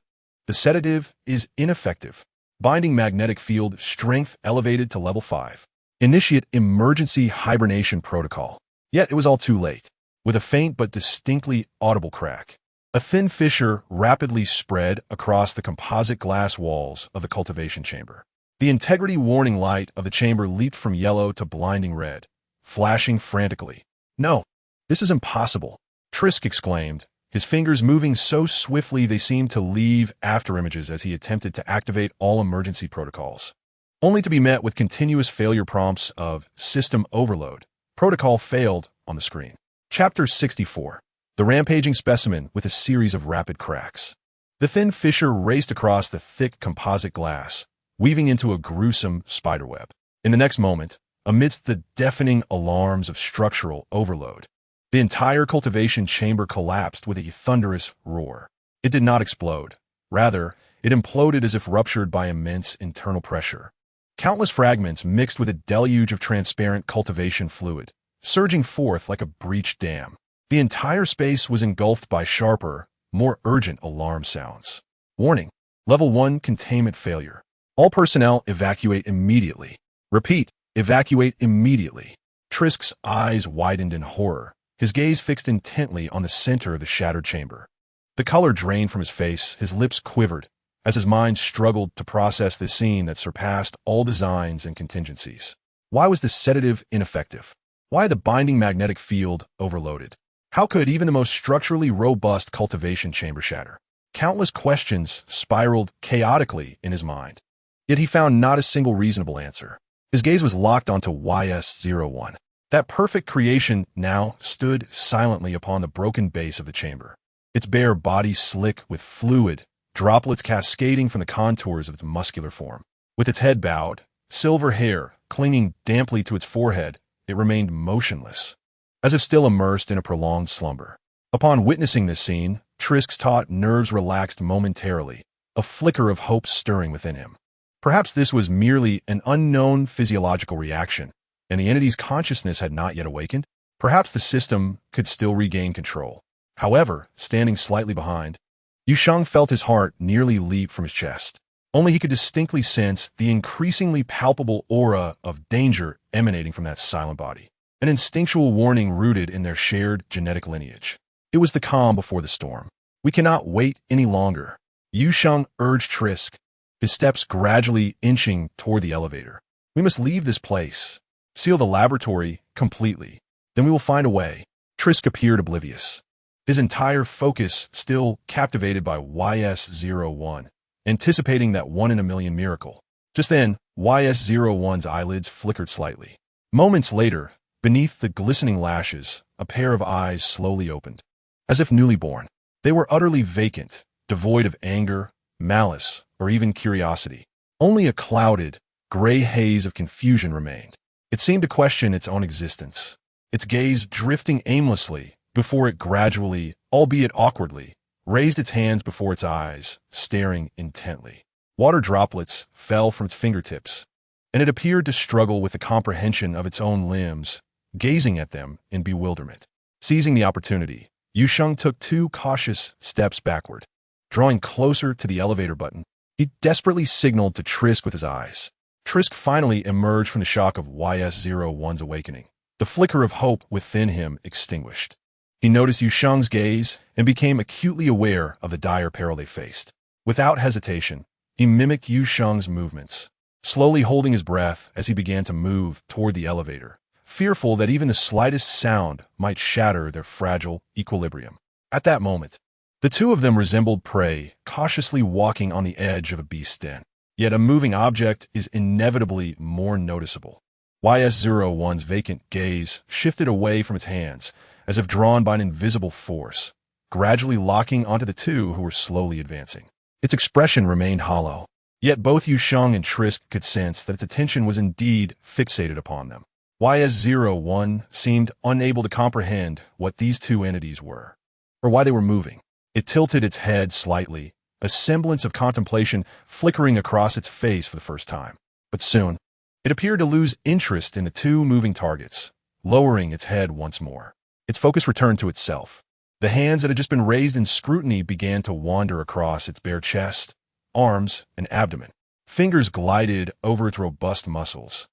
The sedative is ineffective. Binding magnetic field strength elevated to level 5. Initiate emergency hibernation protocol." Yet it was all too late. With a faint but distinctly audible crack, a thin fissure rapidly spread across the composite glass walls of the cultivation chamber. The integrity warning light of the chamber leaped from yellow to blinding red, flashing frantically. "No, this is impossible," Krisk exclaimed, his fingers moving so swiftly they seemed to leave afterimages as he attempted to activate all emergency protocols, only to be met with continuous failure prompts of system overload. Protocol failed on the screen. Chapter 64. The rampaging specimen with a series of rapid cracks. The thin fissure raced across the thick composite glass, weaving into a gruesome spiderweb. In the next moment, amidst the deafening alarms of structural overload, the entire cultivation chamber collapsed with a thunderous roar. It did not explode. Rather, it imploded as if ruptured by immense internal pressure. Countless fragments mixed with a deluge of transparent cultivation fluid, surging forth like a breached dam. The entire space was engulfed by sharper, more urgent alarm sounds. Warning: Level 1 containment failure. All personnel evacuate immediately. Repeat, evacuate immediately. Krisk's eyes widened in horror, his gaze fixed intently on the center of the shattered chamber. The color drained from his face, his lips quivered, as his mind struggled to process this scene that surpassed all designs and contingencies. Why was the sedative ineffective? Why the binding magnetic field overloaded? How could even the most structurally robust cultivation chamber shatter? Countless questions spiraled chaotically in his mind. Yet he found not a single reasonable answer. His gaze was locked onto YS-01. That perfect creation now stood silently upon the broken base of the chamber, its bare body slick with fluid, droplets cascading from the contours of its muscular form. With its head bowed, silver hair clinging damply to its forehead, it remained motionless, as if still immersed in a prolonged slumber. Upon witnessing this scene, Trisk's taut nerves relaxed momentarily, a flicker of hope stirring within him. Perhaps this was merely an unknown physiological reaction, and the entity's consciousness had not yet awakened. Perhaps the system could still regain control. However, standing slightly behind, Yu Sheng felt his heart nearly leap from his chest. Only he could distinctly sense the increasingly palpable aura of danger emanating from that silent body, an instinctual warning rooted in their shared genetic lineage. It was the calm before the storm. We cannot wait any longer, Yu Sheng urged Trisk, his steps gradually inching toward the elevator. We must leave this place, seal the laboratory completely. Then we will find a way. Trisk appeared oblivious, his entire focus still captivated by YS-01, anticipating that one-in-a-million miracle. Just then, YS-01's eyelids flickered slightly. Moments later, beneath the glistening lashes, a pair of eyes slowly opened. As if newly born, they were utterly vacant, devoid of anger, malice, or even curiosity. Only a clouded, gray haze of confusion remained. It seemed to question its own existence, its gaze drifting aimlessly before it gradually, albeit awkwardly, raised its hands before its eyes, staring intently. Water droplets fell from its fingertips, and it appeared to struggle with the comprehension of its own limbs, gazing at them in bewilderment. Seizing the opportunity, Yu Sheng took 2 cautious steps backward. Drawing closer to the elevator button, he desperately signaled to Trisk with his eyes. Trisk finally emerged from the shock of YS-01's awakening, the flicker of hope within him extinguished. He noticed Yu Sheng's gaze and became acutely aware of the dire peril they faced. Without hesitation, he mimicked Yu Sheng's movements, slowly holding his breath as he began to move toward the elevator, fearful that even the slightest sound might shatter their fragile equilibrium. At that moment, the two of them resembled prey, cautiously walking on the edge of a beast's den. Yet a moving object is inevitably more noticeable. YS-01's vacant gaze shifted away from its hands, as if drawn by an invisible force, gradually locking onto the two who were slowly advancing. Its expression remained hollow, yet both Yu Sheng and Trisk could sense that its attention was indeed fixated upon them. YS-01 seemed unable to comprehend what these two entities were, or why they were moving. It tilted its head slightly, a semblance of contemplation flickering across its face for the first time. But soon, it appeared to lose interest in the two moving targets, lowering its head once more. Its focus returned to itself. The hands that had just been raised in scrutiny began to wander across its bare chest, arms, and abdomen. Fingers glided over its robust muscles,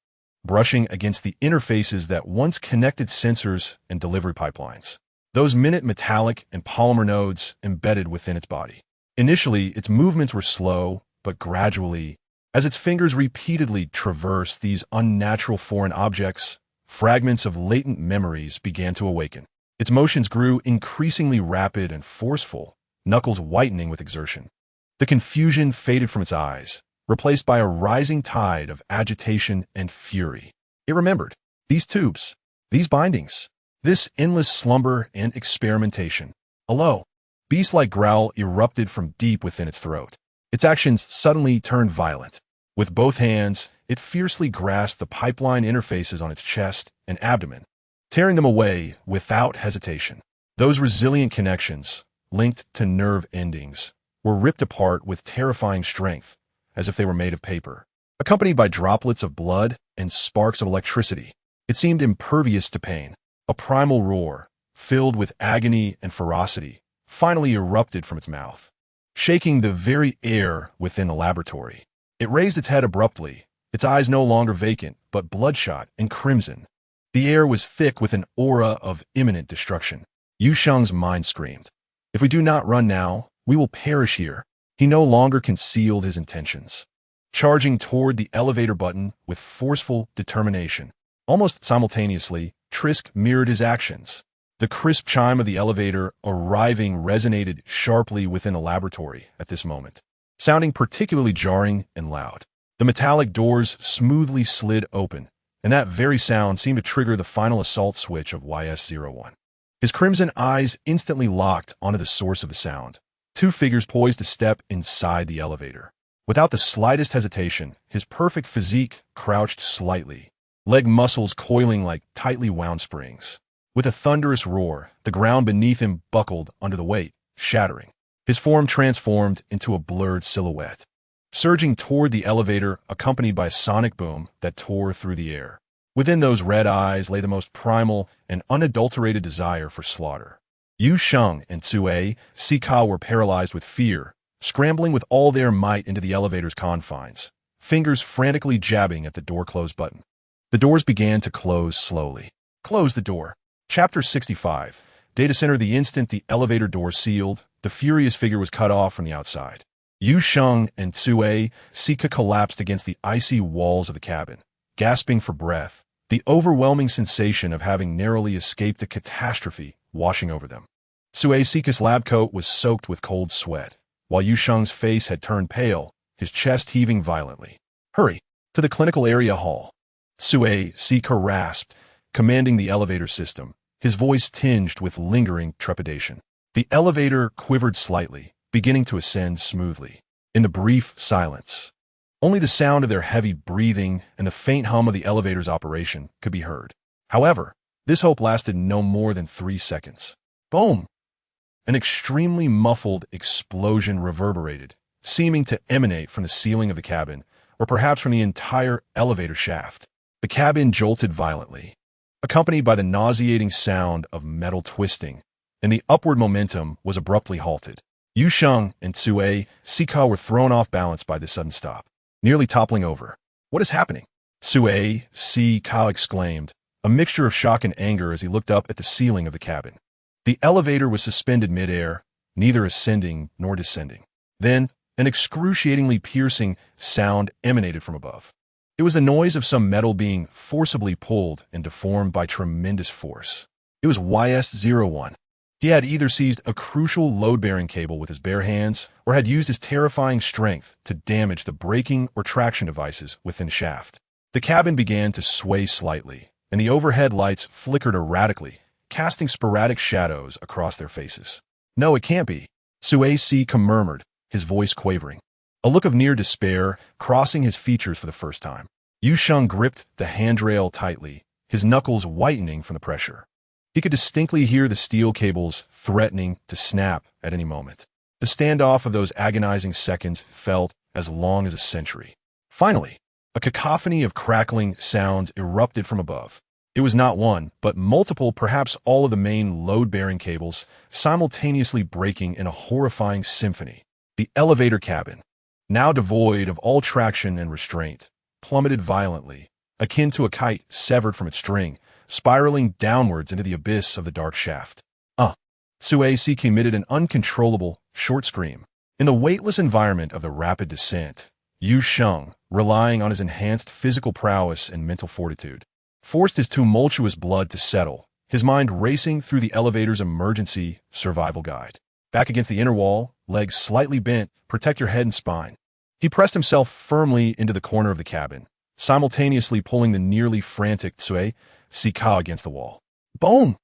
brushing against the interfaces that once connected sensors and delivery pipelines. Those minute metallic and polymer nodes embedded within its body. Initially, its movements were slow, but gradually, as its fingers repeatedly traversed these unnatural foreign objects, fragments of latent memories began to awaken. Its motions grew increasingly rapid and forceful, knuckles whitening with exertion. The confusion faded from its eyes, replaced by a rising tide of agitation and fury. It remembered. These tubes, these bindings, this endless slumber and experimentation. A low, beast-like growl erupted from deep within its throat. Its actions suddenly turned violent. With both hands, it fiercely grasped the pipeline interfaces on its chest and abdomen, tearing them away without hesitation. Those resilient connections, linked to nerve endings, were ripped apart with terrifying strength, as if they were made of paper. Accompanied by droplets of blood and sparks of electricity, it seemed impervious to pain. A primal roar, filled with agony and ferocity, finally erupted from its mouth, shaking the very air within the laboratory. It raised its head abruptly, its eyes no longer vacant, but bloodshot and crimson, The air was thick with an aura of imminent destruction. Yu Sheng's mind screamed. If we do not run now, we will perish here. He no longer concealed his intentions. Charging toward the elevator button with forceful determination. Almost simultaneously, Trisk mirrored his actions. The crisp chime of the elevator arriving resonated sharply within the laboratory at this moment, sounding particularly jarring and loud. The metallic doors smoothly slid open, and that very sound seemed to trigger the final assault switch of YS-01. His crimson eyes instantly locked onto the source of the sound. Two figures poised to step inside the elevator. Without the slightest hesitation, his perfect physique crouched slightly, leg muscles coiling like tightly wound springs. With a thunderous roar, the ground beneath him buckled under the weight, shattering. His form transformed into a blurred silhouette, surging toward the elevator accompanied by a sonic boom that tore through the air. Within those red eyes lay the most primal and unadulterated desire for slaughter. Yu Sheng and Tsue Sika were paralyzed with fear, scrambling with all their might into the elevator's confines, fingers frantically jabbing at the door close button. The doors began to close slowly. Close the door. Chapter 65. Data center. The instant the elevator door sealed, the furious figure was cut off from the outside. Yu Sheng and Tsue Sika collapsed against the icy walls of the cabin, gasping for breath, the overwhelming sensation of having narrowly escaped a catastrophe washing over them. Tsue Sika's lab coat was soaked with cold sweat, while Yu Sheng's face had turned pale, his chest heaving violently. Hurry, to the clinical area hall. Tsue Sika rasped, commanding the elevator system, his voice tinged with lingering trepidation. The elevator quivered slightly, beginning to ascend smoothly. In the brief silence, only the sound of their heavy breathing and the faint hum of the elevator's operation could be heard. However, this hope lasted no more than 3 seconds. Boom! An extremely muffled explosion reverberated, seeming to emanate from the ceiling of the cabin, or perhaps from the entire elevator shaft. The cabin jolted violently, accompanied by the nauseating sound of metal twisting, and the upward momentum was abruptly halted. Yu Sheng and Tsue Sika were thrown off balance by this sudden stop, nearly toppling over. What is happening? Tsue Sika exclaimed, a mixture of shock and anger as he looked up at the ceiling of the cabin. The elevator was suspended mid-air, neither ascending nor descending. Then, an excruciatingly piercing sound emanated from above. It was the noise of some metal being forcibly pulled and deformed by tremendous force. It was YS-01. He had either seized a crucial load-bearing cable with his bare hands or had used his terrifying strength to damage the braking or traction devices within the shaft. The cabin began to sway slightly, and the overhead lights flickered erratically, casting sporadic shadows across their faces. No, it can't be, Tsue Sika murmured, his voice quavering, a look of near despair crossing his features for the first time. Yu Sheng gripped the handrail tightly, his knuckles whitening from the pressure. He could distinctly hear the steel cables threatening to snap at any moment. The standoff of those agonizing seconds felt as long as a century. Finally, a cacophony of crackling sounds erupted from above. It was not one, but multiple, perhaps all of the main load-bearing cables simultaneously breaking in a horrifying symphony. The elevator cabin, now devoid of all traction and restraint, plummeted violently, akin to a kite severed from its string, spiraling downwards into the abyss of the dark shaft. Tsue Sika emitted an uncontrollable, short scream. In the weightless environment of the rapid descent, Yu Sheng, relying on his enhanced physical prowess and mental fortitude, forced his tumultuous blood to settle, his mind racing through the elevator's emergency survival guide. Back against the inner wall, legs slightly bent, protect your head and spine. He pressed himself firmly into the corner of the cabin, simultaneously pulling the nearly frantic Tsue Sika against the wall. Boom!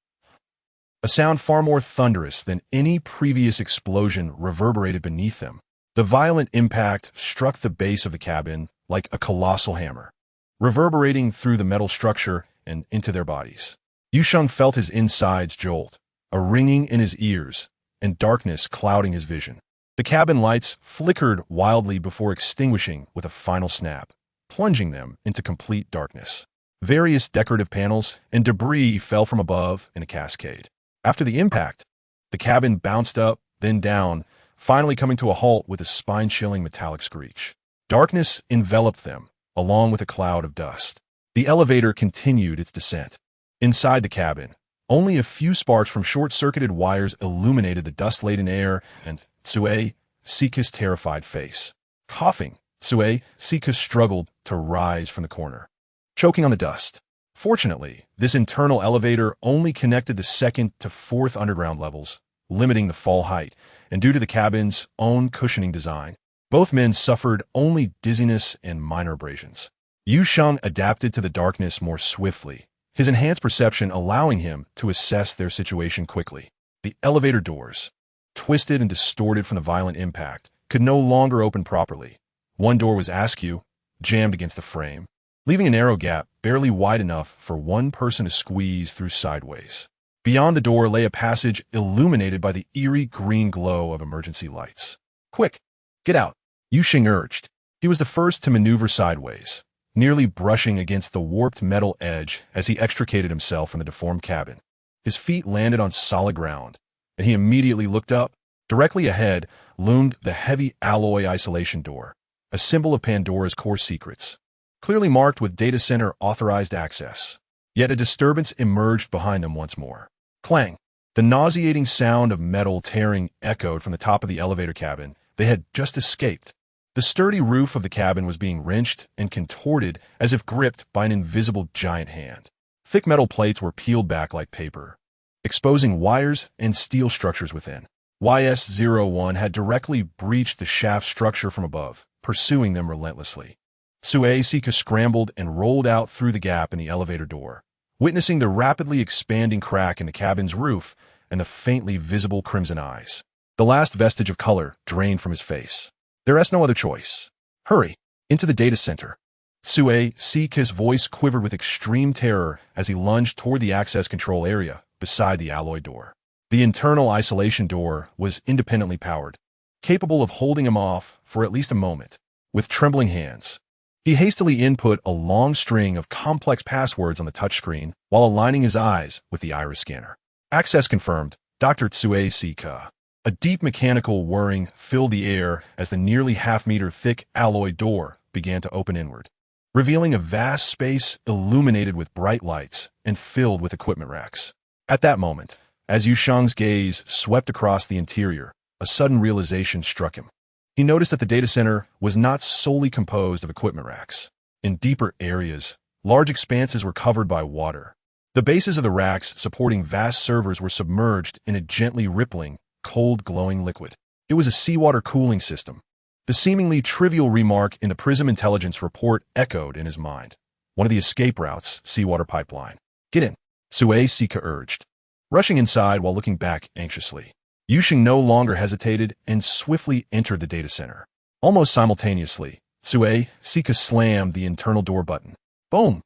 A sound far more thunderous than any previous explosion reverberated beneath them. The violent impact struck the base of the cabin like a colossal hammer, reverberating through the metal structure and into their bodies. Yu Sheng felt his insides jolt, a ringing in his ears, and darkness clouding his vision. The cabin lights flickered wildly before extinguishing with a final snap, plunging them into complete darkness. Various decorative panels and debris fell from above in a cascade. After the impact, the cabin bounced up, then down, finally coming to a halt with a spine-chilling metallic screech. Darkness enveloped them, along with a cloud of dust. The elevator continued its descent. Inside the cabin, only a few sparks from short-circuited wires illuminated the dust-laden air and Tsue Sika's terrified face. Coughing, Tsue Sika struggled to rise from the corner, choking on the dust. Fortunately, this internal elevator only connected the second to fourth underground levels, limiting the fall height, and due to the cabin's own cushioning design, both men suffered only dizziness and minor abrasions. Yu Sheng adapted to the darkness more swiftly, his enhanced perception allowing him to assess their situation quickly. The elevator doors, twisted and distorted from the violent impact, could no longer open properly. One door was askew, jammed against the frame, leaving a narrow gap barely wide enough for one person to squeeze through sideways. Beyond the door lay a passage illuminated by the eerie green glow of emergency lights. "Quick, get out," Yu Sheng urged. He was the first to maneuver sideways, nearly brushing against the warped metal edge as he extricated himself from the deformed cabin. His feet landed on solid ground, and he immediately looked up. Directly ahead loomed the heavy alloy isolation door, a symbol of Pandora's core secrets, clearly marked with data center authorized access. Yet a disturbance emerged behind them once more. Clang! The nauseating sound of metal tearing echoed from the top of the elevator cabin they had just escaped. The sturdy roof of the cabin was being wrenched and contorted as if gripped by an invisible giant hand. Thick metal plates were peeled back like paper, exposing wires and steel structures within. YS-01 had directly breached the shaft structure from above, pursuing them relentlessly. Tsue Sika scrambled and rolled out through the gap in the elevator door, witnessing the rapidly expanding crack in the cabin's roof and the faintly visible crimson eyes. The last vestige of color drained from his face. There is no other choice. Hurry, into the data center. Tsue Sika's voice quivered with extreme terror as he lunged toward the access control area beside the alloy door. The internal isolation door was independently powered, capable of holding him off for at least a moment. With trembling hands, he hastily input a long string of complex passwords on the touchscreen while aligning his eyes with the iris scanner. Access confirmed, Dr. Tsue Sika. A deep mechanical whirring filled the air as the nearly half-meter thick alloy door began to open inward, revealing a vast space illuminated with bright lights and filled with equipment racks. At that moment, as Yu Sheng's gaze swept across the interior, a sudden realization struck him. He noticed that the data center was not solely composed of equipment racks. In deeper areas, large expanses were covered by water. The bases of the racks supporting vast servers were submerged in a gently rippling, cold glowing liquid. It was a seawater cooling system. The seemingly trivial remark in the Prism Intelligence report echoed in his mind. One of the escape routes, seawater pipeline. Get in, Tsue Sika urged, rushing inside while looking back anxiously. Yu Sheng no longer hesitated and swiftly entered the data center. Almost simultaneously, Tsue Sika slammed the internal door button. Boom!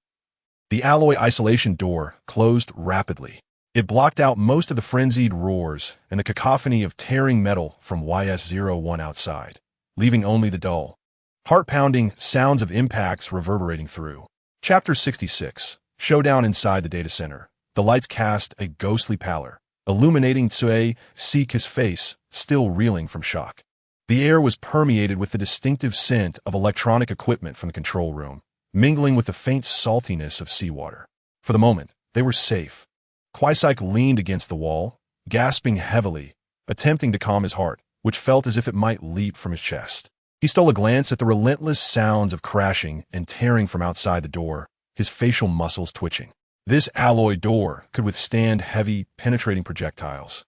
The alloy isolation door closed rapidly. It blocked out most of the frenzied roars and the cacophony of tearing metal from YS-01 outside, leaving only the dull, heart-pounding sounds of impacts reverberating through. Chapter 66, Showdown Inside the Data Center. The lights cast a ghostly pallor, illuminating Tsue Sika's face, still reeling from shock. The air was permeated with the distinctive scent of electronic equipment from the control room, mingling with the faint saltiness of seawater. For the moment, they were safe. Kwaisik leaned against the wall, gasping heavily, attempting to calm his heart, which felt as if it might leap from his chest. He stole a glance at the relentless sounds of crashing and tearing from outside the door, his facial muscles twitching. This alloy door could withstand heavy, penetrating projectiles.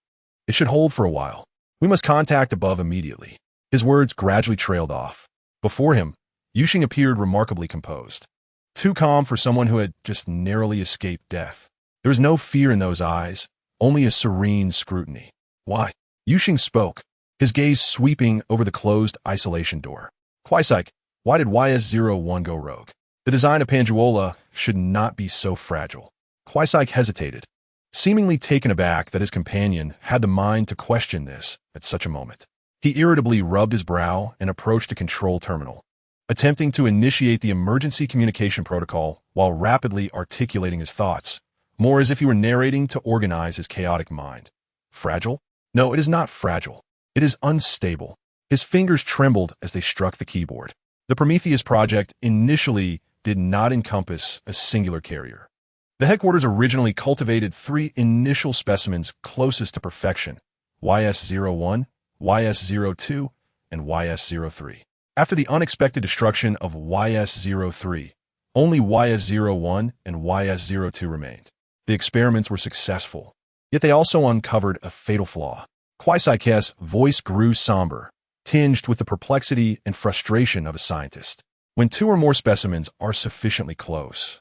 It should hold for a while. We must contact above immediately. His words gradually trailed off. Before him, Yu Sheng appeared remarkably composed. Too calm for someone who had just narrowly escaped death. There was no fear in those eyes, only a serene scrutiny. Why? Yu Sheng spoke, his gaze sweeping over the closed isolation door. Kwaisik, why did YS-01 go rogue? The design of Panjuola should not be so fragile. Kwaisik hesitated, seemingly taken aback that his companion had the mind to question this at such a moment. He irritably rubbed his brow and approached the control terminal, attempting to initiate the emergency communication protocol while rapidly articulating his thoughts, more as if he were narrating to organize his chaotic mind. Fragile? No, it is not fragile. It is unstable. His fingers trembled as they struck the keyboard. The Prometheus project initially did not encompass a singular carrier. The headquarters originally cultivated 3 initial specimens closest to perfection: YS-01, YS-02, and YS-03. After the unexpected destruction of YS-03, only YS-01 and YS-02 remained. The experiments were successful, yet they also uncovered a fatal flaw. Kwai-Sai-Kes' voice grew somber, tinged with the perplexity and frustration of a scientist. When 2 or more specimens are sufficiently close,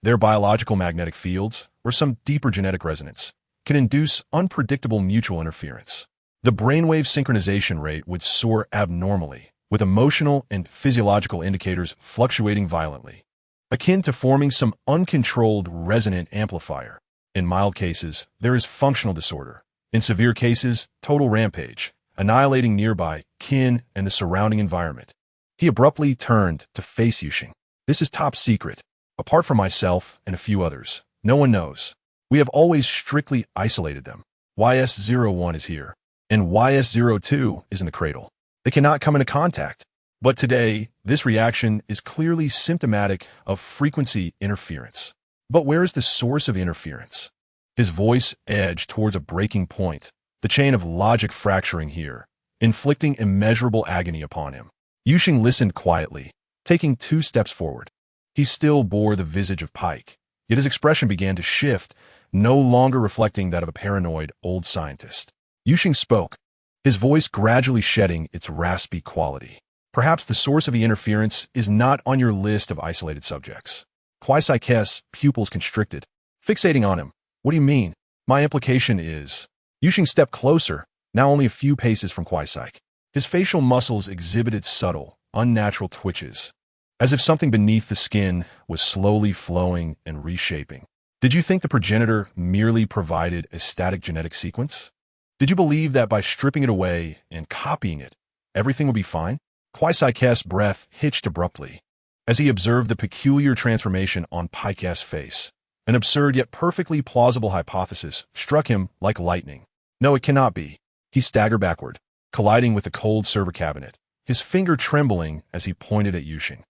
their biological magnetic fields, or some deeper genetic resonance, can induce unpredictable mutual interference. The brainwave synchronization rate would soar abnormally, with emotional and physiological indicators fluctuating violently, akin to forming some uncontrolled resonant amplifier. In mild cases, there is functional disorder. In severe cases, total rampage, annihilating nearby kin and the surrounding environment. He abruptly turned to face Yu Sheng. This is top secret. Apart from myself and a few others, no one knows. We have always strictly isolated them. YS-01 is here, and YS-02 is in the cradle. They cannot come into contact. But today, this reaction is clearly symptomatic of frequency interference. But where is the source of interference? His voice edged towards a breaking point, the chain of logic fracturing here, inflicting immeasurable agony upon him. Yu Sheng listened quietly, taking 2 steps forward. He still bore the visage of Pike, yet his expression began to shift, no longer reflecting that of a paranoid old scientist. Yu Sheng spoke, his voice gradually shedding its raspy quality. Perhaps the source of the interference is not on your list of isolated subjects. Kwai-Sai-Kes' pupils constricted, fixating on him. What do you mean? My implication is... Yu Sheng stepped closer, now only a few paces from Kwai-Sai. His facial muscles exhibited subtle, unnatural twitches, as if something beneath the skin was slowly flowing and reshaping. Did you think the progenitor merely provided a static genetic sequence? Did you believe that by stripping it away and copying it, everything would be fine? Kwai-Sai-Kes' breath hitched abruptly, as he observed the peculiar transformation on Pike's face. An absurd yet perfectly plausible hypothesis struck him like lightning. No, it cannot be. He staggered backward, colliding with the cold server cabinet, his finger trembling as he pointed at Yu Sheng.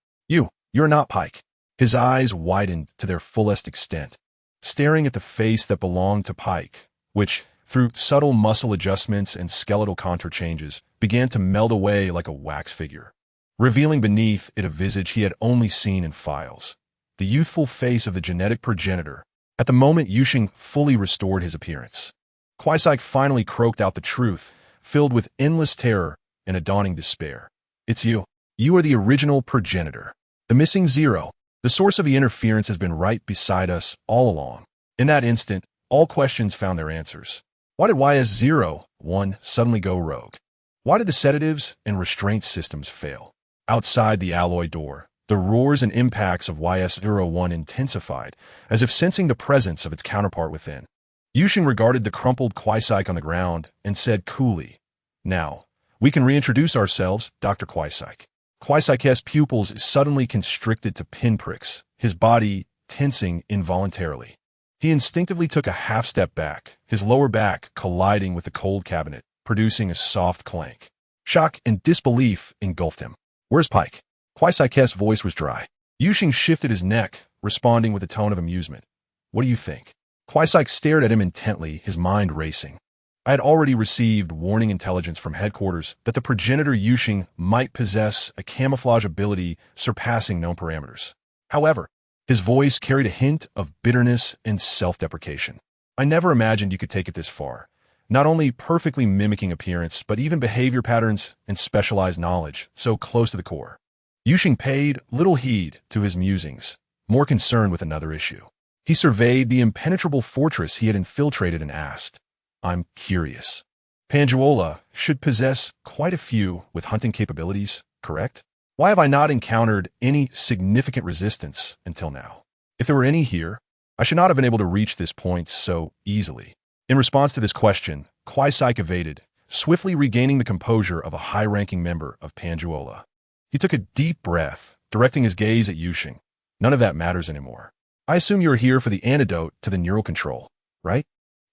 You're not Pike. His eyes widened to their fullest extent, staring at the face that belonged to Pike, which, through subtle muscle adjustments and skeletal contour changes, began to meld away like a wax figure, revealing beneath it a visage he had only seen in files. The youthful face of the genetic progenitor. At the moment Yu Sheng fully restored his appearance, Kwai-Sai finally croaked out the truth, filled with endless terror and a dawning despair. It's you. You are the original progenitor. The missing 0. The source of the interference has been right beside us all along. In that instant, all questions found their answers. Why did YS-01 suddenly go rogue? Why did the sedatives and restraint systems fail? Outside the alloy door, the roars and impacts of YS-01 intensified, as if sensing the presence of its counterpart within. Yu Sheng regarded the crumpled Kwai-Sai on the ground and said coolly, "Now, we can reintroduce ourselves, Dr. Kwai-Sai." Kwai-Sai-Kes' pupils suddenly constricted to pinpricks, his body tensing involuntarily. He instinctively took a half-step back, his lower back colliding with the cold cabinet, producing a soft clank. Shock and disbelief engulfed him. "Where's Pike?" Kwai-Sai-Kes' voice was dry. Yu Sheng shifted his neck, responding with a tone of amusement. "What do you think?" Kwai-Sai stared at him intently, his mind racing. I had already received warning intelligence from headquarters that the progenitor Yu Sheng might possess a camouflage ability surpassing known parameters. However, his voice carried a hint of bitterness and self-deprecation. "I never imagined you could take it this far, not only perfectly mimicking appearance, but even behavior patterns and specialized knowledge, so close to the core." Yu Sheng paid little heed to his musings, more concerned with another issue. He surveyed the impenetrable fortress he had infiltrated and asked, "I'm curious. Panjuola should possess quite a few with hunting capabilities, correct? Why have I not encountered any significant resistance until now? If there were any here, I should not have been able to reach this point so easily." In response to this question, Kwai-Sai evaded, swiftly regaining the composure of a high-ranking member of Panjuola. He took a deep breath, directing his gaze at Yu Sheng. "None of that matters anymore. I assume you are here for the antidote to the neural control, right?"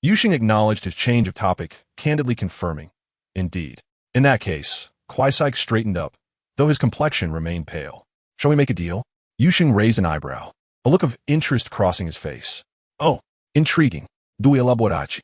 Yu Sheng acknowledged his change of topic, candidly confirming, "Indeed." In that case, Kwai-Sai straightened up, though his complexion remained pale. "Shall we make a deal?" Yu Sheng raised an eyebrow, a look of interest crossing his face. Oh, intriguing. Due elaborati.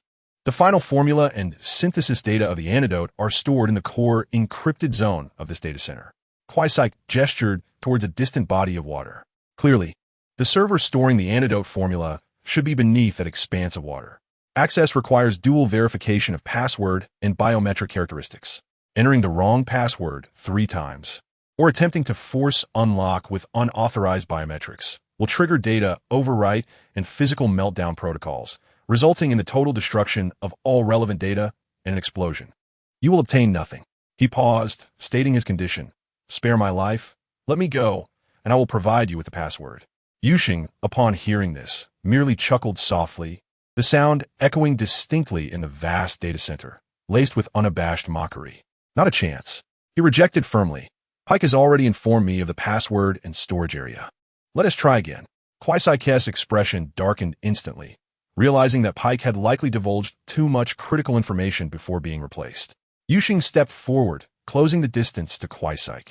The final formula and synthesis data of the antidote are stored in the core encrypted zone of this data center. Quaisike gestured towards a distant body of water. Clearly, the server storing the antidote formula should be beneath that expanse of water. Access requires dual verification of password and biometric characteristics. Entering the wrong password 3 times, or attempting to force unlock with unauthorized biometrics, will trigger data overwrite and physical meltdown protocols, resulting in the total destruction of all relevant data and an explosion. You will obtain nothing. He paused, stating his condition. Spare my life, let me go, and I will provide you with the password. Yu Sheng, upon hearing this, merely chuckled softly, the sound echoing distinctly in the vast data center, laced with unabashed mockery. Not a chance. He rejected firmly. Pike has already informed me of the password and storage area. Let us try again. Quaisike's expression darkened instantly, realizing that Pike had likely divulged too much critical information before being replaced. Yu Sheng stepped forward, closing the distance to Quaisike,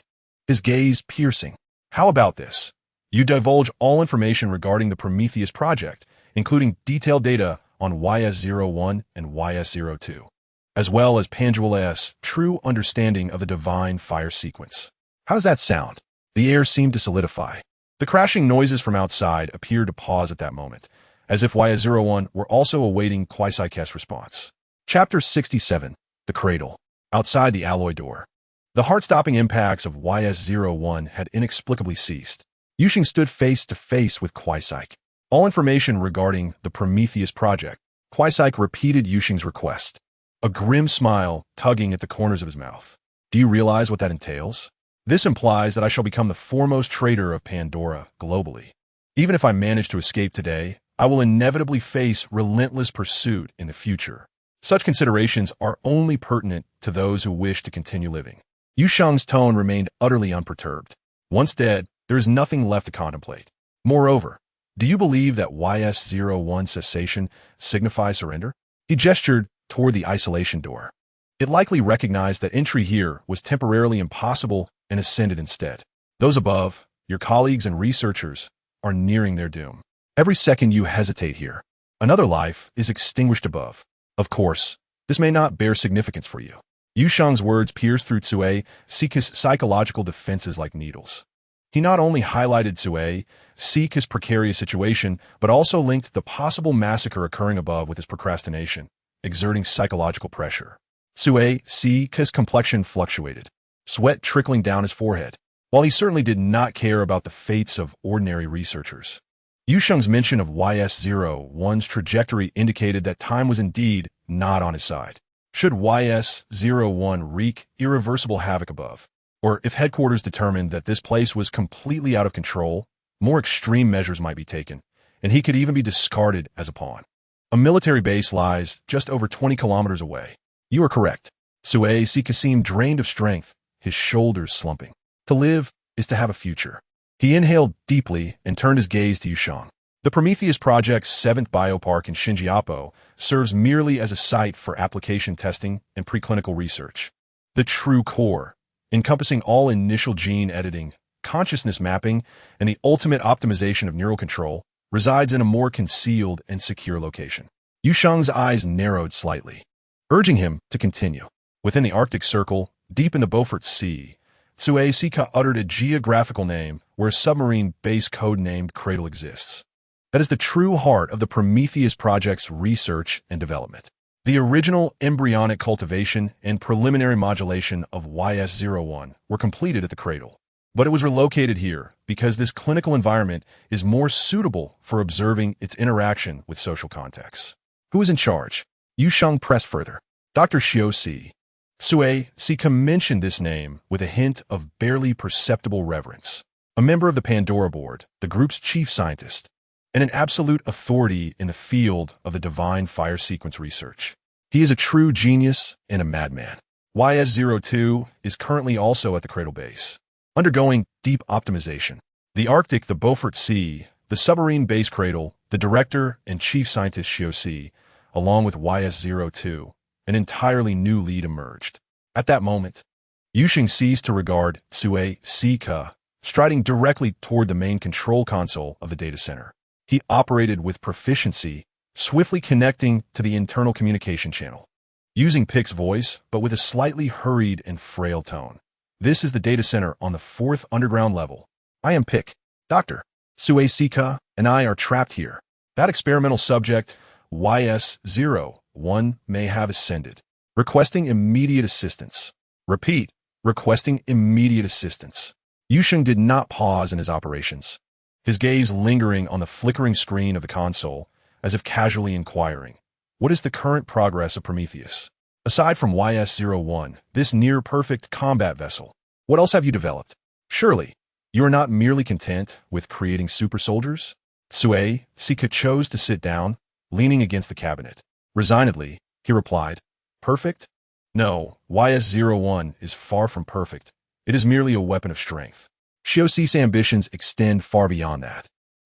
his gaze piercing. How about this? You divulge all information regarding the Prometheus project, including detailed data on YS-01 and YS-02, as well as Panduala's true understanding of the divine fire sequence. How does that sound? The air seemed to solidify. The crashing noises from outside appeared to pause at that moment, as if YS-01 were also awaiting Quaisike's response. Chapter 67. The Cradle. Outside the alloy door. The heart-stopping impacts of YS-01 had inexplicably ceased. Yu Sheng stood face to face with Quaisike. All information regarding the Prometheus project. Quaisike repeated Yu Sheng's request, a grim smile tugging at the corners of his mouth. Do you realize what that entails? This implies that I shall become the foremost trader of Pandora globally. Even if I manage to escape today, I will inevitably face relentless pursuit in the future. Such considerations are only pertinent to those who wish to continue living. Yu Sheng's tone remained utterly unperturbed. Once dead, there is nothing left to contemplate. Moreover, do you believe that YS-01 cessation signifies surrender? He gestured toward the isolation door. It likely recognized that entry here was temporarily impossible and ascended instead. Those above, your colleagues and researchers, are nearing their doom. Every second you hesitate here, another life is extinguished above. Of course, this may not bear significance for you. Yu Sheng's words pierced through Tsue Sika's psychological defenses like needles. He not only highlighted Tsue Sika's precarious situation, but also linked the possible massacre occurring above with his procrastination, exerting psychological pressure. Tsue Sika's complexion fluctuated, sweat trickling down his forehead, while he certainly did not care about the fates of ordinary researchers. Yu Sheng's mention of YS-01's trajectory indicated that time was indeed not on his side. Should YS-01 wreak irreversible havoc above, or if headquarters determined that this place was completely out of control, more extreme measures might be taken, and he could even be discarded as a pawn. A military base lies just over 20 kilometers away. You are correct. Tsue Sika seemed drained of strength, his shoulders slumping. To live is to have a future. He inhaled deeply and turned his gaze to Yu Sheng. The Prometheus Project's 7th biopark in Shinjiapo serves merely as a site for application testing and preclinical research. The true core, encompassing all initial gene editing, consciousness mapping, and the ultimate optimization of neural control, resides in a more concealed and secure location. Yu Sheng's eyes narrowed slightly, urging him to continue. Within the Arctic Circle, deep in the Beaufort Sea, Tsue Sika uttered a geographical name where a submarine base code-named Cradle exists. That is the true heart of the Prometheus Project's research and development. The original embryonic cultivation and preliminary modulation of YS-01 were completed at the Cradle, but it was relocated here because this clinical environment is more suitable for observing its interaction with social contexts. Who is in charge? Yu Sheng pressed further. Dr. Xiaoxi. Tsue Sika mentioned this name with a hint of barely perceptible reverence. A member of the Pandora Board, the group's chief scientist, and an absolute authority in the field of the divine fire sequence research. He is a true genius and a madman. YS-02 is currently also at the Cradle base, undergoing deep optimization. The Arctic, the Beaufort Sea, the submarine base Cradle, the director and chief scientist Xiaoxi, along with YS-02, an entirely new lead emerged. At that moment, Yu Sheng ceased to regard Tsue Sika, striding directly toward the main control console of the data center. He operated with proficiency, swiftly connecting to the internal communication channel, using Pick's voice, but with a slightly hurried and frail tone. This is the data center on the 4th underground level. I am Pick. Dr. Sue Sika and I are trapped here. That experimental subject, YS-01, may have ascended. Requesting immediate assistance. Repeat, requesting immediate assistance. Yu Sheng did not pause in his operations, his gaze lingering on the flickering screen of the console, as if casually inquiring, what is the current progress of Prometheus? Aside from YS-01, this near-perfect combat vessel, what else have you developed? Surely, you are not merely content with creating super soldiers? Sue Sika chose to sit down, leaning against the cabinet. Resignedly, he replied, perfect? No, YS-01 is far from perfect. It is merely a weapon of strength. Xiaoxi's ambitions extend far beyond that.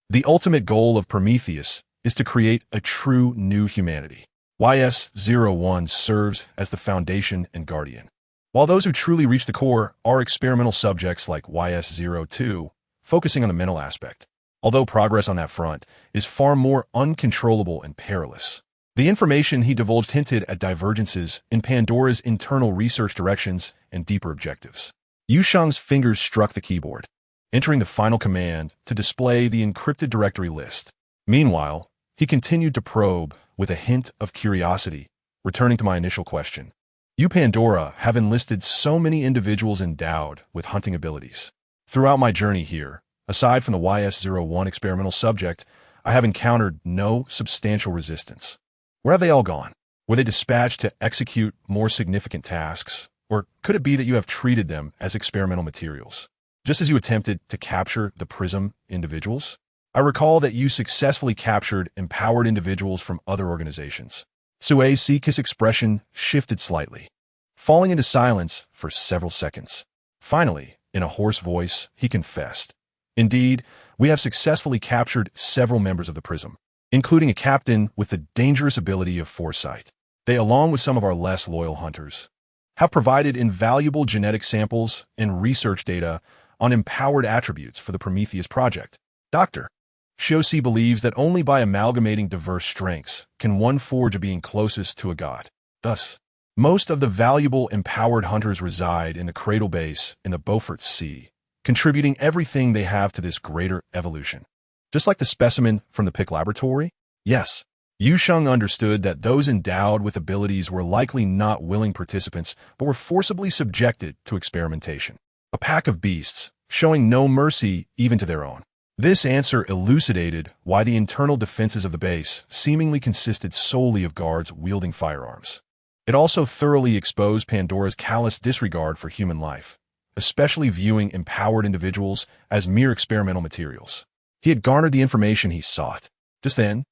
The ultimate goal of Prometheus is to create a true new humanity. YS-01 serves as the foundation and guardian, while those who truly reach the core are experimental subjects like YS-02, focusing on the mental aspect. Although progress on that front is far more uncontrollable and perilous. The information he divulged hinted at divergences in Pandora's internal research directions and deeper objectives. Yu Sheng's fingers struck the keyboard, entering the final command to display the encrypted directory list. Meanwhile, he continued to probe with a hint of curiosity, returning to my initial question. You Pandora have enlisted so many individuals endowed with hunting abilities. Throughout my journey here, aside from the YS-01 experimental subject, I have encountered no substantial resistance. Where have they all gone? Were they dispatched to execute more significant tasks? Or could it be that you have treated them as experimental materials, just as you attempted to capture the Prism individuals? I recall that you successfully captured empowered individuals from other organizations. Sue Sika's expression shifted slightly, falling into silence for several seconds. Finally, in a hoarse voice, he confessed, indeed, we have successfully captured several members of the Prism, including a captain with the dangerous ability of foresight. They, along with some of our less loyal hunters, have provided invaluable genetic samples and research data on empowered attributes for the Prometheus project. Dr. Xiaoxi believes that only by amalgamating diverse strengths can one forge a being closest to a god. Thus, most of the valuable empowered hunters reside in the Cradle Base in the Beaufort Sea, contributing everything they have to this greater evolution. Just like the specimen from the Pick Laboratory? Yes. Yu Sheng understood that those endowed with abilities were likely not willing participants, but were forcibly subjected to experimentation. A pack of beasts, showing no mercy even to their own. This answer elucidated why the internal defenses of the base seemingly consisted solely of guards wielding firearms. It also thoroughly exposed Pandora's callous disregard for human life, especially viewing empowered individuals as mere experimental materials. He had garnered the information he sought. Just then,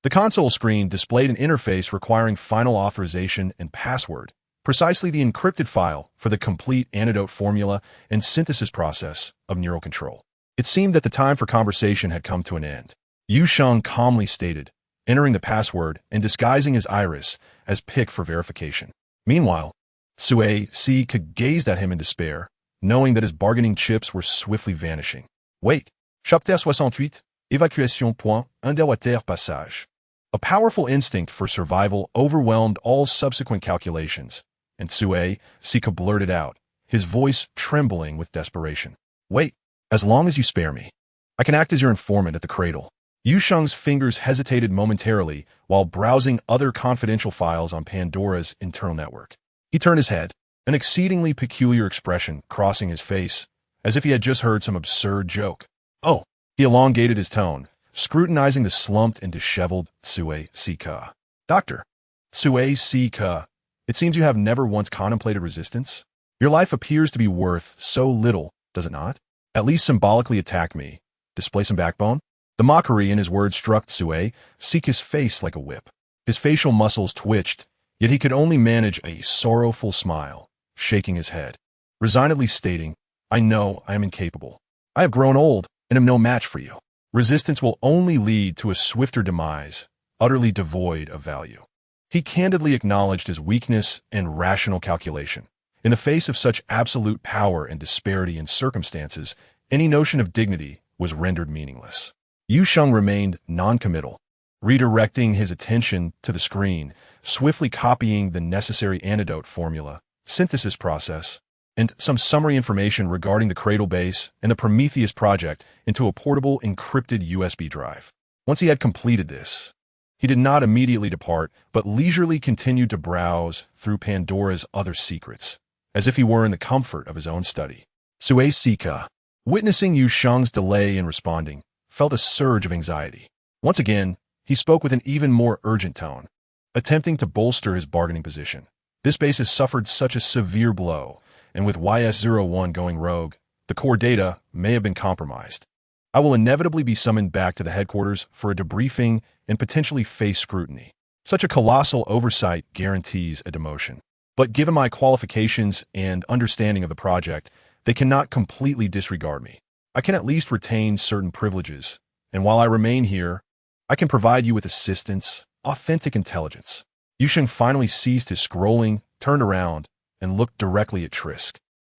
the console screen displayed an interface requiring final authorization and password, precisely the encrypted file for the complete antidote formula and synthesis process of neural control. It seemed that the time for conversation had come to an end. Yu Sheng calmly stated, entering the password and disguising his iris as Pick for verification. Meanwhile, Sue Sika gazed at him in despair, knowing that his bargaining chips were swiftly vanishing. Wait. Chapitre 68, Évacuation point, underwater passage. A powerful instinct for survival overwhelmed all subsequent calculations, and Sue Sika blurted out, his voice trembling with desperation. Wait, as long as you spare me, I can act as your informant at the cradle. Yu Sheng's fingers hesitated momentarily while browsing other confidential files on Pandora's internal network. He turned his head, an exceedingly peculiar expression crossing his face, as if he had just heard some absurd joke. Oh, he elongated his tone, scrutinizing the slumped and disheveled Sue Sika. Doctor, Sue Sika, it seems you have never once contemplated resistance. Your life appears to be worth so little, does it not? At least symbolically attack me. Display some backbone? The mockery in his words struck Sue Sika's face like a whip. His facial muscles twitched, yet he could only manage a sorrowful smile, shaking his head, resignedly stating, I know I am incapable. I have grown old and am no match for you. Resistance will only lead to a swifter demise, utterly devoid of value. He candidly acknowledged his weakness and rational calculation. In the face of such absolute power and disparity in circumstances, any notion of dignity was rendered meaningless. Yu Sheng remained non-committal, redirecting his attention to the screen, swiftly copying the necessary antidote formula, synthesis process, and some summary information regarding the Cradle base and the Prometheus project into a portable encrypted USB drive. Once he had completed this, he did not immediately depart, but leisurely continued to browse through Pandora's other secrets, as if he were in the comfort of his own study. Sue Sika, witnessing Yu Sheng's delay in responding, felt a surge of anxiety. Once again, he spoke with an even more urgent tone, attempting to bolster his bargaining position. This base has suffered such a severe blow, and with YS-01 going rogue, the core data may have been compromised. I will inevitably be summoned back to the headquarters for a debriefing and potentially face scrutiny. Such a colossal oversight guarantees a demotion. But given my qualifications and understanding of the project, they cannot completely disregard me. I can at least retain certain privileges, and while I remain here, I can provide you with assistance, authentic intelligence. Yu Sheng finally ceased his scrolling, turned around, and looked directly at Trisk,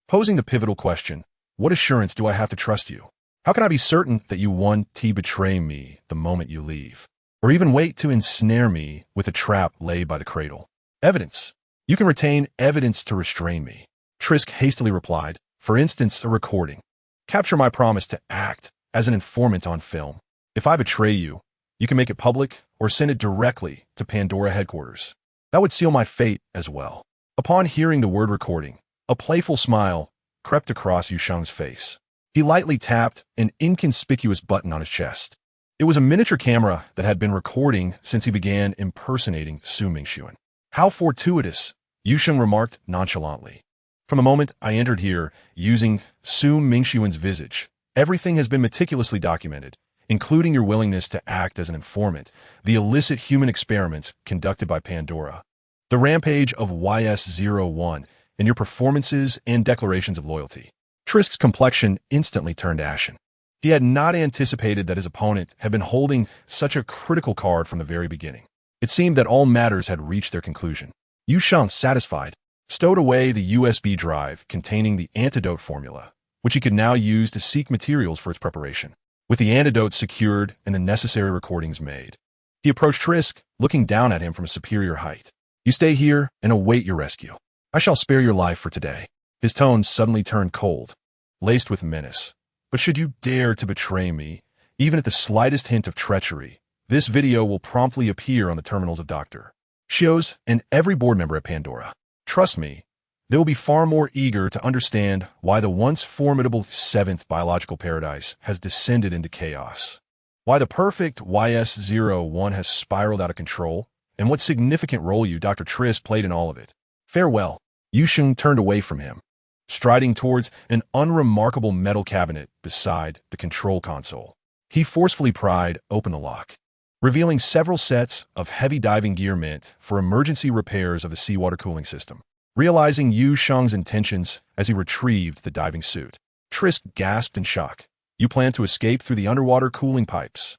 posing the pivotal question, what assurance do I have to trust you? How can I be certain that you won't betray me the moment you leave, or even wait to ensnare me with a trap laid by the Cradle? Evidence. You can retain evidence to restrain me. Trisk hastily replied, for instance, a recording. Capture my promise to act as an informant on film. If I betray you, you can make it public or send it directly to Pandora headquarters. That would seal my fate as well. Upon hearing the word recording, a playful smile crept across Yu Sheng's face. He lightly tapped an inconspicuous button on his chest. It was a miniature camera that had been recording since he began impersonating Su Mingxuan. How fortuitous, Yu Sheng remarked nonchalantly. From the moment I entered here, using Su Mingxuan's visage, everything has been meticulously documented, including your willingness to act as an informant, the illicit human experiments conducted by Pandora, the rampage of YS-01, and your performances and declarations of loyalty. Trisk's complexion instantly turned ashen. He had not anticipated that his opponent had been holding such a critical card from the very beginning. It seemed that all matters had reached their conclusion. Yu Sheng, satisfied, stowed away the USB drive containing the antidote formula, which he could now use to seek materials for its preparation. With the antidote secured and the necessary recordings made, he approached Trisk, looking down at him from a superior height. You stay here and await your rescue. I shall spare your life for today. His tone suddenly turned cold, laced with menace. But should you dare to betray me, even at the slightest hint of treachery, this video will promptly appear on the terminals of Dr. Xiao's and every board member at Pandora. Trust me, they will be far more eager to understand why the once formidable 7th biological paradise has descended into chaos, why the perfect YS-01 has spiraled out of control, and what significant role you, Dr. Trisk, played in all of it. Farewell. Yu Sheng turned away from him, striding towards an unremarkable metal cabinet beside the control console. He forcefully pried open the lock, revealing several sets of heavy diving gear meant for emergency repairs of the seawater cooling system. Realizing Yu Sheng's intentions as he retrieved the diving suit, Trisk gasped in shock. You plan to escape through the underwater cooling pipes.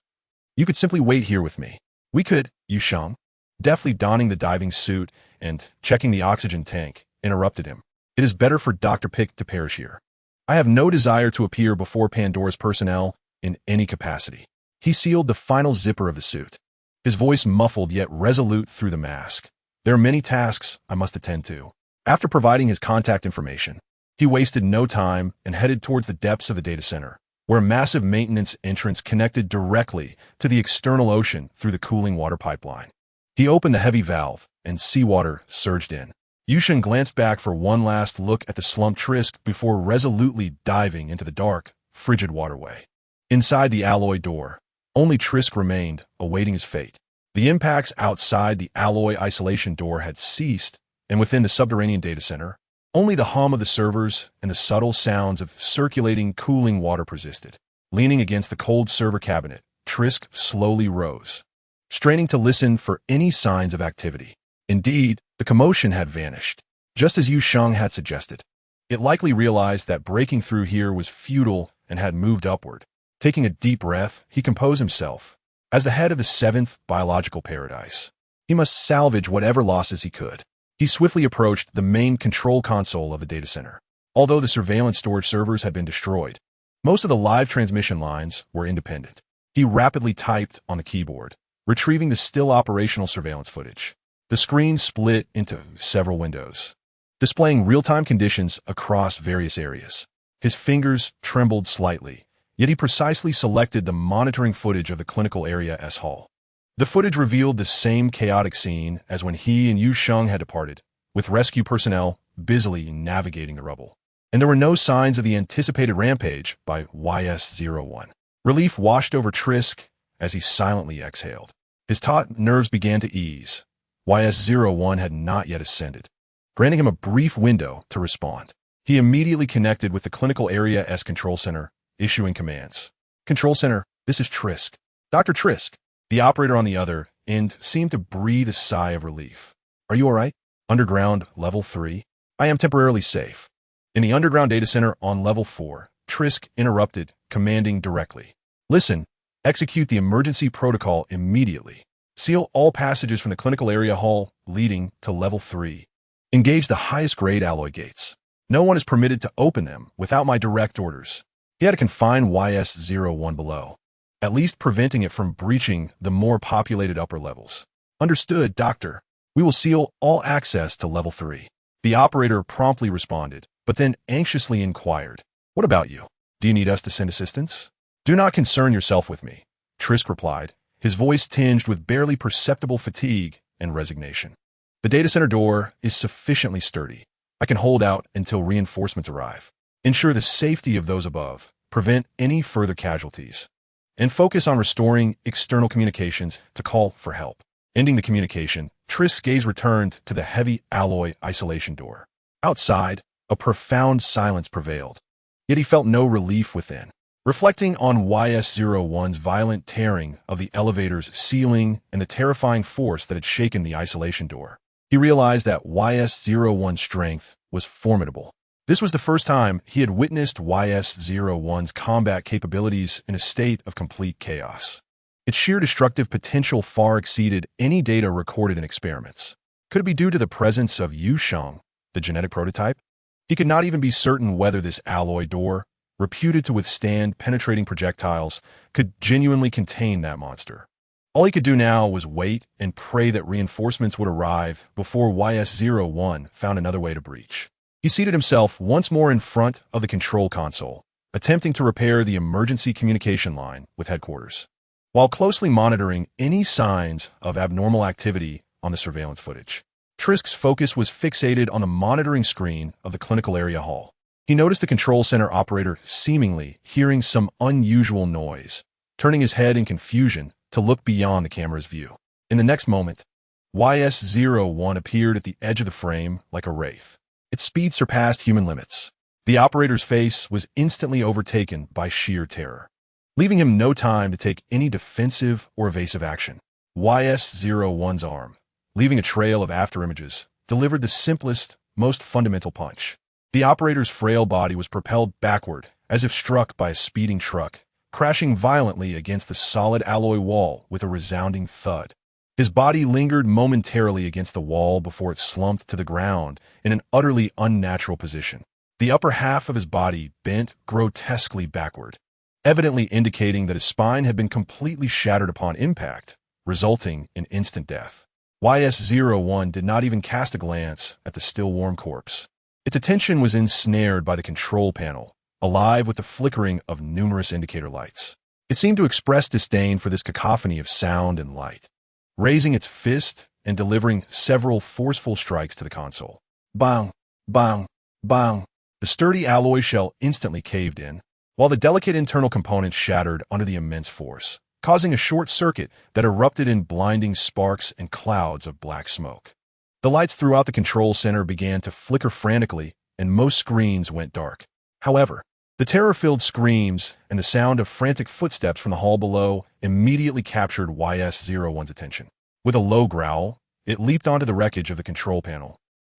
You could simply wait here with me. We could, Yu Sheng, deftly donning the diving suit and checking the oxygen tank, interrupted him. It is better for Dr. Pick to perish here. I have no desire to appear before Pandora's personnel in any capacity. He sealed the final zipper of the suit, his voice muffled yet resolute through the mask. There are many tasks I must attend to. After providing his contact information, he wasted no time and headed towards the depths of the data center, where a massive maintenance entrance connected directly to the external ocean through the cooling water pipeline. He opened the heavy valve, and seawater surged in. Yu Sheng glanced back for one last look at the slumped Trisk before resolutely diving into the dark, frigid waterway. Inside the alloy door, only Trisk remained, awaiting his fate. The impacts outside the alloy isolation door had ceased, and within the subterranean data center, only the hum of the servers and the subtle sounds of circulating cooling water persisted. Leaning against the cold server cabinet, Trisk slowly rose, straining to listen for any signs of activity. Indeed, the commotion had vanished, just as Yu Sheng had suggested. It likely realized that breaking through here was futile and had moved upward. Taking a deep breath, he composed himself. As the head of the 7th biological paradise, he must salvage whatever losses he could. He swiftly approached the main control console of the data center. Although the surveillance storage servers had been destroyed, most of the live transmission lines were independent. He rapidly typed on the keyboard, retrieving the still operational surveillance footage. The screen split into several windows, displaying real-time conditions across various areas. His fingers trembled slightly, yet he precisely selected the monitoring footage of the clinical area S hall. The footage revealed the same chaotic scene as when he and Yu Sheng had departed, with rescue personnel busily navigating the rubble. And there were no signs of the anticipated rampage by YS-01. Relief washed over Trisk as he silently exhaled. His taut nerves began to ease. YS-01 had not yet ascended, granting him a brief window to respond. He immediately connected with the clinical area S control center, issuing commands. Control center, this is Trisk. Dr. Trisk. The operator on the other end seemed to breathe a sigh of relief. Are you all right? Underground, level 3. I am temporarily safe. In the underground data center on level 4, Trisk interrupted, commanding directly. Listen, execute the emergency protocol immediately. Seal all passages from the clinical area hall leading to level 3. Engage the highest grade alloy gates. No one is permitted to open them without my direct orders. He had to confine YS-01 below, at least preventing it from breaching the more populated upper levels. Understood, Doctor. We will seal all access to level 3. The operator promptly responded, but then anxiously inquired, what about you? Do you need us to send assistance? Do not concern yourself with me, Trisk replied, his voice tinged with barely perceptible fatigue and resignation. The data center door is sufficiently sturdy. I can hold out until reinforcements arrive. Ensure the safety of those above, prevent any further casualties, and focus on restoring external communications to call for help. Ending the communication, Trisk's gaze returned to the heavy alloy isolation door. Outside, a profound silence prevailed, yet he felt no relief within. Reflecting on YS-01's violent tearing of the elevator's ceiling and the terrifying force that had shaken the isolation door, he realized that YS-01's strength was formidable. This was the first time he had witnessed YS-01's combat capabilities in a state of complete chaos. Its sheer destructive potential far exceeded any data recorded in experiments. Could it be due to the presence of Yu Sheng, the genetic prototype? He could not even be certain whether this alloy door, reputed to withstand penetrating projectiles, could genuinely contain that monster. All he could do now was wait and pray that reinforcements would arrive before YS-01 found another way to breach. He seated himself once more in front of the control console, attempting to repair the emergency communication line with headquarters, while closely monitoring any signs of abnormal activity on the surveillance footage. Trisk's focus was fixated on the monitoring screen of the clinical area hall. He noticed the control center operator seemingly hearing some unusual noise, turning his head in confusion to look beyond the camera's view. In the next moment, YS-01 appeared at the edge of the frame like a wraith. Its speed surpassed human limits. The operator's face was instantly overtaken by sheer terror, leaving him no time to take any defensive or evasive action. YS-01's arm, leaving a trail of afterimages, delivered the simplest, most fundamental punch. The operator's frail body was propelled backward, as if struck by a speeding truck, crashing violently against the solid alloy wall with a resounding thud. His body lingered momentarily against the wall before it slumped to the ground in an utterly unnatural position. The upper half of his body bent grotesquely backward, evidently indicating that his spine had been completely shattered upon impact, resulting in instant death. YS-01 did not even cast a glance at the still warm corpse. Its attention was ensnared by the control panel, alive with the flickering of numerous indicator lights. It seemed to express disdain for this cacophony of sound and light, raising its fist and delivering several forceful strikes to the console. Bang, bang, bang. The sturdy alloy shell instantly caved in, while the delicate internal components shattered under the immense force, causing a short circuit that erupted in blinding sparks and clouds of black smoke. The lights throughout the control center began to flicker frantically, and most screens went dark. However, the terror-filled screams and the sound of frantic footsteps from the hall below immediately captured YS-01's attention. With a low growl, it leaped onto the wreckage of the control panel,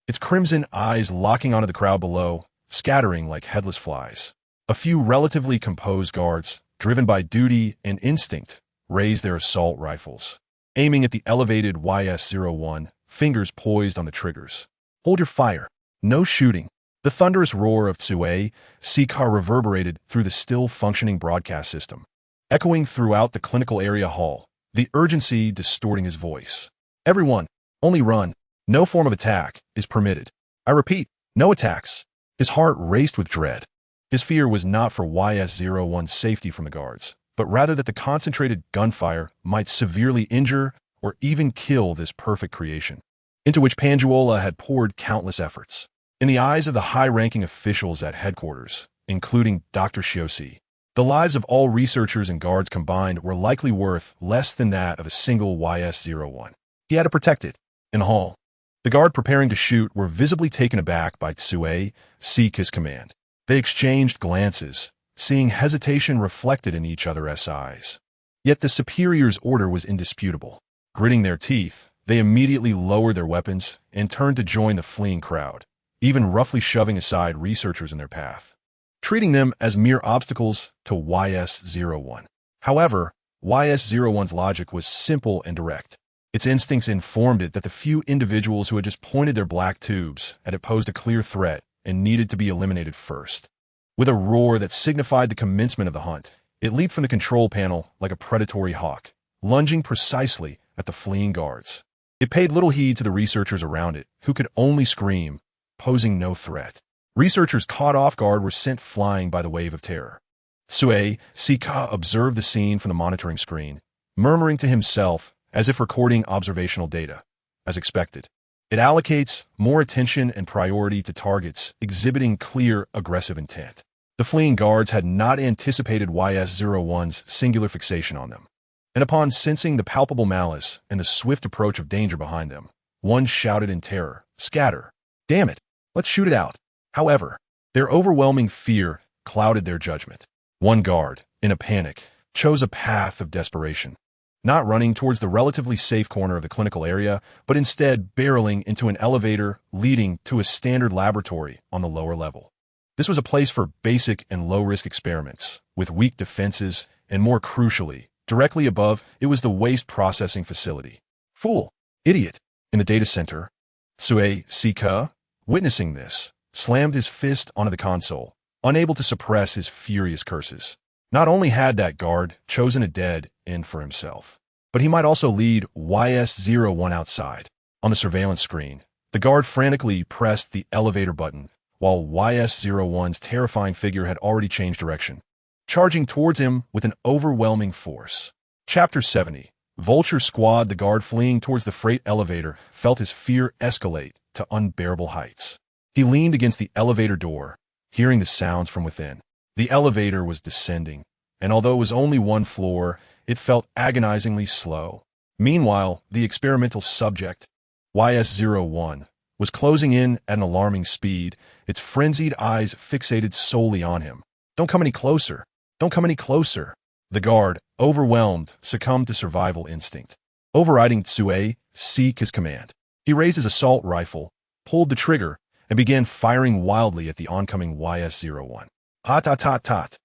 its crimson eyes locking onto the crowd below, scattering like headless flies. A few relatively composed guards, driven by duty and instinct, raised their assault rifles, aiming at the elevated YS-01, fingers poised on the triggers. Hold your fire. No shooting. The thunderous roar of Tsue Sikar reverberated through the still-functioning broadcast system, echoing throughout the clinical area hall, the urgency distorting his voice. Everyone, only run. No form of attack is permitted. I repeat, no attacks. His heart raced with dread. His fear was not for YS-01's safety from the guards, but rather that the concentrated gunfire might severely injure or even kill this perfect creation, into which Panjuola had poured countless efforts. In the eyes of the high-ranking officials at headquarters, including Dr. Shiosi, the lives of all researchers and guards combined were likely worth less than that of a single YS-01. He had to protect it. In the hall, the guard preparing to shoot were visibly taken aback by Tsue Sika's command. They exchanged glances, seeing hesitation reflected in each other's eyes. Yet the superior's order was indisputable. Gritting their teeth, they immediately lowered their weapons and turned to join the fleeing crowd, even roughly shoving aside researchers in their path, treating them as mere obstacles to YS-01. However, YS-01's logic was simple and direct. Its instincts informed it that the few individuals who had just pointed their black tubes at it posed a clear threat and needed to be eliminated first. With a roar that signified the commencement of the hunt, it leaped from the control panel like a predatory hawk, lunging precisely at the fleeing guards. It paid little heed to the researchers around it, who could only scream, posing no threat. Researchers caught off guard were sent flying by the wave of terror. Tsue Sika observed the scene from the monitoring screen, murmuring to himself as if recording observational data. As expected, it allocates more attention and priority to targets exhibiting clear, aggressive intent. The fleeing guards had not anticipated YS-01's singular fixation on them, and upon sensing the palpable malice and the swift approach of danger behind them, one shouted in terror, "Scatter! Damn it! Let's shoot it out!" However, their overwhelming fear clouded their judgment. One guard, in a panic, chose a path of desperation, not running towards the relatively safe corner of the clinical area, but instead barreling into an elevator leading to a standard laboratory on the lower level. This was a place for basic and low-risk experiments, with weak defenses, and more crucially, directly above, it was the waste processing facility. Fool! Idiot! In the data center, Tsue Sika, witnessing this, slammed his fist onto the console, unable to suppress his furious curses. Not only had that guard chosen a dead end for himself, but he might also lead YS-01 outside. On the surveillance screen, the guard frantically pressed the elevator button, while YS-01's terrifying figure had already changed direction, charging towards him with an overwhelming force. Chapter 70. Vulture Squad. The guard fleeing towards the freight elevator felt his fear escalate to unbearable heights. He leaned against the elevator door, hearing the sounds from within. The elevator was descending, and although it was only one floor, it felt agonizingly slow. Meanwhile, the experimental subject, YS-01, was closing in at an alarming speed, its frenzied eyes fixated solely on him. "Don't come any closer! Don't come any closer!" The guard, overwhelmed, succumbed to survival instinct. Overriding Tsue Sika's command, he raised his assault rifle, pulled the trigger, and began firing wildly at the oncoming YS-01. Tot.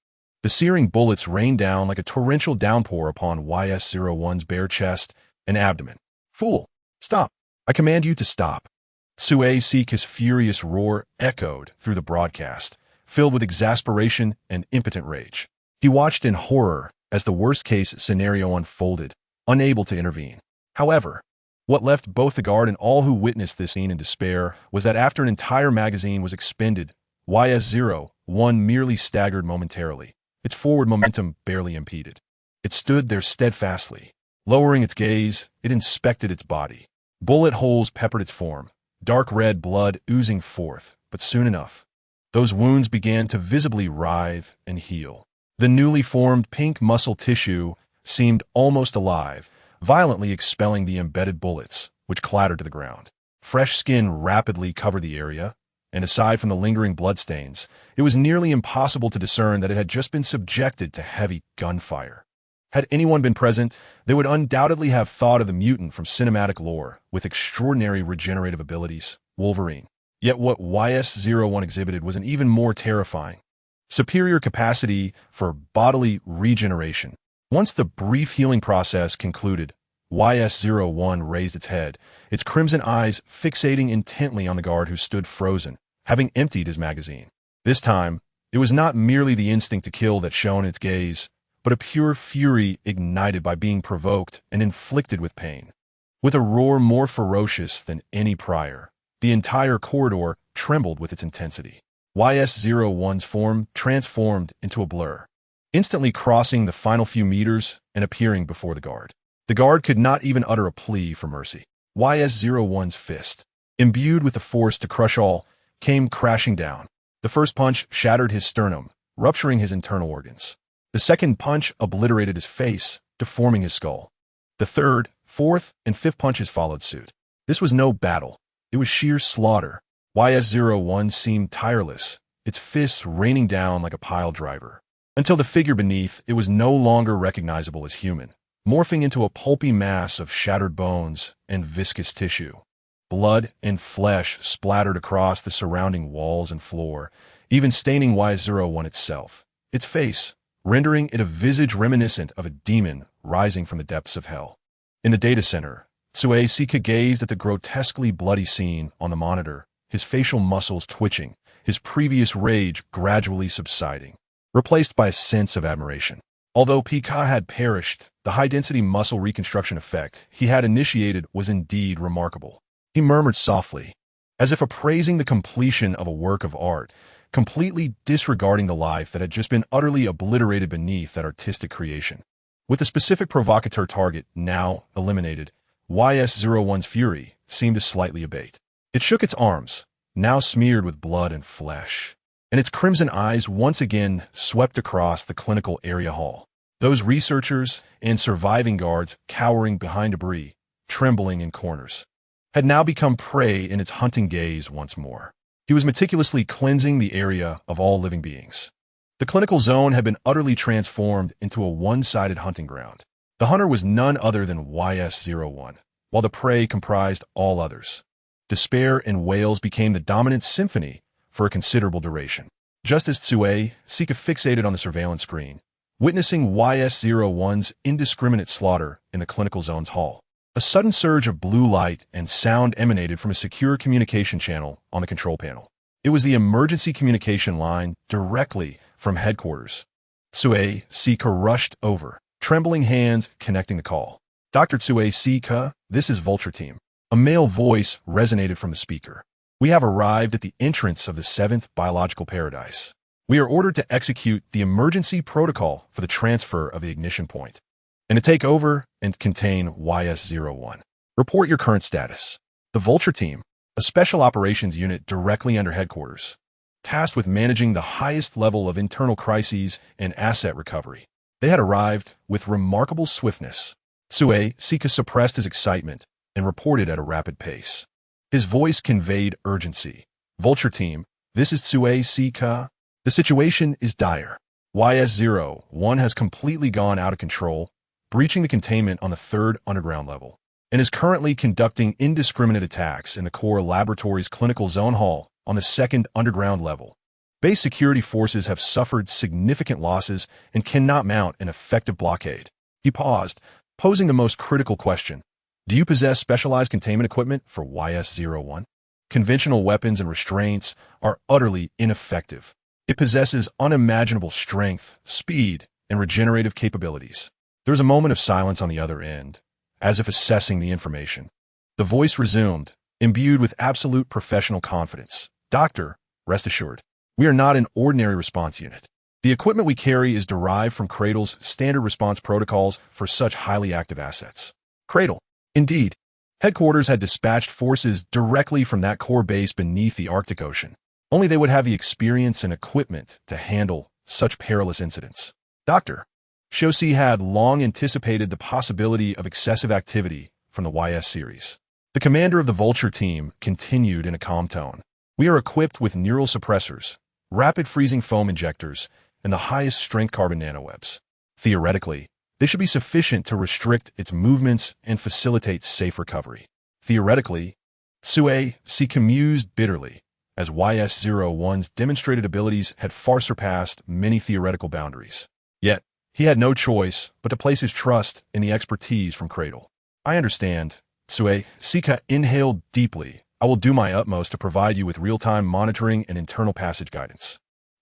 The searing bullets rained down like a torrential downpour upon YS-01's bare chest and abdomen. "Fool! Stop! I command you to stop!" Tsue Sika's furious roar echoed through the broadcast, filled with exasperation and impotent rage. He watched in horror as the worst-case scenario unfolded, unable to intervene. However, what left both the guard and all who witnessed this scene in despair was that after an entire magazine was expended, YS-01 merely staggered momentarily, its forward momentum barely impeded. It stood there steadfastly. Lowering its gaze, it inspected its body. Bullet holes peppered its form, dark red blood oozing forth, but soon enough, those wounds began to visibly writhe and heal. The newly formed pink muscle tissue seemed almost alive, violently expelling the embedded bullets, which clattered to the ground. Fresh skin rapidly covered the area, and aside from the lingering bloodstains, it was nearly impossible to discern that it had just been subjected to heavy gunfire. Had anyone been present, they would undoubtedly have thought of the mutant from cinematic lore with extraordinary regenerative abilities, Wolverine. Yet what YS-01 exhibited was an even more terrifying, superior capacity for bodily regeneration. Once the brief healing process concluded, YS-01 raised its head, its crimson eyes fixating intently on the guard who stood frozen, having emptied his magazine. This time, it was not merely the instinct to kill that shone in its gaze, but a pure fury ignited by being provoked and inflicted with pain. With a roar more ferocious than any prior, the entire corridor trembled with its intensity. YS-01's form transformed into a blur, instantly crossing the final few meters and appearing before the guard. The guard could not even utter a plea for mercy. YS-01's fist, imbued with the force to crush all, came crashing down. The first punch shattered his sternum, rupturing his internal organs. The second punch obliterated his face, deforming his skull. The third, fourth, and fifth punches followed suit. This was no battle. It was sheer slaughter. YS-01 seemed tireless, its fists raining down like a pile driver, until the figure beneath it was no longer recognizable as human, morphing into a pulpy mass of shattered bones and viscous tissue. Blood and flesh splattered across the surrounding walls and floor, even staining YS-01 itself, its face, rendering it a visage reminiscent of a demon rising from the depths of hell. In the data center, Sika gazed at the grotesquely bloody scene on the monitor, his facial muscles twitching, his previous rage gradually subsiding, replaced by a sense of admiration. Although Pika had perished, the high-density muscle reconstruction effect he had initiated was indeed remarkable. He murmured softly, as if appraising the completion of a work of art, completely disregarding the life that had just been utterly obliterated beneath that artistic creation. With the specific provocateur target now eliminated, YS-01's fury seemed to slightly abate. It shook its arms, now smeared with blood and flesh, and its crimson eyes once again swept across the clinical area hall. Those researchers and surviving guards cowering behind debris, trembling in corners, had now become prey in its hunting gaze once more. He was meticulously cleansing the area of all living beings. The clinical zone had been utterly transformed into a one-sided hunting ground. The hunter was none other than YS-01, while the prey comprised all others. Despair and wails became the dominant symphony for a considerable duration. Just as Sika fixated on the surveillance screen, witnessing YS-01's indiscriminate slaughter in the clinical zone's hall, a sudden surge of blue light and sound emanated from a secure communication channel on the control panel. It was the emergency communication line directly from headquarters. Sika rushed over, trembling hands connecting the call. Dr. Sika, this is Vulture Team. A male voice resonated from the speaker. We have arrived at the entrance of the 7th biological paradise. We are ordered to execute the emergency protocol for the transfer of the ignition point, and to take over and contain YS-01. Report your current status. The Vulture Team, a special operations unit directly under headquarters, tasked with managing the highest level of internal crises and asset recovery. They had arrived with remarkable swiftness. Sika suppressed his excitement and reported at a rapid pace. His voice conveyed urgency. Vulture Team, this is Sika. The situation is dire. YS-01 has completely gone out of control, breaching the containment on the 3rd underground level, and is currently conducting indiscriminate attacks in the core laboratory's clinical zone hall on the 2nd underground level. Base security forces have suffered significant losses and cannot mount an effective blockade. He paused, posing the most critical question. Do you possess specialized containment equipment for YS-01? Conventional weapons and restraints are utterly ineffective. It possesses unimaginable strength, speed, and regenerative capabilities. There was a moment of silence on the other end, as if assessing the information. The voice resumed, imbued with absolute professional confidence. Doctor, rest assured, we are not an ordinary response unit. The equipment we carry is derived from Cradle's standard response protocols for such highly active assets. Cradle. Indeed, headquarters had dispatched forces directly from that core base beneath the Arctic Ocean. Only they would have the experience and equipment to handle such perilous incidents. Doctor, Shosi had long anticipated the possibility of excessive activity from the YS series. The commander of the Vulture Team continued in a calm tone. We are equipped with neural suppressors, rapid freezing foam injectors, and the highest strength carbon nanowebs. Theoretically, they should be sufficient to restrict its movements and facilitate safe recovery. Theoretically, Sika mused bitterly, as YS-01's demonstrated abilities had far surpassed many theoretical boundaries. Yet, he had no choice but to place his trust in the expertise from Cradle. I understand. Sika inhaled deeply. I will do my utmost to provide you with real-time monitoring and internal passage guidance.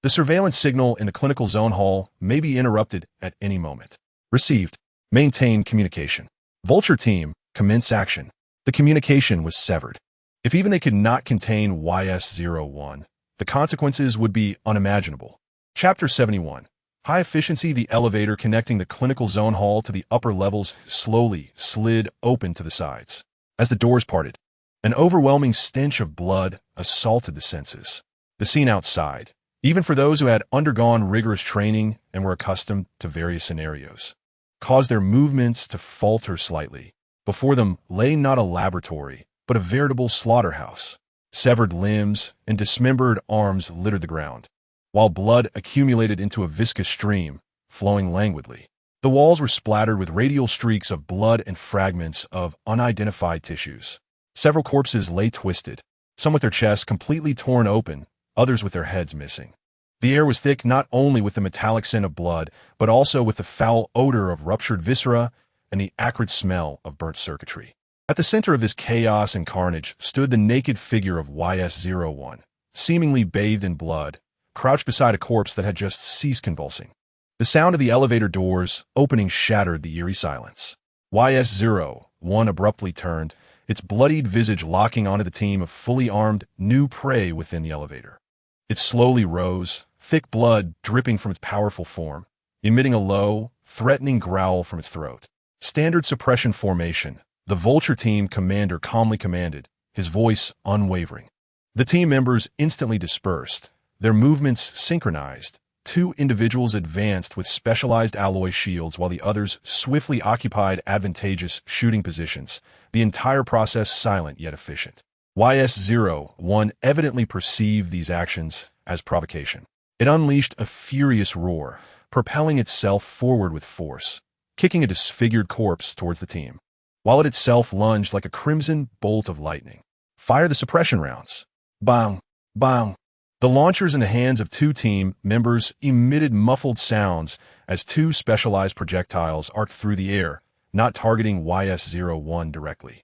The surveillance signal in the clinical zone hall may be interrupted at any moment. Received. Maintain communication. Vulture team, commence action. The communication was severed. If even they could not contain YS-01, the consequences would be unimaginable. Chapter 71. High efficiency. The elevator connecting the clinical zone hall to the upper levels slowly slid open to the sides. As the doors parted, an overwhelming stench of blood assaulted the senses. The scene outside, even for those who had undergone rigorous training and were accustomed to various scenarios, caused their movements to falter slightly. Before them lay not a laboratory, but a veritable slaughterhouse. Severed limbs and dismembered arms littered the ground, while blood accumulated into a viscous stream, flowing languidly. The walls were splattered with radial streaks of blood and fragments of unidentified tissues. Several corpses lay twisted, some with their chests completely torn open, others with their heads missing. The air was thick not only with the metallic scent of blood, but also with the foul odor of ruptured viscera and the acrid smell of burnt circuitry. At the center of this chaos and carnage stood the naked figure of YS-01, seemingly bathed in blood, crouched beside a corpse that had just ceased convulsing. The sound of the elevator doors opening shattered the eerie silence. YS-01 abruptly turned, its bloodied visage locking onto the team of fully armed new prey within the elevator. It slowly rose, thick blood dripping from its powerful form, emitting a low, threatening growl from its throat. Standard suppression formation, the Vulture team commander calmly commanded, his voice unwavering. The team members instantly dispersed, their movements synchronized. Two individuals advanced with specialized alloy shields while the others swiftly occupied advantageous shooting positions, the entire process silent yet efficient. YS-01 evidently perceived these actions as provocation. It unleashed a furious roar, propelling itself forward with force, kicking a disfigured corpse towards the team, while it itself lunged like a crimson bolt of lightning. Fire the suppression rounds. Bang! Bang! The launchers in the hands of two team members emitted muffled sounds as two specialized projectiles arced through the air, not targeting YS-01 directly,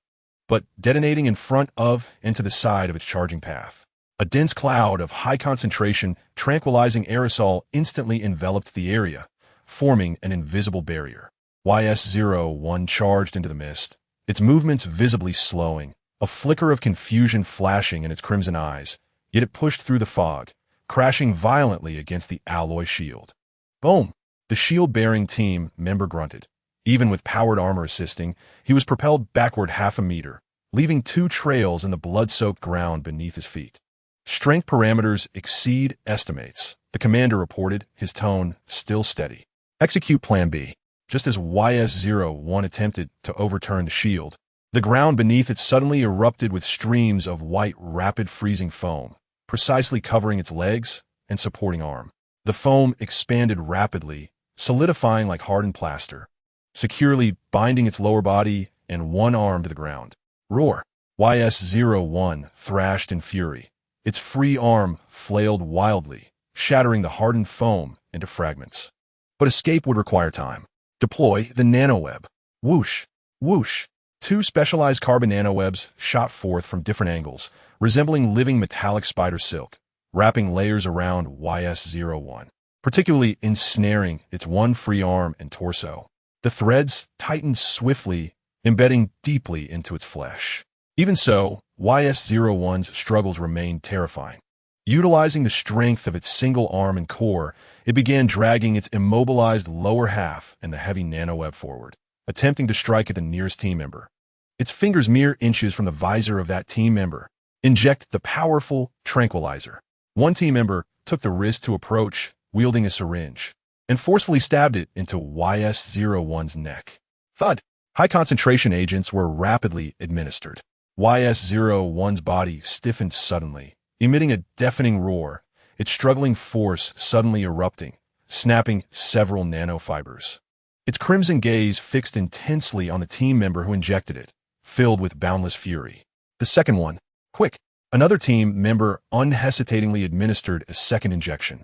but detonating in front of and to the side of its charging path. A dense cloud of high-concentration, tranquilizing aerosol instantly enveloped the area, forming an invisible barrier. YS-01 charged into the mist, its movements visibly slowing, a flicker of confusion flashing in its crimson eyes. Yet it pushed through the fog, crashing violently against the alloy shield. Boom! The shield-bearing team member grunted. Even with powered armor assisting, he was propelled backward half a meter, leaving two trails in the blood-soaked ground beneath his feet. Strength parameters exceed estimates, the commander reported, his tone still steady. Execute Plan B. Just as YS-01 attempted to overturn the shield, the ground beneath it suddenly erupted with streams of white, rapid freezing foam, precisely covering its legs and supporting arm. The foam expanded rapidly, solidifying like hardened plaster, securely binding its lower body and one arm to the ground. Roar! YS-01 thrashed in fury. Its free arm flailed wildly, shattering the hardened foam into fragments. But escape would require time. Deploy the nanoweb. Whoosh! Whoosh! Two specialized carbon nanowebs shot forth from different angles, resembling living metallic spider silk, wrapping layers around YS-01, particularly ensnaring its one free arm and torso. The threads tightened swiftly, embedding deeply into its flesh. Even so, YS-01's struggles remained terrifying. Utilizing the strength of its single arm and core, it began dragging its immobilized lower half and the heavy nanoweb forward, attempting to strike at the nearest team member. Its fingers mere inches from the visor of that team member inject the powerful tranquilizer. One team member took the risk to approach, wielding a syringe, and forcefully stabbed it into YS-01's neck. Thud! High-concentration agents were rapidly administered. YS-01's body stiffened suddenly, emitting a deafening roar, its struggling force suddenly erupting, snapping several nanofibers. Its crimson gaze fixed intensely on the team member who injected it, filled with boundless fury. The second one. Quick! Another team member unhesitatingly administered a second injection,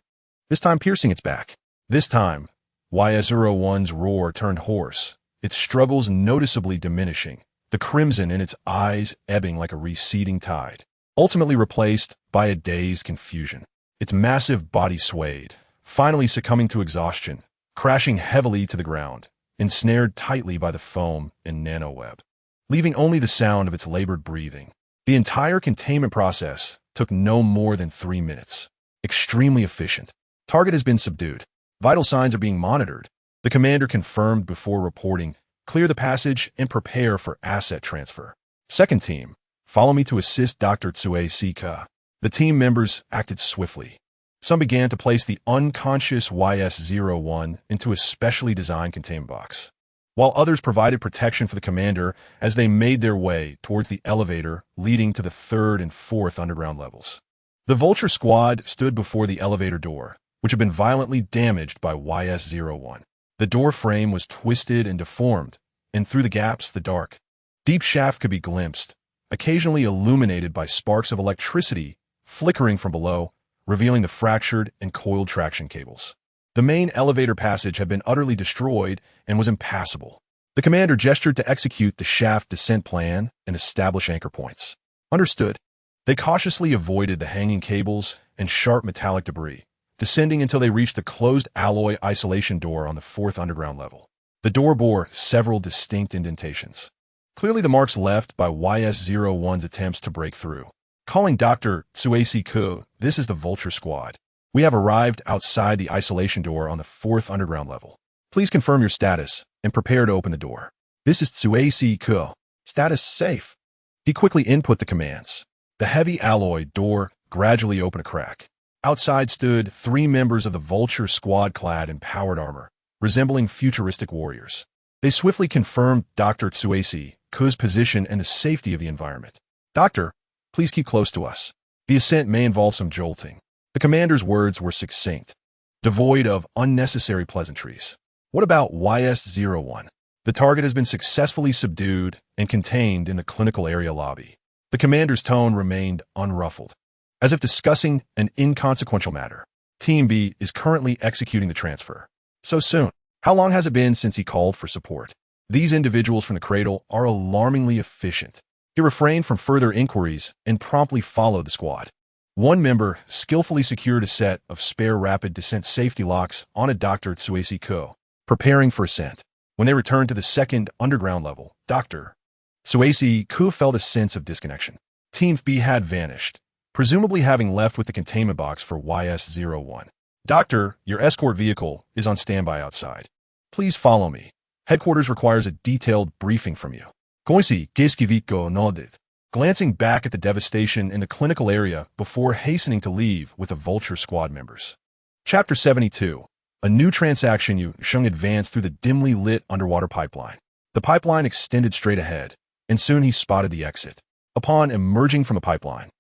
this time piercing its back. This time, YS-01's roar turned hoarse, its struggles noticeably diminishing, the crimson in its eyes ebbing like a receding tide, ultimately replaced by a dazed confusion. Its massive body swayed, finally succumbing to exhaustion, crashing heavily to the ground, ensnared tightly by the foam and nanoweb, leaving only the sound of its labored breathing. The entire containment process took no more than 3 minutes. Extremely efficient. Target has been subdued. Vital signs are being monitored. The commander confirmed before reporting, clear the passage and prepare for asset transfer. Second team, follow me to assist Dr. Tsue Sika. The team members acted swiftly. Some began to place the unconscious YS-01 into a specially designed containment box, while others provided protection for the commander as they made their way towards the elevator leading to the 3rd and 4th underground levels. The Vulture squad stood before the elevator door, which had been violently damaged by YS-01. The door frame was twisted and deformed, and through the gaps, the dark, deep shaft could be glimpsed, occasionally illuminated by sparks of electricity flickering from below, revealing the fractured and coiled traction cables. The main elevator passage had been utterly destroyed and was impassable. The commander gestured to execute the shaft descent plan and establish anchor points. Understood. They cautiously avoided the hanging cables and sharp metallic debris, descending until they reached the closed alloy isolation door on the 4th underground level. The door bore several distinct indentations, clearly the marks left by YS-01's attempts to break through. Calling Dr. Tsuesi Ku, this is the Vulture squad. We have arrived outside the isolation door on the 4th underground level. Please confirm your status and prepare to open the door. This is Tsuesi Ku. Status safe. He quickly input the commands. The heavy alloy door gradually opened a crack. Outside stood 3 members of the Vulture squad clad in powered armor, resembling futuristic warriors. They swiftly confirmed Dr. Tsuesi Ku's position and the safety of the environment. Doctor, please keep close to us. The ascent may involve some jolting. The commander's words were succinct, devoid of unnecessary pleasantries. What about YS-01? The target has been successfully subdued and contained in the clinical area lobby. The commander's tone remained unruffled, as if discussing an inconsequential matter. Team B is currently executing the transfer. So soon. How long has it been since he called for support? These individuals from the cradle are alarmingly efficient. He refrained from further inquiries and promptly followed the squad. One member skillfully secured a set of spare rapid descent safety locks on a Dr. Tsuesi Ku, preparing for ascent. When they returned to the 2nd underground level, Dr. Tsuesi Ku felt a sense of disconnection. Team B had vanished, presumably having left with the containment box for YS-01. Doctor, your escort vehicle is on standby outside. Please follow me. Headquarters requires a detailed briefing from you. Koisi Giskiviko nodded, glancing back at the devastation in the clinical area before hastening to leave with the Vulture squad members. Chapter 72. A new transaction. Yu Sheng advanced through the dimly lit underwater pipeline. The pipeline extended straight ahead, and soon he spotted the exit. Upon emerging from the pipeline,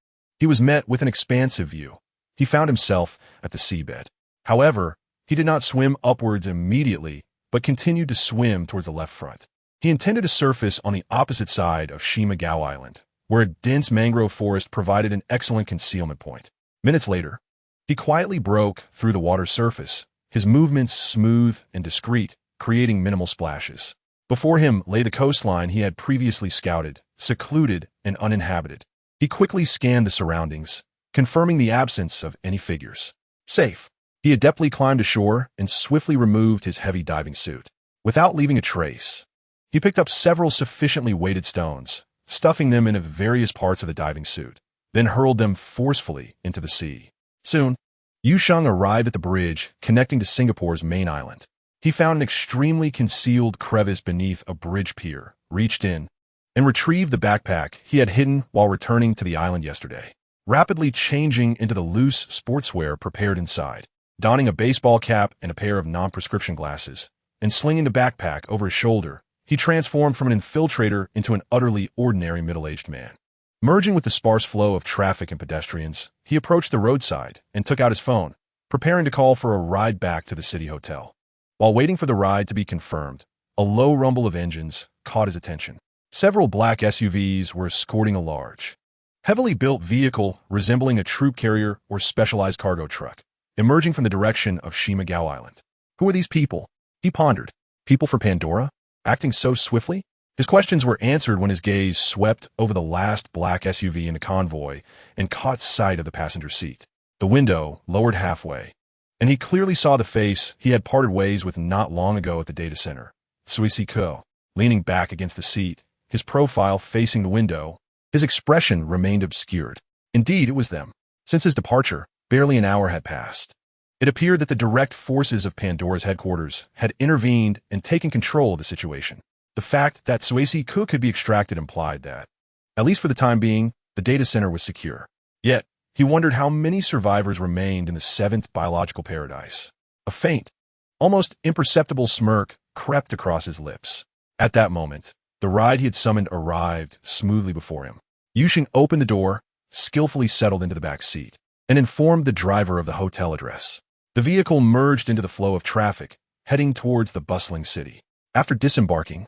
he was met with an expansive view. He found himself at the seabed. However, he did not swim upwards immediately, but continued to swim towards the left front. He intended to surface on the opposite side of Shimagao Island, where a dense mangrove forest provided an excellent concealment point. Minutes later, he quietly broke through the water's surface, his movements smooth and discreet, creating minimal splashes. Before him lay the coastline he had previously scouted, secluded and uninhabited. He quickly scanned the surroundings, confirming the absence of any figures. Safe. He adeptly climbed ashore and swiftly removed his heavy diving suit. Without leaving a trace, he picked up several sufficiently weighted stones, stuffing them into various parts of the diving suit, then hurled them forcefully into the sea. Soon, Yu Sheng arrived at the bridge connecting to Singapore's main island. He found an extremely concealed crevice beneath a bridge pier, reached in, and retrieved the backpack he had hidden while returning to the island yesterday. Rapidly changing into the loose sportswear prepared inside, donning a baseball cap and a pair of non-prescription glasses, and slinging the backpack over his shoulder, he transformed from an infiltrator into an utterly ordinary middle-aged man. Merging with the sparse flow of traffic and pedestrians, he approached the roadside and took out his phone, preparing to call for a ride back to the city hotel. While waiting for the ride to be confirmed, a low rumble of engines caught his attention. Several black SUVs were escorting a large, heavily built vehicle resembling a troop carrier or specialized cargo truck, emerging from the direction of Shimagao Island. Who are these people? He pondered. People for Pandora? Acting so swiftly? His questions were answered when his gaze swept over the last black SUV in the convoy and caught sight of the passenger seat. the window lowered halfway, and he clearly saw the face he had parted ways with not long ago at the data center. Suisi Ko, leaning back against the seat, his profile facing the window, his expression remained obscured. Indeed, it was them. Since his departure, barely an hour had passed. It appeared that the direct forces of Pandora's headquarters had intervened and taken control of the situation. The fact that Suisi Ko could be extracted implied that, at least for the time being, the data center was secure. Yet, he wondered how many survivors remained in the seventh biological paradise. A faint, almost imperceptible smirk crept across his lips. At that moment, the ride he had summoned arrived smoothly before him. Yu Sheng opened the door, skillfully settled into the back seat, and informed the driver of the hotel address. The vehicle merged into the flow of traffic, heading towards the bustling city. After disembarking,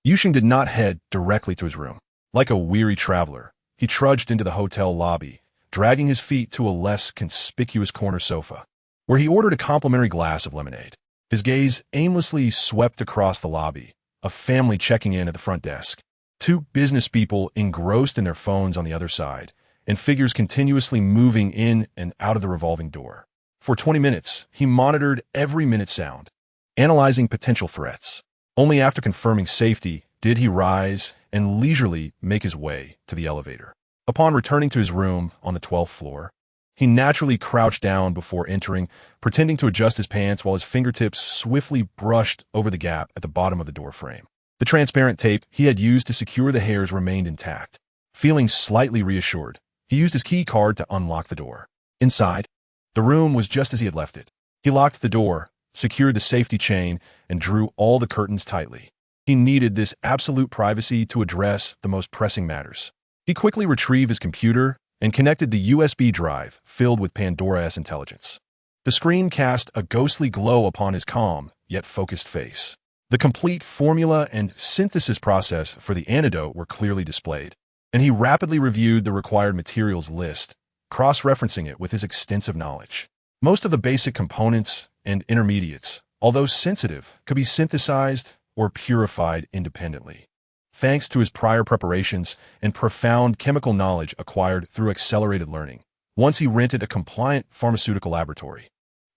Yu Sheng did not head directly to his room. Like a weary traveler, he trudged into the hotel lobby, dragging his feet to a less conspicuous corner sofa, where he ordered a complimentary glass of lemonade. His gaze aimlessly swept across the lobby, a family checking in at the front desk, two business people engrossed in their phones on the other side, and figures continuously moving in and out of the revolving door. For 20 minutes, he monitored every minute sound, analyzing potential threats. Only after confirming safety did he rise and leisurely make his way to the elevator. Upon returning to his room on the 12th floor, he naturally crouched down before entering, pretending to adjust his pants while his fingertips swiftly brushed over the gap at the bottom of the door frame. The transparent tape he had used to secure the hairs remained intact. Feeling slightly reassured, he used his key card to unlock the door. Inside, the room was just as he had left it. He locked the door, secured the safety chain, and drew all the curtains tightly. He needed this absolute privacy to address the most pressing matters. He quickly retrieved his computer and connected the USB drive filled with Pandora's intelligence. The screen cast a ghostly glow upon his calm, yet focused face. The complete formula and synthesis process for the antidote were clearly displayed, and he rapidly reviewed the required materials list, cross-referencing it with his extensive knowledge. Most of the basic components and intermediates, although sensitive, could be synthesized or purified independently, thanks to his prior preparations and profound chemical knowledge acquired through accelerated learning. Once he rented a compliant pharmaceutical laboratory.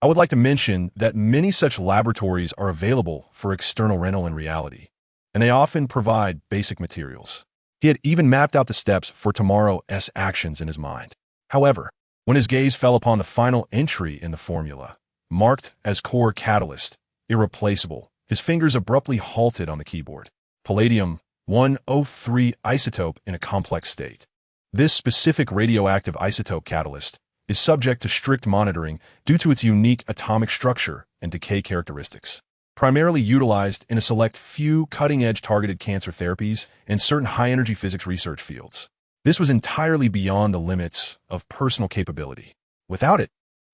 I would like to mention that many such laboratories are available for external rental in reality, and they often provide basic materials. He had even mapped out the steps for tomorrow's actions in his mind. However, when his gaze fell upon the final entry in the formula, marked as core catalyst, irreplaceable, his fingers abruptly halted on the keyboard. Palladium-103 isotope in a complex state. This specific radioactive isotope catalyst is subject to strict monitoring due to its unique atomic structure and decay characteristics. Primarily utilized in a select few cutting-edge targeted cancer therapies and certain high-energy physics research fields. This was entirely beyond the limits of personal capability. Without it,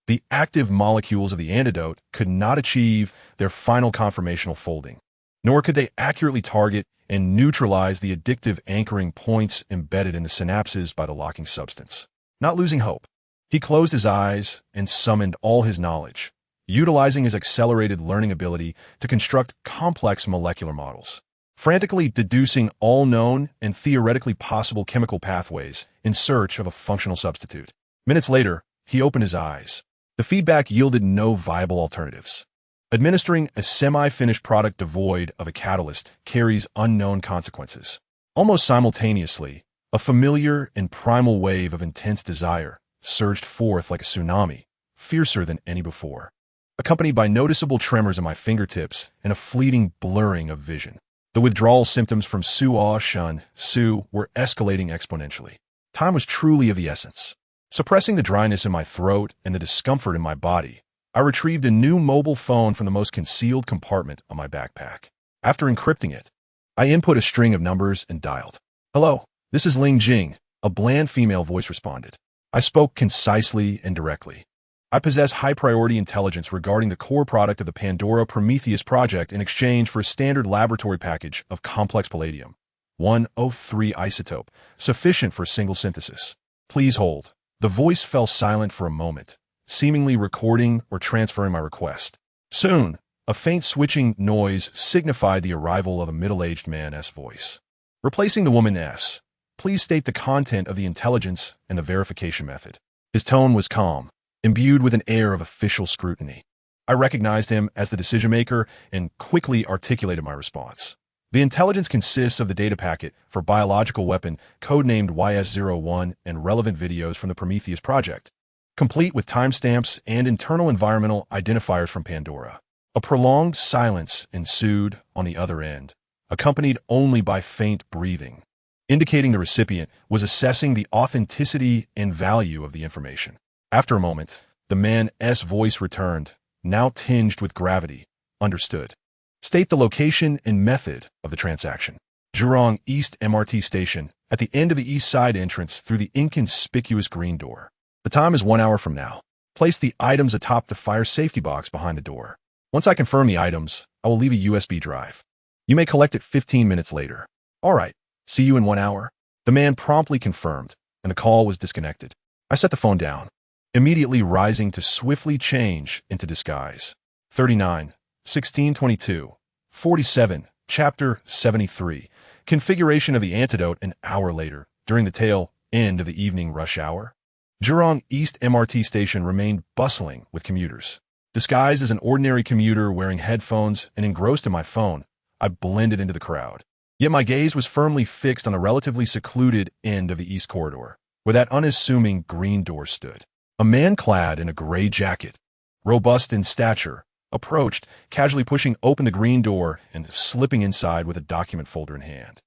the active molecules of the antidote could not achieve their final conformational folding, nor could they accurately target and neutralize the addictive anchoring points embedded in the synapses by the locking substance. Not losing hope, he closed his eyes and summoned all his knowledge, utilizing his accelerated learning ability to construct complex molecular models, frantically deducing all known and theoretically possible chemical pathways in search of a functional substitute. Minutes later, he opened his eyes. The feedback yielded no viable alternatives. Administering a semi-finished product devoid of a catalyst carries unknown consequences. Almost simultaneously, a familiar and primal wave of intense desire surged forth like a tsunami, fiercer than any before, accompanied by noticeable tremors in my fingertips and a fleeting blurring of vision. The withdrawal symptoms from Su Shun Su were escalating exponentially. Time was truly of the essence. Suppressing the dryness in my throat and the discomfort in my body, I retrieved a new mobile phone from the most concealed compartment on my backpack. After encrypting it, I input a string of numbers and dialed. "Hello, this is Ling Jing," a bland female voice responded. I spoke concisely and directly. I possess high-priority intelligence regarding the core product of the Pandora Prometheus project in exchange for a standard laboratory package of complex palladium-103 isotope, sufficient for single synthesis. Please hold. The voice fell silent for a moment, seemingly recording or transferring my request. Soon, a faint switching noise signified the arrival of a middle-aged man's voice. Replacing the woman's, "Please state the content of the intelligence and the verification method." His tone was calm, imbued with an air of official scrutiny. I recognized him as the decision-maker and quickly articulated my response. The intelligence consists of the data packet for biological weapon codenamed YS-01 and relevant videos from the Prometheus project, complete with timestamps and internal environmental identifiers from Pandora. A prolonged silence ensued on the other end, accompanied only by faint breathing, indicating the recipient was assessing the authenticity and value of the information. After a moment, the man's voice returned, now tinged with gravity. Understood. State the location and method of the transaction. Jurong East MRT Station, at the end of the east side entrance through the inconspicuous green door. The time is 1 hour from now. Place the items atop the fire safety box behind the door. Once I confirm the items, I will leave a USB drive. You may collect it 15 minutes later. All right, see you in 1 hour. The man promptly confirmed, and the call was disconnected. I set the phone down, immediately rising to swiftly change into disguise. 39, 1622, 47, Chapter 73. Configuration of the antidote an hour later, during the tail end of the evening rush hour. Jurong East MRT Station remained bustling with commuters. Disguised as an ordinary commuter wearing headphones and engrossed in my phone, I blended into the crowd. Yet my gaze was firmly fixed on a relatively secluded end of the east corridor, where that unassuming green door stood. A man clad in a gray jacket, robust in stature, approached, casually pushing open the green door and slipping inside with a document folder in hand.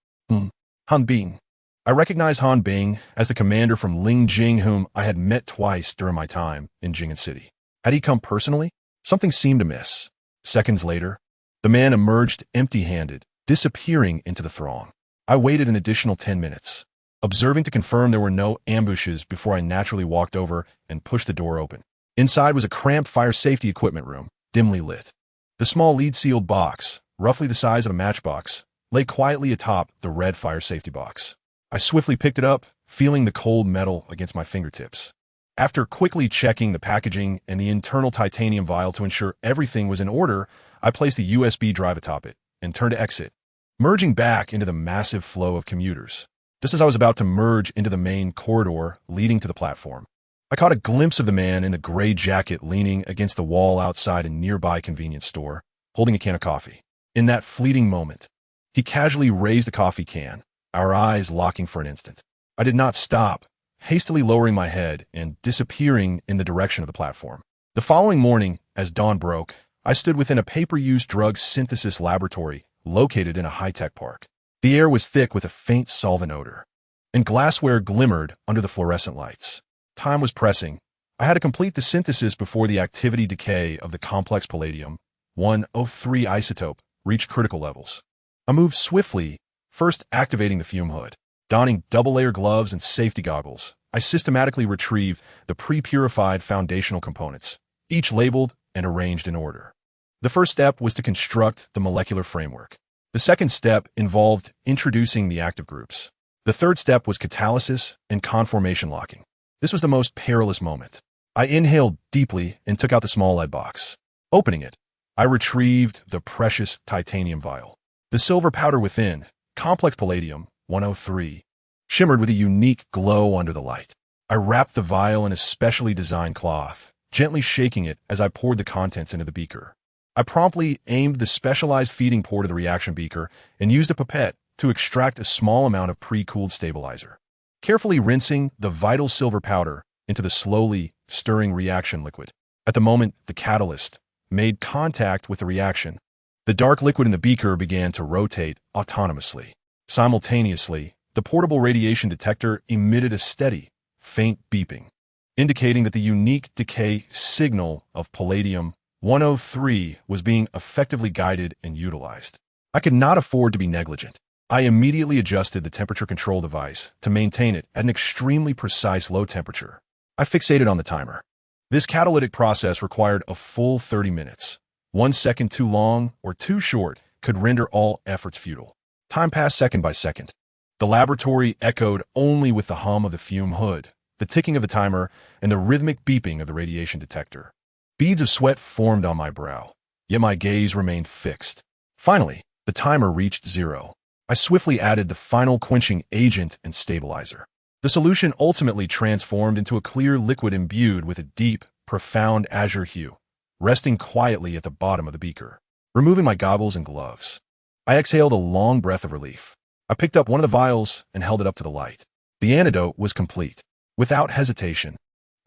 Han Bing. I recognized Han Bing as the commander from Lingjing whom I had met twice during my time in Jing'an City. Had he come personally? Something seemed amiss. Seconds later, the man emerged empty-handed, disappearing into the throng. I waited an additional 10 minutes, observing to confirm there were no ambushes before I naturally walked over and pushed the door open. Inside was a cramped fire safety equipment room, dimly lit. The small lead-sealed box, roughly the size of a matchbox, lay quietly atop the red fire safety box. I swiftly picked it up, feeling the cold metal against my fingertips. After quickly checking the packaging and the internal titanium vial to ensure everything was in order, I placed the USB drive atop it and turned to exit, merging back into the massive flow of commuters. Just as I was about to merge into the main corridor leading to the platform, I caught a glimpse of the man in the gray jacket leaning against the wall outside a nearby convenience store, holding a can of coffee. In that fleeting moment, he casually raised the coffee can, our eyes locking for an instant. I did not stop, hastily lowering my head and disappearing in the direction of the platform. The following morning, as dawn broke, I stood within a pay-per-use drug synthesis laboratory located in a high-tech park. The air was thick with a faint solvent odor, and glassware glimmered under the fluorescent lights. Time was pressing. I had to complete the synthesis before the activity decay of the complex palladium-103 isotope reached critical levels. I moved swiftly, first activating the fume hood. Donning double-layer gloves and safety goggles, I systematically retrieved the pre-purified foundational components, each labeled and arranged in order. The first step was to construct the molecular framework. The second step involved introducing the active groups. The third step was catalysis and conformation locking. This was the most perilous moment. I inhaled deeply and took out the small lead box. Opening it, I retrieved the precious titanium vial. The silver powder within, complex palladium-103, shimmered with a unique glow under the light. I wrapped the vial in a specially designed cloth, gently shaking it as I poured the contents into the beaker. I promptly aimed the specialized feeding port of the reaction beaker and used a pipette to extract a small amount of pre-cooled stabilizer. Carefully rinsing the vital silver powder into the slowly stirring reaction liquid. At the moment the catalyst made contact with the reaction, the dark liquid in the beaker began to rotate autonomously. Simultaneously, the portable radiation detector emitted a steady, faint beeping, indicating that the unique decay signal of palladium-103 was being effectively guided and utilized. I could not afford to be negligent. I immediately adjusted the temperature control device to maintain it at an extremely precise low temperature. I fixated on the timer. This catalytic process required a full 30 minutes. 1 second too long or too short could render all efforts futile. Time passed second by second. The laboratory echoed only with the hum of the fume hood, the ticking of the timer, and the rhythmic beeping of the radiation detector. Beads of sweat formed on my brow, yet my gaze remained fixed. Finally, the timer reached 0. I swiftly added the final quenching agent and stabilizer. The solution ultimately transformed into a clear liquid imbued with a deep, profound azure hue, resting quietly at the bottom of the beaker. Removing my goggles and gloves, I exhaled a long breath of relief. I picked up one of the vials and held it up to the light. The antidote was complete. Without hesitation,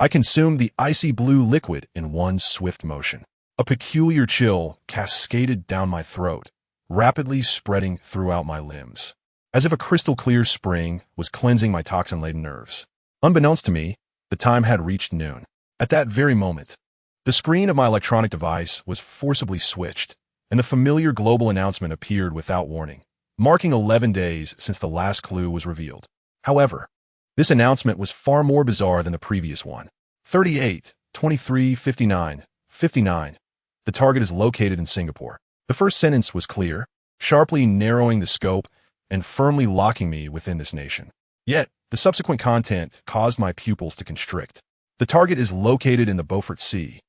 I consumed the icy blue liquid in one swift motion. A peculiar chill cascaded down my throat, rapidly spreading throughout my limbs, as if a crystal-clear spring was cleansing my toxin-laden nerves. Unbeknownst to me, the time had reached noon. At that very moment, the screen of my electronic device was forcibly switched, and the familiar global announcement appeared without warning, marking 11 days since the last clue was revealed. However, this announcement was far more bizarre than the previous one. 38, 23, 59, 59. The target is located in Singapore. The first sentence was clear, sharply narrowing the scope and firmly locking me within this nation. Yet, the subsequent content caused my pupils to constrict. The target is located in the Beaufort Sea.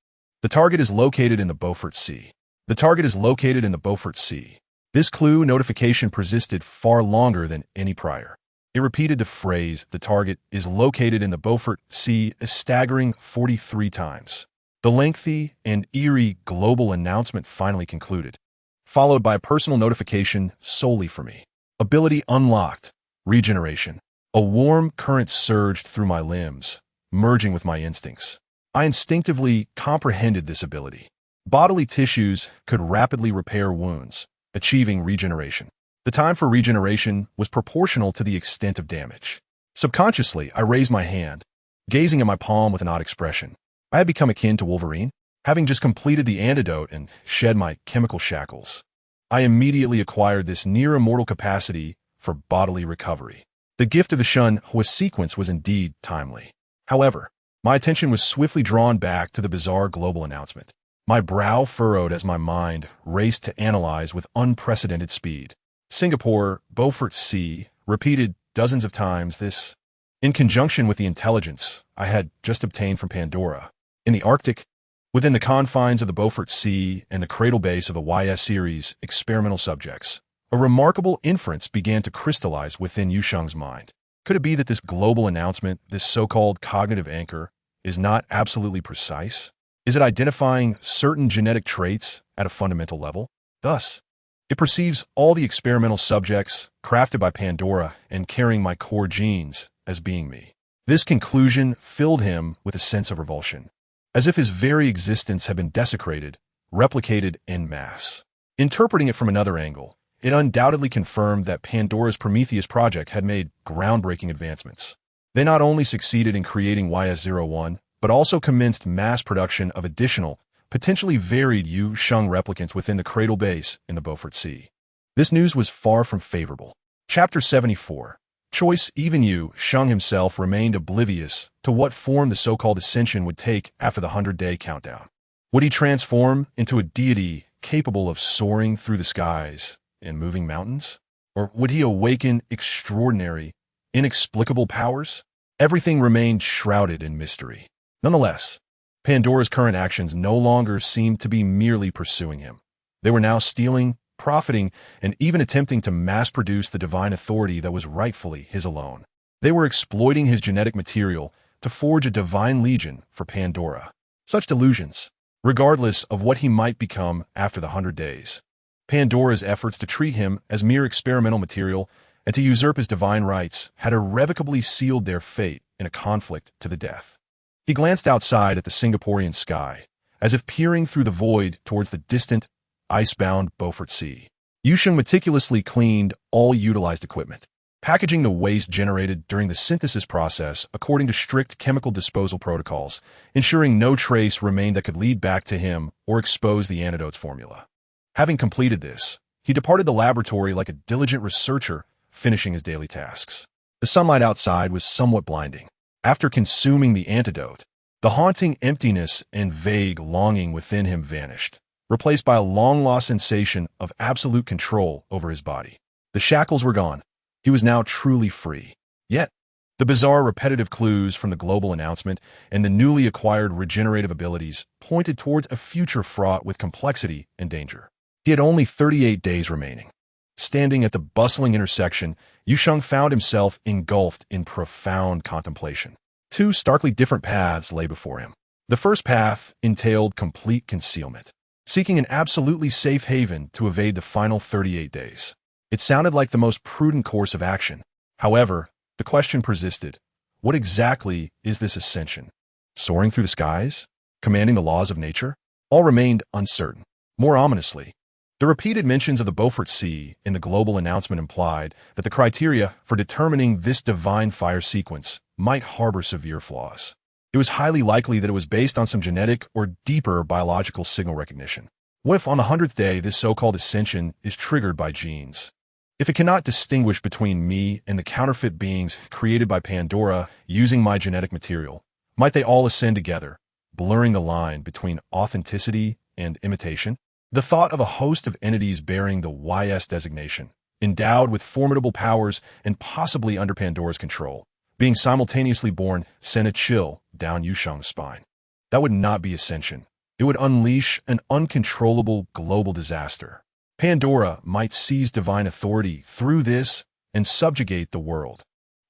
The target is located in the Beaufort Sea. The target is located in the Beaufort Sea. This clue notification persisted far longer than any prior. It repeated the phrase, "The target is located in the Beaufort Sea," a staggering 43 times. The lengthy and eerie global announcement finally concluded, followed by a personal notification solely for me. Ability unlocked. Regeneration. A warm current surged through my limbs, merging with my instincts. I instinctively comprehended this ability. Bodily tissues could rapidly repair wounds, achieving regeneration. The time for regeneration was proportional to the extent of damage. Subconsciously, I raised my hand, gazing at my palm with an odd expression. I had become akin to Wolverine, having just completed the antidote and shed my chemical shackles. I immediately acquired this near-immortal capacity for bodily recovery. The gift of the Shun Hua sequence was indeed timely. However, my attention was swiftly drawn back to the bizarre global announcement. My brow furrowed as my mind raced to analyze with unprecedented speed. Singapore, Beaufort Sea, repeated dozens of times this, in conjunction with the intelligence I had just obtained from Pandora. In the Arctic, within the confines of the Beaufort Sea and the cradle base of the YS series experimental subjects, a remarkable inference began to crystallize within Yu Sheng's mind. Could it be that this global announcement, this so-called cognitive anchor, is not absolutely precise? Is it identifying certain genetic traits at a fundamental level? Thus, it perceives all the experimental subjects crafted by Pandora and carrying my core genes as being me. This conclusion filled him with a sense of revulsion, as if his very existence had been desecrated, replicated en masse. Interpreting it from another angle, it undoubtedly confirmed that Pandora's Prometheus project had made groundbreaking advancements. They not only succeeded in creating YS-01, but also commenced mass production of additional, potentially varied Yu Sheng replicants within the cradle base in the Beaufort Sea. This news was far from favorable. Chapter 74. Choice. Even Yu Sheng himself remained oblivious to what form the so-called ascension would take after the 100-day countdown. Would he transform into a deity capable of soaring through the skies and moving mountains? Or would he awaken extraordinary, inexplicable powers? Everything remained shrouded in mystery. Nonetheless, Pandora's current actions no longer seemed to be merely pursuing him. They were now stealing, profiting, and even attempting to mass-produce the divine authority that was rightfully his alone. They were exploiting his genetic material to forge a divine legion for Pandora. Such delusions, regardless of what he might become after the 100 days. Pandora's efforts to treat him as mere experimental material and to usurp his divine rights had irrevocably sealed their fate in a conflict to the death. He glanced outside at the Singaporean sky, as if peering through the void towards the distant, ice-bound Beaufort Sea. Yu Sheng meticulously cleaned all utilized equipment, packaging the waste generated during the synthesis process according to strict chemical disposal protocols, ensuring no trace remained that could lead back to him or expose the antidote's formula. Having completed this, he departed the laboratory like a diligent researcher finishing his daily tasks. The sunlight outside was somewhat blinding. After consuming the antidote, the haunting emptiness and vague longing within him vanished, replaced by a long-lost sensation of absolute control over his body. The shackles were gone. He was now truly free. Yet, the bizarre repetitive clues from the global announcement and the newly acquired regenerative abilities pointed towards a future fraught with complexity and danger. He had only 38 days remaining. Standing at the bustling intersection, Yu Sheng found himself engulfed in profound contemplation. Two starkly different paths lay before him. The first path entailed complete concealment, seeking an absolutely safe haven to evade the final 38 days. It sounded like the most prudent course of action. However, the question persisted. What exactly is this ascension? Soaring through the skies? Commanding the laws of nature? All remained uncertain. More ominously, the repeated mentions of the Beaufort Sea in the global announcement implied that the criteria for determining this divine fire sequence might harbor severe flaws. It was highly likely that it was based on some genetic or deeper biological signal recognition. What if on the 100th day this so-called ascension is triggered by genes? If it cannot distinguish between me and the counterfeit beings created by Pandora using my genetic material, might they all ascend together, blurring the line between authenticity and imitation? The thought of a host of entities bearing the YS designation, endowed with formidable powers and possibly under Pandora's control, being simultaneously born, sent a chill down Yu Sheng's spine. That would not be ascension. It would unleash an uncontrollable global disaster. Pandora might seize divine authority through this and subjugate the world.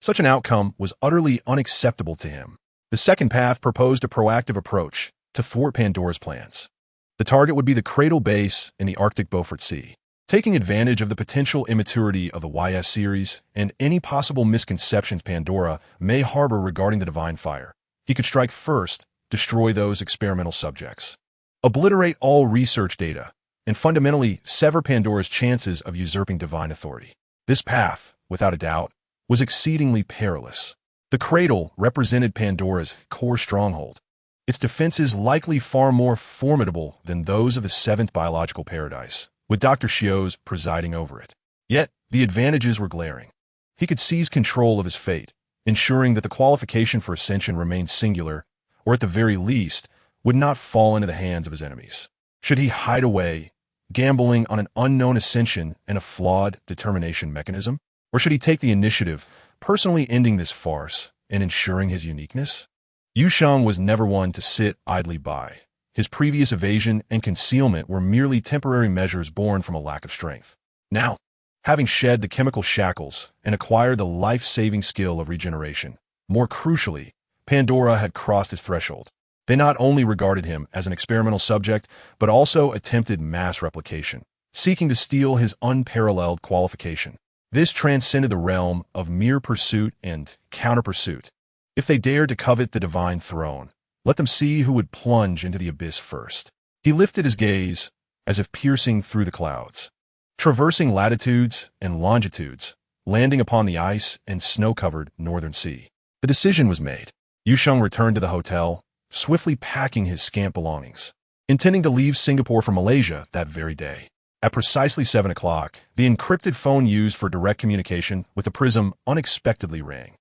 Such an outcome was utterly unacceptable to him. The second path proposed a proactive approach to thwart Pandora's plans. The target would be the cradle base in the Arctic Beaufort Sea. Taking advantage of the potential immaturity of the YS series and any possible misconceptions Pandora may harbor regarding the divine fire, he could strike first, destroy those experimental subjects, obliterate all research data, and fundamentally sever Pandora's chances of usurping divine authority. This path, without a doubt, was exceedingly perilous. The cradle represented Pandora's core stronghold, its defenses likely far more formidable than those of the seventh biological paradise, with Dr. Xiao's presiding over it. Yet, the advantages were glaring. He could seize control of his fate, ensuring that the qualification for ascension remained singular, or at the very least, would not fall into the hands of his enemies. Should he hide away, gambling on an unknown ascension and a flawed determination mechanism? Or should he take the initiative, personally ending this farce and ensuring his uniqueness? Yu Sheng was never one to sit idly by. His previous evasion and concealment were merely temporary measures born from a lack of strength. Now, having shed the chemical shackles and acquired the life-saving skill of regeneration, more crucially, Pandora had crossed his threshold. They not only regarded him as an experimental subject, but also attempted mass replication, seeking to steal his unparalleled qualification. This transcended the realm of mere pursuit and counter-pursuit. If they dared to covet the divine throne, let them see who would plunge into the abyss first. He lifted his gaze, as if piercing through the clouds, traversing latitudes and longitudes, landing upon the ice and snow-covered northern sea. The decision was made. Yu Sheng returned to the hotel, swiftly packing his scant belongings, intending to leave Singapore for Malaysia that very day. At precisely 7 o'clock, the encrypted phone used for direct communication with the Prism unexpectedly rang,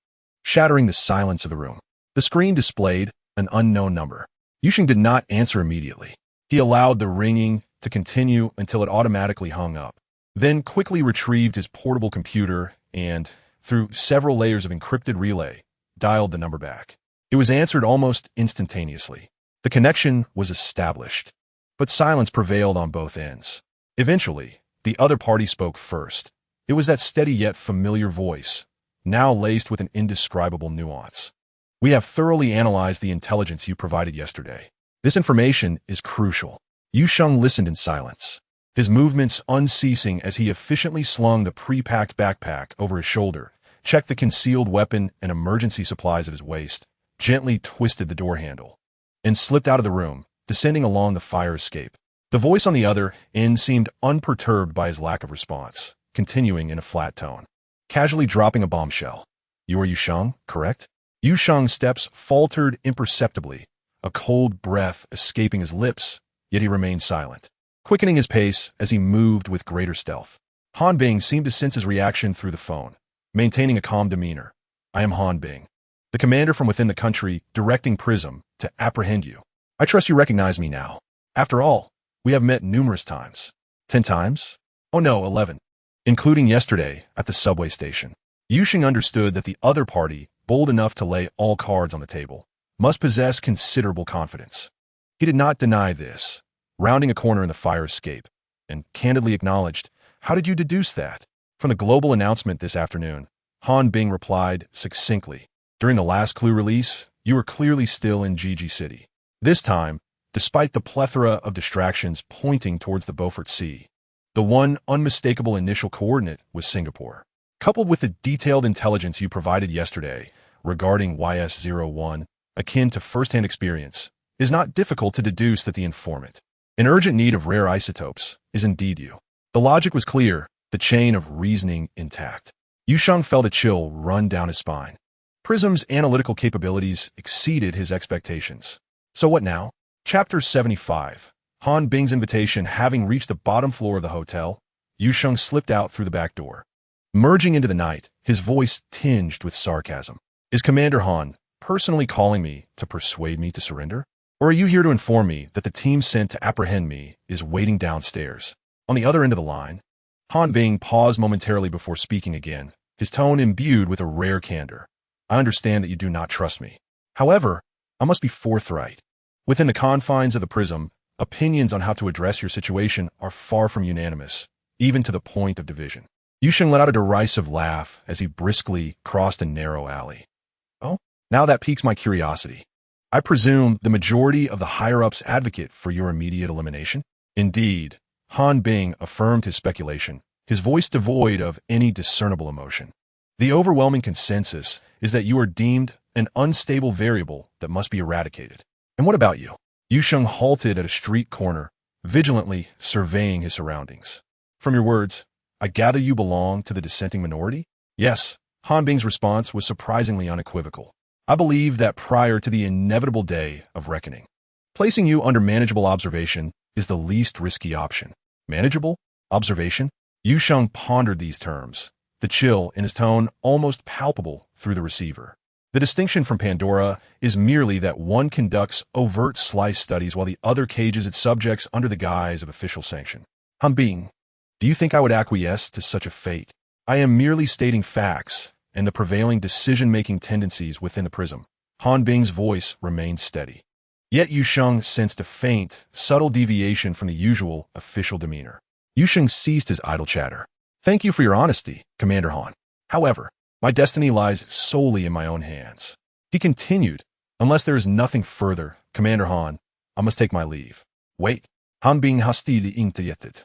shattering the silence of the room. The screen displayed an unknown number. Yu Sheng did not answer immediately. He allowed the ringing to continue until it automatically hung up, then quickly retrieved his portable computer and, through several layers of encrypted relay, dialed the number back. It was answered almost instantaneously. The connection was established, but silence prevailed on both ends. Eventually, the other party spoke first. It was that steady yet familiar voice, now laced with an indescribable nuance. We have thoroughly analyzed the intelligence you provided yesterday. This information is crucial. Yu Sheng listened in silence, his movements unceasing as he efficiently slung the pre-packed backpack over his shoulder, checked the concealed weapon and emergency supplies at his waist, gently twisted the door handle, and slipped out of the room, descending along the fire escape. The voice on the other end seemed unperturbed by his lack of response, continuing in a flat tone, casually dropping a bombshell. "You are Yu Sheng, correct?" Yu Sheng's steps faltered imperceptibly, a cold breath escaping his lips, yet he remained silent, quickening his pace as he moved with greater stealth. Han Bing seemed to sense his reaction through the phone, maintaining a calm demeanor. "I am Han Bing, the commander from within the country directing Prism to apprehend you. I trust you recognize me now. After all, we have met numerous times." 10 times? Oh no, 11. Including yesterday at the subway station. Yu Sheng understood that the other party, bold enough to lay all cards on the table, must possess considerable confidence. He did not deny this, rounding a corner in the fire escape, and candidly acknowledged, "How did you deduce that?" From the global announcement this afternoon, Han Bing replied succinctly, "During the last clue release, you were clearly still in GG City." This time, despite the plethora of distractions pointing towards the Beaufort Sea, the one unmistakable initial coordinate was Singapore. Coupled with the detailed intelligence you provided yesterday regarding YS-01, akin to first-hand experience, it is not difficult to deduce that the informant, in urgent need of rare isotopes, is indeed you. The logic was clear, the chain of reasoning intact. Yu Sheng felt a chill run down his spine. Prism's analytical capabilities exceeded his expectations. So what now? Chapter 75. Han Bing's invitation having reached the bottom floor of the hotel, Yu Sheng slipped out through the back door. Merging into the night, his voice tinged with sarcasm. Is Commander Han personally calling me to persuade me to surrender? Or are you here to inform me that the team sent to apprehend me is waiting downstairs? On the other end of the line, Han Bing paused momentarily before speaking again, his tone imbued with a rare candor. I understand that you do not trust me. However, I must be forthright. Within the confines of the Prism, opinions on how to address your situation are far from unanimous, even to the point of division. Yu Sheng let out a derisive laugh as he briskly crossed a narrow alley. Oh, now that piques my curiosity. I presume the majority of the higher-ups advocate for your immediate elimination? Indeed, Han Bing affirmed his speculation, his voice devoid of any discernible emotion. The overwhelming consensus is that you are deemed an unstable variable that must be eradicated. And what about you? Yu Sheng halted at a street corner, vigilantly surveying his surroundings. From your words, I gather you belong to the dissenting minority? Yes, Han Bing's response was surprisingly unequivocal. I believe that prior to the inevitable day of reckoning, placing you under manageable observation is the least risky option. Manageable? Observation? Yu Sheng pondered these terms, the chill in his tone almost palpable through the receiver. The distinction from Pandora is merely that one conducts overt slice studies while the other cages its subjects under the guise of official sanction. Han Bing, do you think I would acquiesce to such a fate? I am merely stating facts and the prevailing decision-making tendencies within the Prism. Han Bing's voice remained steady. Yet Yu Sheng sensed a faint, subtle deviation from the usual official demeanor. Yu Sheng ceased his idle chatter. Thank you for your honesty, Commander Han. However, my destiny lies solely in my own hands. He continued, unless there is nothing further, Commander Han, I must take my leave. Wait. Han Bing hastily interjected.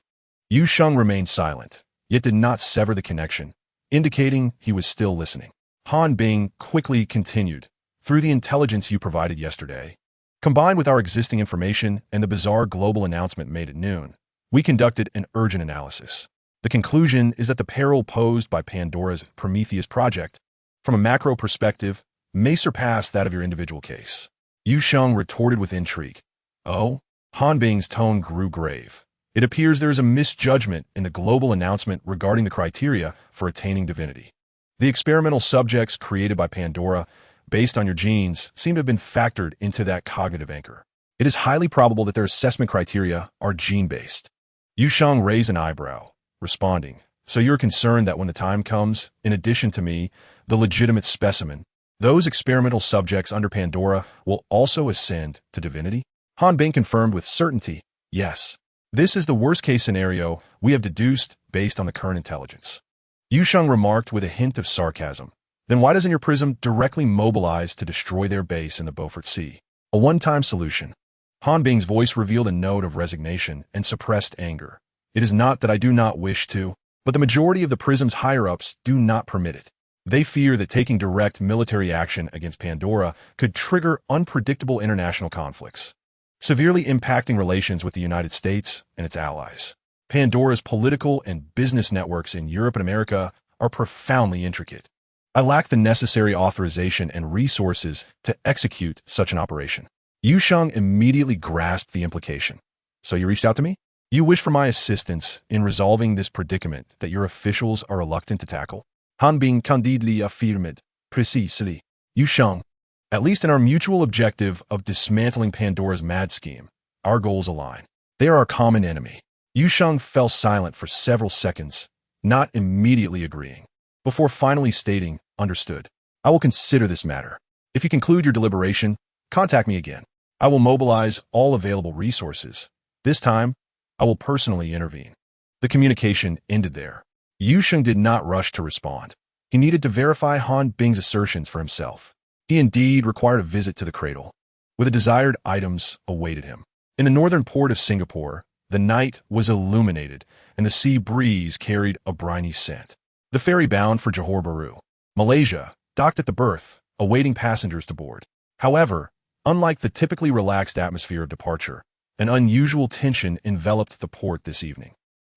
Yu Sheng remained silent, yet did not sever the connection, indicating he was still listening. Han Bing quickly continued, through the intelligence you provided yesterday, combined with our existing information and the bizarre global announcement made at noon, we conducted an urgent analysis. The conclusion is that the peril posed by Pandora's Prometheus project, from a macro perspective, may surpass that of your individual case. Yu Sheng retorted with intrigue. Oh? Han Bing's tone grew grave. It appears there is a misjudgment in the global announcement regarding the criteria for attaining divinity. The experimental subjects created by Pandora, based on your genes, seem to have been factored into that cognitive anchor. It is highly probable that their assessment criteria are gene-based. Yu Sheng raised an eyebrow, responding, so you're concerned that when the time comes, in addition to me, the legitimate specimen, those experimental subjects under Pandora will also ascend to divinity? Han Bing confirmed with certainty, yes. This is the worst-case scenario we have deduced based on the current intelligence. Yu Sheng remarked with a hint of sarcasm. Then why doesn't your Prism directly mobilize to destroy their base in the Beaufort Sea? A one-time solution. Han Bing's voice revealed a note of resignation and suppressed anger. It is not that I do not wish to, but the majority of the Prism's higher-ups do not permit it. They fear that taking direct military action against Pandora could trigger unpredictable international conflicts, severely impacting relations with the United States and its allies. Pandora's political and business networks in Europe and America are profoundly intricate. I lack the necessary authorization and resources to execute such an operation. Yu Sheng immediately grasped the implication. So you reached out to me? You wish for my assistance in resolving this predicament that your officials are reluctant to tackle? Han Bing candidly affirmed, precisely. Yu Sheng, at least in our mutual objective of dismantling Pandora's mad scheme, our goals align. They are our common enemy. Yu Sheng fell silent for several seconds, not immediately agreeing, before finally stating, understood. I will consider this matter. If you conclude your deliberation, contact me again. I will mobilize all available resources. This time, I will personally intervene. The communication ended there. Yu Sheng did not rush to respond. He needed to verify Han Bing's assertions for himself. He indeed required a visit to the cradle. where the desired items awaited him. In the northern port of Singapore, the night was illuminated, and the sea breeze carried a briny scent. The ferry bound for Johor Bahru, Malaysia, docked at the berth, awaiting passengers to board. However, unlike the typically relaxed atmosphere of departure, an unusual tension enveloped the port this evening.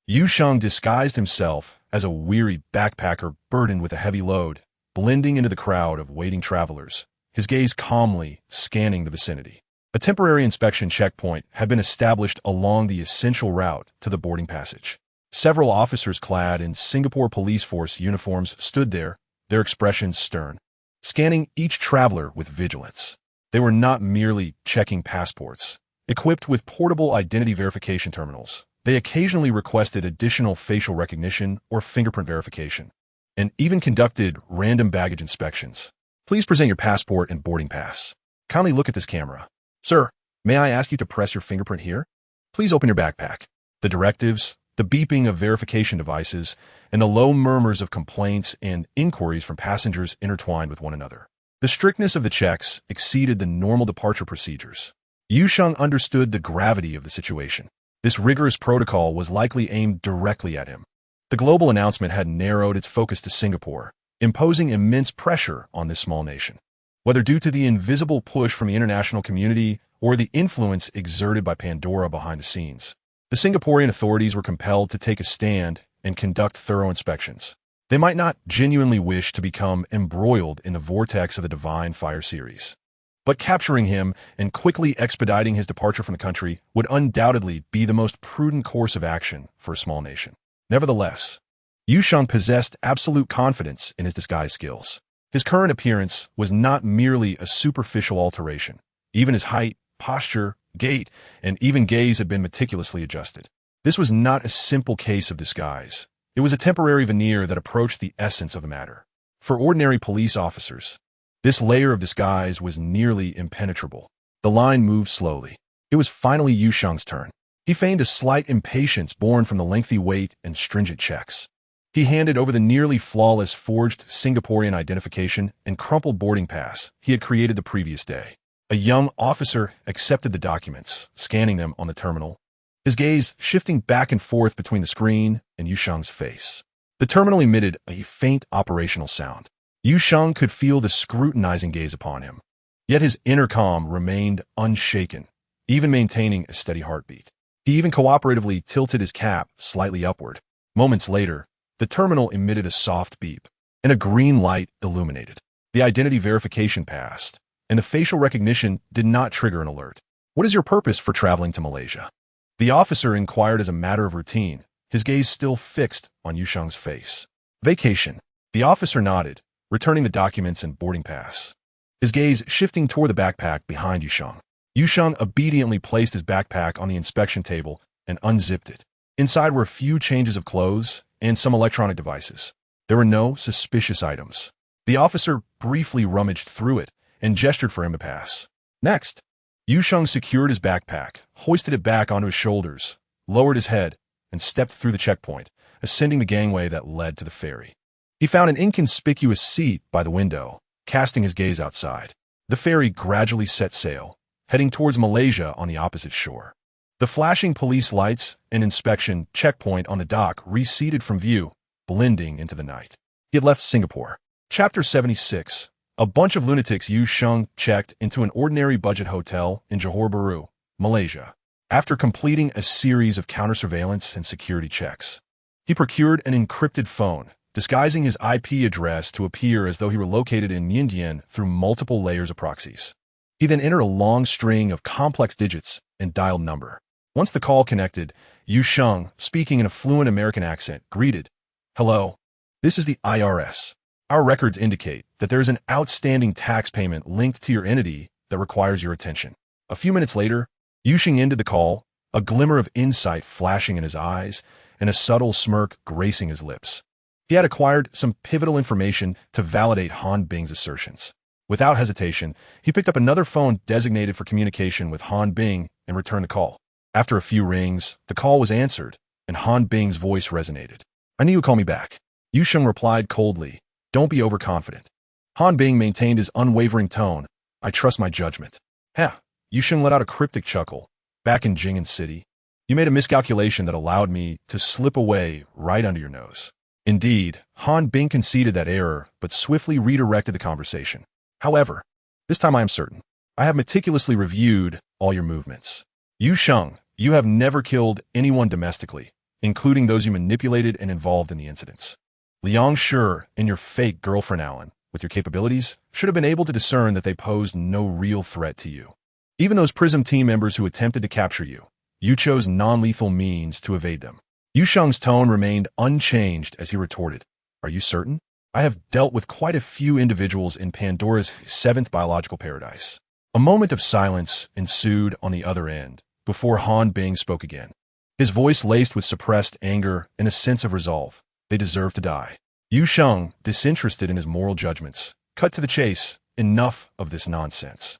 Yu Sheng disguised himself as a weary backpacker burdened with a heavy load, blending into the crowd of waiting travelers, his gaze calmly scanning the vicinity. A temporary inspection checkpoint had been established along the essential route to the boarding passage. Several officers clad in Singapore Police Force uniforms stood there, their expressions stern, scanning each traveler with vigilance. They were not merely checking passports. Equipped with portable identity verification terminals, they occasionally requested additional facial recognition or fingerprint verification, and even conducted random baggage inspections. Please present your passport and boarding pass. Kindly look at this camera. Sir, may I ask you to press your fingerprint here? Please open your backpack. The directives, the beeping of verification devices, and the low murmurs of complaints and inquiries from passengers intertwined with one another. The strictness of the checks exceeded the normal departure procedures. Yu Sheng understood the gravity of the situation. This rigorous protocol was likely aimed directly at him. The global announcement had narrowed its focus to Singapore, imposing immense pressure on this small nation. Whether due to the invisible push from the international community or the influence exerted by Pandora behind the scenes, the Singaporean authorities were compelled to take a stand and conduct thorough inspections. They might not genuinely wish to become embroiled in the vortex of the Divine Fire series, but capturing him and quickly expediting his departure from the country would undoubtedly be the most prudent course of action for a small nation. Nevertheless, Yu Sheng possessed absolute confidence in his disguise skills. His current appearance was not merely a superficial alteration. Even his height, posture, gait, and even gaze had been meticulously adjusted. This was not a simple case of disguise. It was a temporary veneer that approached the essence of the matter. For ordinary police officers, this layer of disguise was nearly impenetrable. The line moved slowly. It was finally Yu Sheng's turn. He feigned a slight impatience born from the lengthy wait and stringent checks. He handed over the nearly flawless forged Singaporean identification and crumpled boarding pass he had created the previous day. A young officer accepted the documents, scanning them on the terminal, his gaze shifting back and forth between the screen and Yu Sheng's face. The terminal emitted a faint operational sound. Yu Sheng could feel the scrutinizing gaze upon him, yet his inner calm remained unshaken, even maintaining a steady heartbeat. He even cooperatively tilted his cap slightly upward. Moments later, the terminal emitted a soft beep, and a green light illuminated. The identity verification passed, and the facial recognition did not trigger an alert. "What is your purpose for traveling to Malaysia?" The officer inquired as a matter of routine, his gaze still fixed on Yu Sheng's face. "Vacation." The officer nodded, returning the documents and boarding pass, his gaze shifting toward the backpack behind Yu Sheng. Yu Sheng obediently placed his backpack on the inspection table and unzipped it. Inside were a few changes of clothes and some electronic devices. There were no suspicious items. The officer briefly rummaged through it and gestured for him to pass. Next, Yu Sheng secured his backpack, hoisted it back onto his shoulders, lowered his head, and stepped through the checkpoint, ascending the gangway that led to the ferry. He found an inconspicuous seat by the window, casting his gaze outside. The ferry gradually set sail, heading towards Malaysia on the opposite shore. The flashing police lights and inspection checkpoint on the dock receded from view, blending into the night. He had left Singapore. Chapter 76. A bunch of lunatics. Yu Sheng checked into an ordinary budget hotel in Johor Bahru, Malaysia. After completing a series of counter-surveillance and security checks, he procured an encrypted phone, disguising his IP address to appear as though he were located in Myanmar through multiple layers of proxies. He then entered a long string of complex digits and dialed number. Once the call connected, Yu Sheng, speaking in a fluent American accent, greeted, "Hello, this is the IRS. Our records indicate that there is an outstanding tax payment linked to your entity that requires your attention." A few minutes later, Yu Sheng ended the call, a glimmer of insight flashing in his eyes and a subtle smirk gracing his lips. He had acquired some pivotal information to validate Han Bing's assertions. Without hesitation, he picked up another phone designated for communication with Han Bing and returned the call. After a few rings, the call was answered, and Han Bing's voice resonated. "I knew you'd call me back." Yu Sheng replied coldly, "Don't be overconfident." Han Bing maintained his unwavering tone. "I trust my judgment." "Heh, Yu Sheng let out a cryptic chuckle. Back in Jing'an City, you made a miscalculation that allowed me to slip away right under your nose. Indeed, Han Bing conceded that error, but swiftly redirected the conversation. However, this time I am certain. I have meticulously reviewed all your movements. Yu Sheng, you have never killed anyone domestically, including those you manipulated and involved in the incidents. Liang Shi and your fake girlfriend Alan, with your capabilities, should have been able to discern that they posed no real threat to you. Even those Prism team members who attempted to capture you, you chose non-lethal means to evade them. Yu Sheng's tone remained unchanged as he retorted, "Are you certain? I have dealt with quite a few individuals in Pandora's 7th biological paradise." A moment of silence ensued on the other end, before Han Bing spoke again. His voice laced with suppressed anger and a sense of resolve. They deserve to die. Yu Sheng, disinterested in his moral judgments, cut to the chase. Enough of this nonsense.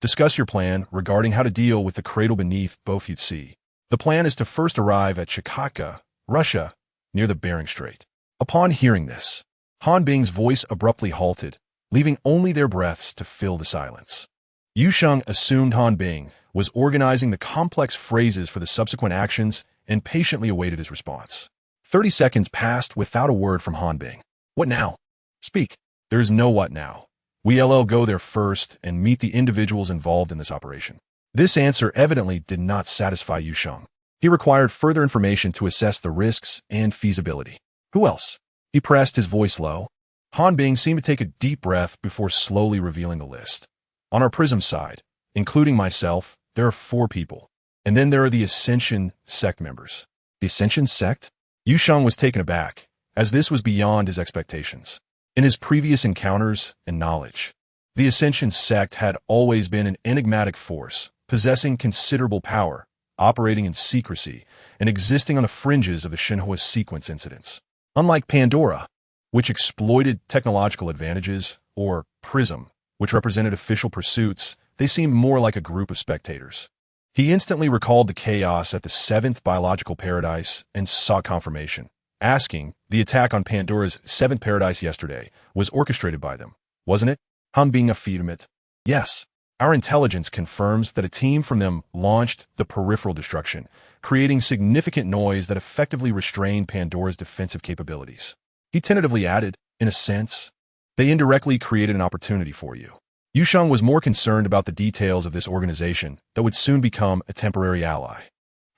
Discuss your plan regarding how to deal with the cradle beneath both you'd see. The plan is to first arrive at Chukotka, Russia, near the Bering Strait. Upon hearing this, Han Bing's voice abruptly halted, leaving only their breaths to fill the silence. Yu Sheng assumed Han Bing was organizing the complex phrases for the subsequent actions and patiently awaited his response. 30 seconds passed without a word from Han Bing. What now? Speak. There is no what now. We'll go there first and meet the individuals involved in this operation. This answer evidently did not satisfy Yu Sheng. He required further information to assess the risks and feasibility. Who else? He pressed, his voice low. Han Bing seemed to take a deep breath before slowly revealing the list. On our Prism side, including myself, there are 4 people. And then there are the Ascension sect members. The Ascension sect? Yu Sheng was taken aback, as this was beyond his expectations. In his previous encounters and knowledge, the Ascension sect had always been an enigmatic force, possessing considerable power, operating in secrecy, and existing on the fringes of the Shinhua sequence incidents. Unlike Pandora, which exploited technological advantages, or Prism, which represented official pursuits, they seemed more like a group of spectators. He instantly recalled the chaos at the 7th biological paradise and sought confirmation, asking, the attack on Pandora's 7th paradise yesterday was orchestrated by them, wasn't it? Han Bing affirmed it. Yes. Our intelligence confirms that a team from them launched the peripheral destruction, creating significant noise that effectively restrained Pandora's defensive capabilities. He tentatively added, in a sense, they indirectly created an opportunity for you. Yu Sheng was more concerned about the details of this organization that would soon become a temporary ally.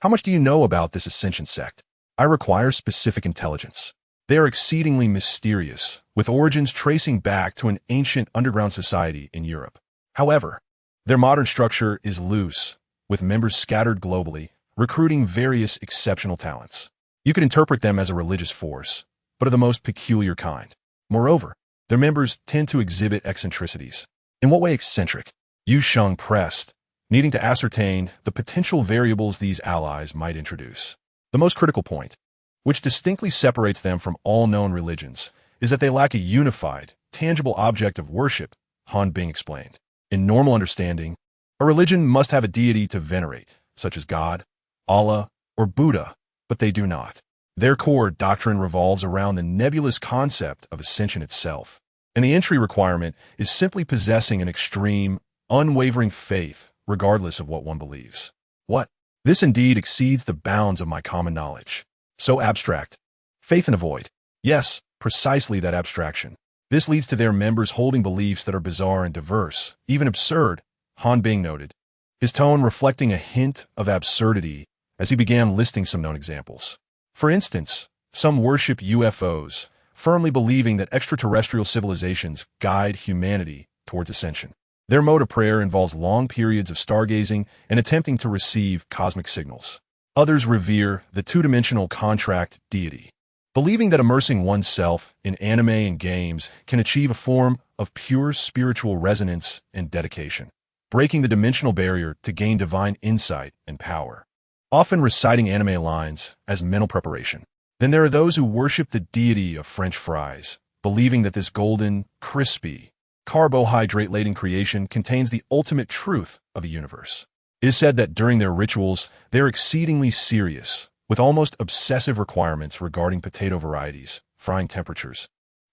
How much do you know about this Ascension sect? I require specific intelligence. They are exceedingly mysterious, with origins tracing back to an ancient underground society in Europe. However, their modern structure is loose, with members scattered globally, recruiting various exceptional talents. You could interpret them as a religious force, but of the most peculiar kind. Moreover, their members tend to exhibit eccentricities. In what way eccentric? Yu Sheng pressed, needing to ascertain the potential variables these allies might introduce. The most critical point, which distinctly separates them from all known religions, is that they lack a unified, tangible object of worship, Han Bing explained. In normal understanding, a religion must have a deity to venerate, such as God, Allah, or Buddha, but they do not. Their core doctrine revolves around the nebulous concept of ascension itself, and the entry requirement is simply possessing an extreme, unwavering faith, regardless of what one believes. What? This indeed exceeds the bounds of my common knowledge. So abstract. Faith in a void. Yes, precisely that abstraction. This leads to their members holding beliefs that are bizarre and diverse, even absurd, Han Bing noted, his tone reflecting a hint of absurdity as he began listing some known examples. For instance, some worship UFOs, firmly believing that extraterrestrial civilizations guide humanity towards ascension. Their mode of prayer involves long periods of stargazing and attempting to receive cosmic signals. Others revere the two-dimensional contract deity, believing that immersing oneself in anime and games can achieve a form of pure spiritual resonance and dedication, breaking the dimensional barrier to gain divine insight and power, often reciting anime lines as mental preparation. Then there are those who worship the deity of French fries, believing that this golden, crispy, carbohydrate-laden creation contains the ultimate truth of the universe. It is said that during their rituals, they are exceedingly serious, with almost obsessive requirements regarding potato varieties, frying temperatures,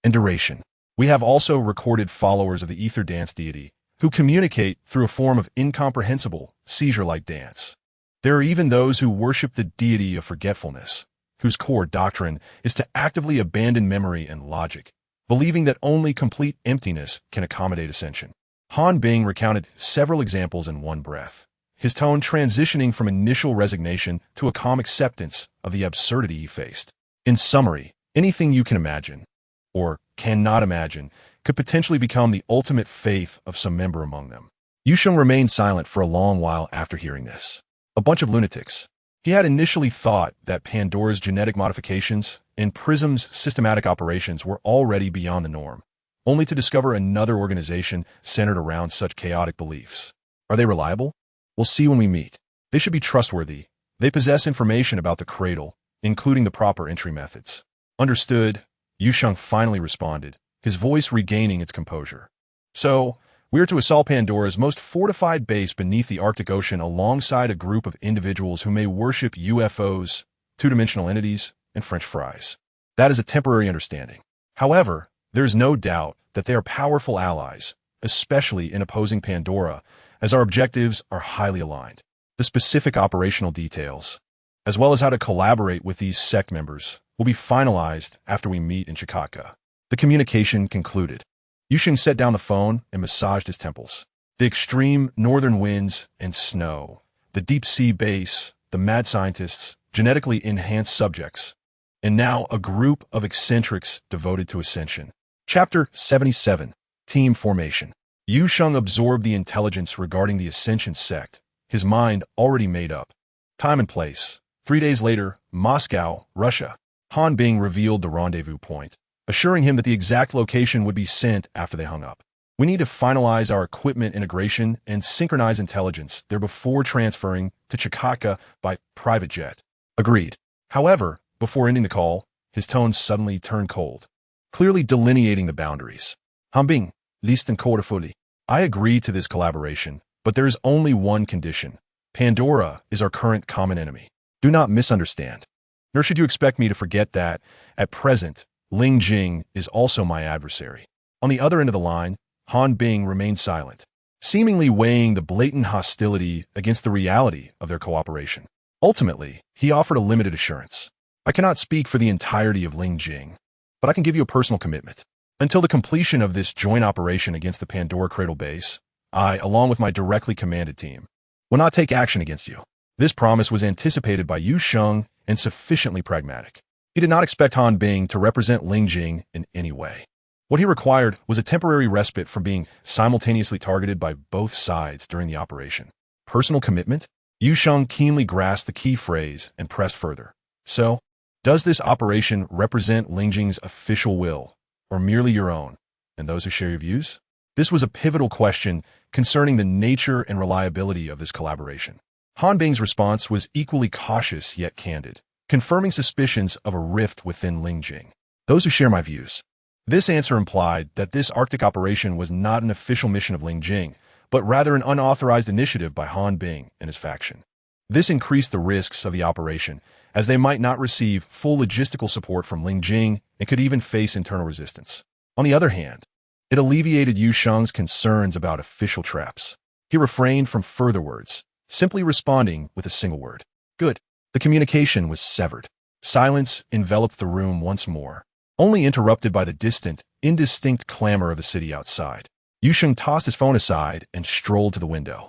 and duration. We have also recorded followers of the ether dance deity, who communicate through a form of incomprehensible, seizure-like dance. There are even those who worship the deity of forgetfulness, whose core doctrine is to actively abandon memory and logic, believing that only complete emptiness can accommodate ascension. Han Bing recounted several examples in one breath, his tone transitioning from initial resignation to a calm acceptance of the absurdity he faced. In summary, anything you can imagine, or cannot imagine, could potentially become the ultimate faith of some member among them. Yu Sheng remained silent for a long while after hearing this. A bunch of lunatics. He had initially thought that Pandora's genetic modifications and Prism's systematic operations were already beyond the norm, only to discover another organization centered around such chaotic beliefs. Are they reliable? We'll see when we meet. They should be trustworthy. They possess information about the cradle, including the proper entry methods. Understood, Yu Sheng finally responded, his voice regaining its composure. So, we are to assault Pandora's most fortified base beneath the Arctic Ocean alongside a group of individuals who may worship UFOs, two-dimensional entities, and French fries. That is a temporary understanding. However, there is no doubt that they are powerful allies, especially in opposing Pandora, as our objectives are highly aligned. The specific operational details, as well as how to collaborate with these sect members, will be finalized after we meet in Chikaka. The communication concluded. Yu Sheng set down the phone and massaged his temples. The extreme northern winds and snow, the deep-sea base, the mad scientists, genetically enhanced subjects, and now a group of eccentrics devoted to ascension. Chapter 77, Team Formation. Yu Sheng absorbed the intelligence regarding the Ascension sect, his mind already made up. Time and place. 3 days later, Moscow, Russia. Han Bing revealed the rendezvous point, assuring him that the exact location would be sent after they hung up. We need to finalize our equipment integration and synchronize intelligence there before transferring to Chikaka by private jet. Agreed. However, before ending the call, his tone suddenly turned cold, clearly delineating the boundaries. Han Bing, listen carefully. I agree to this collaboration, but there is only one condition. Pandora is our current common enemy. Do not misunderstand. Nor should you expect me to forget that, at present, Ling Jing is also my adversary. On the other end of the line, Han Bing remained silent, seemingly weighing the blatant hostility against the reality of their cooperation. Ultimately, he offered a limited assurance. I cannot speak for the entirety of Ling Jing, but I can give you a personal commitment. Until the completion of this joint operation against the Pandora Cradle base, I, along with my directly commanded team, will not take action against you. This promise was anticipated by Yu Sheng and sufficiently pragmatic. He did not expect Han Bing to represent Ling Jing in any way. What he required was a temporary respite from being simultaneously targeted by both sides during the operation. Personal commitment? Yu Sheng keenly grasped the key phrase and pressed further. So, does this operation represent Ling Jing's official will, or merely your own, and those who share your views? This was a pivotal question concerning the nature and reliability of this collaboration. Han Bing's response was equally cautious yet candid, confirming suspicions of a rift within Ling Jing. Those who share my views. This answer implied that this Arctic operation was not an official mission of Ling Jing, but rather an unauthorized initiative by Han Bing and his faction. This increased the risks of the operation, as they might not receive full logistical support from Ling Jing and could even face internal resistance. On the other hand, it alleviated Yu Sheng's concerns about official traps. He refrained from further words, simply responding with a single word. Good. The communication was severed. Silence enveloped the room once more, only interrupted by the distant, indistinct clamor of the city outside. Yu Sheng tossed his phone aside and strolled to the window.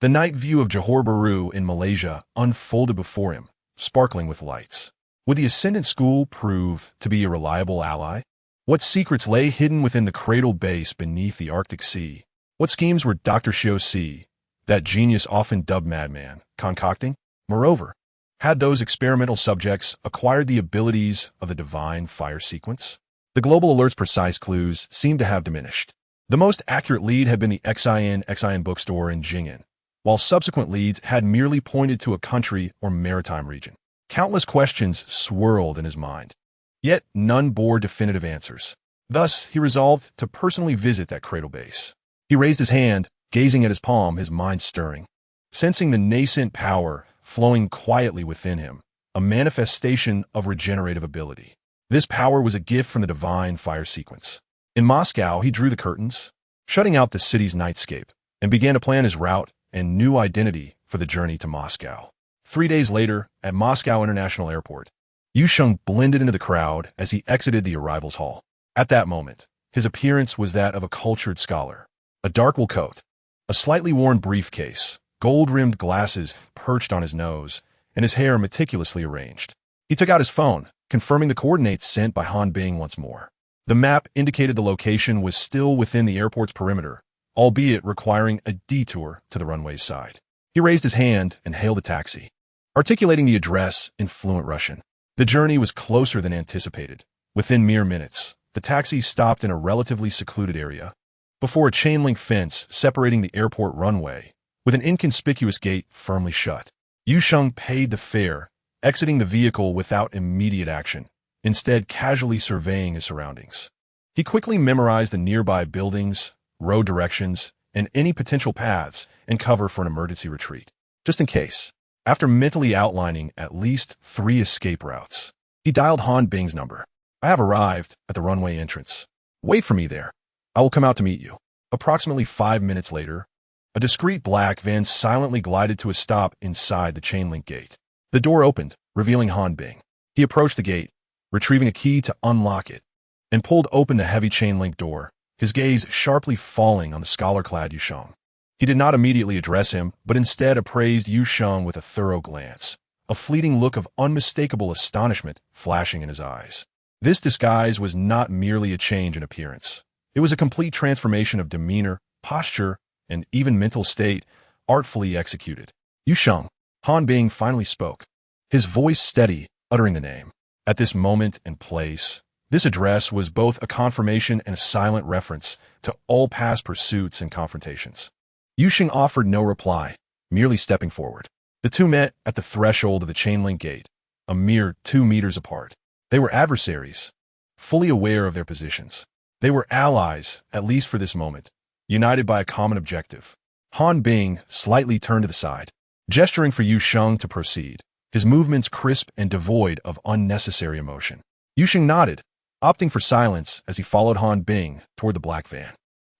The night view of Johor Bahru in Malaysia unfolded before him, sparkling with lights. Would the Ascendant School prove to be a reliable ally? What secrets lay hidden within the cradle base beneath the Arctic Sea? What schemes were Dr. Xiu Si, that genius often dubbed madman, concocting? Moreover, had those experimental subjects acquired the abilities of the divine fire sequence? The Global Alert's precise clues seemed to have diminished. The most accurate lead had been the XIN bookstore in Jing'an, while subsequent leads had merely pointed to a country or maritime region. Countless questions swirled in his mind, yet none bore definitive answers. Thus, he resolved to personally visit that cradle base. He raised his hand, gazing at his palm, his mind stirring. Sensing the nascent power flowing quietly within him, a manifestation of regenerative ability. This power was a gift from the divine fire sequence. In Moscow, he drew the curtains, shutting out the city's nightscape, and began to plan his route and new identity for the journey to Moscow. 3 days later, at Moscow International Airport, Yu Sheng blended into the crowd as he exited the arrivals hall. At that moment, his appearance was that of a cultured scholar. A dark wool coat, a slightly worn briefcase, gold-rimmed glasses perched on his nose, and his hair meticulously arranged. He took out his phone, confirming the coordinates sent by Han Bing once more. The map indicated the location was still within the airport's perimeter, albeit requiring a detour to the runway's side. He raised his hand and hailed a taxi, articulating the address in fluent Russian. The journey was closer than anticipated. Within mere minutes, the taxi stopped in a relatively secluded area, before a chain-link fence separating the airport runway, with an inconspicuous gate firmly shut. Yu Sheng paid the fare, exiting the vehicle without immediate action, instead casually surveying his surroundings. He quickly memorized the nearby buildings, road directions, and any potential paths and cover for an emergency retreat, just in case. After mentally outlining at least 3 escape routes, he dialed Han Bing's number. "I have arrived at the runway entrance. Wait for me there. I will come out to meet you." Approximately 5 minutes later, a discreet black van silently glided to a stop inside the chain-link gate. The door opened, revealing Han Bing. He approached the gate, retrieving a key to unlock it, and pulled open the heavy chain-link door, his gaze sharply falling on the scholar-clad Yu Sheng. He did not immediately address him, but instead appraised Yu Sheng with a thorough glance, a fleeting look of unmistakable astonishment flashing in his eyes. This disguise was not merely a change in appearance. It was a complete transformation of demeanor, posture, and even mental state, artfully executed. "Yu Sheng," Han Bing finally spoke, his voice steady, uttering the name. At this moment and place, this address was both a confirmation and a silent reference to all past pursuits and confrontations. Yu Sheng offered no reply, merely stepping forward. The two met at the threshold of the chain-link gate, a mere 2 meters apart. They were adversaries, fully aware of their positions. They were allies, at least for this moment, united by a common objective. Han Bing slightly turned to the side, gesturing for Yu Sheng to proceed, his movements crisp and devoid of unnecessary emotion. Yu Sheng nodded, opting for silence as he followed Han Bing toward the black van.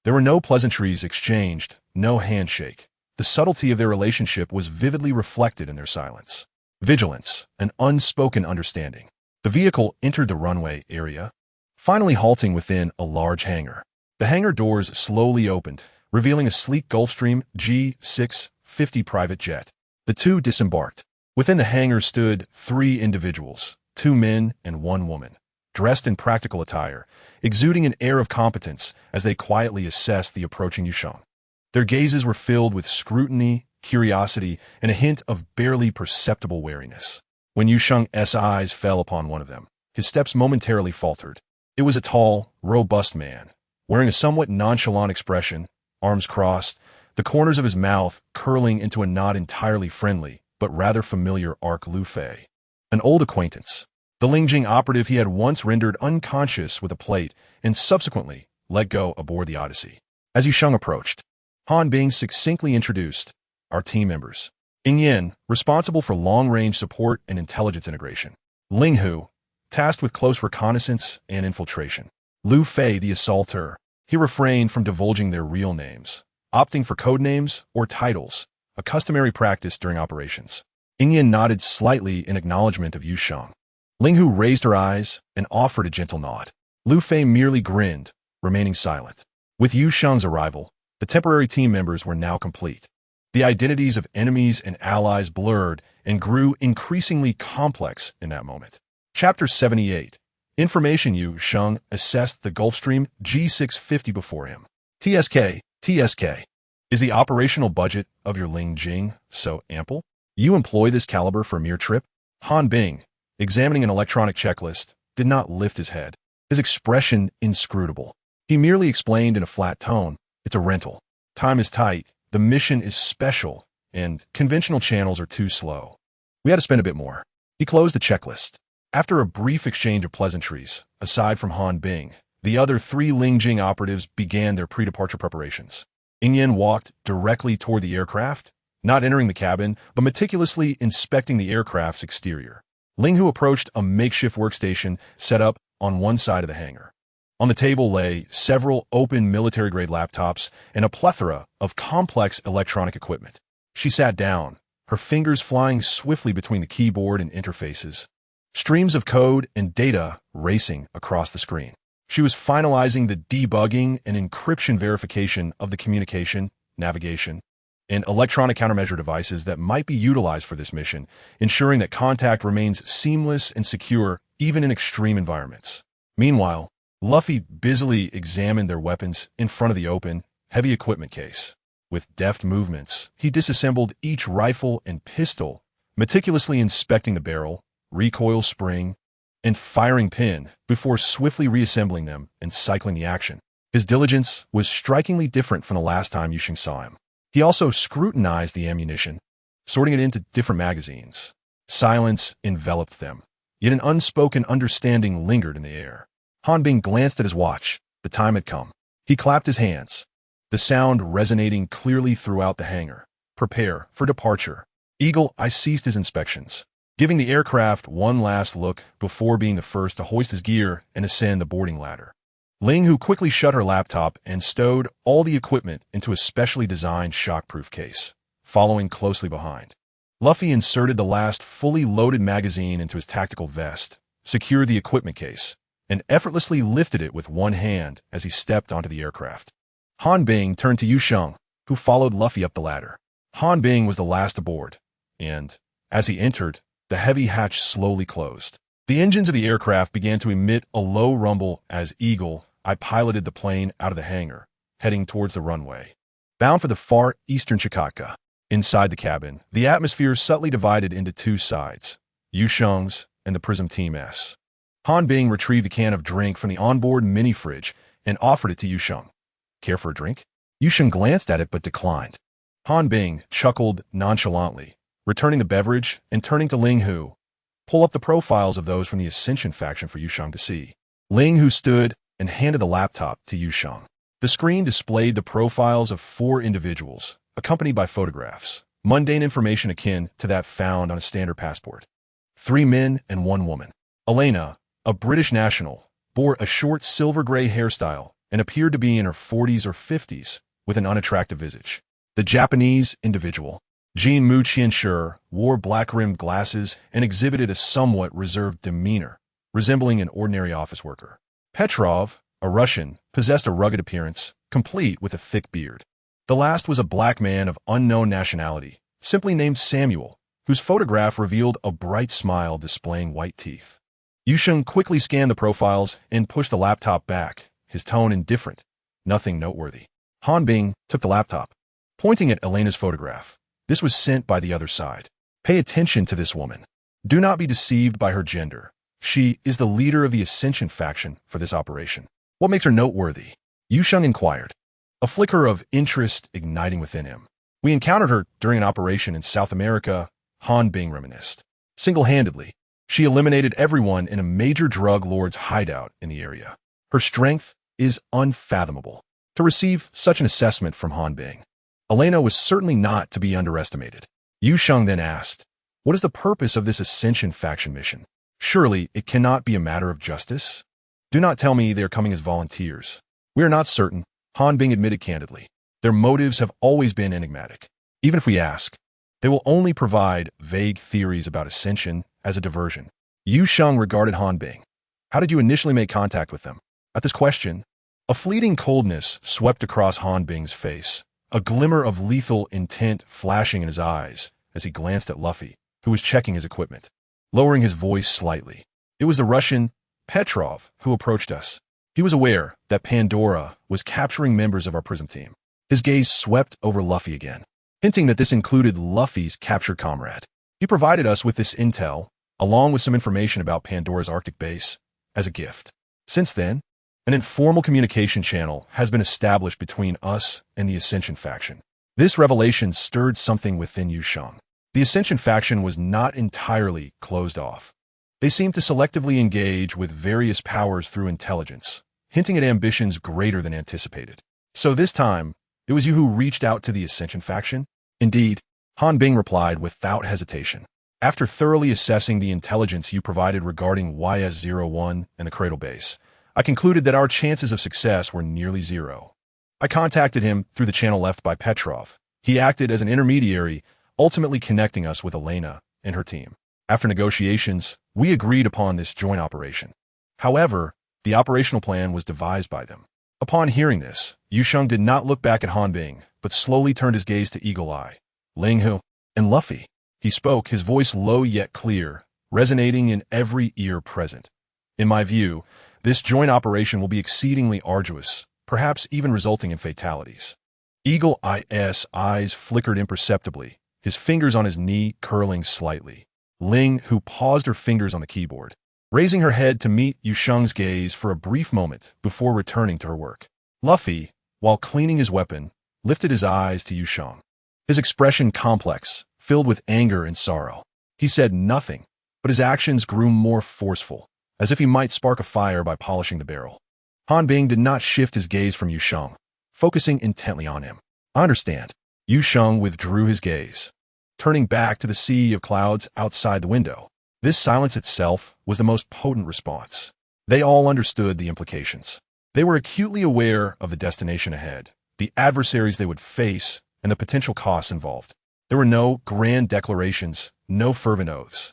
There were no pleasantries exchanged, no handshake. The subtlety of their relationship was vividly reflected in their silence. Vigilance, an unspoken understanding. The vehicle entered the runway area, finally halting within a large hangar. The hangar doors slowly opened, revealing a sleek Gulfstream G650 private jet. The two disembarked. Within the hangar stood 3 individuals, 2 men and 1 woman, dressed in practical attire, exuding an air of competence as they quietly assessed the approaching Yu Sheng. Their gazes were filled with scrutiny, curiosity, and a hint of barely perceptible wariness. When Yu Sheng's eyes fell upon one of them, his steps momentarily faltered. It was a tall, robust man, wearing a somewhat nonchalant expression, arms crossed, the corners of his mouth curling into a not entirely friendly, but rather familiar arc. Lu Fei, an old acquaintance, the Lingjing operative he had once rendered unconscious with a plate and subsequently let go aboard the Odyssey. As Yu Sheng approached, Han Bing succinctly introduced our team members. Ing Yen, responsible for long-range support and intelligence integration. Ling Hu, tasked with close reconnaissance and infiltration. Lu Fei, the assaulter. He refrained from divulging their real names, opting for code names or titles, a customary practice during operations. Ing Yen nodded slightly in acknowledgement of Yu Sheng. Ling Hu raised her eyes and offered a gentle nod. Lu Fei merely grinned, remaining silent. With Yu Sheng's arrival, the temporary team members were now complete. The identities of enemies and allies blurred and grew increasingly complex in that moment. Chapter 78. Information. Yu Sheng assessed the Gulfstream G650 before him. TSK. Is the operational budget of your Lingjing so ample? You employ this caliber for a mere trip? Han Bing, examining an electronic checklist, did not lift his head, his expression inscrutable. He merely explained in a flat tone, "It's a rental. Time is tight, the mission is special, and conventional channels are too slow. We had to spend a bit more." He closed the checklist. After a brief exchange of pleasantries, aside from Han Bing, the other 3 Lingjing operatives began their pre-departure preparations. Ing Yen walked directly toward the aircraft, not entering the cabin, but meticulously inspecting the aircraft's exterior. Ling Hu approached a makeshift workstation set up on one side of the hangar. On the table lay several open military-grade laptops and a plethora of complex electronic equipment. She sat down, her fingers flying swiftly between the keyboard and interfaces, streams of code and data racing across the screen. She was finalizing the debugging and encryption verification of the communication, navigation, and electronic countermeasure devices that might be utilized for this mission, ensuring that contact remains seamless and secure even in extreme environments. Meanwhile, Luffy busily examined their weapons in front of the open, heavy equipment case. With deft movements, he disassembled each rifle and pistol, meticulously inspecting the barrel, recoil spring, and firing pin before swiftly reassembling them and cycling the action. His diligence was strikingly different from the last time Yu Sheng saw him. He also scrutinized the ammunition, sorting it into different magazines. Silence enveloped them, yet an unspoken understanding lingered in the air. Hanbing glanced at his watch. The time had come. He clapped his hands, the sound resonating clearly throughout the hangar. Prepare for departure. Eagle Eye ceased his inspections, giving the aircraft one last look before being the first to hoist his gear and ascend the boarding ladder. Ling Hu quickly shut her laptop and stowed all the equipment into a specially designed shockproof case, following closely behind. Luffy inserted the last fully loaded magazine into his tactical vest, secured the equipment case, and effortlessly lifted it with one hand as he stepped onto the aircraft. Hanbing turned to Yu Sheng, who followed Luffy up the ladder. Hanbing was the last aboard, and, as he entered, the heavy hatch slowly closed. The engines of the aircraft began to emit a low rumble as Eagle Eye piloted the plane out of the hangar, heading towards the runway, bound for the far eastern Chikatka. Inside the cabin, the atmosphere subtly divided into two sides, Yu Sheng's and the Prism Team S. Hanbing retrieved a can of drink from the onboard mini-fridge and offered it to Yu Sheng. Care for a drink? Yu Sheng glanced at it but declined. Hanbing chuckled nonchalantly, returning the beverage and turning to Ling Hu. Pull up the profiles of those from the Ascension faction for Yu Sheng to see. Ling Hu stood and handed the laptop to Yu Sheng. The screen displayed the profiles of 4 individuals, accompanied by photographs, mundane information akin to that found on a standard passport. 3 men and 1 woman. Elena, a British national, bore a short silver-gray hairstyle and appeared to be in her 40s or 50s, with an unattractive visage. The Japanese individual, Jin Mu Qianshi, wore black-rimmed glasses and exhibited a somewhat reserved demeanor, resembling an ordinary office worker. Petrov, a Russian, possessed a rugged appearance, complete with a thick beard. The last was a black man of unknown nationality, simply named Samuel, whose photograph revealed a bright smile displaying white teeth. Yu Sheng quickly scanned the profiles and pushed the laptop back, his tone indifferent, nothing noteworthy. Hanbing took the laptop, pointing at Elena's photograph. This was sent by the other side. Pay attention to this woman. Do not be deceived by her gender. She is the leader of the Ascension faction for this operation. What makes her noteworthy? Yu Sheng inquired, a flicker of interest igniting within him. We encountered her during an operation in South America, Hanbing reminisced. Single-handedly, she eliminated everyone in a major drug lord's hideout in the area. Her strength is unfathomable. To receive such an assessment from Hanbing, Elena was certainly not to be underestimated. Yu Sheng then asked, what is the purpose of this Ascension faction mission? Surely it cannot be a matter of justice? Do not tell me they are coming as volunteers. We are not certain, Hanbing admitted candidly. Their motives have always been enigmatic. Even if we ask, they will only provide vague theories about Ascension as a diversion. Yu Sheng regarded Hanbing. How did you initially make contact with them? At this question, a fleeting coldness swept across Hanbing's face, a glimmer of lethal intent flashing in his eyes as he glanced at Luffy, who was checking his equipment. Lowering his voice slightly, it was the Russian Petrov who approached us. He was aware that Pandora was capturing members of our Prism team. His gaze swept over Luffy again, hinting that this included Luffy's captured comrade. He provided us with this intel, along with some information about Pandora's Arctic base, as a gift. Since then, an informal communication channel has been established between us and the Ascension faction. This revelation stirred something within Yu Sheng. The Ascension faction was not entirely closed off. They seemed to selectively engage with various powers through intelligence, hinting at ambitions greater than anticipated. So this time, it was you who reached out to the Ascension faction? Indeed, Hanbing replied without hesitation. After thoroughly assessing the intelligence you provided regarding YS-01 and the Cradle Base, I concluded that our chances of success were nearly zero. I contacted him through the channel left by Petrov. He acted as an intermediary, ultimately connecting us with Elena and her team. After negotiations, we agreed upon this joint operation. However, the operational plan was devised by them. Upon hearing this, Yu Sheng did not look back at Han Bing, but slowly turned his gaze to Eagle Eye, Ling Hu, and Luffy. He spoke, his voice low yet clear, resonating in every ear present. In my view, this joint operation will be exceedingly arduous, perhaps even resulting in fatalities. Eagle Eye's eyes flickered imperceptibly, his fingers on his knee curling slightly. Ling Hu paused her fingers on the keyboard, raising her head to meet Yu Sheng's gaze for a brief moment before returning to her work. Luffy, while cleaning his weapon, lifted his eyes to Yu Sheng. His expression complex, filled with anger and sorrow. He said nothing, but his actions grew more forceful, as if he might spark a fire by polishing the barrel. Han Bing did not shift his gaze from Yu Sheng, focusing intently on him. I understand. Yu Sheng withdrew his gaze, turning back to the sea of clouds outside the window. This silence itself was the most potent response. They all understood the implications. They were acutely aware of the destination ahead, the adversaries they would face, and the potential costs involved. There were no grand declarations, no fervent oaths.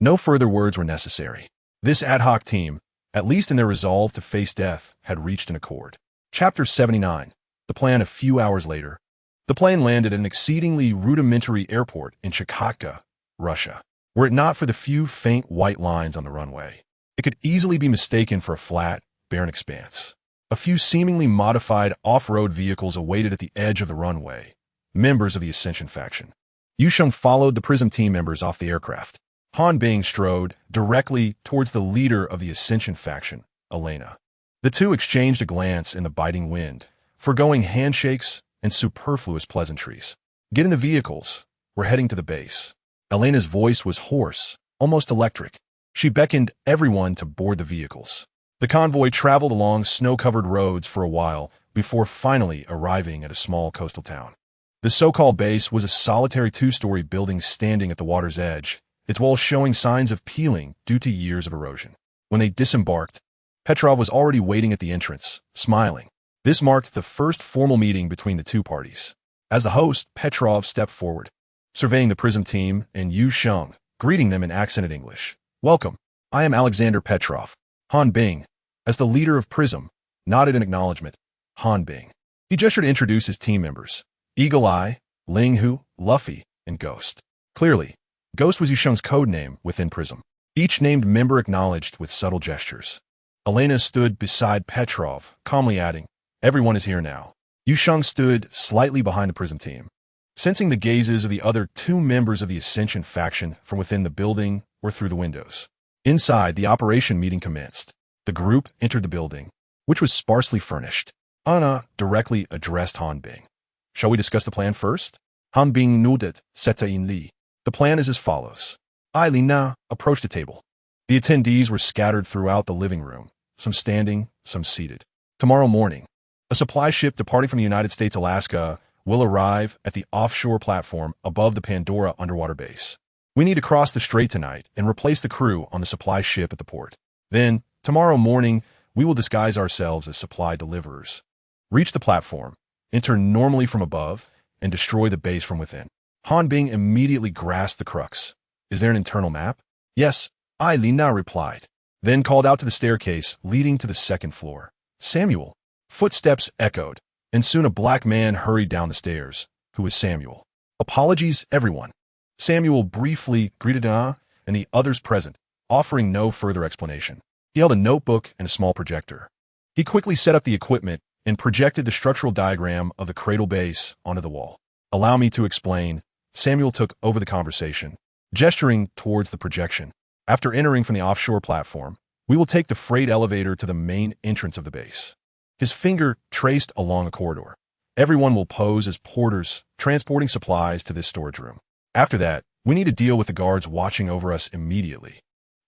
No further words were necessary. This ad hoc team, at least in their resolve to face death, had reached an accord. Chapter 79. The plan a few hours later. The plane landed at an exceedingly rudimentary airport in Chukotka, Russia. Were it not for the few faint white lines on the runway, it could easily be mistaken for a flat, barren expanse. A few seemingly modified off-road vehicles awaited at the edge of the runway, members of the Ascension faction. Yu Sheng followed the Prism team members off the aircraft. Han Bing strode directly towards the leader of the Ascension faction, Elena. The two exchanged a glance in the biting wind, foregoing handshakes and superfluous pleasantries. Get in the vehicles. We're heading to the base. Elena's voice was hoarse, almost electric. She beckoned everyone to board the vehicles. The convoy traveled along snow-covered roads for a while before finally arriving at a small coastal town. The so-called base was a solitary two-story building standing at the water's edge, its walls showing signs of peeling due to years of erosion. When they disembarked, Petrov was already waiting at the entrance, smiling. This marked the first formal meeting between the two parties. As the host, Petrov stepped forward, surveying the Prism team and Yu Sheng, greeting them in accented English. Welcome. I am Alexander Petrov. Han Bing, as the leader of Prism, nodded in acknowledgement. Han Bing. He gestured to introduce his team members. Eagle Eye, Ling Hu, Luffy, and Ghost. Clearly, Ghost was Yu Sheng's code name within Prism. Each named member acknowledged with subtle gestures. Elena stood beside Petrov, calmly adding, everyone is here now. Yu Sheng stood slightly behind the Prism team, sensing the gazes of the other two members of the Ascension faction from within the building or through the windows. Inside, the operation meeting commenced. The group entered the building, which was sparsely furnished. Anna directly addressed Han Bing. Shall we discuss the plan first? Han Bing nodded, Seta in Li. The plan is as follows. I, Lina, approached the table. The attendees were scattered throughout the living room, some standing, some seated. Tomorrow morning, a supply ship departing from the United States Alaska will arrive at the offshore platform above the Pandora underwater base. We need to cross the strait tonight and replace the crew on the supply ship at the port. Then, tomorrow morning, we will disguise ourselves as supply deliverers, reach the platform, enter normally from above, and destroy the base from within. Han Bing immediately grasped the crux. Is there an internal map? Yes, I, Lina, replied, then called out to the staircase leading to the second floor. Samuel. Footsteps echoed, and soon a black man hurried down the stairs, who was Samuel. Apologies, everyone. Samuel briefly greeted Anna and the others present, offering no further explanation. He held a notebook and a small projector. He quickly set up the equipment and projected the structural diagram of the cradle base onto the wall. Allow me to explain. Samuel took over the conversation, gesturing towards the projection. After entering from the offshore platform, we will take the freight elevator to the main entrance of the base. His finger traced along a corridor. Everyone will pose as porters, transporting supplies to this storage room. After that, we need to deal with the guards watching over us immediately.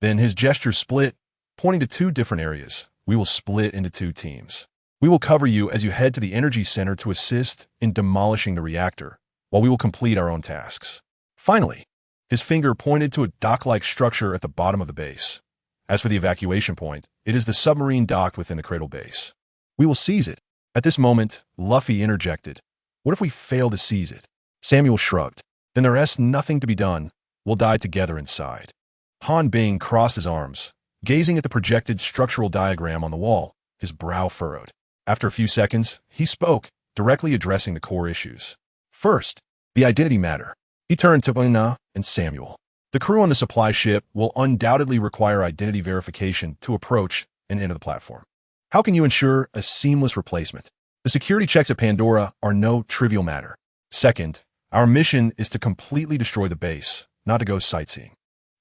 Then his gesture split, pointing to two different areas. We will split into two teams. We will cover you as you head to the energy center to assist in demolishing the reactor, while we will complete our own tasks. Finally, his finger pointed to a dock-like structure at the bottom of the base. As for the evacuation point, it is the submarine docked within the cradle base. We will seize it. At this moment, Luffy interjected. What if we fail to seize it? Samuel shrugged. Then there is nothing to be done. We'll die together inside. Han Bing crossed his arms, gazing at the projected structural diagram on the wall, his brow furrowed. After a few seconds, he spoke, directly addressing the core issues. First, the identity matter. He turned to Lina and Samuel. The crew on the supply ship will undoubtedly require identity verification to approach and enter the platform. How can you ensure a seamless replacement? The security checks at Pandora are no trivial matter. Second, our mission is to completely destroy the base, not to go sightseeing.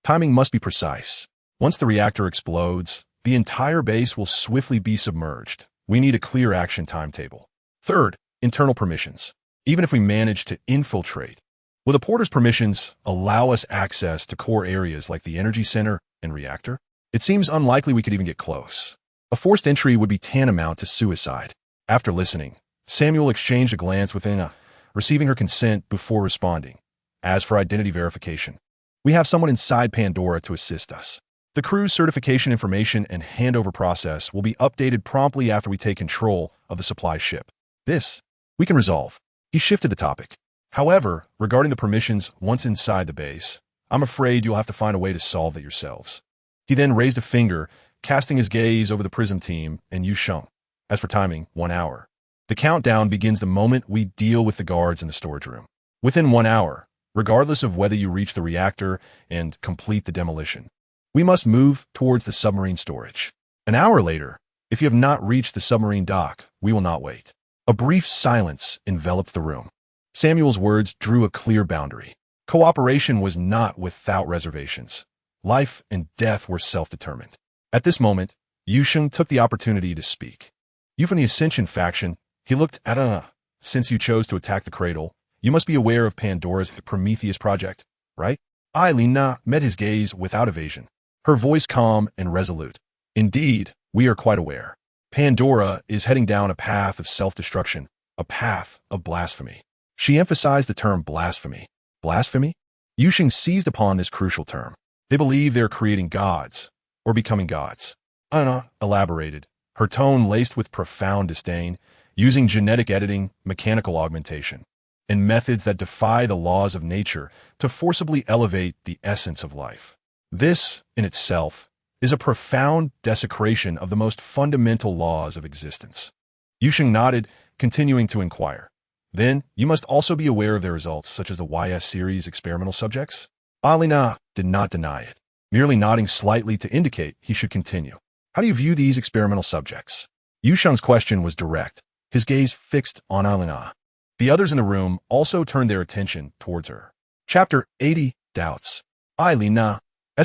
Timing must be precise. Once the reactor explodes, the entire base will swiftly be submerged. We need a clear action timetable. Third, internal permissions. Even if we manage to infiltrate, will the porter's permissions allow us access to core areas like the energy center and reactor? It seems unlikely we could even get close. A forced entry would be tantamount to suicide. After listening, Samuel exchanged a glance with Ina, receiving her consent before responding. As for identity verification, we have someone inside Pandora to assist us. The crew's certification information and handover process will be updated promptly after we take control of the supply ship. This, we can resolve. He shifted the topic. However, regarding the permissions once inside the base, I'm afraid you'll have to find a way to solve that yourselves. He then raised a finger, casting his gaze over the Prism team and Yu Sheng. As for timing, 1 hour. The countdown begins the moment we deal with the guards in the storage room. Within 1 hour, regardless of whether you reach the reactor and complete the demolition, we must move towards the submarine storage. An hour later, if you have not reached the submarine dock, we will not wait. A brief silence enveloped the room. Samuel's words drew a clear boundary. Cooperation was not without reservations. Life and death were self-determined. At this moment, Yu Sheng took the opportunity to speak. You from the Ascension faction, he looked at since you chose to attack the cradle, you must be aware of Pandora's Prometheus project, right? Lina met his gaze without evasion, her voice calm and resolute. Indeed, we are quite aware. Pandora is heading down a path of self-destruction, a path of blasphemy. She emphasized the term blasphemy. Blasphemy? Yu Sheng seized upon this crucial term. They believe they're creating gods, or becoming gods. Anna elaborated, her tone laced with profound disdain, using genetic editing, mechanical augmentation, and methods that defy the laws of nature to forcibly elevate the essence of life. This, in itself, is a profound desecration of the most fundamental laws of existence. Yu Sheng nodded, continuing to inquire. Then, you must also be aware of their results, such as the YS series experimental subjects. Lina did not deny it, merely nodding slightly to indicate he should continue. How do you view these experimental subjects? Yu Sheng's question was direct, his gaze fixed on Lina. The others in the room also turned their attention towards her. Chapter 80, Doubts. Lina's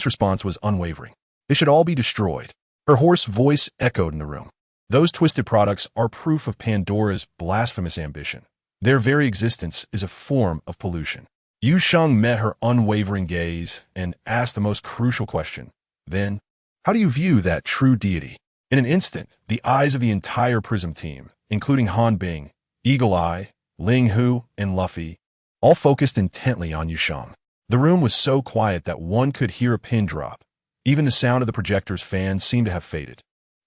response was unwavering. They should all be destroyed. Her hoarse voice echoed in the room. Those twisted products are proof of Pandora's blasphemous ambition. Their very existence is a form of pollution. Yu Sheng met her unwavering gaze and asked the most crucial question. Then, how do you view that true deity? In an instant, the eyes of the entire Prism team, including Han Bing, Eagle Eye, Ling Hu, and Luffy, all focused intently on Yu Sheng. The room was so quiet that one could hear a pin drop. Even the sound of the projector's fans seemed to have faded.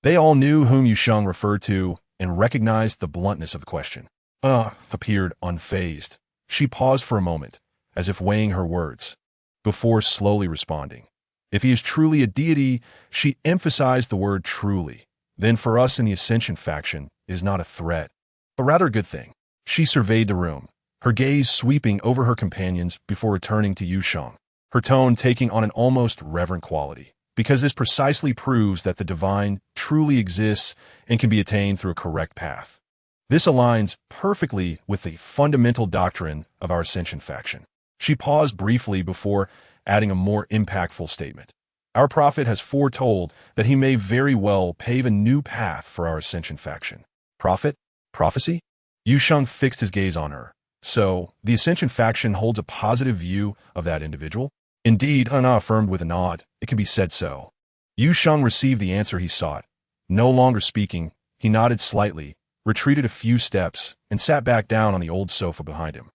They all knew whom Yu Sheng referred to and recognized the bluntness of the question. Appeared unfazed. She paused for a moment, as if weighing her words, before slowly responding. If he is truly a deity, she emphasized the word truly, then for us in the Ascension faction is not a threat, but rather a good thing. She surveyed the room, her gaze sweeping over her companions before returning to Yu Sheng, her tone taking on an almost reverent quality, because this precisely proves that the divine truly exists and can be attained through a correct path. This aligns perfectly with the fundamental doctrine of our Ascension faction. She paused briefly before adding a more impactful statement. Our prophet has foretold that he may very well pave a new path for our Ascension faction. Prophet? Prophecy? Yu Sheng fixed his gaze on her. So, the Ascension faction holds a positive view of that individual? Indeed, Anna affirmed with a nod. It can be said so. Yu Sheng received the answer he sought. No longer speaking, he nodded slightly, retreated a few steps, and sat back down on the old sofa behind him.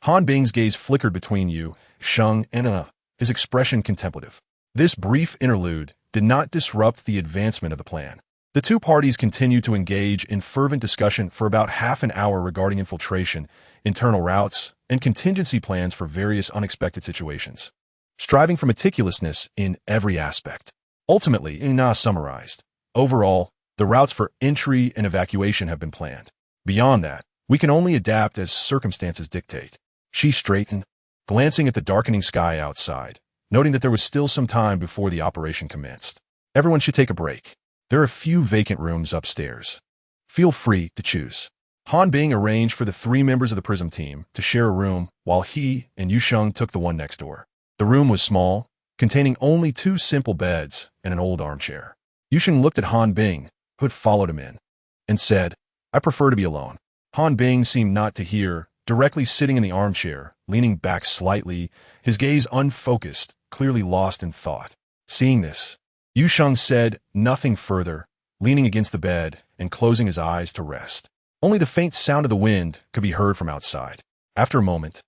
Han Bing's gaze flickered between Yu Sheng and his expression contemplative. This brief interlude did not disrupt the advancement of the plan. The two parties continued to engage in fervent discussion for about half an hour regarding infiltration, internal routes, and contingency plans for various unexpected situations, striving for meticulousness in every aspect. Ultimately, Ina summarized, overall, the routes for entry and evacuation have been planned. Beyond that, we can only adapt as circumstances dictate. She straightened, glancing at the darkening sky outside, noting that there was still some time before the operation commenced. Everyone should take a break. There are a few vacant rooms upstairs. Feel free to choose. Han Bing arranged for the 3 members of the Prism team to share a room while he and Yu Sheng took the one next door. The room was small, containing only 2 simple beds and an old armchair. Yu Sheng looked at Han Bing, who had followed him in, and said, "I prefer to be alone." Han Bing seemed not to hear, directly sitting in the armchair, leaning back slightly, his gaze unfocused, clearly lost in thought. Seeing this, Yu Sheng said nothing further, leaning against the bed and closing his eyes to rest. Only the faint sound of the wind could be heard from outside. After a moment,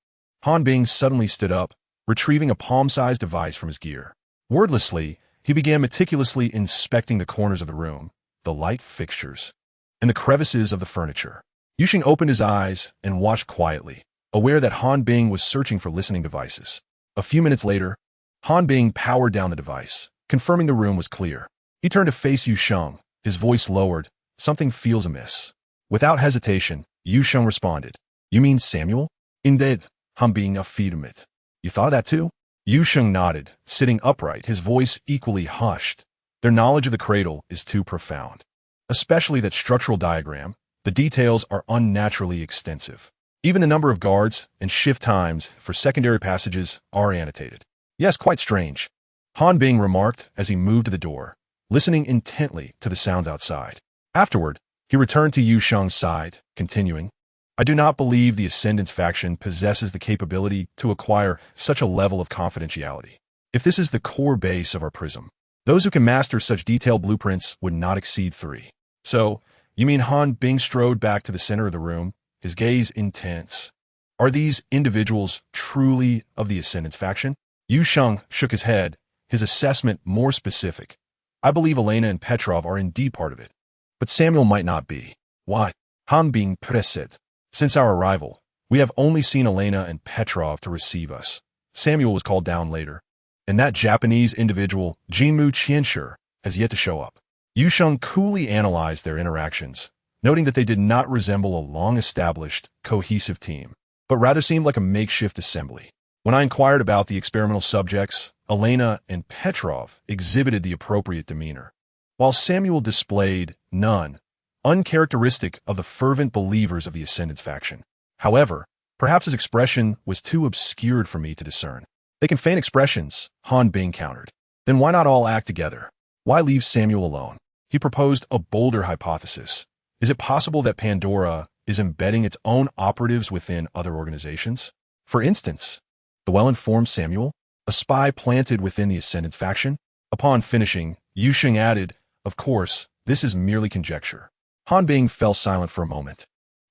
Han Bing suddenly stood up, retrieving a palm-sized device from his gear. Wordlessly, he began meticulously inspecting the corners of the room, the light fixtures, and the crevices of the furniture. Yu Sheng opened his eyes and watched quietly, aware that Han Bing was searching for listening devices. A few minutes later, Han Bing powered down the device, confirming the room was clear. He turned to face Yu Sheng, his voice lowered. "Something feels amiss." Without hesitation, Yu Sheng responded, "You mean Samuel?" "Indeed," Han Bing affirmed. "You thought of that too?" Yu Sheng nodded, sitting upright, his voice equally hushed. Their knowledge of the cradle is too profound. Especially that structural diagram, the details are unnaturally extensive. Even the number of guards and shift times for secondary passages are annotated. "Yes, quite strange," Han Bing remarked as he moved to the door, listening intently to the sounds outside. Afterward, he returned to Yu Sheng's side, continuing, "I do not believe the Ascendance faction possesses the capability to acquire such a level of confidentiality. If this is the core base of our prism, those who can master such detailed blueprints would not exceed 3. So, you mean?" Han Bing strode back to the center of the room, his gaze intense. "Are these individuals truly of the Ascendance faction?" Yu Sheng shook his head, his assessment more specific. "I believe Elena and Petrov are indeed part of it, but Samuel might not be." "Why?" Han Bing pressed. "Since our arrival, we have only seen Elena and Petrov to receive us. Samuel was called down later, and that Japanese individual, Jinmu Qianshi, has yet to show up." Yu Sheng coolly analyzed their interactions, noting that they did not resemble a long-established, cohesive team, but rather seemed like a makeshift assembly. When I inquired about the experimental subjects, Elena and Petrov exhibited the appropriate demeanor, while Samuel displayed none, uncharacteristic of the fervent believers of the Ascendance faction. However, perhaps his expression was too obscured for me to discern. "They can feign expressions," Han Bing countered. "Then why not all act together? Why leave Samuel alone?" He proposed a bolder hypothesis. Is it possible that Pandora is embedding its own operatives within other organizations? For instance, the well-informed Samuel, a spy planted within the Ascendance faction? Upon finishing, Yu Sheng added, "Of course, this is merely conjecture." Han Bing fell silent for a moment,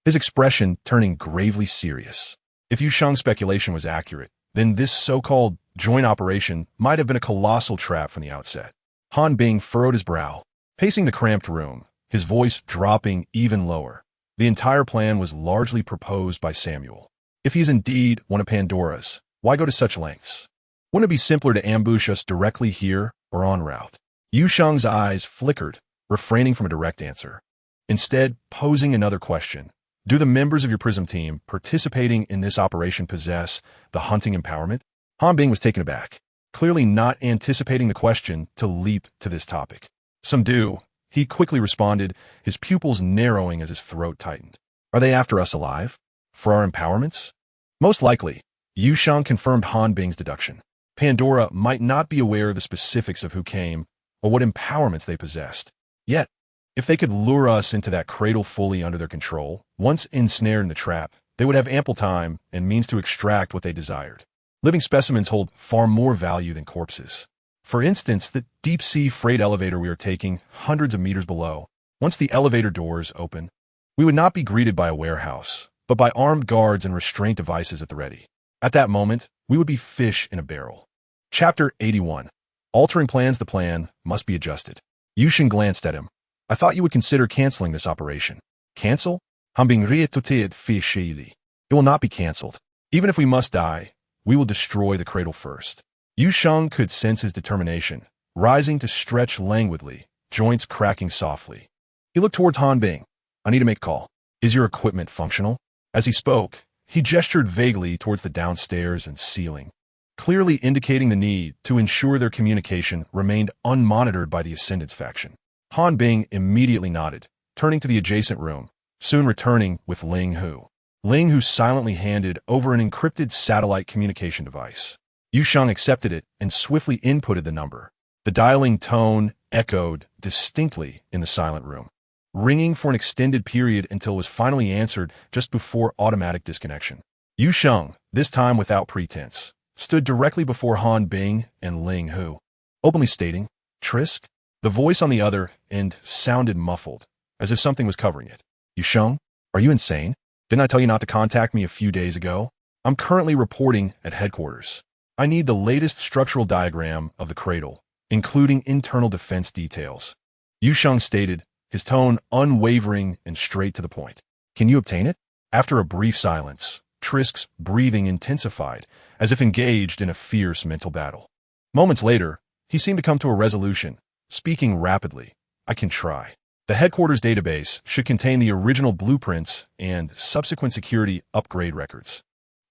his expression turning gravely serious. If Yu Sheng's speculation was accurate, then this so-called joint operation might have been a colossal trap from the outset. Han Bing furrowed his brow, pacing the cramped room, his voice dropping even lower. The entire plan was largely proposed by Samuel. If he is indeed one of Pandora's, why go to such lengths? Wouldn't it be simpler to ambush us directly here or en route? Yu Sheng's eyes flickered, refraining from a direct answer, instead posing another question. Do the members of your Prism team participating in this operation possess the hunting empowerment? Han Bing was taken aback, clearly not anticipating the question to leap to this topic. "Some do," he quickly responded, his pupils narrowing as his throat tightened. "Are they after us alive? For our empowerments?" "Most likely," Yu Sheng confirmed Han Bing's deduction. "Pandora might not be aware of the specifics of who came or what empowerments they possessed. Yet, if they could lure us into that cradle fully under their control, once ensnared in the trap, they would have ample time and means to extract what they desired. Living specimens hold far more value than corpses. For instance, the deep-sea freight elevator we are taking hundreds of meters below. Once the elevator doors open, we would not be greeted by a warehouse, but by armed guards and restraint devices at the ready. At that moment, we would be fish in a barrel." Chapter 81. Altering plans, the plan must be adjusted. Yu Sheng glanced at him. I thought you would consider canceling this operation. Cancel? It will not be cancelled. Even if we must die, we will destroy the cradle first. Yu Sheng could sense his determination, rising to stretch languidly, joints cracking softly. He looked towards Han Bing. I need to make a call. Is your equipment functional? As he spoke, he gestured vaguely towards the downstairs and ceiling, clearly indicating the need to ensure their communication remained unmonitored by the Ascendants faction. Han Bing immediately nodded, turning to the adjacent room, soon returning with Ling Hu. Ling Hu silently handed over an encrypted satellite communication device. Yu Sheng accepted it and swiftly inputted the number. The dialing tone echoed distinctly in the silent room, ringing for an extended period until it was finally answered just before automatic disconnection. Yu Sheng, this time without pretense, stood directly before Han Bing and Ling Hu, openly stating, Trisk? The voice on the other end sounded muffled, as if something was covering it. Yu Sheng, are you insane? Didn't I tell you not to contact me a few days ago? I'm currently reporting at headquarters. I need the latest structural diagram of the cradle, including internal defense details. Yu Sheng stated, his tone unwavering and straight to the point. Can you obtain it? After a brief silence, Trisk's breathing intensified, as if engaged in a fierce mental battle. Moments later, he seemed to come to a resolution, speaking rapidly. I can try. The headquarters database should contain the original blueprints and subsequent security upgrade records.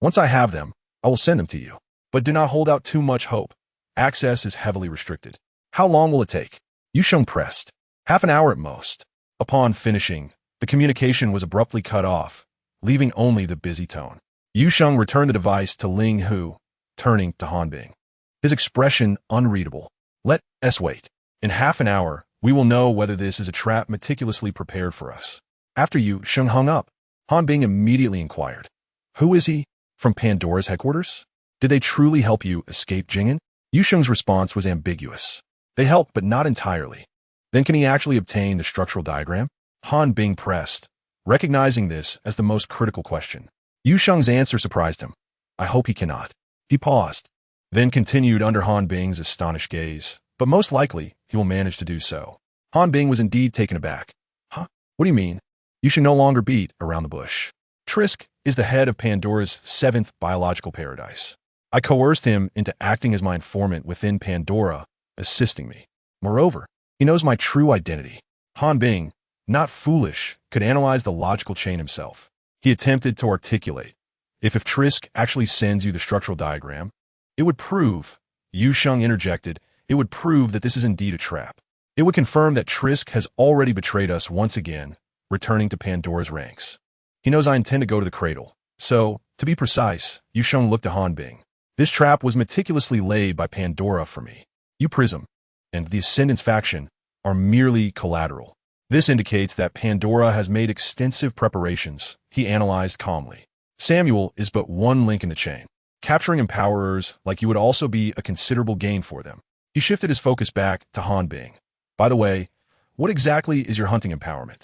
Once I have them, I will send them to you. But do not hold out too much hope. Access is heavily restricted. How long will it take? Yu Sheng pressed. Half an hour at most. Upon finishing, the communication was abruptly cut off, leaving only the busy tone. Yu Sheng returned the device to Ling Hu, turning to Han Bing. His expression unreadable. Let us wait. In half an hour, we will know whether this is a trap meticulously prepared for us. After Yu Sheng hung up, Han Bing immediately inquired. Who is he? From Pandora's headquarters? Did they truly help you escape Jingen? Yu Sheng's response was ambiguous. They helped, but not entirely. Then can he actually obtain the structural diagram? Han Bing pressed, recognizing this as the most critical question. Yu Sheng's answer surprised him. I hope he cannot. He paused, then continued under Han Bing's astonished gaze, but most likely he will manage to do so. Han Bing was indeed taken aback. Huh? What do you mean? You should no longer beat around the bush. Trisk is the head of Pandora's 7th biological paradise. I coerced him into acting as my informant within Pandora, assisting me. Moreover, he knows my true identity. Han Bing, not foolish, could analyze the logical chain himself. He attempted to articulate. If Trisk actually sends you the structural diagram, it would prove, Yu Sheng interjected, it would prove that this is indeed a trap. It would confirm that Trisk has already betrayed us once again, returning to Pandora's ranks. He knows I intend to go to the cradle. So, to be precise, Yu Sheng looked to Han Bing. This trap was meticulously laid by Pandora for me. You Prism and the Ascendants faction are merely collateral. This indicates that Pandora has made extensive preparations, he analyzed calmly. Samuel is but one link in the chain. Capturing empowerers like you would also be a considerable gain for them. He shifted his focus back to Han Bing. By the way, what exactly is your hunting empowerment?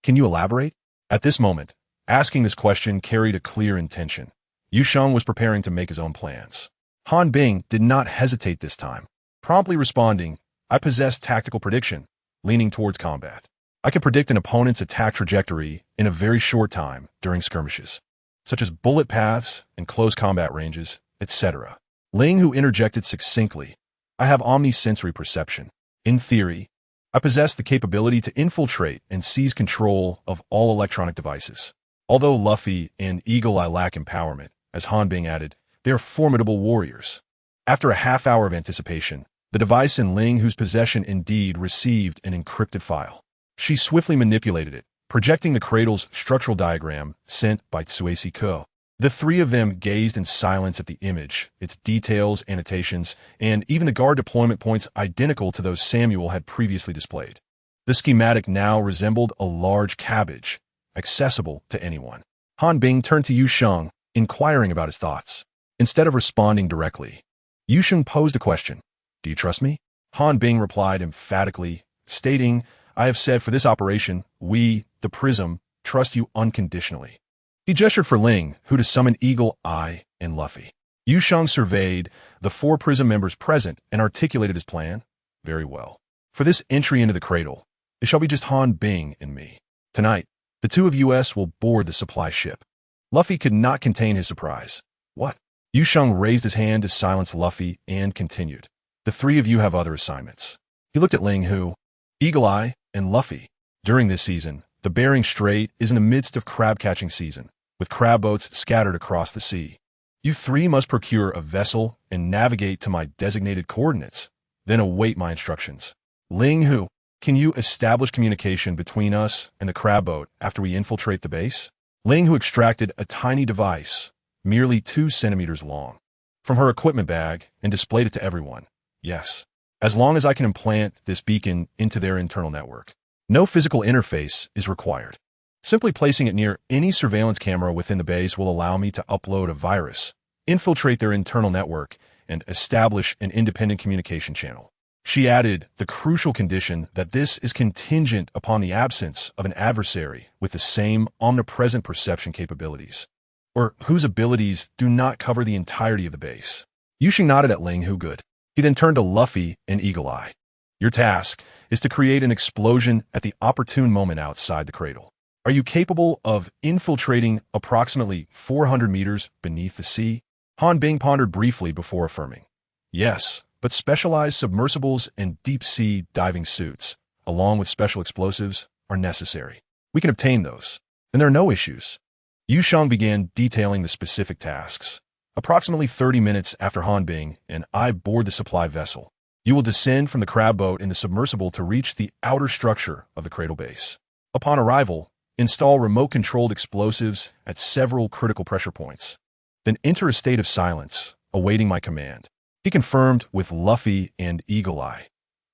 Can you elaborate? At this moment, asking this question carried a clear intention. Yu Sheng was preparing to make his own plans. Han Bing did not hesitate this time, promptly responding, I possess tactical prediction, leaning towards combat. I can predict an opponent's attack trajectory in a very short time during skirmishes, such as bullet paths and close combat ranges, etc. Ling Hu interjected succinctly, I have omnisensory perception. In theory, I possess the capability to infiltrate and seize control of all electronic devices. Although Luffy and Eagle Eye lack empowerment, as Han Bing added, they are formidable warriors. After a half hour of anticipation, the device in Ling Hu's possession indeed received an encrypted file. She swiftly manipulated it, projecting the cradle's structural diagram sent by Tsuesi Ko. The three of them gazed in silence at the image, its details, annotations, and even the guard deployment points identical to those Samuel had previously displayed. The schematic now resembled a large cabbage, accessible to anyone. Han Bing turned to Yu Sheng, inquiring about his thoughts. Instead of responding directly, Yu Sheng posed a question. Do you trust me? Han Bing replied emphatically, stating, I have said for this operation, we, the Prism, trust you unconditionally. He gestured for Ling, who to summon Eagle Eye and Luffy. Yu Sheng surveyed the 4 Prism members present and articulated his plan. Very well. For this entry into the cradle, it shall be just Han Bing and me. Tonight, the 2 of us will board the supply ship. Luffy could not contain his surprise. What? Yu Sheng raised his hand to silence Luffy and continued. The 3 of you have other assignments. He looked at Ling Hu, Eagle Eye, and Luffy. During this season, the Bering Strait is in the midst of crab-catching season, with crab boats scattered across the sea. You 3 must procure a vessel and navigate to my designated coordinates, then await my instructions. Ling Hu, can you establish communication between us and the crab boat after we infiltrate the base? Ling Hu extracted a tiny device, merely 2 centimeters long, from her equipment bag and displayed it to everyone. Yes, as long as I can implant this beacon into their internal network. No physical interface is required. Simply placing it near any surveillance camera within the base will allow me to upload a virus, infiltrate their internal network, and establish an independent communication channel. She added the crucial condition that this is contingent upon the absence of an adversary with the same omnipresent perception capabilities, or whose abilities do not cover the entirety of the base. Yu Sheng nodded at Ling Hu. Good. He then turned to Luffy and Eagle Eye. Your task is to create an explosion at the opportune moment outside the cradle. Are you capable of infiltrating approximately 400 meters beneath the sea? Han Bing pondered briefly before affirming. Yes, but specialized submersibles and deep-sea diving suits, along with special explosives, are necessary. We can obtain those, and there are no issues. Yu Sheng began detailing the specific tasks. Approximately 30 minutes after Han Bing and I board the supply vessel, you will descend from the crab boat in the submersible to reach the outer structure of the cradle base. Upon arrival, install remote-controlled explosives at several critical pressure points. Then enter a state of silence, awaiting my command. He confirmed with Luffy and Eagle Eye.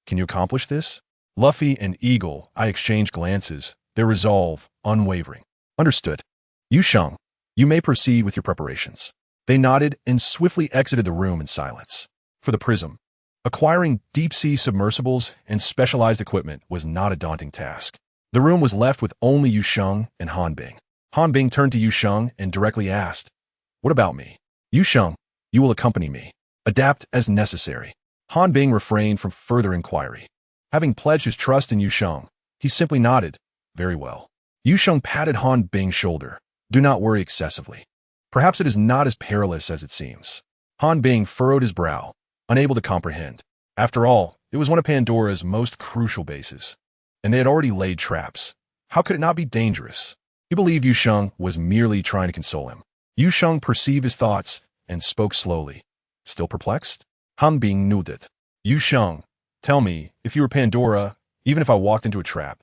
Can you accomplish this? Luffy and Eagle Eye exchanged glances, their resolve unwavering. Understood. Yu Sheng, you may proceed with your preparations. They nodded and swiftly exited the room in silence. For the Prism, acquiring deep-sea submersibles and specialized equipment was not a daunting task. The room was left with only Yu Sheng and Han Bing. Han Bing turned to Yu Sheng and directly asked, What about me? Yu Sheng, you will accompany me. Adapt as necessary. Han Bing refrained from further inquiry. Having pledged his trust in Yu Sheng, he simply nodded. Very well. Yu Sheng patted Han Bing's shoulder. Do not worry excessively. Perhaps it is not as perilous as it seems. Han Bing furrowed his brow, unable to comprehend. After all, it was one of Pandora's most crucial bases, and they had already laid traps. How could it not be dangerous? He believed Yu Sheng was merely trying to console him. Yu Sheng perceived his thoughts and spoke slowly. Still perplexed? Han Bing nodded. Yu Sheng, tell me, if you were Pandora, even if I walked into a trap,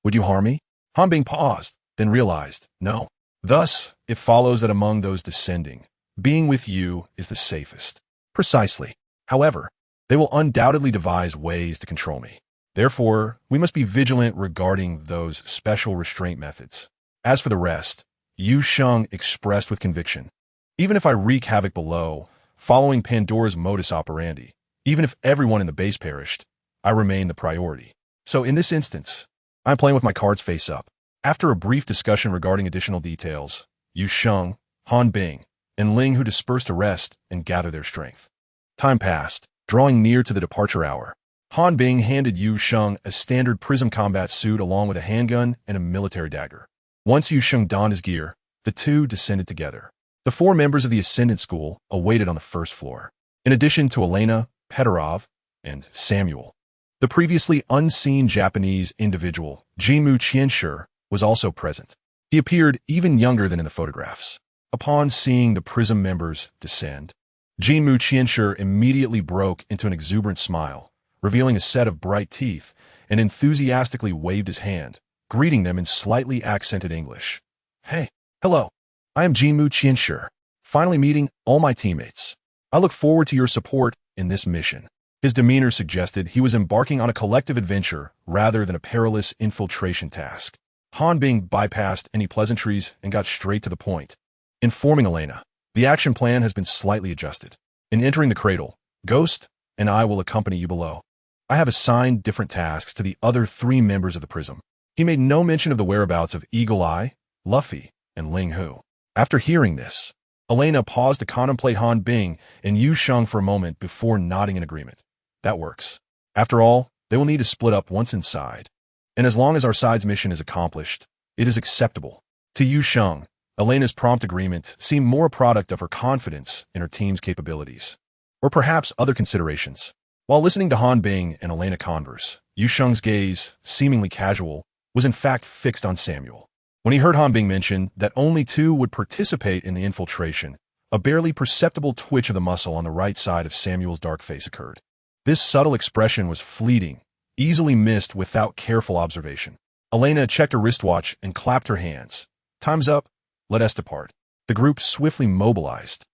would you harm me? Han Bing paused, then realized, no. Thus, it follows that among those descending, being with you is the safest. Precisely. However, they will undoubtedly devise ways to control me. Therefore, we must be vigilant regarding those special restraint methods. As for the rest, Yu Sheng expressed with conviction. Even if I wreak havoc below, following Pandora's modus operandi, even if everyone in the base perished, I remain the priority. So in this instance, I'm playing with my cards face up. After a brief discussion regarding additional details, Yu Sheng, Han Bing, and Ling Hu dispersed to rest and gather their strength. Time passed, drawing near to the departure hour. Han Bing handed Yu Sheng a standard Prism combat suit along with a handgun and a military dagger. Once Yu Sheng donned his gear, the two descended together. The 4 members of the Ascendant School awaited on the first floor, in addition to Elena, Petarov, and Samuel. The previously unseen Japanese individual, Jinmu Qianshi, was also present. He appeared even younger than in the photographs. Upon seeing the Prism members descend, Jinmu Qianshi immediately broke into an exuberant smile, revealing a set of bright teeth, and enthusiastically waved his hand, greeting them in slightly accented English. Hey, hello. I am Jinmu Qianshi, finally meeting all my teammates. I look forward to your support in this mission. His demeanor suggested he was embarking on a collective adventure rather than a perilous infiltration task. Han Bing bypassed any pleasantries and got straight to the point, informing Elena, the action plan has been slightly adjusted. In entering the cradle, Ghost and I will accompany you below. I have assigned different tasks to the other 3 members of the Prism. He made no mention of the whereabouts of Eagle Eye, Luffy, and Ling Hu. After hearing this, Elena paused to contemplate Han Bing and Yu Sheng for a moment before nodding in agreement. That works. After all, they will need to split up once inside. And as long as our side's mission is accomplished, it is acceptable. To Yu Sheng, Elena's prompt agreement seemed more a product of her confidence in her team's capabilities, or perhaps other considerations. While listening to Han Bing and Elena converse, Yu Sheng's gaze, seemingly casual, was in fact fixed on Samuel. When he heard Han Bing mention that only two would participate in the infiltration, a barely perceptible twitch of the muscle on the right side of Samuel's dark face occurred. This subtle expression was fleeting, easily missed without careful observation. Elena checked her wristwatch and clapped her hands. Time's up. Let us depart. The group swiftly mobilized.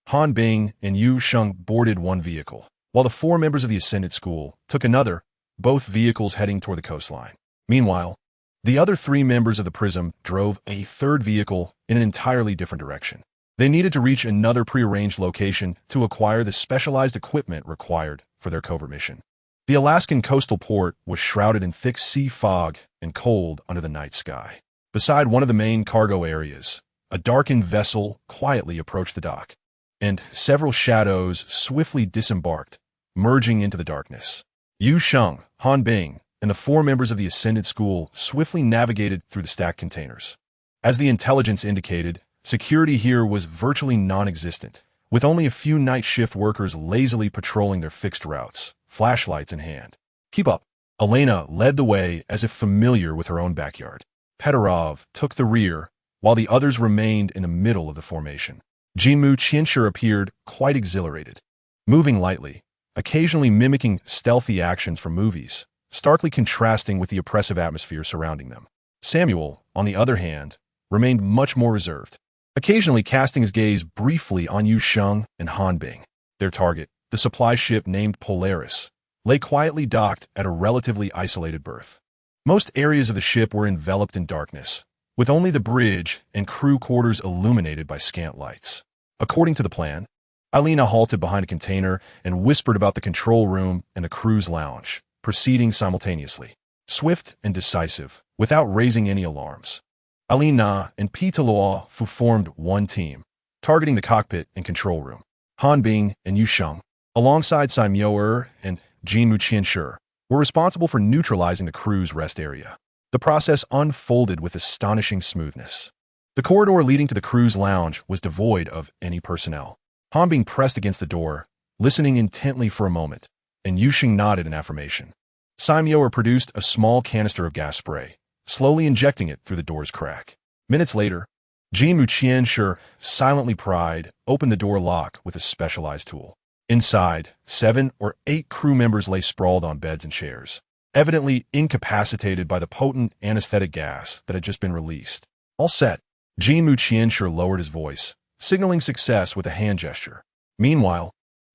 Han Bing and Yu Sheng boarded one vehicle, while the four members of the Ascended School took another, both vehicles heading toward the coastline. Meanwhile, the other three members of the Prism drove a third vehicle in an entirely different direction. They needed to reach another prearranged location to acquire the specialized equipment required for their covert mission. The Alaskan coastal port was shrouded in thick sea fog and cold under the night sky. Beside one of the main cargo areas, a darkened vessel quietly approached the dock, and several shadows swiftly disembarked, merging into the darkness. Yu Sheng, Han Bing, and the four members of the Ascended School swiftly navigated through the stacked containers. As the intelligence indicated, security here was virtually non-existent, with only a few night shift workers lazily patrolling their fixed routes, flashlights in hand. Keep up. Elena led the way as if familiar with her own backyard. Petarov took the rear, while the others remained in the middle of the formation. Jinmu Qianshi appeared quite exhilarated, moving lightly, occasionally mimicking stealthy actions from movies, starkly contrasting with the oppressive atmosphere surrounding them. Samuel, on the other hand, remained much more reserved, occasionally casting his gaze briefly on Yu Sheng and Han Bing. Their target, the supply ship named Polaris, lay quietly docked at a relatively isolated berth. Most areas of the ship were enveloped in darkness, with only the bridge and crew quarters illuminated by scant lights. According to the plan, Elena halted behind a container and whispered about the control room and the crew's lounge, proceeding simultaneously, swift and decisive, without raising any alarms. Elena and Pita Loa formed one team, targeting the cockpit and control room. Han Bing and Yu Sheng, alongside Saimyo and Jinmu Qianshi, were responsible for neutralizing the crew's rest area. The process unfolded with astonishing smoothness. The corridor leading to the crew's lounge was devoid of any personnel. Han Bing pressed against the door, listening intently for a moment, and Yu Sheng nodded in affirmation. Saimyo produced a small canister of gas spray, slowly injecting it through the door's crack. Minutes later, Jinmu Qianshi, silently pried, opened the door lock with a specialized tool. Inside, 7 or 8 crew members lay sprawled on beds and chairs, evidently incapacitated by the potent anesthetic gas that had just been released. All set, Jinmu Qianshi lowered his voice, signaling success with a hand gesture. Meanwhile,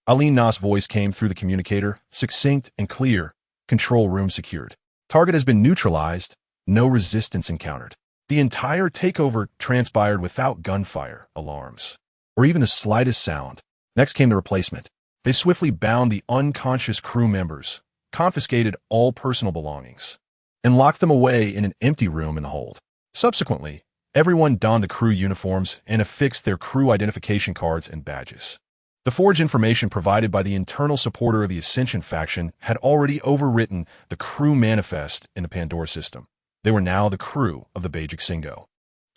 Alina's voice came through the communicator, succinct and clear. Control room secured. Target has been neutralized, no resistance encountered. The entire takeover transpired without gunfire, alarms, or even the slightest sound. Next came the replacement. They swiftly bound the unconscious crew members, confiscated all personal belongings, and locked them away in an empty room in the hold. Subsequently, everyone donned the crew uniforms and affixed their crew identification cards and badges. The forged information provided by the internal supporter of the Ascension faction had already overwritten the crew manifest in the Pandora system. They were now the crew of the Beijing Singo.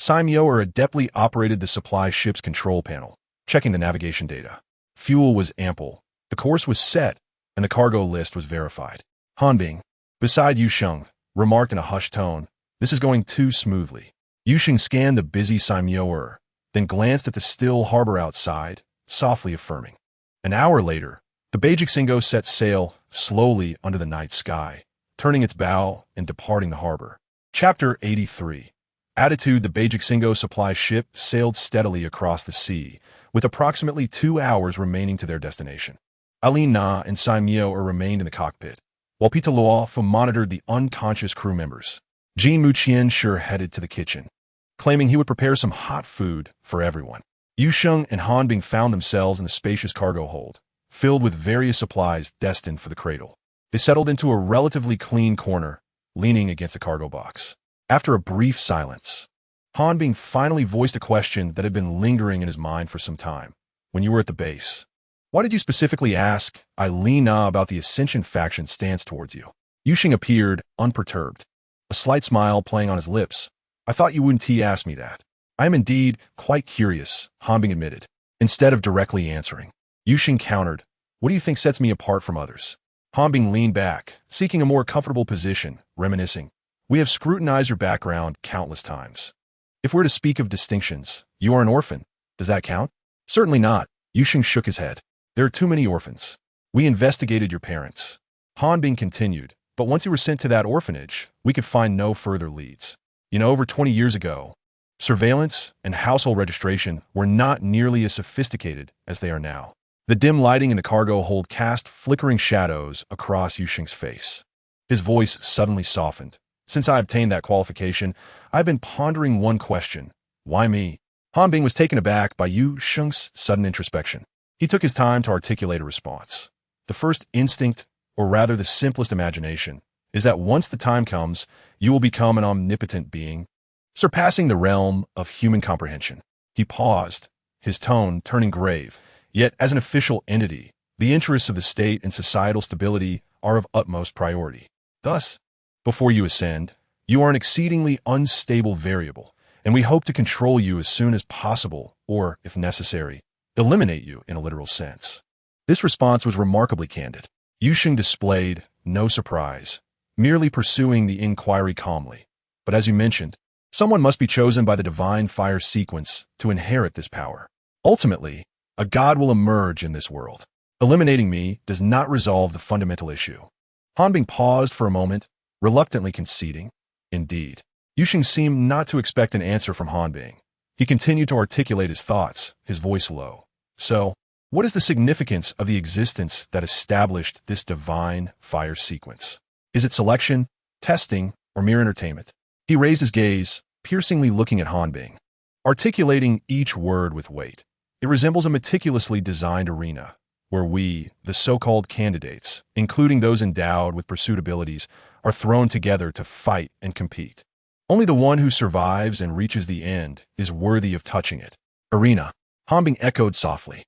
Saimyo adeptly operated the supply ship's control panel, checking the navigation data. Fuel was ample, the course was set, and the cargo list was verified. Han Bing, beside Yu Sheng, remarked in a hushed tone, "This is going too smoothly." Yu Sheng scanned the busy Saimyo, then glanced at the still harbor outside, softly affirming. An hour later, the Beijing Singo set sail slowly under the night sky, turning its bow and departing the harbor. Chapter 83. Attitude. The Beijing Singo supply ship sailed steadily across the sea, with approximately 2 hours remaining to their destination. Alina and Saimyo remained in the cockpit, while Pita Loa monitored the unconscious crew members. Jinmu Qianshi headed to the kitchen, claiming he would prepare some hot food for everyone. Yu Sheng and Han Bing found themselves in the spacious cargo hold, filled with various supplies destined for the cradle. They settled into a relatively clean corner, leaning against a cargo box. After a brief silence, Han finally voiced a question that had been lingering in his mind for some time. When you were at the base, why did you specifically ask Ailina about the Ascension faction's stance towards you? Yu Sheng appeared unperturbed, a slight smile playing on his lips. I thought you wouldn't ask me that. I am indeed quite curious, Han admitted. Instead of directly answering, Yu Sheng countered, what do you think sets me apart from others? Han leaned back, seeking a more comfortable position, reminiscing. We have scrutinized your background countless times. If we're to speak of distinctions, you are an orphan. Does that count? Certainly not. Yu Sheng shook his head. There are too many orphans. We investigated your parents. Han continued, but once you were sent to that orphanage, we could find no further leads. Over 20 years ago, surveillance and household registration were not nearly as sophisticated as they are now. The dim lighting in the cargo hold cast flickering shadows across Yu Sheng's face. His voice suddenly softened. Since I obtained that qualification, I've been pondering one question. Why me? Han was taken aback by Yu Sheng's sudden introspection. He took his time to articulate a response. The first instinct, or rather the simplest imagination, is that once the time comes, you will become an omnipotent being, surpassing the realm of human comprehension. He paused, his tone turning grave. Yet, as an official entity, the interests of the state and societal stability are of utmost priority. Thus, before you ascend, you are an exceedingly unstable variable, and we hope to control you as soon as possible, or, if necessary, eliminate you in a literal sense. This response was remarkably candid. Yu Sheng displayed no surprise, merely pursuing the inquiry calmly. But as you mentioned, someone must be chosen by the divine fire sequence to inherit this power. Ultimately, a god will emerge in this world. Eliminating me does not resolve the fundamental issue. Han paused for a moment, reluctantly conceding. Indeed, Yu Sheng seemed not to expect an answer from Han. He continued to articulate his thoughts, his voice low. So, what is the significance of the existence that established this divine fire sequence? Is it selection, testing, or mere entertainment? He raised his gaze, piercingly looking at Han, articulating each word with weight. It resembles a meticulously designed arena, where we, the so-called candidates, including those endowed with pursuit abilities, are thrown together to fight and compete. Only the one who survives and reaches the end is worthy of touching it. Arena. Han echoed softly.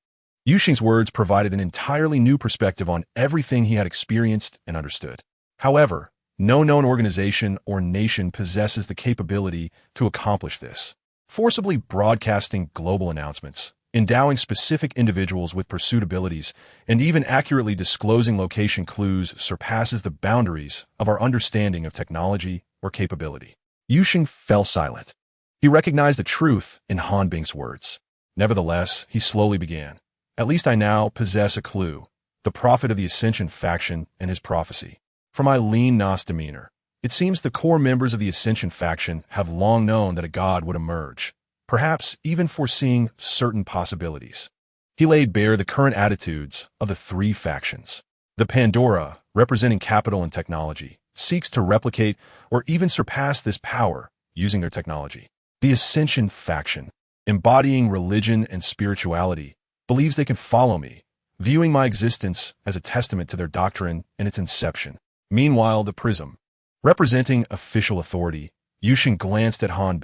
Yu Sheng's words provided an entirely new perspective on everything he had experienced and understood. However, no known organization or nation possesses the capability to accomplish this. Forcibly broadcasting global announcements, endowing specific individuals with pursuit abilities, and even accurately disclosing location clues surpasses the boundaries of our understanding of technology or capability. Yu Sheng fell silent. He recognized the truth in Han words. Nevertheless, he slowly began. At least I now possess a clue, the prophet of the Ascension faction and his prophecy. From my lean-nos demeanor, it seems the core members of the Ascension faction have long known that a god would emerge, perhaps even foreseeing certain possibilities. He laid bare the current attitudes of the three factions. The Pandora, representing capital and technology, seeks to replicate or even surpass this power using their technology. The Ascension faction, embodying religion and spirituality, believes they can follow me, viewing my existence as a testament to their doctrine and its inception. Meanwhile, the Prism, representing official authority, Yu Sheng glanced at Han.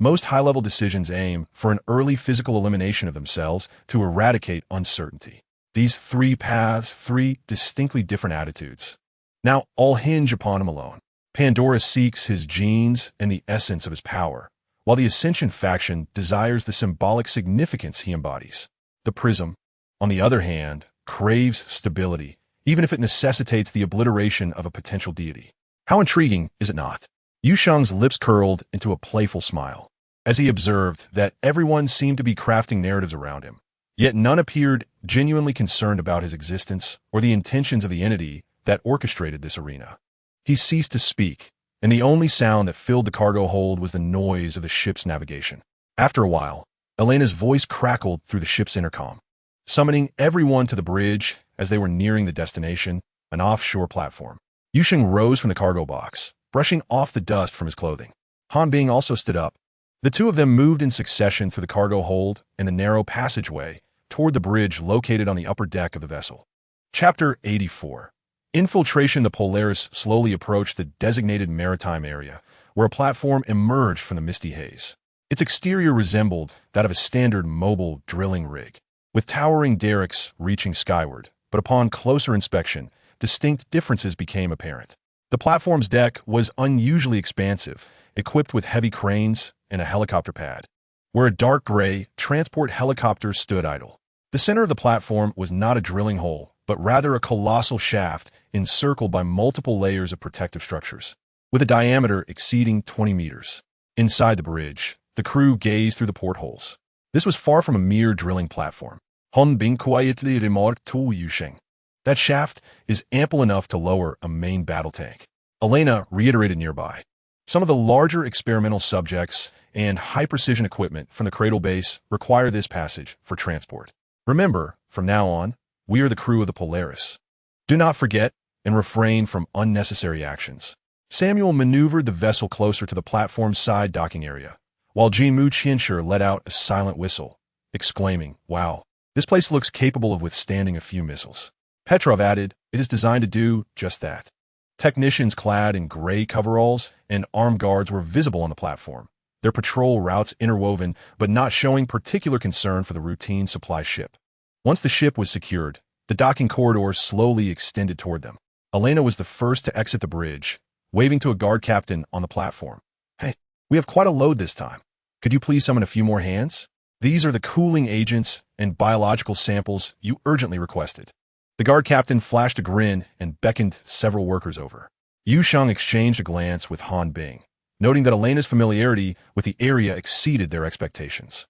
Most high-level decisions aim for an early physical elimination of themselves to eradicate uncertainty. These three paths, three distinctly different attitudes, now all hinge upon him alone. Pandora seeks his genes and the essence of his power, while the Ascension faction desires the symbolic significance he embodies. The Prism, on the other hand, craves stability, even if it necessitates the obliteration of a potential deity. How intriguing, is it not? Yu Sheng's lips curled into a playful smile, as he observed that everyone seemed to be crafting narratives around him, yet none appeared genuinely concerned about his existence or the intentions of the entity that orchestrated this arena. He ceased to speak, and the only sound that filled the cargo hold was the noise of the ship's navigation. After a while, Elena's voice crackled through the ship's intercom, summoning everyone to the bridge as they were nearing the destination, an offshore platform. Yu Sheng rose from the cargo box, brushing off the dust from his clothing. Han also stood up. The two of them moved in succession through the cargo hold and the narrow passageway toward the bridge located on the upper deck of the vessel. Chapter 84. Infiltration. The Polaris slowly approached the designated maritime area, where a platform emerged from the misty haze. Its exterior resembled that of a standard mobile drilling rig, with towering derricks reaching skyward, but upon closer inspection, distinct differences became apparent. The platform's deck was unusually expansive, equipped with heavy cranes and a helicopter pad, where a dark gray transport helicopter stood idle. The center of the platform was not a drilling hole, but rather a colossal shaft encircled by multiple layers of protective structures, with a diameter exceeding 20 meters. Inside the bridge, the crew gazed through the portholes. This was far from a mere drilling platform. Han Bing quietly remarked to Yu Sheng. That shaft is ample enough to lower a main battle tank. Elena reiterated nearby. Some of the larger experimental subjects and high-precision equipment from the cradle base require this passage for transport. Remember, from now on, we are the crew of the Polaris. Do not forget and refrain from unnecessary actions. Samuel maneuvered the vessel closer to the platform's side docking area, while Jimu Qianshi let out a silent whistle, exclaiming, "Wow, this place looks capable of withstanding a few missiles." Petrov added, "It is designed to do just that." Technicians clad in gray coveralls and armed guards were visible on the platform, their patrol routes interwoven but not showing particular concern for the routine supply ship. Once the ship was secured, the docking corridor slowly extended toward them. Elena was the first to exit the bridge, waving to a guard captain on the platform. "Hey, we have quite a load this time. Could you please summon a few more hands? These are the cooling agents and biological samples you urgently requested." The guard captain flashed a grin and beckoned several workers over. Yu Sheng exchanged a glance with Han Bing, noting that Elena's familiarity with the area exceeded their expectations.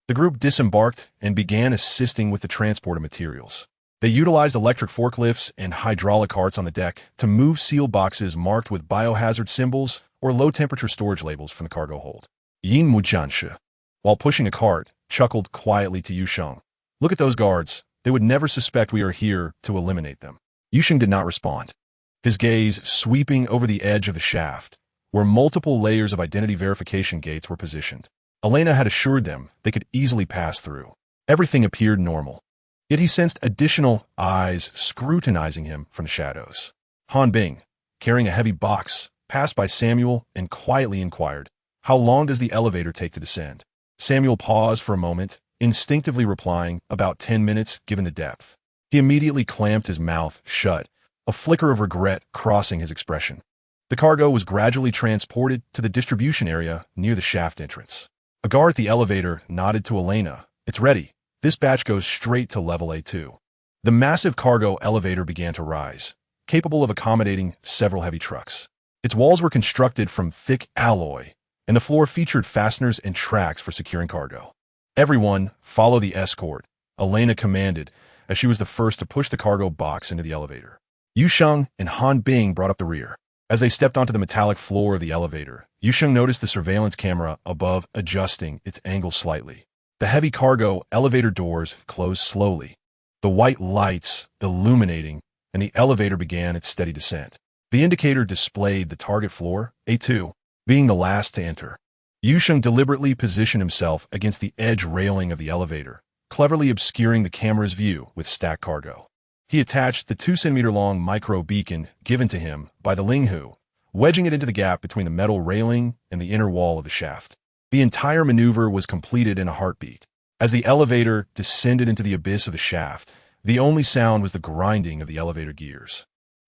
The group disembarked and began assisting with the transport of materials. They utilized electric forklifts and hydraulic carts on the deck to move sealed boxes marked with biohazard symbols or low-temperature storage labels from the cargo hold. Yin Mujianshi, while pushing a cart, chuckled quietly to Yu Sheng. "Look at those guards. They would never suspect we are here to eliminate them." Yu Sheng did not respond, his gaze sweeping over the edge of the shaft, where multiple layers of identity verification gates were positioned. Elena had assured them they could easily pass through. Everything appeared normal. Yet he sensed additional eyes scrutinizing him from the shadows. Han Bing, carrying a heavy box, passed by Samuel and quietly inquired, "How long does the elevator take to descend?" Samuel paused for a moment, instinctively replying, "About 10 minutes, given the depth." He immediately clamped his mouth shut, a flicker of regret crossing his expression. The cargo was gradually transported to the distribution area near the shaft entrance. A guard at the elevator nodded to Elena. "It's ready. This batch goes straight to level A2. The massive cargo elevator began to rise, capable of accommodating several heavy trucks. Its walls were constructed from thick alloy, and the floor featured fasteners and tracks for securing cargo. "Everyone, follow the escort," Elena commanded, as she was the first to push the cargo box into the elevator. Yu Sheng and Han Bing brought up the rear. As they stepped onto the metallic floor of the elevator, Yu Sheng noticed the surveillance camera above adjusting its angle slightly. The heavy cargo elevator doors closed slowly, the white lights illuminating, and the elevator began its steady descent. The indicator displayed the target floor, A2, being the last to enter. Yu Sheng deliberately positioned himself against the edge railing of the elevator, cleverly obscuring the camera's view with stacked cargo. He attached the 2-centimeter-long micro-beacon given to him by the Linghu, wedging it into the gap between the metal railing and the inner wall of the shaft. The entire maneuver was completed in a heartbeat. As the elevator descended into the abyss of the shaft, the only sound was the grinding of the elevator gears.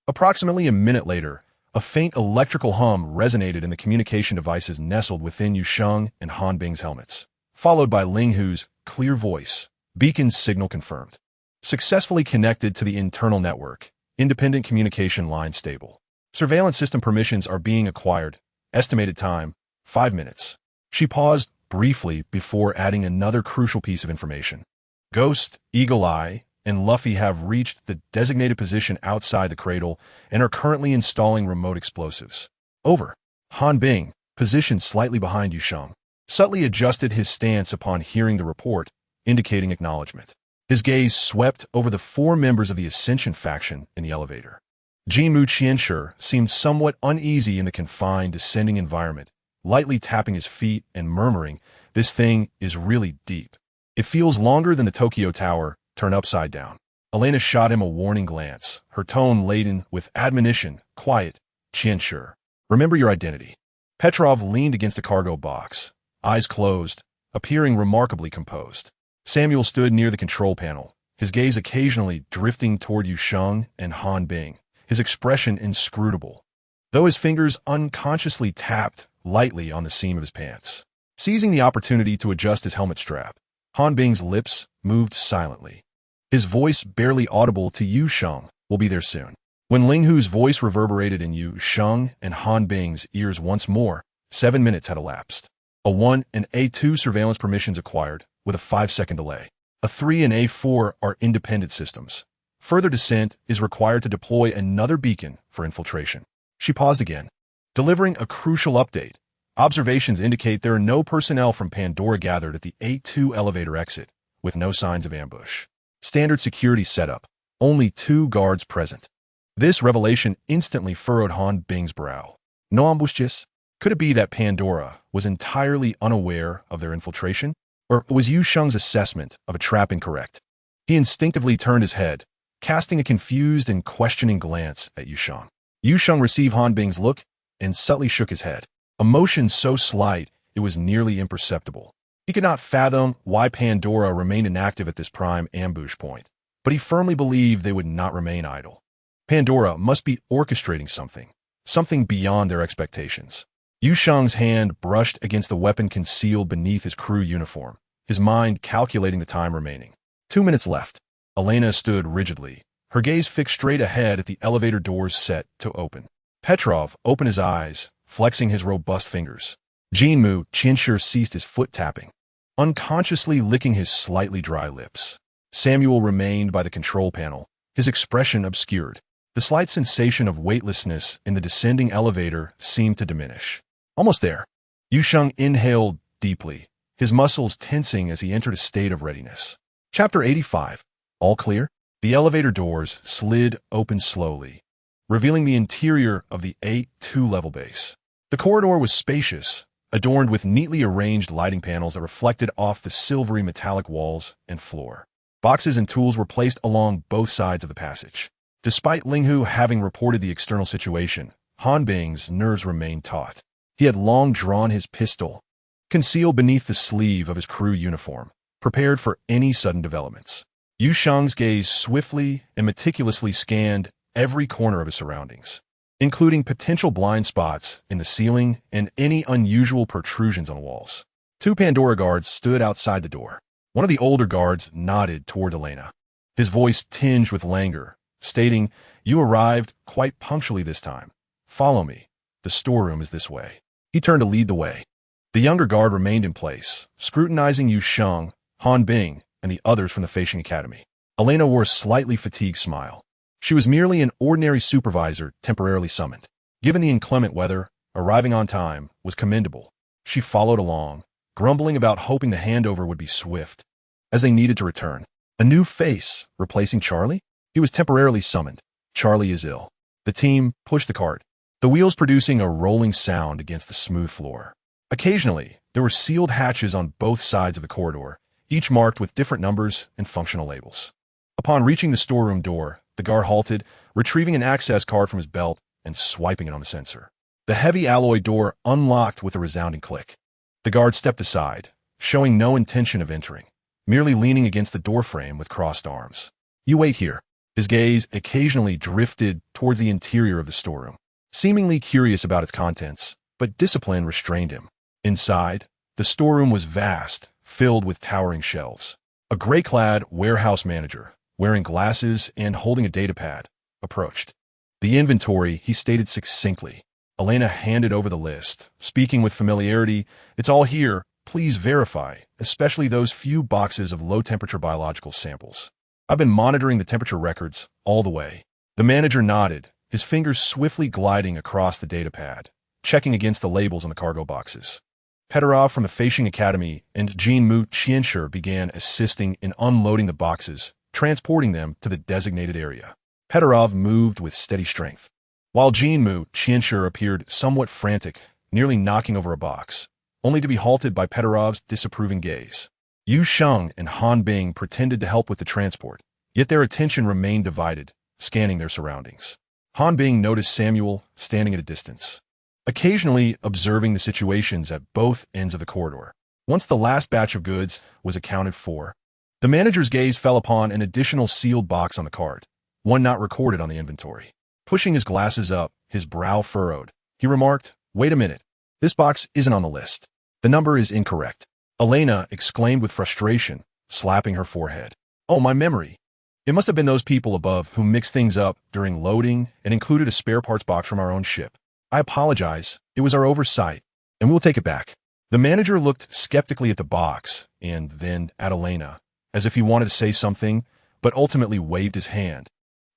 Approximately a minute later, a faint electrical hum resonated in the communication devices nestled within Yu Sheng and Han Bing's helmets, followed by Linghu's clear voice. "Beacon's signal confirmed. Successfully connected to the internal network. Independent communication line stable. Surveillance system permissions are being acquired. Estimated time, 5 minutes." She paused briefly before adding another crucial piece of information. "Ghost, Eagle Eye, and Luffy have reached the designated position outside the cradle and are currently installing remote explosives. Over." Han Bing, positioned slightly behind Yu Sheng, subtly adjusted his stance upon hearing the report, indicating acknowledgement. His gaze swept over the 4 members of the Ascension faction in the elevator. Jimu Qianshi seemed somewhat uneasy in the confined, descending environment, lightly tapping his feet and murmuring, "This thing is really deep. It feels longer than the Tokyo Tower turned upside down." Elena shot him a warning glance, her tone laden with admonition. "Quiet, Qianshi. Remember your identity." Petrov leaned against the cargo box, eyes closed, appearing remarkably composed. Samuel stood near the control panel, his gaze occasionally drifting toward Yu Sheng and Han Bing, his expression inscrutable, though his fingers unconsciously tapped lightly on the seam of his pants. Seizing the opportunity to adjust his helmet strap, Han Bing's lips moved silently. His voice barely audible to Yu Sheng, "Will be there soon." When Ling Hu's voice reverberated in Yu Sheng and Han Bing's ears once more, 7 minutes had elapsed. A1 and A2 surveillance permissions acquired, with a 5-second delay. A3 and A4 are independent systems. Further descent is required to deploy another beacon for infiltration. She paused again, delivering a crucial update. Observations indicate there are no personnel from Pandora gathered at the A2 elevator exit, with no signs of ambush. Standard security setup, only 2 guards present. This revelation instantly furrowed Han Bing's brow. No ambushes? Could it be that Pandora was entirely unaware of their infiltration? Or was Yu Sheng's assessment of a trap incorrect? He instinctively turned his head, casting a confused and questioning glance at Yu Sheng. Yu Sheng received Han Bing's look and subtly shook his head. A motion so slight it was nearly imperceptible. He could not fathom why Pandora remained inactive at this prime ambush point, but he firmly believed they would not remain idle. Pandora must be orchestrating something beyond their expectations. Yu Sheng's hand brushed against the weapon concealed beneath his crew uniform, his mind calculating the time remaining. 2 minutes left. Elena stood rigidly, her gaze fixed straight ahead at the elevator doors set to open. Petrov opened his eyes, flexing his robust fingers. Jinmu Qianshi ceased his foot tapping, unconsciously licking his slightly dry lips. Samuel remained by the control panel, his expression obscured. The slight sensation of weightlessness in the descending elevator seemed to diminish. Almost there. Yu Sheng inhaled deeply, his muscles tensing as he entered a state of readiness. Chapter 85. All clear? The elevator doors slid open slowly, revealing the interior of the A2 level base. The corridor was spacious, adorned with neatly arranged lighting panels that reflected off the silvery metallic walls and floor. Boxes and tools were placed along both sides of the passage. Despite Ling Hu having reported the external situation, Han Bing's nerves remained taut. He had long drawn his pistol, concealed beneath the sleeve of his crew uniform, prepared for any sudden developments. Yu Sheng's gaze swiftly and meticulously scanned every corner of his surroundings, including potential blind spots in the ceiling and any unusual protrusions on walls. 2 Pandora guards stood outside the door. One of the older guards nodded toward Elena, his voice tinged with languor, stating, "You arrived quite punctually this time. Follow me. The storeroom is this way." He turned to lead the way. The younger guard remained in place, scrutinizing Yu Sheng, Han Bing, and the others from the Feishing Academy. Elena wore a slightly fatigued smile. She was merely an ordinary supervisor temporarily summoned. Given the inclement weather, arriving on time was commendable. She followed along, grumbling about hoping the handover would be swift. As they needed to return, a new face replacing Charlie? He was temporarily summoned. Charlie is ill. The team pushed the cart, the wheels producing a rolling sound against the smooth floor. Occasionally, there were sealed hatches on both sides of the corridor, each marked with different numbers and functional labels. Upon reaching the storeroom door, the guard halted, retrieving an access card from his belt and swiping it on the sensor. The heavy alloy door unlocked with a resounding click. The guard stepped aside, showing no intention of entering, merely leaning against the doorframe with crossed arms. "You wait here." His gaze occasionally drifted towards the interior of the storeroom, seemingly curious about its contents, but discipline restrained him. Inside, the storeroom was vast, filled with towering shelves. A gray-clad warehouse manager, wearing glasses and holding a datapad, approached. The inventory, he stated succinctly. Elena handed over the list, speaking with familiarity. "It's all here. Please verify, especially those few boxes of low-temperature biological samples. I've been monitoring the temperature records all the way." The manager nodded, his fingers swiftly gliding across the datapad, checking against the labels on the cargo boxes. Petrov from the Feishing Academy and Jinmu Qianshi began assisting in unloading the boxes, transporting them to the designated area. Petrov moved with steady strength, while Jinmu Qianshi appeared somewhat frantic, nearly knocking over a box, only to be halted by Petrov's disapproving gaze. Yu Sheng and Han Bing pretended to help with the transport, yet their attention remained divided, scanning their surroundings. Han Bing noticed Samuel standing at a distance. occasionally observing the situations at both ends of the corridor. Once the last batch of goods was accounted for, the manager's gaze fell upon an additional sealed box on the cart, one not recorded on the inventory. Pushing his glasses up, his brow furrowed, he remarked, "Wait a minute. This box isn't on the list. The number is incorrect." Elena exclaimed with frustration, slapping her forehead. "Oh, my memory. It must have been those people above who mixed things up during loading and included a spare parts box from our own ship. I apologize. It was our oversight, and we'll take it back." The manager looked skeptically at the box and then at Elena, as if he wanted to say something, but ultimately waved his hand.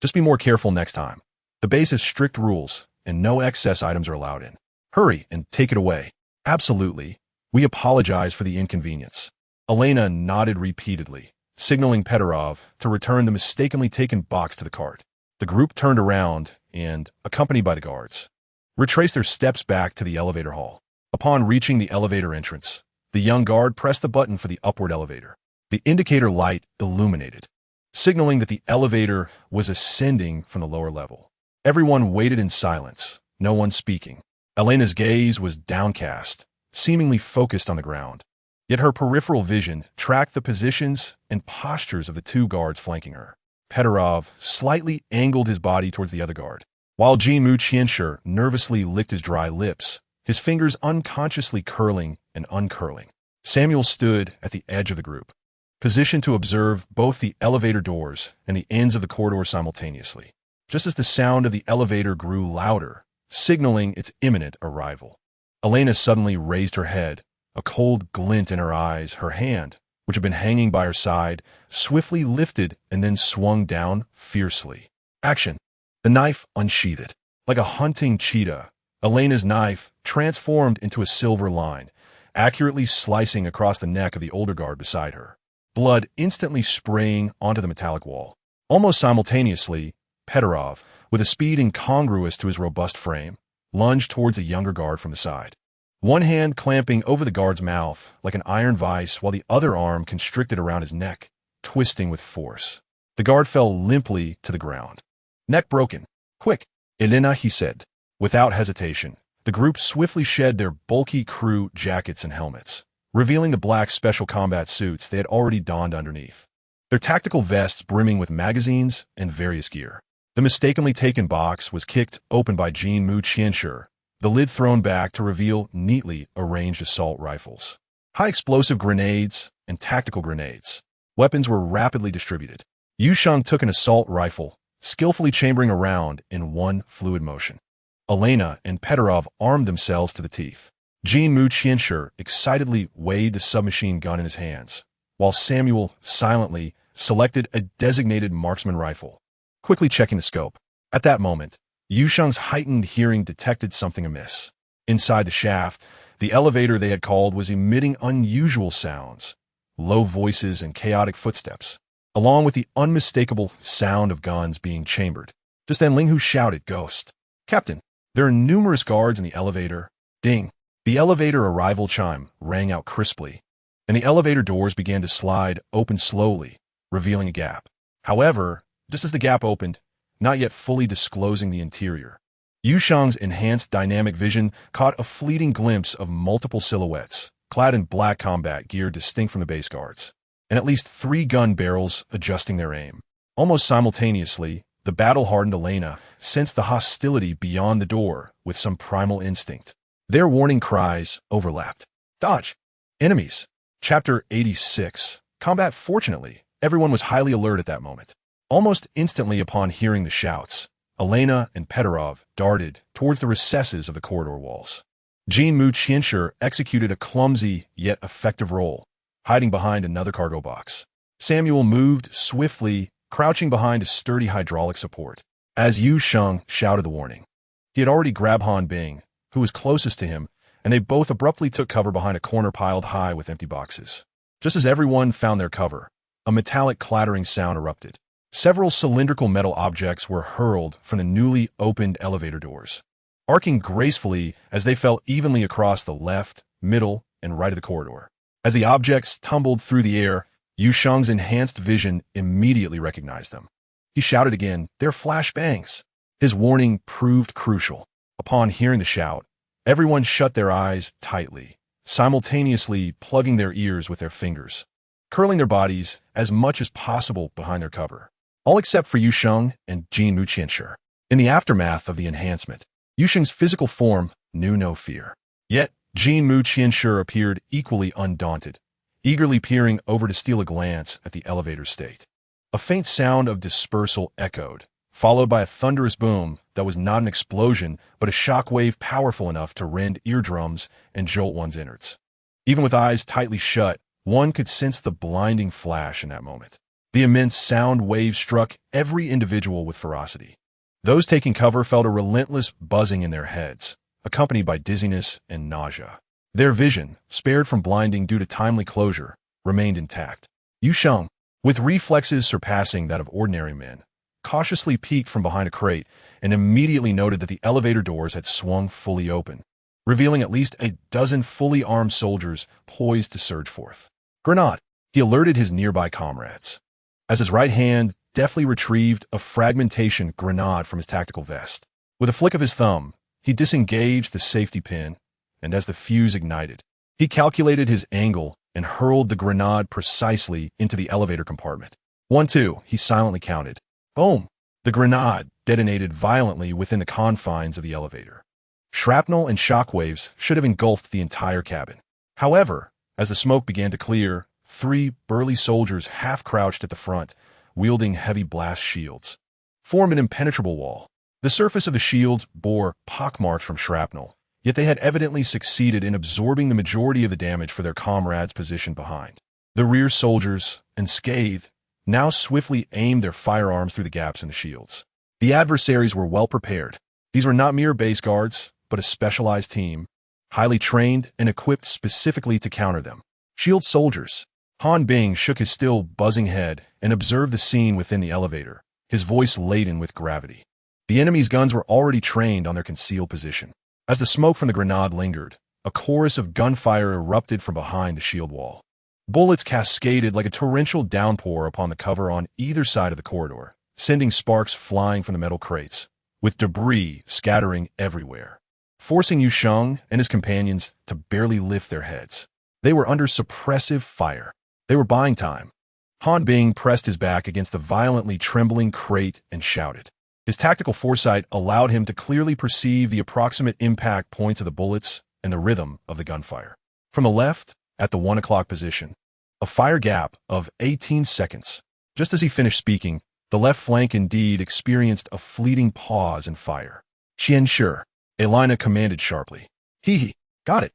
"Just be more careful next time. The base has strict rules, and no excess items are allowed in. Hurry and take it away." "Absolutely. We apologize for the inconvenience." Elena nodded repeatedly, signaling Pedorov to return the mistakenly taken box to the cart. The group turned around and, accompanied by the guards, retraced their steps back to the elevator hall. Upon reaching the elevator entrance, the young guard pressed the button for the upward elevator. The indicator light illuminated, signaling that the elevator was ascending from the lower level. Everyone waited in silence, no one speaking. Elena's gaze was downcast, seemingly focused on the ground. Yet her peripheral vision tracked the positions and postures of the two guards flanking her. Pedorov slightly angled his body towards the other guard, while Jimu Qianshi nervously licked his dry lips, his fingers unconsciously curling and uncurling. Samuel stood at the edge of the group, positioned to observe both the elevator doors and the ends of the corridor simultaneously, just as the sound of the elevator grew louder, signaling its imminent arrival. Elena suddenly raised her head, a cold glint in her eyes. Her hand, which had been hanging by her side, swiftly lifted and then swung down fiercely. Action! The knife unsheathed. Like a hunting cheetah, Elena's knife transformed into a silver line, accurately slicing across the neck of the older guard beside her, blood instantly spraying onto the metallic wall. Almost simultaneously, Pedorov, with a speed incongruous to his robust frame, lunged towards the younger guard from the side, one hand clamping over the guard's mouth like an iron vise while the other arm constricted around his neck, twisting with force. The guard fell limply to the ground. "Neck broken. Quick, Elena," he said. Without hesitation, the group swiftly shed their bulky crew jackets and helmets, revealing the black special combat suits they had already donned underneath, their tactical vests brimming with magazines and various gear. The mistakenly taken box was kicked open by Jimu Qianshi, the lid thrown back to reveal neatly arranged assault rifles, high-explosive grenades, and tactical grenades. Weapons were rapidly distributed. Yu Sheng took an assault rifle, skillfully chambering a round in one fluid motion. Elena and Pedorov armed themselves to the teeth. Jimu Qianshi excitedly weighed the submachine gun in his hands, while Samuel silently selected a designated marksman rifle, quickly checking the scope. At that moment, Yu Sheng's heightened hearing detected something amiss. Inside the shaft, the elevator they had called was emitting unusual sounds, low voices and chaotic footsteps, along with the unmistakable sound of guns being chambered. Just then Ling Hu shouted, "Ghost! Captain, there are numerous guards in the elevator." Ding! The elevator arrival chime rang out crisply, and the elevator doors began to slide open slowly, revealing a gap. However, just as the gap opened, not yet fully disclosing the interior, Yu Sheng's enhanced dynamic vision caught a fleeting glimpse of multiple silhouettes, clad in black combat gear distinct from the base guards, and at least 3 gun barrels adjusting their aim. Almost simultaneously, the battle-hardened Elena sensed the hostility beyond the door with some primal instinct. Their warning cries overlapped. Dodge! Enemies! Chapter 86. Combat. Fortunately, everyone was highly alert at that moment. Almost instantly upon hearing the shouts, Elena and Pedorov darted towards the recesses of the corridor walls. Jimu Qianshi executed a clumsy yet effective roll, hiding behind another cargo box. Samuel moved swiftly, crouching behind a sturdy hydraulic support, as Yu Sheng shouted the warning. He had already grabbed Han Bing, who was closest to him, and they both abruptly took cover behind a corner piled high with empty boxes. Just as everyone found their cover, a metallic clattering sound erupted. Several cylindrical metal objects were hurled from the newly opened elevator doors, arcing gracefully as they fell evenly across the left, middle, and right of the corridor. As the objects tumbled through the air, Yu Sheng's enhanced vision immediately recognized them. He shouted again, "They're flashbangs!" His warning proved crucial. Upon hearing the shout, Everyone shut their eyes tightly, simultaneously plugging their ears with their fingers, curling their bodies as much as possible behind their cover. All except for Yu Sheng and Jin Muqianshi. In the aftermath of the enhancement, Yu Sheng's physical form knew no fear. Yet, Jin Muqianshi appeared equally undaunted, eagerly peering over to steal a glance at the elevator's state. A faint sound of dispersal echoed, followed by a thunderous boom that was not an explosion but a shock wave powerful enough to rend eardrums and jolt one's innards. Even with eyes tightly shut, one could sense the blinding flash in that moment. The immense sound wave struck every individual with ferocity. Those taking cover felt a relentless buzzing in their heads, accompanied by dizziness and nausea. Their vision, spared from blinding due to timely closure, remained intact. Yu Sheng, with reflexes surpassing that of ordinary men, cautiously peeked from behind a crate and immediately noted that the elevator doors had swung fully open, revealing at least a dozen fully armed soldiers poised to surge forth. Grenade! He alerted his nearby comrades, as his right hand deftly retrieved a fragmentation grenade from his tactical vest. With a flick of his thumb, he disengaged the safety pin, and as the fuse ignited, he calculated his angle and hurled the grenade precisely into the elevator compartment. 1, 2, he silently counted. Boom! The grenade detonated violently within the confines of the elevator. Shrapnel and shockwaves should have engulfed the entire cabin. However, as the smoke began to clear, 3 burly soldiers half-crouched at the front, wielding heavy blast shields, formed an impenetrable wall. The surface of the shields bore pockmarks from shrapnel, yet they had evidently succeeded in absorbing the majority of the damage for their comrades positioned behind. The rear soldiers, unscathed, now swiftly aimed their firearms through the gaps in the shields. The adversaries were well prepared. These were not mere base guards, but a specialized team, highly trained and equipped specifically to counter them. Shield soldiers. Han Bing shook his still buzzing head and observed the scene within the elevator, his voice laden with gravity. The enemy's guns were already trained on their concealed position. As the smoke from the grenade lingered, a chorus of gunfire erupted from behind the shield wall. Bullets cascaded like a torrential downpour upon the cover on either side of the corridor, sending sparks flying from the metal crates, with debris scattering everywhere, forcing Yu Sheng and his companions to barely lift their heads. They were under suppressive fire. They were buying time. Han Bing pressed his back against the violently trembling crate and shouted. His tactical foresight allowed him to clearly perceive the approximate impact points of the bullets and the rhythm of the gunfire. From the left, at the 1 o'clock position, a fire gap of 18 seconds. Just as he finished speaking, the left flank indeed experienced a fleeting pause in fire. Qianshi, Elena commanded sharply. He, got it.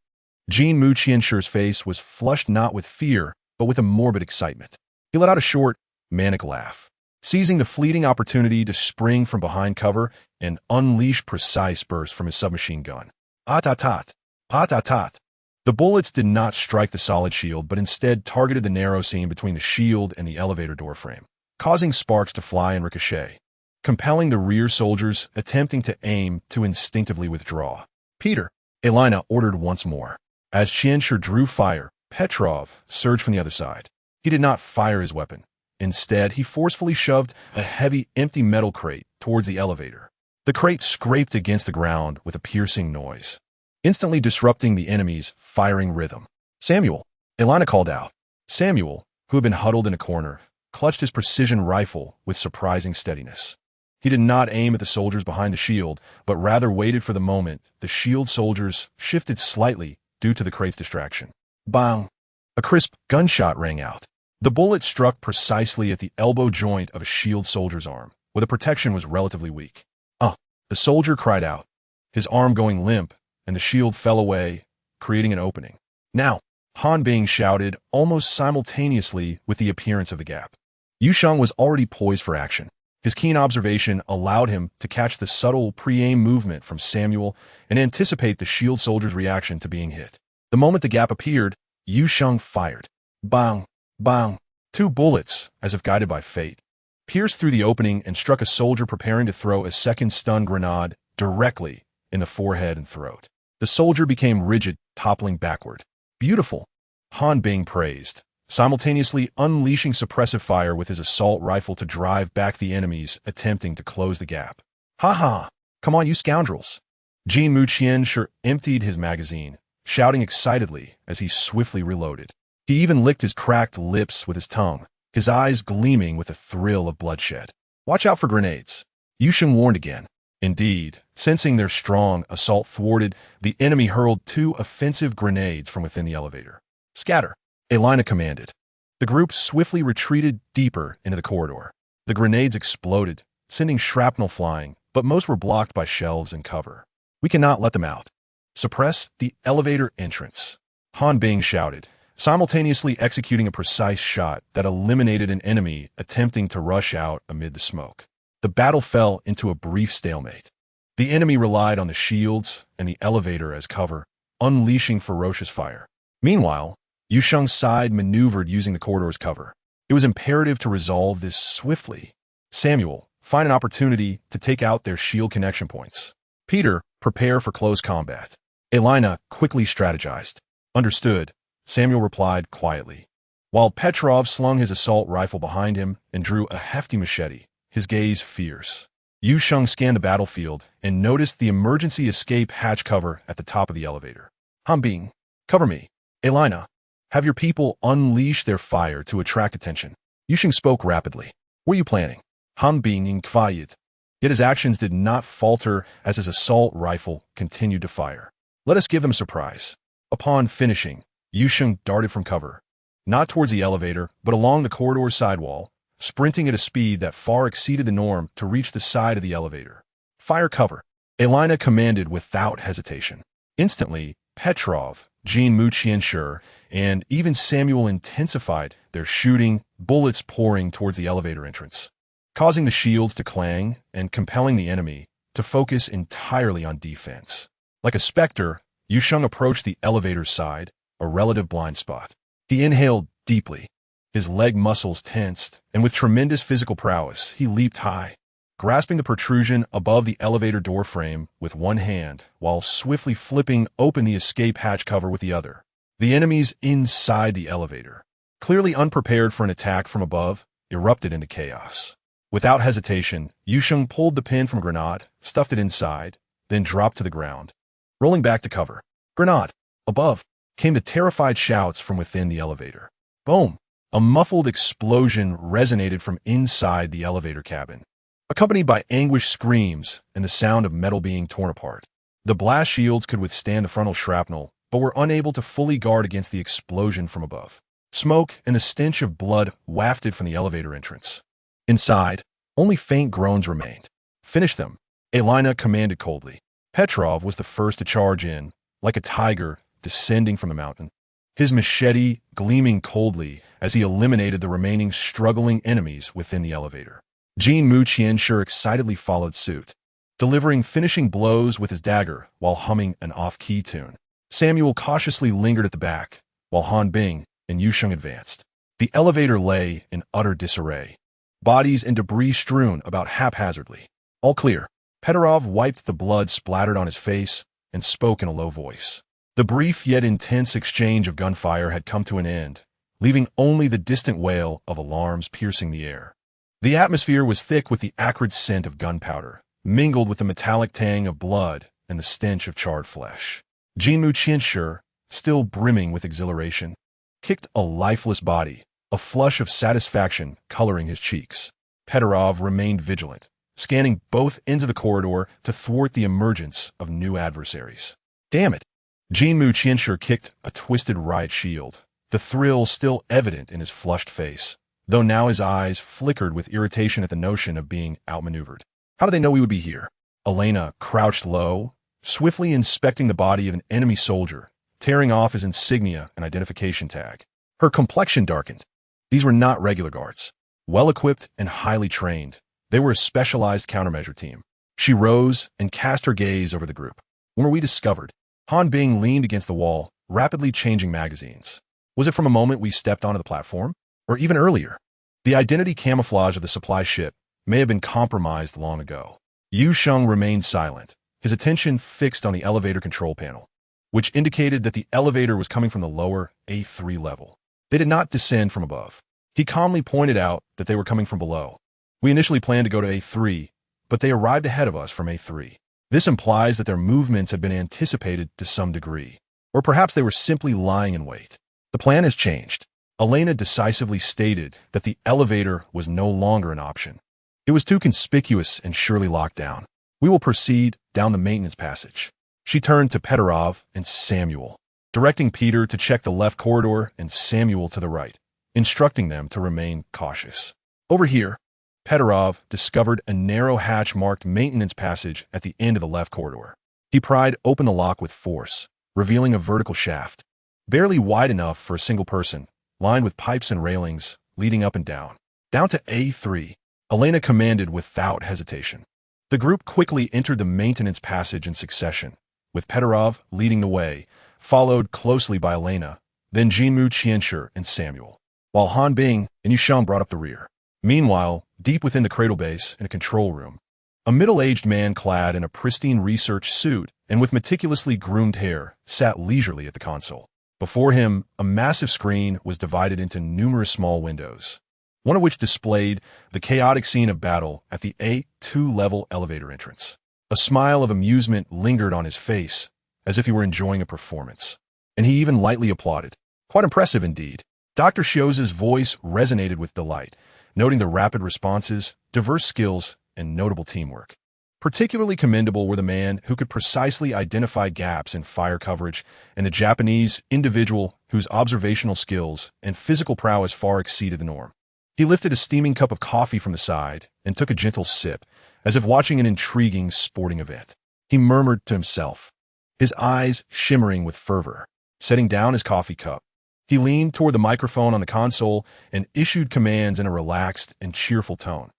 Jin Muqianshi's face was flushed not with fear, but with a morbid excitement. He let out a short, manic laugh, seizing the fleeting opportunity to spring from behind cover and unleash precise bursts from his submachine gun. At-at-at, at-at-at. The bullets did not strike the solid shield, but instead targeted the narrow seam between the shield and the elevator door frame, causing sparks to fly and ricochet, compelling the rear soldiers attempting to aim to instinctively withdraw. Peter, Elena ordered once more. As Qianshi drew fire, Petrov surged from the other side. He did not fire his weapon. Instead, he forcefully shoved a heavy, empty metal crate towards the elevator. The crate scraped against the ground with a piercing noise, instantly disrupting the enemy's firing rhythm. Samuel, Elena called out. Samuel, who had been huddled in a corner, clutched his precision rifle with surprising steadiness. He did not aim at the soldiers behind the shield, but rather waited for the moment the shield soldiers shifted slightly due to the crate's distraction. Bang! A crisp gunshot rang out. The bullet struck precisely at the elbow joint of a shield soldier's arm, where the protection was relatively weak. The soldier cried out, his arm going limp, and the shield fell away, creating an opening. Now, Han Bing shouted almost simultaneously with the appearance of the gap. Yu Sheng was already poised for action. His keen observation allowed him to catch the subtle pre-aim movement from Samuel and anticipate the shield soldier's reaction to being hit. The moment the gap appeared, Yu Sheng fired. Bang! Bang! 2 bullets, as if guided by fate, pierced through the opening and struck a soldier preparing to throw a second stun grenade directly in the forehead and throat. The soldier became rigid, toppling backward. Beautiful, Han Bing praised, simultaneously unleashing suppressive fire with his assault rifle to drive back the enemies attempting to close the gap. Ha ha! Come on, you scoundrels! Jin Muqian sure emptied his magazine, shouting excitedly as he swiftly reloaded. He even licked his cracked lips with his tongue, his eyes gleaming with a thrill of bloodshed. Watch out for grenades. Yu Sheng warned again. Indeed, sensing their strong assault thwarted, the enemy hurled 2 offensive grenades from within the elevator. Scatter, Elena commanded. The group swiftly retreated deeper into the corridor. The grenades exploded, sending shrapnel flying, but most were blocked by shelves and cover. We cannot let them out. Suppress the elevator entrance, Han Bing shouted, simultaneously executing a precise shot that eliminated an enemy attempting to rush out amid the smoke. The battle fell into a brief stalemate. The enemy relied on the shields and the elevator as cover, unleashing ferocious fire. Meanwhile, Yu Sheng's side maneuvered using the corridor's cover. It was imperative to resolve this swiftly. Samuel, find an opportunity to take out their shield connection points. Peter, prepare for close combat. Elena quickly strategized. Understood, Samuel replied quietly. While Petrov slung his assault rifle behind him and drew a hefty machete, his gaze fierce. Yu Sheng scanned the battlefield and noticed the emergency escape hatch cover at the top of the elevator. Han Bing, cover me. Elena, have your people unleash their fire to attract attention. Yu Sheng spoke rapidly. What are you planning? Han Bing inquired. Yet his actions did not falter as his assault rifle continued to fire. Let us give them a surprise. Upon finishing, Yu Sheng darted from cover, not towards the elevator, but along the corridor's sidewall, sprinting at a speed that far exceeded the norm to reach the side of the elevator. Fire cover, Elena commanded without hesitation. Instantly, Petrov, Jin Muqian and even Samuel intensified their shooting, bullets pouring towards the elevator entrance, causing the shields to clang and compelling the enemy to focus entirely on defense. Like a specter, Yu Sheng approached the elevator's side, a relative blind spot. He inhaled deeply. His leg muscles tensed, and with tremendous physical prowess, he leaped high, grasping the protrusion above the elevator door frame with one hand, while swiftly flipping open the escape hatch cover with the other. The enemies inside the elevator, clearly unprepared for an attack from above, erupted into chaos. Without hesitation, Yu Sheng pulled the pin from a grenade, stuffed it inside, then dropped to the ground. Rolling back to cover. Grenade! Above came the terrified shouts from within the elevator. Boom! A muffled explosion resonated from inside the elevator cabin, accompanied by anguished screams and the sound of metal being torn apart. The blast shields could withstand the frontal shrapnel, but were unable to fully guard against the explosion from above. Smoke and the stench of blood wafted from the elevator entrance. Inside, only faint groans remained. Finish them, Elena commanded coldly. Petrov was the first to charge in, like a tiger descending from the mountain, his machete gleaming coldly as he eliminated the remaining struggling enemies within the elevator. Jin Muqian excitedly followed suit, delivering finishing blows with his dagger while humming an off-key tune. Samuel cautiously lingered at the back, while Han Bing and Yu Sheng advanced. The elevator lay in utter disarray, bodies and debris strewn about haphazardly. All clear. Petrov wiped the blood splattered on his face and spoke in a low voice. The brief yet intense exchange of gunfire had come to an end, leaving only the distant wail of alarms piercing the air. The atmosphere was thick with the acrid scent of gunpowder, mingled with the metallic tang of blood and the stench of charred flesh. Jin Muqian, still brimming with exhilaration, kicked a lifeless body, a flush of satisfaction coloring his cheeks. Petrov remained vigilant, scanning both ends of the corridor to thwart the emergence of new adversaries. Damn it! Jin Muqian kicked a twisted riot shield, the thrill still evident in his flushed face, though now his eyes flickered with irritation at the notion of being outmaneuvered. How did they know we would be here? Elena crouched low, swiftly inspecting the body of an enemy soldier, tearing off his insignia and identification tag. Her complexion darkened. These were not regular guards. Well-equipped and highly trained, they were a specialized countermeasure team. She rose and cast her gaze over the group. When were we discovered? Han Bing leaned against the wall, rapidly changing magazines. Was it from a moment we stepped onto the platform? Or even earlier? The identity camouflage of the supply ship may have been compromised long ago. Yu Sheng remained silent, his attention fixed on the elevator control panel, which indicated that the elevator was coming from the lower A3 level. They did not descend from above. He calmly pointed out that they were coming from below. We initially planned to go to A3, but they arrived ahead of us from A3. This implies that their movements had been anticipated to some degree, or perhaps they were simply lying in wait. The plan has changed. Elena decisively stated that the elevator was no longer an option. It was too conspicuous and surely locked down. We will proceed down the maintenance passage. She turned to Petarov and Samuel, directing Peter to check the left corridor and Samuel to the right, instructing them to remain cautious. Over here, Petarov discovered a narrow hatch marked maintenance passage at the end of the left corridor. He pried open the lock with force, revealing a vertical shaft, barely wide enough for a single person, lined with pipes and railings leading up and down. Down to A3, Elena commanded without hesitation. The group quickly entered the maintenance passage in succession, with Petarov leading the way, followed closely by Elena, then Jinmu Qianshi and Samuel, while Han Bing and Yu Sheng brought up the rear. Meanwhile, deep within the cradle base in a control room, a middle-aged man clad in a pristine research suit and with meticulously groomed hair sat leisurely at the console. Before him, a massive screen was divided into numerous small windows, one of which displayed the chaotic scene of battle at the A2 level elevator entrance. A smile of amusement lingered on his face, as if he were enjoying a performance, and he even lightly applauded. Quite impressive indeed. Dr. Xiao's voice resonated with delight, noting the rapid responses, diverse skills, and notable teamwork. Particularly commendable were the man who could precisely identify gaps in fire coverage and the Japanese individual whose observational skills and physical prowess far exceeded the norm. He lifted a steaming cup of coffee from the side and took a gentle sip, as if watching an intriguing sporting event. He murmured to himself, his eyes shimmering with fervor. Setting down his coffee cup, he leaned toward the microphone on the console and issued commands in a relaxed and cheerful tone.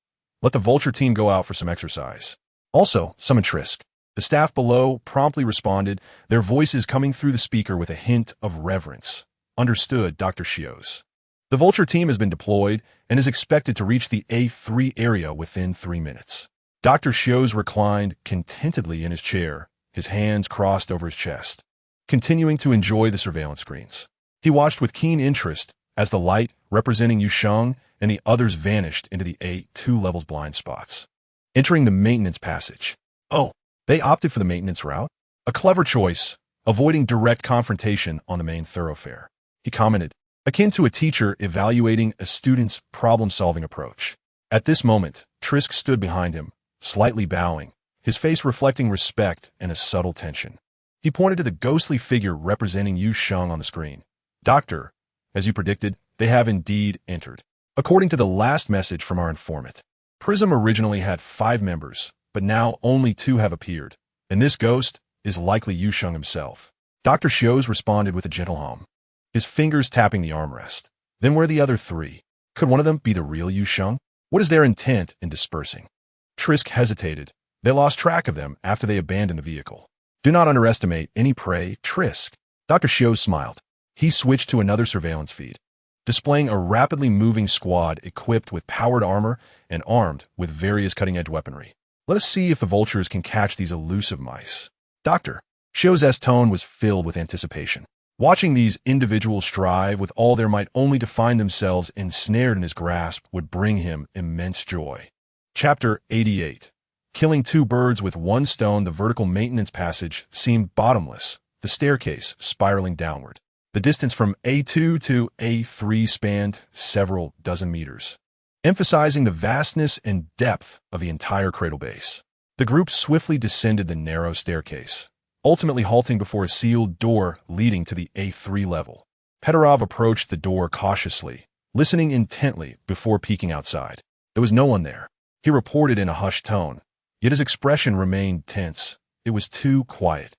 Let the Vulture team go out for some exercise. Also, summon Trisk. The staff below promptly responded, their voices coming through the speaker with a hint of reverence. Understood, Dr. Xios. The Vulture team has been deployed and is expected to reach the A3 area within 3 minutes. Dr. Xios reclined contentedly in his chair, his hands crossed over his chest, continuing to enjoy the surveillance screens. He watched with keen interest as the light representing Yu Sheng and the others vanished into the A2 level's blind spots. Entering the maintenance passage. Oh, they opted for the maintenance route? A clever choice, avoiding direct confrontation on the main thoroughfare. He commented, akin to a teacher evaluating a student's problem-solving approach. At this moment, Trisk stood behind him, slightly bowing, his face reflecting respect and a subtle tension. He pointed to the ghostly figure representing Yu Sheng on the screen. Doctor, as you predicted, they have indeed entered. According to the last message from our informant, Prism originally had 5 members, but now only 2 have appeared, and this ghost is likely Yu Sheng himself. Dr. Xios responded with a gentle hum, his fingers tapping the armrest. Then where are the other 3? Could one of them be the real Yu Sheng? What is their intent in dispersing? Trisk hesitated. They lost track of them after they abandoned the vehicle. Do not underestimate any prey, Trisk. Dr. Xios smiled. He switched to another surveillance feed, displaying a rapidly moving squad equipped with powered armor and armed with various cutting-edge weaponry. Let us see if the vultures can catch these elusive mice. Dr. Xiao's tone was filled with anticipation. Watching these individuals strive with all their might only to find themselves ensnared in his grasp would bring him immense joy. Chapter 88. Killing 2 birds with 1 stone. The vertical maintenance passage seemed bottomless, the staircase spiraling downward. The distance from A2 to A3 spanned several dozen meters, emphasizing the vastness and depth of the entire cradle base. The group swiftly descended the narrow staircase, ultimately halting before a sealed door leading to the A3 level. Petarov approached the door cautiously, listening intently before peeking outside. There was no one there. He reported in a hushed tone, yet his expression remained tense. It was too quiet.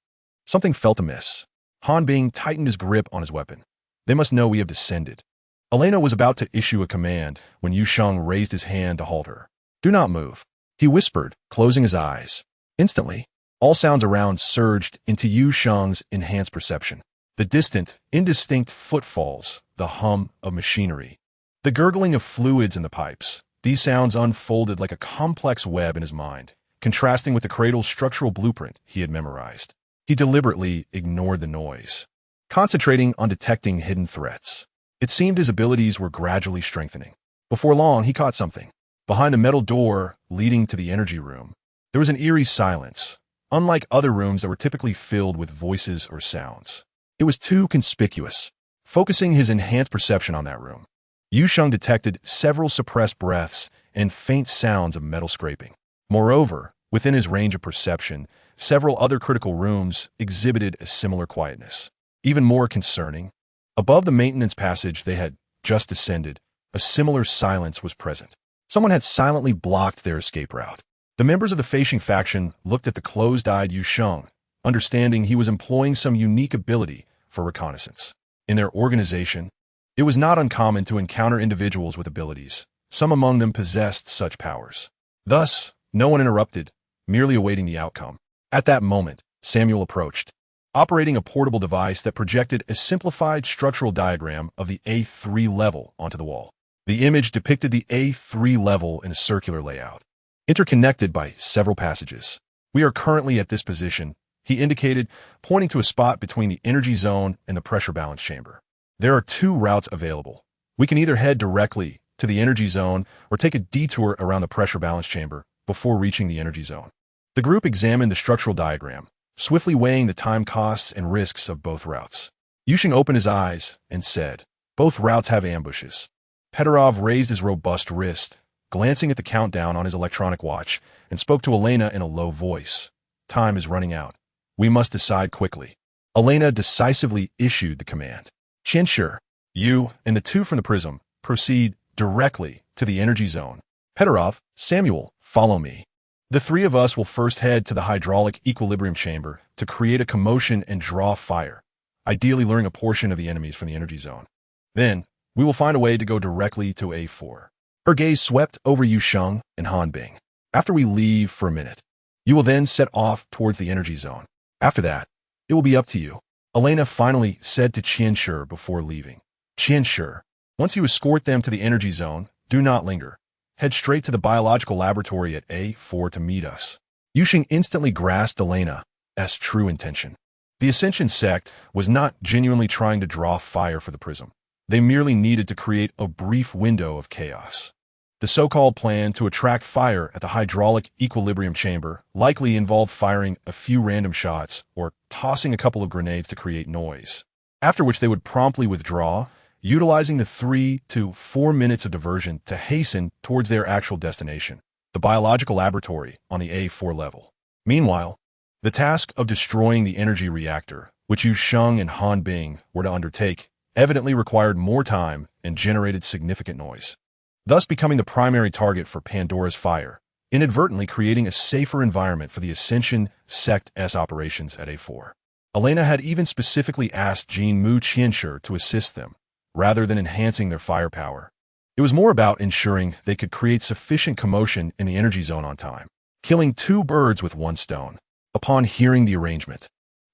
Something felt amiss. Han Bing tightened his grip on his weapon. They must know we have descended. Elena was about to issue a command when Yu Sheng raised his hand to halt her. Do not move, he whispered, closing his eyes. Instantly, all sounds around surged into Yu Sheng's enhanced perception. The distant, indistinct footfalls, the hum of machinery, the gurgling of fluids in the pipes. These sounds unfolded like a complex web in his mind, contrasting with the cradle's structural blueprint he had memorized. He deliberately ignored the noise, concentrating on detecting hidden threats. It seemed his abilities were gradually strengthening. Before long, he caught something. Behind the metal door leading to the energy room, there was an eerie silence, unlike other rooms that were typically filled with voices or sounds. It was too conspicuous. Focusing his enhanced perception on that room, Yu Sheng detected several suppressed breaths and faint sounds of metal scraping. Moreover, within his range of perception, several other critical rooms exhibited a similar quietness. Even more concerning, above the maintenance passage they had just descended, a similar silence was present. Someone had silently blocked their escape route. The members of the Fei faction looked at the closed-eyed Yu Sheng, understanding he was employing some unique ability for reconnaissance. In their organization, it was not uncommon to encounter individuals with abilities. Some among them possessed such powers. Thus, no one interrupted, merely awaiting the outcome. At that moment, Samuel approached, operating a portable device that projected a simplified structural diagram of the A3 level onto the wall. The image depicted the A3 level in a circular layout, interconnected by several passages. "We are currently at this position," he indicated, pointing to a spot between the energy zone and the pressure balance chamber. "There are two routes available. We can either head directly to the energy zone or take a detour around the pressure balance chamber before reaching the energy zone." The group examined the structural diagram, swiftly weighing the time costs and risks of both routes. Yu Sheng opened his eyes and said, "Both routes have ambushes." Petarov raised his robust wrist, glancing at the countdown on his electronic watch, and spoke to Elena in a low voice. "Time is running out. We must decide quickly." Elena decisively issued the command. "Qianshi, you and the two from the prism proceed directly to the energy zone. Petarov, Samuel, follow me. The three of us will first head to the hydraulic equilibrium chamber to create a commotion and draw fire, ideally luring a portion of the enemies from the energy zone. Then, we will find a way to go directly to A4. Her gaze swept over Yu Sheng and Han Bing. "After we leave for a minute, you will then set off towards the energy zone. After that, it will be up to you," Elena finally said to Qianshi before leaving. "Qianshi, once you escort them to the energy zone, do not linger. Head straight to the biological laboratory at A4 to meet us." Yu Sheng instantly grasped Elena's true intention. The Ascension sect was not genuinely trying to draw fire for the prism. They merely needed to create a brief window of chaos. The so-called plan to attract fire at the hydraulic equilibrium chamber likely involved firing a few random shots or tossing a couple of grenades to create noise, after which they would promptly withdraw, utilizing the 3 to 4 minutes of diversion to hasten towards their actual destination, the biological laboratory on the A4 level. Meanwhile, the task of destroying the energy reactor, which Yu Sheng and Han Bing were to undertake, evidently required more time and generated significant noise, thus becoming the primary target for Pandora's fire, inadvertently creating a safer environment for the Ascension sect's operations at A4. Elena had even specifically asked Jin Mu Qianshi to assist them, rather than enhancing their firepower. It was more about ensuring they could create sufficient commotion in the energy zone on time, killing two birds with one stone. Upon hearing the arrangement,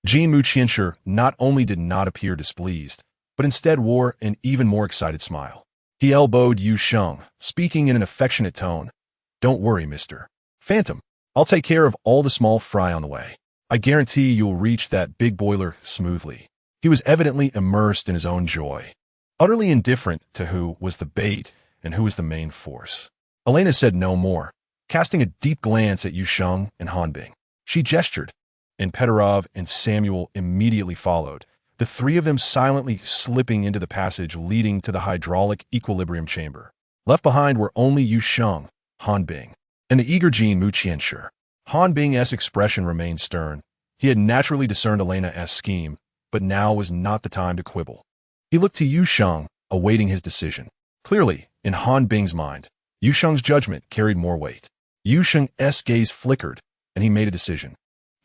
Jin Mu Qianshi not only did not appear displeased, but instead wore an even more excited smile. He elbowed Yu Sheng, speaking in an affectionate tone. "Don't worry, Mr. Phantom. I'll take care of all the small fry on the way. I guarantee you'll reach that big boiler smoothly." He was evidently immersed in his own joy, utterly indifferent to who was the bait and who was the main force. Elena said no more, casting a deep glance at Yu Sheng and Han Bing. She gestured, and Petarov and Samuel immediately followed, the three of them silently slipping into the passage leading to the hydraulic equilibrium chamber. Left behind were only Yu Sheng, Han Bing, and the eager Jin Mu Qianshi. Han Bing's expression remained stern. He had naturally discerned Elena's scheme, but now was not the time to quibble. He looked to Yu Sheng, awaiting his decision. Clearly, in Han Bing's mind, Yu Sheng's judgment carried more weight. Yu Sheng's gaze flickered, and he made a decision.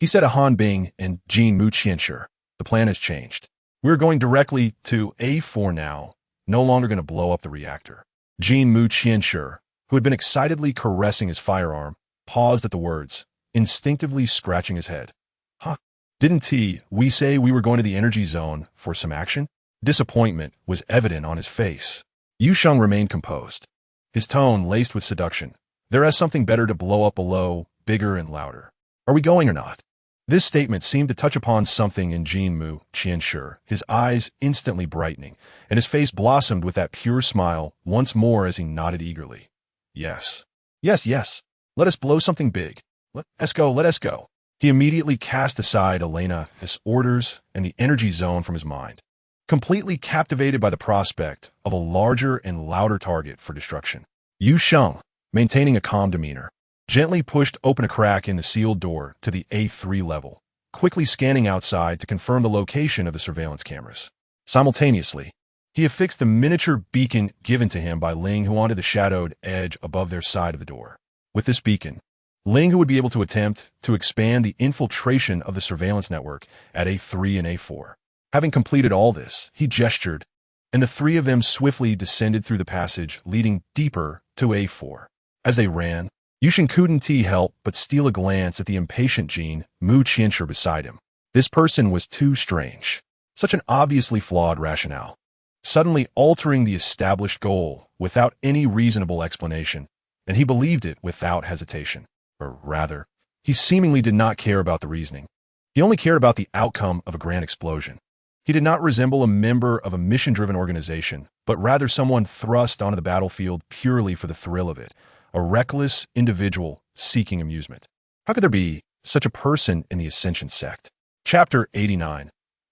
He said to Han Bing and Jin Mu Qianshi, "The plan has changed. We're going directly to A4 now, no longer going to blow up the reactor." Jin Mu Qianshi, who had been excitedly caressing his firearm, paused at the words, instinctively scratching his head. "Huh? Didn't we say we were going to the energy zone for some action?" Disappointment was evident on his face. Yu Sheng remained composed, his tone laced with seduction. "There is something better to blow up below, bigger and louder. Are we going or not?" This statement seemed to touch upon something in Jin Mu Qianshi, his eyes instantly brightening, and his face blossomed with that pure smile once more as he nodded eagerly. "Yes. Yes, yes. Let us blow something big. Let us go, let us go." He immediately cast aside Elena, his orders, and the energy zone from his mind, completely captivated by the prospect of a larger and louder target for destruction. Yu Sheng, maintaining a calm demeanor, gently pushed open a crack in the sealed door to the A3 level, quickly scanning outside to confirm the location of the surveillance cameras. Simultaneously, he affixed the miniature beacon given to him by Ling Hu onto the shadowed edge above their side of the door. With this beacon, Ling Hu would be able to attempt to expand the infiltration of the surveillance network at A3 and A4. Having completed all this, he gestured, and the three of them swiftly descended through the passage leading deeper to A4. As they ran, Yu Sheng couldn't help but steal a glance at the impatient Jean Mu Qianshi beside him. This person was too strange. Such an obviously flawed rationale, suddenly altering the established goal without any reasonable explanation, and he believed it without hesitation. Or rather, he seemingly did not care about the reasoning. He only cared about the outcome of a grand explosion. He did not resemble a member of a mission-driven organization, but rather someone thrust onto the battlefield purely for the thrill of it, a reckless individual seeking amusement. How could there be such a person in the Ascension sect? Chapter 89.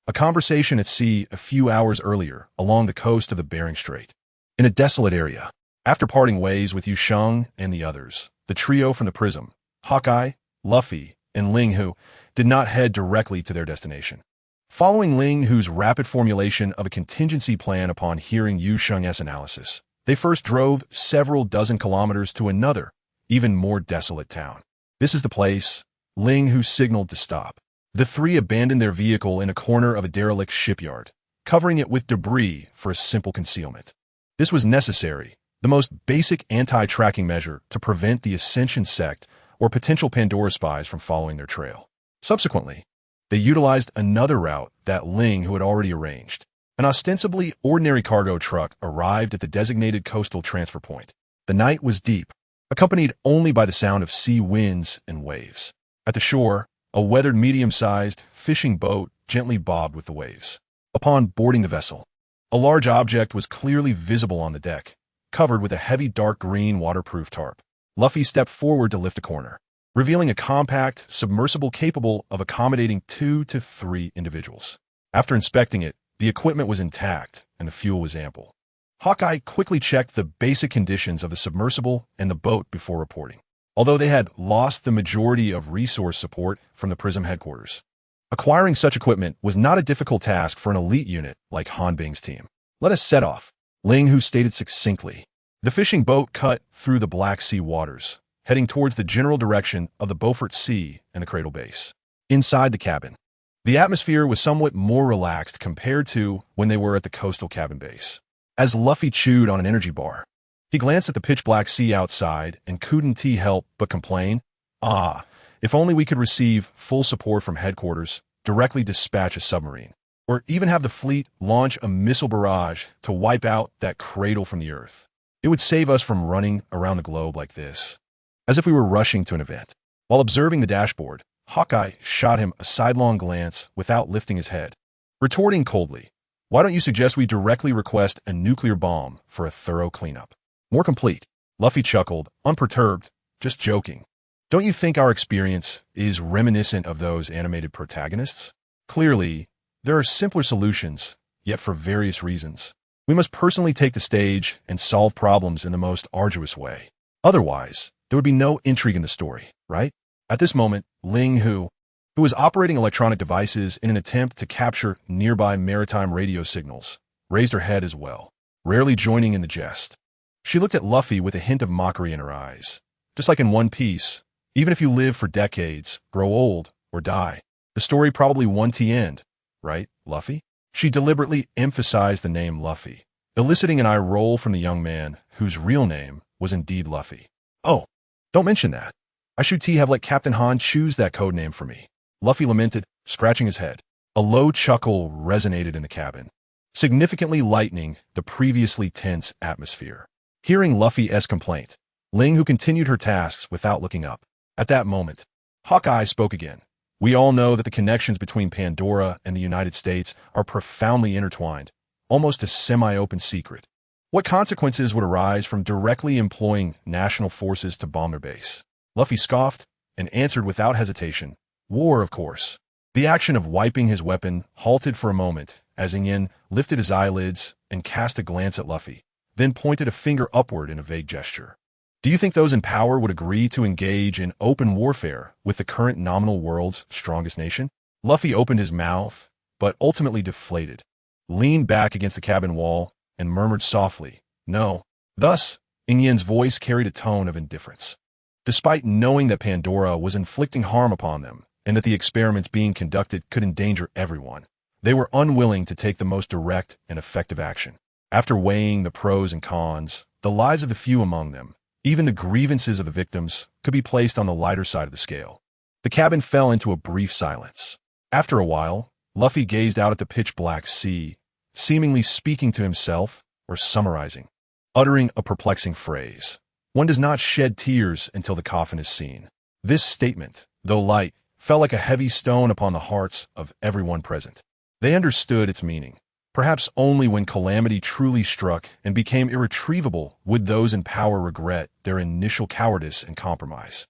A conversation at sea a few hours earlier along the coast of the Bering Strait. In a desolate area, after parting ways with Yu Sheng and the others, the trio from the Prism, Hawkeye, Luffy, and Ling Hu, did not head directly to their destination. Following Ling Hu's rapid formulation of a contingency plan upon hearing Yu Sheng's analysis, they first drove several dozen kilometers to another, even more desolate town. This is the place Ling Hu signaled to stop. The three abandoned their vehicle in a corner of a derelict shipyard, covering it with debris for a simple concealment. This was necessary, the most basic anti-tracking measure to prevent the Ascension sect or potential Pandora spies from following their trail. Subsequently, they utilized another route that Ling Hu had already arranged. An ostensibly ordinary cargo truck arrived at the designated coastal transfer point. The night was deep, accompanied only by the sound of sea winds and waves. At the shore, a weathered medium-sized fishing boat gently bobbed with the waves. Upon boarding the vessel, a large object was clearly visible on the deck, covered with a heavy dark green waterproof tarp. Luffy stepped forward to lift a corner, revealing a compact submersible capable of accommodating 2 to 3 individuals. After inspecting it, the equipment was intact and the fuel was ample. Hawkeye quickly checked the basic conditions of the submersible and the boat before reporting. Although they had lost the majority of resource support from the Prism headquarters, acquiring such equipment was not a difficult task for an elite unit like Han Bing's team. "Let us set off," Ling Hu stated succinctly. The fishing boat cut through the Black Sea waters, heading towards the general direction of the Beaufort Sea and the Cradle Base. Inside the cabin, the atmosphere was somewhat more relaxed compared to when they were at the coastal cabin base. As Luffy chewed on an energy bar, he glanced at the pitch-black sea outside and couldn't help but complain, if only we could receive full support from headquarters, directly dispatch a submarine, or even have the fleet launch a missile barrage to wipe out that cradle from the Earth. It would save us from running around the globe like this, as if we were rushing to an event. While observing the dashboard, Hawkeye shot him a sidelong glance without lifting his head, retorting coldly, "Why don't you suggest we directly request a nuclear bomb for a thorough cleanup? More complete." Luffy chuckled, unperturbed, "Just joking. Don't you think our experience is reminiscent of those animated protagonists? Clearly, there are simpler solutions, yet for various reasons, we must personally take the stage and solve problems in the most arduous way. Otherwise, there would be no intrigue in the story, right?" At this moment, Ling Hu, who was operating electronic devices in an attempt to capture nearby maritime radio signals, raised her head as well, rarely joining in the jest. She looked at Luffy with a hint of mockery in her eyes. Just like in One Piece, even if you live for decades, grow old, or die, the story probably one to end, right, Luffy? She deliberately emphasized the name Luffy, eliciting an eye roll from the young man, whose real name was indeed Luffy. "Oh, don't mention that. I should have let Captain Han choose that code name for me," Luffy lamented, scratching his head. A low chuckle resonated in the cabin, significantly lightening the previously tense atmosphere. Hearing Luffy's complaint, Ling Hu continued her tasks without looking up. At that moment, Hawkeye spoke again. "We all know that the connections between Pandora and the United States are profoundly intertwined, almost a semi-open secret. What consequences would arise from directly employing national forces to bomb their base?" Luffy scoffed and answered without hesitation, War, of course. The action of wiping his weapon halted for a moment as Yin lifted his eyelids and cast a glance at Luffy, then pointed a finger upward in a vague gesture. Do you think those in power would agree to engage in open warfare with the current nominal world's strongest nation? Luffy opened his mouth, but ultimately deflated, leaned back against the cabin wall, and murmured softly, "No." Thus, Yin's voice carried a tone of indifference. Despite knowing that Pandora was inflicting harm upon them and that the experiments being conducted could endanger everyone, they were unwilling to take the most direct and effective action. After weighing the pros and cons, the lives of the few among them, even the grievances of the victims, could be placed on the lighter side of the scale. The cabin fell into a brief silence. After a while, Luffy gazed out at the pitch-black sea, seemingly speaking to himself or summarizing, uttering a perplexing phrase. One does not shed tears until the coffin is seen. This statement, though light, fell like a heavy stone upon the hearts of everyone present. They understood its meaning. Perhaps only when calamity truly struck and became irretrievable would those in power regret their initial cowardice and compromise.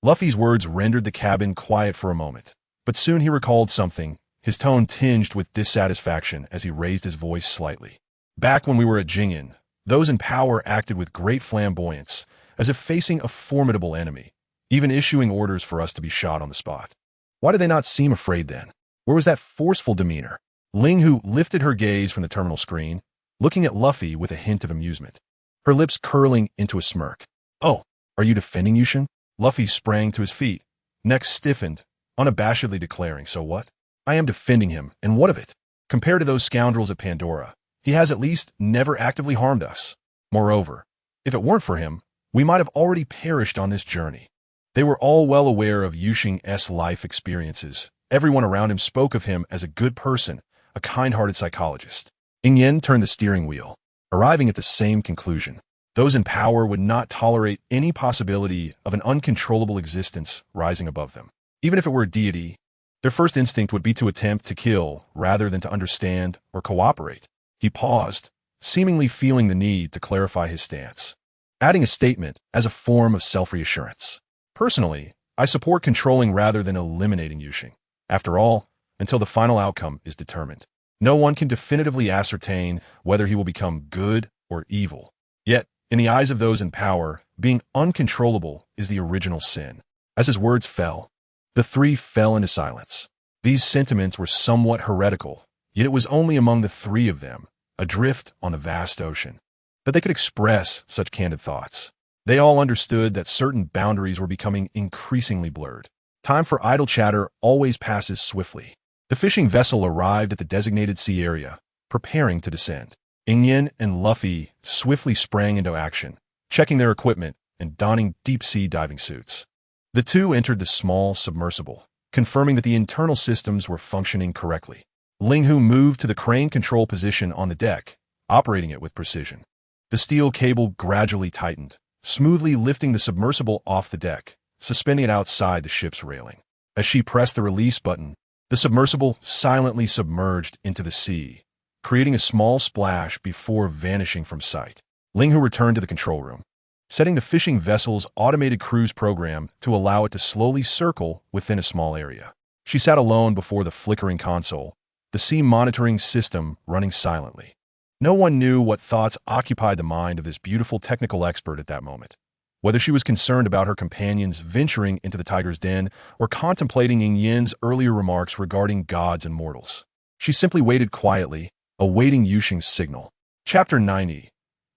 Luffy's words rendered the cabin quiet for a moment, but soon he recalled something, his tone tinged with dissatisfaction as he raised his voice slightly. Back when we were at Jing'an, those in power acted with great flamboyance, as if facing a formidable enemy, even issuing orders for us to be shot on the spot. Why did they not seem afraid then? Where was that forceful demeanor? Linghu lifted her gaze from the terminal screen, looking at Luffy with a hint of amusement, her lips curling into a smirk. "Oh, are you defending Yu Sheng?" Luffy sprang to his feet, neck stiffened, unabashedly declaring, "So what? I am defending him, and what of it? Compared to those scoundrels at Pandora, he has at least never actively harmed us. Moreover, if it weren't for him, we might have already perished on this journey." They were all well aware of Yu Sheng's life experiences. Everyone around him spoke of him as a good person, a kind-hearted psychologist. Yin turned the steering wheel, arriving at the same conclusion. Those in power would not tolerate any possibility of an uncontrollable existence rising above them. Even if it were a deity, their first instinct would be to attempt to kill rather than to understand or cooperate. He paused, seemingly feeling the need to clarify his stance, adding a statement as a form of self-reassurance. "Personally, I support controlling rather than eliminating Yu Sheng. After all, until the final outcome is determined, no one can definitively ascertain whether he will become good or evil. Yet, in the eyes of those in power, being uncontrollable is the original sin." As his words fell, the three fell into silence. These sentiments were somewhat heretical, yet it was only among the three of them, adrift on the vast ocean, that they could express such candid thoughts. They all understood that certain boundaries were becoming increasingly blurred. Time for idle chatter always passes swiftly. The fishing vessel arrived at the designated sea area, preparing to descend. Yin and Luffy swiftly sprang into action, checking their equipment and donning deep-sea diving suits. The two entered the small submersible, confirming that the internal systems were functioning correctly. Linghu moved to the crane control position on the deck, operating it with precision. The steel cable gradually tightened, smoothly lifting the submersible off the deck, suspending it outside the ship's railing. As she pressed the release button, the submersible silently submerged into the sea, creating a small splash before vanishing from sight. Linghu returned to the control room, setting the fishing vessel's automated cruise program to allow it to slowly circle within a small area. She sat alone before the flickering console, the sea monitoring system running silently. No one knew what thoughts occupied the mind of this beautiful technical expert at that moment, whether she was concerned about her companions venturing into the tiger's den or contemplating Yin's earlier remarks regarding gods and mortals. She simply waited quietly, awaiting Yu Sheng's signal. Chapter 90.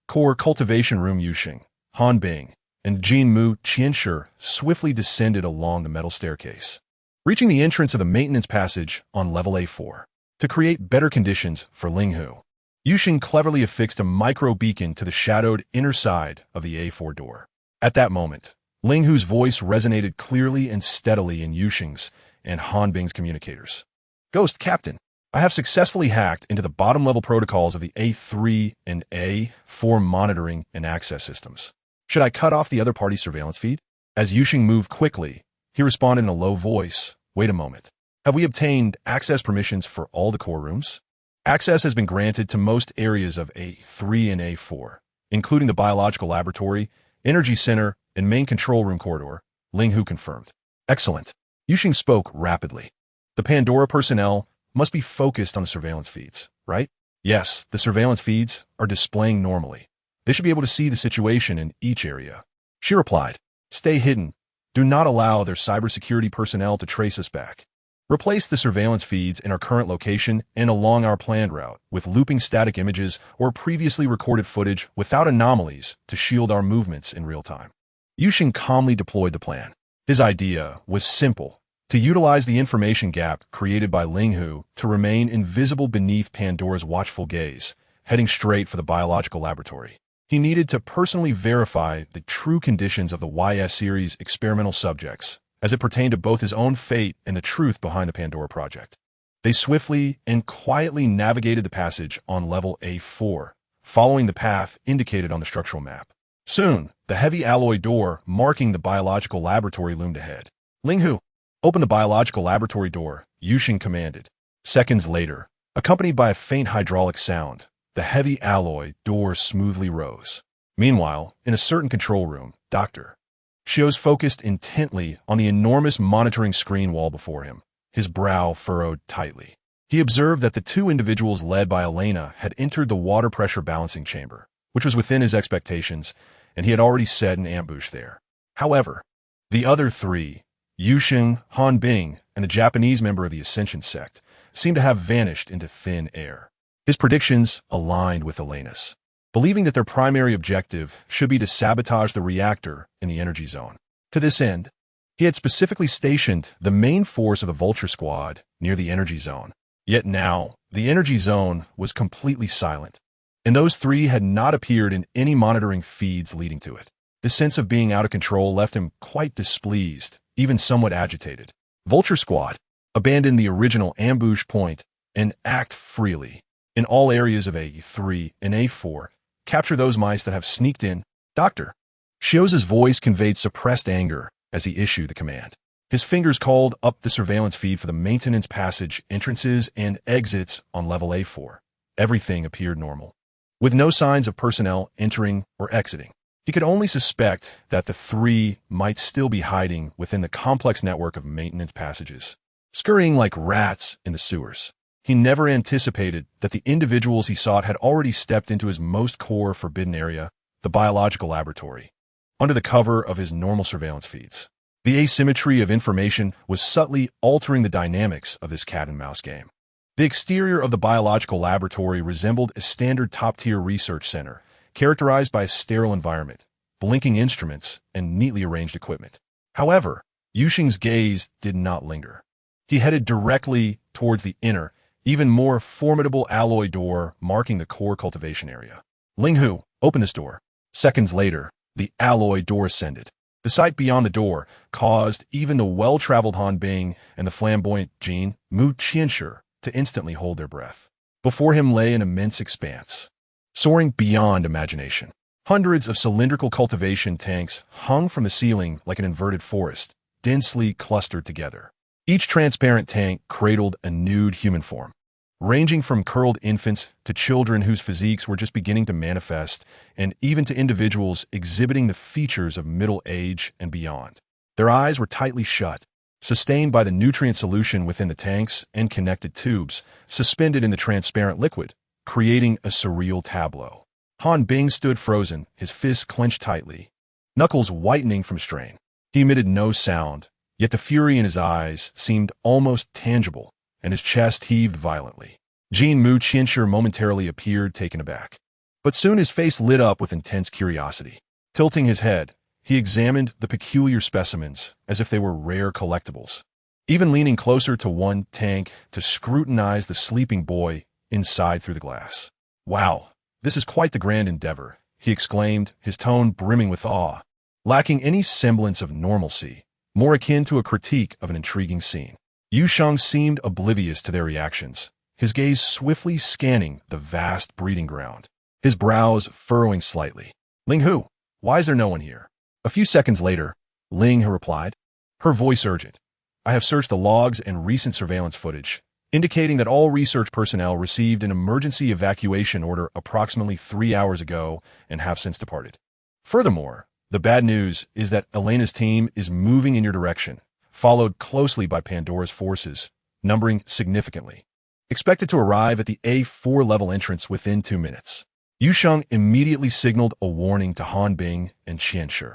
Core Cultivation Room. Yu Sheng, Han Bing, and Jin Mu Qianshi swiftly descended along the metal staircase, reaching the entrance of the maintenance passage on level A4. To create better conditions for Linghu, Yu Sheng cleverly affixed a micro-beacon to the shadowed inner side of the A4 door. At that moment, Linghu's voice resonated clearly and steadily in Yu Sheng's and Han Bing's communicators. "Ghost Captain, I have successfully hacked into the bottom-level protocols of the A3 and A4 monitoring and access systems. Should I cut off the other party's surveillance feed?" As Yu Sheng moved quickly, he responded in a low voice, "Wait a moment. Have we obtained access permissions for all the core rooms?" Access has been granted to most areas of A3 and A4, including the biological laboratory, energy center, and main control room corridor, Linghu confirmed. "Excellent. Yu Sheng spoke rapidly. The Pandora personnel must be focused on the surveillance feeds, right? Yes, the surveillance feeds are displaying normally. They should be able to see the situation in each area. She replied, stay hidden. Do not allow their cybersecurity personnel to trace us back. Replace the surveillance feeds in our current location and along our planned route with looping static images or previously recorded footage without anomalies to shield our movements in real time. Yu Sheng calmly deployed the plan. His idea was simple: to utilize the information gap created by Ling Hu to remain invisible beneath Pandora's watchful gaze, heading straight for the biological laboratory. He needed to personally verify the true conditions of the YS series experimental subjects, as it pertained to both his own fate and the truth behind the Pandora project. They swiftly and quietly navigated the passage on level A4, following the path indicated on the structural map. Soon, the heavy alloy door marking the biological laboratory loomed ahead. Ling Hu, open the biological laboratory door, Yu Sheng commanded. Seconds later, accompanied by a faint hydraulic sound, the heavy alloy door smoothly rose. Meanwhile, in a certain control room, Dr. Xiao's focused intently on the enormous monitoring screen wall before him, his brow furrowed tightly. He observed that the two individuals led by Elena had entered the water pressure balancing chamber, which was within his expectations, and he had already set an ambush there. However, the other three, Yu Sheng, Han Bing, and a Japanese member of the Ascension sect, seemed to have vanished into thin air. His predictions aligned with Elena's, believing that their primary objective should be to sabotage the reactor in the energy zone. To this end, he had specifically stationed the main force of the Vulture Squad near the energy zone. Yet now, the energy zone was completely silent, and those three had not appeared in any monitoring feeds leading to it. The sense of being out of control left him quite displeased, even somewhat agitated. Vulture Squad, abandon the original ambush point and act freely. In all areas of A3 and A4, capture those mice that have sneaked in. Dr. Xiao's voice conveyed suppressed anger as he issued the command. His fingers called up the surveillance feed for the maintenance passage entrances and exits on level A4. Everything appeared normal, with no signs of personnel entering or exiting. He could only suspect that the three might still be hiding within the complex network of maintenance passages, scurrying like rats in the sewers. He never anticipated that the individuals he sought had already stepped into his most core forbidden area, the biological laboratory, under the cover of his normal surveillance feeds. The asymmetry of information was subtly altering the dynamics of this cat-and-mouse game. The exterior of the biological laboratory resembled a standard top-tier research center, characterized by a sterile environment, blinking instruments, and neatly arranged equipment. However, Yu Sheng's gaze did not linger. He headed directly towards the inner, even more formidable alloy door marking the core cultivation area. Ling Hu, open this door. Seconds later, the alloy door ascended. The sight beyond the door caused even the well-traveled Han Bing and the flamboyant Jin Mu Qianshi to instantly hold their breath. Before him lay an immense expanse, soaring beyond imagination. Hundreds of cylindrical cultivation tanks hung from the ceiling like an inverted forest, densely clustered together. Each transparent tank cradled a nude human form, ranging from curled infants to children whose physiques were just beginning to manifest, and even to individuals exhibiting the features of middle age and beyond. Their eyes were tightly shut, sustained by the nutrient solution within the tanks and connected tubes, suspended in the transparent liquid, creating a surreal tableau. Han Bing stood frozen, his fists clenched tightly, knuckles whitening from strain. He emitted no sound, yet the fury in his eyes seemed almost tangible, and his chest heaved violently. Jin Mu Qianshi momentarily appeared taken aback, but soon his face lit up with intense curiosity. Tilting his head, he examined the peculiar specimens as if they were rare collectibles, even leaning closer to one tank to scrutinize the sleeping boy inside through the glass. Wow, this is quite the grand endeavor, he exclaimed, his tone brimming with awe, lacking any semblance of normalcy, more akin to a critique of an intriguing scene. Yu Sheng seemed oblivious to their reactions, his gaze swiftly scanning the vast breeding ground, his brows furrowing slightly. Ling Hu, why is there no one here? A few seconds later, Ling Hu replied, her voice urgent. I have searched the logs and recent surveillance footage, indicating that all research personnel received an emergency evacuation order approximately 3 hours ago and have since departed. Furthermore, the bad news is that Elena's team is moving in your direction, followed closely by Pandora's forces, numbering significantly. Expected to arrive at the A4 level entrance within 2 minutes. Yu Sheng immediately signaled a warning to Han Bing and Qian Shi,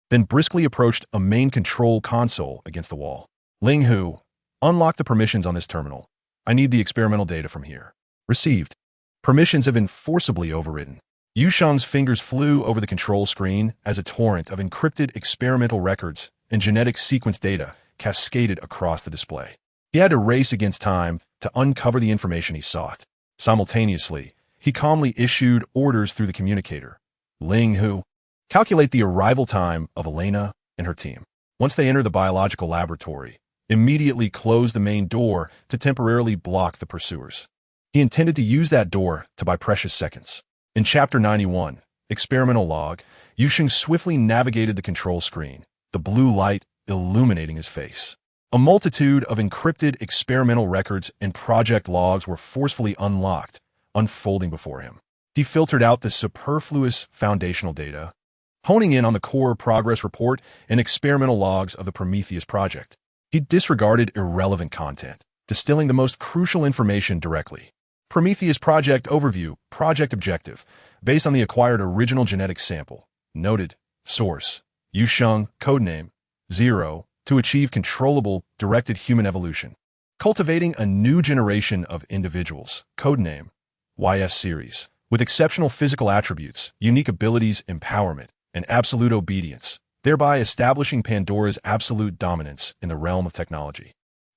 then briskly approached a main control console against the wall. Ling Hu, unlock the permissions on this terminal. I need the experimental data from here. Received. Permissions have been forcibly overridden. Yu Sheng's fingers flew over the control screen as a torrent of encrypted experimental records and genetic sequence data cascaded across the display. He had to race against time to uncover the information he sought. Simultaneously, he calmly issued orders through the communicator. Ling Hu, calculate the arrival time of Elena and her team. Once they enter the biological laboratory, immediately close the main door to temporarily block the pursuers. He intended to use that door to buy precious seconds. In Chapter 91, Experimental Log, Yu Sheng swiftly navigated the control screen, the blue light illuminating his face. A multitude of encrypted experimental records and project logs were forcefully unlocked, unfolding before him. He filtered out the superfluous foundational data, honing in on the core progress report and experimental logs of the Prometheus project. He disregarded irrelevant content, distilling the most crucial information directly. Prometheus Project Overview, Project Objective, based on the acquired original genetic sample. Noted. Source. Yu Sheng, codename, 0, to achieve controllable, directed human evolution. Cultivating a new generation of individuals. Codename, YS Series, with exceptional physical attributes, unique abilities, empowerment, and absolute obedience, thereby establishing Pandora's absolute dominance in the realm of technology,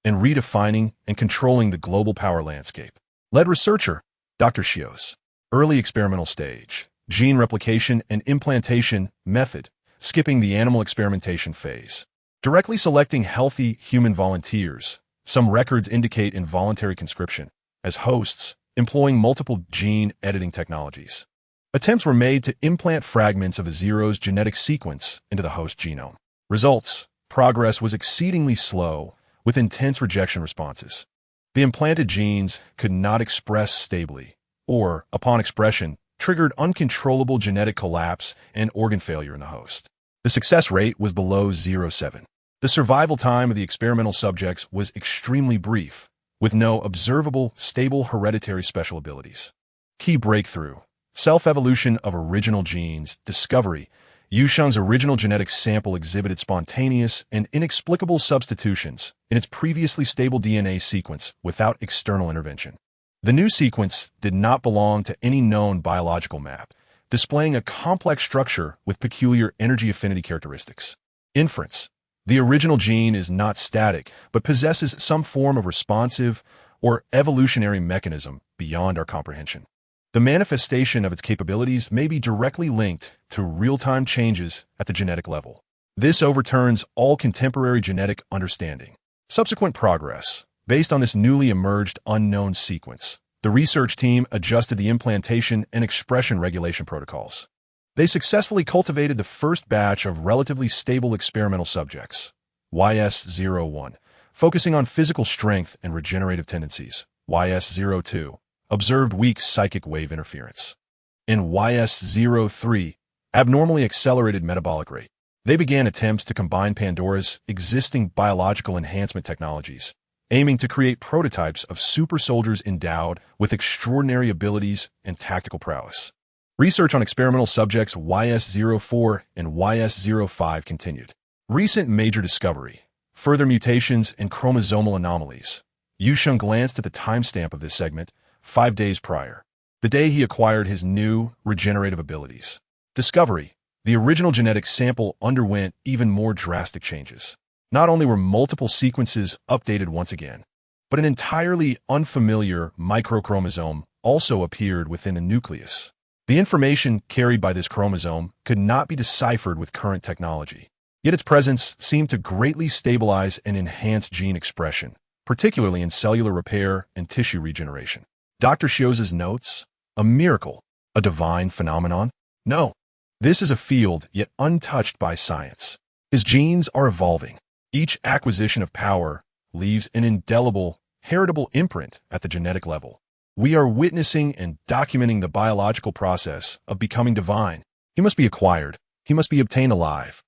and redefining and controlling the global power landscape. Lead researcher, Dr. Shios. Early experimental stage, gene replication and implantation method, skipping the animal experimentation phase. Directly selecting healthy human volunteers. Some records indicate involuntary conscription as hosts, employing multiple gene editing technologies. Attempts were made to implant fragments of a zero's genetic sequence into the host genome. Results: progress was exceedingly slow, with intense rejection responses. The implanted genes could not express stably, or, upon expression, triggered uncontrollable genetic collapse and organ failure in the host. The success rate was below 0.7. The survival time of the experimental subjects was extremely brief, with no observable, stable hereditary special abilities. Key breakthrough: self-evolution of original genes, discovery. Yu Sheng's original genetic sample exhibited spontaneous and inexplicable substitutions in its previously stable DNA sequence without external intervention. The new sequence did not belong to any known biological map, displaying a complex structure with peculiar energy affinity characteristics. Inference: the original gene is not static, but possesses some form of responsive or evolutionary mechanism beyond our comprehension. The manifestation of its capabilities may be directly linked to real-time changes at the genetic level. This overturns all contemporary genetic understanding. Subsequent progress. Based on this newly emerged unknown sequence, the research team adjusted the implantation and expression regulation protocols. They successfully cultivated the first batch of relatively stable experimental subjects, YS-01, focusing on physical strength and regenerative tendencies. YS-02 observed weak psychic wave interference. In YS-03, abnormally accelerated metabolic rate. They began attempts to combine Pandora's existing biological enhancement technologies, aiming to create prototypes of super soldiers endowed with extraordinary abilities and tactical prowess. Research on experimental subjects YS-04 and YS-05 continued. Recent major discovery: further mutations and chromosomal anomalies. Yu Sheng glanced at the timestamp of this segment, 5 days prior, the day he acquired his new regenerative abilities. Discovery: the original genetic sample underwent even more drastic changes. Not only were multiple sequences updated once again, but an entirely unfamiliar microchromosome also appeared within the nucleus. The information carried by this chromosome could not be deciphered with current technology, yet its presence seemed to greatly stabilize and enhance gene expression, particularly in cellular repair and tissue regeneration. Dr. Shios' notes: a miracle, a divine phenomenon? No. This is a field yet untouched by science. His genes are evolving. Each acquisition of power leaves an indelible, heritable imprint at the genetic level. We are witnessing and documenting the biological process of becoming divine. He must be acquired. He must be obtained alive.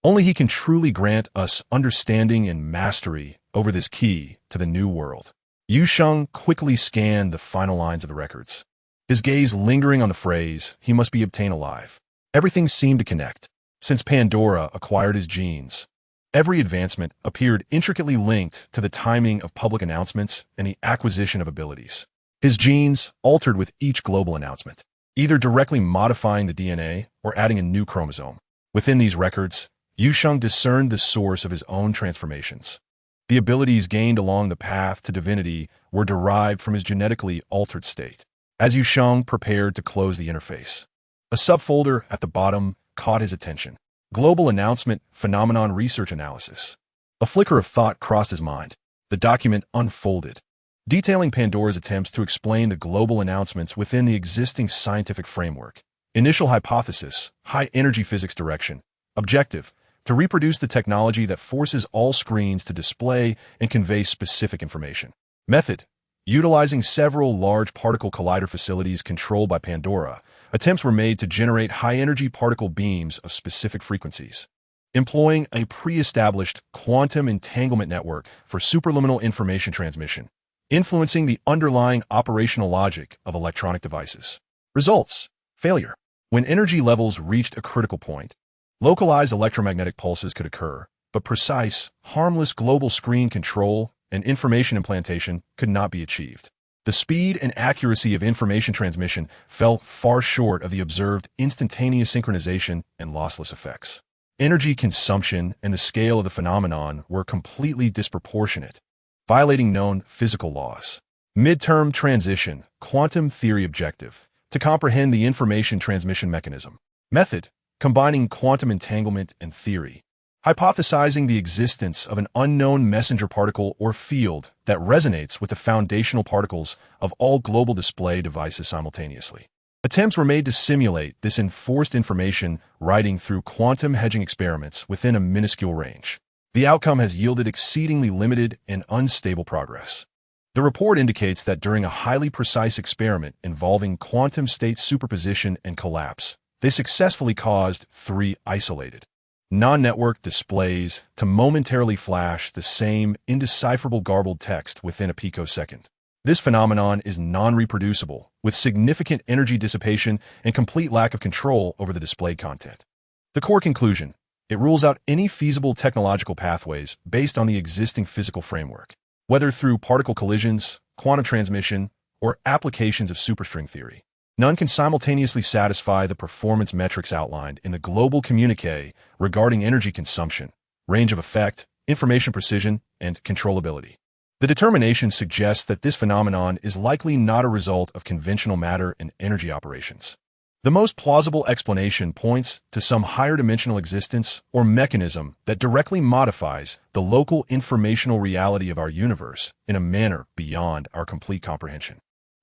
Only he can truly grant us understanding and mastery over this key to the new world. Yu Sheng quickly scanned the final lines of the records, his gaze lingering on the phrase, "He must be obtained alive." Everything seemed to connect. Since Pandora acquired his genes, every advancement appeared intricately linked to the timing of public announcements and the acquisition of abilities. His genes altered with each global announcement, either directly modifying the DNA or adding a new chromosome. Within these records, Yu Sheng discerned the source of his own transformations. The abilities gained along the path to divinity were derived from his genetically altered state. As Yu Sheng prepared to close the interface, a subfolder at the bottom caught his attention. Global Announcement Phenomenon Research Analysis. A flicker of thought crossed his mind. The document unfolded, detailing Pandora's attempts to explain the global announcements within the existing scientific framework. Initial hypothesis, high-energy physics direction. Objective, to reproduce the technology that forces all screens to display and convey specific information. Method, utilizing several large particle collider facilities controlled by Pandora, attempts were made to generate high-energy particle beams of specific frequencies. Employing a pre-established quantum entanglement network for superluminal information transmission, influencing the underlying operational logic of electronic devices. Results: failure. When energy levels reached a critical point, localized electromagnetic pulses could occur, but precise, harmless global screen control and information implantation could not be achieved. The speed and accuracy of information transmission fell far short of the observed instantaneous synchronization and lossless effects. Energy consumption and the scale of the phenomenon were completely disproportionate, violating known physical laws. Midterm transition, quantum theory objective, to comprehend the information transmission mechanism. Method, combining quantum entanglement and theory, hypothesizing the existence of an unknown messenger particle or field that resonates with the foundational particles of all global display devices simultaneously. Attempts were made to simulate this enforced information writing through quantum hedging experiments within a minuscule range. The outcome has yielded exceedingly limited and unstable progress. The report indicates that during a highly precise experiment involving quantum state superposition and collapse, they successfully caused 3 isolated, non-network displays to momentarily flash the same indecipherable garbled text within a picosecond. This phenomenon is non-reproducible, with significant energy dissipation and complete lack of control over the displayed content. The core conclusion: it rules out any feasible technological pathways based on the existing physical framework, whether through particle collisions, quantum transmission, or applications of superstring theory. None can simultaneously satisfy the performance metrics outlined in the global communiqué regarding energy consumption, range of effect, information precision, and controllability. The determination suggests that this phenomenon is likely not a result of conventional matter and energy operations. The most plausible explanation points to some higher dimensional existence or mechanism that directly modifies the local informational reality of our universe in a manner beyond our complete comprehension.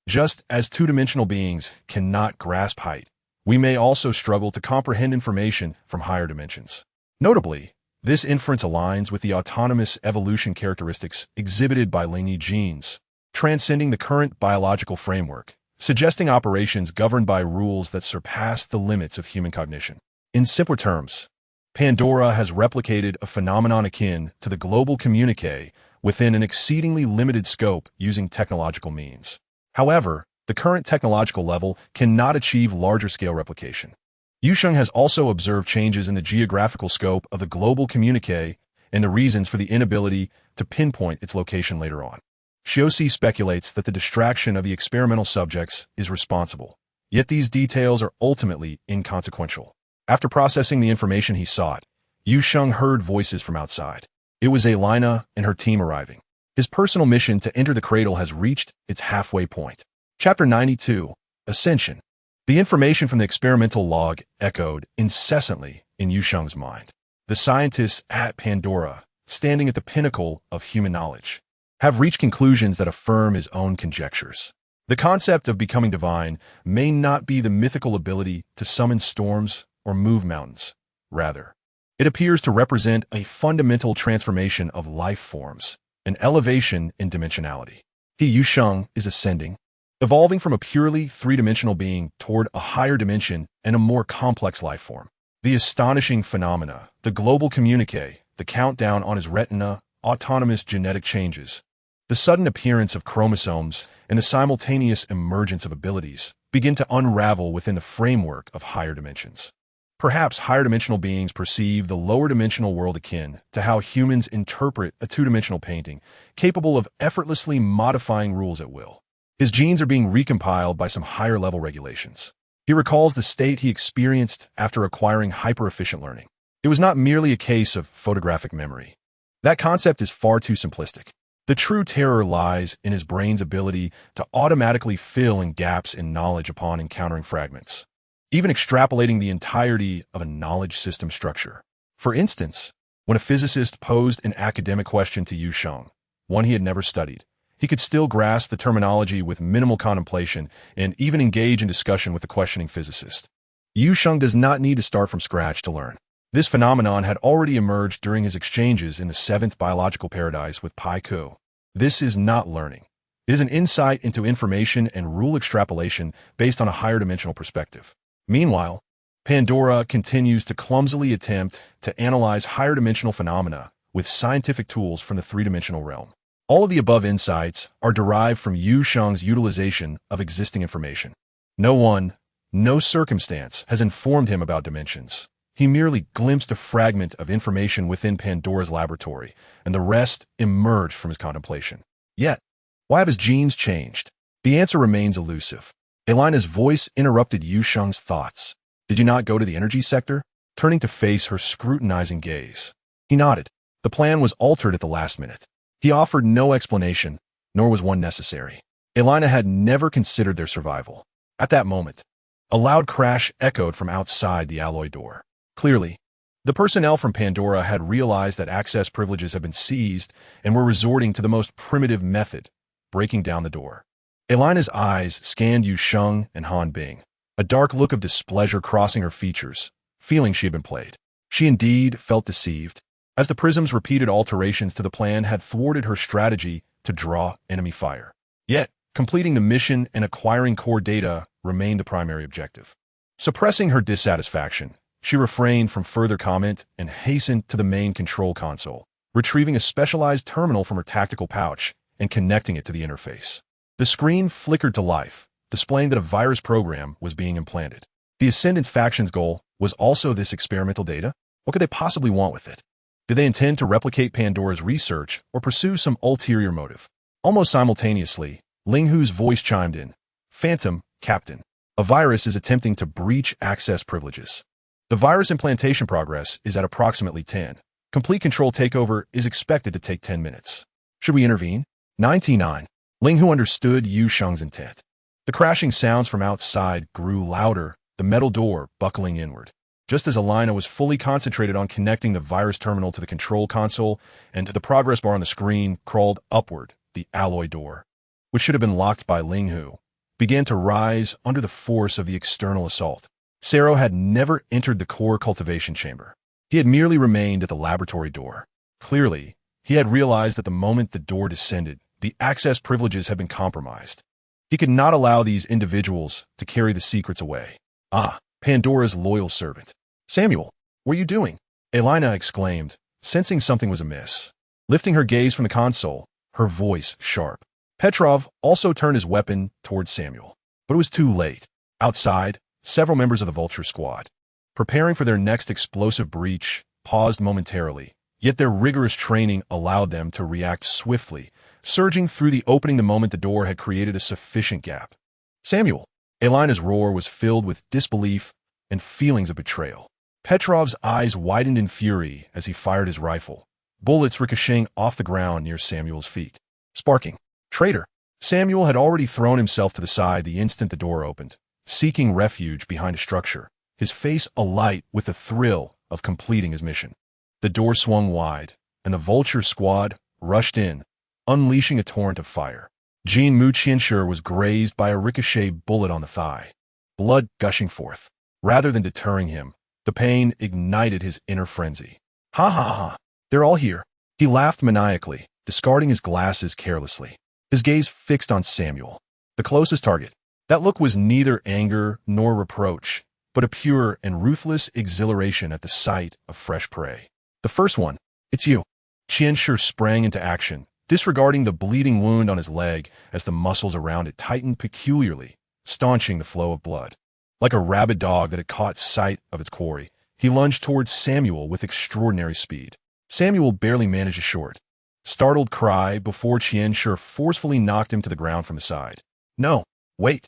Just as two-dimensional beings cannot grasp height, we may also struggle to comprehend information from higher dimensions. Notably, this inference aligns with the autonomous evolution characteristics exhibited by lineage genes, transcending the current biological framework, suggesting operations governed by rules that surpass the limits of human cognition. In simpler terms, Pandora has replicated a phenomenon akin to the global communiqué within an exceedingly limited scope using technological means. However, the current technological level cannot achieve larger-scale replication. Yu Sheng has also observed changes in the geographical scope of the global communiqué and the reasons for the inability to pinpoint its location later on. Xiuxi speculates that the distraction of the experimental subjects is responsible, yet these details are ultimately inconsequential. After processing the information he sought, Yu Sheng heard voices from outside. It was Elena and her team arriving. His personal mission to enter the cradle has reached its halfway point. Chapter 92, Ascension. The information from the experimental log echoed incessantly in Yu Sheng's mind. The scientists at Pandora, standing at the pinnacle of human knowledge, have reached conclusions that affirm his own conjectures. The concept of becoming divine may not be the mythical ability to summon storms or move mountains. Rather, it appears to represent a fundamental transformation of life forms, an elevation in dimensionality. He, Yu Sheng, is ascending, evolving from a purely three-dimensional being toward a higher dimension and a more complex life form. The astonishing phenomena, the global communique, the countdown on his retina, autonomous genetic changes, the sudden appearance of chromosomes, and the simultaneous emergence of abilities begin to unravel within the framework of higher dimensions. Perhaps higher dimensional beings perceive the lower dimensional world akin to how humans interpret a two-dimensional painting, capable of effortlessly modifying rules at will. His genes are being recompiled by some higher-level regulations. He recalls the state he experienced after acquiring hyper-efficient learning. It was not merely a case of photographic memory. That concept is far too simplistic. The true terror lies in his brain's ability to automatically fill in gaps in knowledge upon encountering fragments, even extrapolating the entirety of a knowledge system structure. For instance, when a physicist posed an academic question to Yu Sheng, one he had never studied, he could still grasp the terminology with minimal contemplation and even engage in discussion with the questioning physicist. Yu Sheng does not need to start from scratch to learn. This phenomenon had already emerged during his exchanges in the seventh biological paradise with Pai Ku. This is not learning. It is an insight into information and rule extrapolation based on a higher dimensional perspective. Meanwhile, Pandora continues to clumsily attempt to analyze higher dimensional phenomena with scientific tools from the three-dimensional realm. All of the above insights are derived from Yu Sheng's utilization of existing information. No circumstance has informed him about dimensions. He merely glimpsed a fragment of information within Pandora's laboratory, and the rest emerged from his contemplation. Yet, why have his genes changed? The answer remains elusive. Elina's voice interrupted Yu Sheng's thoughts. Did you not go to the energy sector? Turning to face her scrutinizing gaze. He nodded. The plan was altered at the last minute. He offered no explanation, nor was one necessary. Elina had never considered their survival. At that moment, a loud crash echoed from outside the alloy door. Clearly, the personnel from Pandora had realized that access privileges had been seized and were resorting to the most primitive method, breaking down the door. Elina's eyes scanned Yu Sheng and Han Bing, a dark look of displeasure crossing her features, feeling she had been played. She indeed felt deceived, as the prism's repeated alterations to the plan had thwarted her strategy to draw enemy fire. Yet, completing the mission and acquiring core data remained the primary objective. Suppressing her dissatisfaction, she refrained from further comment and hastened to the main control console, retrieving a specialized terminal from her tactical pouch and connecting it to the interface. The screen flickered to life, displaying that a virus program was being implanted. The Ascendance faction's goal was also this experimental data. What could they possibly want with it? Did they intend to replicate Pandora's research or pursue some ulterior motive? Almost simultaneously, Ling Hu's voice chimed in. Phantom, Captain. A virus is attempting to breach access privileges. The virus implantation progress is at approximately 10. Complete control takeover is expected to take 10 minutes. Should we intervene? 99. Ling Hu understood Yu Sheng's intent. The crashing sounds from outside grew louder, the metal door buckling inward. Just as Elina was fully concentrated on connecting the virus terminal to the control console and the progress bar on the screen crawled upward, the alloy door, which should have been locked by Ling Hu, began to rise under the force of the external assault. Sero had never entered the core cultivation chamber. He had merely remained at the laboratory door. Clearly, he had realized that the moment the door descended, the access privileges had been compromised. He could not allow these individuals to carry the secrets away. Ah, Pandora's loyal servant. Samuel, what are you doing? Elina exclaimed, sensing something was amiss. Lifting her gaze from the console, her voice sharp. Petrov also turned his weapon towards Samuel. But it was too late. Outside, several members of the Vulture Squad, preparing for their next explosive breach, paused momentarily, yet their rigorous training allowed them to react swiftly, surging through the opening the moment the door had created a sufficient gap. Samuel! Elina's roar was filled with disbelief and feelings of betrayal. Petrov's eyes widened in fury as he fired his rifle, bullets ricocheting off the ground near Samuel's feet. Sparking. Traitor! Samuel had already thrown himself to the side the instant the door opened, seeking refuge behind a structure, his face alight with the thrill of completing his mission. The door swung wide, and the Vulture Squad rushed in, unleashing a torrent of fire. Jean Mu Qianshi was grazed by a ricochet bullet on the thigh, blood gushing forth. Rather than deterring him, the pain ignited his inner frenzy. Ha ha ha! They're all here. He laughed maniacally, discarding his glasses carelessly. His gaze fixed on Samuel, the closest target. That look was neither anger nor reproach. but a pure and ruthless exhilaration at the sight of fresh prey. The first one, it's you. Qianshi sprang into action, disregarding the bleeding wound on his leg as the muscles around it tightened peculiarly, staunching the flow of blood. Like a rabid dog that had caught sight of its quarry, he lunged towards Samuel with extraordinary speed. Samuel barely managed a short, startled cry before Qianshi forcefully knocked him to the ground from the side. No, wait,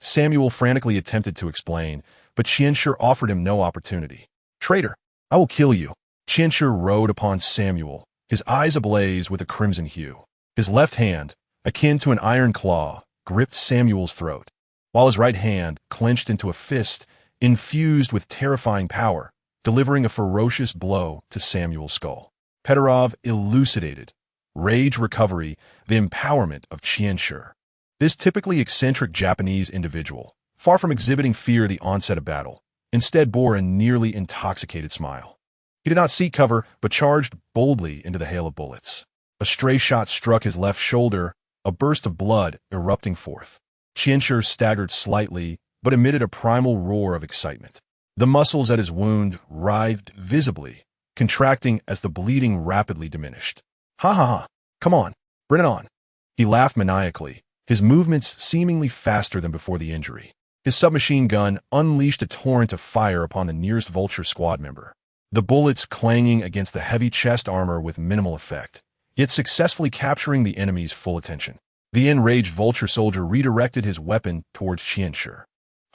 Samuel frantically attempted to explain, but Qianshi offered him no opportunity. Traitor, I will kill you. Qianshi rode upon Samuel, his eyes ablaze with a crimson hue. His left hand, akin to an iron claw, gripped Samuel's throat, while his right hand clenched into a fist infused with terrifying power, delivering a ferocious blow to Samuel's skull. Pedorov elucidated, rage recovery, the empowerment of Qianshi. This typically eccentric Japanese individual, far from exhibiting fear at the onset of battle, instead bore a nearly intoxicated smile. He did not seek cover, but charged boldly into the hail of bullets. A stray shot struck his left shoulder, a burst of blood erupting forth. Qianshi staggered slightly, but emitted a primal roar of excitement. The muscles at his wound writhed visibly, contracting as the bleeding rapidly diminished. Ha ha ha, come on, bring it on. He laughed maniacally, his movements seemingly faster than before the injury. His submachine gun unleashed a torrent of fire upon the nearest vulture squad member, the bullets clanging against the heavy chest armor with minimal effect, yet successfully capturing the enemy's full attention. The enraged vulture soldier redirected his weapon towards Qianshi.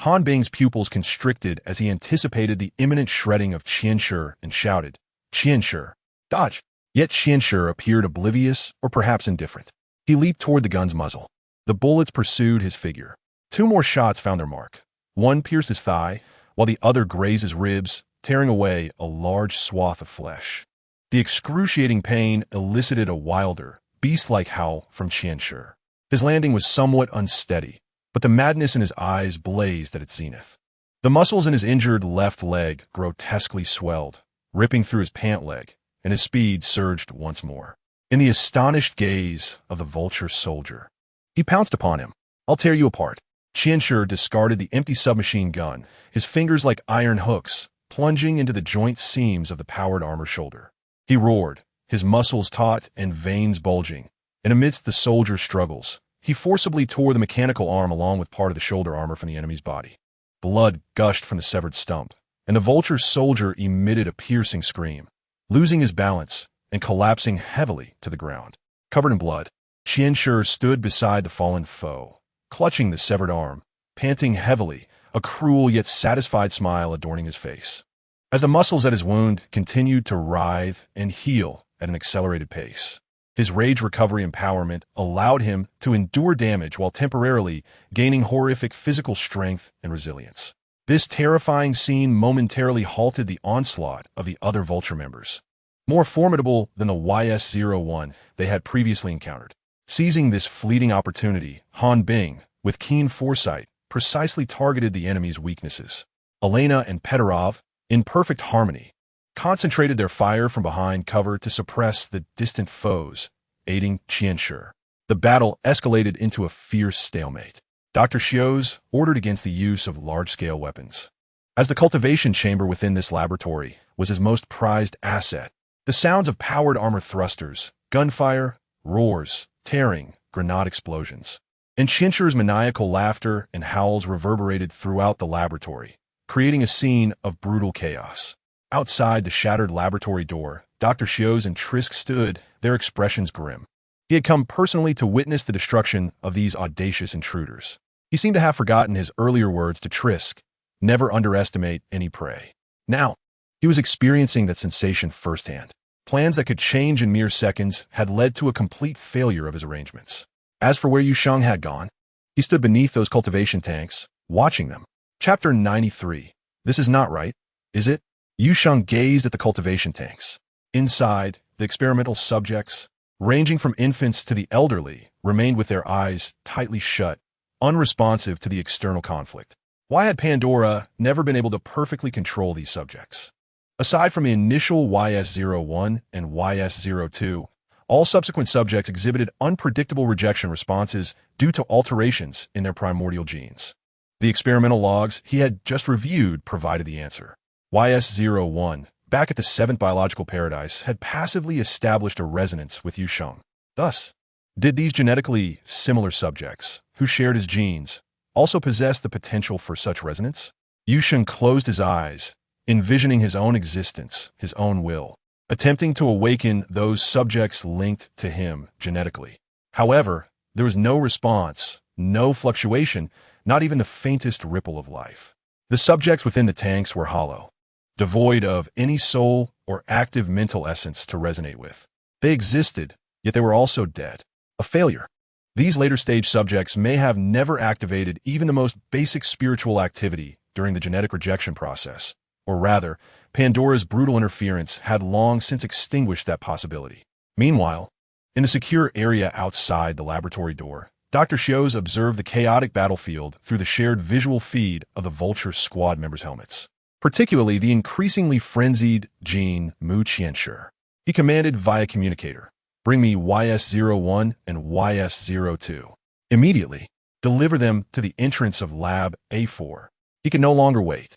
Han Bing's pupils constricted as he anticipated the imminent shredding of Qianshi and shouted, Qianshi, dodge! Yet Qianshi appeared oblivious or perhaps indifferent. He leaped toward the gun's muzzle. The bullets pursued his figure. Two more shots found their mark. One pierced his thigh, while the other grazed his ribs, tearing away a large swath of flesh. The excruciating pain elicited a wilder, beast-like howl from Qianshi. His landing was somewhat unsteady, but the madness in his eyes blazed at its zenith. The muscles in his injured left leg grotesquely swelled, ripping through his pant leg, and his speed surged once more. In the astonished gaze of the vulture soldier, he pounced upon him. I'll tear you apart. Qianshi discarded the empty submachine gun, his fingers like iron hooks, plunging into the joint seams of the powered armor shoulder. He roared, his muscles taut and veins bulging, and amidst the soldier's struggles, he forcibly tore the mechanical arm along with part of the shoulder armor from the enemy's body. Blood gushed from the severed stump, and the vulture soldier emitted a piercing scream, losing his balance and collapsing heavily to the ground. Covered in blood, Qianshi stood beside the fallen foe, clutching the severed arm, panting heavily, a cruel yet satisfied smile adorning his face. As the muscles at his wound continued to writhe and heal at an accelerated pace, his rage recovery empowerment allowed him to endure damage while temporarily gaining horrific physical strength and resilience. This terrifying scene momentarily halted the onslaught of the other vulture members, more formidable than the YS-01 they had previously encountered. Seizing this fleeting opportunity, Han Bing, with keen foresight, precisely targeted the enemy's weaknesses. Elena and Pedorov, in perfect harmony, concentrated their fire from behind cover to suppress the distant foes, aiding Qianshi. The battle escalated into a fierce stalemate. Dr. Xiao's ordered against the use of large-scale weapons, as the cultivation chamber within this laboratory was his most prized asset. The sounds of powered armor thrusters, gunfire, roars, tearing, grenade explosions, and Qianshi's maniacal laughter and howls reverberated throughout the laboratory, creating a scene of brutal chaos. Outside the shattered laboratory door, Dr. Xiao's and Trisk stood, their expressions grim. He had come personally to witness the destruction of these audacious intruders. He seemed to have forgotten his earlier words to Trisk, never underestimate any prey. Now, he was experiencing that sensation firsthand. Plans that could change in mere seconds had led to a complete failure of his arrangements. As for where Yu Sheng had gone, he stood beneath those cultivation tanks, watching them. Chapter 93. This is not right, is it? Yu Sheng gazed at the cultivation tanks. Inside, the experimental subjects, ranging from infants to the elderly, remained with their eyes tightly shut, unresponsive to the external conflict. Why had Pandora never been able to perfectly control these subjects? Aside from the initial YS-01 and YS-02, all subsequent subjects exhibited unpredictable rejection responses due to alterations in their primordial genes. The experimental logs he had just reviewed provided the answer. YS-01, back at the 7th biological paradise, had passively established a resonance with Yu Sheng. Thus, did these genetically similar subjects, who shared his genes, also possess the potential for such resonance? Yu Sheng closed his eyes, envisioning his own existence, his own will, attempting to awaken those subjects linked to him genetically. However, there was no response, no fluctuation, not even the faintest ripple of life. The subjects within the tanks were hollow, devoid of any soul or active mental essence to resonate with. They existed, yet they were also dead. A failure. These later stage subjects may have never activated even the most basic spiritual activity during the genetic rejection process, or rather, Pandora's brutal interference had long since extinguished that possibility. Meanwhile, in the secure area outside the laboratory door, Dr. Xios observed the chaotic battlefield through the shared visual feed of the Vulture squad members' helmets, particularly the increasingly frenzied Jean Mu Qianshi. He commanded via communicator, "Bring me YS-01 and YS-02. Immediately, deliver them to the entrance of Lab A4. He could no longer wait,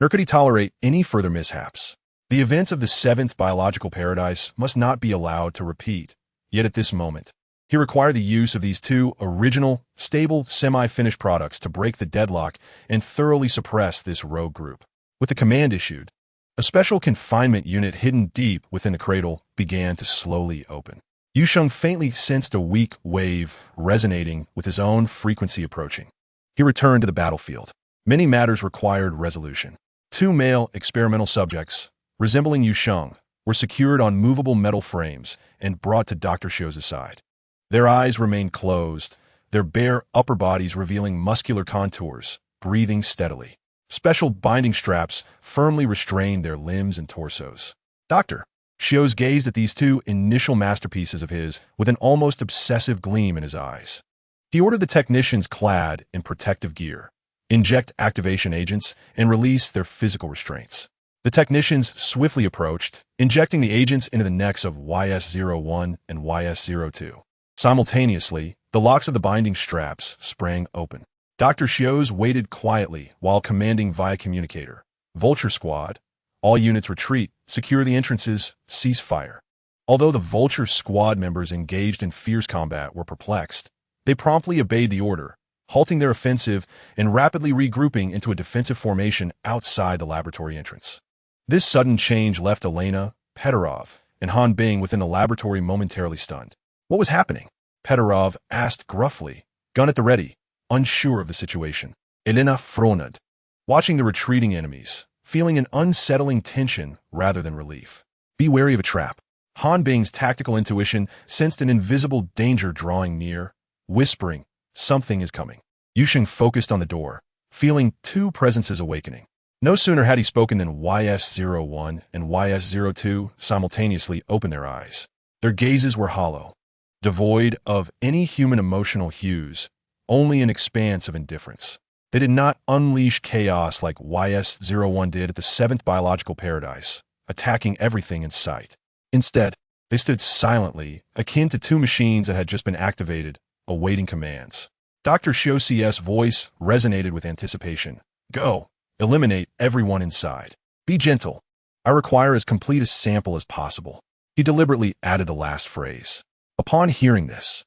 nor could he tolerate any further mishaps. The events of the 7th biological paradise must not be allowed to repeat, yet at this moment, he required the use of these two original, stable, semi-finished products to break the deadlock and thoroughly suppress this rogue group. With the command issued, a special confinement unit hidden deep within the cradle began to slowly open. Yu Sheng faintly sensed a weak wave resonating with his own frequency approaching. He returned to the battlefield. Many matters required resolution. 2 male experimental subjects, resembling Yu Sheng, were secured on movable metal frames and brought to Dr. Xios' side. Their eyes remained closed, their bare upper bodies revealing muscular contours, breathing steadily. Special binding straps firmly restrained their limbs and torsos. Dr. Xios gazed at these two initial masterpieces of his with an almost obsessive gleam in his eyes. He ordered the technicians clad in protective gear, inject activation agents, and release their physical restraints. The technicians swiftly approached, injecting the agents into the necks of YS-01 and YS-02. Simultaneously, the locks of the binding straps sprang open. Dr. Xios waited quietly while commanding via communicator, "Vulture Squad, all units retreat, secure the entrances, cease fire." Although the Vulture Squad members engaged in fierce combat were perplexed, they promptly obeyed the order, halting their offensive and rapidly regrouping into a defensive formation outside the laboratory entrance. This sudden change left Elena, Petarov, and Han Bing within the laboratory momentarily stunned. What was happening? Petarov asked gruffly, gun at the ready, unsure of the situation. Elena frowned, watching the retreating enemies, feeling an unsettling tension rather than relief. Be wary of a trap. Han Bing's tactical intuition sensed an invisible danger drawing near, whispering, something is coming. Yu Sheng focused on the door, feeling 2 presences awakening. No sooner had he spoken than YS-01 and YS-02 simultaneously opened their eyes. Their gazes were hollow, devoid of any human emotional hues, only an expanse of indifference. They did not unleash chaos like YS-01 did at the 7th biological paradise, attacking everything in sight. Instead, they stood silently, akin to 2 machines that had just been activated, awaiting commands. Dr. Xios' voice resonated with anticipation. Go, eliminate everyone inside. Be gentle. I require as complete a sample as possible. He deliberately added the last phrase. Upon hearing this,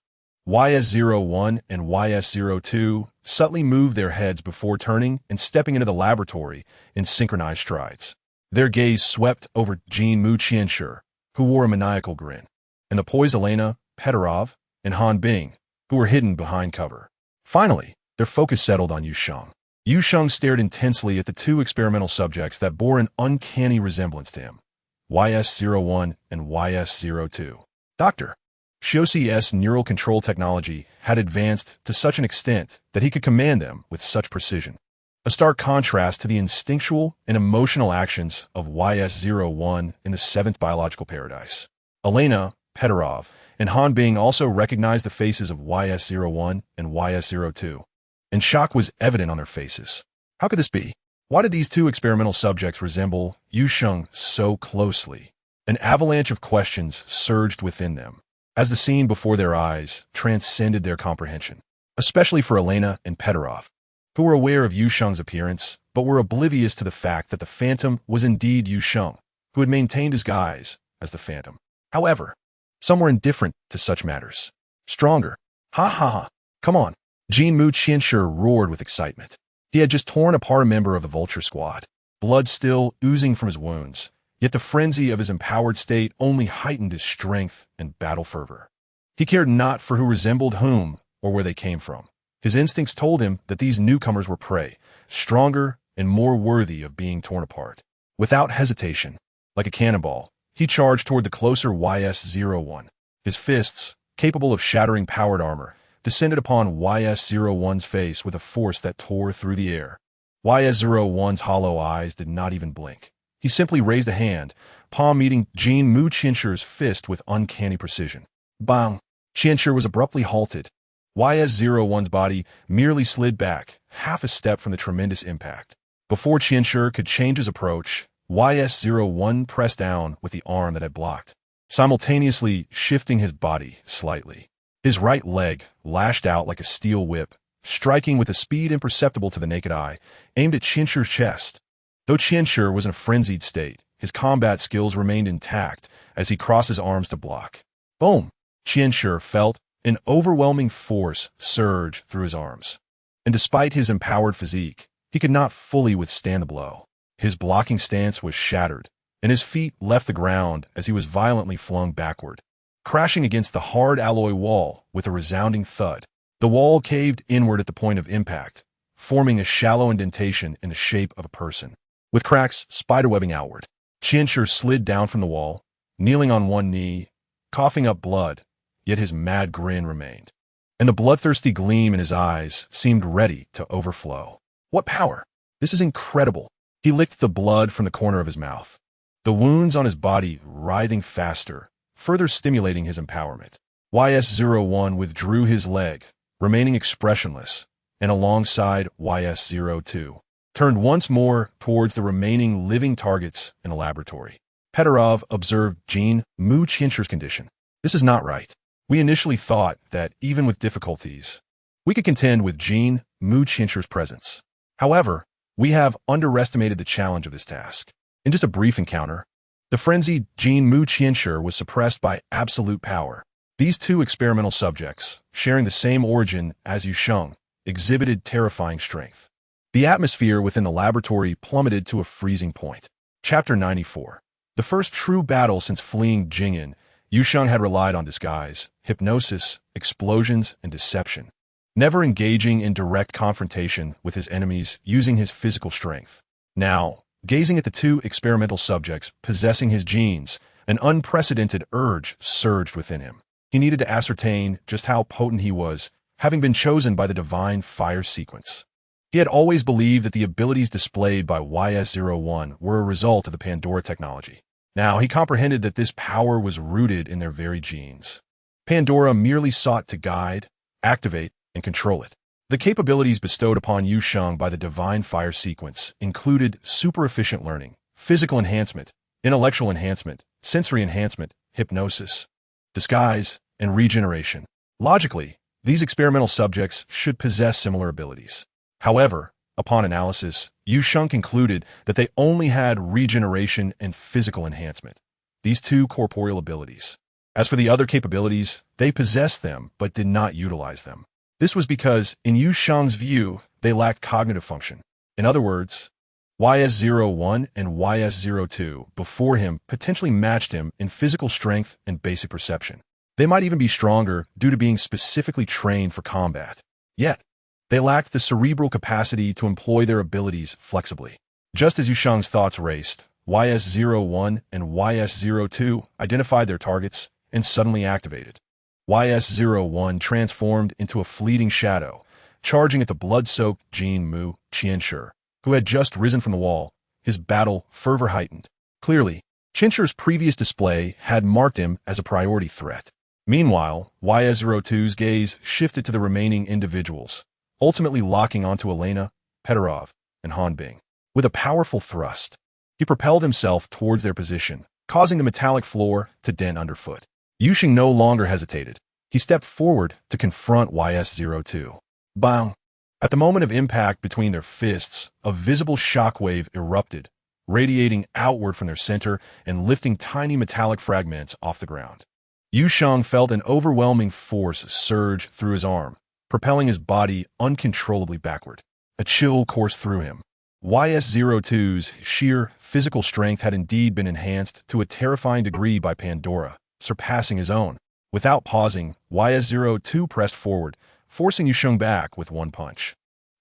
YS-01 and YS-02 subtly moved their heads before turning and stepping into the laboratory in synchronized strides. Their gaze swept over Jean Mu Qianshi, who wore a maniacal grin, and the poised Elena, Petarov, and Han Bing, who were hidden behind cover. Finally, their focus settled on Yu Sheng. Yu Sheng stared intensely at the 2 experimental subjects that bore an uncanny resemblance to him, YS-01 and YS-02. Dr. Xios' neural control technology had advanced to such an extent that he could command them with such precision. A stark contrast to the instinctual and emotional actions of YS-01 in the 7th biological paradise. Elena, Petarov, and Han Bing also recognized the faces of YS-01 and YS-02, and shock was evident on their faces. How could this be? Why did these 2 experimental subjects resemble Yu Sheng so closely? An avalanche of questions surged within them, as the scene before their eyes transcended their comprehension, especially for Elena and Petarov. who were aware of Yu Sheng's appearance, but were oblivious to the fact that the phantom was indeed Yu Sheng, who had maintained his guise as the phantom. However, some were indifferent to such matters. Stronger. Ha ha ha. Come on. Jin Mu Qianshi roared with excitement. He had just torn apart a member of the vulture squad, blood still oozing from his wounds, yet the frenzy of his empowered state only heightened his strength and battle fervor. He cared not for who resembled whom or where they came from. His instincts told him that these newcomers were prey, stronger and more worthy of being torn apart. Without hesitation, like a cannonball, he charged toward the closer YS-01. His fists, capable of shattering powered armor, descended upon YS-01's face with a force that tore through the air. YS-01's hollow eyes did not even blink. He simply raised a hand, palm meeting Jin Mu Qianshi's fist with uncanny precision. Bang! Qianshi was abruptly halted. YS-01's body merely slid back, half a step from the tremendous impact. Before Qianshi could change his approach, YS-01 pressed down with the arm that had blocked, simultaneously shifting his body slightly. His right leg lashed out like a steel whip, striking with a speed imperceptible to the naked eye, aimed at Qianshi's chest. Though Qianshi was in a frenzied state, his combat skills remained intact as he crossed his arms to block. Boom! Qianshi felt an overwhelming force surge through his arms. And despite his empowered physique, he could not fully withstand the blow. His blocking stance was shattered, and his feet left the ground as he was violently flung backward, crashing against the hard alloy wall with a resounding thud. The wall caved inward at the point of impact, forming a shallow indentation in the shape of a person, with cracks spiderwebbing outward. Qianshi slid down from the wall, kneeling on one knee, coughing up blood, yet his mad grin remained, and the bloodthirsty gleam in his eyes seemed ready to overflow. What power! This is incredible! He licked the blood from the corner of his mouth, the wounds on his body writhing faster, further stimulating his empowerment. YS-01 withdrew his leg, remaining expressionless, and alongside YS-02, turned once more towards the remaining living targets in the laboratory. Petarov observed Jin Mu Qianshi's condition. This is not right. We initially thought that, even with difficulties, we could contend with Jin Mu Qianshi's presence. However, we have underestimated the challenge of this task. In just a brief encounter, the frenzied Jin Mu Qianshi was suppressed by absolute power. These two experimental subjects, sharing the same origin as Yu Sheng, exhibited terrifying strength. The atmosphere within the laboratory plummeted to a freezing point. Chapter 94. The first true battle since fleeing Jing'an, Yu Sheng had relied on disguise, hypnosis, explosions, and deception, never engaging in direct confrontation with his enemies using his physical strength. Now, gazing at the two experimental subjects possessing his genes, an unprecedented urge surged within him. He needed to ascertain just how potent he was, having been chosen by the divine fire sequence. He had always believed that the abilities displayed by YS-01 were a result of the Pandora technology. Now he comprehended that this power was rooted in their very genes. Pandora merely sought to guide, activate, and control it. The capabilities bestowed upon Yu Sheng by the divine fire sequence included super-efficient learning, physical enhancement, intellectual enhancement, sensory enhancement, hypnosis, disguise, and regeneration. Logically, these experimental subjects should possess similar abilities. However, upon analysis, Yu Sheng concluded that they only had regeneration and physical enhancement, these two corporeal abilities. As for the other capabilities, they possessed them but did not utilize them. This was because, in Yu Sheng's view, they lacked cognitive function. In other words, YS-01 and YS-02 before him potentially matched him in physical strength and basic perception. They might even be stronger due to being specifically trained for combat. Yet, they lacked the cerebral capacity to employ their abilities flexibly. Just as Yu Sheng's thoughts raced, YS-01 and YS-02 identified their targets and suddenly activated. YS-01 transformed into a fleeting shadow, charging at the blood-soaked Jin Mu Qianshi, who had just risen from the wall, his battle fervor heightened. Clearly, Qianshi's previous display had marked him as a priority threat. Meanwhile, YS-02's gaze shifted to the remaining individuals, ultimately locking onto Elena, Petarov, and Hanbing. With a powerful thrust, he propelled himself towards their position, causing the metallic floor to dent underfoot. Yu Sheng no longer hesitated. He stepped forward to confront YS-02. Bang! At the moment of impact between their fists, a visible shockwave erupted, radiating outward from their center and lifting tiny metallic fragments off the ground. Yu Sheng felt an overwhelming force surge through his arm, propelling his body uncontrollably backward. A chill coursed through him. YS-02's sheer physical strength had indeed been enhanced to a terrifying degree by Pandora, surpassing his own. Without pausing, YS-02 pressed forward, forcing Yu Sheng back with one punch,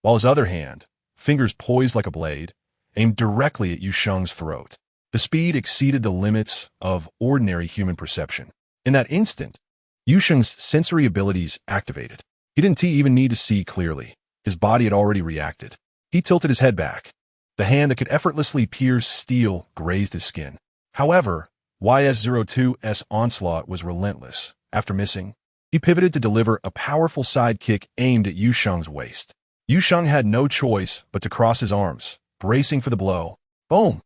while his other hand, fingers poised like a blade, aimed directly at Yu Sheng's throat. The speed exceeded the limits of ordinary human perception. In that instant, Yu Sheng's sensory abilities activated. He didn't even need to see clearly. His body had already reacted. He tilted his head back. The hand that could effortlessly pierce steel grazed his skin. However, YS-02's onslaught was relentless. After missing, he pivoted to deliver a powerful side kick aimed at Yu Sheng's waist. Yu Sheng had no choice but to cross his arms, bracing for the blow. Boom!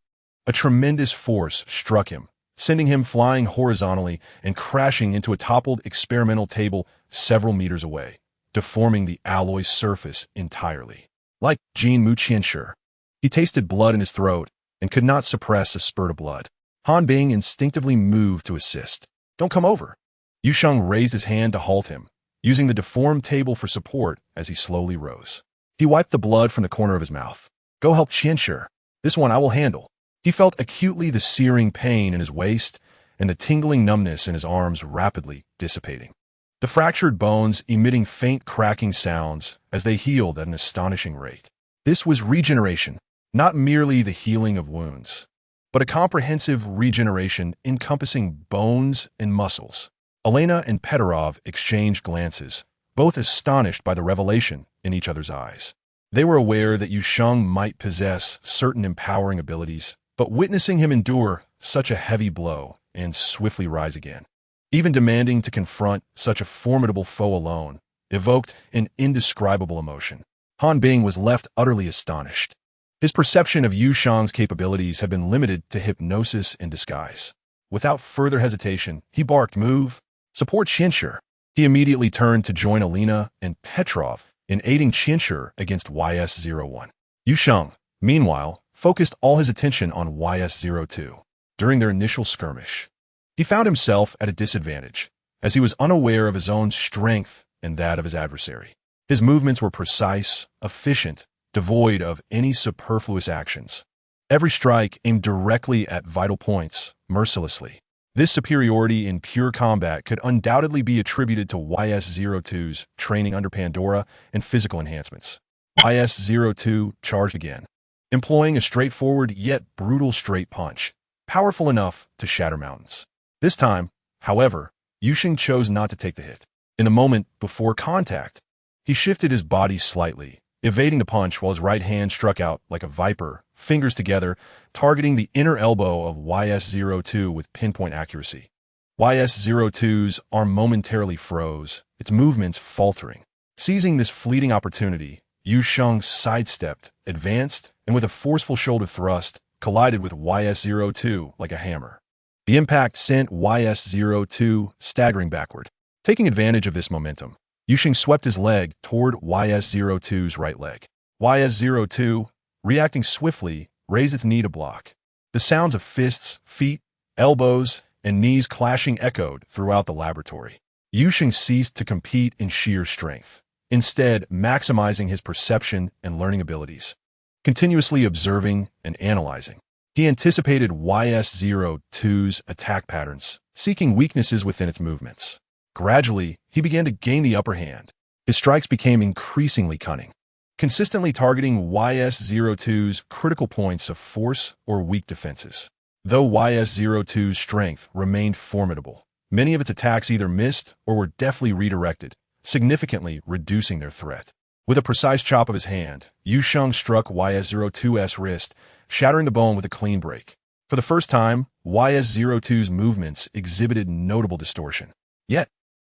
A tremendous force struck him, sending him flying horizontally and crashing into a toppled experimental table several meters away, deforming the alloy surface entirely. Like Jin Mu Qianshi, he tasted blood in his throat and could not suppress a spurt of blood. Han Bing instinctively moved to assist. Don't come over. Yu Sheng raised his hand to halt him, using the deformed table for support as he slowly rose. He wiped the blood from the corner of his mouth. Go help Qianshi. This one I will handle. He felt acutely the searing pain in his waist and the tingling numbness in his arms rapidly dissipating. The fractured bones emitting faint cracking sounds as they healed at an astonishing rate. This was regeneration, not merely the healing of wounds, but a comprehensive regeneration encompassing bones and muscles. Elena and Petarov exchanged glances, both astonished by the revelation in each other's eyes. They were aware that Yu Sheng might possess certain empowering abilities, but witnessing him endure such a heavy blow and swiftly rise again, even demanding to confront such a formidable foe alone, evoked an indescribable emotion. Han Bing was left utterly astonished. His perception of Yu Sheng's capabilities had been limited to hypnosis and disguise. Without further hesitation, he barked, "Move! Support Qianshi!" He immediately turned to join Alina and Petrov in aiding Qianshi against YS-01. Yu Sheng, meanwhile, focused all his attention on YS-02. During their initial skirmish, he found himself at a disadvantage, as he was unaware of his own strength and that of his adversary. His movements were precise, efficient, devoid of any superfluous actions. Every strike aimed directly at vital points, mercilessly. This superiority in pure combat could undoubtedly be attributed to YS-02's training under Pandora and physical enhancements. YS-02 charged again, employing a straightforward yet brutal straight punch, powerful enough to shatter mountains. This time, however, Yu Sheng chose not to take the hit. In the moment before contact, he shifted his body slightly, evading the punch while his right hand struck out like a viper, fingers together, targeting the inner elbow of YS-02 with pinpoint accuracy. YS-02's arm momentarily froze, its movements faltering. Seizing this fleeting opportunity, Yu Sheng sidestepped, advanced, and with a forceful shoulder thrust, collided with YS-02 like a hammer. The impact sent YS-02 staggering backward. Taking advantage of this momentum, Yu Sheng swept his leg toward YS-02's right leg. YS-02, reacting swiftly, raised its knee to block. The sounds of fists, feet, elbows, and knees clashing echoed throughout the laboratory. Yu Sheng ceased to compete in sheer strength, instead maximizing his perception and learning abilities. Continuously observing and analyzing, he anticipated YS-02's attack patterns, seeking weaknesses within its movements. Gradually, he began to gain the upper hand. His strikes became increasingly cunning, consistently targeting YS-02's critical points of force or weak defenses. Though YS-02's strength remained formidable, many of its attacks either missed or were deftly redirected, significantly reducing their threat. With a precise chop of his hand, Yu Sheng struck YS-02's wrist, shattering the bone with a clean break. For the first time, YS-02's movements exhibited notable distortion. Yet,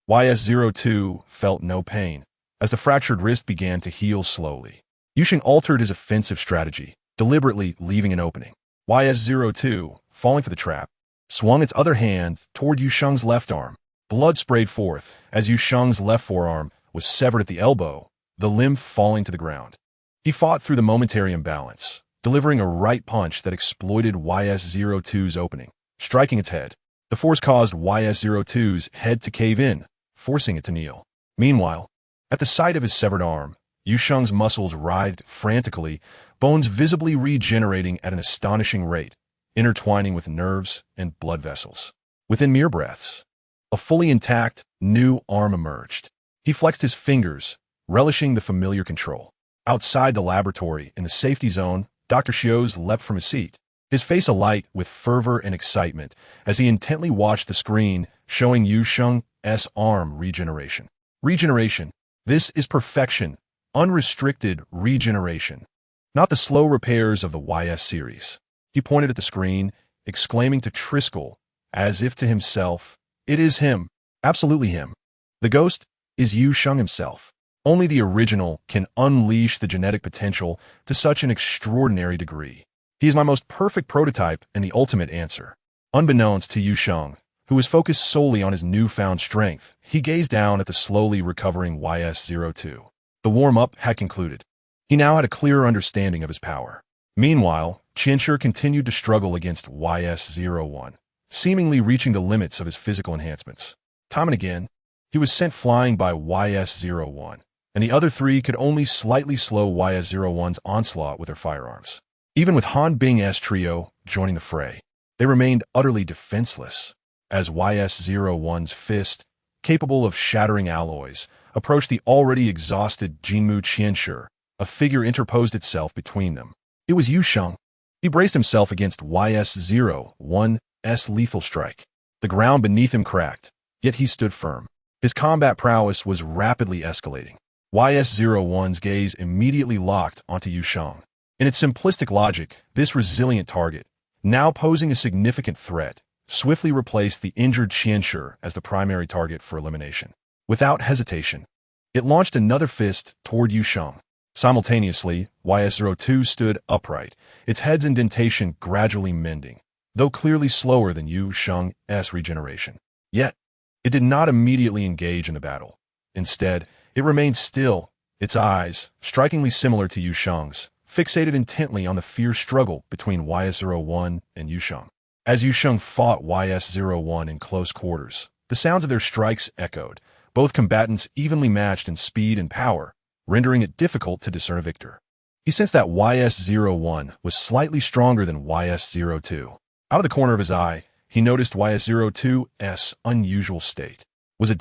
YS-02 felt no pain, as the fractured wrist began to heal slowly. Yu Sheng altered his offensive strategy, deliberately leaving an opening. YS-02, falling for the trap, swung its other hand toward Yu Sheng's left arm. Blood sprayed forth as Yu Sheng's left forearm was severed at the elbow, the lymph falling to the ground. He fought through the momentary imbalance, delivering a right punch that exploited YS-02's opening, striking its head. The force caused YS-02's head to cave in, forcing it to kneel. Meanwhile, at the sight of his severed arm, Yu Sheng's muscles writhed frantically, bones visibly regenerating at an astonishing rate, intertwining with nerves and blood vessels. Within mere breaths, a fully intact, new arm emerged. He flexed his fingers, relishing the familiar control. Outside the laboratory, in the safety zone, Dr. Xiao's leapt from his seat, his face alight with fervor and excitement as he intently watched the screen showing Yu Sheng's arm regeneration. Regeneration. This is perfection, unrestricted regeneration. Not the slow repairs of the YS series. He pointed at the screen, exclaiming to Triskel, as if to himself, "It is him, absolutely him. The ghost is Yu Sheng himself. Only the original can unleash the genetic potential to such an extraordinary degree. He is my most perfect prototype and the ultimate answer." Unbeknownst to Yu Sheng, who was focused solely on his newfound strength, he gazed down at the slowly recovering YS-02. The warm-up had concluded. He now had a clearer understanding of his power. Meanwhile, Qianshi continued to struggle against YS-01, seemingly reaching the limits of his physical enhancements. Time and again, he was sent flying by YS-01, and the other three could only slightly slow YS-01's onslaught with their firearms. Even with Han Bing's trio joining the fray, they remained utterly defenseless, as YS-01's fist, capable of shattering alloys, approached the already exhausted Jinmu Qianshi. A figure interposed itself between them. It was Yu Sheng. He braced himself against YS-01's lethal strike. The ground beneath him cracked, yet he stood firm. His combat prowess was rapidly escalating. YS-01's gaze immediately locked onto Yu Sheng. In its simplistic logic, this resilient target, now posing a significant threat, swiftly replaced the injured Qianshi as the primary target for elimination. Without hesitation, it launched another fist toward Yu Sheng. Simultaneously, YS-02 stood upright, its head's indentation gradually mending, though clearly slower than Yu Sheng's regeneration. Yet, it did not immediately engage in the battle. Instead, it remained still, its eyes, strikingly similar to Yu Sheng's, fixated intently on the fierce struggle between YS-01 and Yu Sheng. As Yu Sheng fought YS-01 in close quarters, the sounds of their strikes echoed, both combatants evenly matched in speed and power, rendering it difficult to discern a victor. He sensed that YS-01 was slightly stronger than YS-02. Out of the corner of his eye, he noticed YS-02's unusual state.